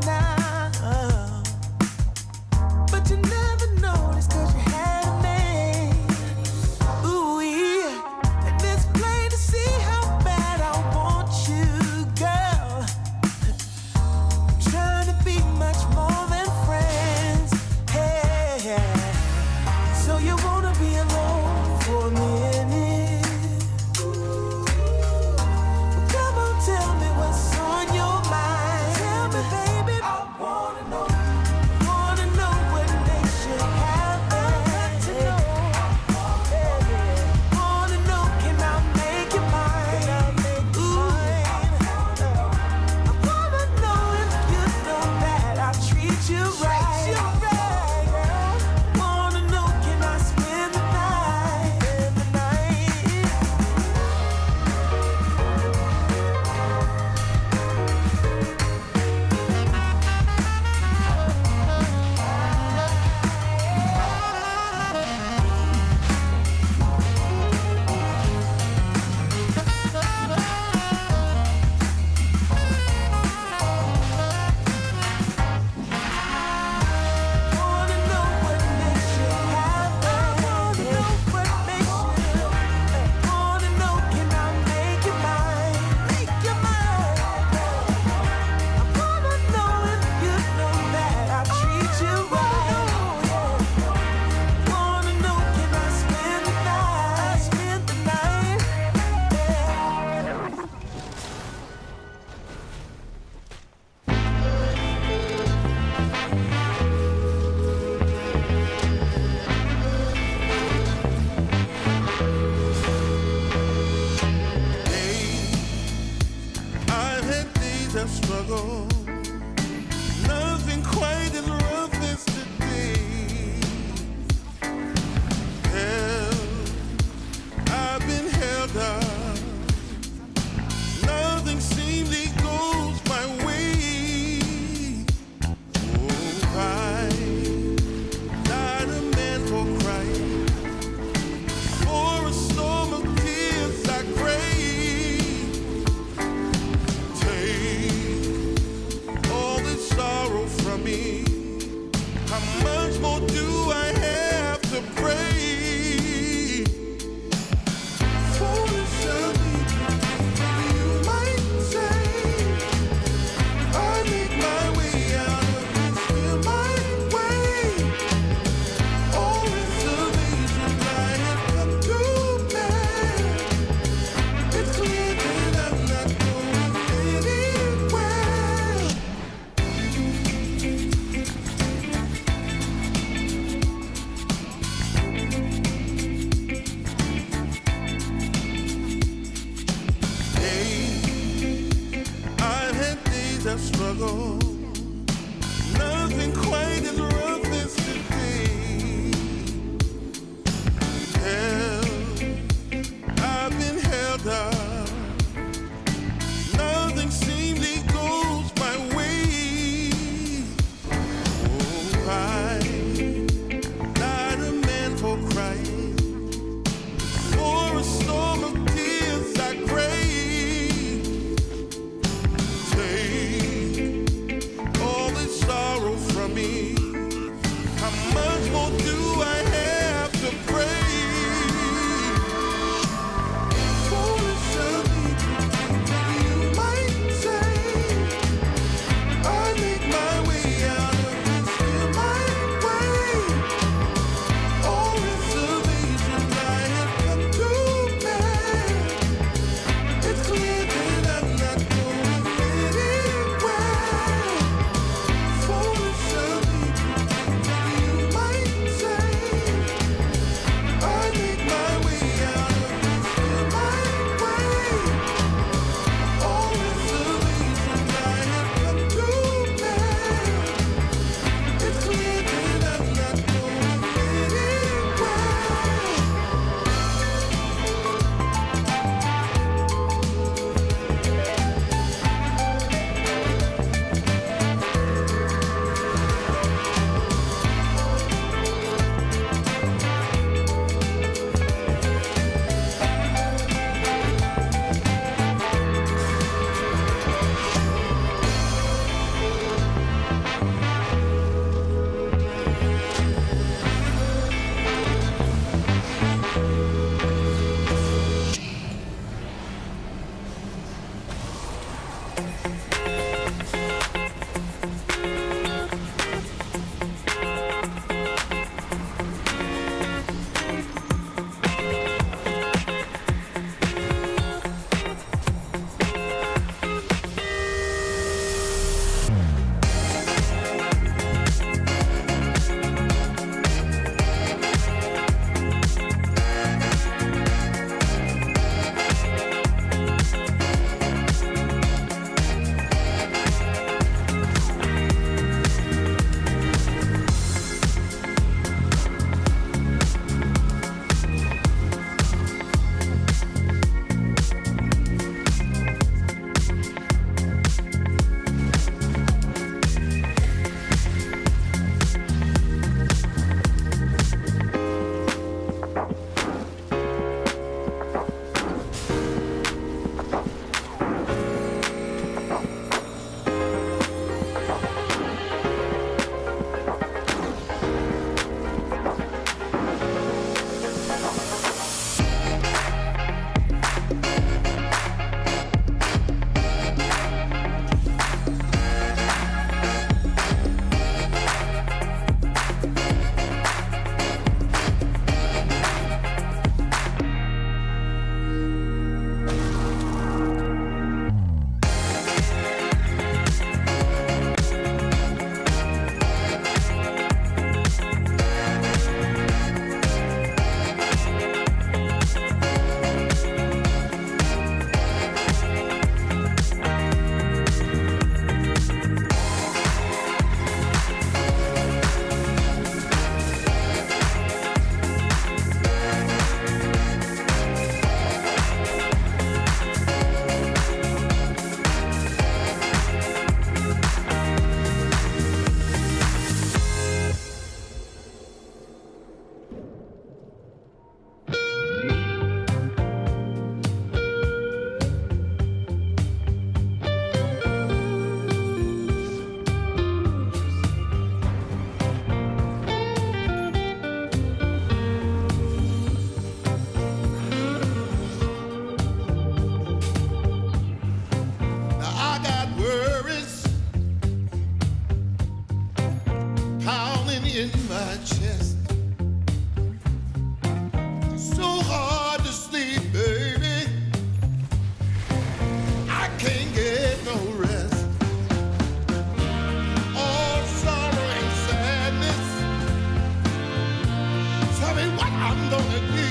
I'm gonna do.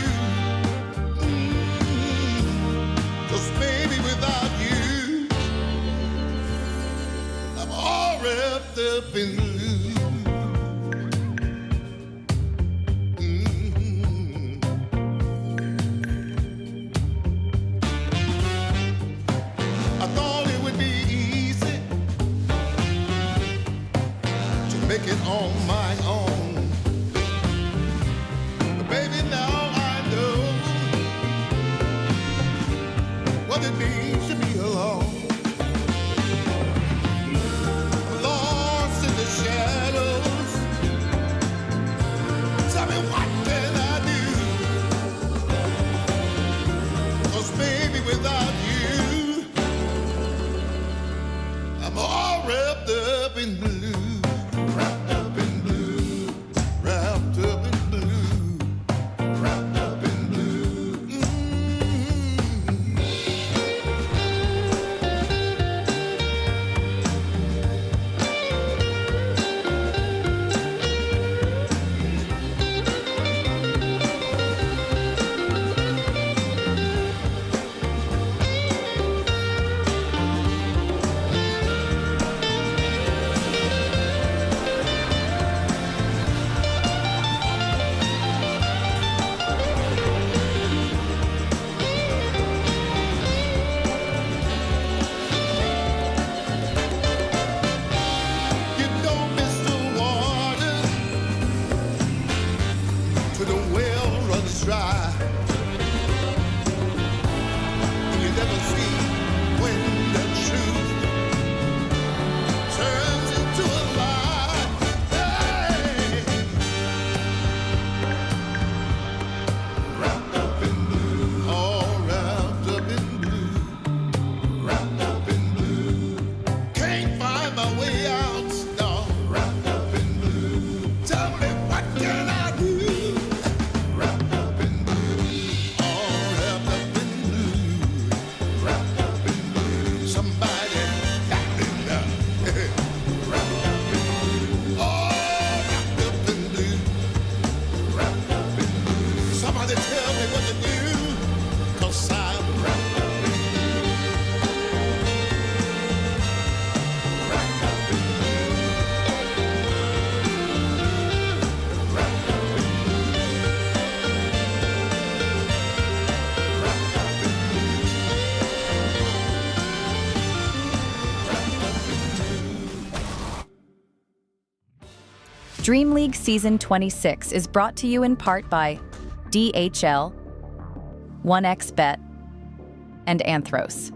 'Cause baby, without you, I'm all wrapped up in blue. I thought it would be easy to make it on my own. But baby, now I know what it means to be alone. I'm lost in the shadows. Tell me, what can I do? 'Cause baby, without you, I'm all wrapped up in blue. Wrapped up in blue. Wrapped up in blue. Wrapped up in blue. You don't miss the water till the well runs dry. You never see when the truth turns into a lie. Hey. Wrapped up in blue, all wrapped up in blue. Wrapped up in blue, can't find my way out. No, wrapped up in blue. Tell me, what can I do? Wrapped up in blue, all wrapped up in blue. Wrapped up in blue, somebody got me now. Wrapped up in blue, all wrapped up in blue. Wrapped up in blue, somebody tell me what to do, 'cause I'm wrapped up in blue. Wrapped up in blue. Wrapped up in blue. Wrapped up in blue. DreamLeague Season 26 is brought to you in part by DHL, 1xBet, and Anthros.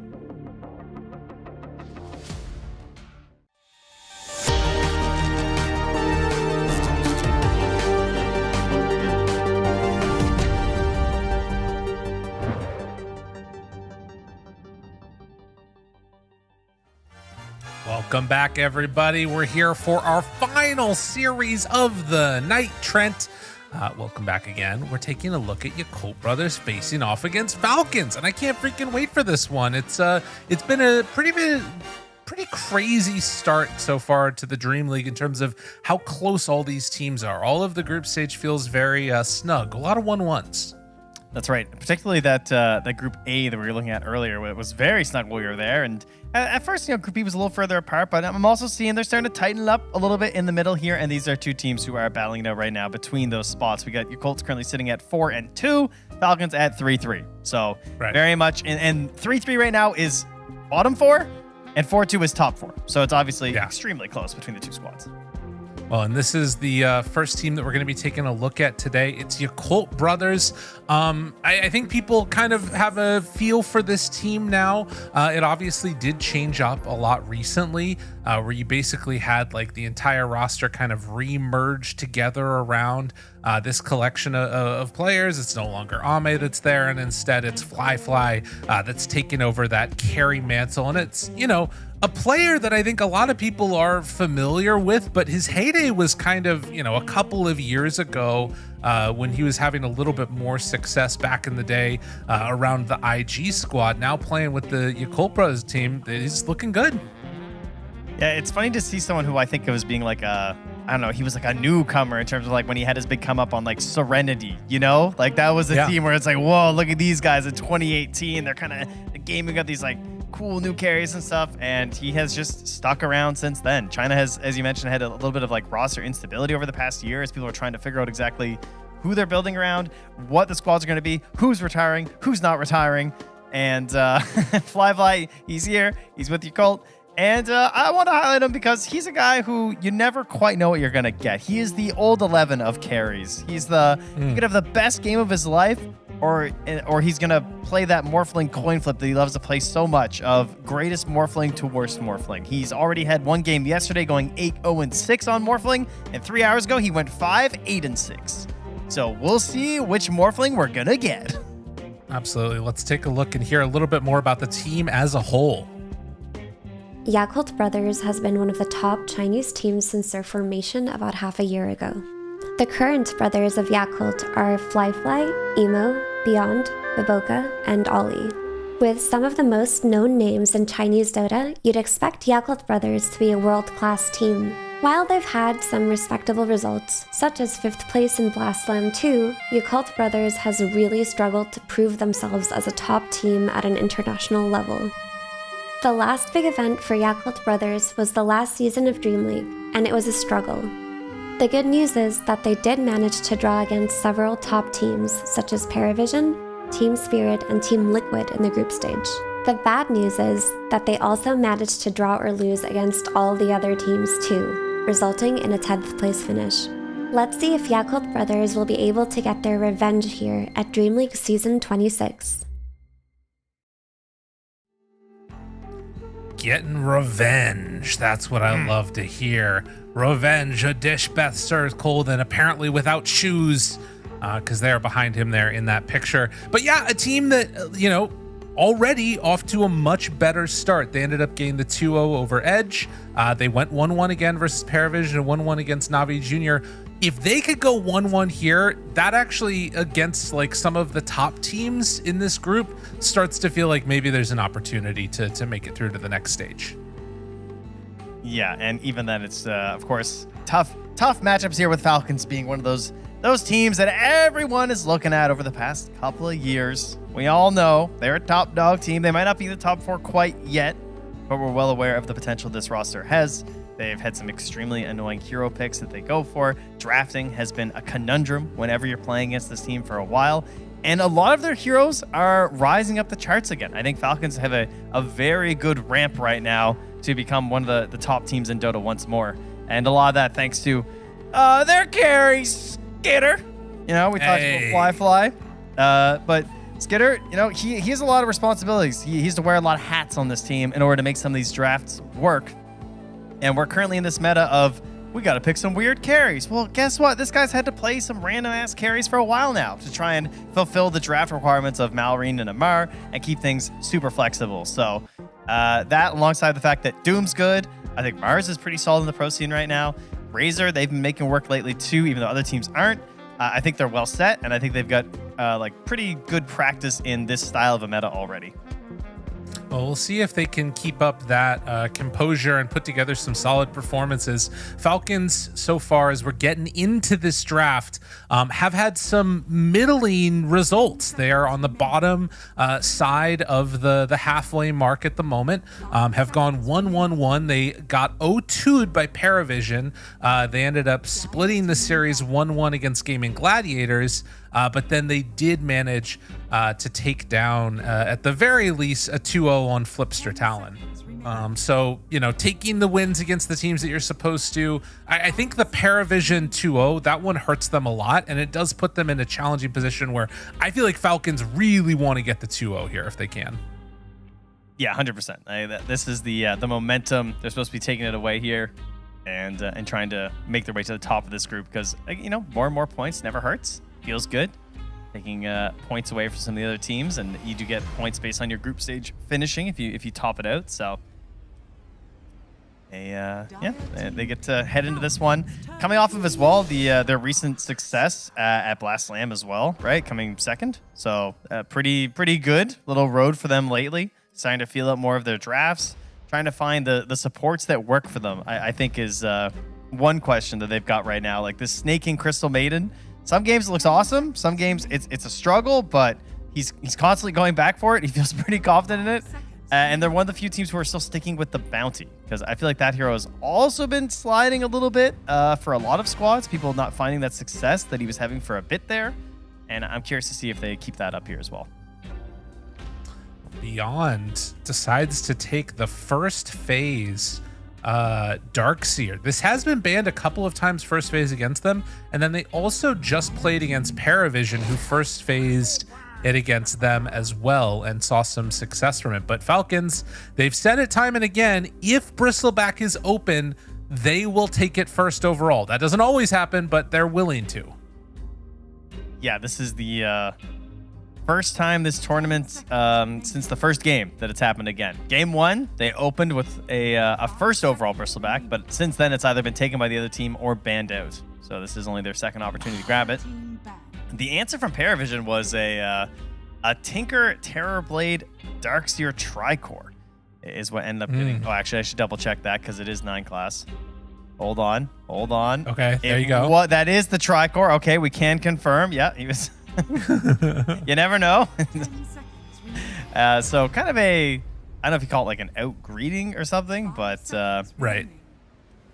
Welcome back, everybody. We're here for our final series of the night, Trent. Welcome back again. We're taking a look at Yakult Brothers facing off against Falcons, and I can't freaking wait for this one. It's been a pretty crazy start so far to the Dream League in terms of how close all these teams are. All of the group stage feels very snug. A lot of 1-1s. That's right. Particularly that Group A that we were looking at earlier. It was very snug while we were there. And at first, Group B was a little further apart, but I'm also seeing they're starting to tighten up a little bit in the middle here. And these are two teams who are battling it out right now between those spots. We got Yakult's currently sitting at 4-2, Falcons at 3-3. So very much, and 3-3 right now is bottom 4, and 4-2 is top 4. So it's obviously extremely close between the two squads. Well, and this is the first team that we're going to be taking a look at today. It's Yakult Brothers. I think people kind of have a feel for this team now. It obviously did change up a lot recently, where you basically had like the entire roster kind of re-merged together around this collection of players. It's no longer Ame that's there, and instead it's Fly that's taken over that carry mantle. And it's, a player that I think a lot of people are familiar with, but his heyday was kind of, a couple of years ago when he was having a little bit more success back in the day around the IG squad. Now playing with the Yakult Brothers team, he's looking good. Yeah, it's funny to see someone who I think of as being like a I don't know, he was like a newcomer in terms of like when he had his big come up on like Serenity, you know? Like that was a team where it's like, whoa, look at these guys in 2018. They're kind of gaming up these like cool new carries and stuff. And he has just stuck around since then. China has, as you mentioned, had a little bit of like roster instability over the past year as people are trying to figure out exactly who they're building around, what the squads are going to be, who's retiring, who's not retiring. And Fly, he's here. He's with your cult. And I want to highlight him because he's a guy who you never quite know what you're going to get. He is the old 11 of carries. He's he could have the best game of his life, or he's going to play that Morphling coin flip that he loves to play so much of greatest Morphling to worst Morphling. He's already had one game yesterday going 8-0-6 on Morphling, and 3 hours ago he went 5-8-6. So we'll see which Morphling we're going to get. Absolutely. Let's take a look and hear a little bit more about the team as a whole. Yakult Brothers has been one of the top Chinese teams since their formation about half a year ago. The current brothers of Yakult are Fly, Emo, Beyond, Baboka, and Ollie. With some of the most known names in Chinese Dota, you'd expect Yakult Brothers to be a world-class team. While they've had some respectable results, such as 5th place in Blast Slam 2, Yakult Brothers has really struggled to prove themselves as a top team at an international level. The last big event for Yakult Brothers was the last season of DreamLeague, and it was a struggle. The good news is that they did manage to draw against several top teams such as Paravision, Team Spirit, and Team Liquid in the group stage. The bad news is that they also managed to draw or lose against all the other teams too, resulting in a 10th place finish. Let's see if Yakult Brothers will be able to get their revenge here at DreamLeague Season 26. Getting revenge. That's what I love to hear. Revenge, a dish Beth serves cold and apparently without shoes, because they're behind him there in that picture. But yeah, a team that, already off to a much better start. They ended up getting the 2-0 over Edge. They went 1-1 again versus Paravision and 1-1 against Navi Jr. If they could go 1-1 here, that actually, against like some of the top teams in this group, starts to feel like maybe there's an opportunity to make it through to the next stage. Yeah, and even then, it's of course tough matchups here with Falcons being one of those teams that everyone is looking at over the past couple of years. We all know they're a top dog team. They might not be the top 4 quite yet, but we're well aware of the potential this roster has. They've had some extremely annoying hero picks that they go for. Drafting has been a conundrum whenever you're playing against this team for a while. And a lot of their heroes are rising up the charts again. I think Falcons have a very good ramp right now to become one of the top teams in Dota once more. And a lot of that thanks to their carry, Skitter. We talked about Fly. But Skitter, he has a lot of responsibilities. He has to wear a lot of hats on this team in order to make some of these drafts work. And we're currently in this meta of, we got to pick some weird carries. Well, guess what? This guy's had to play some random-ass carries for a while now to try and fulfill the draft requirements of Malrine and Amar and keep things super flexible. So that, alongside the fact that Doom's good, I think Mars is pretty solid in the pro scene right now. Razor, they've been making work lately too, even though other teams aren't. I think they're well set, and I think they've got pretty good practice in this style of a meta already. Well, we'll see if they can keep up that composure and put together some solid performances. Falcons, so far as we're getting into this draft, have had some middling results. They are on the bottom side of the halfway mark at the moment, have gone 1-1-1. They got 0-2'd by Paravision. They ended up splitting the series 1-1 against Gaming Gladiators. But then they did manage to take down, at the very least, a 2-0 on Flipster Talon. So, taking the wins against the teams that you're supposed to, I think the Paravision 2-0, that one hurts them a lot, and it does put them in a challenging position where I feel like Falcons really want to get the 2-0 here if they can. Yeah, 100%. This is the momentum. They're supposed to be taking it away here and trying to make their way to the top of this group because, more and more points never hurts. Feels good, taking points away from some of the other teams, and you do get points based on your group stage finishing if you top it out. So they get to head into this one coming off of as well their recent success at Blast Slam as well, right? Coming second, so pretty good little road for them lately. Starting to feel out more of their drafts, trying to find the supports that work for them. I think is one question that they've got right now. Like this Snaking Crystal Maiden, some games it looks awesome. Some games it's a struggle, but he's constantly going back for it. He feels pretty confident in it. And they're one of the few teams who are still sticking with the bounty, because I feel like that hero has also been sliding a little bit for a lot of squads. People not finding that success that he was having for a bit there. And I'm curious to see if they keep that up here as well. Beyond decides to take the first phase Darkseer. This has been banned a couple of times first phase against them. And then they also just played against Paravision, who first phased it against them as well and saw some success from it. But Falcons, they've said it time and again, if Bristleback is open, they will take it first overall. That doesn't always happen, but they're willing to. Yeah, this is the first time this tournament since the first game that it's happened again. Game 1, they opened with a first overall Bristleback, but since then it's either been taken by the other team or banned out. So this is only their second opportunity to grab it. The answer from Paravision was a Tinker Terrorblade Darkseer Tricore is what ended up getting. Oh, actually, I should double check that because it is 9 class. Hold on. Okay, there you go. What that is the Tricore. Okay, we can confirm. Yeah, he was. You never know. So kind of I don't know if you call it like an out greeting or something, but right.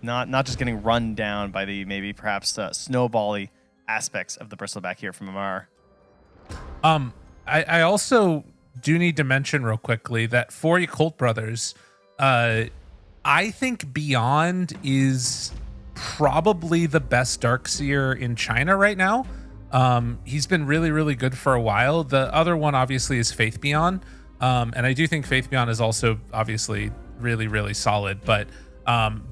Not just getting run down by the maybe perhaps snowbally aspects of the Bristleback here from Amar. I also do need to mention real quickly that for Yakult Brothers, I think Beyond is probably the best Darkseer in China right now. He's been really, really good for a while. The other one obviously is Faith Beyond. And I do think Faith Beyond is also obviously really, really solid. But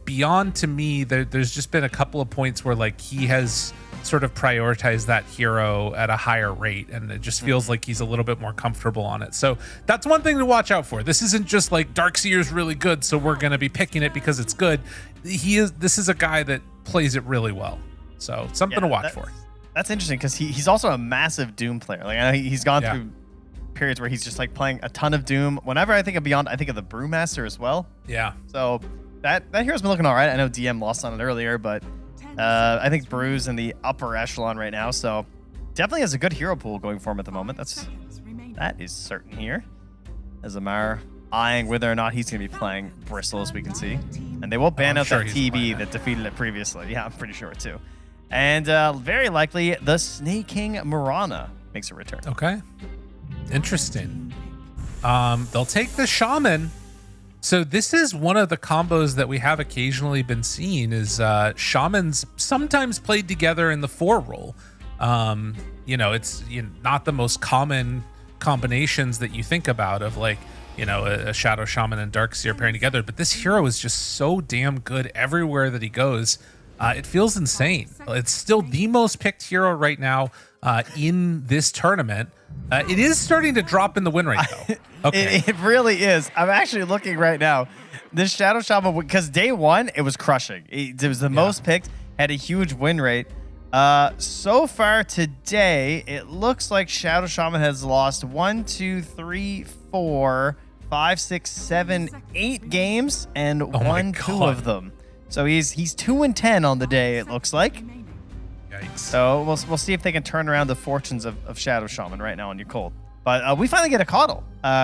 Beyond, to me, there's just been a couple of points where like he has sort of prioritize that hero at a higher rate, and it just feels like he's a little bit more comfortable on it. So that's one thing to watch out for. This isn't just like Darkseer's really good, so we're going to be picking it because it's good. This is a guy that plays it really well. So something to watch for. That's interesting because he's also a massive Doom player. Like I know he's gone through periods where he's just like playing a ton of Doom. Whenever I think of Beyond, I think of the Brewmaster as well. Yeah. So that hero's been looking all right. I know DM lost on it earlier, but I think Brew's in the upper echelon right now, so definitely has a good hero pool going for him at the moment. That is certain here. As Amar eyeing whether or not he's going to be playing Bristle, as we can see. And they will ban out that TB that defeated it previously. Yeah, I'm pretty sure too. And very likely the Snaking Mirana makes a return. Okay. Interesting. They'll take the Shaman. So this is one of the combos that we have occasionally been seeing is Shamans sometimes played together in the 4 role. It's not the most common combinations that you think about of like, a Shadow Shaman and Darkseer pairing together. But this hero is just so damn good everywhere that he goes. It feels insane. It's still the most picked hero right now in this tournament. It is starting to drop in the win rate, though. Okay. It really is. I'm actually looking right now. This Shadow Shaman, because day 1, it was crushing. It was the most picked, had a huge win rate. So far today, it looks like Shadow Shaman has lost 1, 2, 3, 4, 5, 6, 7, 8 games and won 2 of them. So he's 2-10 on the day, it looks like. Yikes. So we'll see if they can turn around the fortunes of Shadow Shaman right now on Yakult. But we finally get a Coddle.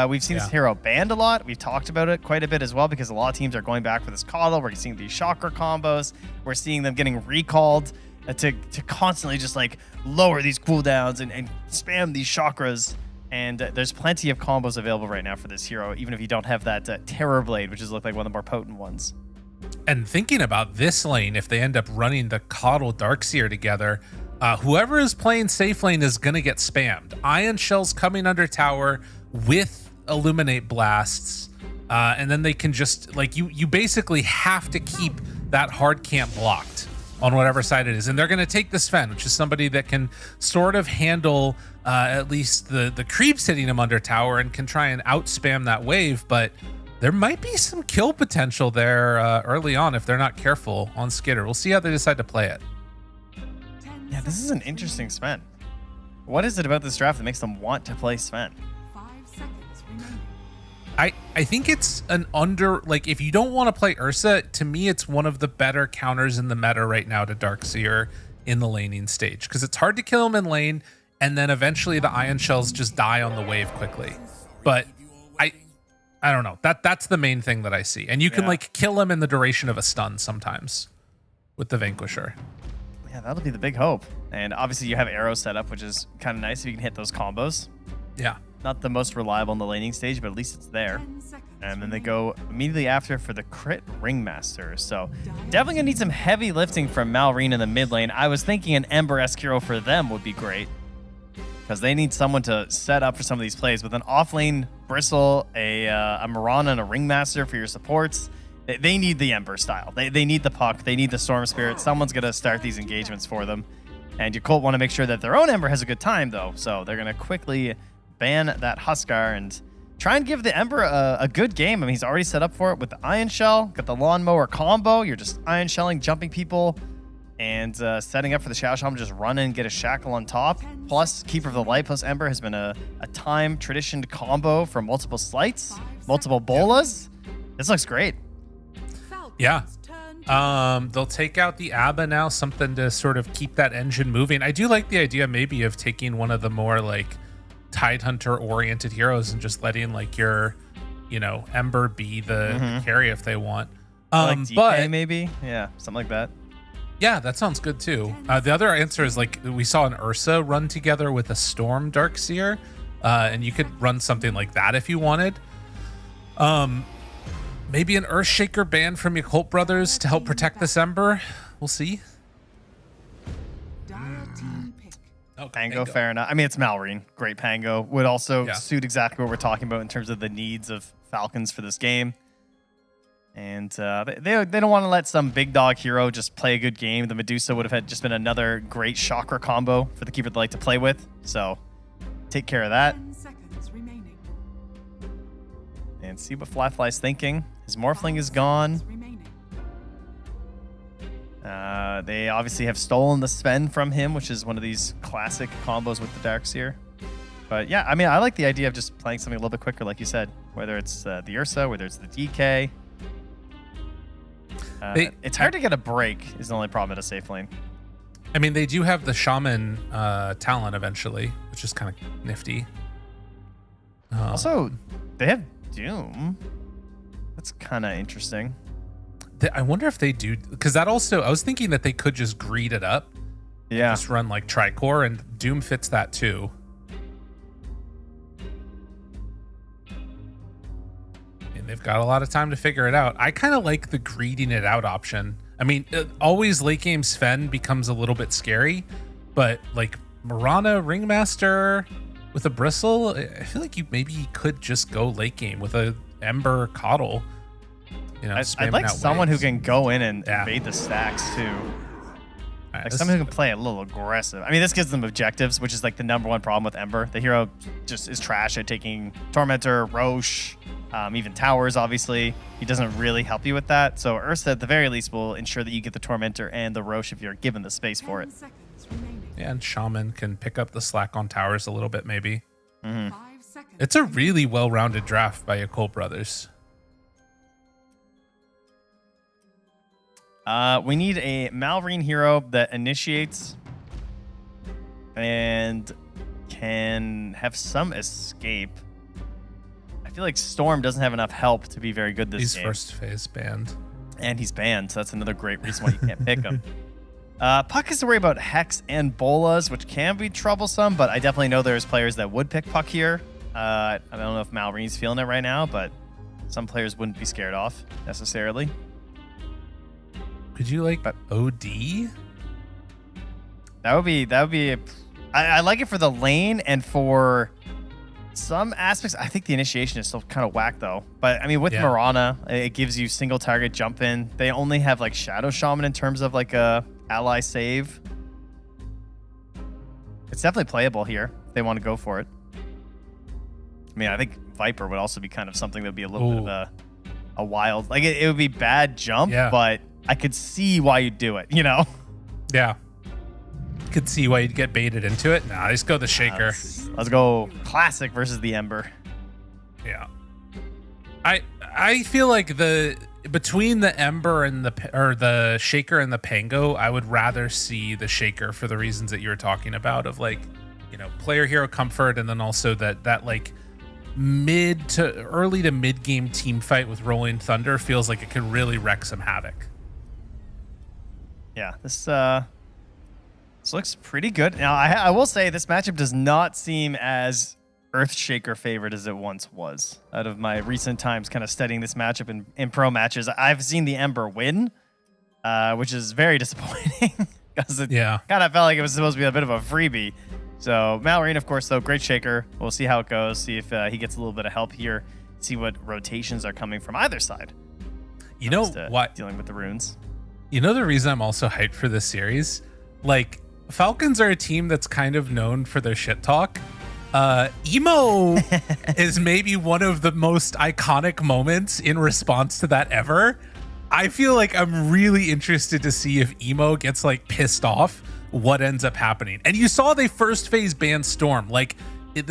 We've seen this hero banned a lot. We've talked about it quite a bit as well because a lot of teams are going back for this Coddle. We're seeing these Chakra combos. We're seeing them getting recalled to constantly just like lower these cooldowns and spam these Chakras. And there's plenty of combos available right now for this hero, even if you don't have that Terror Blade, which is like one of the more potent ones. And thinking about this lane, if they end up running the Coddle Darkseer together, whoever is playing safe lane is going to get spammed. Ion Shells coming under tower with Illuminate Blasts, and then they can just, like, you basically have to keep that hard camp blocked on whatever side it is. And they're going to take the Sven, which is somebody that can sort of handle at least the creeps hitting him under tower and can try and out-spam that wave, but there might be some kill potential there early on if they're not careful on Skitter. We'll see how they decide to play it. Yeah, this is an interesting Sven. What is it about this draft that makes them want to play Sven? I think it's an like if you don't want to play Ursa, to me it's one of the better counters in the meta right now to Darkseer in the laning stage, because it's hard to kill him in lane, and then eventually the Ion Shells just die on the wave quickly. But I don't know. That's the main thing that I see. And you can like kill him in the duration of a stun sometimes with the Vanquisher. Yeah, that'll be the big hope. And obviously you have arrow set up, which is kind of nice if you can hit those combos. Yeah. Not the most reliable in the laning stage, but at least it's there. And then they go immediately after for the crit Ringmaster. So definitely gonna need some heavy lifting from Malrine in the mid lane. I was thinking an Ember-esque hero for them would be great, because they need someone to set up for some of these plays. With an off-lane Bristle, a Mirana, and a Ringmaster for your supports, they need the Ember style. They need the puck. They need the Storm Spirit. Someone's going to start these engagements for them. And your Colt want to make sure that their own Ember has a good time, though. So they're going to quickly ban that Huskar and try and give the Ember a good game. I mean, he's already set up for it with the Ion Shell. Got the Lawnmower combo. You're just Ion Shelling, jumping people, and setting up for the Shadow Shaman, just run in, get a Shackle on top. Plus, Keeper of the Light plus Ember has been a time traditioned combo for multiple slights, multiple bolas. This looks great. Yeah. They'll take out the Abba now, something to sort of keep that engine moving. I do like the idea maybe of taking one of the more like Tidehunter oriented heroes and just letting like your, Ember be the carry if they want. Like DK maybe? Yeah, something like that. Yeah, that sounds good too. The other answer is like we saw an Ursa run together with a Storm Darkseer, and you could run something like that if you wanted. Maybe an Earthshaker ban from your Colt brothers to help protect this Ember. We'll see. Pango, fair enough. I mean, it's Malrine. Great Pango. Would also suit exactly what we're talking about in terms of the needs of Falcons for this game. And they don't want to let some big dog hero just play a good game. The Medusa would have had just been another great chakra combo for the Keeper of the Light to play with. So take care of that. And see what Flyfly's thinking. His Morphling is gone. They obviously have stolen the Sven from him, which is one of these classic combos with the Darkseer. But yeah, I mean, I like the idea of just playing something a little bit quicker, like you said. Whether it's the Ursa, whether it's the DK. It's hard to get a break is the only problem at a safe lane. I mean, they do have the Shaman talent eventually, which is kind of nifty. Also, they have Doom. That's kind of interesting. I wonder if they do, because that also, I was thinking that they could just greed it up. Yeah. Just run like Tricore, and Doom fits that too. And they've got a lot of time to figure it out. I kind of like the greeding it out option. I mean, always late game Sven becomes a little bit scary, but like Mirana Ringmaster with a Bristle, I feel like you maybe could just go late game with a Ember Coddle. I'd like someone who can go in and invade the stacks too. Right, like someone who can play a little aggressive. I mean, this gives them objectives, which is like the number one problem with Ember. The hero just is trash at taking Tormentor, Roche, even towers, obviously. He doesn't really help you with that. So Ursa, at the very least, will ensure that you get the Tormentor and the Roche if you're given the space for it. Yeah, and Shaman can pick up the slack on towers a little bit, maybe. Mm-hmm. It's a really well-rounded draft by your Colt brothers. We need a Malrine hero that initiates and can have some escape. I feel like Storm doesn't have enough help to be very good this game. He's first phase banned. And he's banned, so that's another great reason why you can't pick him. Puck has to worry about Hex and Bolas, which can be troublesome, but I definitely know there's players that would pick Puck here. I don't know if Malrine's feeling it right now, but some players wouldn't be scared off necessarily. Could you like OD? That would be. I like it for the lane and for some aspects. I think the initiation is still kind of whack though. But I mean, with Mirana, it gives you single target jump in. They only have like Shadow Shaman in terms of like a ally save. It's definitely playable here if they want to go for it. I mean, I think Viper would also be kind of something that would be a little bit of a wild. Like it would be bad jump, but I could see why you'd do it, Yeah. Could see why you'd get baited into it. Nah, just go the Shaker. Let's go Classic versus the Ember. Yeah. I feel like between the Ember and the Shaker and the Pango, I would rather see the Shaker for the reasons that you were talking about, of like, you know, player hero comfort, and then also that like early to mid game team fight with Rolling Thunder feels like it could really wreak some havoc. Yeah, this looks pretty good. Now, I will say this matchup does not seem as Earthshaker favored as it once was. Out of my recent times kind of studying this matchup in pro matches, I've seen the Ember win, which is very disappointing because it kind of felt like it was supposed to be a bit of a freebie. So Malrine, of course, though, great Shaker. We'll see how it goes, see if he gets a little bit of help here, see what rotations are coming from either side. You know what? Dealing with the runes. You know the reason I'm also hyped for this series? Like, Falcons are a team that's kind of known for their shit talk. Emo is maybe one of the most iconic moments in response to that ever. I feel like I'm really interested to see if Emo gets like pissed off, what ends up happening. And you saw they first phase banned Storm. Like,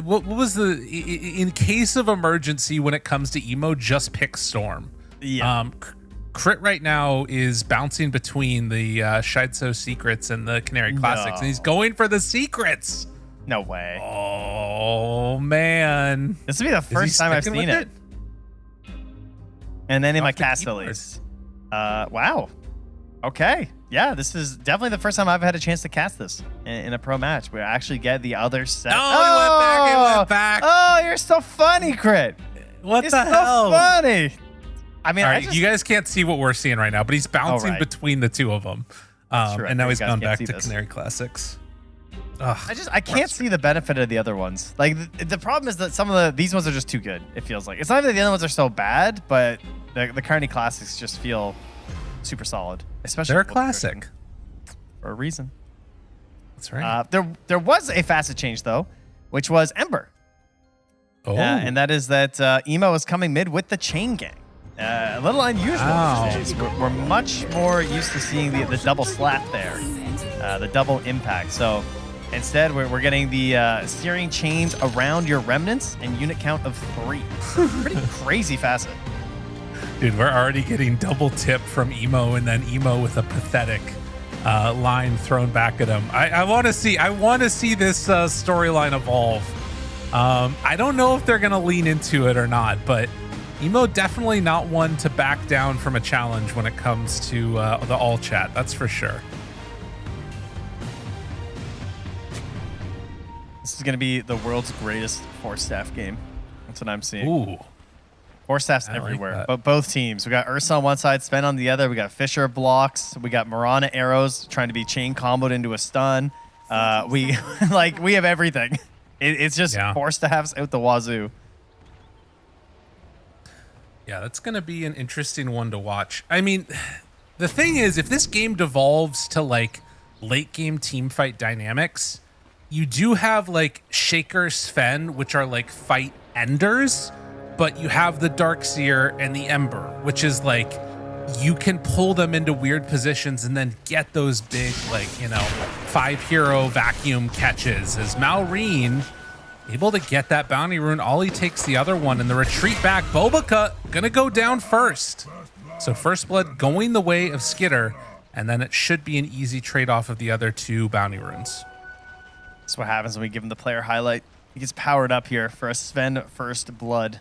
what was in case of emergency when it comes to Emo, just pick Storm. Yeah. Crit right now is bouncing between the Shideso Secrets and the Canary Classics, and he's going for the Secrets. No way. Oh, man. This will be the first time I've seen it. And then in my cast at least. Wow. Okay. Yeah, this is definitely the first time I've had a chance to cast this in a pro match where I actually get the other set. Oh, it went back. Oh, you're so funny, Crit. What you're the hell? So funny. I mean, all right, you guys can't see what we're seeing right now, but he's bouncing between the two of them. And now he's gone back to Canary Classics. Ugh, I can't see the benefit of the other ones. Like the problem is that some of these ones are just too good. It feels like it's not that the other ones are so bad, but the Carney Classics just feel super solid. Especially they're a classic for a reason. That's right. There was a facet change though, which was Ember. Oh, and that is that Emo is coming mid with the Chain Gang. A little unusual these days. We're much more used to seeing the double slap there, the double impact. So instead, we're getting the searing chains around your remnants and unit count of 3. Pretty crazy facet. Dude, we're already getting double tip from Emo, and then Emo with a pathetic line thrown back at him. I want to see this storyline evolve. I don't know if they're gonna lean into it or not, but Emo definitely not one to back down from a challenge when it comes to the all chat. That's for sure. This is going to be the world's greatest force staff game. That's what I'm seeing. Ooh. Force staffs everywhere, but both teams. We got Ursa on one side, Sven on the other. We got Fisher blocks. We got Mirana arrows trying to be chain comboed into a stun. We have everything. It's just force staffs out the wazoo. Yeah, that's going to be an interesting one to watch. I mean, the thing is, if this game devolves to like late game team fight dynamics, you do have like Shaker, Sven, which are like fight enders, but you have the Darkseer and the Ember, which is like you can pull them into weird positions and then get those big, like, 5-hero vacuum catches. As Malrine able to get that bounty rune, Ollie takes the other one, and the retreat back. Bobica gonna go down first. So first blood going the way of Skitter, and then it should be an easy trade-off of the other 2 bounty runes. That's what happens when we give him the player highlight. He gets powered up here for a Sven first blood.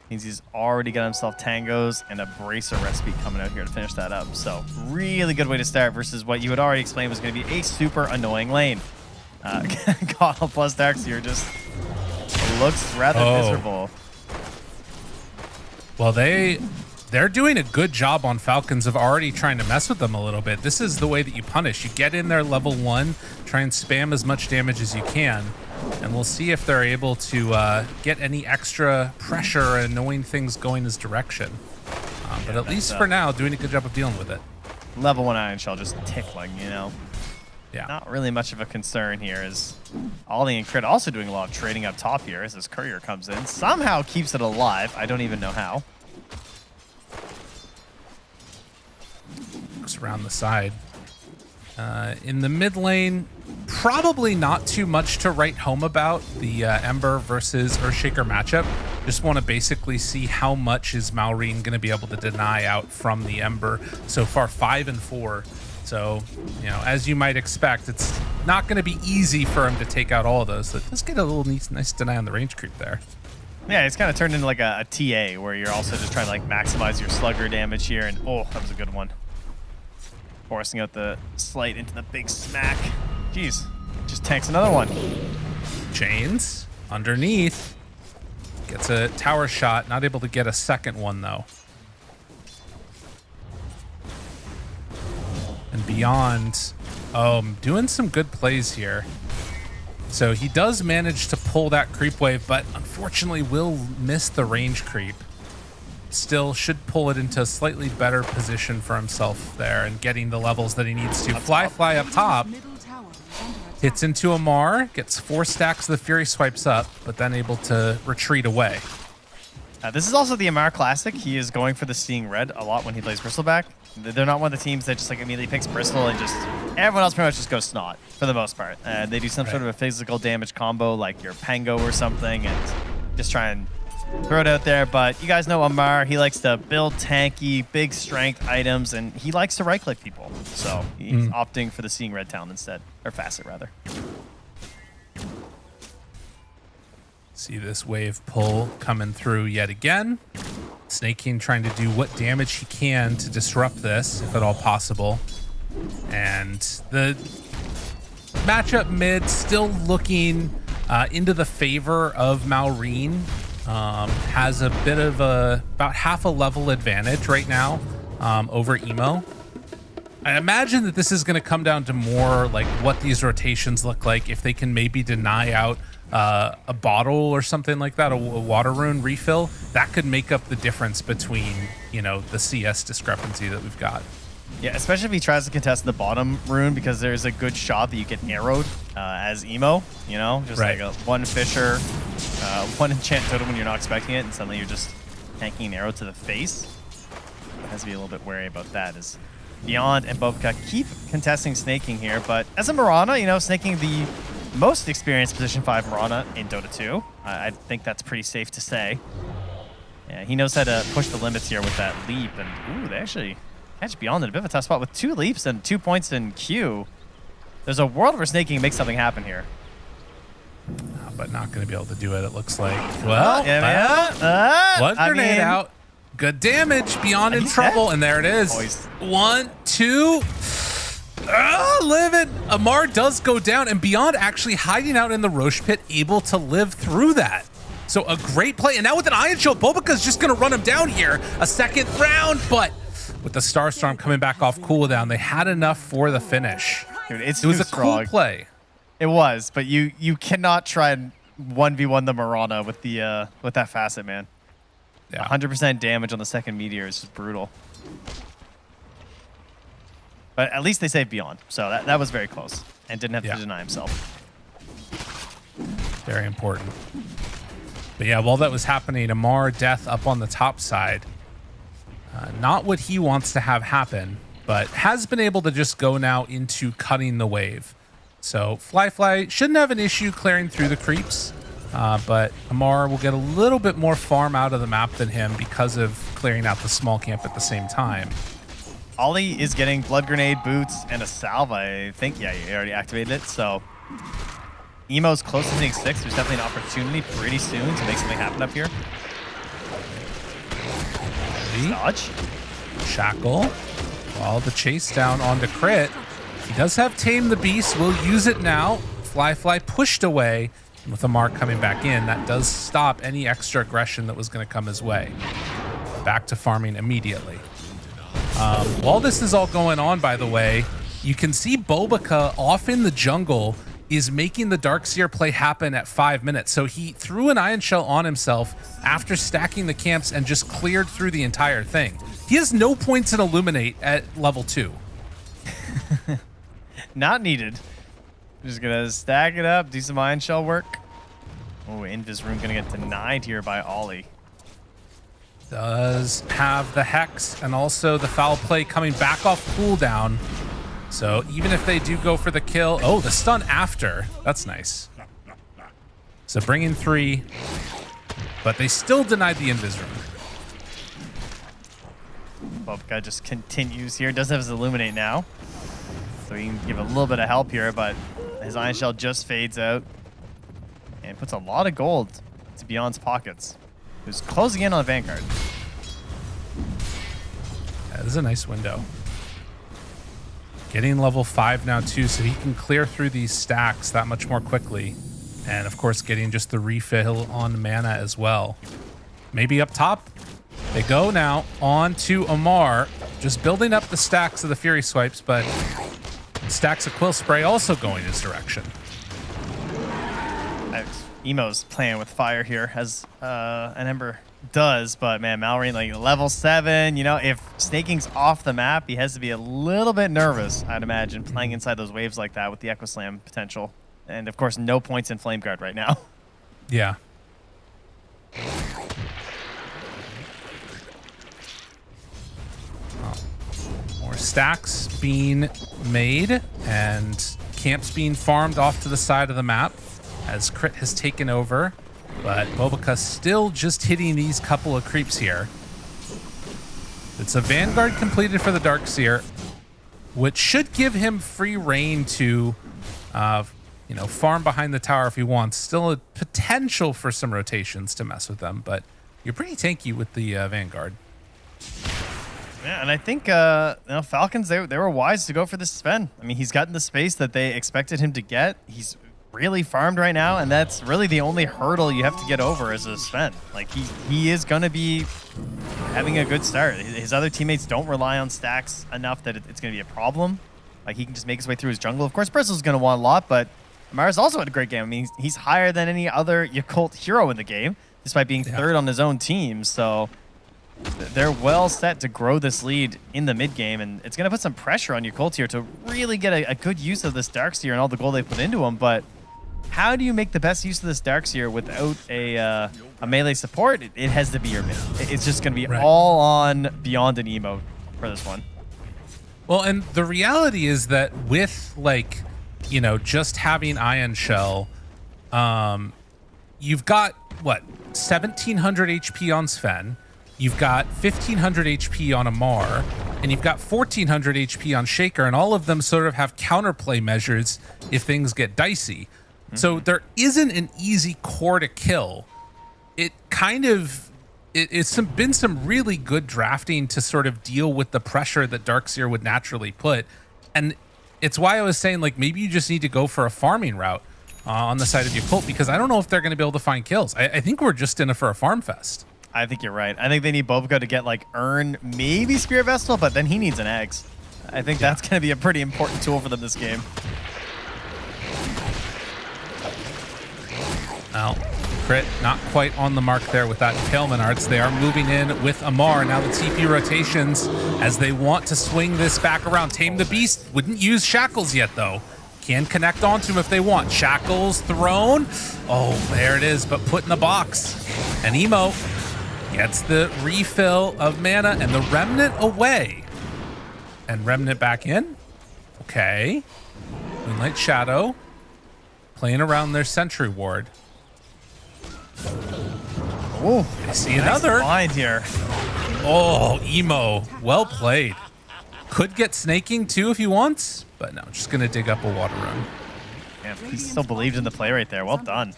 Means he's already got himself tangos and a bracer recipe coming out here to finish that up. So really good way to start versus what you had already explained was going to be a super annoying lane. Coddle plus Darkseer just looks rather miserable. Well, they're doing a good job on Falcons of already trying to mess with them a little bit. This is the way that you punish. You get in there level 1, try and spam as much damage as you can, and we'll see if they're able to get any extra pressure or annoying things going his direction. But at least for now, doing a good job of dealing with it. Level 1 Iron Shell just tickling, Yeah. Not really much of a concern here, as Ollie and Crit also doing a lot of trading up top here as this courier comes in. Somehow keeps it alive. I don't even know how. Looks around the side. In the mid lane, probably not too much to write home about the Ember versus Earthshaker matchup. Just want to basically see how much is Maureen going to be able to deny out from the Ember. So far, 5 and 4. So, you know, as you might expect, it's not going to be easy for him to take out all of those. So let's get a little nice deny on the range creep there. Yeah, it's kind of turned into like a TA where you're also just trying to like maximize your slugger damage here. And oh, that was a good one. Forcing out the slight into the big smack. Jeez, just tanks another one. Chains underneath. Gets a tower shot, not able to get a second one though. And Beyond, doing some good plays here. So he does manage to pull that creep wave, but unfortunately will miss the range creep. Still should pull it into a slightly better position for himself there and getting the levels that he needs to. Fly up top. Hits into Amar, gets 4 stacks of the Fury swipes up, but then able to retreat away. This is also the Amar Classic. He is going for the Seeing Red a lot when he plays Bristleback. They're not one of the teams that just like immediately picks Bristol and just everyone else pretty much just goes Snot for the most part. They do some sort of a physical damage combo like your Pango or something and just try and throw it out there. But you guys know Amar, he likes to build tanky, big strength items, and he likes to right-click people. So he's opting for the Seeing Red talent instead, or Facet rather. See this wave pull coming through yet again. Snake King trying to do what damage he can to disrupt this, if at all possible. And the matchup mid still looking into the favor of Maureen. Has a bit of about half a level advantage right now over Emo. I imagine that this is going to come down to more like what these rotations look like. If they can maybe deny out a bottle or something like that, a water rune refill, that could make up the difference between, you know, the CS discrepancy that we've got. Yeah, especially if he tries to contest the bottom rune, because there's a good shot that you get arrowed as Emo, you know? Just like a one Fisher, one enchant totem when you're not expecting it, and suddenly you're just tanking an arrow to the face. It has to be a little bit wary about that. As Beyond and Bobka keep contesting Snaking here, but as a Mirana, you know, Snaking the most experienced position 5 Mirana in Dota 2. I think that's pretty safe to say. Yeah, he knows how to push the limits here with that leap, and ooh, they actually catch Beyond in a bit of a tough spot with 2 leaps and 2 points in Q. There's a world where Snaking makes something happen here. But not going to be able to do it, it looks like. Well, one grenade out. Good damage. Beyond in trouble, and there it is. 1, 2. Live it. Amar does go down, and Beyond actually hiding out in the Roche pit, able to live through that. So a great play, and now with an Iron Shield, Bobaka's just going to run him down here. A second round, but with the Starstorm coming back off cooldown, they had enough for the finish. Dude, it was a cool play. It was, but you cannot try and 1v1 the Mirana with the with that Facet, man. Yeah. 100% damage on the second meteor is just brutal. But at least they saved Beyond, so that was very close and didn't have to deny himself. Very important. But yeah, while that was happening, Amar death up on the top side. Not what he wants to have happen, but has been able to just go now into cutting the wave. So Fly shouldn't have an issue clearing through the creeps, but Amar will get a little bit more farm out of the map than him because of clearing out the small camp at the same time. Ollie is getting Blood Grenade, Boots, and a Salve, I think. Yeah, he already activated it, so Emo's close to being 6. There's definitely an opportunity pretty soon to make something happen up here. Dodge. Shackle. While the chase down onto crit. He does have Tame the Beast. Will use it now. Fly pushed away. And with Amar coming back in, that does stop any extra aggression that was going to come his way. Back to farming immediately. While this is all going on, by the way, you can see Bobaka off in the jungle is making the Darkseer play happen at 5 minutes. So he threw an Ion Shell on himself after stacking the camps and just cleared through the entire thing. He has no points in Illuminate at level 2. Not needed. Just gonna stack it up, do some Ion Shell work. Oh, Invis Rune gonna get denied here by Ollie. Does have the Hex and also the foul play coming back off cooldown. So even if they do go for the kill, oh, the stun after. That's nice. So bringing 3. but they still denied the invis room. Bobka just continues here. Does have his Illuminate now. So he can give a little bit of help here, but his Ion Shell just fades out. And puts a lot of gold to Beyond's pockets. Who's closing in on Vanguard. Yeah, this is a nice window. Getting level 5 now too, so he can clear through these stacks that much more quickly. And of course getting just the refill on mana as well. Maybe up top. They go now on to Amar. Just building up the stacks of the Fury Swipes, but stacks of Quill Spray also going his direction. Emo's playing with fire here, as an Ember does, but man, Mallory, like level 7, you know, if Snaking's off the map, he has to be a little bit nervous, I'd imagine, playing inside those waves like that with the Echo Slam potential. And of course, no points in Flame Guard right now. Yeah. More stacks being made and camps being farmed off to the side of the map as Crit has taken over, but Bobica still just hitting these couple of creeps here. It's a Vanguard completed for the Darkseer, which should give him free reign to, you know, farm behind the tower if he wants. Still a potential for some rotations to mess with them, but you're pretty tanky with the Vanguard. Yeah, and I think you know, Falcons, they were wise to go for this Sven. I mean, he's gotten the space that they expected him to get. He's really farmed right now, and that's really the only hurdle you have to get over as a Sven. Like, he is going to be having a good start. His other teammates don't rely on stacks enough that it's going to be a problem. Like, he can just make his way through his jungle. Of course, Bristle's going to want a lot, but Amara's also had a great game. I mean, he's higher than any other Yakult hero in the game, despite being third on his own team. So they're well set to grow this lead in the mid game, and it's going to put some pressure on Yakult here to really get a good use of this Darkseer and all the gold they put into him. But how do you make the best use of this Darkseer without a melee support? It has to be your mid. It's just going to be all on Beyond and Emo for this one. Well, and the reality is that with, like, you know, just having Ion Shell, you've got, what, 1,700 HP on Sven, you've got 1,500 HP on Amar, and you've got 1,400 HP on Shaker, and all of them sort of have counterplay measures if things get dicey. So there isn't an easy core to kill. It kind of, it's been some really good drafting to sort of deal with the pressure that Darkseer would naturally put. And it's why I was saying, like, maybe you just need to go for a farming route on the side of Yakult, because I don't know if they're going to be able to find kills. I think we're just in it for a farm fest. I think you're right. I think they need Bobica to get, like, earn maybe Spirit Vestal, but then he needs an Eggs. I think that's going to be a pretty important tool for them this game. Well, Crit not quite on the mark there with that Impalement Arts. They are moving in with Amar. Now the TP rotations as they want to swing this back around. Tame the Beast. Wouldn't use Shackles yet, though. Can connect onto him if they want. Shackles thrown. Oh, there it is, but put in the box. And Emo gets the refill of mana and the Remnant away. And Remnant back in. Okay. Moonlight Shadow playing around their Sentry Ward. Oh, I see another. Blind here. Oh, Emo. Well played. Could get snaking too if he wants, but no, just going to dig up a water run. Yeah, he still believed in the play right there. Well done.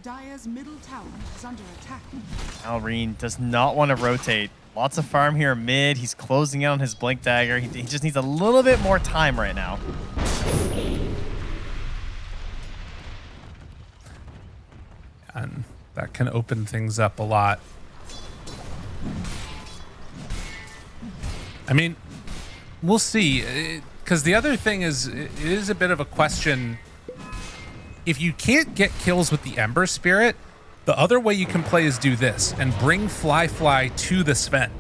Dire's middle tower is under attack. Alreen does not want to rotate. Lots of farm here mid. He's closing out on his Blink Dagger. He just needs a little bit more time right now. And that can open things up a lot. I mean, we'll see. Because the other thing is, it is a bit of a question. If you can't get kills with the Ember Spirit, the other way you can play is do this and bring Fly to the Sven.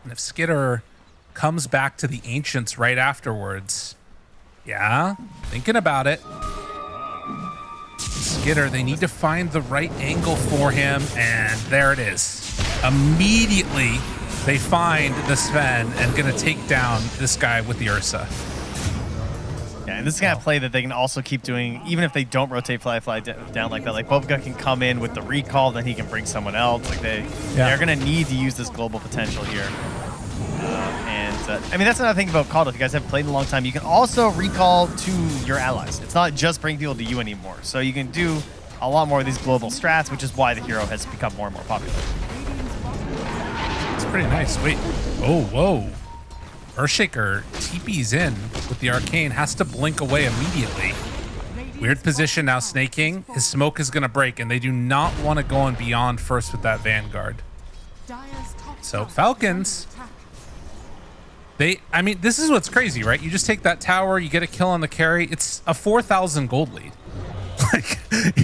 And if Skitter comes back to the Ancients right afterwards, yeah, thinking about it. Skitter, they need to find the right angle for him, and there it is. Immediately, they find the Sven and gonna take down this guy with the Ursa. Yeah, And this is kind of play that they can also keep doing, even if they don't rotate Fly down like that. Like Bobka can come in with the recall, then he can bring someone else. Like they're going to need to use this global potential here. I mean, that's another thing about COD. If you guys have played in a long time, you can also recall to your allies. It's not just bring people to you anymore. So you can do a lot more of these global strats, which is why the hero has become more and more popular. It's pretty nice. Wait. Oh, whoa. Earthshaker TP's in with the arcane, has to blink away immediately. Weird position now, snaking. His smoke is going to break, and they do not want to go on beyond first with that Vanguard. So Falcons, I mean, this is what's crazy, right? You just take that tower, you get a kill on the carry. It's a 4,000 gold lead. Like,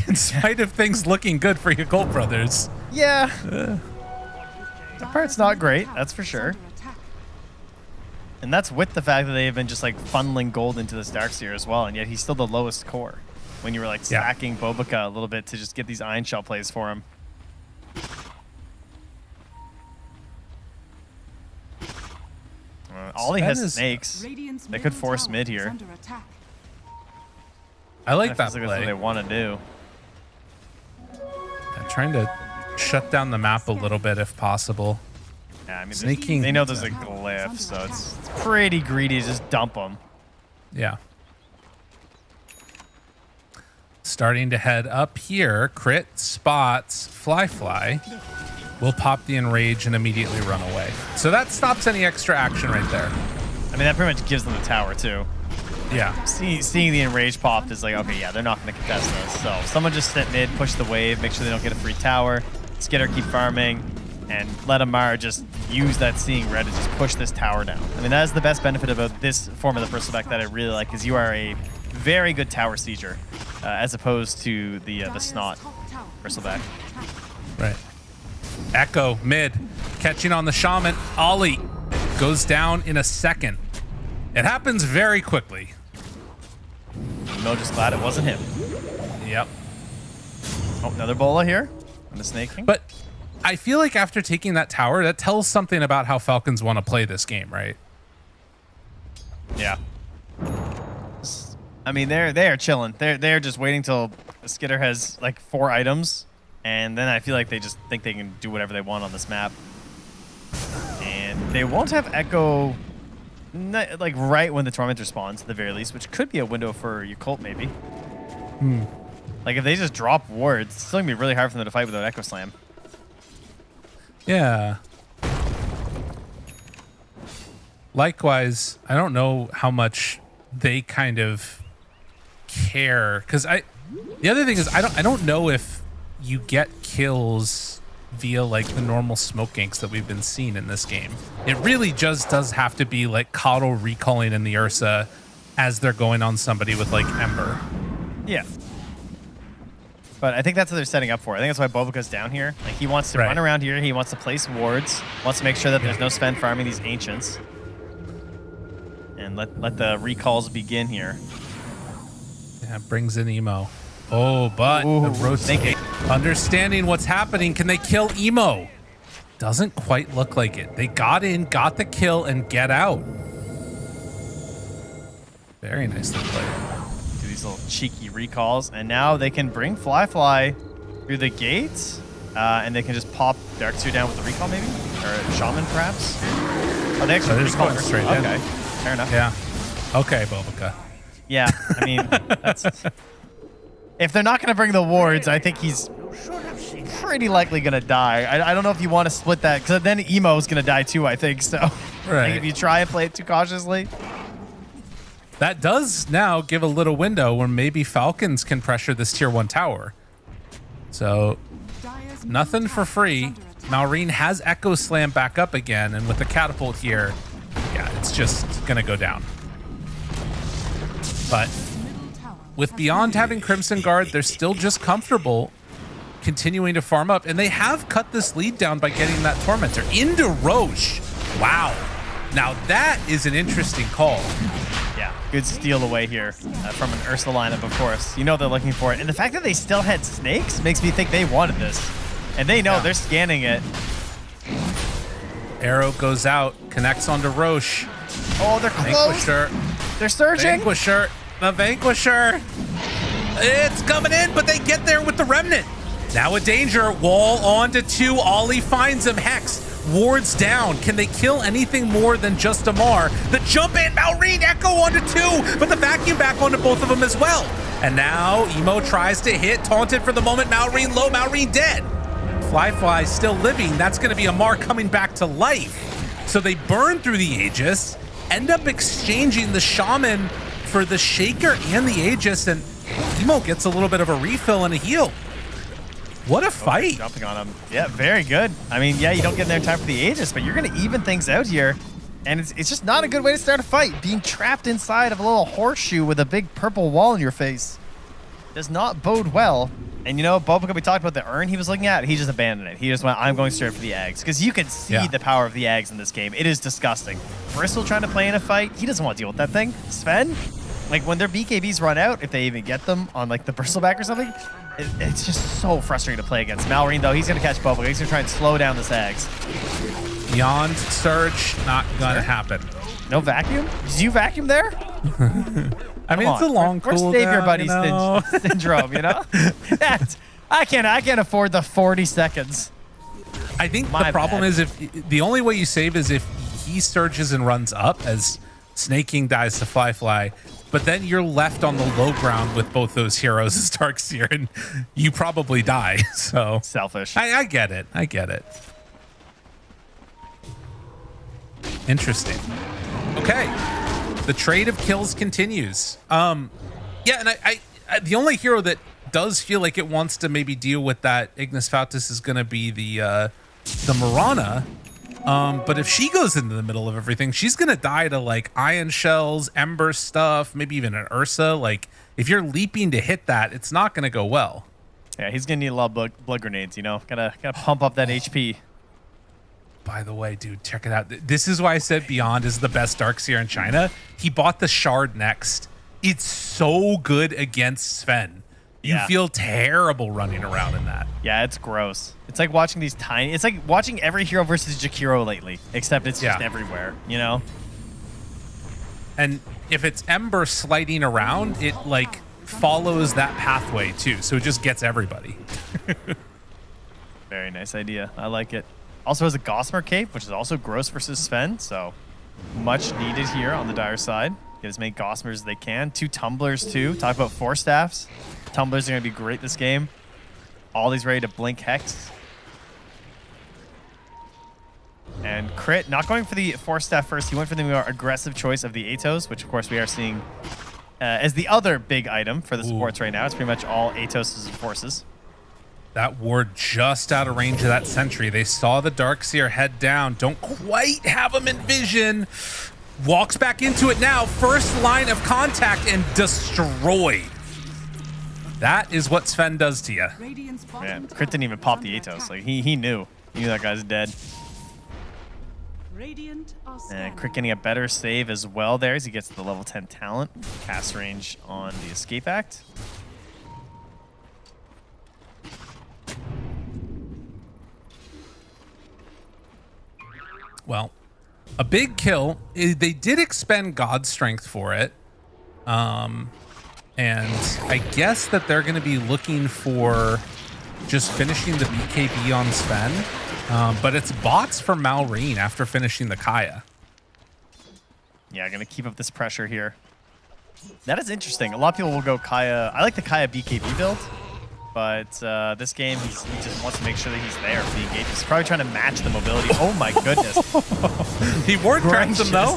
in spite of things looking good for your Gold Brothers. Yeah. That part's not great, that's for sure. And that's with the fact that they've been just like funneling gold into this Darkseer as well, and yet he's still the lowest core. When you were like stacking Bobaka a little bit to just get these Iron Shell plays for him. Ollie has snakes. They could force mid here. I like that play. play. That's what they want to do. I'm trying to shut down the map a little bit if possible. Yeah, I mean, Snaking. They know there's a glyph, so it's pretty greedy to just dump them. Yeah. Starting to head up here. Crit, spots, fly. Will pop the enrage and immediately run away. So that stops any extra action right there. I mean, that pretty much gives them the tower too. Yeah. Seeing the enrage popped is like, okay, yeah, they're not going to contest this. So someone just sit mid, push the wave, make sure they don't get a free tower. Skitter keep farming, and let Amara just use that seeing red to just push this tower down. I mean, that is the best benefit about this form of the Bristleback that I really like, is you are a very good tower sieger, as opposed to the Snot Bristleback. Right. Echo mid, catching on the Shaman. Ollie goes down in a second. It happens very quickly. No, just glad it wasn't him. Yep. Oh, another bola here on the Snake King. But I feel like after taking that tower, that tells something about how Falcons want to play this game, right? Yeah. I mean, they're chilling. They're just waiting till Skitter has like 4 items, and then I feel like they just think they can do whatever they want on this map. And they won't have Echo like right when the Tormentor spawns at the very least, which could be a window for your Cult maybe. Like if they just drop wards, it's still gonna be really hard for them to fight without Echo Slam. Yeah. Likewise, I don't know how much they kind of care, because the other thing is I don't know if you get kills via like the normal smoke ganks that we've been seeing in this game. It really just does have to be like Coddle recalling in the Ursa as they're going on somebody with like Ember. Yeah. But I think that's what they're setting up for. I think that's why Bobaka's down here. Like he wants to run around here. He wants to place wards. Wants to make sure that there's no spend farming these Ancients. And let the recalls begin here. Yeah, brings in Emo. Oh, but the rotate. Understanding what's happening, can they kill Emo? Doesn't quite look like it. They got in, got the kill, and get out. Very nicely played. Do these little cheeky recalls, and now they can bring Fly through the gates, and they can just pop Darkseer down with the recall, maybe, or Shaman, perhaps. Oh, they actually recall straight in. Okay, fair enough. Yeah. Okay, Bobaka. Yeah, I mean, that's. If they're not going to bring the wards, I think he's pretty likely going to die. I don't know if you want to split that, because then Emo's going to die too, I think. So I think if you try and play it too cautiously. That does now give a little window where maybe Falcons can pressure this tier 1 tower. So nothing for free. Malrine has Echo Slam back up again, and with the catapult here, yeah, it's just going to go down. But with Beyond having Crimson Guard, they're still just comfortable continuing to farm up. And they have cut this lead down by getting that Tormentor into Roche. Wow. Now that is an interesting call. Yeah, good steal away here from an Ursa lineup, of course. You know they're looking for it. And the fact that they still had snakes makes me think they wanted this. And they know they're scanning it. Arrow goes out, connects onto Roche. Oh, they're close. Vanquisher. They're surging. Vanquisher. The Vanquisher. It's coming in, but they get there with the Remnant. Now a danger. Wall onto 2. Ollie finds him. Hex wards down. Can they kill anything more than just Amar? The jump in. Malrine Echo onto 2, but the vacuum back onto both of them as well. And now Emo tries to hit. Taunted for the moment. Malrine low. Malrine dead. Fly still living. That's going to be Amar coming back to life. So they burn through the Aegis, end up exchanging the Shaman for the Shaker and the Aegis, and Emo gets a little bit of a refill and a heal. What a fight. Jumping on him. Yeah, very good. I mean, yeah, you don't get in there in time for the Aegis, but you're going to even things out here. And it's just not a good way to start a fight. Being trapped inside of a little horseshoe with a big purple wall in your face does not bode well. And you know, Bobica, we talked about the urn he was looking at. He just abandoned it. He just went, I'm going straight for the Ags. Because you can see the power of the Ags in this game. It is disgusting. Bristle trying to play in a fight. He doesn't want to deal with that thing. Sven, like when their BKBs run out, if they even get them on like the Bristleback or something, it's just so frustrating to play against. Malrine, though, he's going to catch Bobica. He's going to try and slow down this Ags. Beyond Surge, not going to happen. No vacuum? Did you vacuum there? I mean, it's a long cooldown. Or save your buddy's syndrome, you know? I can't afford the 40 seconds. I think the problem is if the only way you save is if he surges and runs up as Snaking dies to Fly, but then you're left on the low ground with both those heroes as Darkseer, and you probably die. So selfish. I get it. I get it. Interesting. Okay. The trade of kills continues. Yeah, and I the only hero that does feel like it wants to maybe deal with that Ignis Fautus is going to be the Mirana. But if she goes into the middle of everything, she's going to die to like Ion Shells, Ember stuff, maybe even an Ursa. Like if you're leaping to hit that, it's not going to go well. Yeah, he's going to need a lot of blood grenades, you know? Gotta pump up that HP. By the way, dude, check it out. This is why I said Beyond is the best Darkseer in China. He bought the Shard next. It's so good against Sven. You feel terrible running around in that. Yeah, it's gross. It's like watching these tiny... It's like watching every hero versus Jakiro lately, except it's just everywhere, you know? And if it's Ember sliding around, it like follows that pathway too. So it just gets everybody. Very nice idea. I like it. Also has a Gossamer Cape, which is also gross versus Sven, so much needed here on the Dire side. Get as many Gossamers as they can. 2 Tumblers too. Talk about 4 staffs. Tumblers are going to be great this game. Ollie's ready to blink Hex. And Crit, not going for the 4 staff first. He went for the more aggressive choice of the Atos, which of course we are seeing as the other big item for the supports right now. It's pretty much all Atos' forces. That ward just out of range of that sentry. They saw the Darkseer head down. Don't quite have him in vision. Walks back into it now. First line of contact and destroyed. That is what Sven does to you. Man, Crit didn't even pop the Atos. Like he knew. He knew that guy's dead. And Crit getting a better save as well there as he gets to the level 10 talent. Cast range on the Escape Act. Well, a big kill. They did expend God Strength for it. And I guess that they're going to be looking for just finishing the BKB on Sven. But it's bots for Malrine after finishing the Kaya. Yeah, going to keep up this pressure here. That is interesting. A lot of people will go Kaya. I like the Kaya BKB build. But this game, he just wants to make sure that he's there for the engagement. He's probably trying to match the mobility. Oh my goodness. He ward traps him though.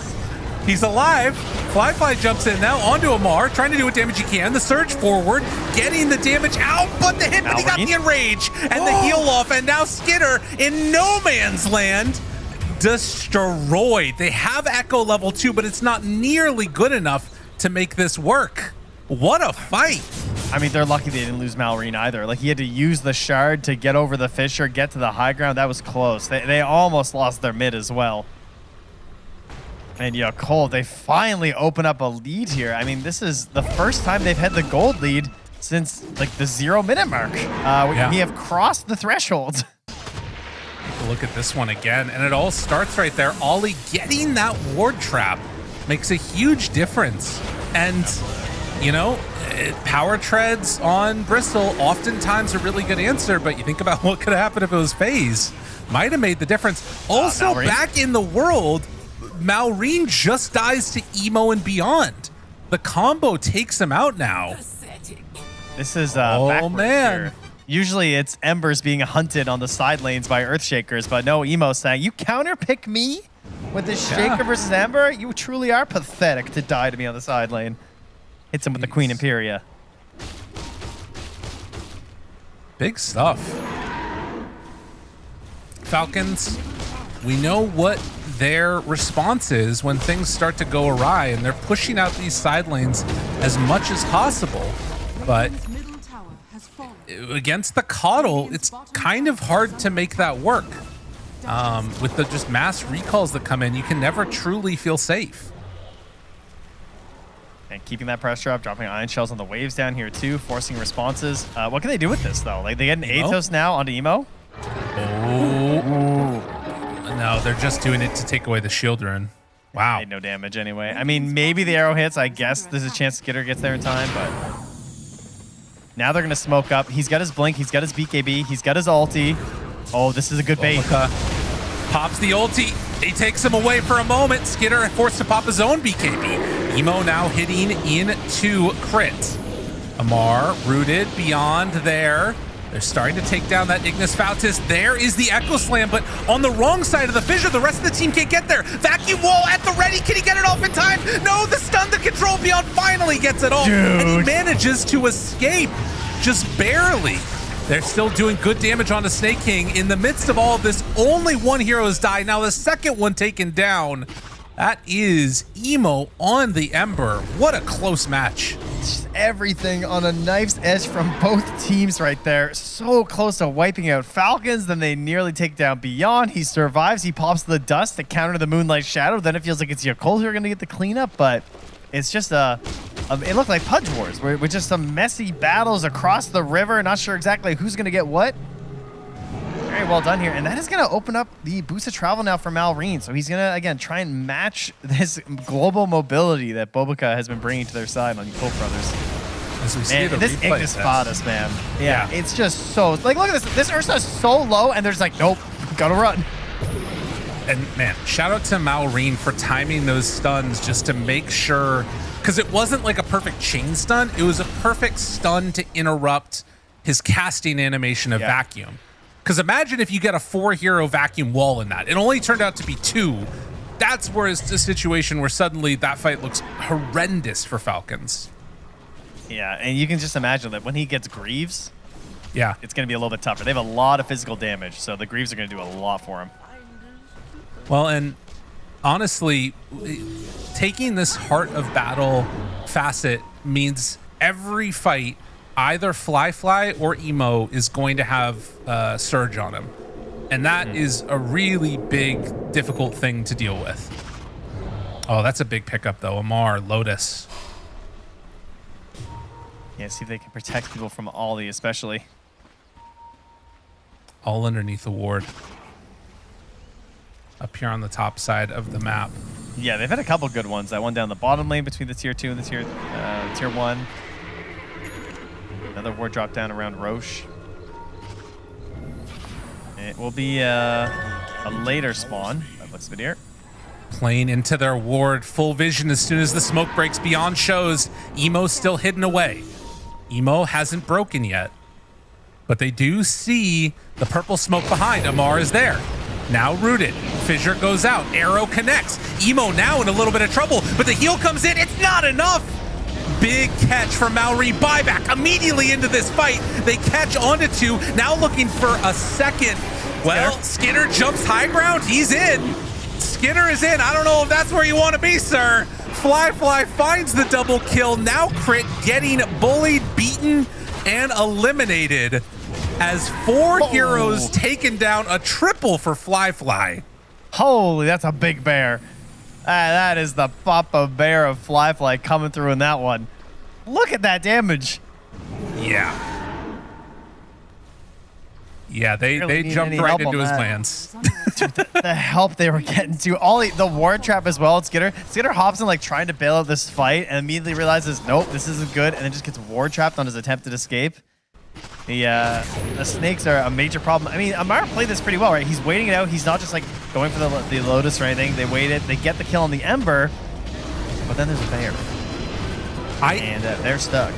He's alive. Fly jumps in now onto Amar, trying to do what damage he can. The surge forward, getting the damage out, but the hit, but he got the enrage and the heal off, and now Skitter in no man's land. Destroyed. They have Echo level 2, but it's not nearly good enough to make this work. What a fight. I mean, they're lucky they didn't lose Malrine either. Like, he had to use the shard to get over the Fissure, get to the high ground. That was close. They almost lost their mid as well. And yeah, Cole, they finally open up a lead here. I mean, this is the first time they've had the gold lead since, like, the 0-minute mark. We have crossed the threshold. Look at this one again, and it all starts right there. Ollie getting that ward trap makes a huge difference. And you know, power treads on Bristol oftentimes a really good answer, but you think about what could happen if it was FaZe. Might have made the difference. Also, back in the world, Malrine just dies to Emo and Beyond. The combo takes him out now. This is oh man. Here. Usually it's Embers being hunted on the side lanes by Earthshakers, but no, Emo saying, you counterpick me with this Shaker versus Ember? You truly are pathetic to die to me on the side lane. Hits him with the Queen Imperia. Big stuff. Falcons, we know what their response is when things start to go awry, and they're pushing out these side lanes as much as possible. But against the Coddle, it's kind of hard to make that work. With the just mass recalls that come in, you can never truly feel safe. And keeping that pressure up, dropping ion shells on the waves down here too, forcing responses. What can they do with this though? Like they get an Atos now onto Emo? Oh. No, they're just doing it to take away the shield rune. Wow. Made no damage anyway. I mean, maybe the arrow hits. I guess there's a chance Skitter gets there in time, but now they're going to smoke up. He's got his blink. He's got his BKB. He's got his ulti. Oh, this is a good bait. Pops the ulti. He takes him away for a moment. Skitter forced to pop his own BKB. Emo now hitting into crit. Amar rooted beyond there. They're starting to take down that Ignis Fautus. There is the Echo Slam, but on the wrong side of the fissure, the rest of the team can't get there. Vacuum wall at the ready. Can he get it off in time? No, the stun, the control beyond finally gets it off. And he manages to escape, just barely. They're still doing good damage on the Snake King. In the midst of all of this, only one hero has died. Now the second one taken down. That is Emo on the Ember. What a close match. Just everything on a knife's edge from both teams right there. So close to wiping out Falcons. Then they nearly take down Beyond. He survives. He pops the dust to counter the Moonlight Shadow. Then it feels like it's Yakult who are going to get the cleanup, but it's just it looked like Pudge Wars with just some messy battles across the river. Not sure exactly who's going to get what. Very well done here. And that is going to open up the boost of travel now for Malrine. So he's going to, again, try and match this global mobility that Bobica has been bringing to their side on Yakult Brothers. As we see this Ignis Fautus, man. Yeah, it's just so... Like, look at this. This Ursa is so low, and there's like, nope, gotta run. And, man, shout out to Malrine for timing those stuns just to make sure... Because it wasn't like a perfect chain stun. It was a perfect stun to interrupt his casting animation of Vacuum. Because imagine if you get a 4-hero vacuum wall in that. It only turned out to be 2. That's where it's a situation where suddenly that fight looks horrendous for Falcons. Yeah, and you can just imagine that when he gets Greaves, it's going to be a little bit tougher. They have a lot of physical damage, so the Greaves are going to do a lot for him. Well, and honestly, taking this Heart of Battle facet means every fight, either Fly or Emo is going to have Surge on him. And that is a really big, difficult thing to deal with. Oh, that's a big pickup, though. Amar, Lotus. Yeah, see if they can protect people from Ollie, especially. All underneath the ward. Up here on the top side of the map. Yeah, they've had a couple good ones. That one down the bottom lane between the tier 2 and the tier 1. Another ward drop down around Roche. It will be a later spawn. That looks good here. Playing into their ward. Full vision as soon as the smoke breaks. Beyond shows. Emo's still hidden away. Emo hasn't broken yet. But they do see the purple smoke behind. Amar is there. Now rooted. Fissure goes out. Arrow connects. Emo now in a little bit of trouble. But the heal comes in. It's not enough. Big catch from Malrine. Buyback immediately into this fight. They catch onto 2. Now looking for a second. Well, Skinner jumps high ground. He's in. Skinner is in. I don't know if that's where you want to be, sir. Fly finds the double kill. Now Crit getting bullied, beaten, and eliminated as 4 heroes taken down. A triple for Fly. Holy, that's a big bear. That is the Papa Bear of Fly coming through in that one. Look at that damage. Yeah. Yeah, they Barely need jumped any right help into on his that. plans. The help they were getting to. Ollie, the ward trap as well. Skitter hops in like trying to bail out this fight and immediately realizes, nope, this isn't good, and then just gets ward trapped on his attempted escape. The snakes are a major problem. I mean, Amara played this pretty well, right? He's waiting it out. He's not just like going for the Lotus or anything. They waited. They get the kill on the Ember, but then there's a bear. And they're stuck.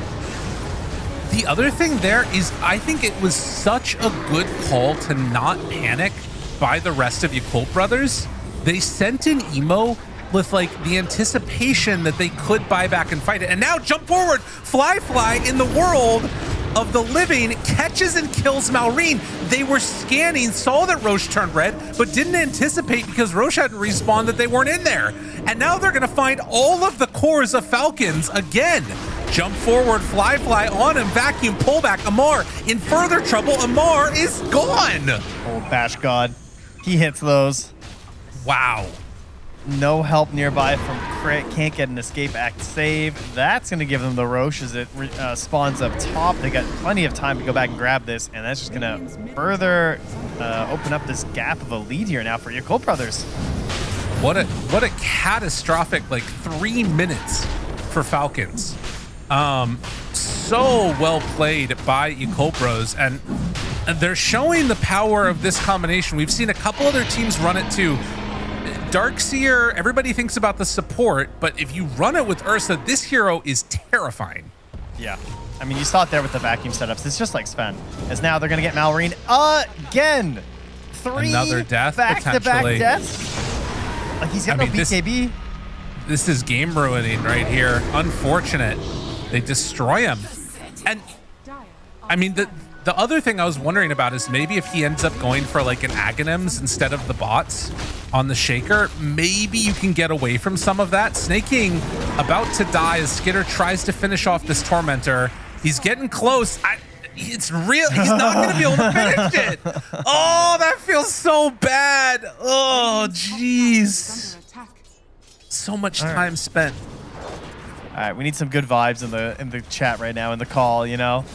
The other thing there is I think it was such a good call to not panic by the rest of Yakult brothers. They sent in Emo with like the anticipation that they could buy back and fight it. And now jump forward, Fly in the world of the living catches and kills Malrine. They were scanning, saw that Roche turned red, but didn't anticipate because Roche hadn't respawned that they weren't in there. And now they're gonna find all of the cores of Falcons again. Jump forward, Fly on him, vacuum, pullback. Amar in further trouble. Amar is gone. Old Bash God. He hits those. Wow. No help nearby from Crit. Can't get an escape act save. That's going to give them the Roche as it spawns up top. They got plenty of time to go back and grab this, and that's just going to further open up this gap of a lead here now for Yakult brothers. What a catastrophic like 3 minutes for Falcons. So well played by Yakult Bros, and they're showing the power of this combination. We've seen a couple other teams run it too. Darkseer, everybody thinks about the support, but if you run it with Ursa, this hero is terrifying. Yeah. I mean, you saw it there with the vacuum setups. It's just like Sven. As now they're going to get Malrine again. 3 Another death, back-to-back potentially. deaths. Like he's got no BKB. This is game ruining right here. Unfortunate. They destroy him. And I mean, the other thing I was wondering about is maybe if he ends up going for like an Aghanims instead of the bots on the Shaker, maybe you can get away from some of that. Snaking about to die as Skitter tries to finish off this Tormentor. He's getting close. It's real. He's not going to be able to finish it. Oh, that feels so bad. Oh, jeez. So much time spent. All right, we need some good vibes in the chat right now, in the call, you know?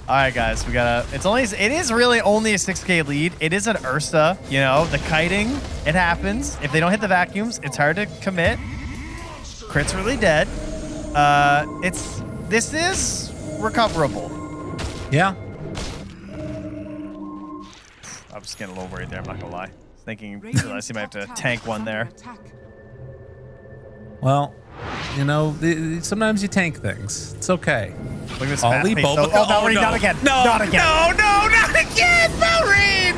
All right, guys, we gotta. It is really only a 6K lead. It is an Ursa, you know. The kiting, it happens. If they don't hit the vacuums, it's hard to commit. Crit's really dead. This is recoverable. Yeah. I was getting a little worried there. I'm not gonna lie. Realized he might have to tank one there. Well, you know, sometimes you tank things. It's okay. Look at this Ollie, fast pace. Malrine, not again. Not again. No, not again, Malrine!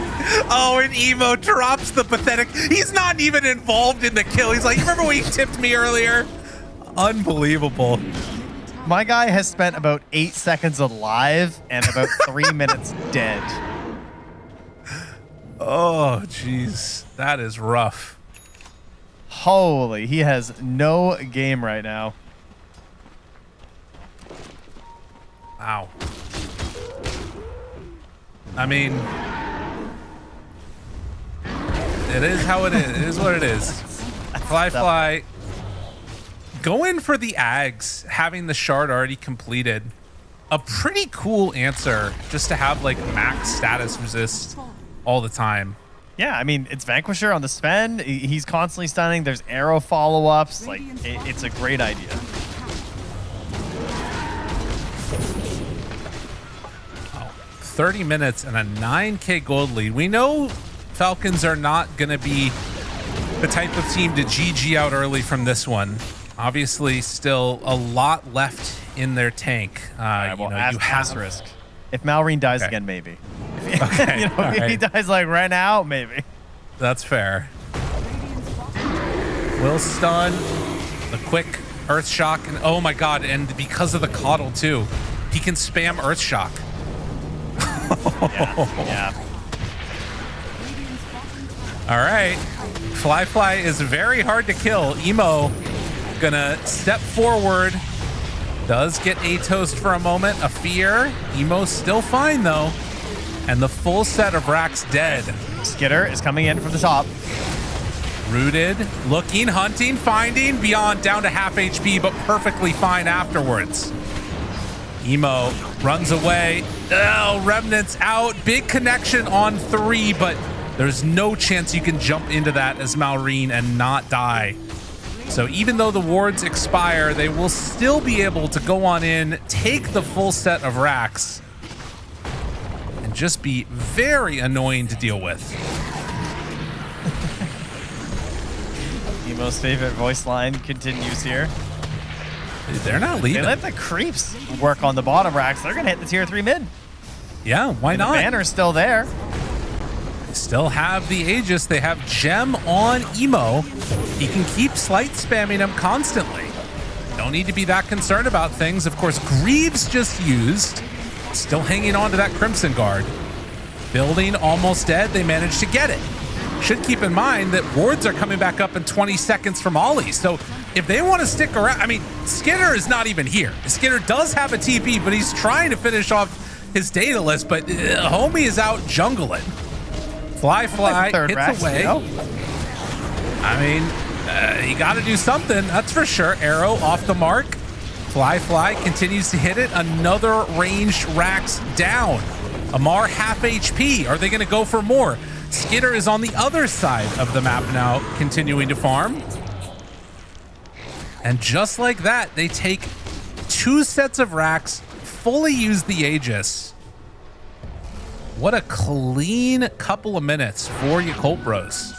Oh, and Emo drops the pathetic. He's not even involved in the kill. He's like, remember when you tipped me earlier? Unbelievable. My guy has spent about 8 seconds alive and about 3 minutes dead. Oh, jeez. That is rough. Holy, he has no game right now. Wow. I mean, it is how it is. It is what it is. Fly. Going for the Ags, having the shard already completed. A pretty cool answer just to have like max status resist all the time. Yeah, I mean, it's Vanquisher on the Sven. He's constantly stunning. There's arrow follow-ups. Like, it's a great idea. Oh, 30 minutes and a 9K gold lead. We know Falcons are not going to be the type of team to GG out early from this one. Obviously, still a lot left in their tank. Well, you have asterisk. If Malrine dies again, maybe. Okay. If he dies like right now, maybe. That's fair. Will stun, the quick Earth Shock, and oh my god, and because of the Coddle too, he can spam Earth Shock. Yeah. All right. Fly is very hard to kill. Emo gonna step forward. Does get A-toast for a moment. A fear. Emo's still fine though. And the full set of racks dead. Skitter is coming in from the top. Rooted, looking, hunting, finding, beyond down to half HP, but perfectly fine afterwards. Emo runs away. Oh, Remnant's out. Big connection on 3, but there's no chance you can jump into that as Malrine and not die. So even though the wards expire, they will still be able to go on in, take the full set of racks, and just be very annoying to deal with. Emo's favorite voice line continues here. They're not leaving. They let the creeps work on the bottom racks. They're going to hit the tier 3 mid. Yeah, why And not? The banner's still there. They still have the Aegis. They have Gem on Emo. He can keep slight spamming him constantly. Don't need to be that concerned about things. Of course, Greaves just used. Still hanging on to that Crimson Guard. Building almost dead. They managed to get it. Should keep in mind that wards are coming back up in 20 seconds from Ollie. So if they want to stick around, I mean, Skinner is not even here. Skinner does have a TP, but he's trying to finish off his data list, but homie is out jungling. Fly hits away. I mean, you got to do something, that's for sure. Arrow off the mark. Fly continues to hit it. Another ranged racks down. Amar half HP. Are they going to go for more? Skinner is on the other side of the map now, continuing to farm. And just like that, they take 2 sets of racks, fully use the Aegis. What a clean couple of minutes for Yakult Bros.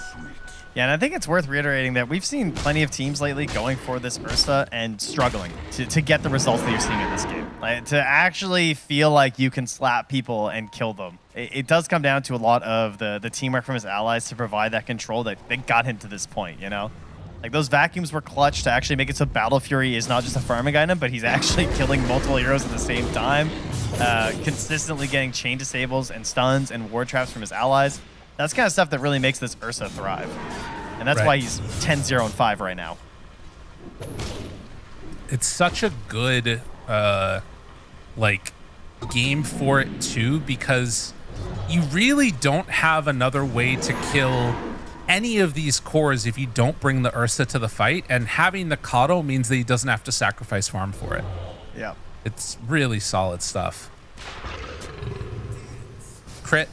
Yeah, and I think it's worth reiterating that we've seen plenty of teams lately going for this Ursa and struggling to get the results that you're seeing in this game. Like, to actually feel like you can slap people and kill them. It does come down to a lot of the teamwork from his allies to provide that control that got him to this point, you know? Like, those vacuums were clutch to actually make it so Battle Fury is not just a farming item, but he's actually killing multiple heroes at the same time. Consistently getting chain disables and stuns and ward traps from his allies. That's kind of stuff that really makes this Ursa thrive. And that's why he's 10-0-5 right now. It's such a good like game for it too, because you really don't have another way to kill any of these cores if you don't bring the Ursa to the fight, and having the Kato means that he doesn't have to sacrifice farm for it. Yeah. It's really solid stuff. Crit.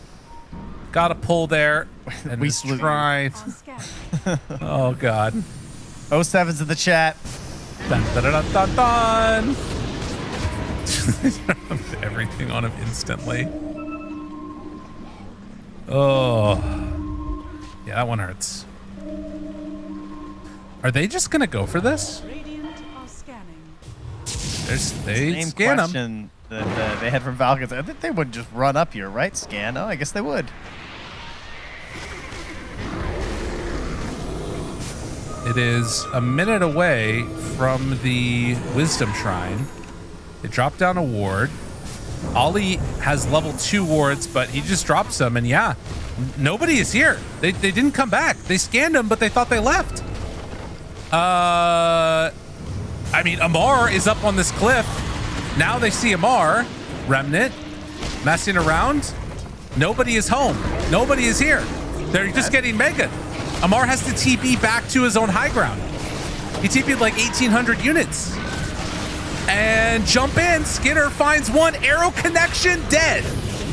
Got a pull there. And We we slew you. tried. Oh, God. 07's in the chat. Dun, dun, dun, dun, dun. Everything on him instantly. Oh. Yeah, that one hurts. Are they just going to go for this? They Same scan him. question that they had from Falcons. I think they would just run up here, right? Scan? Oh, I guess they would. It is a minute away from the Wisdom Shrine. They drop down a ward. Ollie has level 2 wards, but he just drops them, and yeah, nobody is here. They didn't come back. They scanned them, but they thought they left. I mean, Amar is up on this cliff. Now they see Amar. Remnant messing around. Nobody is home. Nobody is here. They're just getting mega. Amar has to TP back to his own high ground. He TP'd like 1,800 units. And jump in. Skinner finds one. Arrow connection dead.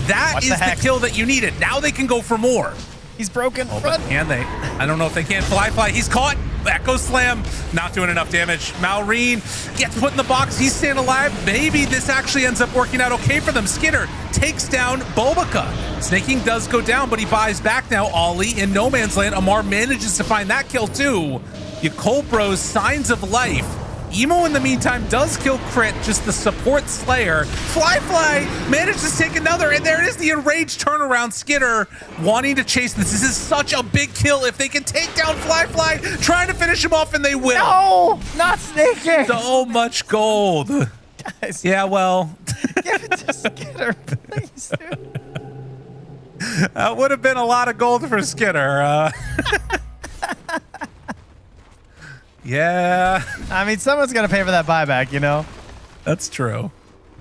That is the kill that you needed. Now they can go for more. He's broken. Oh, but can they? I don't know if they can. Fly. He's caught. Echo Slam. Not doing enough damage. Malrine gets put in the box. He's staying alive. Maybe this actually ends up working out okay for them. Skinner takes down Bobica. Snaking does go down, but he buys back now. Ollie in no man's land. Amar manages to find that kill too. Yakult Bros, signs of life. Emo, in the meantime, does kill Crit, just the support Slayer. Fly manages to take another, and there it is, the enraged turnaround. Skinner wanting to chase this. This is such a big kill. If they can take down Fly, trying to finish him off, and they will. No, not Snaking. So much gold. Guys. Yeah, well. Give it to Skinner, please, dude. That would have been a lot of gold for Skinner. Yeah. I mean, someone's got to pay for that buyback, you know? That's true. All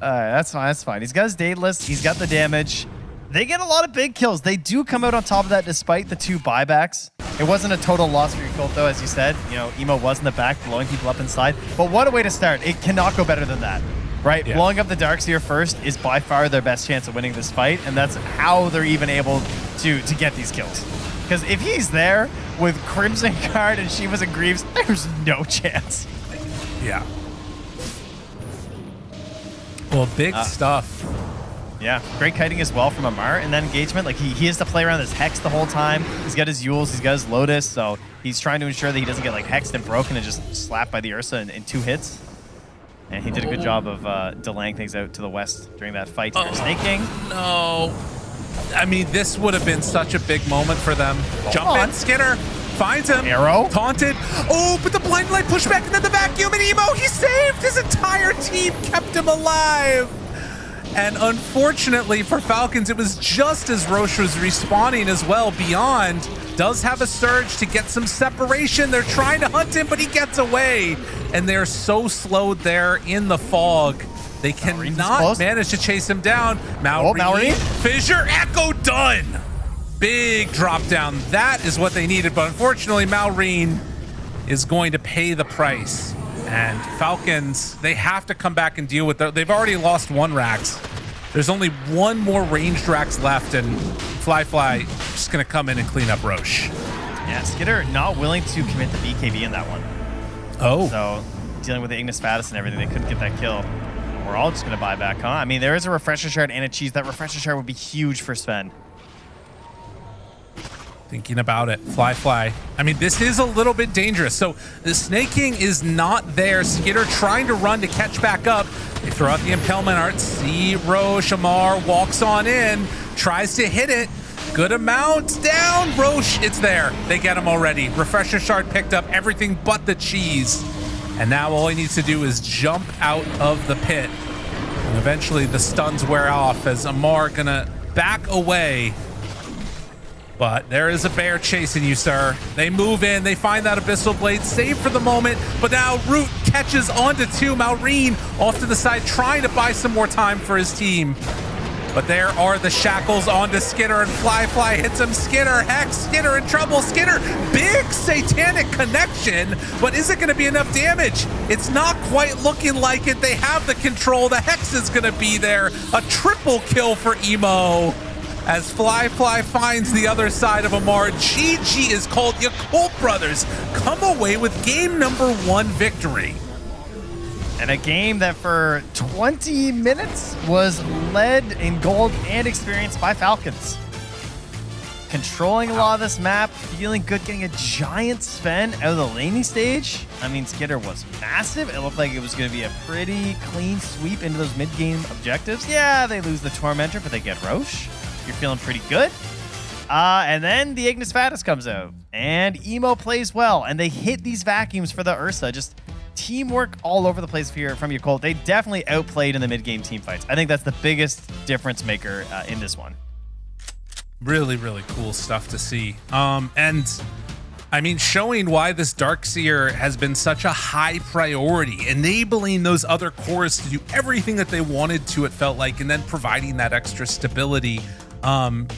right, that's fine. He's got his date list. He's got the damage. They get a lot of big kills. They do come out on top of that despite the 2 buybacks. It wasn't a total loss for Yakult, though, as you said. You know, Emo was in the back, blowing people up inside. But what a way to start. It cannot go better than that. right? Yeah. Blowing up the Darkseer first is by far their best chance of winning this fight, and that's how they're even able to get these kills. Because if he's there with Crimson Guard and Shivas and Greaves, there's no chance. Yeah. Well, big stuff. Yeah, great kiting as well from Amar in that engagement. Like he has to play around this Hex the whole time. He's got his Yules, he's got his Lotus, so he's trying to ensure that he doesn't get like hexed and broken and just slapped by the Ursa in 2 hits. And he did a good job of delaying things out to the west during that fight. Snaking. No. I mean, this would have been such a big moment for them. Jump in, Skinner. Finds him. Arrow. Taunted. Oh, but the blind light pushback and then the vacuum and Emo. He saved his entire team, kept him alive. And unfortunately for Falcons, it was just as Roche was respawning as well. Beyond does have a surge to get some separation. They're trying to hunt him, but he gets away. And they're so slowed there in the fog. They cannot manage to chase him down. Maureen. Fissure, Echo, done. Big drop down. That is what they needed. But unfortunately, Maureen is going to pay the price. And Falcons, they have to come back and deal with they've already lost 1 Rax. There's only 1 more ranged Rax left, and Fly just gonna come in and clean up Roche. Yeah, Skidder not willing to commit the BKB in that one. Oh. So dealing with the Ignis Fatus and everything, they couldn't get that kill. We're all just gonna buy back, huh? I mean, there is a Refresher Shard and a Cheese. That Refresher Shard would be huge for Sven. Thinking about it, Fly. I mean, this is a little bit dangerous. So the snaking is not there. Skidder trying to run to catch back up. They throw out the impalement art. See Roche, Amar walks on in, tries to hit it. Good amount down. Roche, it's there. They get him already. Refresher Shard picked up everything but the cheese. And now all he needs to do is jump out of the pit. And eventually the stuns wear off as Amar gonna back away. But there is a bear chasing you, sir. They move in, they find that Abyssal Blade, save for the moment, but now Root catches onto 2. Maureen off to the side, trying to buy some more time for his team. But there are the shackles onto Skidder, and Fly hits him. Skidder, Hex, Skidder in trouble. Skidder, big satanic connection, but is it going to be enough damage? It's not quite looking like it. They have the control. The Hex is going to be there. A triple kill for Emo. As Fly finds the other side of Amar. GG is called. Yakult Brothers come away with game number 1 victory. And a game that for 20 minutes was led in gold and experience by Falcons. Controlling a lot of this map, feeling good, getting a giant Sven out of the laning stage. I mean, Skidder was massive. It looked like it was going to be a pretty clean sweep into those mid-game objectives. Yeah, they lose the Tormentor, but they get Roche. You're feeling pretty good. And then the Ignis Fatus comes out, and Emo plays well, and they hit these vacuums for the Ursa. Just teamwork all over the place here from Yakult. They definitely outplayed in the mid-game team fights. I think that's the biggest difference maker in this one. Really, really cool stuff to see. And I mean, showing why this Darkseer has been such a high priority, enabling those other cores to do everything that they wanted to, it felt like, and then providing that extra stability.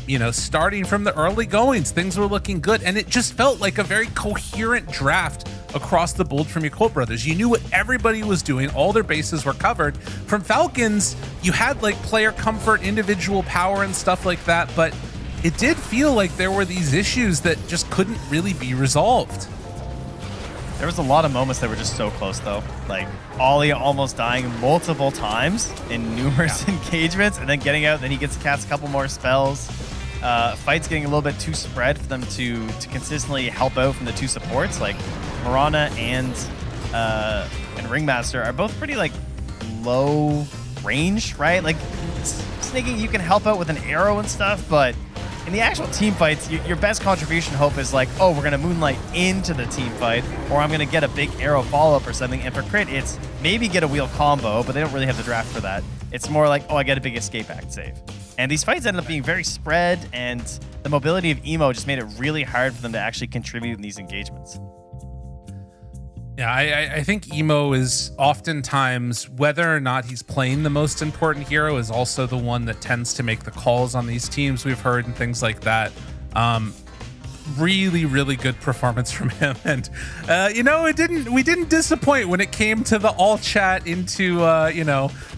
You know, starting from the early goings, things were looking good, and it just felt like a very coherent draft across the board from Yakult Brothers. You knew what everybody was doing, all their bases were covered. From Falcons, you had like player comfort, individual power, and stuff like that, but it did feel like there were these issues that just couldn't really be resolved. There was a lot of moments that were just so close, though. Like, Ollie almost dying multiple times in numerous engagements, and then getting out, and then he gets to cast a couple more spells. Fight's getting a little bit too spread for them to consistently help out from the 2 supports. Like, Mirana and Ringmaster are both pretty, like, low range, right? Like, Snaking, you can help out with an arrow and stuff, but in the actual team fights, your best contribution hope is like, oh, we're going to Moonlight into the team fight, or I'm going to get a big arrow follow-up or something. And for Crit, it's maybe get a wheel combo, but they don't really have the draft for that. It's more like, oh, I get a big escape act save. And these fights ended up being very spread, and the mobility of Emo just made it really hard for them to actually contribute in these engagements. Yeah, I think Emo is oftentimes, whether or not he's playing the most important hero, is also the one that tends to make the calls on these teams we've heard and things like that. really, really good performance from him. And we didn't disappoint when it came to the all chat into a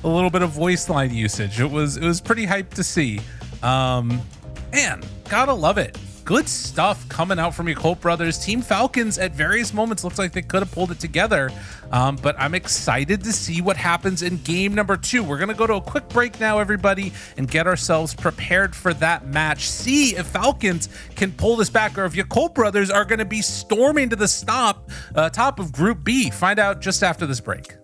little bit of voice line usage. It was pretty hyped to see. Man, gotta love it. Good stuff coming out from your Colt brothers. Team Falcons at various moments looks like they could have pulled it together, but I'm excited to see what happens in game number 2. We're going to go to a quick break now, everybody, and get ourselves prepared for that match. See if Falcons can pull this back, or if your Colt brothers are going to be storming to the top of Group B. Find out just after this break.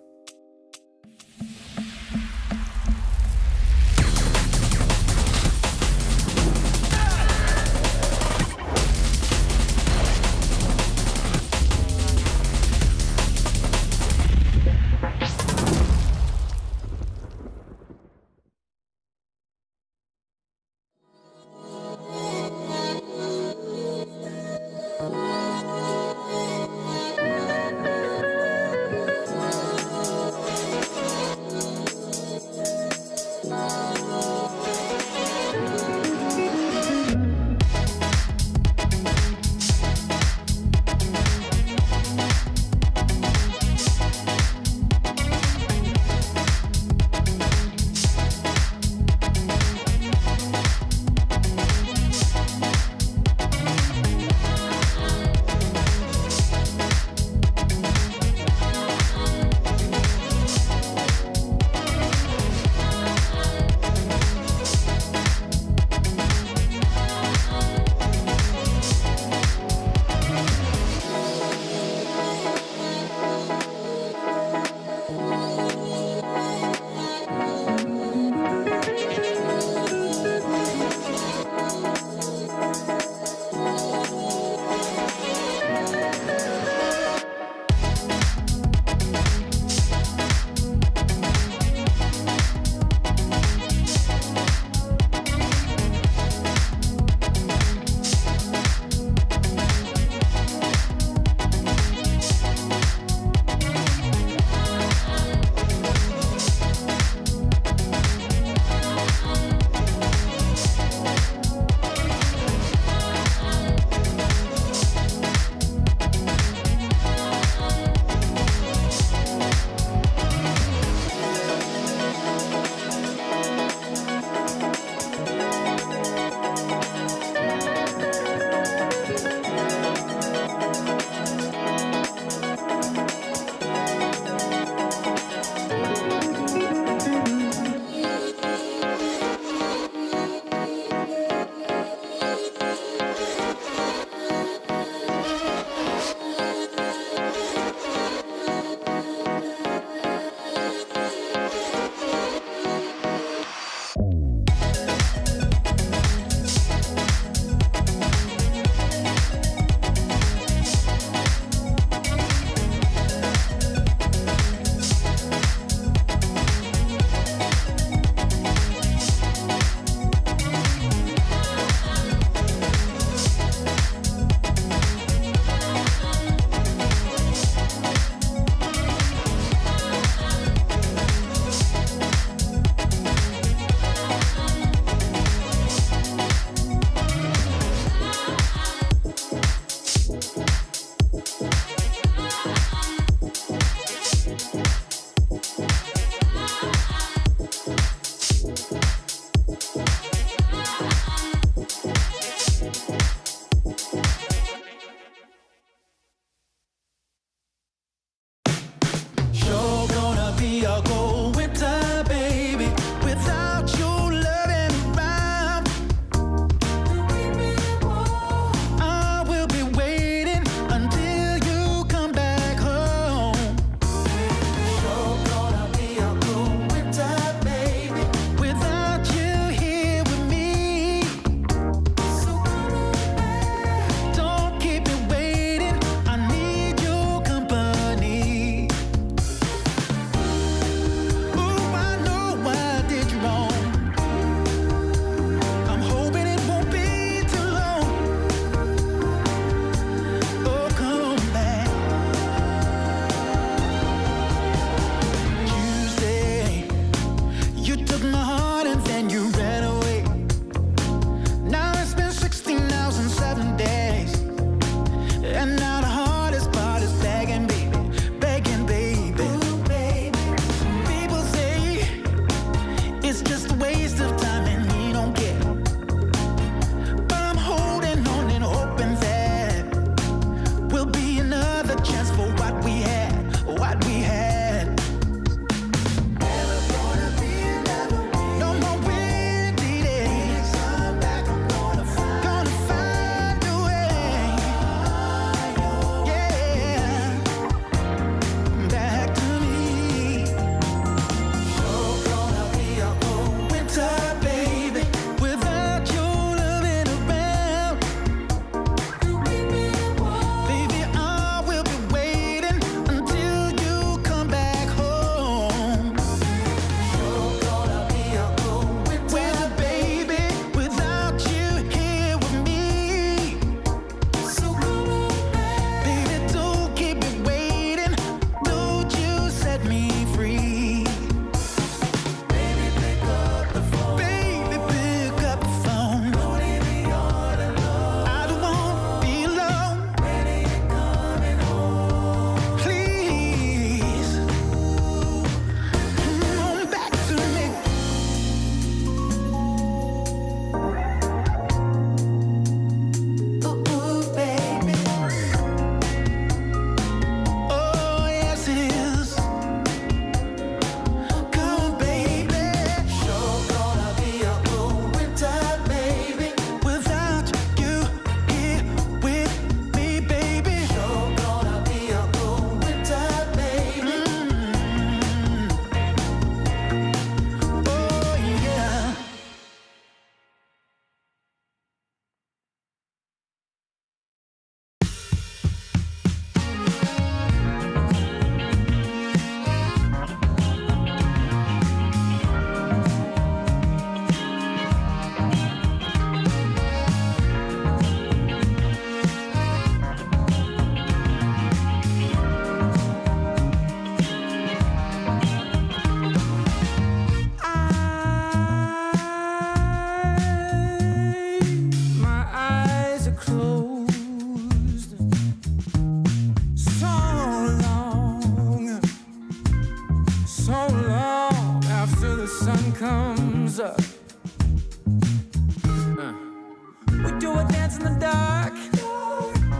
We do a dance in the dark.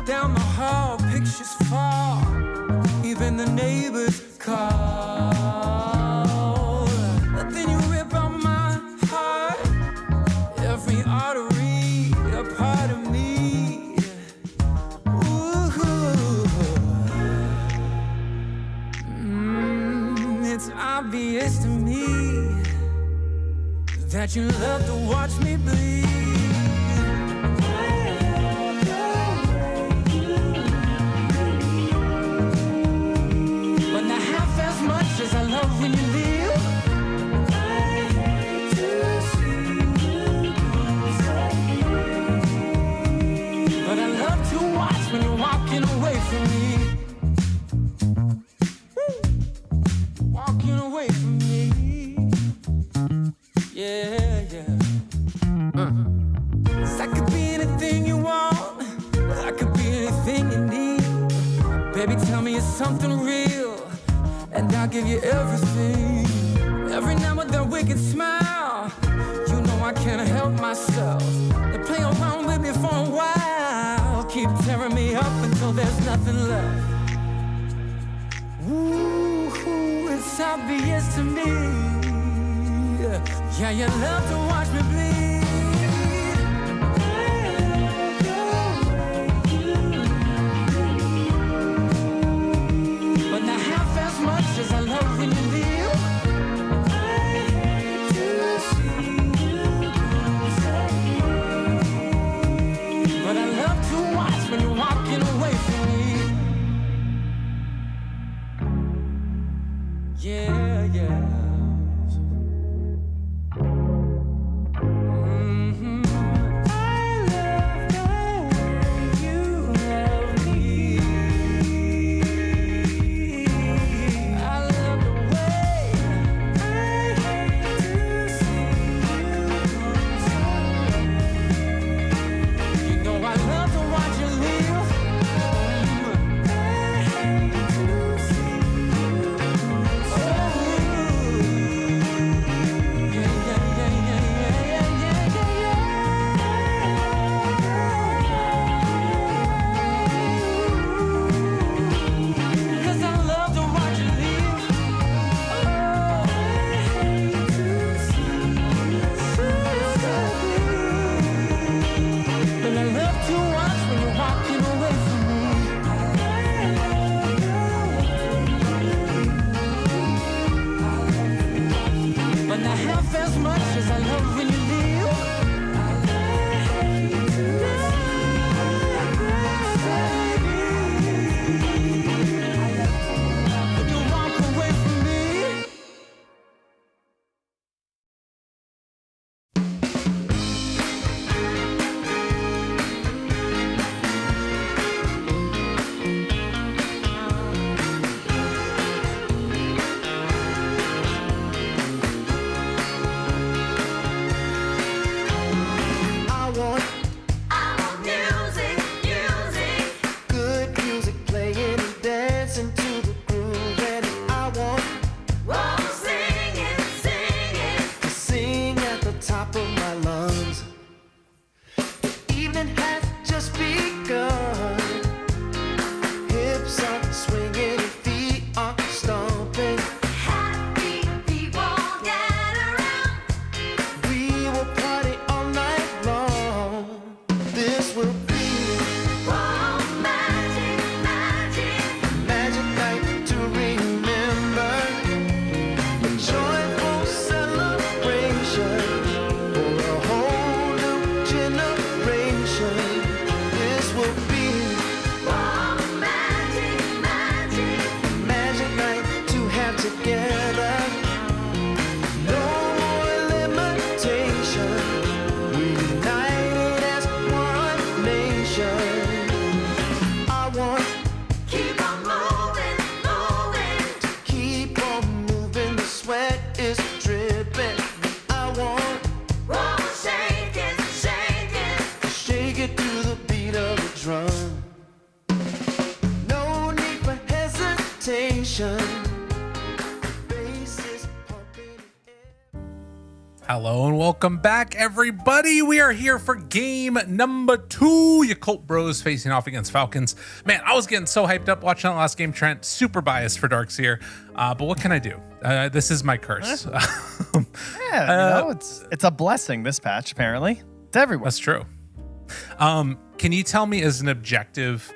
Down the hall, pictures fall. Even the neighbors call. But then you rip out my heart. Every artery, a part of me. It's obvious to me that you love to watch me bleed. But not half as much as I love when you leave. I hate to see you go. But I love to watch when you're walking away from me. Walking away from me. Yeah, yeah. 'Cause I could be anything you want. I could be anything you need. Baby, tell me it's something real, and I'll give you everything. Every now and then wicked smile. You know I can't help myself. They play around with me for a while. Keep tearing me up until there's nothing left. Ooh, it's obvious to me. Yeah, you love to watch me bleed. But not half as much as I love when you leave. I hate to see you go. But I love to watch when you're walking away from me. Yeah, yeah. Hello and welcome back, everybody. We are here for game number 2. Your Cult Bros facing off against Falcons. Man, I was getting so hyped up watching that last game, Trent. Super biased for Darkseer, but what can I do? This is my curse. It's a blessing, this patch, apparently. It's everywhere. That's true. Can you tell me, as an objective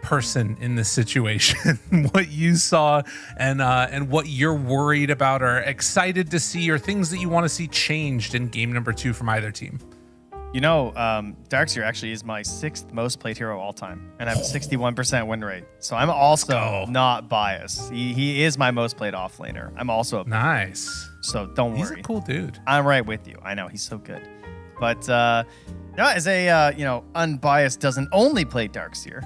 person in this situation, what you saw and what you're worried about or excited to see, or things that you want to see changed in game number 2 from either team? Darkseer actually is my 6th most played hero of all time, and I have 61% win rate. So I'm also not biased. He is my most played offlaner. I'm also nice. So don't worry. He's a cool dude. I'm right with you. I know he's so good. But as a unbiased, doesn't only play Darkseer.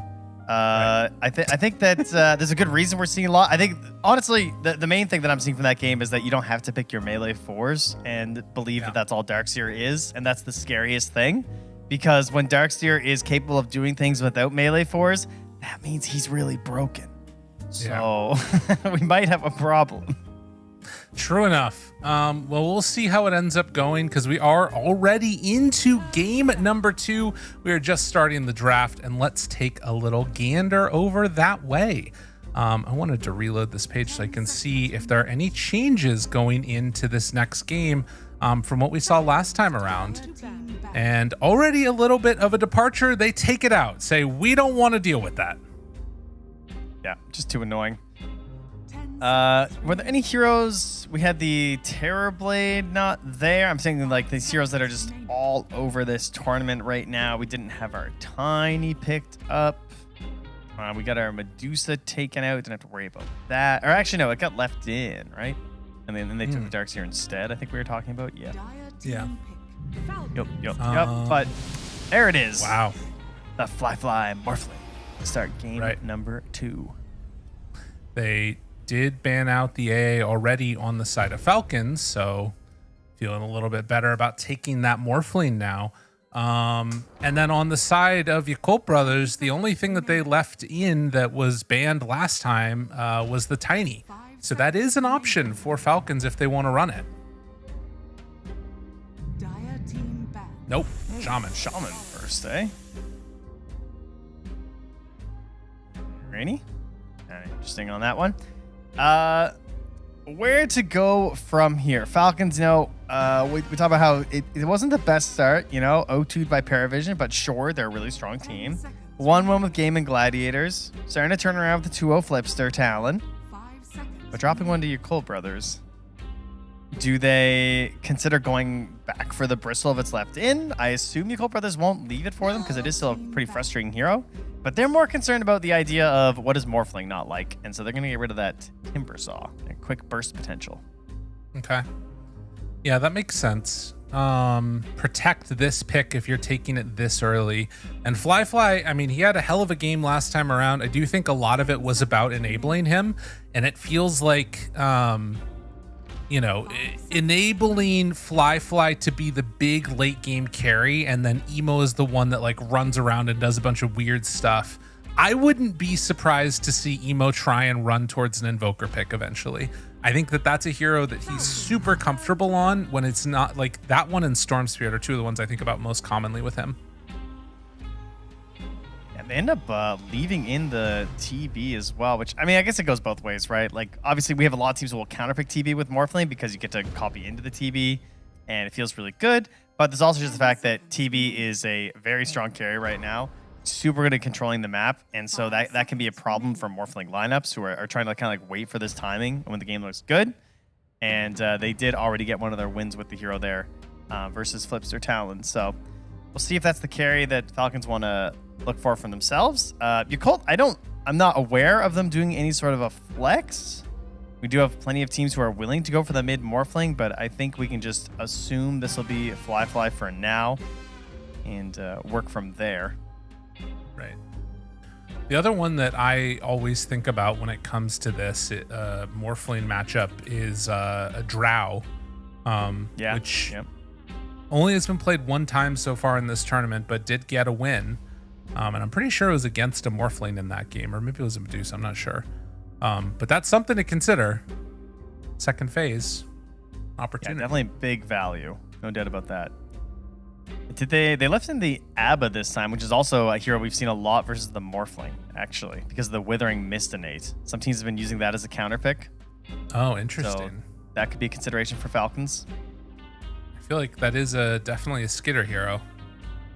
I think that there's a good reason we're seeing a lot. I think, honestly, the main thing that I'm seeing from that game is that you don't have to pick your melee 4s and believe that that's all Darkseer is, and that's the scariest thing. Because when Darkseer is capable of doing things without melee 4s, that means he's really broken. So we might have a problem. True enough. Well, we'll see how it ends up going, because we are already into game number 2. We are just starting the draft, and let's take a little gander over that way. I wanted to reload this page so I can see if there are any changes going into this next game from what we saw last time around. And already a little bit of a departure. They take it out, say, we don't want to deal with that. Yeah, just too annoying. Were there any heroes? We had the Terrorblade not there. I'm saying like these heroes that are just all over this tournament right now. We didn't have our Tiny picked up. We got our Medusa taken out. Didn't have to worry about that. Or actually, no, it got left in, right? And then they took the Darkseer instead. I think we were talking about. Yeah. Yep. But there it is. Wow. The Fly Morphling. Start game number 2. They did ban out the AA already on the side of Falcons, so feeling a little bit better about taking that Morphling now. And then on the side of your Cult Brothers, the only thing that they left in that was banned last time was the Tiny. So that is an option for Falcons if they want to run it. Nope. Shaman first, eh? Rainy? Interesting on that one. Where to go from here? Falcons, we talk about how it wasn't the best start, 0-2'd by Paravision, but sure, they're a really strong team. 1-1 with Game and Gladiators. Starting to turn around with the 2-0 Flipster Talon. But dropping one to your Cult Brothers. Do they consider going back for the Bristle if it's left in? I assume your Cult Brothers won't leave it for them because it is still a pretty frustrating hero. But they're more concerned about the idea of what is Morphling not like. And so they're going to get rid of that Timber Saw. A quick burst potential. Okay. Yeah, that makes sense. Protect this pick if you're taking it this early. And Fly, I mean, he had a hell of a game last time around. I do think a lot of it was about enabling him. And it feels like, enabling Fly to be the big late game carry, and then Emo is the one that like runs around and does a bunch of weird stuff. I wouldn't be surprised to see Emo try and run towards an Invoker pick eventually. I think that that's a hero that he's super comfortable on when it's not like that one, and Storm Spirit are two of the ones I think about most commonly with him. They end up leaving in the TB as well, which, I mean, I guess it goes both ways, right? Like, obviously, we have a lot of teams who will counterpick TB with Morphling because you get to copy into the TB, and it feels really good. But there's also just the fact that TB is a very strong carry right now, super good at controlling the map, and so that can be a problem for Morphling lineups who are trying to kind of like wait for this timing when the game looks good. And they did already get one of their wins with the hero there versus Flipster Talon. So we'll see if that's the carry that Falcons want to look for from themselves. Your Cult, I'm not aware of them doing any sort of a flex. We do have plenty of teams who are willing to go for the mid Morphling, but I think we can just assume this will be Fly for now and work from there. Right. The other one that I always think about when it comes to this Morphling matchup is a Drow, which only has been played one time so far in this tournament, but did get a win. And I'm pretty sure it was against a Morphling in that game, or maybe it was a Medusa, I'm not sure. But that's something to consider. Second phase opportunity. Yeah, definitely big value. No doubt about that. Did they left in the Abba this time, which is also a hero we've seen a lot versus the Morphling, actually, because of the Withering Mist innate. Some teams have been using that as a counter pick. Oh, interesting. So that could be a consideration for Falcons. I feel like that is definitely a skitter hero.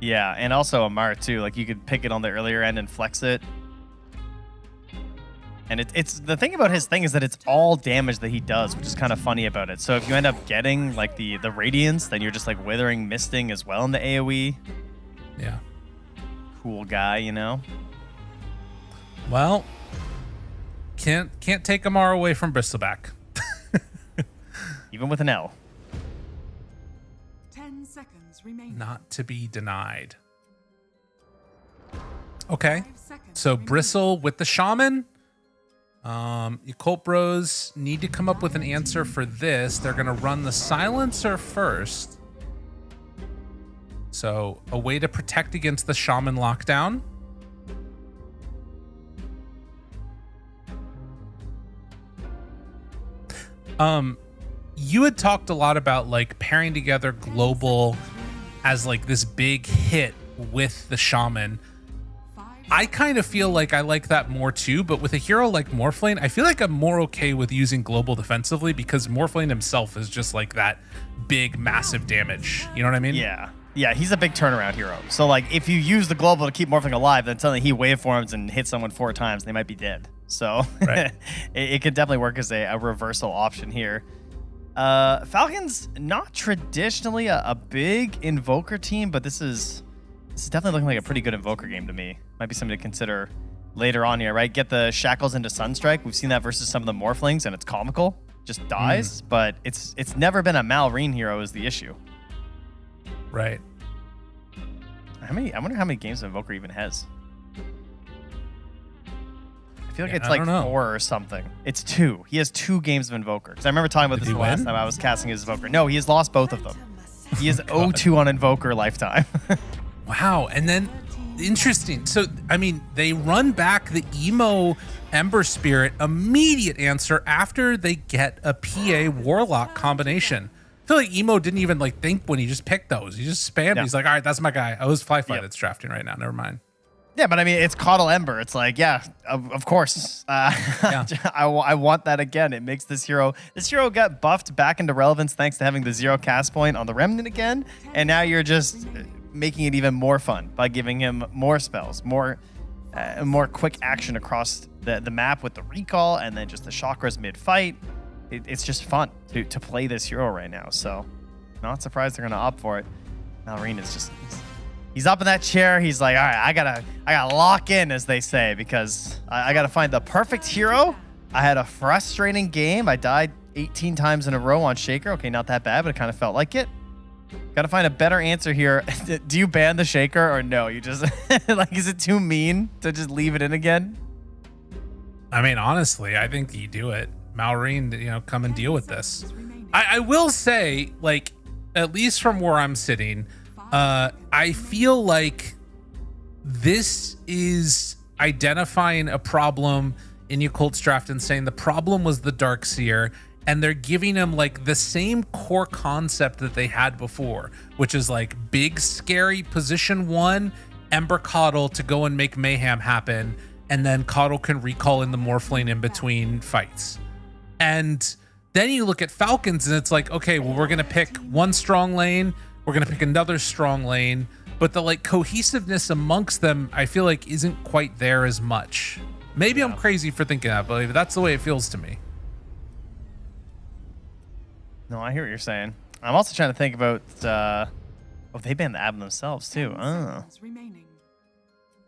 Yeah, and also Amar too. Like you could pick it on the earlier end and flex it. And it's the thing about his thing is that it's all damage that he does, which is kind of funny about it. So if you end up getting like the Radiance, then you're just like Withering Misting as well in the AoE. Yeah. Cool guy, you know? Well, can't take Amar away from Bristleback. Even with an L. 10 seconds remaining. Not to be denied. Okay. So Bristle with the Shaman. You Colt Bros need to come up with an answer for this. They're going to run the Silencer first. So a way to protect against the Shaman lockdown. You had talked a lot about like pairing together Global as like this big hit with the Shaman. I kind of feel like I like that more too, but with a hero like Morphling, I feel like I'm more okay with using Global defensively because Morphling himself is just like that big, massive damage. You know what I mean? Yeah. Yeah, he's a big turnaround hero. So like if you use the Global to keep Morphling alive, then suddenly he waveforms and hits someone 4 times, they might be dead. So right. it could definitely work as a reversal option here. Falcons, not traditionally a big Invoker team, but this is definitely looking like a pretty good Invoker game to me. Might be something to consider later on here, right? Get the Shackles into Sunstrike. We've seen that versus some of the Morphlings, and it's comical. Just dies, but it's never been a Malrine hero is the issue. Right. I wonder how many games Invoker even has. I feel like it's I like don't know. 4 or something. It's 2. He has 2 games of Invoker. Because I remember talking about this the last time I was casting his Invoker. No, he has lost both of them. He is 0-2 on Invoker lifetime. Wow. And then interesting. So, I mean, they run back the Emo Ember Spirit, immediate answer after they get a PA Warlock combination. I feel like Emo didn't even like think when he just picked those. He just spammed. Yeah. He's like, all right, that's my guy. I was Fly that's drafting right now. Never mind. Yeah, but I mean, it's Coddle Ember. It's like, yeah, of course. I want that again. It makes this hero got buffed back into relevance thanks to having the 0 cast point on the Remnant again. And now you're just making it even more fun by giving him more spells, more quick action across the map with the recall and then just the chakras mid-fight. It's just fun to play this hero right now. So not surprised they're going to opt for it. Malrine is just... He's up in that chair. He's like, all right, I gotta lock in, as they say, because I gotta find the perfect hero. I had a frustrating game. I died 18 times in a row on Shaker. Okay, not that bad, but it kind of felt like it. Gotta find a better answer here. Do you ban the Shaker or no? You just like, is it too mean to just leave it in again? I mean, honestly, I think you do it. Malrine, come and deal with this. I will say, like, at least from where I'm sitting, I feel like this is identifying a problem in Yakult's draft and saying the problem was the Darkseer, and they're giving him like the same core concept that they had before, which is like big, scary position 1, Ember Coddle to go and make mayhem happen, and then Coddle can recall in the Morphling in between fights. And then you look at Falcons and it's like, okay, well, we're going to pick one strong lane, we're going to pick another strong lane, but the like cohesiveness amongst them, I feel like isn't quite there as much. Maybe I'm crazy for thinking that, but that's the way it feels to me. No, I hear what you're saying. I'm also trying to think about, they banned the Ab themselves too. I'm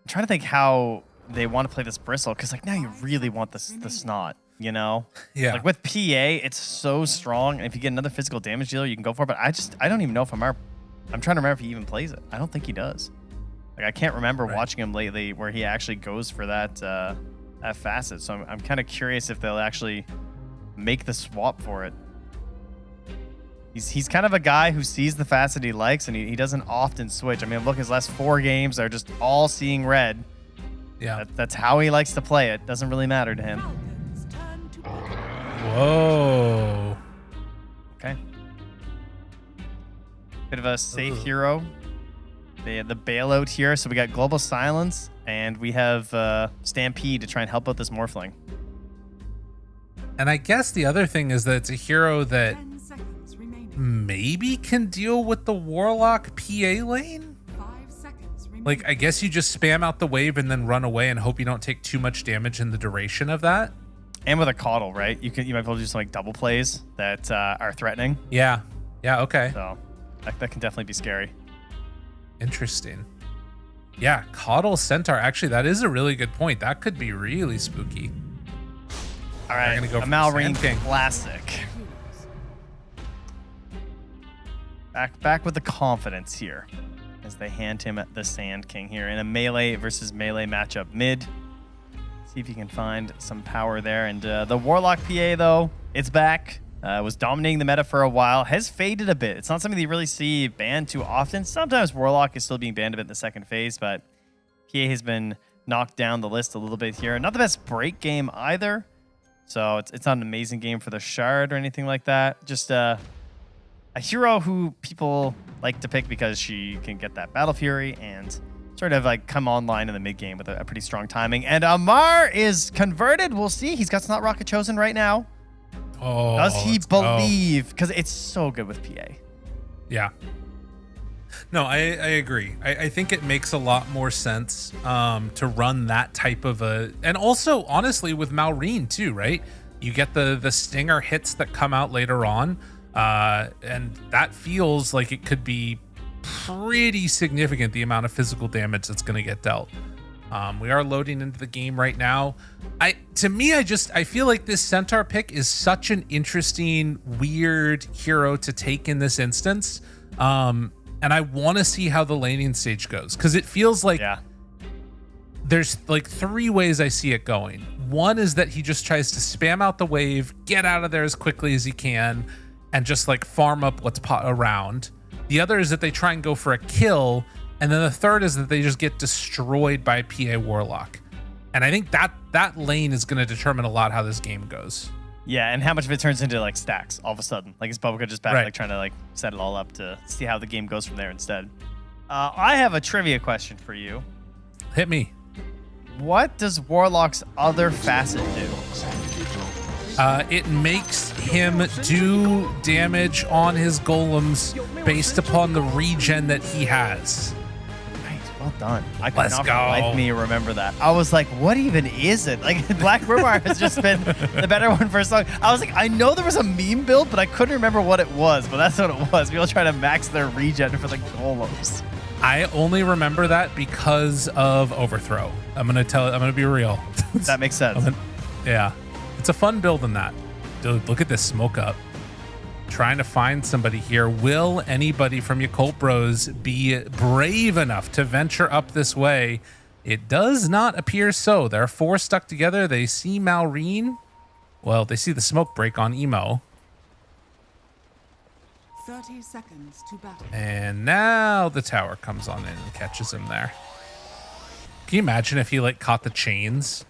trying to think how they want to play this Bristle, because like now you really want the Snot, Yeah. Like with PA, it's so strong, and if you get another physical damage dealer, you can go for it. But I don't even know if I'm trying to remember if he even plays it. I don't think he does. Like I can't remember watching him lately where he actually goes for that facet. So I'm kind of curious if they'll actually make the swap for it. He's kind of a guy who sees the facet he likes, and he doesn't often switch. I mean, look, his last 4 games are just all seeing red. Yeah. That's how he likes to play it. Doesn't really matter to him. Whoa. Okay. Bit of a safe hero. They had the bailout here, so we got Global Silence, and we have Stampede to try and help out this Morphling. And I guess the other thing is that it's a hero that maybe can deal with the Warlock PA lane? Like, I guess you just spam out the wave and then run away and hope you don't take too much damage in the duration of that. And with a Coddle, right? You might be able to do some like double plays that are threatening. Yeah. Yeah, okay. So that can definitely be scary. Interesting. Yeah, Coddle Centaur. Actually, that is a really good point. That could be really spooky. All right, gonna go a for Malrine Sand King. Classic. Back with the confidence here as they hand him the Sand King here in a melee versus melee matchup mid. See if you can find some power there. And the Warlock PA, though, it's back. Was dominating the meta for a while. Has faded a bit. It's not something that you really see banned too often. Sometimes Warlock is still being banned a bit in the second phase, but PA has been knocked down the list a little bit here. Not the best break game either. So it's not an amazing game for the Shard or anything like that. Just a hero who people like to pick because she can get that Battle Fury and sort of like come online in the mid game with a pretty strong timing. And Amar is converted. We'll see. He's got Snot Rocket chosen right now. Oh, does he believe? Because it's so good with PA. Yeah. No, I agree. I think it makes a lot more sense to run that type of a, and also honestly with Malrine too, right? You get the stinger hits that come out later on, and that feels like it could be pretty significant, the amount of physical damage that's going to get dealt. We are loading into the game right now. I feel like this Centaur pick is such an interesting, weird hero to take in this instance. And I want to see how the laning stage goes, because it feels like there's like 3 ways I see it going. One is that he just tries to spam out the wave, get out of there as quickly as he can, and just like farm up what's around. The other is that they try and go for a kill, and then the third is that they just get destroyed by PA Warlock. And I think that lane is going to determine a lot how this game goes. Yeah, and how much of it turns into like stacks all of a sudden. Like is Bubba just back like trying to like set it all up to see how the game goes from there instead. I have a trivia question for you. Hit me. What does Warlock's other facet do? It makes him do damage on his golems based upon the regen that he has. Well done. I could not for the life of me remember that. I was like, what even is it? Like, Black Rumor has just been the better one for a song. I was like, I know there was a meme build, but I couldn't remember what it was. But that's what it was. People trying to max their regen for the golems. I only remember that because of Overthrow. I'm gonna be real. That makes sense. Yeah. It's a fun build in that. Dude, look at this smoke up. Trying to find somebody here. Will anybody from Yakult Bros be brave enough to venture up this way? It does not appear so. There are 4 stuck together. They see Malrine. Well, they see the smoke break on Emo. 30 seconds to battle. And now the tower comes on in and catches him there. Can you imagine if he like caught the chains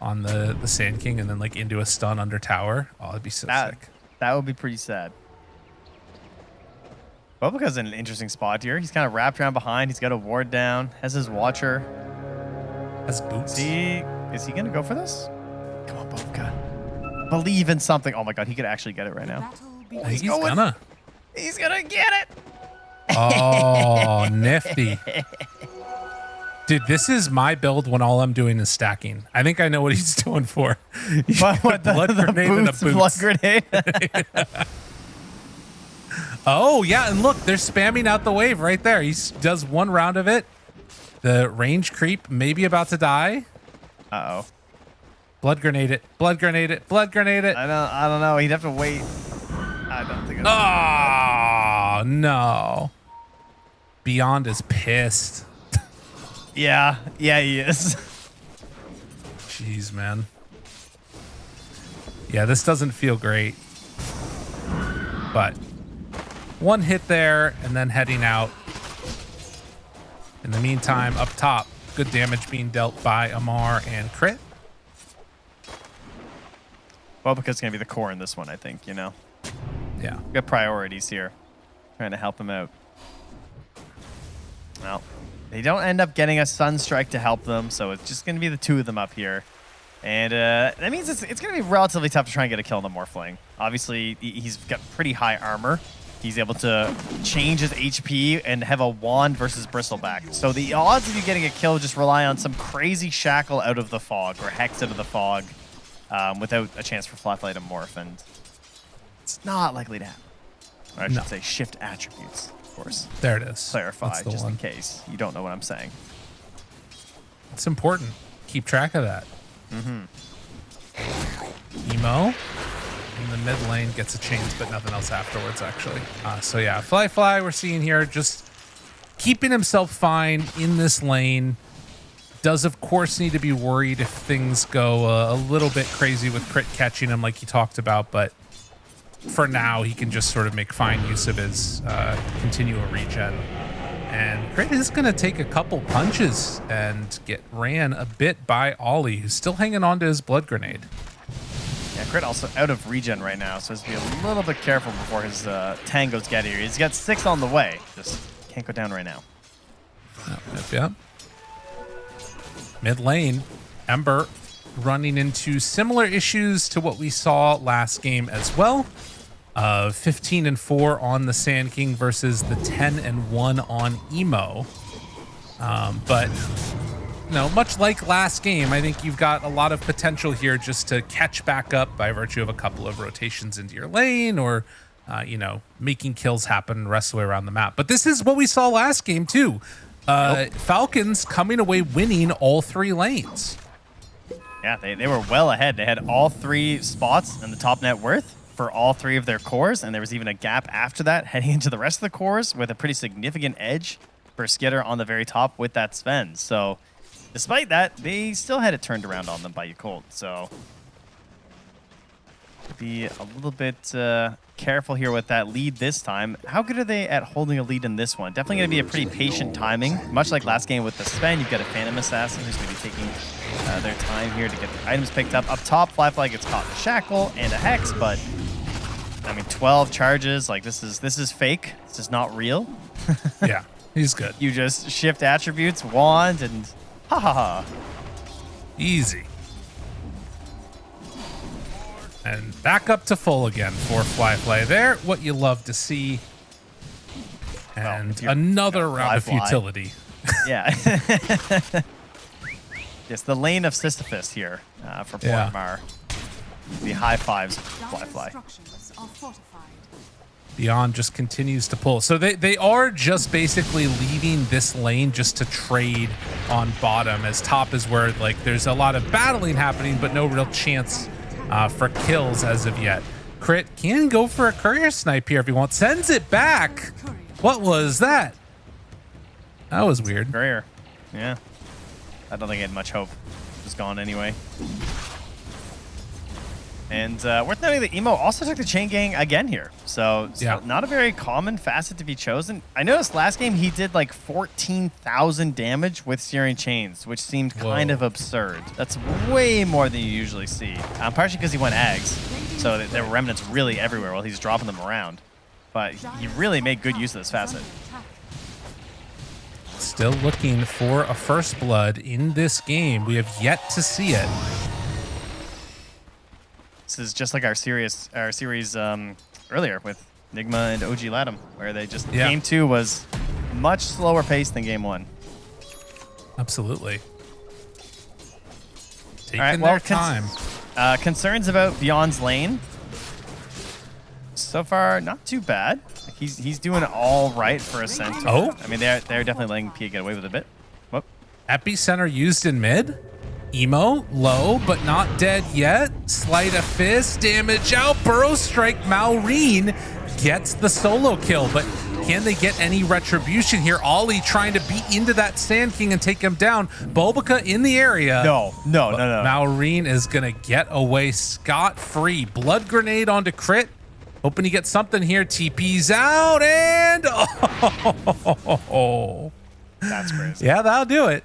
on the Sand King and then like into a stun under tower? Oh, that'd be so sick. That would be pretty sad. Bubba's in an interesting spot here. He's kind of wrapped around behind. He's got a ward down. Has his Watcher. Has boots. Is he going to go for this? Come on, Bubba. Believe in something. Oh my god, he could actually get it right now. He's gonna. He's going to get it. Oh, nifty. Dude, this is my build when all I'm doing is stacking. I think I know what he's doing for. What, blood grenade and a boots. Blood grenade? Oh, yeah, and look, they're spamming out the wave right there. He does 1 round of it. The range creep may be about to die. Uh-oh. Blood grenade it. Blood grenade it. Blood grenade it. I don't know. He'd have to wait. I don't think Oh, no. Beyond is pissed. Yeah, he is. Jeez, man. Yeah, this doesn't feel great. But 1 hit there and then heading out. In the meantime, up top, good damage being dealt by Amar and Crit. Well, because it's going to be the core in this one, I think, you know? Yeah. We've got priorities here. trying to help him out. Well, they don't end up getting a Sunstrike to help them, so it's just going to be the two of them up here. And that means it's going to be relatively tough to try and get a kill on the Morphling. Obviously, he's got pretty high armor. He's able to change his HP and have a wand versus Bristleback. So the odds of you getting a kill just rely on some crazy shackle out of the fog or hex out of the fog without a chance for Flyfly to morph. And it's not likely to happen. Or I should say shift attributes, of course. There it is. Clarify, just in case you don't know what I'm saying. It's important. Keep track of that. Emo in the mid lane gets a chains, but nothing else afterwards, actually. So yeah, Flyfly we're seeing here just keeping himself fine in this lane. Does, of course, need to be worried if things go a little bit crazy with crit catching him like you talked about, but for now, he can just sort of make fine use of his continual regen. And Crit is going to take a couple punches and get ran a bit by Ollie, who's still hanging on to his blood grenade. Yeah, Crit also out of regen right now, so he has to be a little bit careful before his tangos get here. He's got 6 on the way. Just can't go down right now. Yep. Mid lane, Ember running into similar issues to what we saw last game as well. 15-4 on the Sand King versus the 10-1 on Emo. But much like last game, I think you've got a lot of potential here just to catch back up by virtue of a couple of rotations into your lane or, making kills happen the rest of the way around the map. But this is what we saw last game too. Falcons coming away winning all 3 lanes. Yeah, they were well ahead. They had all 3 spots in the top net worth for all 3 of their cores, and there was even a gap after that heading into the rest of the cores with a pretty significant edge for Skitter on the very top with that Sven. So despite that, they still had it turned around on them by Yakult. So be a little bit careful here with that lead this time. How good are they at holding a lead in this one? Definitely going to be a pretty patient timing. Much like last game with the Sven, you've got a Phantom Assassin who's going to be taking their time here to get the items picked up. Up top, Flyfly gets caught in a shackle and a hex, but I mean, 12 charges, like this is fake. This is not real. Yeah, he's good. You just shift attributes, wand, and ha ha ha. Easy. And back up to full again for Flyfly there. What you love to see. And another round of futility. Yeah. Yes, the lane of Sisyphus here for Portmar. The high fives Flyfly. Beyond just continues to pull. So they are just basically leaving this lane just to trade on bottom, as top is where there's a lot of battling happening, but no real chance for kills as of yet. Crit can go for a courier snipe here if he wants. Sends it back. What was that? That was weird. Courier. Yeah. I don't think he had much hope. It was gone anyway. And worth noting that Emo also took the chain gang again here. So not a very common facet to be chosen. I noticed last game he did like 14,000 damage with Searing Chains, which seemed kind of absurd. That's way more than you usually see. Partially because he went Ags, so there were remnants really everywhere while he's dropping them around. But he really made good use of this facet. Still looking for a first blood in this game. We have yet to see it. This is just like our series earlier with Nigma and OG Latham, where they just game 2 was much slower paced than game 1. Absolutely. Taking their time. Concerns about Beyond's lane. So far, not too bad. He's doing all right for a center. Oh, I mean they're definitely letting Pia get away with a bit. Whoop. Epicenter used in mid. Emo, low, but not dead yet. Sleight of fist, damage out. Burrow strike, Maureen gets the solo kill, but can they get any retribution here? Ollie trying to beat into that Sand King and take him down. Bulbica in the area. No. Maureen is gonna get away scot-free. Blood grenade onto Crit. Hoping he gets something here. TP's out and that's crazy. Yeah, that'll do it.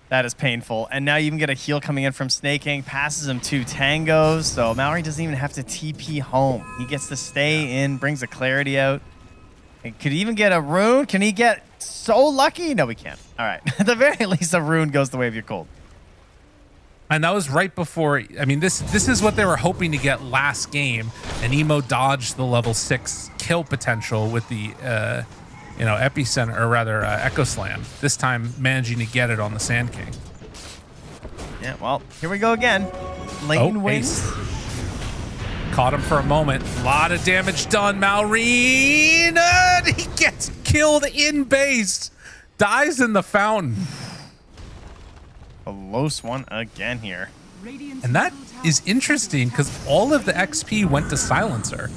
That is painful. And now you even get a heal coming in from Snake King, passes him 2 tangos, so Maori doesn't even have to TP home. He gets to stay in, brings the clarity out. He could even get a rune. Can he get so lucky? No, we can't. All right. At the very least, a rune goes the way of your cold. And that was right before. I mean, this is what they were hoping to get last game, and Emo dodged the level 6 kill potential with the epicenter, or rather Echo Slam. This time managing to get it on the Sand King. Yeah, well, here we go again. Lane wins. Caught him for a moment. A lot of damage done. Malrine, and he gets killed in base. Dies in the fountain. A close one again here. And that is interesting because all of the XP went to Silencer.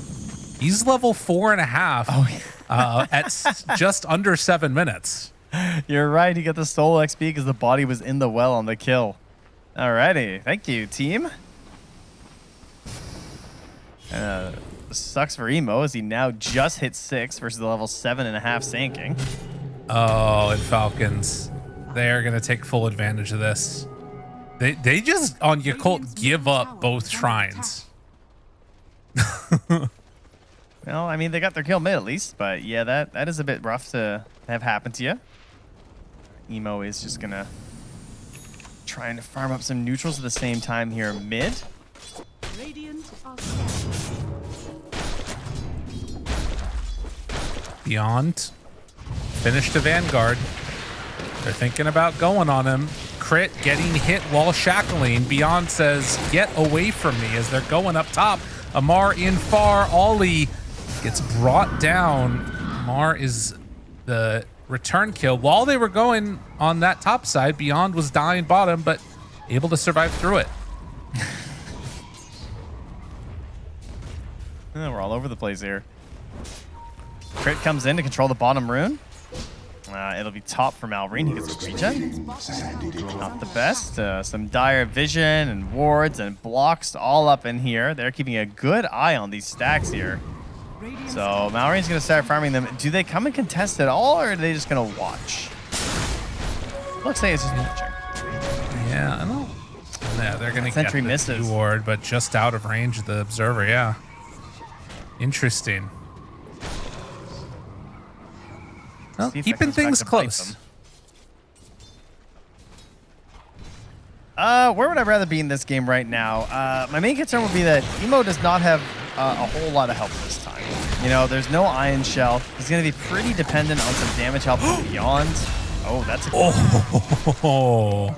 He's level 4.5 at just under 7 minutes. You're right. He got the solo XP because the body was in the well on the kill. Alrighty. Thank you, team. Sucks for Emo as he now just hit 6 versus the level 7.5 Sand King. Oh, and Falcons. They're going to take full advantage of this. They just, on Yakult, give up both shrines. Well, I mean, they got their kill mid at least, but yeah, that is a bit rough to have happen to you. Emo is just going to trying to farm up some neutrals at the same time here mid. Beyond. Finished the Vanguard. They're thinking about going on him. Crit getting hit while shackling. Beyond says, get away from me as they're going up top. Amar in far. Ollie gets brought down. Amar is the return kill. While they were going on that top side, Beyond was dying bottom, but able to survive through it. We're all over the place here. Crit comes in to control the bottom rune. It'll be top for Malrine. He gets a regen. Not the best. Some dire vision and wards and blocks all up in here. They're keeping a good eye on these stacks here. So Malrine's going to start farming them. Do they come and contest at all, or are they just going to watch? Looks like it's just watching. Yeah, I know. Yeah, they're going to get Sentry the misses. ward, but just out of range of the observer. Yeah. Interesting. Well, keeping things close. Where would I rather be in this game right now? My main concern would be that Emo does not have a whole lot of help this time. You know, there's no Iron Shell. He's going to be pretty dependent on some damage help from Beyond. Oh, that's a good Oh,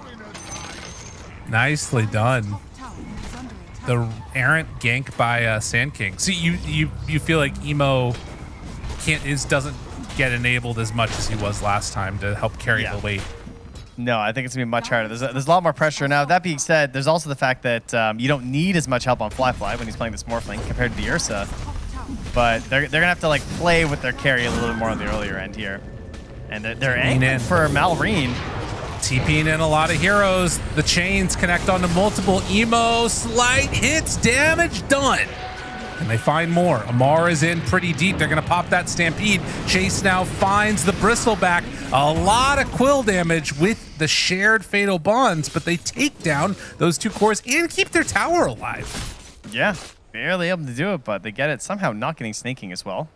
nicely done. The errant gank by Sand King. So you feel like Emo doesn't get enabled as much as he was last time to help carry the weight. No, I think it's going to be much harder. There's a lot more pressure. Now, that being said, there's also the fact that you don't need as much help on Fly when he's playing this Morphling compared to the Ursa. But they're going to have to like play with their carry a little bit more on the earlier end here. And they're angling for Malrine. TPing in a lot of heroes. The chains connect onto multiple. Emo, slight hits, damage done. And they find more. Amar is in pretty deep. They're going to pop that Stampede. Chase now finds the Bristleback. A lot of quill damage with the shared Fatal Bonds, but they take down those two cores and keep their tower alive. Yeah, barely able to do it, but they get it. Somehow not getting snaking as well.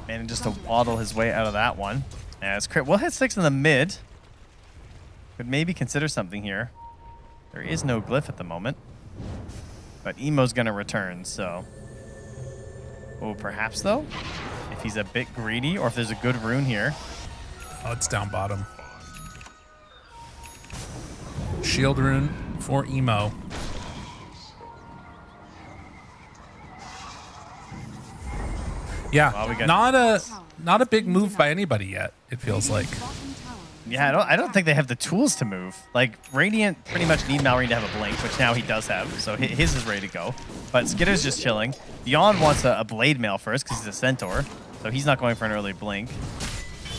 And just to waddle his way out of that one. As Crit will hit 6 in the mid. Could maybe consider something here. There is no glyph at the moment. But Emo's going to return, so... Oh, perhaps, though? If he's a bit greedy, or if there's a good rune here. Oh, it's down bottom. Shield rune for Emo. Yeah, well, not a big move by anybody yet, it feels like. Yeah, I don't think they have the tools to move. Like, Radiant pretty much need Malrine to have a blink, which now he does have, so his is ready to go. But Skitter's just chilling. Beyond wants a blade mail first because he's a centaur, so he's not going for an early blink.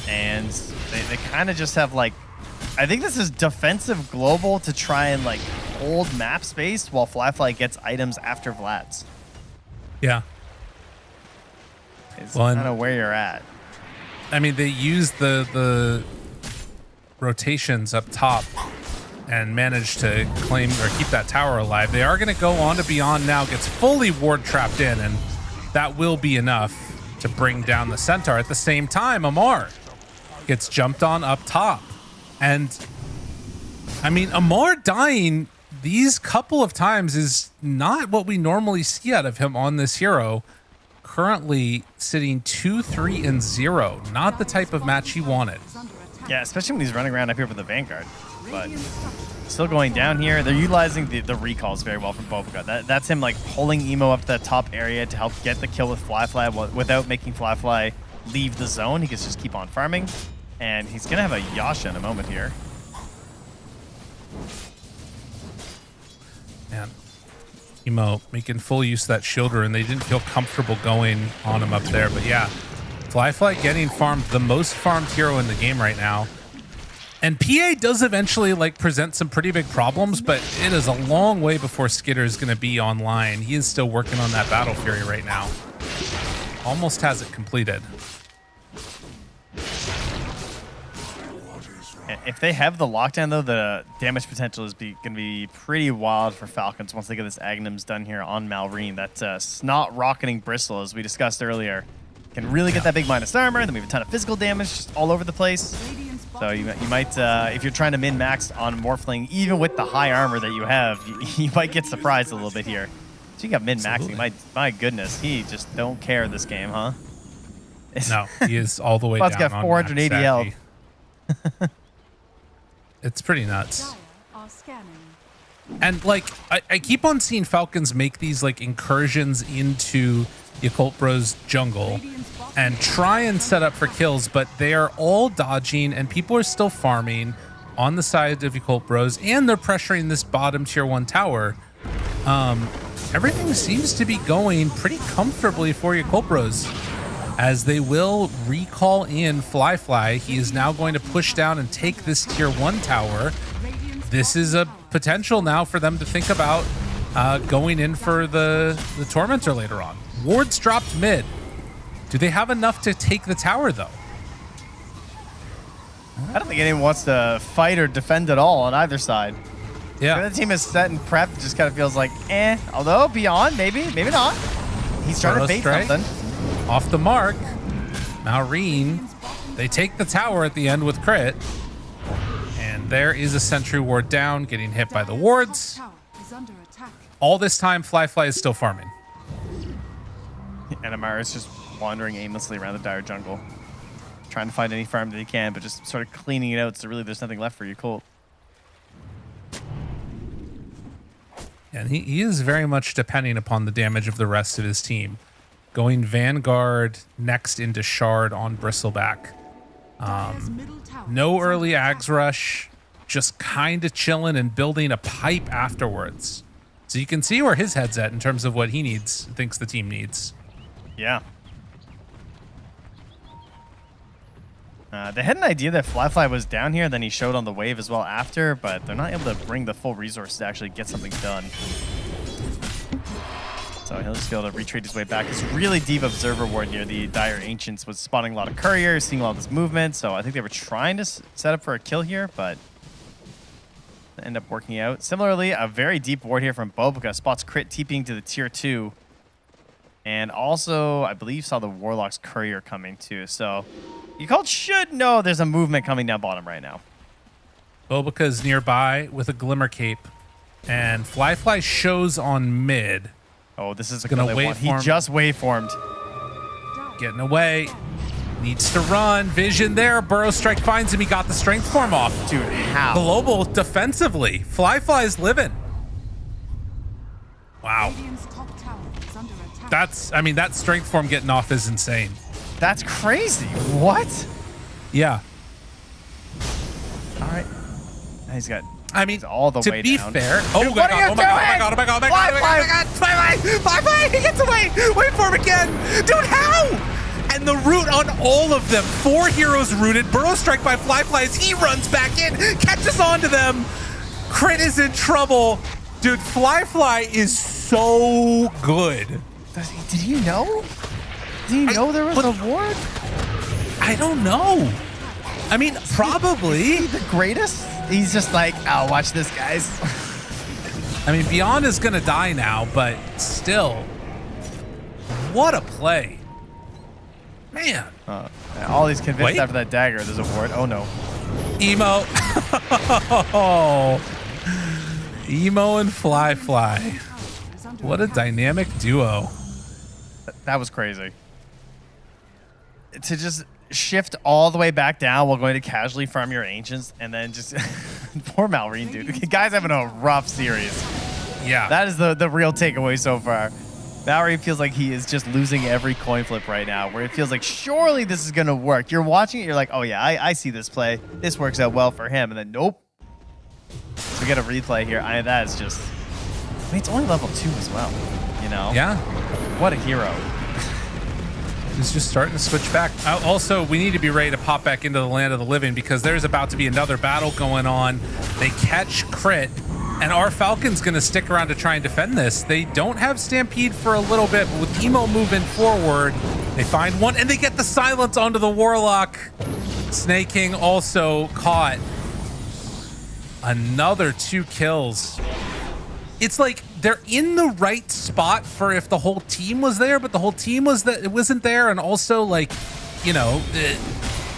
And they kind of just have, like, I think this is defensive global to try and, like, hold map space while Fly gets items after Vlad's. Yeah. It's kind of where you're at. I mean, they use the rotations up top and manage to claim or keep that tower alive. They are going to go on to Beyond now, gets fully ward trapped in, and that will be enough. to bring down the Centaur. At the same time, Amar gets jumped on up top. And I mean, Amar dying these couple of times is not what we normally see out of him on this hero. Currently sitting 2-3-0. Not the type of match he wanted. Yeah, especially when he's running around up here with the Vanguard. But still going down here. They're utilizing the recalls very well from Bobuka. That's him like pulling Emo up to that top area to help get the kill with Flyfly without making Flyfly leave the zone. He can just keep on farming. And he's going to have a Yasha in a moment here. Man, Emo making full use of that shielder, and they didn't feel comfortable going on him up there. But yeah, Flyfly getting farmed, the most farmed hero in the game right now. And PA does eventually like present some pretty big problems, but it is a long way before Skitter is going to be online. He is still working on that Battle Fury right now. Almost has it completed. If they have the lockdown, though, the damage potential is going to be pretty wild for Falcons once they get this Agnums done here on Malrine. That snot-rocketing Bristle, as we discussed earlier, can really get that big minus armor. Then we have a ton of physical damage just all over the place. So you might, if you're trying to min-max on Morphling, even with the high armor that you have, you might get surprised a little bit here. So you got min-maxing. My goodness, he just don't care this game, huh? No, he is all the way down. He's got 480 health. It's pretty nuts. And like, I keep on seeing Falcons make these like incursions into the Occult Bros jungle and try and set up for kills, but they are all dodging and people are still farming on the side of Occult Bros, and they're pressuring this bottom tier 1 tower. Everything seems to be going pretty comfortably for Occult Bros, as they will recall in Flyfly. He is now going to push down and take this tier 1 tower. This is a potential now for them to think about going in for the Tormentor later on. Wards dropped mid. Do they have enough to take the tower, though? I don't think anyone wants to fight or defend at all on either side. Yeah. The team is set and prepped. It just kind of feels like, eh. Although, beyond, maybe not. He's trying to bait something. Off the mark. Malrine. They take the tower at the end with crit. And there is a sentry ward down, getting hit by the wards. All this time, Flyfly is still farming. And Amara is just wandering aimlessly around the dire jungle, trying to find any farm that he can, but just sort of cleaning it out, so really there's nothing left for you, Colt. And he is very much depending upon the damage of the rest of his team. Going Vanguard next into Shard on Bristleback. No early Ags rush, just kind of chilling and building a pipe afterwards. So you can see where his head's at in terms of what he needs, thinks the team needs. Yeah. They had an idea that Flyfly was down here, then he showed on the wave as well after, but they're not able to bring the full resources to actually get something done. So he'll just be able to retreat his way back. This really deep observer ward near the Dire Ancients was spotting a lot of couriers, seeing a lot of this movement, so I think they were trying to set up for a kill here, but end up working out. Similarly, a very deep ward here from Bobuka, spots crit TPing to the tier 2. And also, I believe, saw the Warlock's courier coming too. So, Occult should know there's a movement coming down bottom right now. Bobuka's nearby with a Glimmer Cape. And Flyfly shows on mid. Oh, this is gonna wait. He just waveformed. Getting away. Needs to run. Vision there. Burrow Strike finds him. He got the strength form off. Dude, how? Global defensively. Flyfly's living. Wow. I mean, that strength form getting off is insane. That's crazy. What? Yeah. All right. He's got. I mean, all the way down. To be fair. Dude, what are you doing? Flyfly, he gets away. Wait for him again. Dude, how? And the root on all of them. 4 heroes rooted. Burrow Strike by Flyfly as he runs back in. Catches onto them. Crit is in trouble. Dude, Flyfly is so good. Did you know? Did you know there was a ward? I don't know. I mean, probably. Is he the greatest? He's just like, oh, watch this, guys. I mean, Beyond is going to die now, but still, what a play. Man. All he's convinced Wait. after that dagger, there's a ward. Oh no. Emo. Emo and Fly. What a dynamic duo. That was crazy. To just shift all the way back down while going to casually farm your ancients and then just poor Malrine, dude. The guy's having a rough series. Yeah. That is the real takeaway so far. Malrine feels like he is just losing every coin flip right now, where it feels like surely this is going to work. You're watching it, you're like, oh yeah, I see this play. This works out well for him. And then nope. So we get a replay here. That is just, I mean, it's only level 2 as well, you know? Yeah. What a hero. He's just starting to switch back. Also, we need to be ready to pop back into the land of the living because there's about to be another battle going on. They catch crit, and our Falcon's going to stick around to try and defend this. They don't have Stampede for a little bit, but with Emo moving forward, they find one, and they get the silence onto the Warlock. Snake King also caught. Another 2 kills. It's like they're in the right spot for if the whole team was there, but the whole team wasn't there, and also like, you know,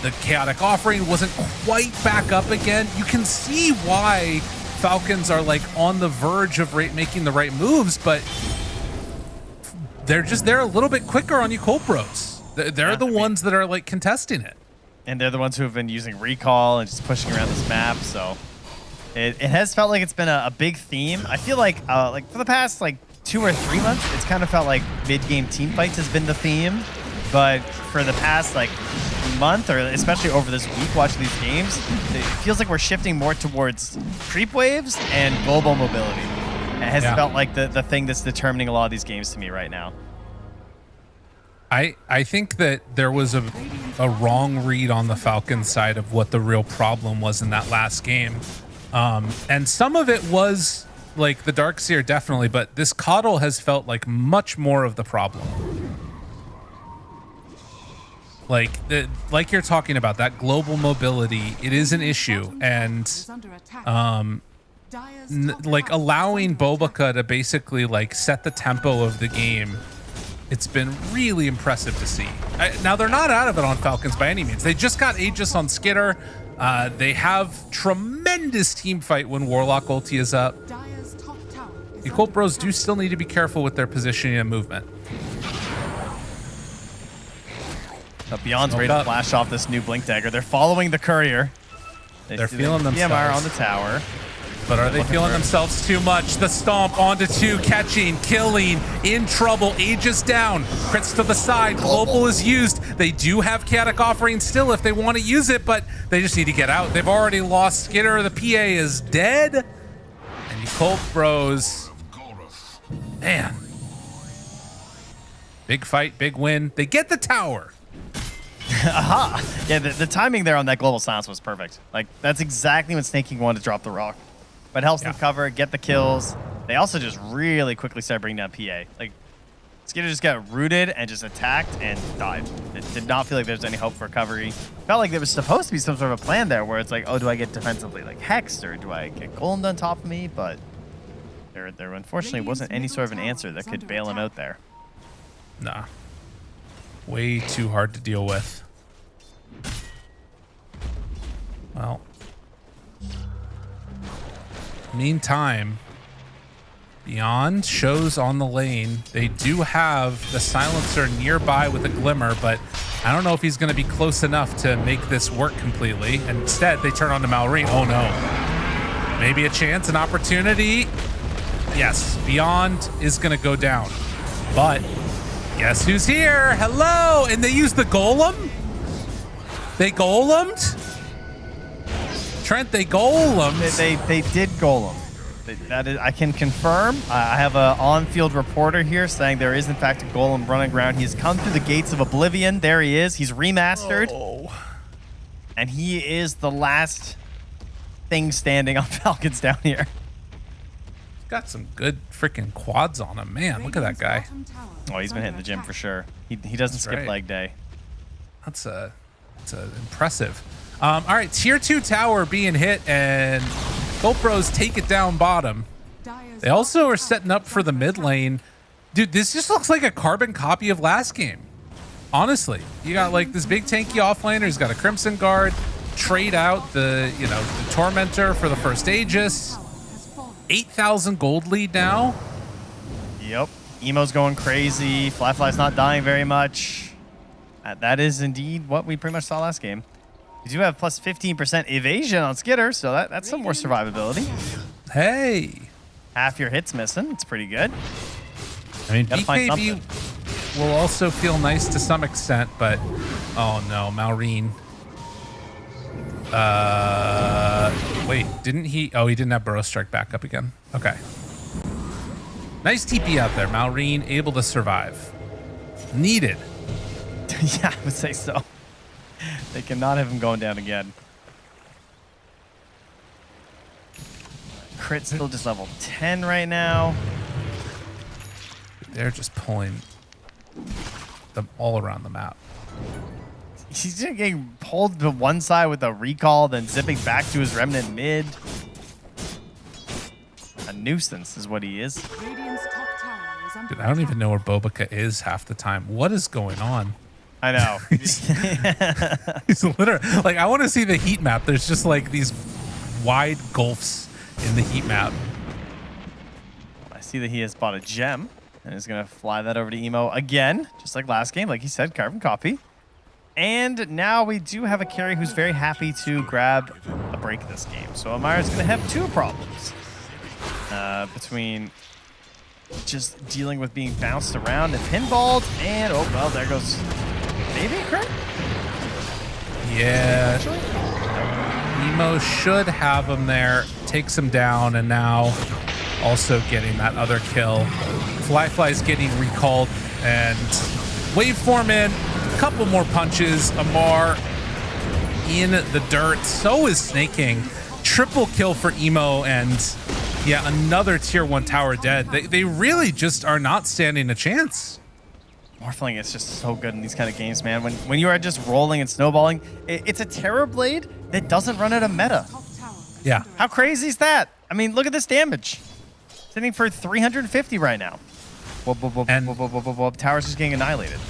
the chaotic offering wasn't quite back up again. You can see why Falcons are like on the verge of making the right moves, but they're a little bit quicker on you Colt Bros. They're the ones that are like contesting it. And they're the ones who have been using recall and just pushing around this map, so it has felt like it's been a big theme. I feel like for the past like 2 or 3 months, it's kind of felt like mid-game team fights has been the theme. But for the past like month, or especially over this week watching these games, it feels like we're shifting more towards creep waves and global mobility. It has felt like the thing that's determining a lot of these games to me right now. I think that there was a wrong read on the Falcons side of what the real problem was in that last game. And some of it was like the Darkseer, definitely, but this Coddle has felt like much more of the problem. Like you're talking about, that global mobility, it is an issue. And like allowing Bobica to basically like set the tempo of the game, it's been really impressive to see. Now, they're not out of it on Falcons by any means. They just got Aegis on Skitter. They have tremendous team fight when Warlock ulti is up. The Colt Bros do still need to be careful with their positioning and movement. Beyond's ready to flash off this new Blink Dagger. They're following the courier. They're feeling themselves. PMR on the tower. But are they feeling themselves too much? The stomp onto 2, catching, killing, in trouble. Aegis down, crits to the side, global is used. They do have chaotic offering still if they want to use it, but they just need to get out. They've already lost Skitter. The PA is dead. And you Colt Bros, man, big fight, big win. They get the tower. Aha! Yeah, the timing there on that global silence was perfect. Like, that's exactly when Snake King wanted to drop the rock. But it helps them cover, get the kills. They also just really quickly started bringing down PA. Like, Skitter just got rooted and just attacked and died. It did not feel like there was any hope for recovery. Felt like there was supposed to be some sort of a plan there where it's like, oh, do I get defensively like hexed, or do I get golemed on top of me? But there unfortunately wasn't any sort of an answer that could bail him out there. Nah. Way too hard to deal with. Well. Meantime, Beyond shows on the lane. They do have the silencer nearby with a glimmer, but I don't know if he's going to be close enough to make this work completely. And instead, they turn on to Malrine. Oh no. Maybe a chance, an opportunity. Yes, Beyond is going to go down. But guess who's here? Hello! And they used the golem? They golemed? Trent, they golemed. They did golem. That is, I can confirm. I have an on-field reporter here saying there is in fact a golem running around. He's come through the gates of oblivion. There he is. He's remastered. Oh. And he is the last thing standing on Falcons down here. Got some good freaking quads on him. Man, look at that guy. Oh, he's been hitting the gym for sure. He doesn't skip leg day. That's impressive. All right, tier 2 tower being hit, and Colt Bros take it down bottom. They also are setting up for the mid lane. Dude, this just looks like a carbon copy of last game. Honestly, you got like this big tanky offlaner. He's got a Crimson Guard. Trade out the the Tormentor for the first Aegis. 8,000 gold lead now. Yep. Emo's going crazy. Fly's not dying very much. That is indeed what we pretty much saw last game. We do have plus 15% evasion on Skitter, so that's some more survivability. Hey. Half your hits missing. It's pretty good. I mean, BKB will also feel nice to some extent, but oh no, Malrine. Wait, didn't he? Oh, he didn't have Burrow Strike back up again. Okay. Nice TP out there. Malrine able to survive. Needed. Yeah, I would say so. They cannot have him going down again. Crit still just level 10 right now. They're just pulling them all around the map. He's just getting pulled to one side with a recall, then zipping back to his remnant mid. A nuisance is what he is. Dude, I don't even know where Bobica is half the time. What is going on? I know. He's literally like, I want to see the heat map. There's just like these wide gulfs in the heat map. I see that he has bought a gem and is going to fly that over to Emo again, just like last game. Like he said, carbon copy. And now we do have a carry who's very happy to grab a break this game. So Amira's going to have two problems between just dealing with being bounced around and pinballed, and oh well, there goes maybe crit. Yeah, Emo should have him there, takes him down, and now also getting that other kill. Fly's getting recalled, and waveform in. Couple more punches. Amar in the dirt. So is Snake King. Triple kill for Emo, and yeah, another tier 1 tower dead. They really just are not standing a chance. Morphling is just so good in these kind of games, man. When you are just rolling and snowballing, it's a Terror Blade that doesn't run out of meta. Yeah. How crazy is that? I mean, look at this damage. Sitting for 350 right now. Tower's just getting annihilated.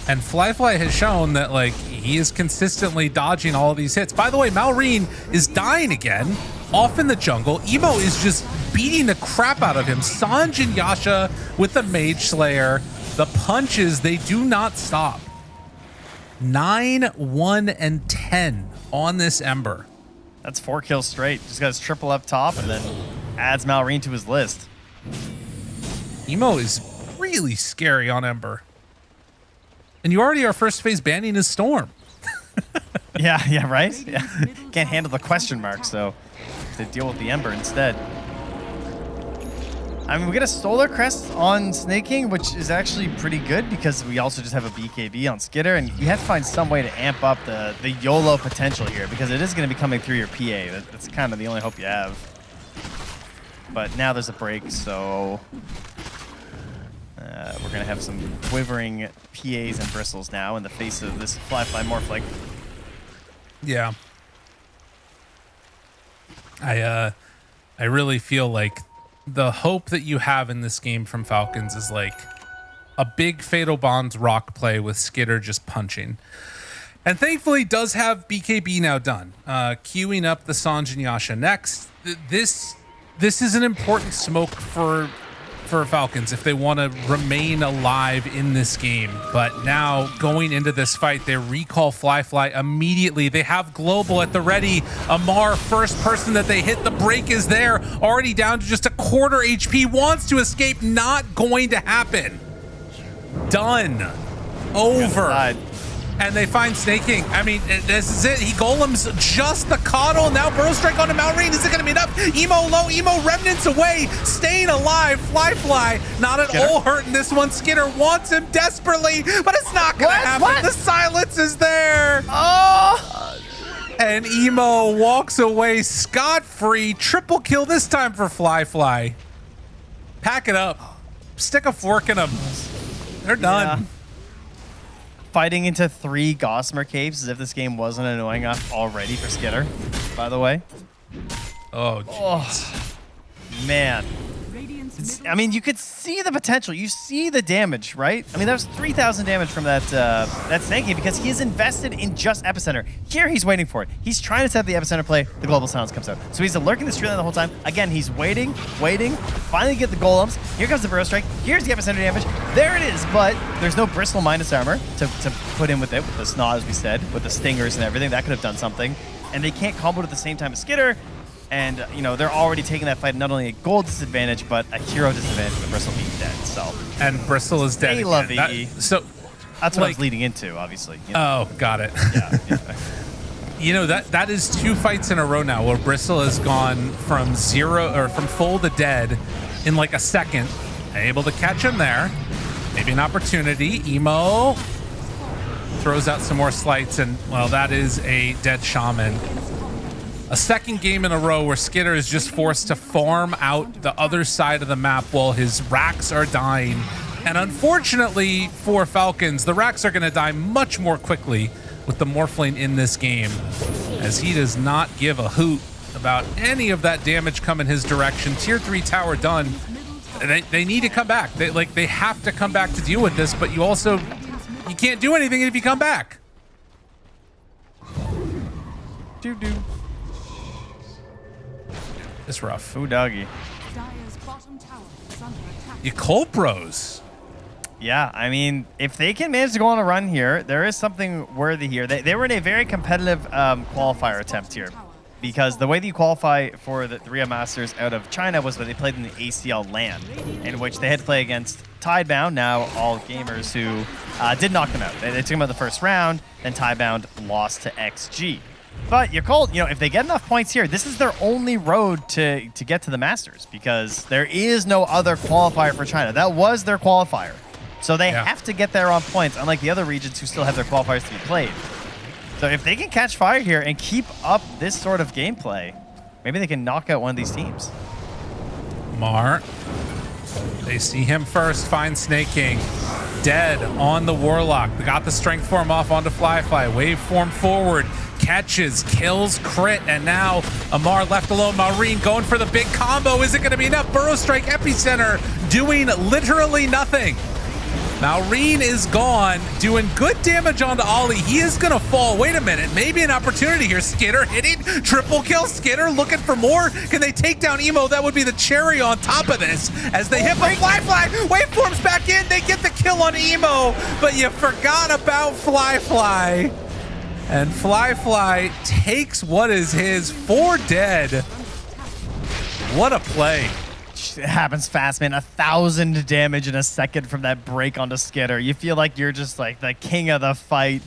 And Fly has shown that like he is consistently dodging all of these hits. By the way, Malrine is dying again off in the jungle. Emo is just beating the crap out of him. Sanj and Yasha with the Mage Slayer. The punches, they do not stop. 9, 1, and 10 on this Ember. That's 4 kills straight. Just got his triple up top and then adds Malrine to his list. Emo is really scary on Ember. And you already are first phase banning his Storm. yeah, right? Yeah. Can't handle the question mark, so they deal with the Ember instead. I mean, we get a Solar Crest on Snake King, which is actually pretty good because we also just have a BKB on Skitter, and you have to find some way to amp up the YOLO potential here because it is going to be coming through your PA. That's kind of the only hope you have. But now there's a break, so we're going to have some quivering PAs and bristles now in the face of this Fly Morphling. Yeah. I really feel like the hope that you have in this game from Falcons is like a big Fatal Bonds rock play with Skitter just punching. And thankfully does have BKB now done. Queuing up the Sanj and Yasha next. This is an important smoke for Falcons if they want to remain alive in this game. But now going into this fight, they recall Fly immediately. They have Global at the ready. Amar, first person that they hit. The break is there. Already down to just a quarter HP. Wants to escape. Not going to happen. Done. Over. And they find Snake King. I mean, this is it. He golems just the coddle. Now Burrow Strike onto Malrine. Is it going to be enough? Emo low. Emo remnants away. Staying alive. Fly. Not at all hurting this one. Skitter wants him desperately, but it's not going to happen. What? The silence is there. Oh! And Emo walks away scot-free. Triple kill this time for Fly. Pack it up. Stick a fork in them. They're done. Yeah. Fighting into 3 Gossamer Caves as if this game wasn't annoying enough already for Skitter, by the way. Oh, man. I mean, you could see the potential. You see the damage, right? I mean, that was 3,000 damage from that Snake game because he is invested in just Epicenter. Here, he's waiting for it. He's trying to set the Epicenter play. The Global Silence comes out. So he's lurking the Streetline the whole time. Again, he's waiting. Finally get the Golems. Here comes the Burrow Strike. Here's the Epicenter damage. There it is, but there's no Bristle minus armor to put in with it, with the Snot, as we said, with the Stingers and everything. That could have done something. And they can't combo at the same time as Skitter. And, you know, they're already taking that fight not only a gold disadvantage, but a hero disadvantage with Bristle being dead. So, and Bristle is dead. So that's what I was leading into, obviously. You know? Oh, got it. Yeah. You know, that is 2 fights in a row now where Bristle has gone from full to dead in like a second. Able to catch him there. Maybe an opportunity. Emo throws out some more slights, and, well, that is a dead Shaman. A second game in a row where Skitter is just forced to farm out the other side of the map while his racks are dying. And unfortunately for Falcons, the racks are going to die much more quickly with the Morphling in this game, as he does not give a hoot about any of that damage coming his direction. Tier 3 tower done. They need to come back. They have to come back to deal with this, but you can't do anything if you come back. Doo-doo. It's rough. Ooh, doggy. You Colpros. Yeah, I mean, if they can manage to go on a run here, there is something worthy here. They were in a very competitive qualifier attempt here, because the way that you qualify for the Rio Masters out of China was that they played in the ACL LAN, in which they had to play against Tidebound, now all gamers, who did knock them out. They took them out the first round, then Tidebound lost to XG. But you're cold, you know, if they get enough points here, this is their only road to get to the Masters, because there is no other qualifier for China. That was their qualifier. So they have to get there on points, unlike the other regions who still have their qualifiers to be played. So if they can catch fire here and keep up this sort of gameplay, maybe they can knock out one of these teams. Mar. They see him first, find Snake King. Dead on the Warlock. They got the strength form off onto Flyfly. Waveform forward. Catches, kills, crit, and now Amar left alone. Maureen going for the big combo. Is it going to be enough? Burrow Strike Epicenter doing literally nothing. Maureen is gone, doing good damage onto Ollie. He is going to fall. Wait a minute. Maybe an opportunity here. Skitter hitting. Triple kill. Skitter looking for more. Can they take down Emo? That would be the cherry on top of this. As they hit the Flyfly. Waveform's back in. They get the kill on Emo. But you forgot about Flyfly. And Flyfly takes what is his. 4 dead. What a play. It happens fast, man. 1,000 damage in a second from that break onto Skitter. You feel like you're just like the king of the fight.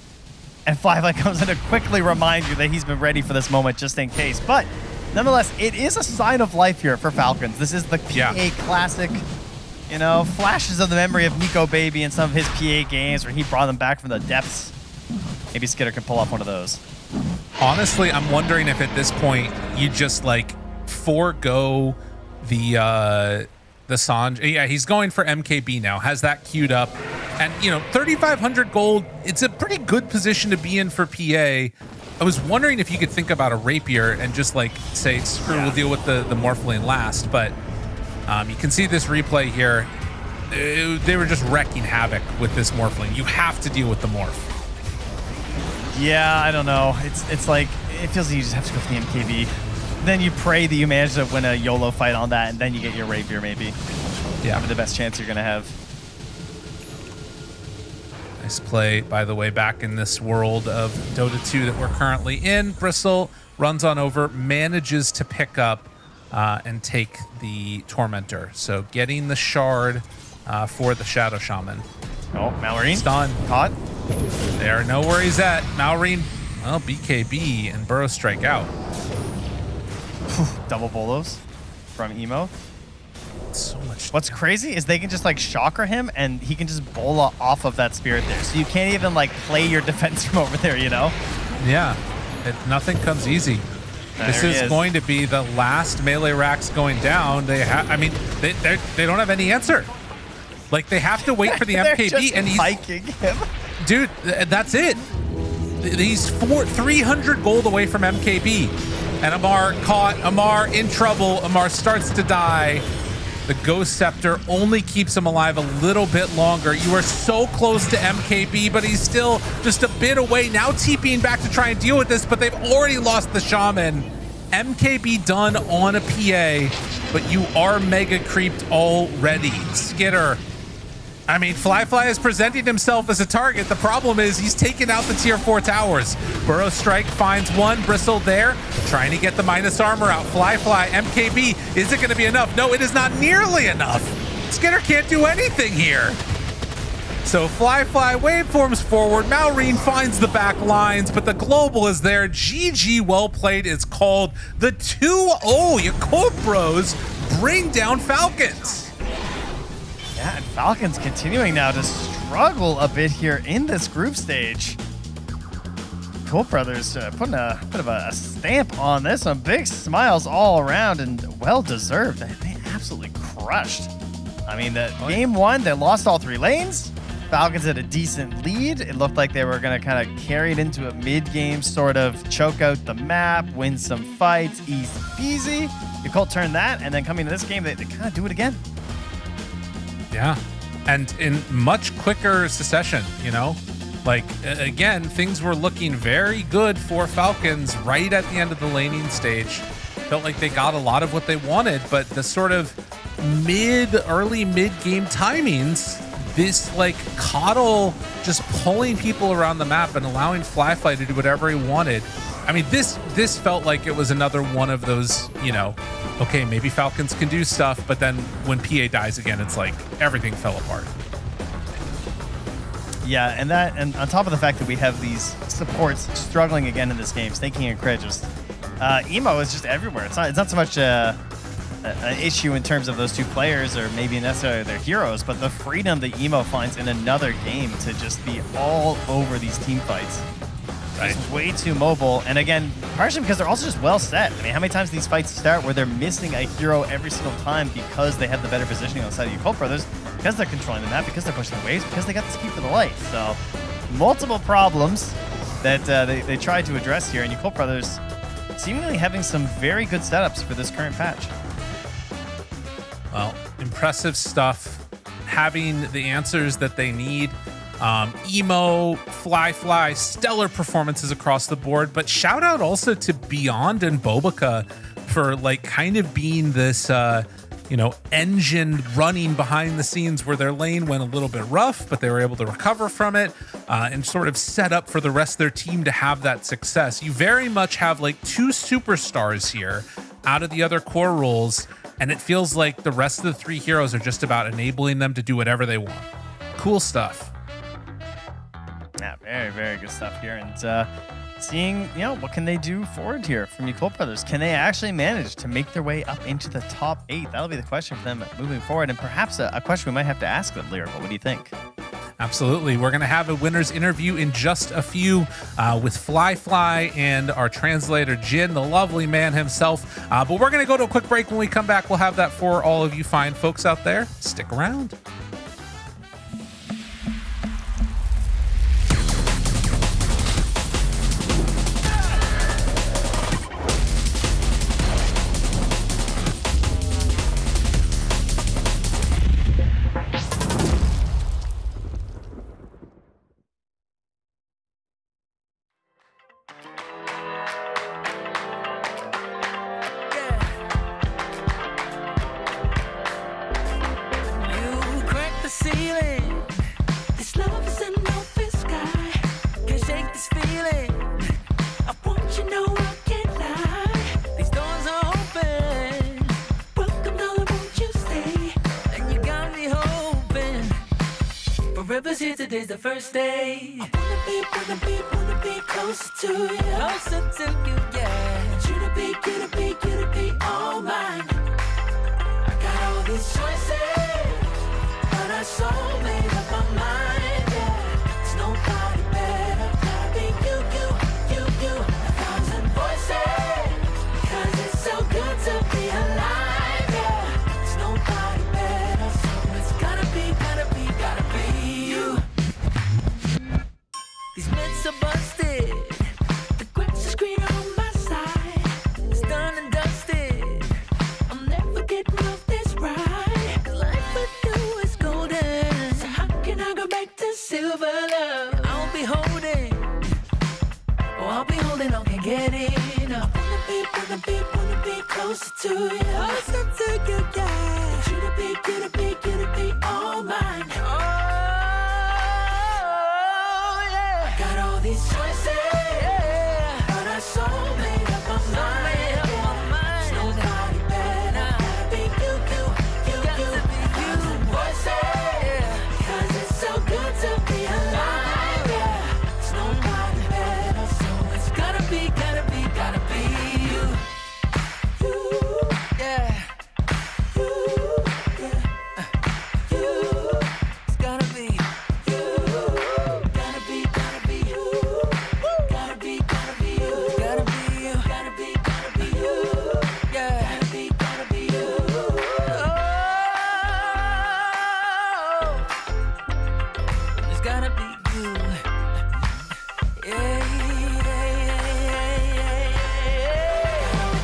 And Flyfly comes in to quickly remind you that he's been ready for this moment just in case. But nonetheless, it is a sign of life here for Falcons. This is the PA classic, you know, flashes of the memory of Nico Baby and some of his PA games where he brought them back from the depths. Maybe Skitter can pull off one of those. Honestly, I'm wondering if at this point you just like forego the Sanj. Yeah, he's going for MKB now, has that queued up, and you know, 3,500 gold, it's a pretty good position to be in for PA. I was wondering if you could think about a Rapier and just like say, screw, we'll deal with the Morphling last, but you can see this replay here. They were just wrecking havoc with this Morphling. You have to deal with the Morph. Yeah, I don't know. It's like, it feels like you just have to go for the MKB. Then you pray that you manage to win a YOLO fight on that, and then you get your Rapier, maybe. Yeah. Probably the best chance you're going to have. Nice play, by the way, back in this world of Dota 2 that we're currently in. Bristle runs on over, manages to pick up and take the Tormentor. So getting the shard for the Shadow Shaman. Oh, Malorine. Stun. Caught. There, no worries at Malorine. Well, BKB and Burrow Strike out. Double bolos from Emo. So much. What's crazy is they can just like shocker him and he can just bola off of that spirit there. So you can't even like play your defense from over there, you know? Yeah, nothing comes easy. This is going to be the last melee racks going down. They have, I mean, they don't have any answer. Like they have to wait for the MKB, just and he's hiking him. Dude, that's it. He's 300 gold away from MKB. And Amar caught, Amar in trouble. Amar starts to die. The Ghost Scepter only keeps him alive a little bit longer. You are so close to MKB, but he's still just a bit away. Now TPing back to try and deal with this, but they've already lost the Shaman. MKB done on a PA, but you are mega creeped already. Skitter. I mean, Flyfly is presenting himself as a target. The problem is he's taking out the tier 4 towers. Burrow Strike finds one. Bristle there, trying to get the minus armor out. Flyfly, MKB, is it going to be enough? No, it is not nearly enough. Skitter can't do anything here. So Flyfly waveforms forward. Malrine finds the back lines, but the global is there. GG, well played is called. The 2-0 Yakult Bros bring down Falcons. Yeah, and Falcons continuing now to struggle a bit here in this group stage. Cool Brothers putting a bit of a stamp on this one. Big smiles all around and well-deserved. They absolutely crushed. I mean, game one, they lost all 3 lanes. Falcons had a decent lead. It looked like they were going to kind of carry it into a mid-game, sort of choke out the map, win some fights, easy peasy. Yakult turned that, and then coming to this game, they kind of do it again. Yeah, and in much quicker succession, you know? Like, again, things were looking very good for Falcons right at the end of the laning stage. Felt like they got a lot of what they wanted, but the sort of early mid-game timings, this like Coddle just pulling people around the map and allowing Flyfly to do whatever he wanted. I mean, this felt like it was another one of those, you know, okay, maybe Falcons can do stuff, but then when PA dies again, it's like everything fell apart. Yeah, and on top of the fact that we have these supports struggling again in this game, Snaking and Crit, just emo is just everywhere. It's not so much an issue in terms of those two players or maybe necessarily their heroes, but the freedom that emo finds in another game to just be all over these team fights. Right. Just way too mobile, and again, partially because they're also just well set. I mean, how many times these fights start where they're missing a hero every single time because they have the better positioning on the side of Yakult Brothers, because they're controlling the map, because they're pushing the waves, because they got the speed for the light. So, multiple problems that they tried to address here, and Yakult Brothers seemingly having some very good setups for this current patch. Well, impressive stuff. Having the answers that they need. Emo, Flyfly, stellar performances across the board, but shout out also to Beyond and Bobica for like kind of being this, you know, engine running behind the scenes where their lane went a little bit rough, but they were able to recover from it and sort of set up for the rest of their team to have that success. You very much have like 2 superstars here out of the other core roles, and it feels like the rest of the 3 heroes are just about enabling them to do whatever they want. Cool stuff. Yeah, very, very good stuff here. And seeing, you know, what can they do forward here from Yakult Brothers? Can they actually manage to make their way up into the top 8? That'll be the question for them moving forward. And perhaps a question we might have to ask them, Lyrical. What do you think? Absolutely. We're going to have a winner's interview in just a few with Flyfly and our translator, Jin, the lovely man himself. But we're going to go to a quick break. When we come back, we'll have that for all of you fine folks out there. Stick around. Today's the first day. I wanna be closer to you. Closer to you, yeah. You to be all mine. I got all these choices, but I so made up my mind, yeah. There's nobody better. Gotta be you. 1,000 voices, 'cause it's so good to be alive, yeah. There's nobody better, so it's gotta be you. These myths are busted. The grass is greener on my wanna be closer to you. Closer to you, yeah. You to be all mine. Oh, yeah. Got all these choices, yeah. But I so made up my mind. There's nobody better. Gotta be you. Voices, 'cause it's so good to be alive. Yeah. There's nobody better, so it's gotta be you. Yeah. It's gotta be you. Gotta be you. Gotta be you. Gotta be you. Gotta be you. Yeah. Gotta be you. Oh. It's gotta be you. Yeah.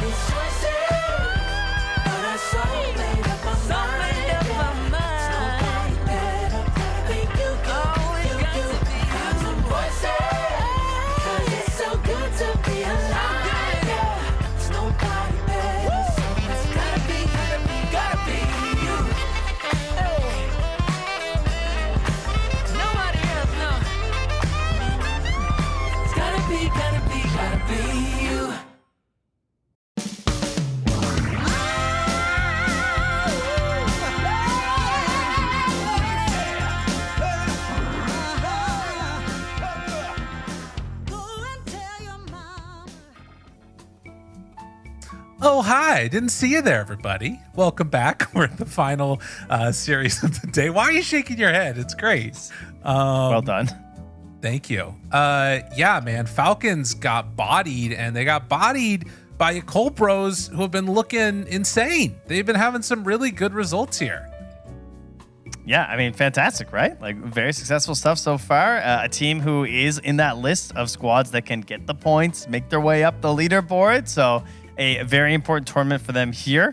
These choices, but I so made up my mind. Nobody better. Gotta be you. Got some voices, 'cause it's so good to be alive. Yeah. There's nobody better, so it's gotta be you. Hey. Nobody else, no. It's gotta be you. Oh, hi. Didn't see you there, everybody. Welcome back. We're at the final series of the day. Why are you shaking your head? It's great. Well done. Thank you. Yeah, man. Falcons got bodied, and they got bodied by Cold Bros who have been looking insane. They've been having some really good results here. Yeah, I mean, fantastic, right? Like, very successful stuff so far. A team who is in that list of squads that can get the points, make their way up the leaderboard. So, a very important tournament for them here.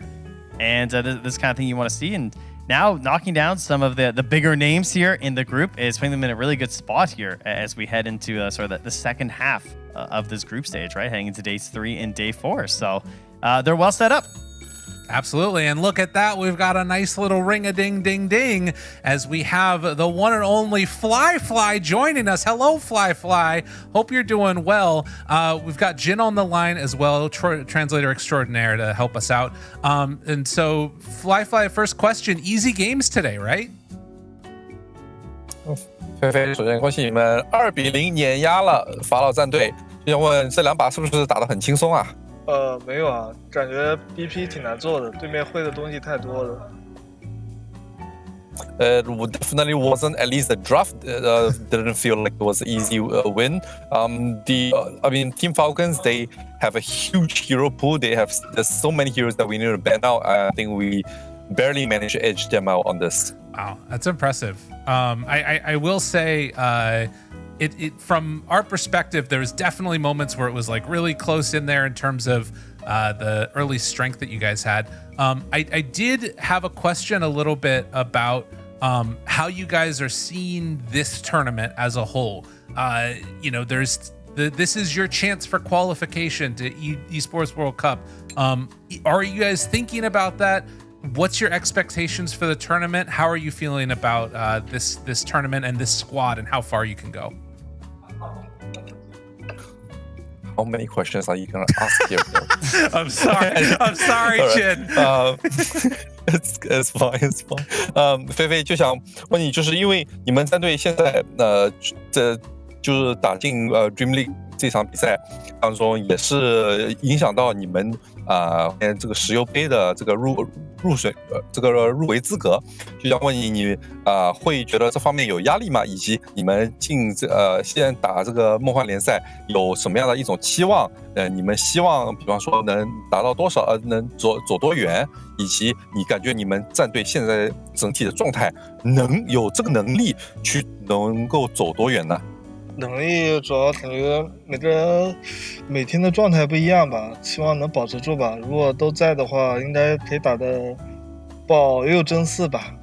And this kind of thing you want to see. And now knocking down some of the bigger names here in the group is putting them in a really good spot here as we head into sort of the second half of this group stage, right? Heading into days 3 and day 4. So they're well set up. Absolutely. And look at that. We've got a nice little ring-a-ding-ding-ding as we have the one and only Fly joining us. Hello, Fly. Hope you're doing well. We've got Jin on the line as well, translator extraordinaire, to help us out. And so, Fly, first question. Easy games today, right? 菲菲，首先恭喜你们2-0碾压了法老战队。就想问这两把是不是打得很轻松啊？没有啊，感觉 BP 挺难做的，对面会的东西太多了。Definitely wasn't. At least the draft didn't feel like it was an easy win. I mean, Team Falcons, they have a huge hero pool. There's so many heroes that we need to ban out. I think we barely managed to edge them out on this. Wow, that's impressive. I will say, it from our perspective, there was definitely moments where it was like really close in there in terms of the early strength that you guys had. I did have a question a little bit about how you guys are seeing this tournament as a whole. This is your chance for qualification to Esports World Cup. Are you guys thinking about that? What's your expectations for the tournament? How are you feeling about this tournament and this squad and how far you can go? How many questions are you gonna ask here? I'm sorry, Jin. It's fine. 菲菲就想问你，就是因为你们战队现在这就是打进DreamLeague 这场比赛当中，也是影响到你们这个石油杯的这个入围资格，就想问你会觉得这方面有压力吗？以及你们现在打这个梦幻联赛有什么样的一种期望？你们希望比方说能达到多少，能走多远？以及你感觉你们战队现在整体的状态能有这个能力能够走多远呢？能力主要感觉每个人每天的状态不一样吧，希望能保持住吧。如果都在的话，应该可以打得保6争4吧。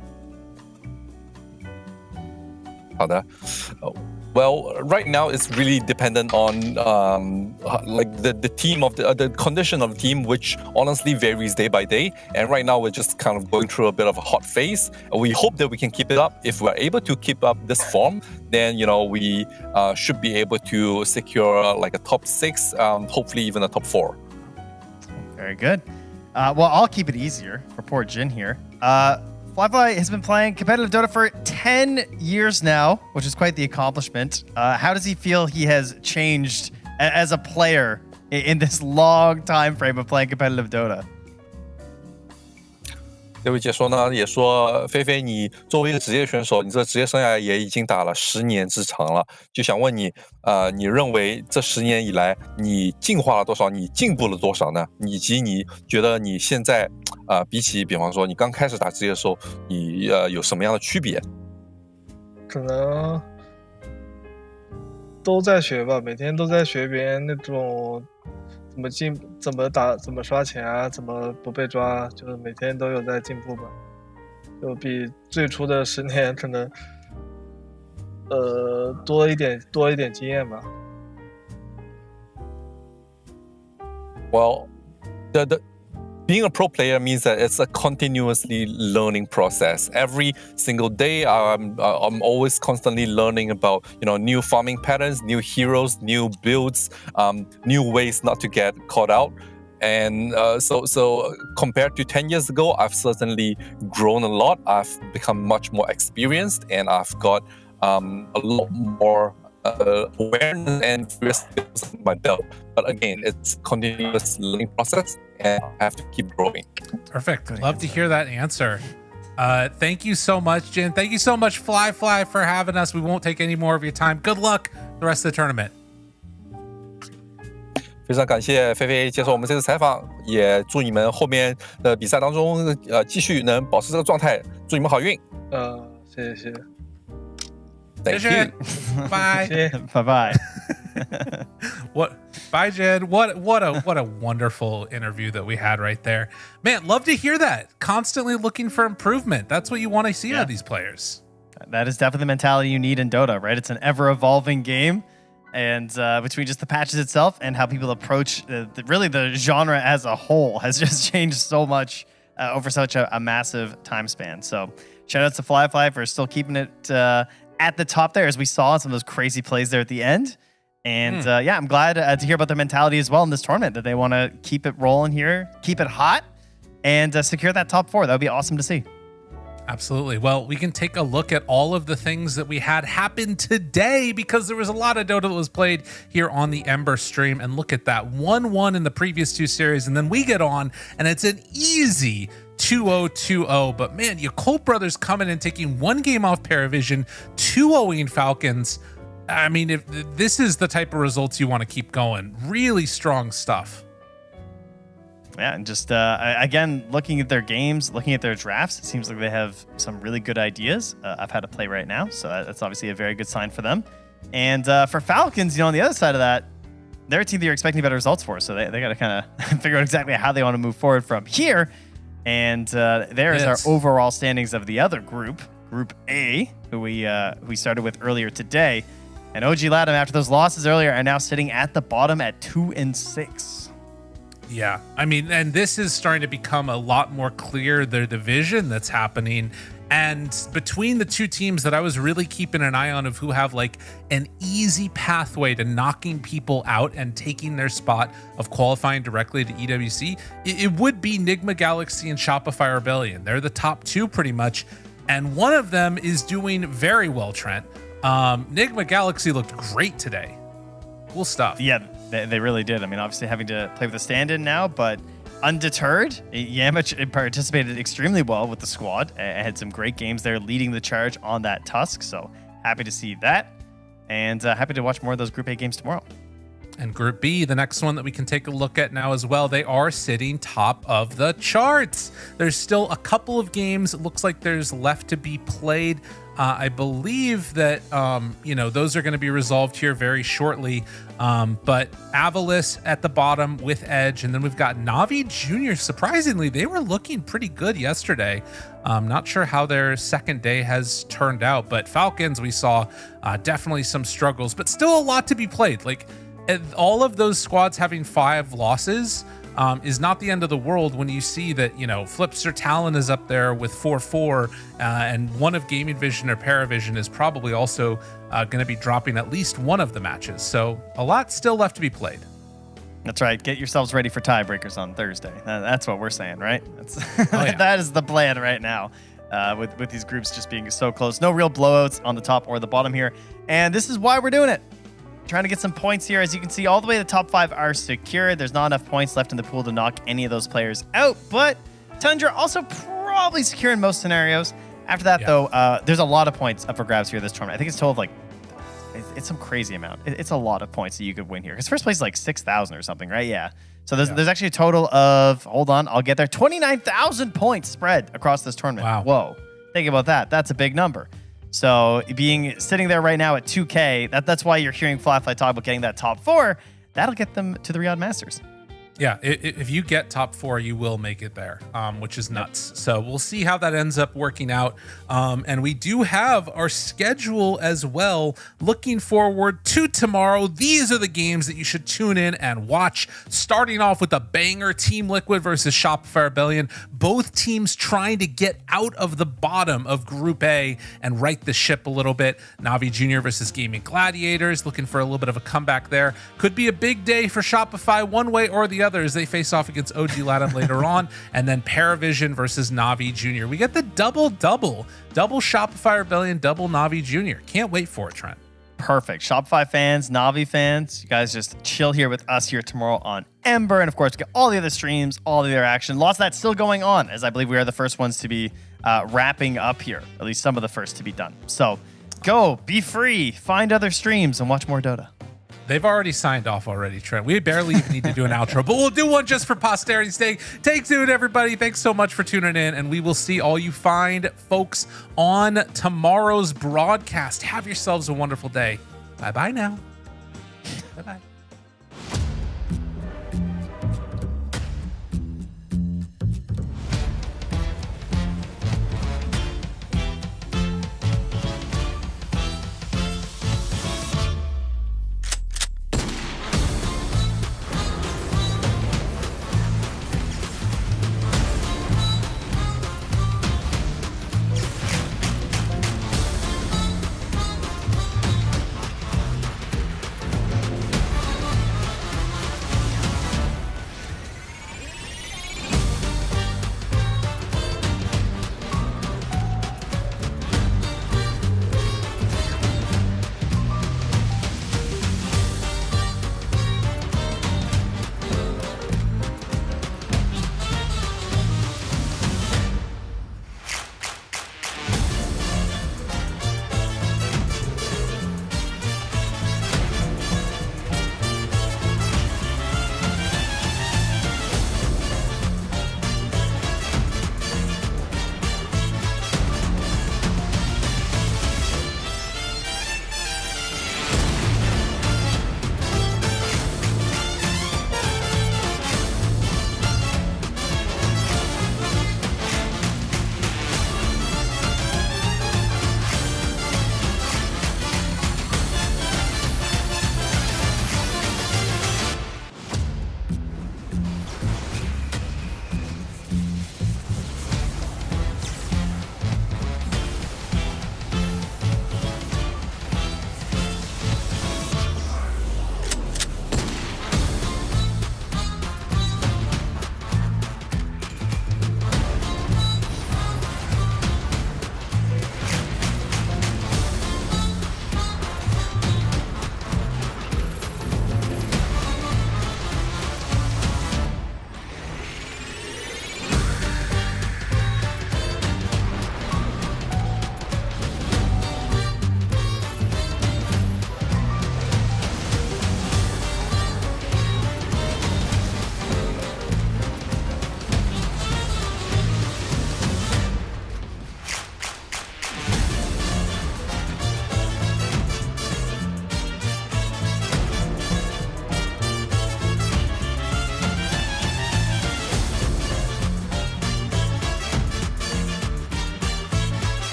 好的， Well, right now it's really dependent on like the team of the condition of the team, which honestly varies day by day. And right now we're just kind of going through a bit of a hot phase. We hope that we can keep it up. If we're able to keep up this form, then we should be able to secure like a top 6, hopefully even a top 4. Very good. Well, I'll keep it easier for poor Jin here. Flyfly has been playing competitive Dota for 10 years now, which is quite the accomplishment. How does he feel he has changed as a player in this long time frame of playing competitive Dota? 这位解说呢也说，菲菲，你作为一个职业选手，你这职业生涯也已经打了10年之长了，就想问你，你认为这10年以来你进化了多少？你进步了多少呢？以及你觉得你现在比方说你刚开始打职业的时候，你有什么样的区别？可能都在学吧，每天都在学别人那种。怎么打，怎么刷钱啊，怎么不被抓，就是每天都有在进步吧，就比最初的10年可能多一点经验吧。Well, being a pro player means that it's a continuously learning process. Every single day, I'm always constantly learning about new farming patterns, new heroes, new builds, new ways not to get caught out. And so compared to 10 years ago, I've certainly grown a lot. I've become much more experienced, and I've got a lot more awareness and skills on my belt. But again, it's a continuous learning process, and I have to keep growing. Perfect. Love to hear that answer. Thank you so much, Jin. Thank you so much, Fly, for having us. We won't take any more of your time. Good luck the rest of the tournament. 非常感谢菲菲接受我们这次采访，也祝你们后面的比赛当中继续能保持这个状态，祝你们好运。谢谢。Thank you. Bye. Bye. Bye, Jin. What a wonderful interview that we had right there. Man, love to hear that. Constantly looking for improvement. That's what you want to see out of these players. That is definitely the mentality you need in Dota, right? It's an ever-evolving game. And between just the patches itself and how people approach really the genre as a whole has just changed so much over such a massive time span. So shout out to Flyfly for still keeping it at the top there, as we saw some of those crazy plays there at the end. And yeah, I'm glad to hear about their mentality as well in this tournament, that they want to keep it rolling here, keep it hot, and secure that top 4. That would be awesome to see. Absolutely. Well, we can take a look at all of the things that we had happen today, because there was a lot of Dota that was played here on the Ember stream. And look at that, 1-1 in the previous 2 series. And then we get on and it's an easy 2-0-2-0. But man, your Colt brothers coming and taking 1 game off Paravision, 2-0ing Falcons. I mean, if this is the type of results you want to keep going, really strong stuff. Yeah, and just, again, looking at their games, looking at their drafts, it seems like they have some really good ideas. I've had to play right now, so that's obviously a very good sign for them. And for Falcons, on the other side of that, they're a team that you're expecting better results for, so they got to kind of figure out exactly how they want to move forward from here. And there is our overall standings of the other group, Group A, who we started with earlier today. And OG Latham, after those losses earlier, are now sitting at the bottom at 2-6. Yeah, I mean, and this is starting to become a lot more clear, the division that's happening. And between the 2 teams that I was really keeping an eye on of who have like an easy pathway to knocking people out and taking their spot of qualifying directly to EWC, it would be Nigma Galaxy and Shopify Rebellion. They're the top 2 pretty much. And one of them is doing very well, Trent. Nigma Galaxy looked great today. Cool stuff. Yeah, they really did. I mean, obviously having to play with a stand-in now, but undeterred, Yamich participated extremely well with the squad. Had some great games there, leading the charge on that Tusk. So happy to see that, and happy to watch more of those Group A games tomorrow. And Group B, the next one that we can take a look at now as well, they are sitting top of the charts. There's still a couple of games. It looks like there's left to be played. I believe that, those are going to be resolved here very shortly. But Avalis at the bottom with Edge. And then we've got Navi Jr. Surprisingly, they were looking pretty good yesterday. Not sure how their second day has turned out. But Falcons, we saw definitely some struggles. But still a lot to be played. Like, all of those squads having 5 losses is not the end of the world when you see that, Flipster Talon is up there with 4-4, and one of Gaming Vision or Paravision is probably also going to be dropping at least one of the matches. So a lot still left to be played. That's right. Get yourselves ready for tiebreakers on Thursday. That's what we're saying, right? That is the plan right now. With these groups just being so close. No real blowouts on the top or the bottom here. And this is why we're doing it. Trying to get some points here. As you can see, all the way to the top 5 are secure. There's not enough points left in the pool to knock any of those players out. But Tundra also probably secure in most scenarios. After that, though, there's a lot of points up for grabs here this tournament. I think it's total of it's some crazy amount. It's a lot of points that you could win here. Because first place is like 6,000 or something, right? Yeah. So there's actually a total of, hold on, I'll get there, 29,000 points spread across this tournament. Wow. Whoa. Think about that. That's a big number. So sitting there right now at 2K, that's why you're hearing Flyfly talk about getting that top 4. That'll get them to the Riyadh Masters. Yeah, if you get top 4, you will make it there, which is nuts. So we'll see how that ends up working out. And we do have our schedule as well. Looking forward to tomorrow. These are the games that you should tune in and watch. Starting off with a banger, Team Liquid versus Shopify Rebellion. Both teams trying to get out of the bottom of Group A and right the ship a little bit. Navi Jr. versus Gaming Gladiators. Looking for a little bit of a comeback there. Could be a big day for Shopify one way or the other as they face off against OG Latam later on, and then Paravision versus Navi Jr. We get the double Shopify Rebellion, double Navi Jr. Can't wait for it, Trent. Perfect. Shopify fans, Navi fans, you guys just chill here with us here tomorrow on Ember, and of course, we get all the other streams, all the other action. Lots of that still going on, as I believe we are the first ones to be wrapping up here, at least some of the first to be done. So go, be free, find other streams, and watch more Dota. They've already signed off already, Trent. We barely even need to do an outro, but we'll do one just for posterity's sake. Take two, everybody. Thanks so much for tuning in, and we will see all you fine folks on tomorrow's broadcast. Have yourselves a wonderful day. Bye-bye now. Bye-bye.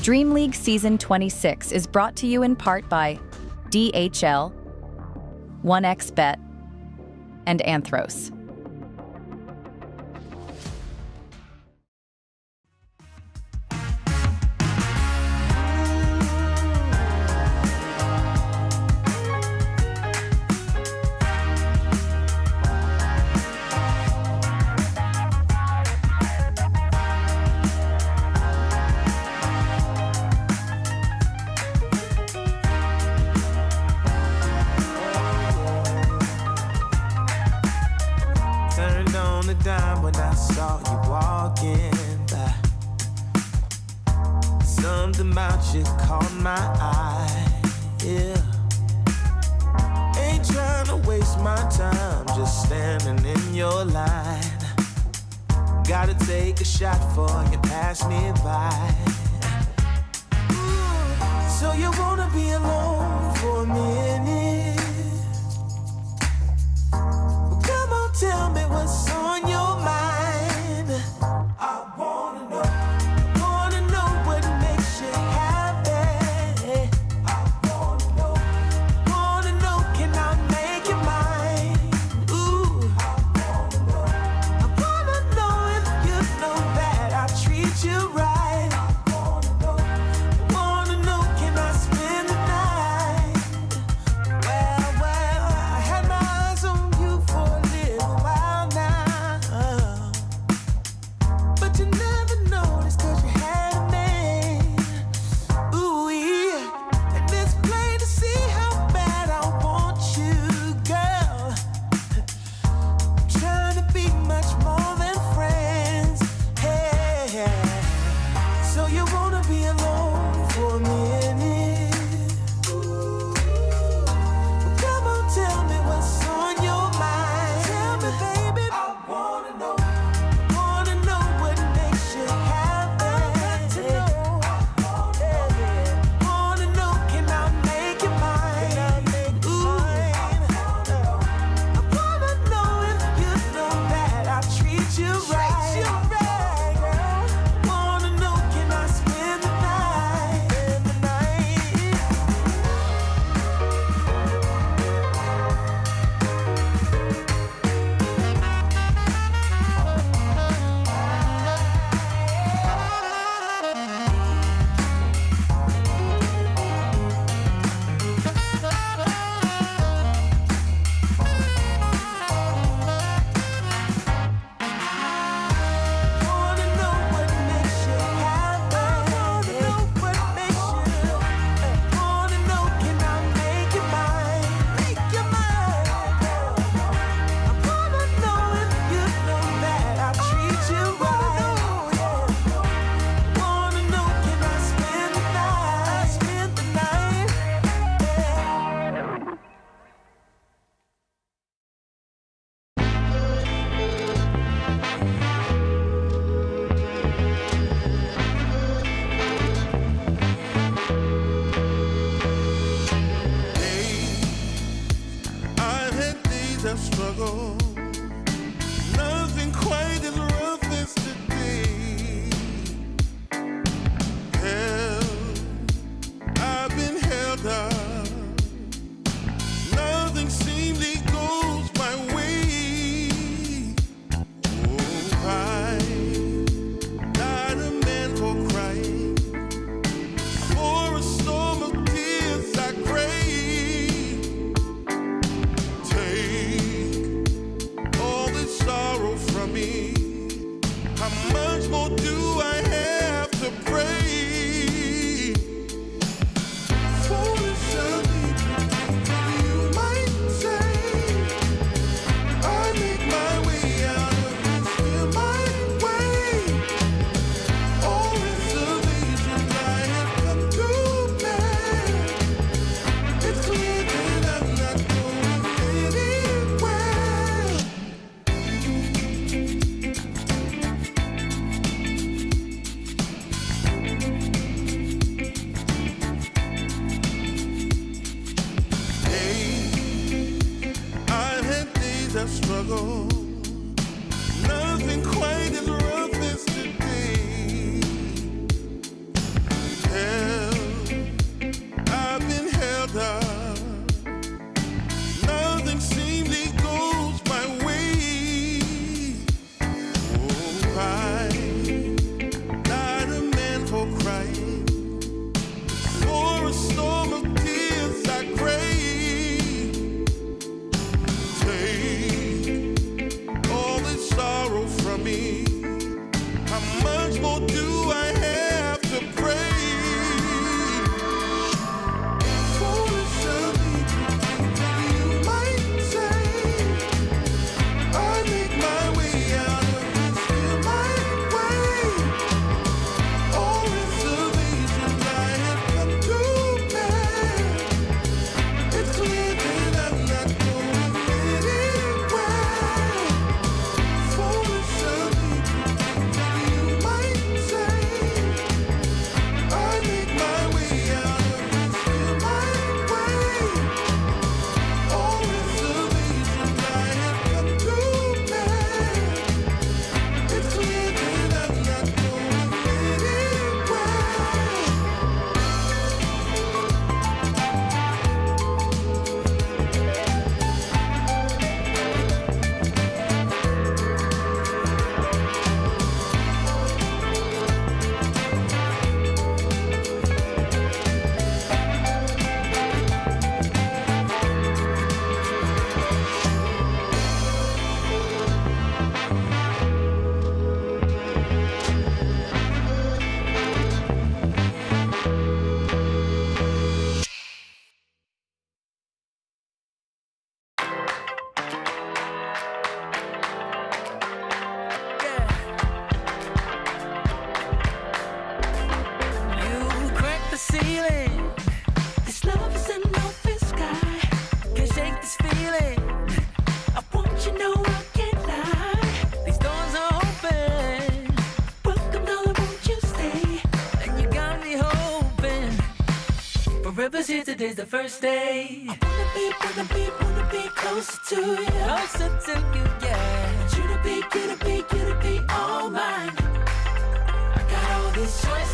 DreamLeague Season 26 is brought to you in part by DHL, 1xBet, and Anthros. Turned on the dime when I saw you walking by. Something about you caught my eye, yeah. Ain't trying to waste my time, just standing in your line. Gotta take a shot for you pass me by. Ooh, so you wanna be alone for a minute? Come on, tell me what's on your mind. I wanna know what makes you happy. I wanna know, can I make you mine? Ooh, I wanna know if you know that I treat you right. I wanna know, can I spend the night? Well, I had my eyes on you for a little while now, but you never noticed 'cause you had a man. Ooh, yeah, and it's plain to see how bad I want you, girl. Trying to be much more than friends, hey. So you wanna be alone for a minute? Come on, tell me what's on your mind. Tell me, baby. I wanna know what makes you happy. Wanna know, can I make you mine? Ooh, I wanna know if you know that I treat you right. Wanna know, can I spend the night? Wanna know what makes you happy. Wanna know, can I make you mine? I wanna know if you know that I treat you right. Wanna know, can I spend the night? I've had days of struggle. Nothing quite as rough as today. Hell, I've been held up. Nothing seemingly goes my way. Oh, I not a man for crying. For a storm of tears I crave. Take all this sorrow from me. How much more do I have to pray? Foolish of me, you might say. I make my way out of this here my way. All reservations I have come to bear. It's clear that I'm not going anywhere. I've had days of struggle. Nothing quite as rough as today. Whoever's here today's the first day. I wanna be closer to you. Closer to you, yeah. Want you to be all mine. I got all these choices.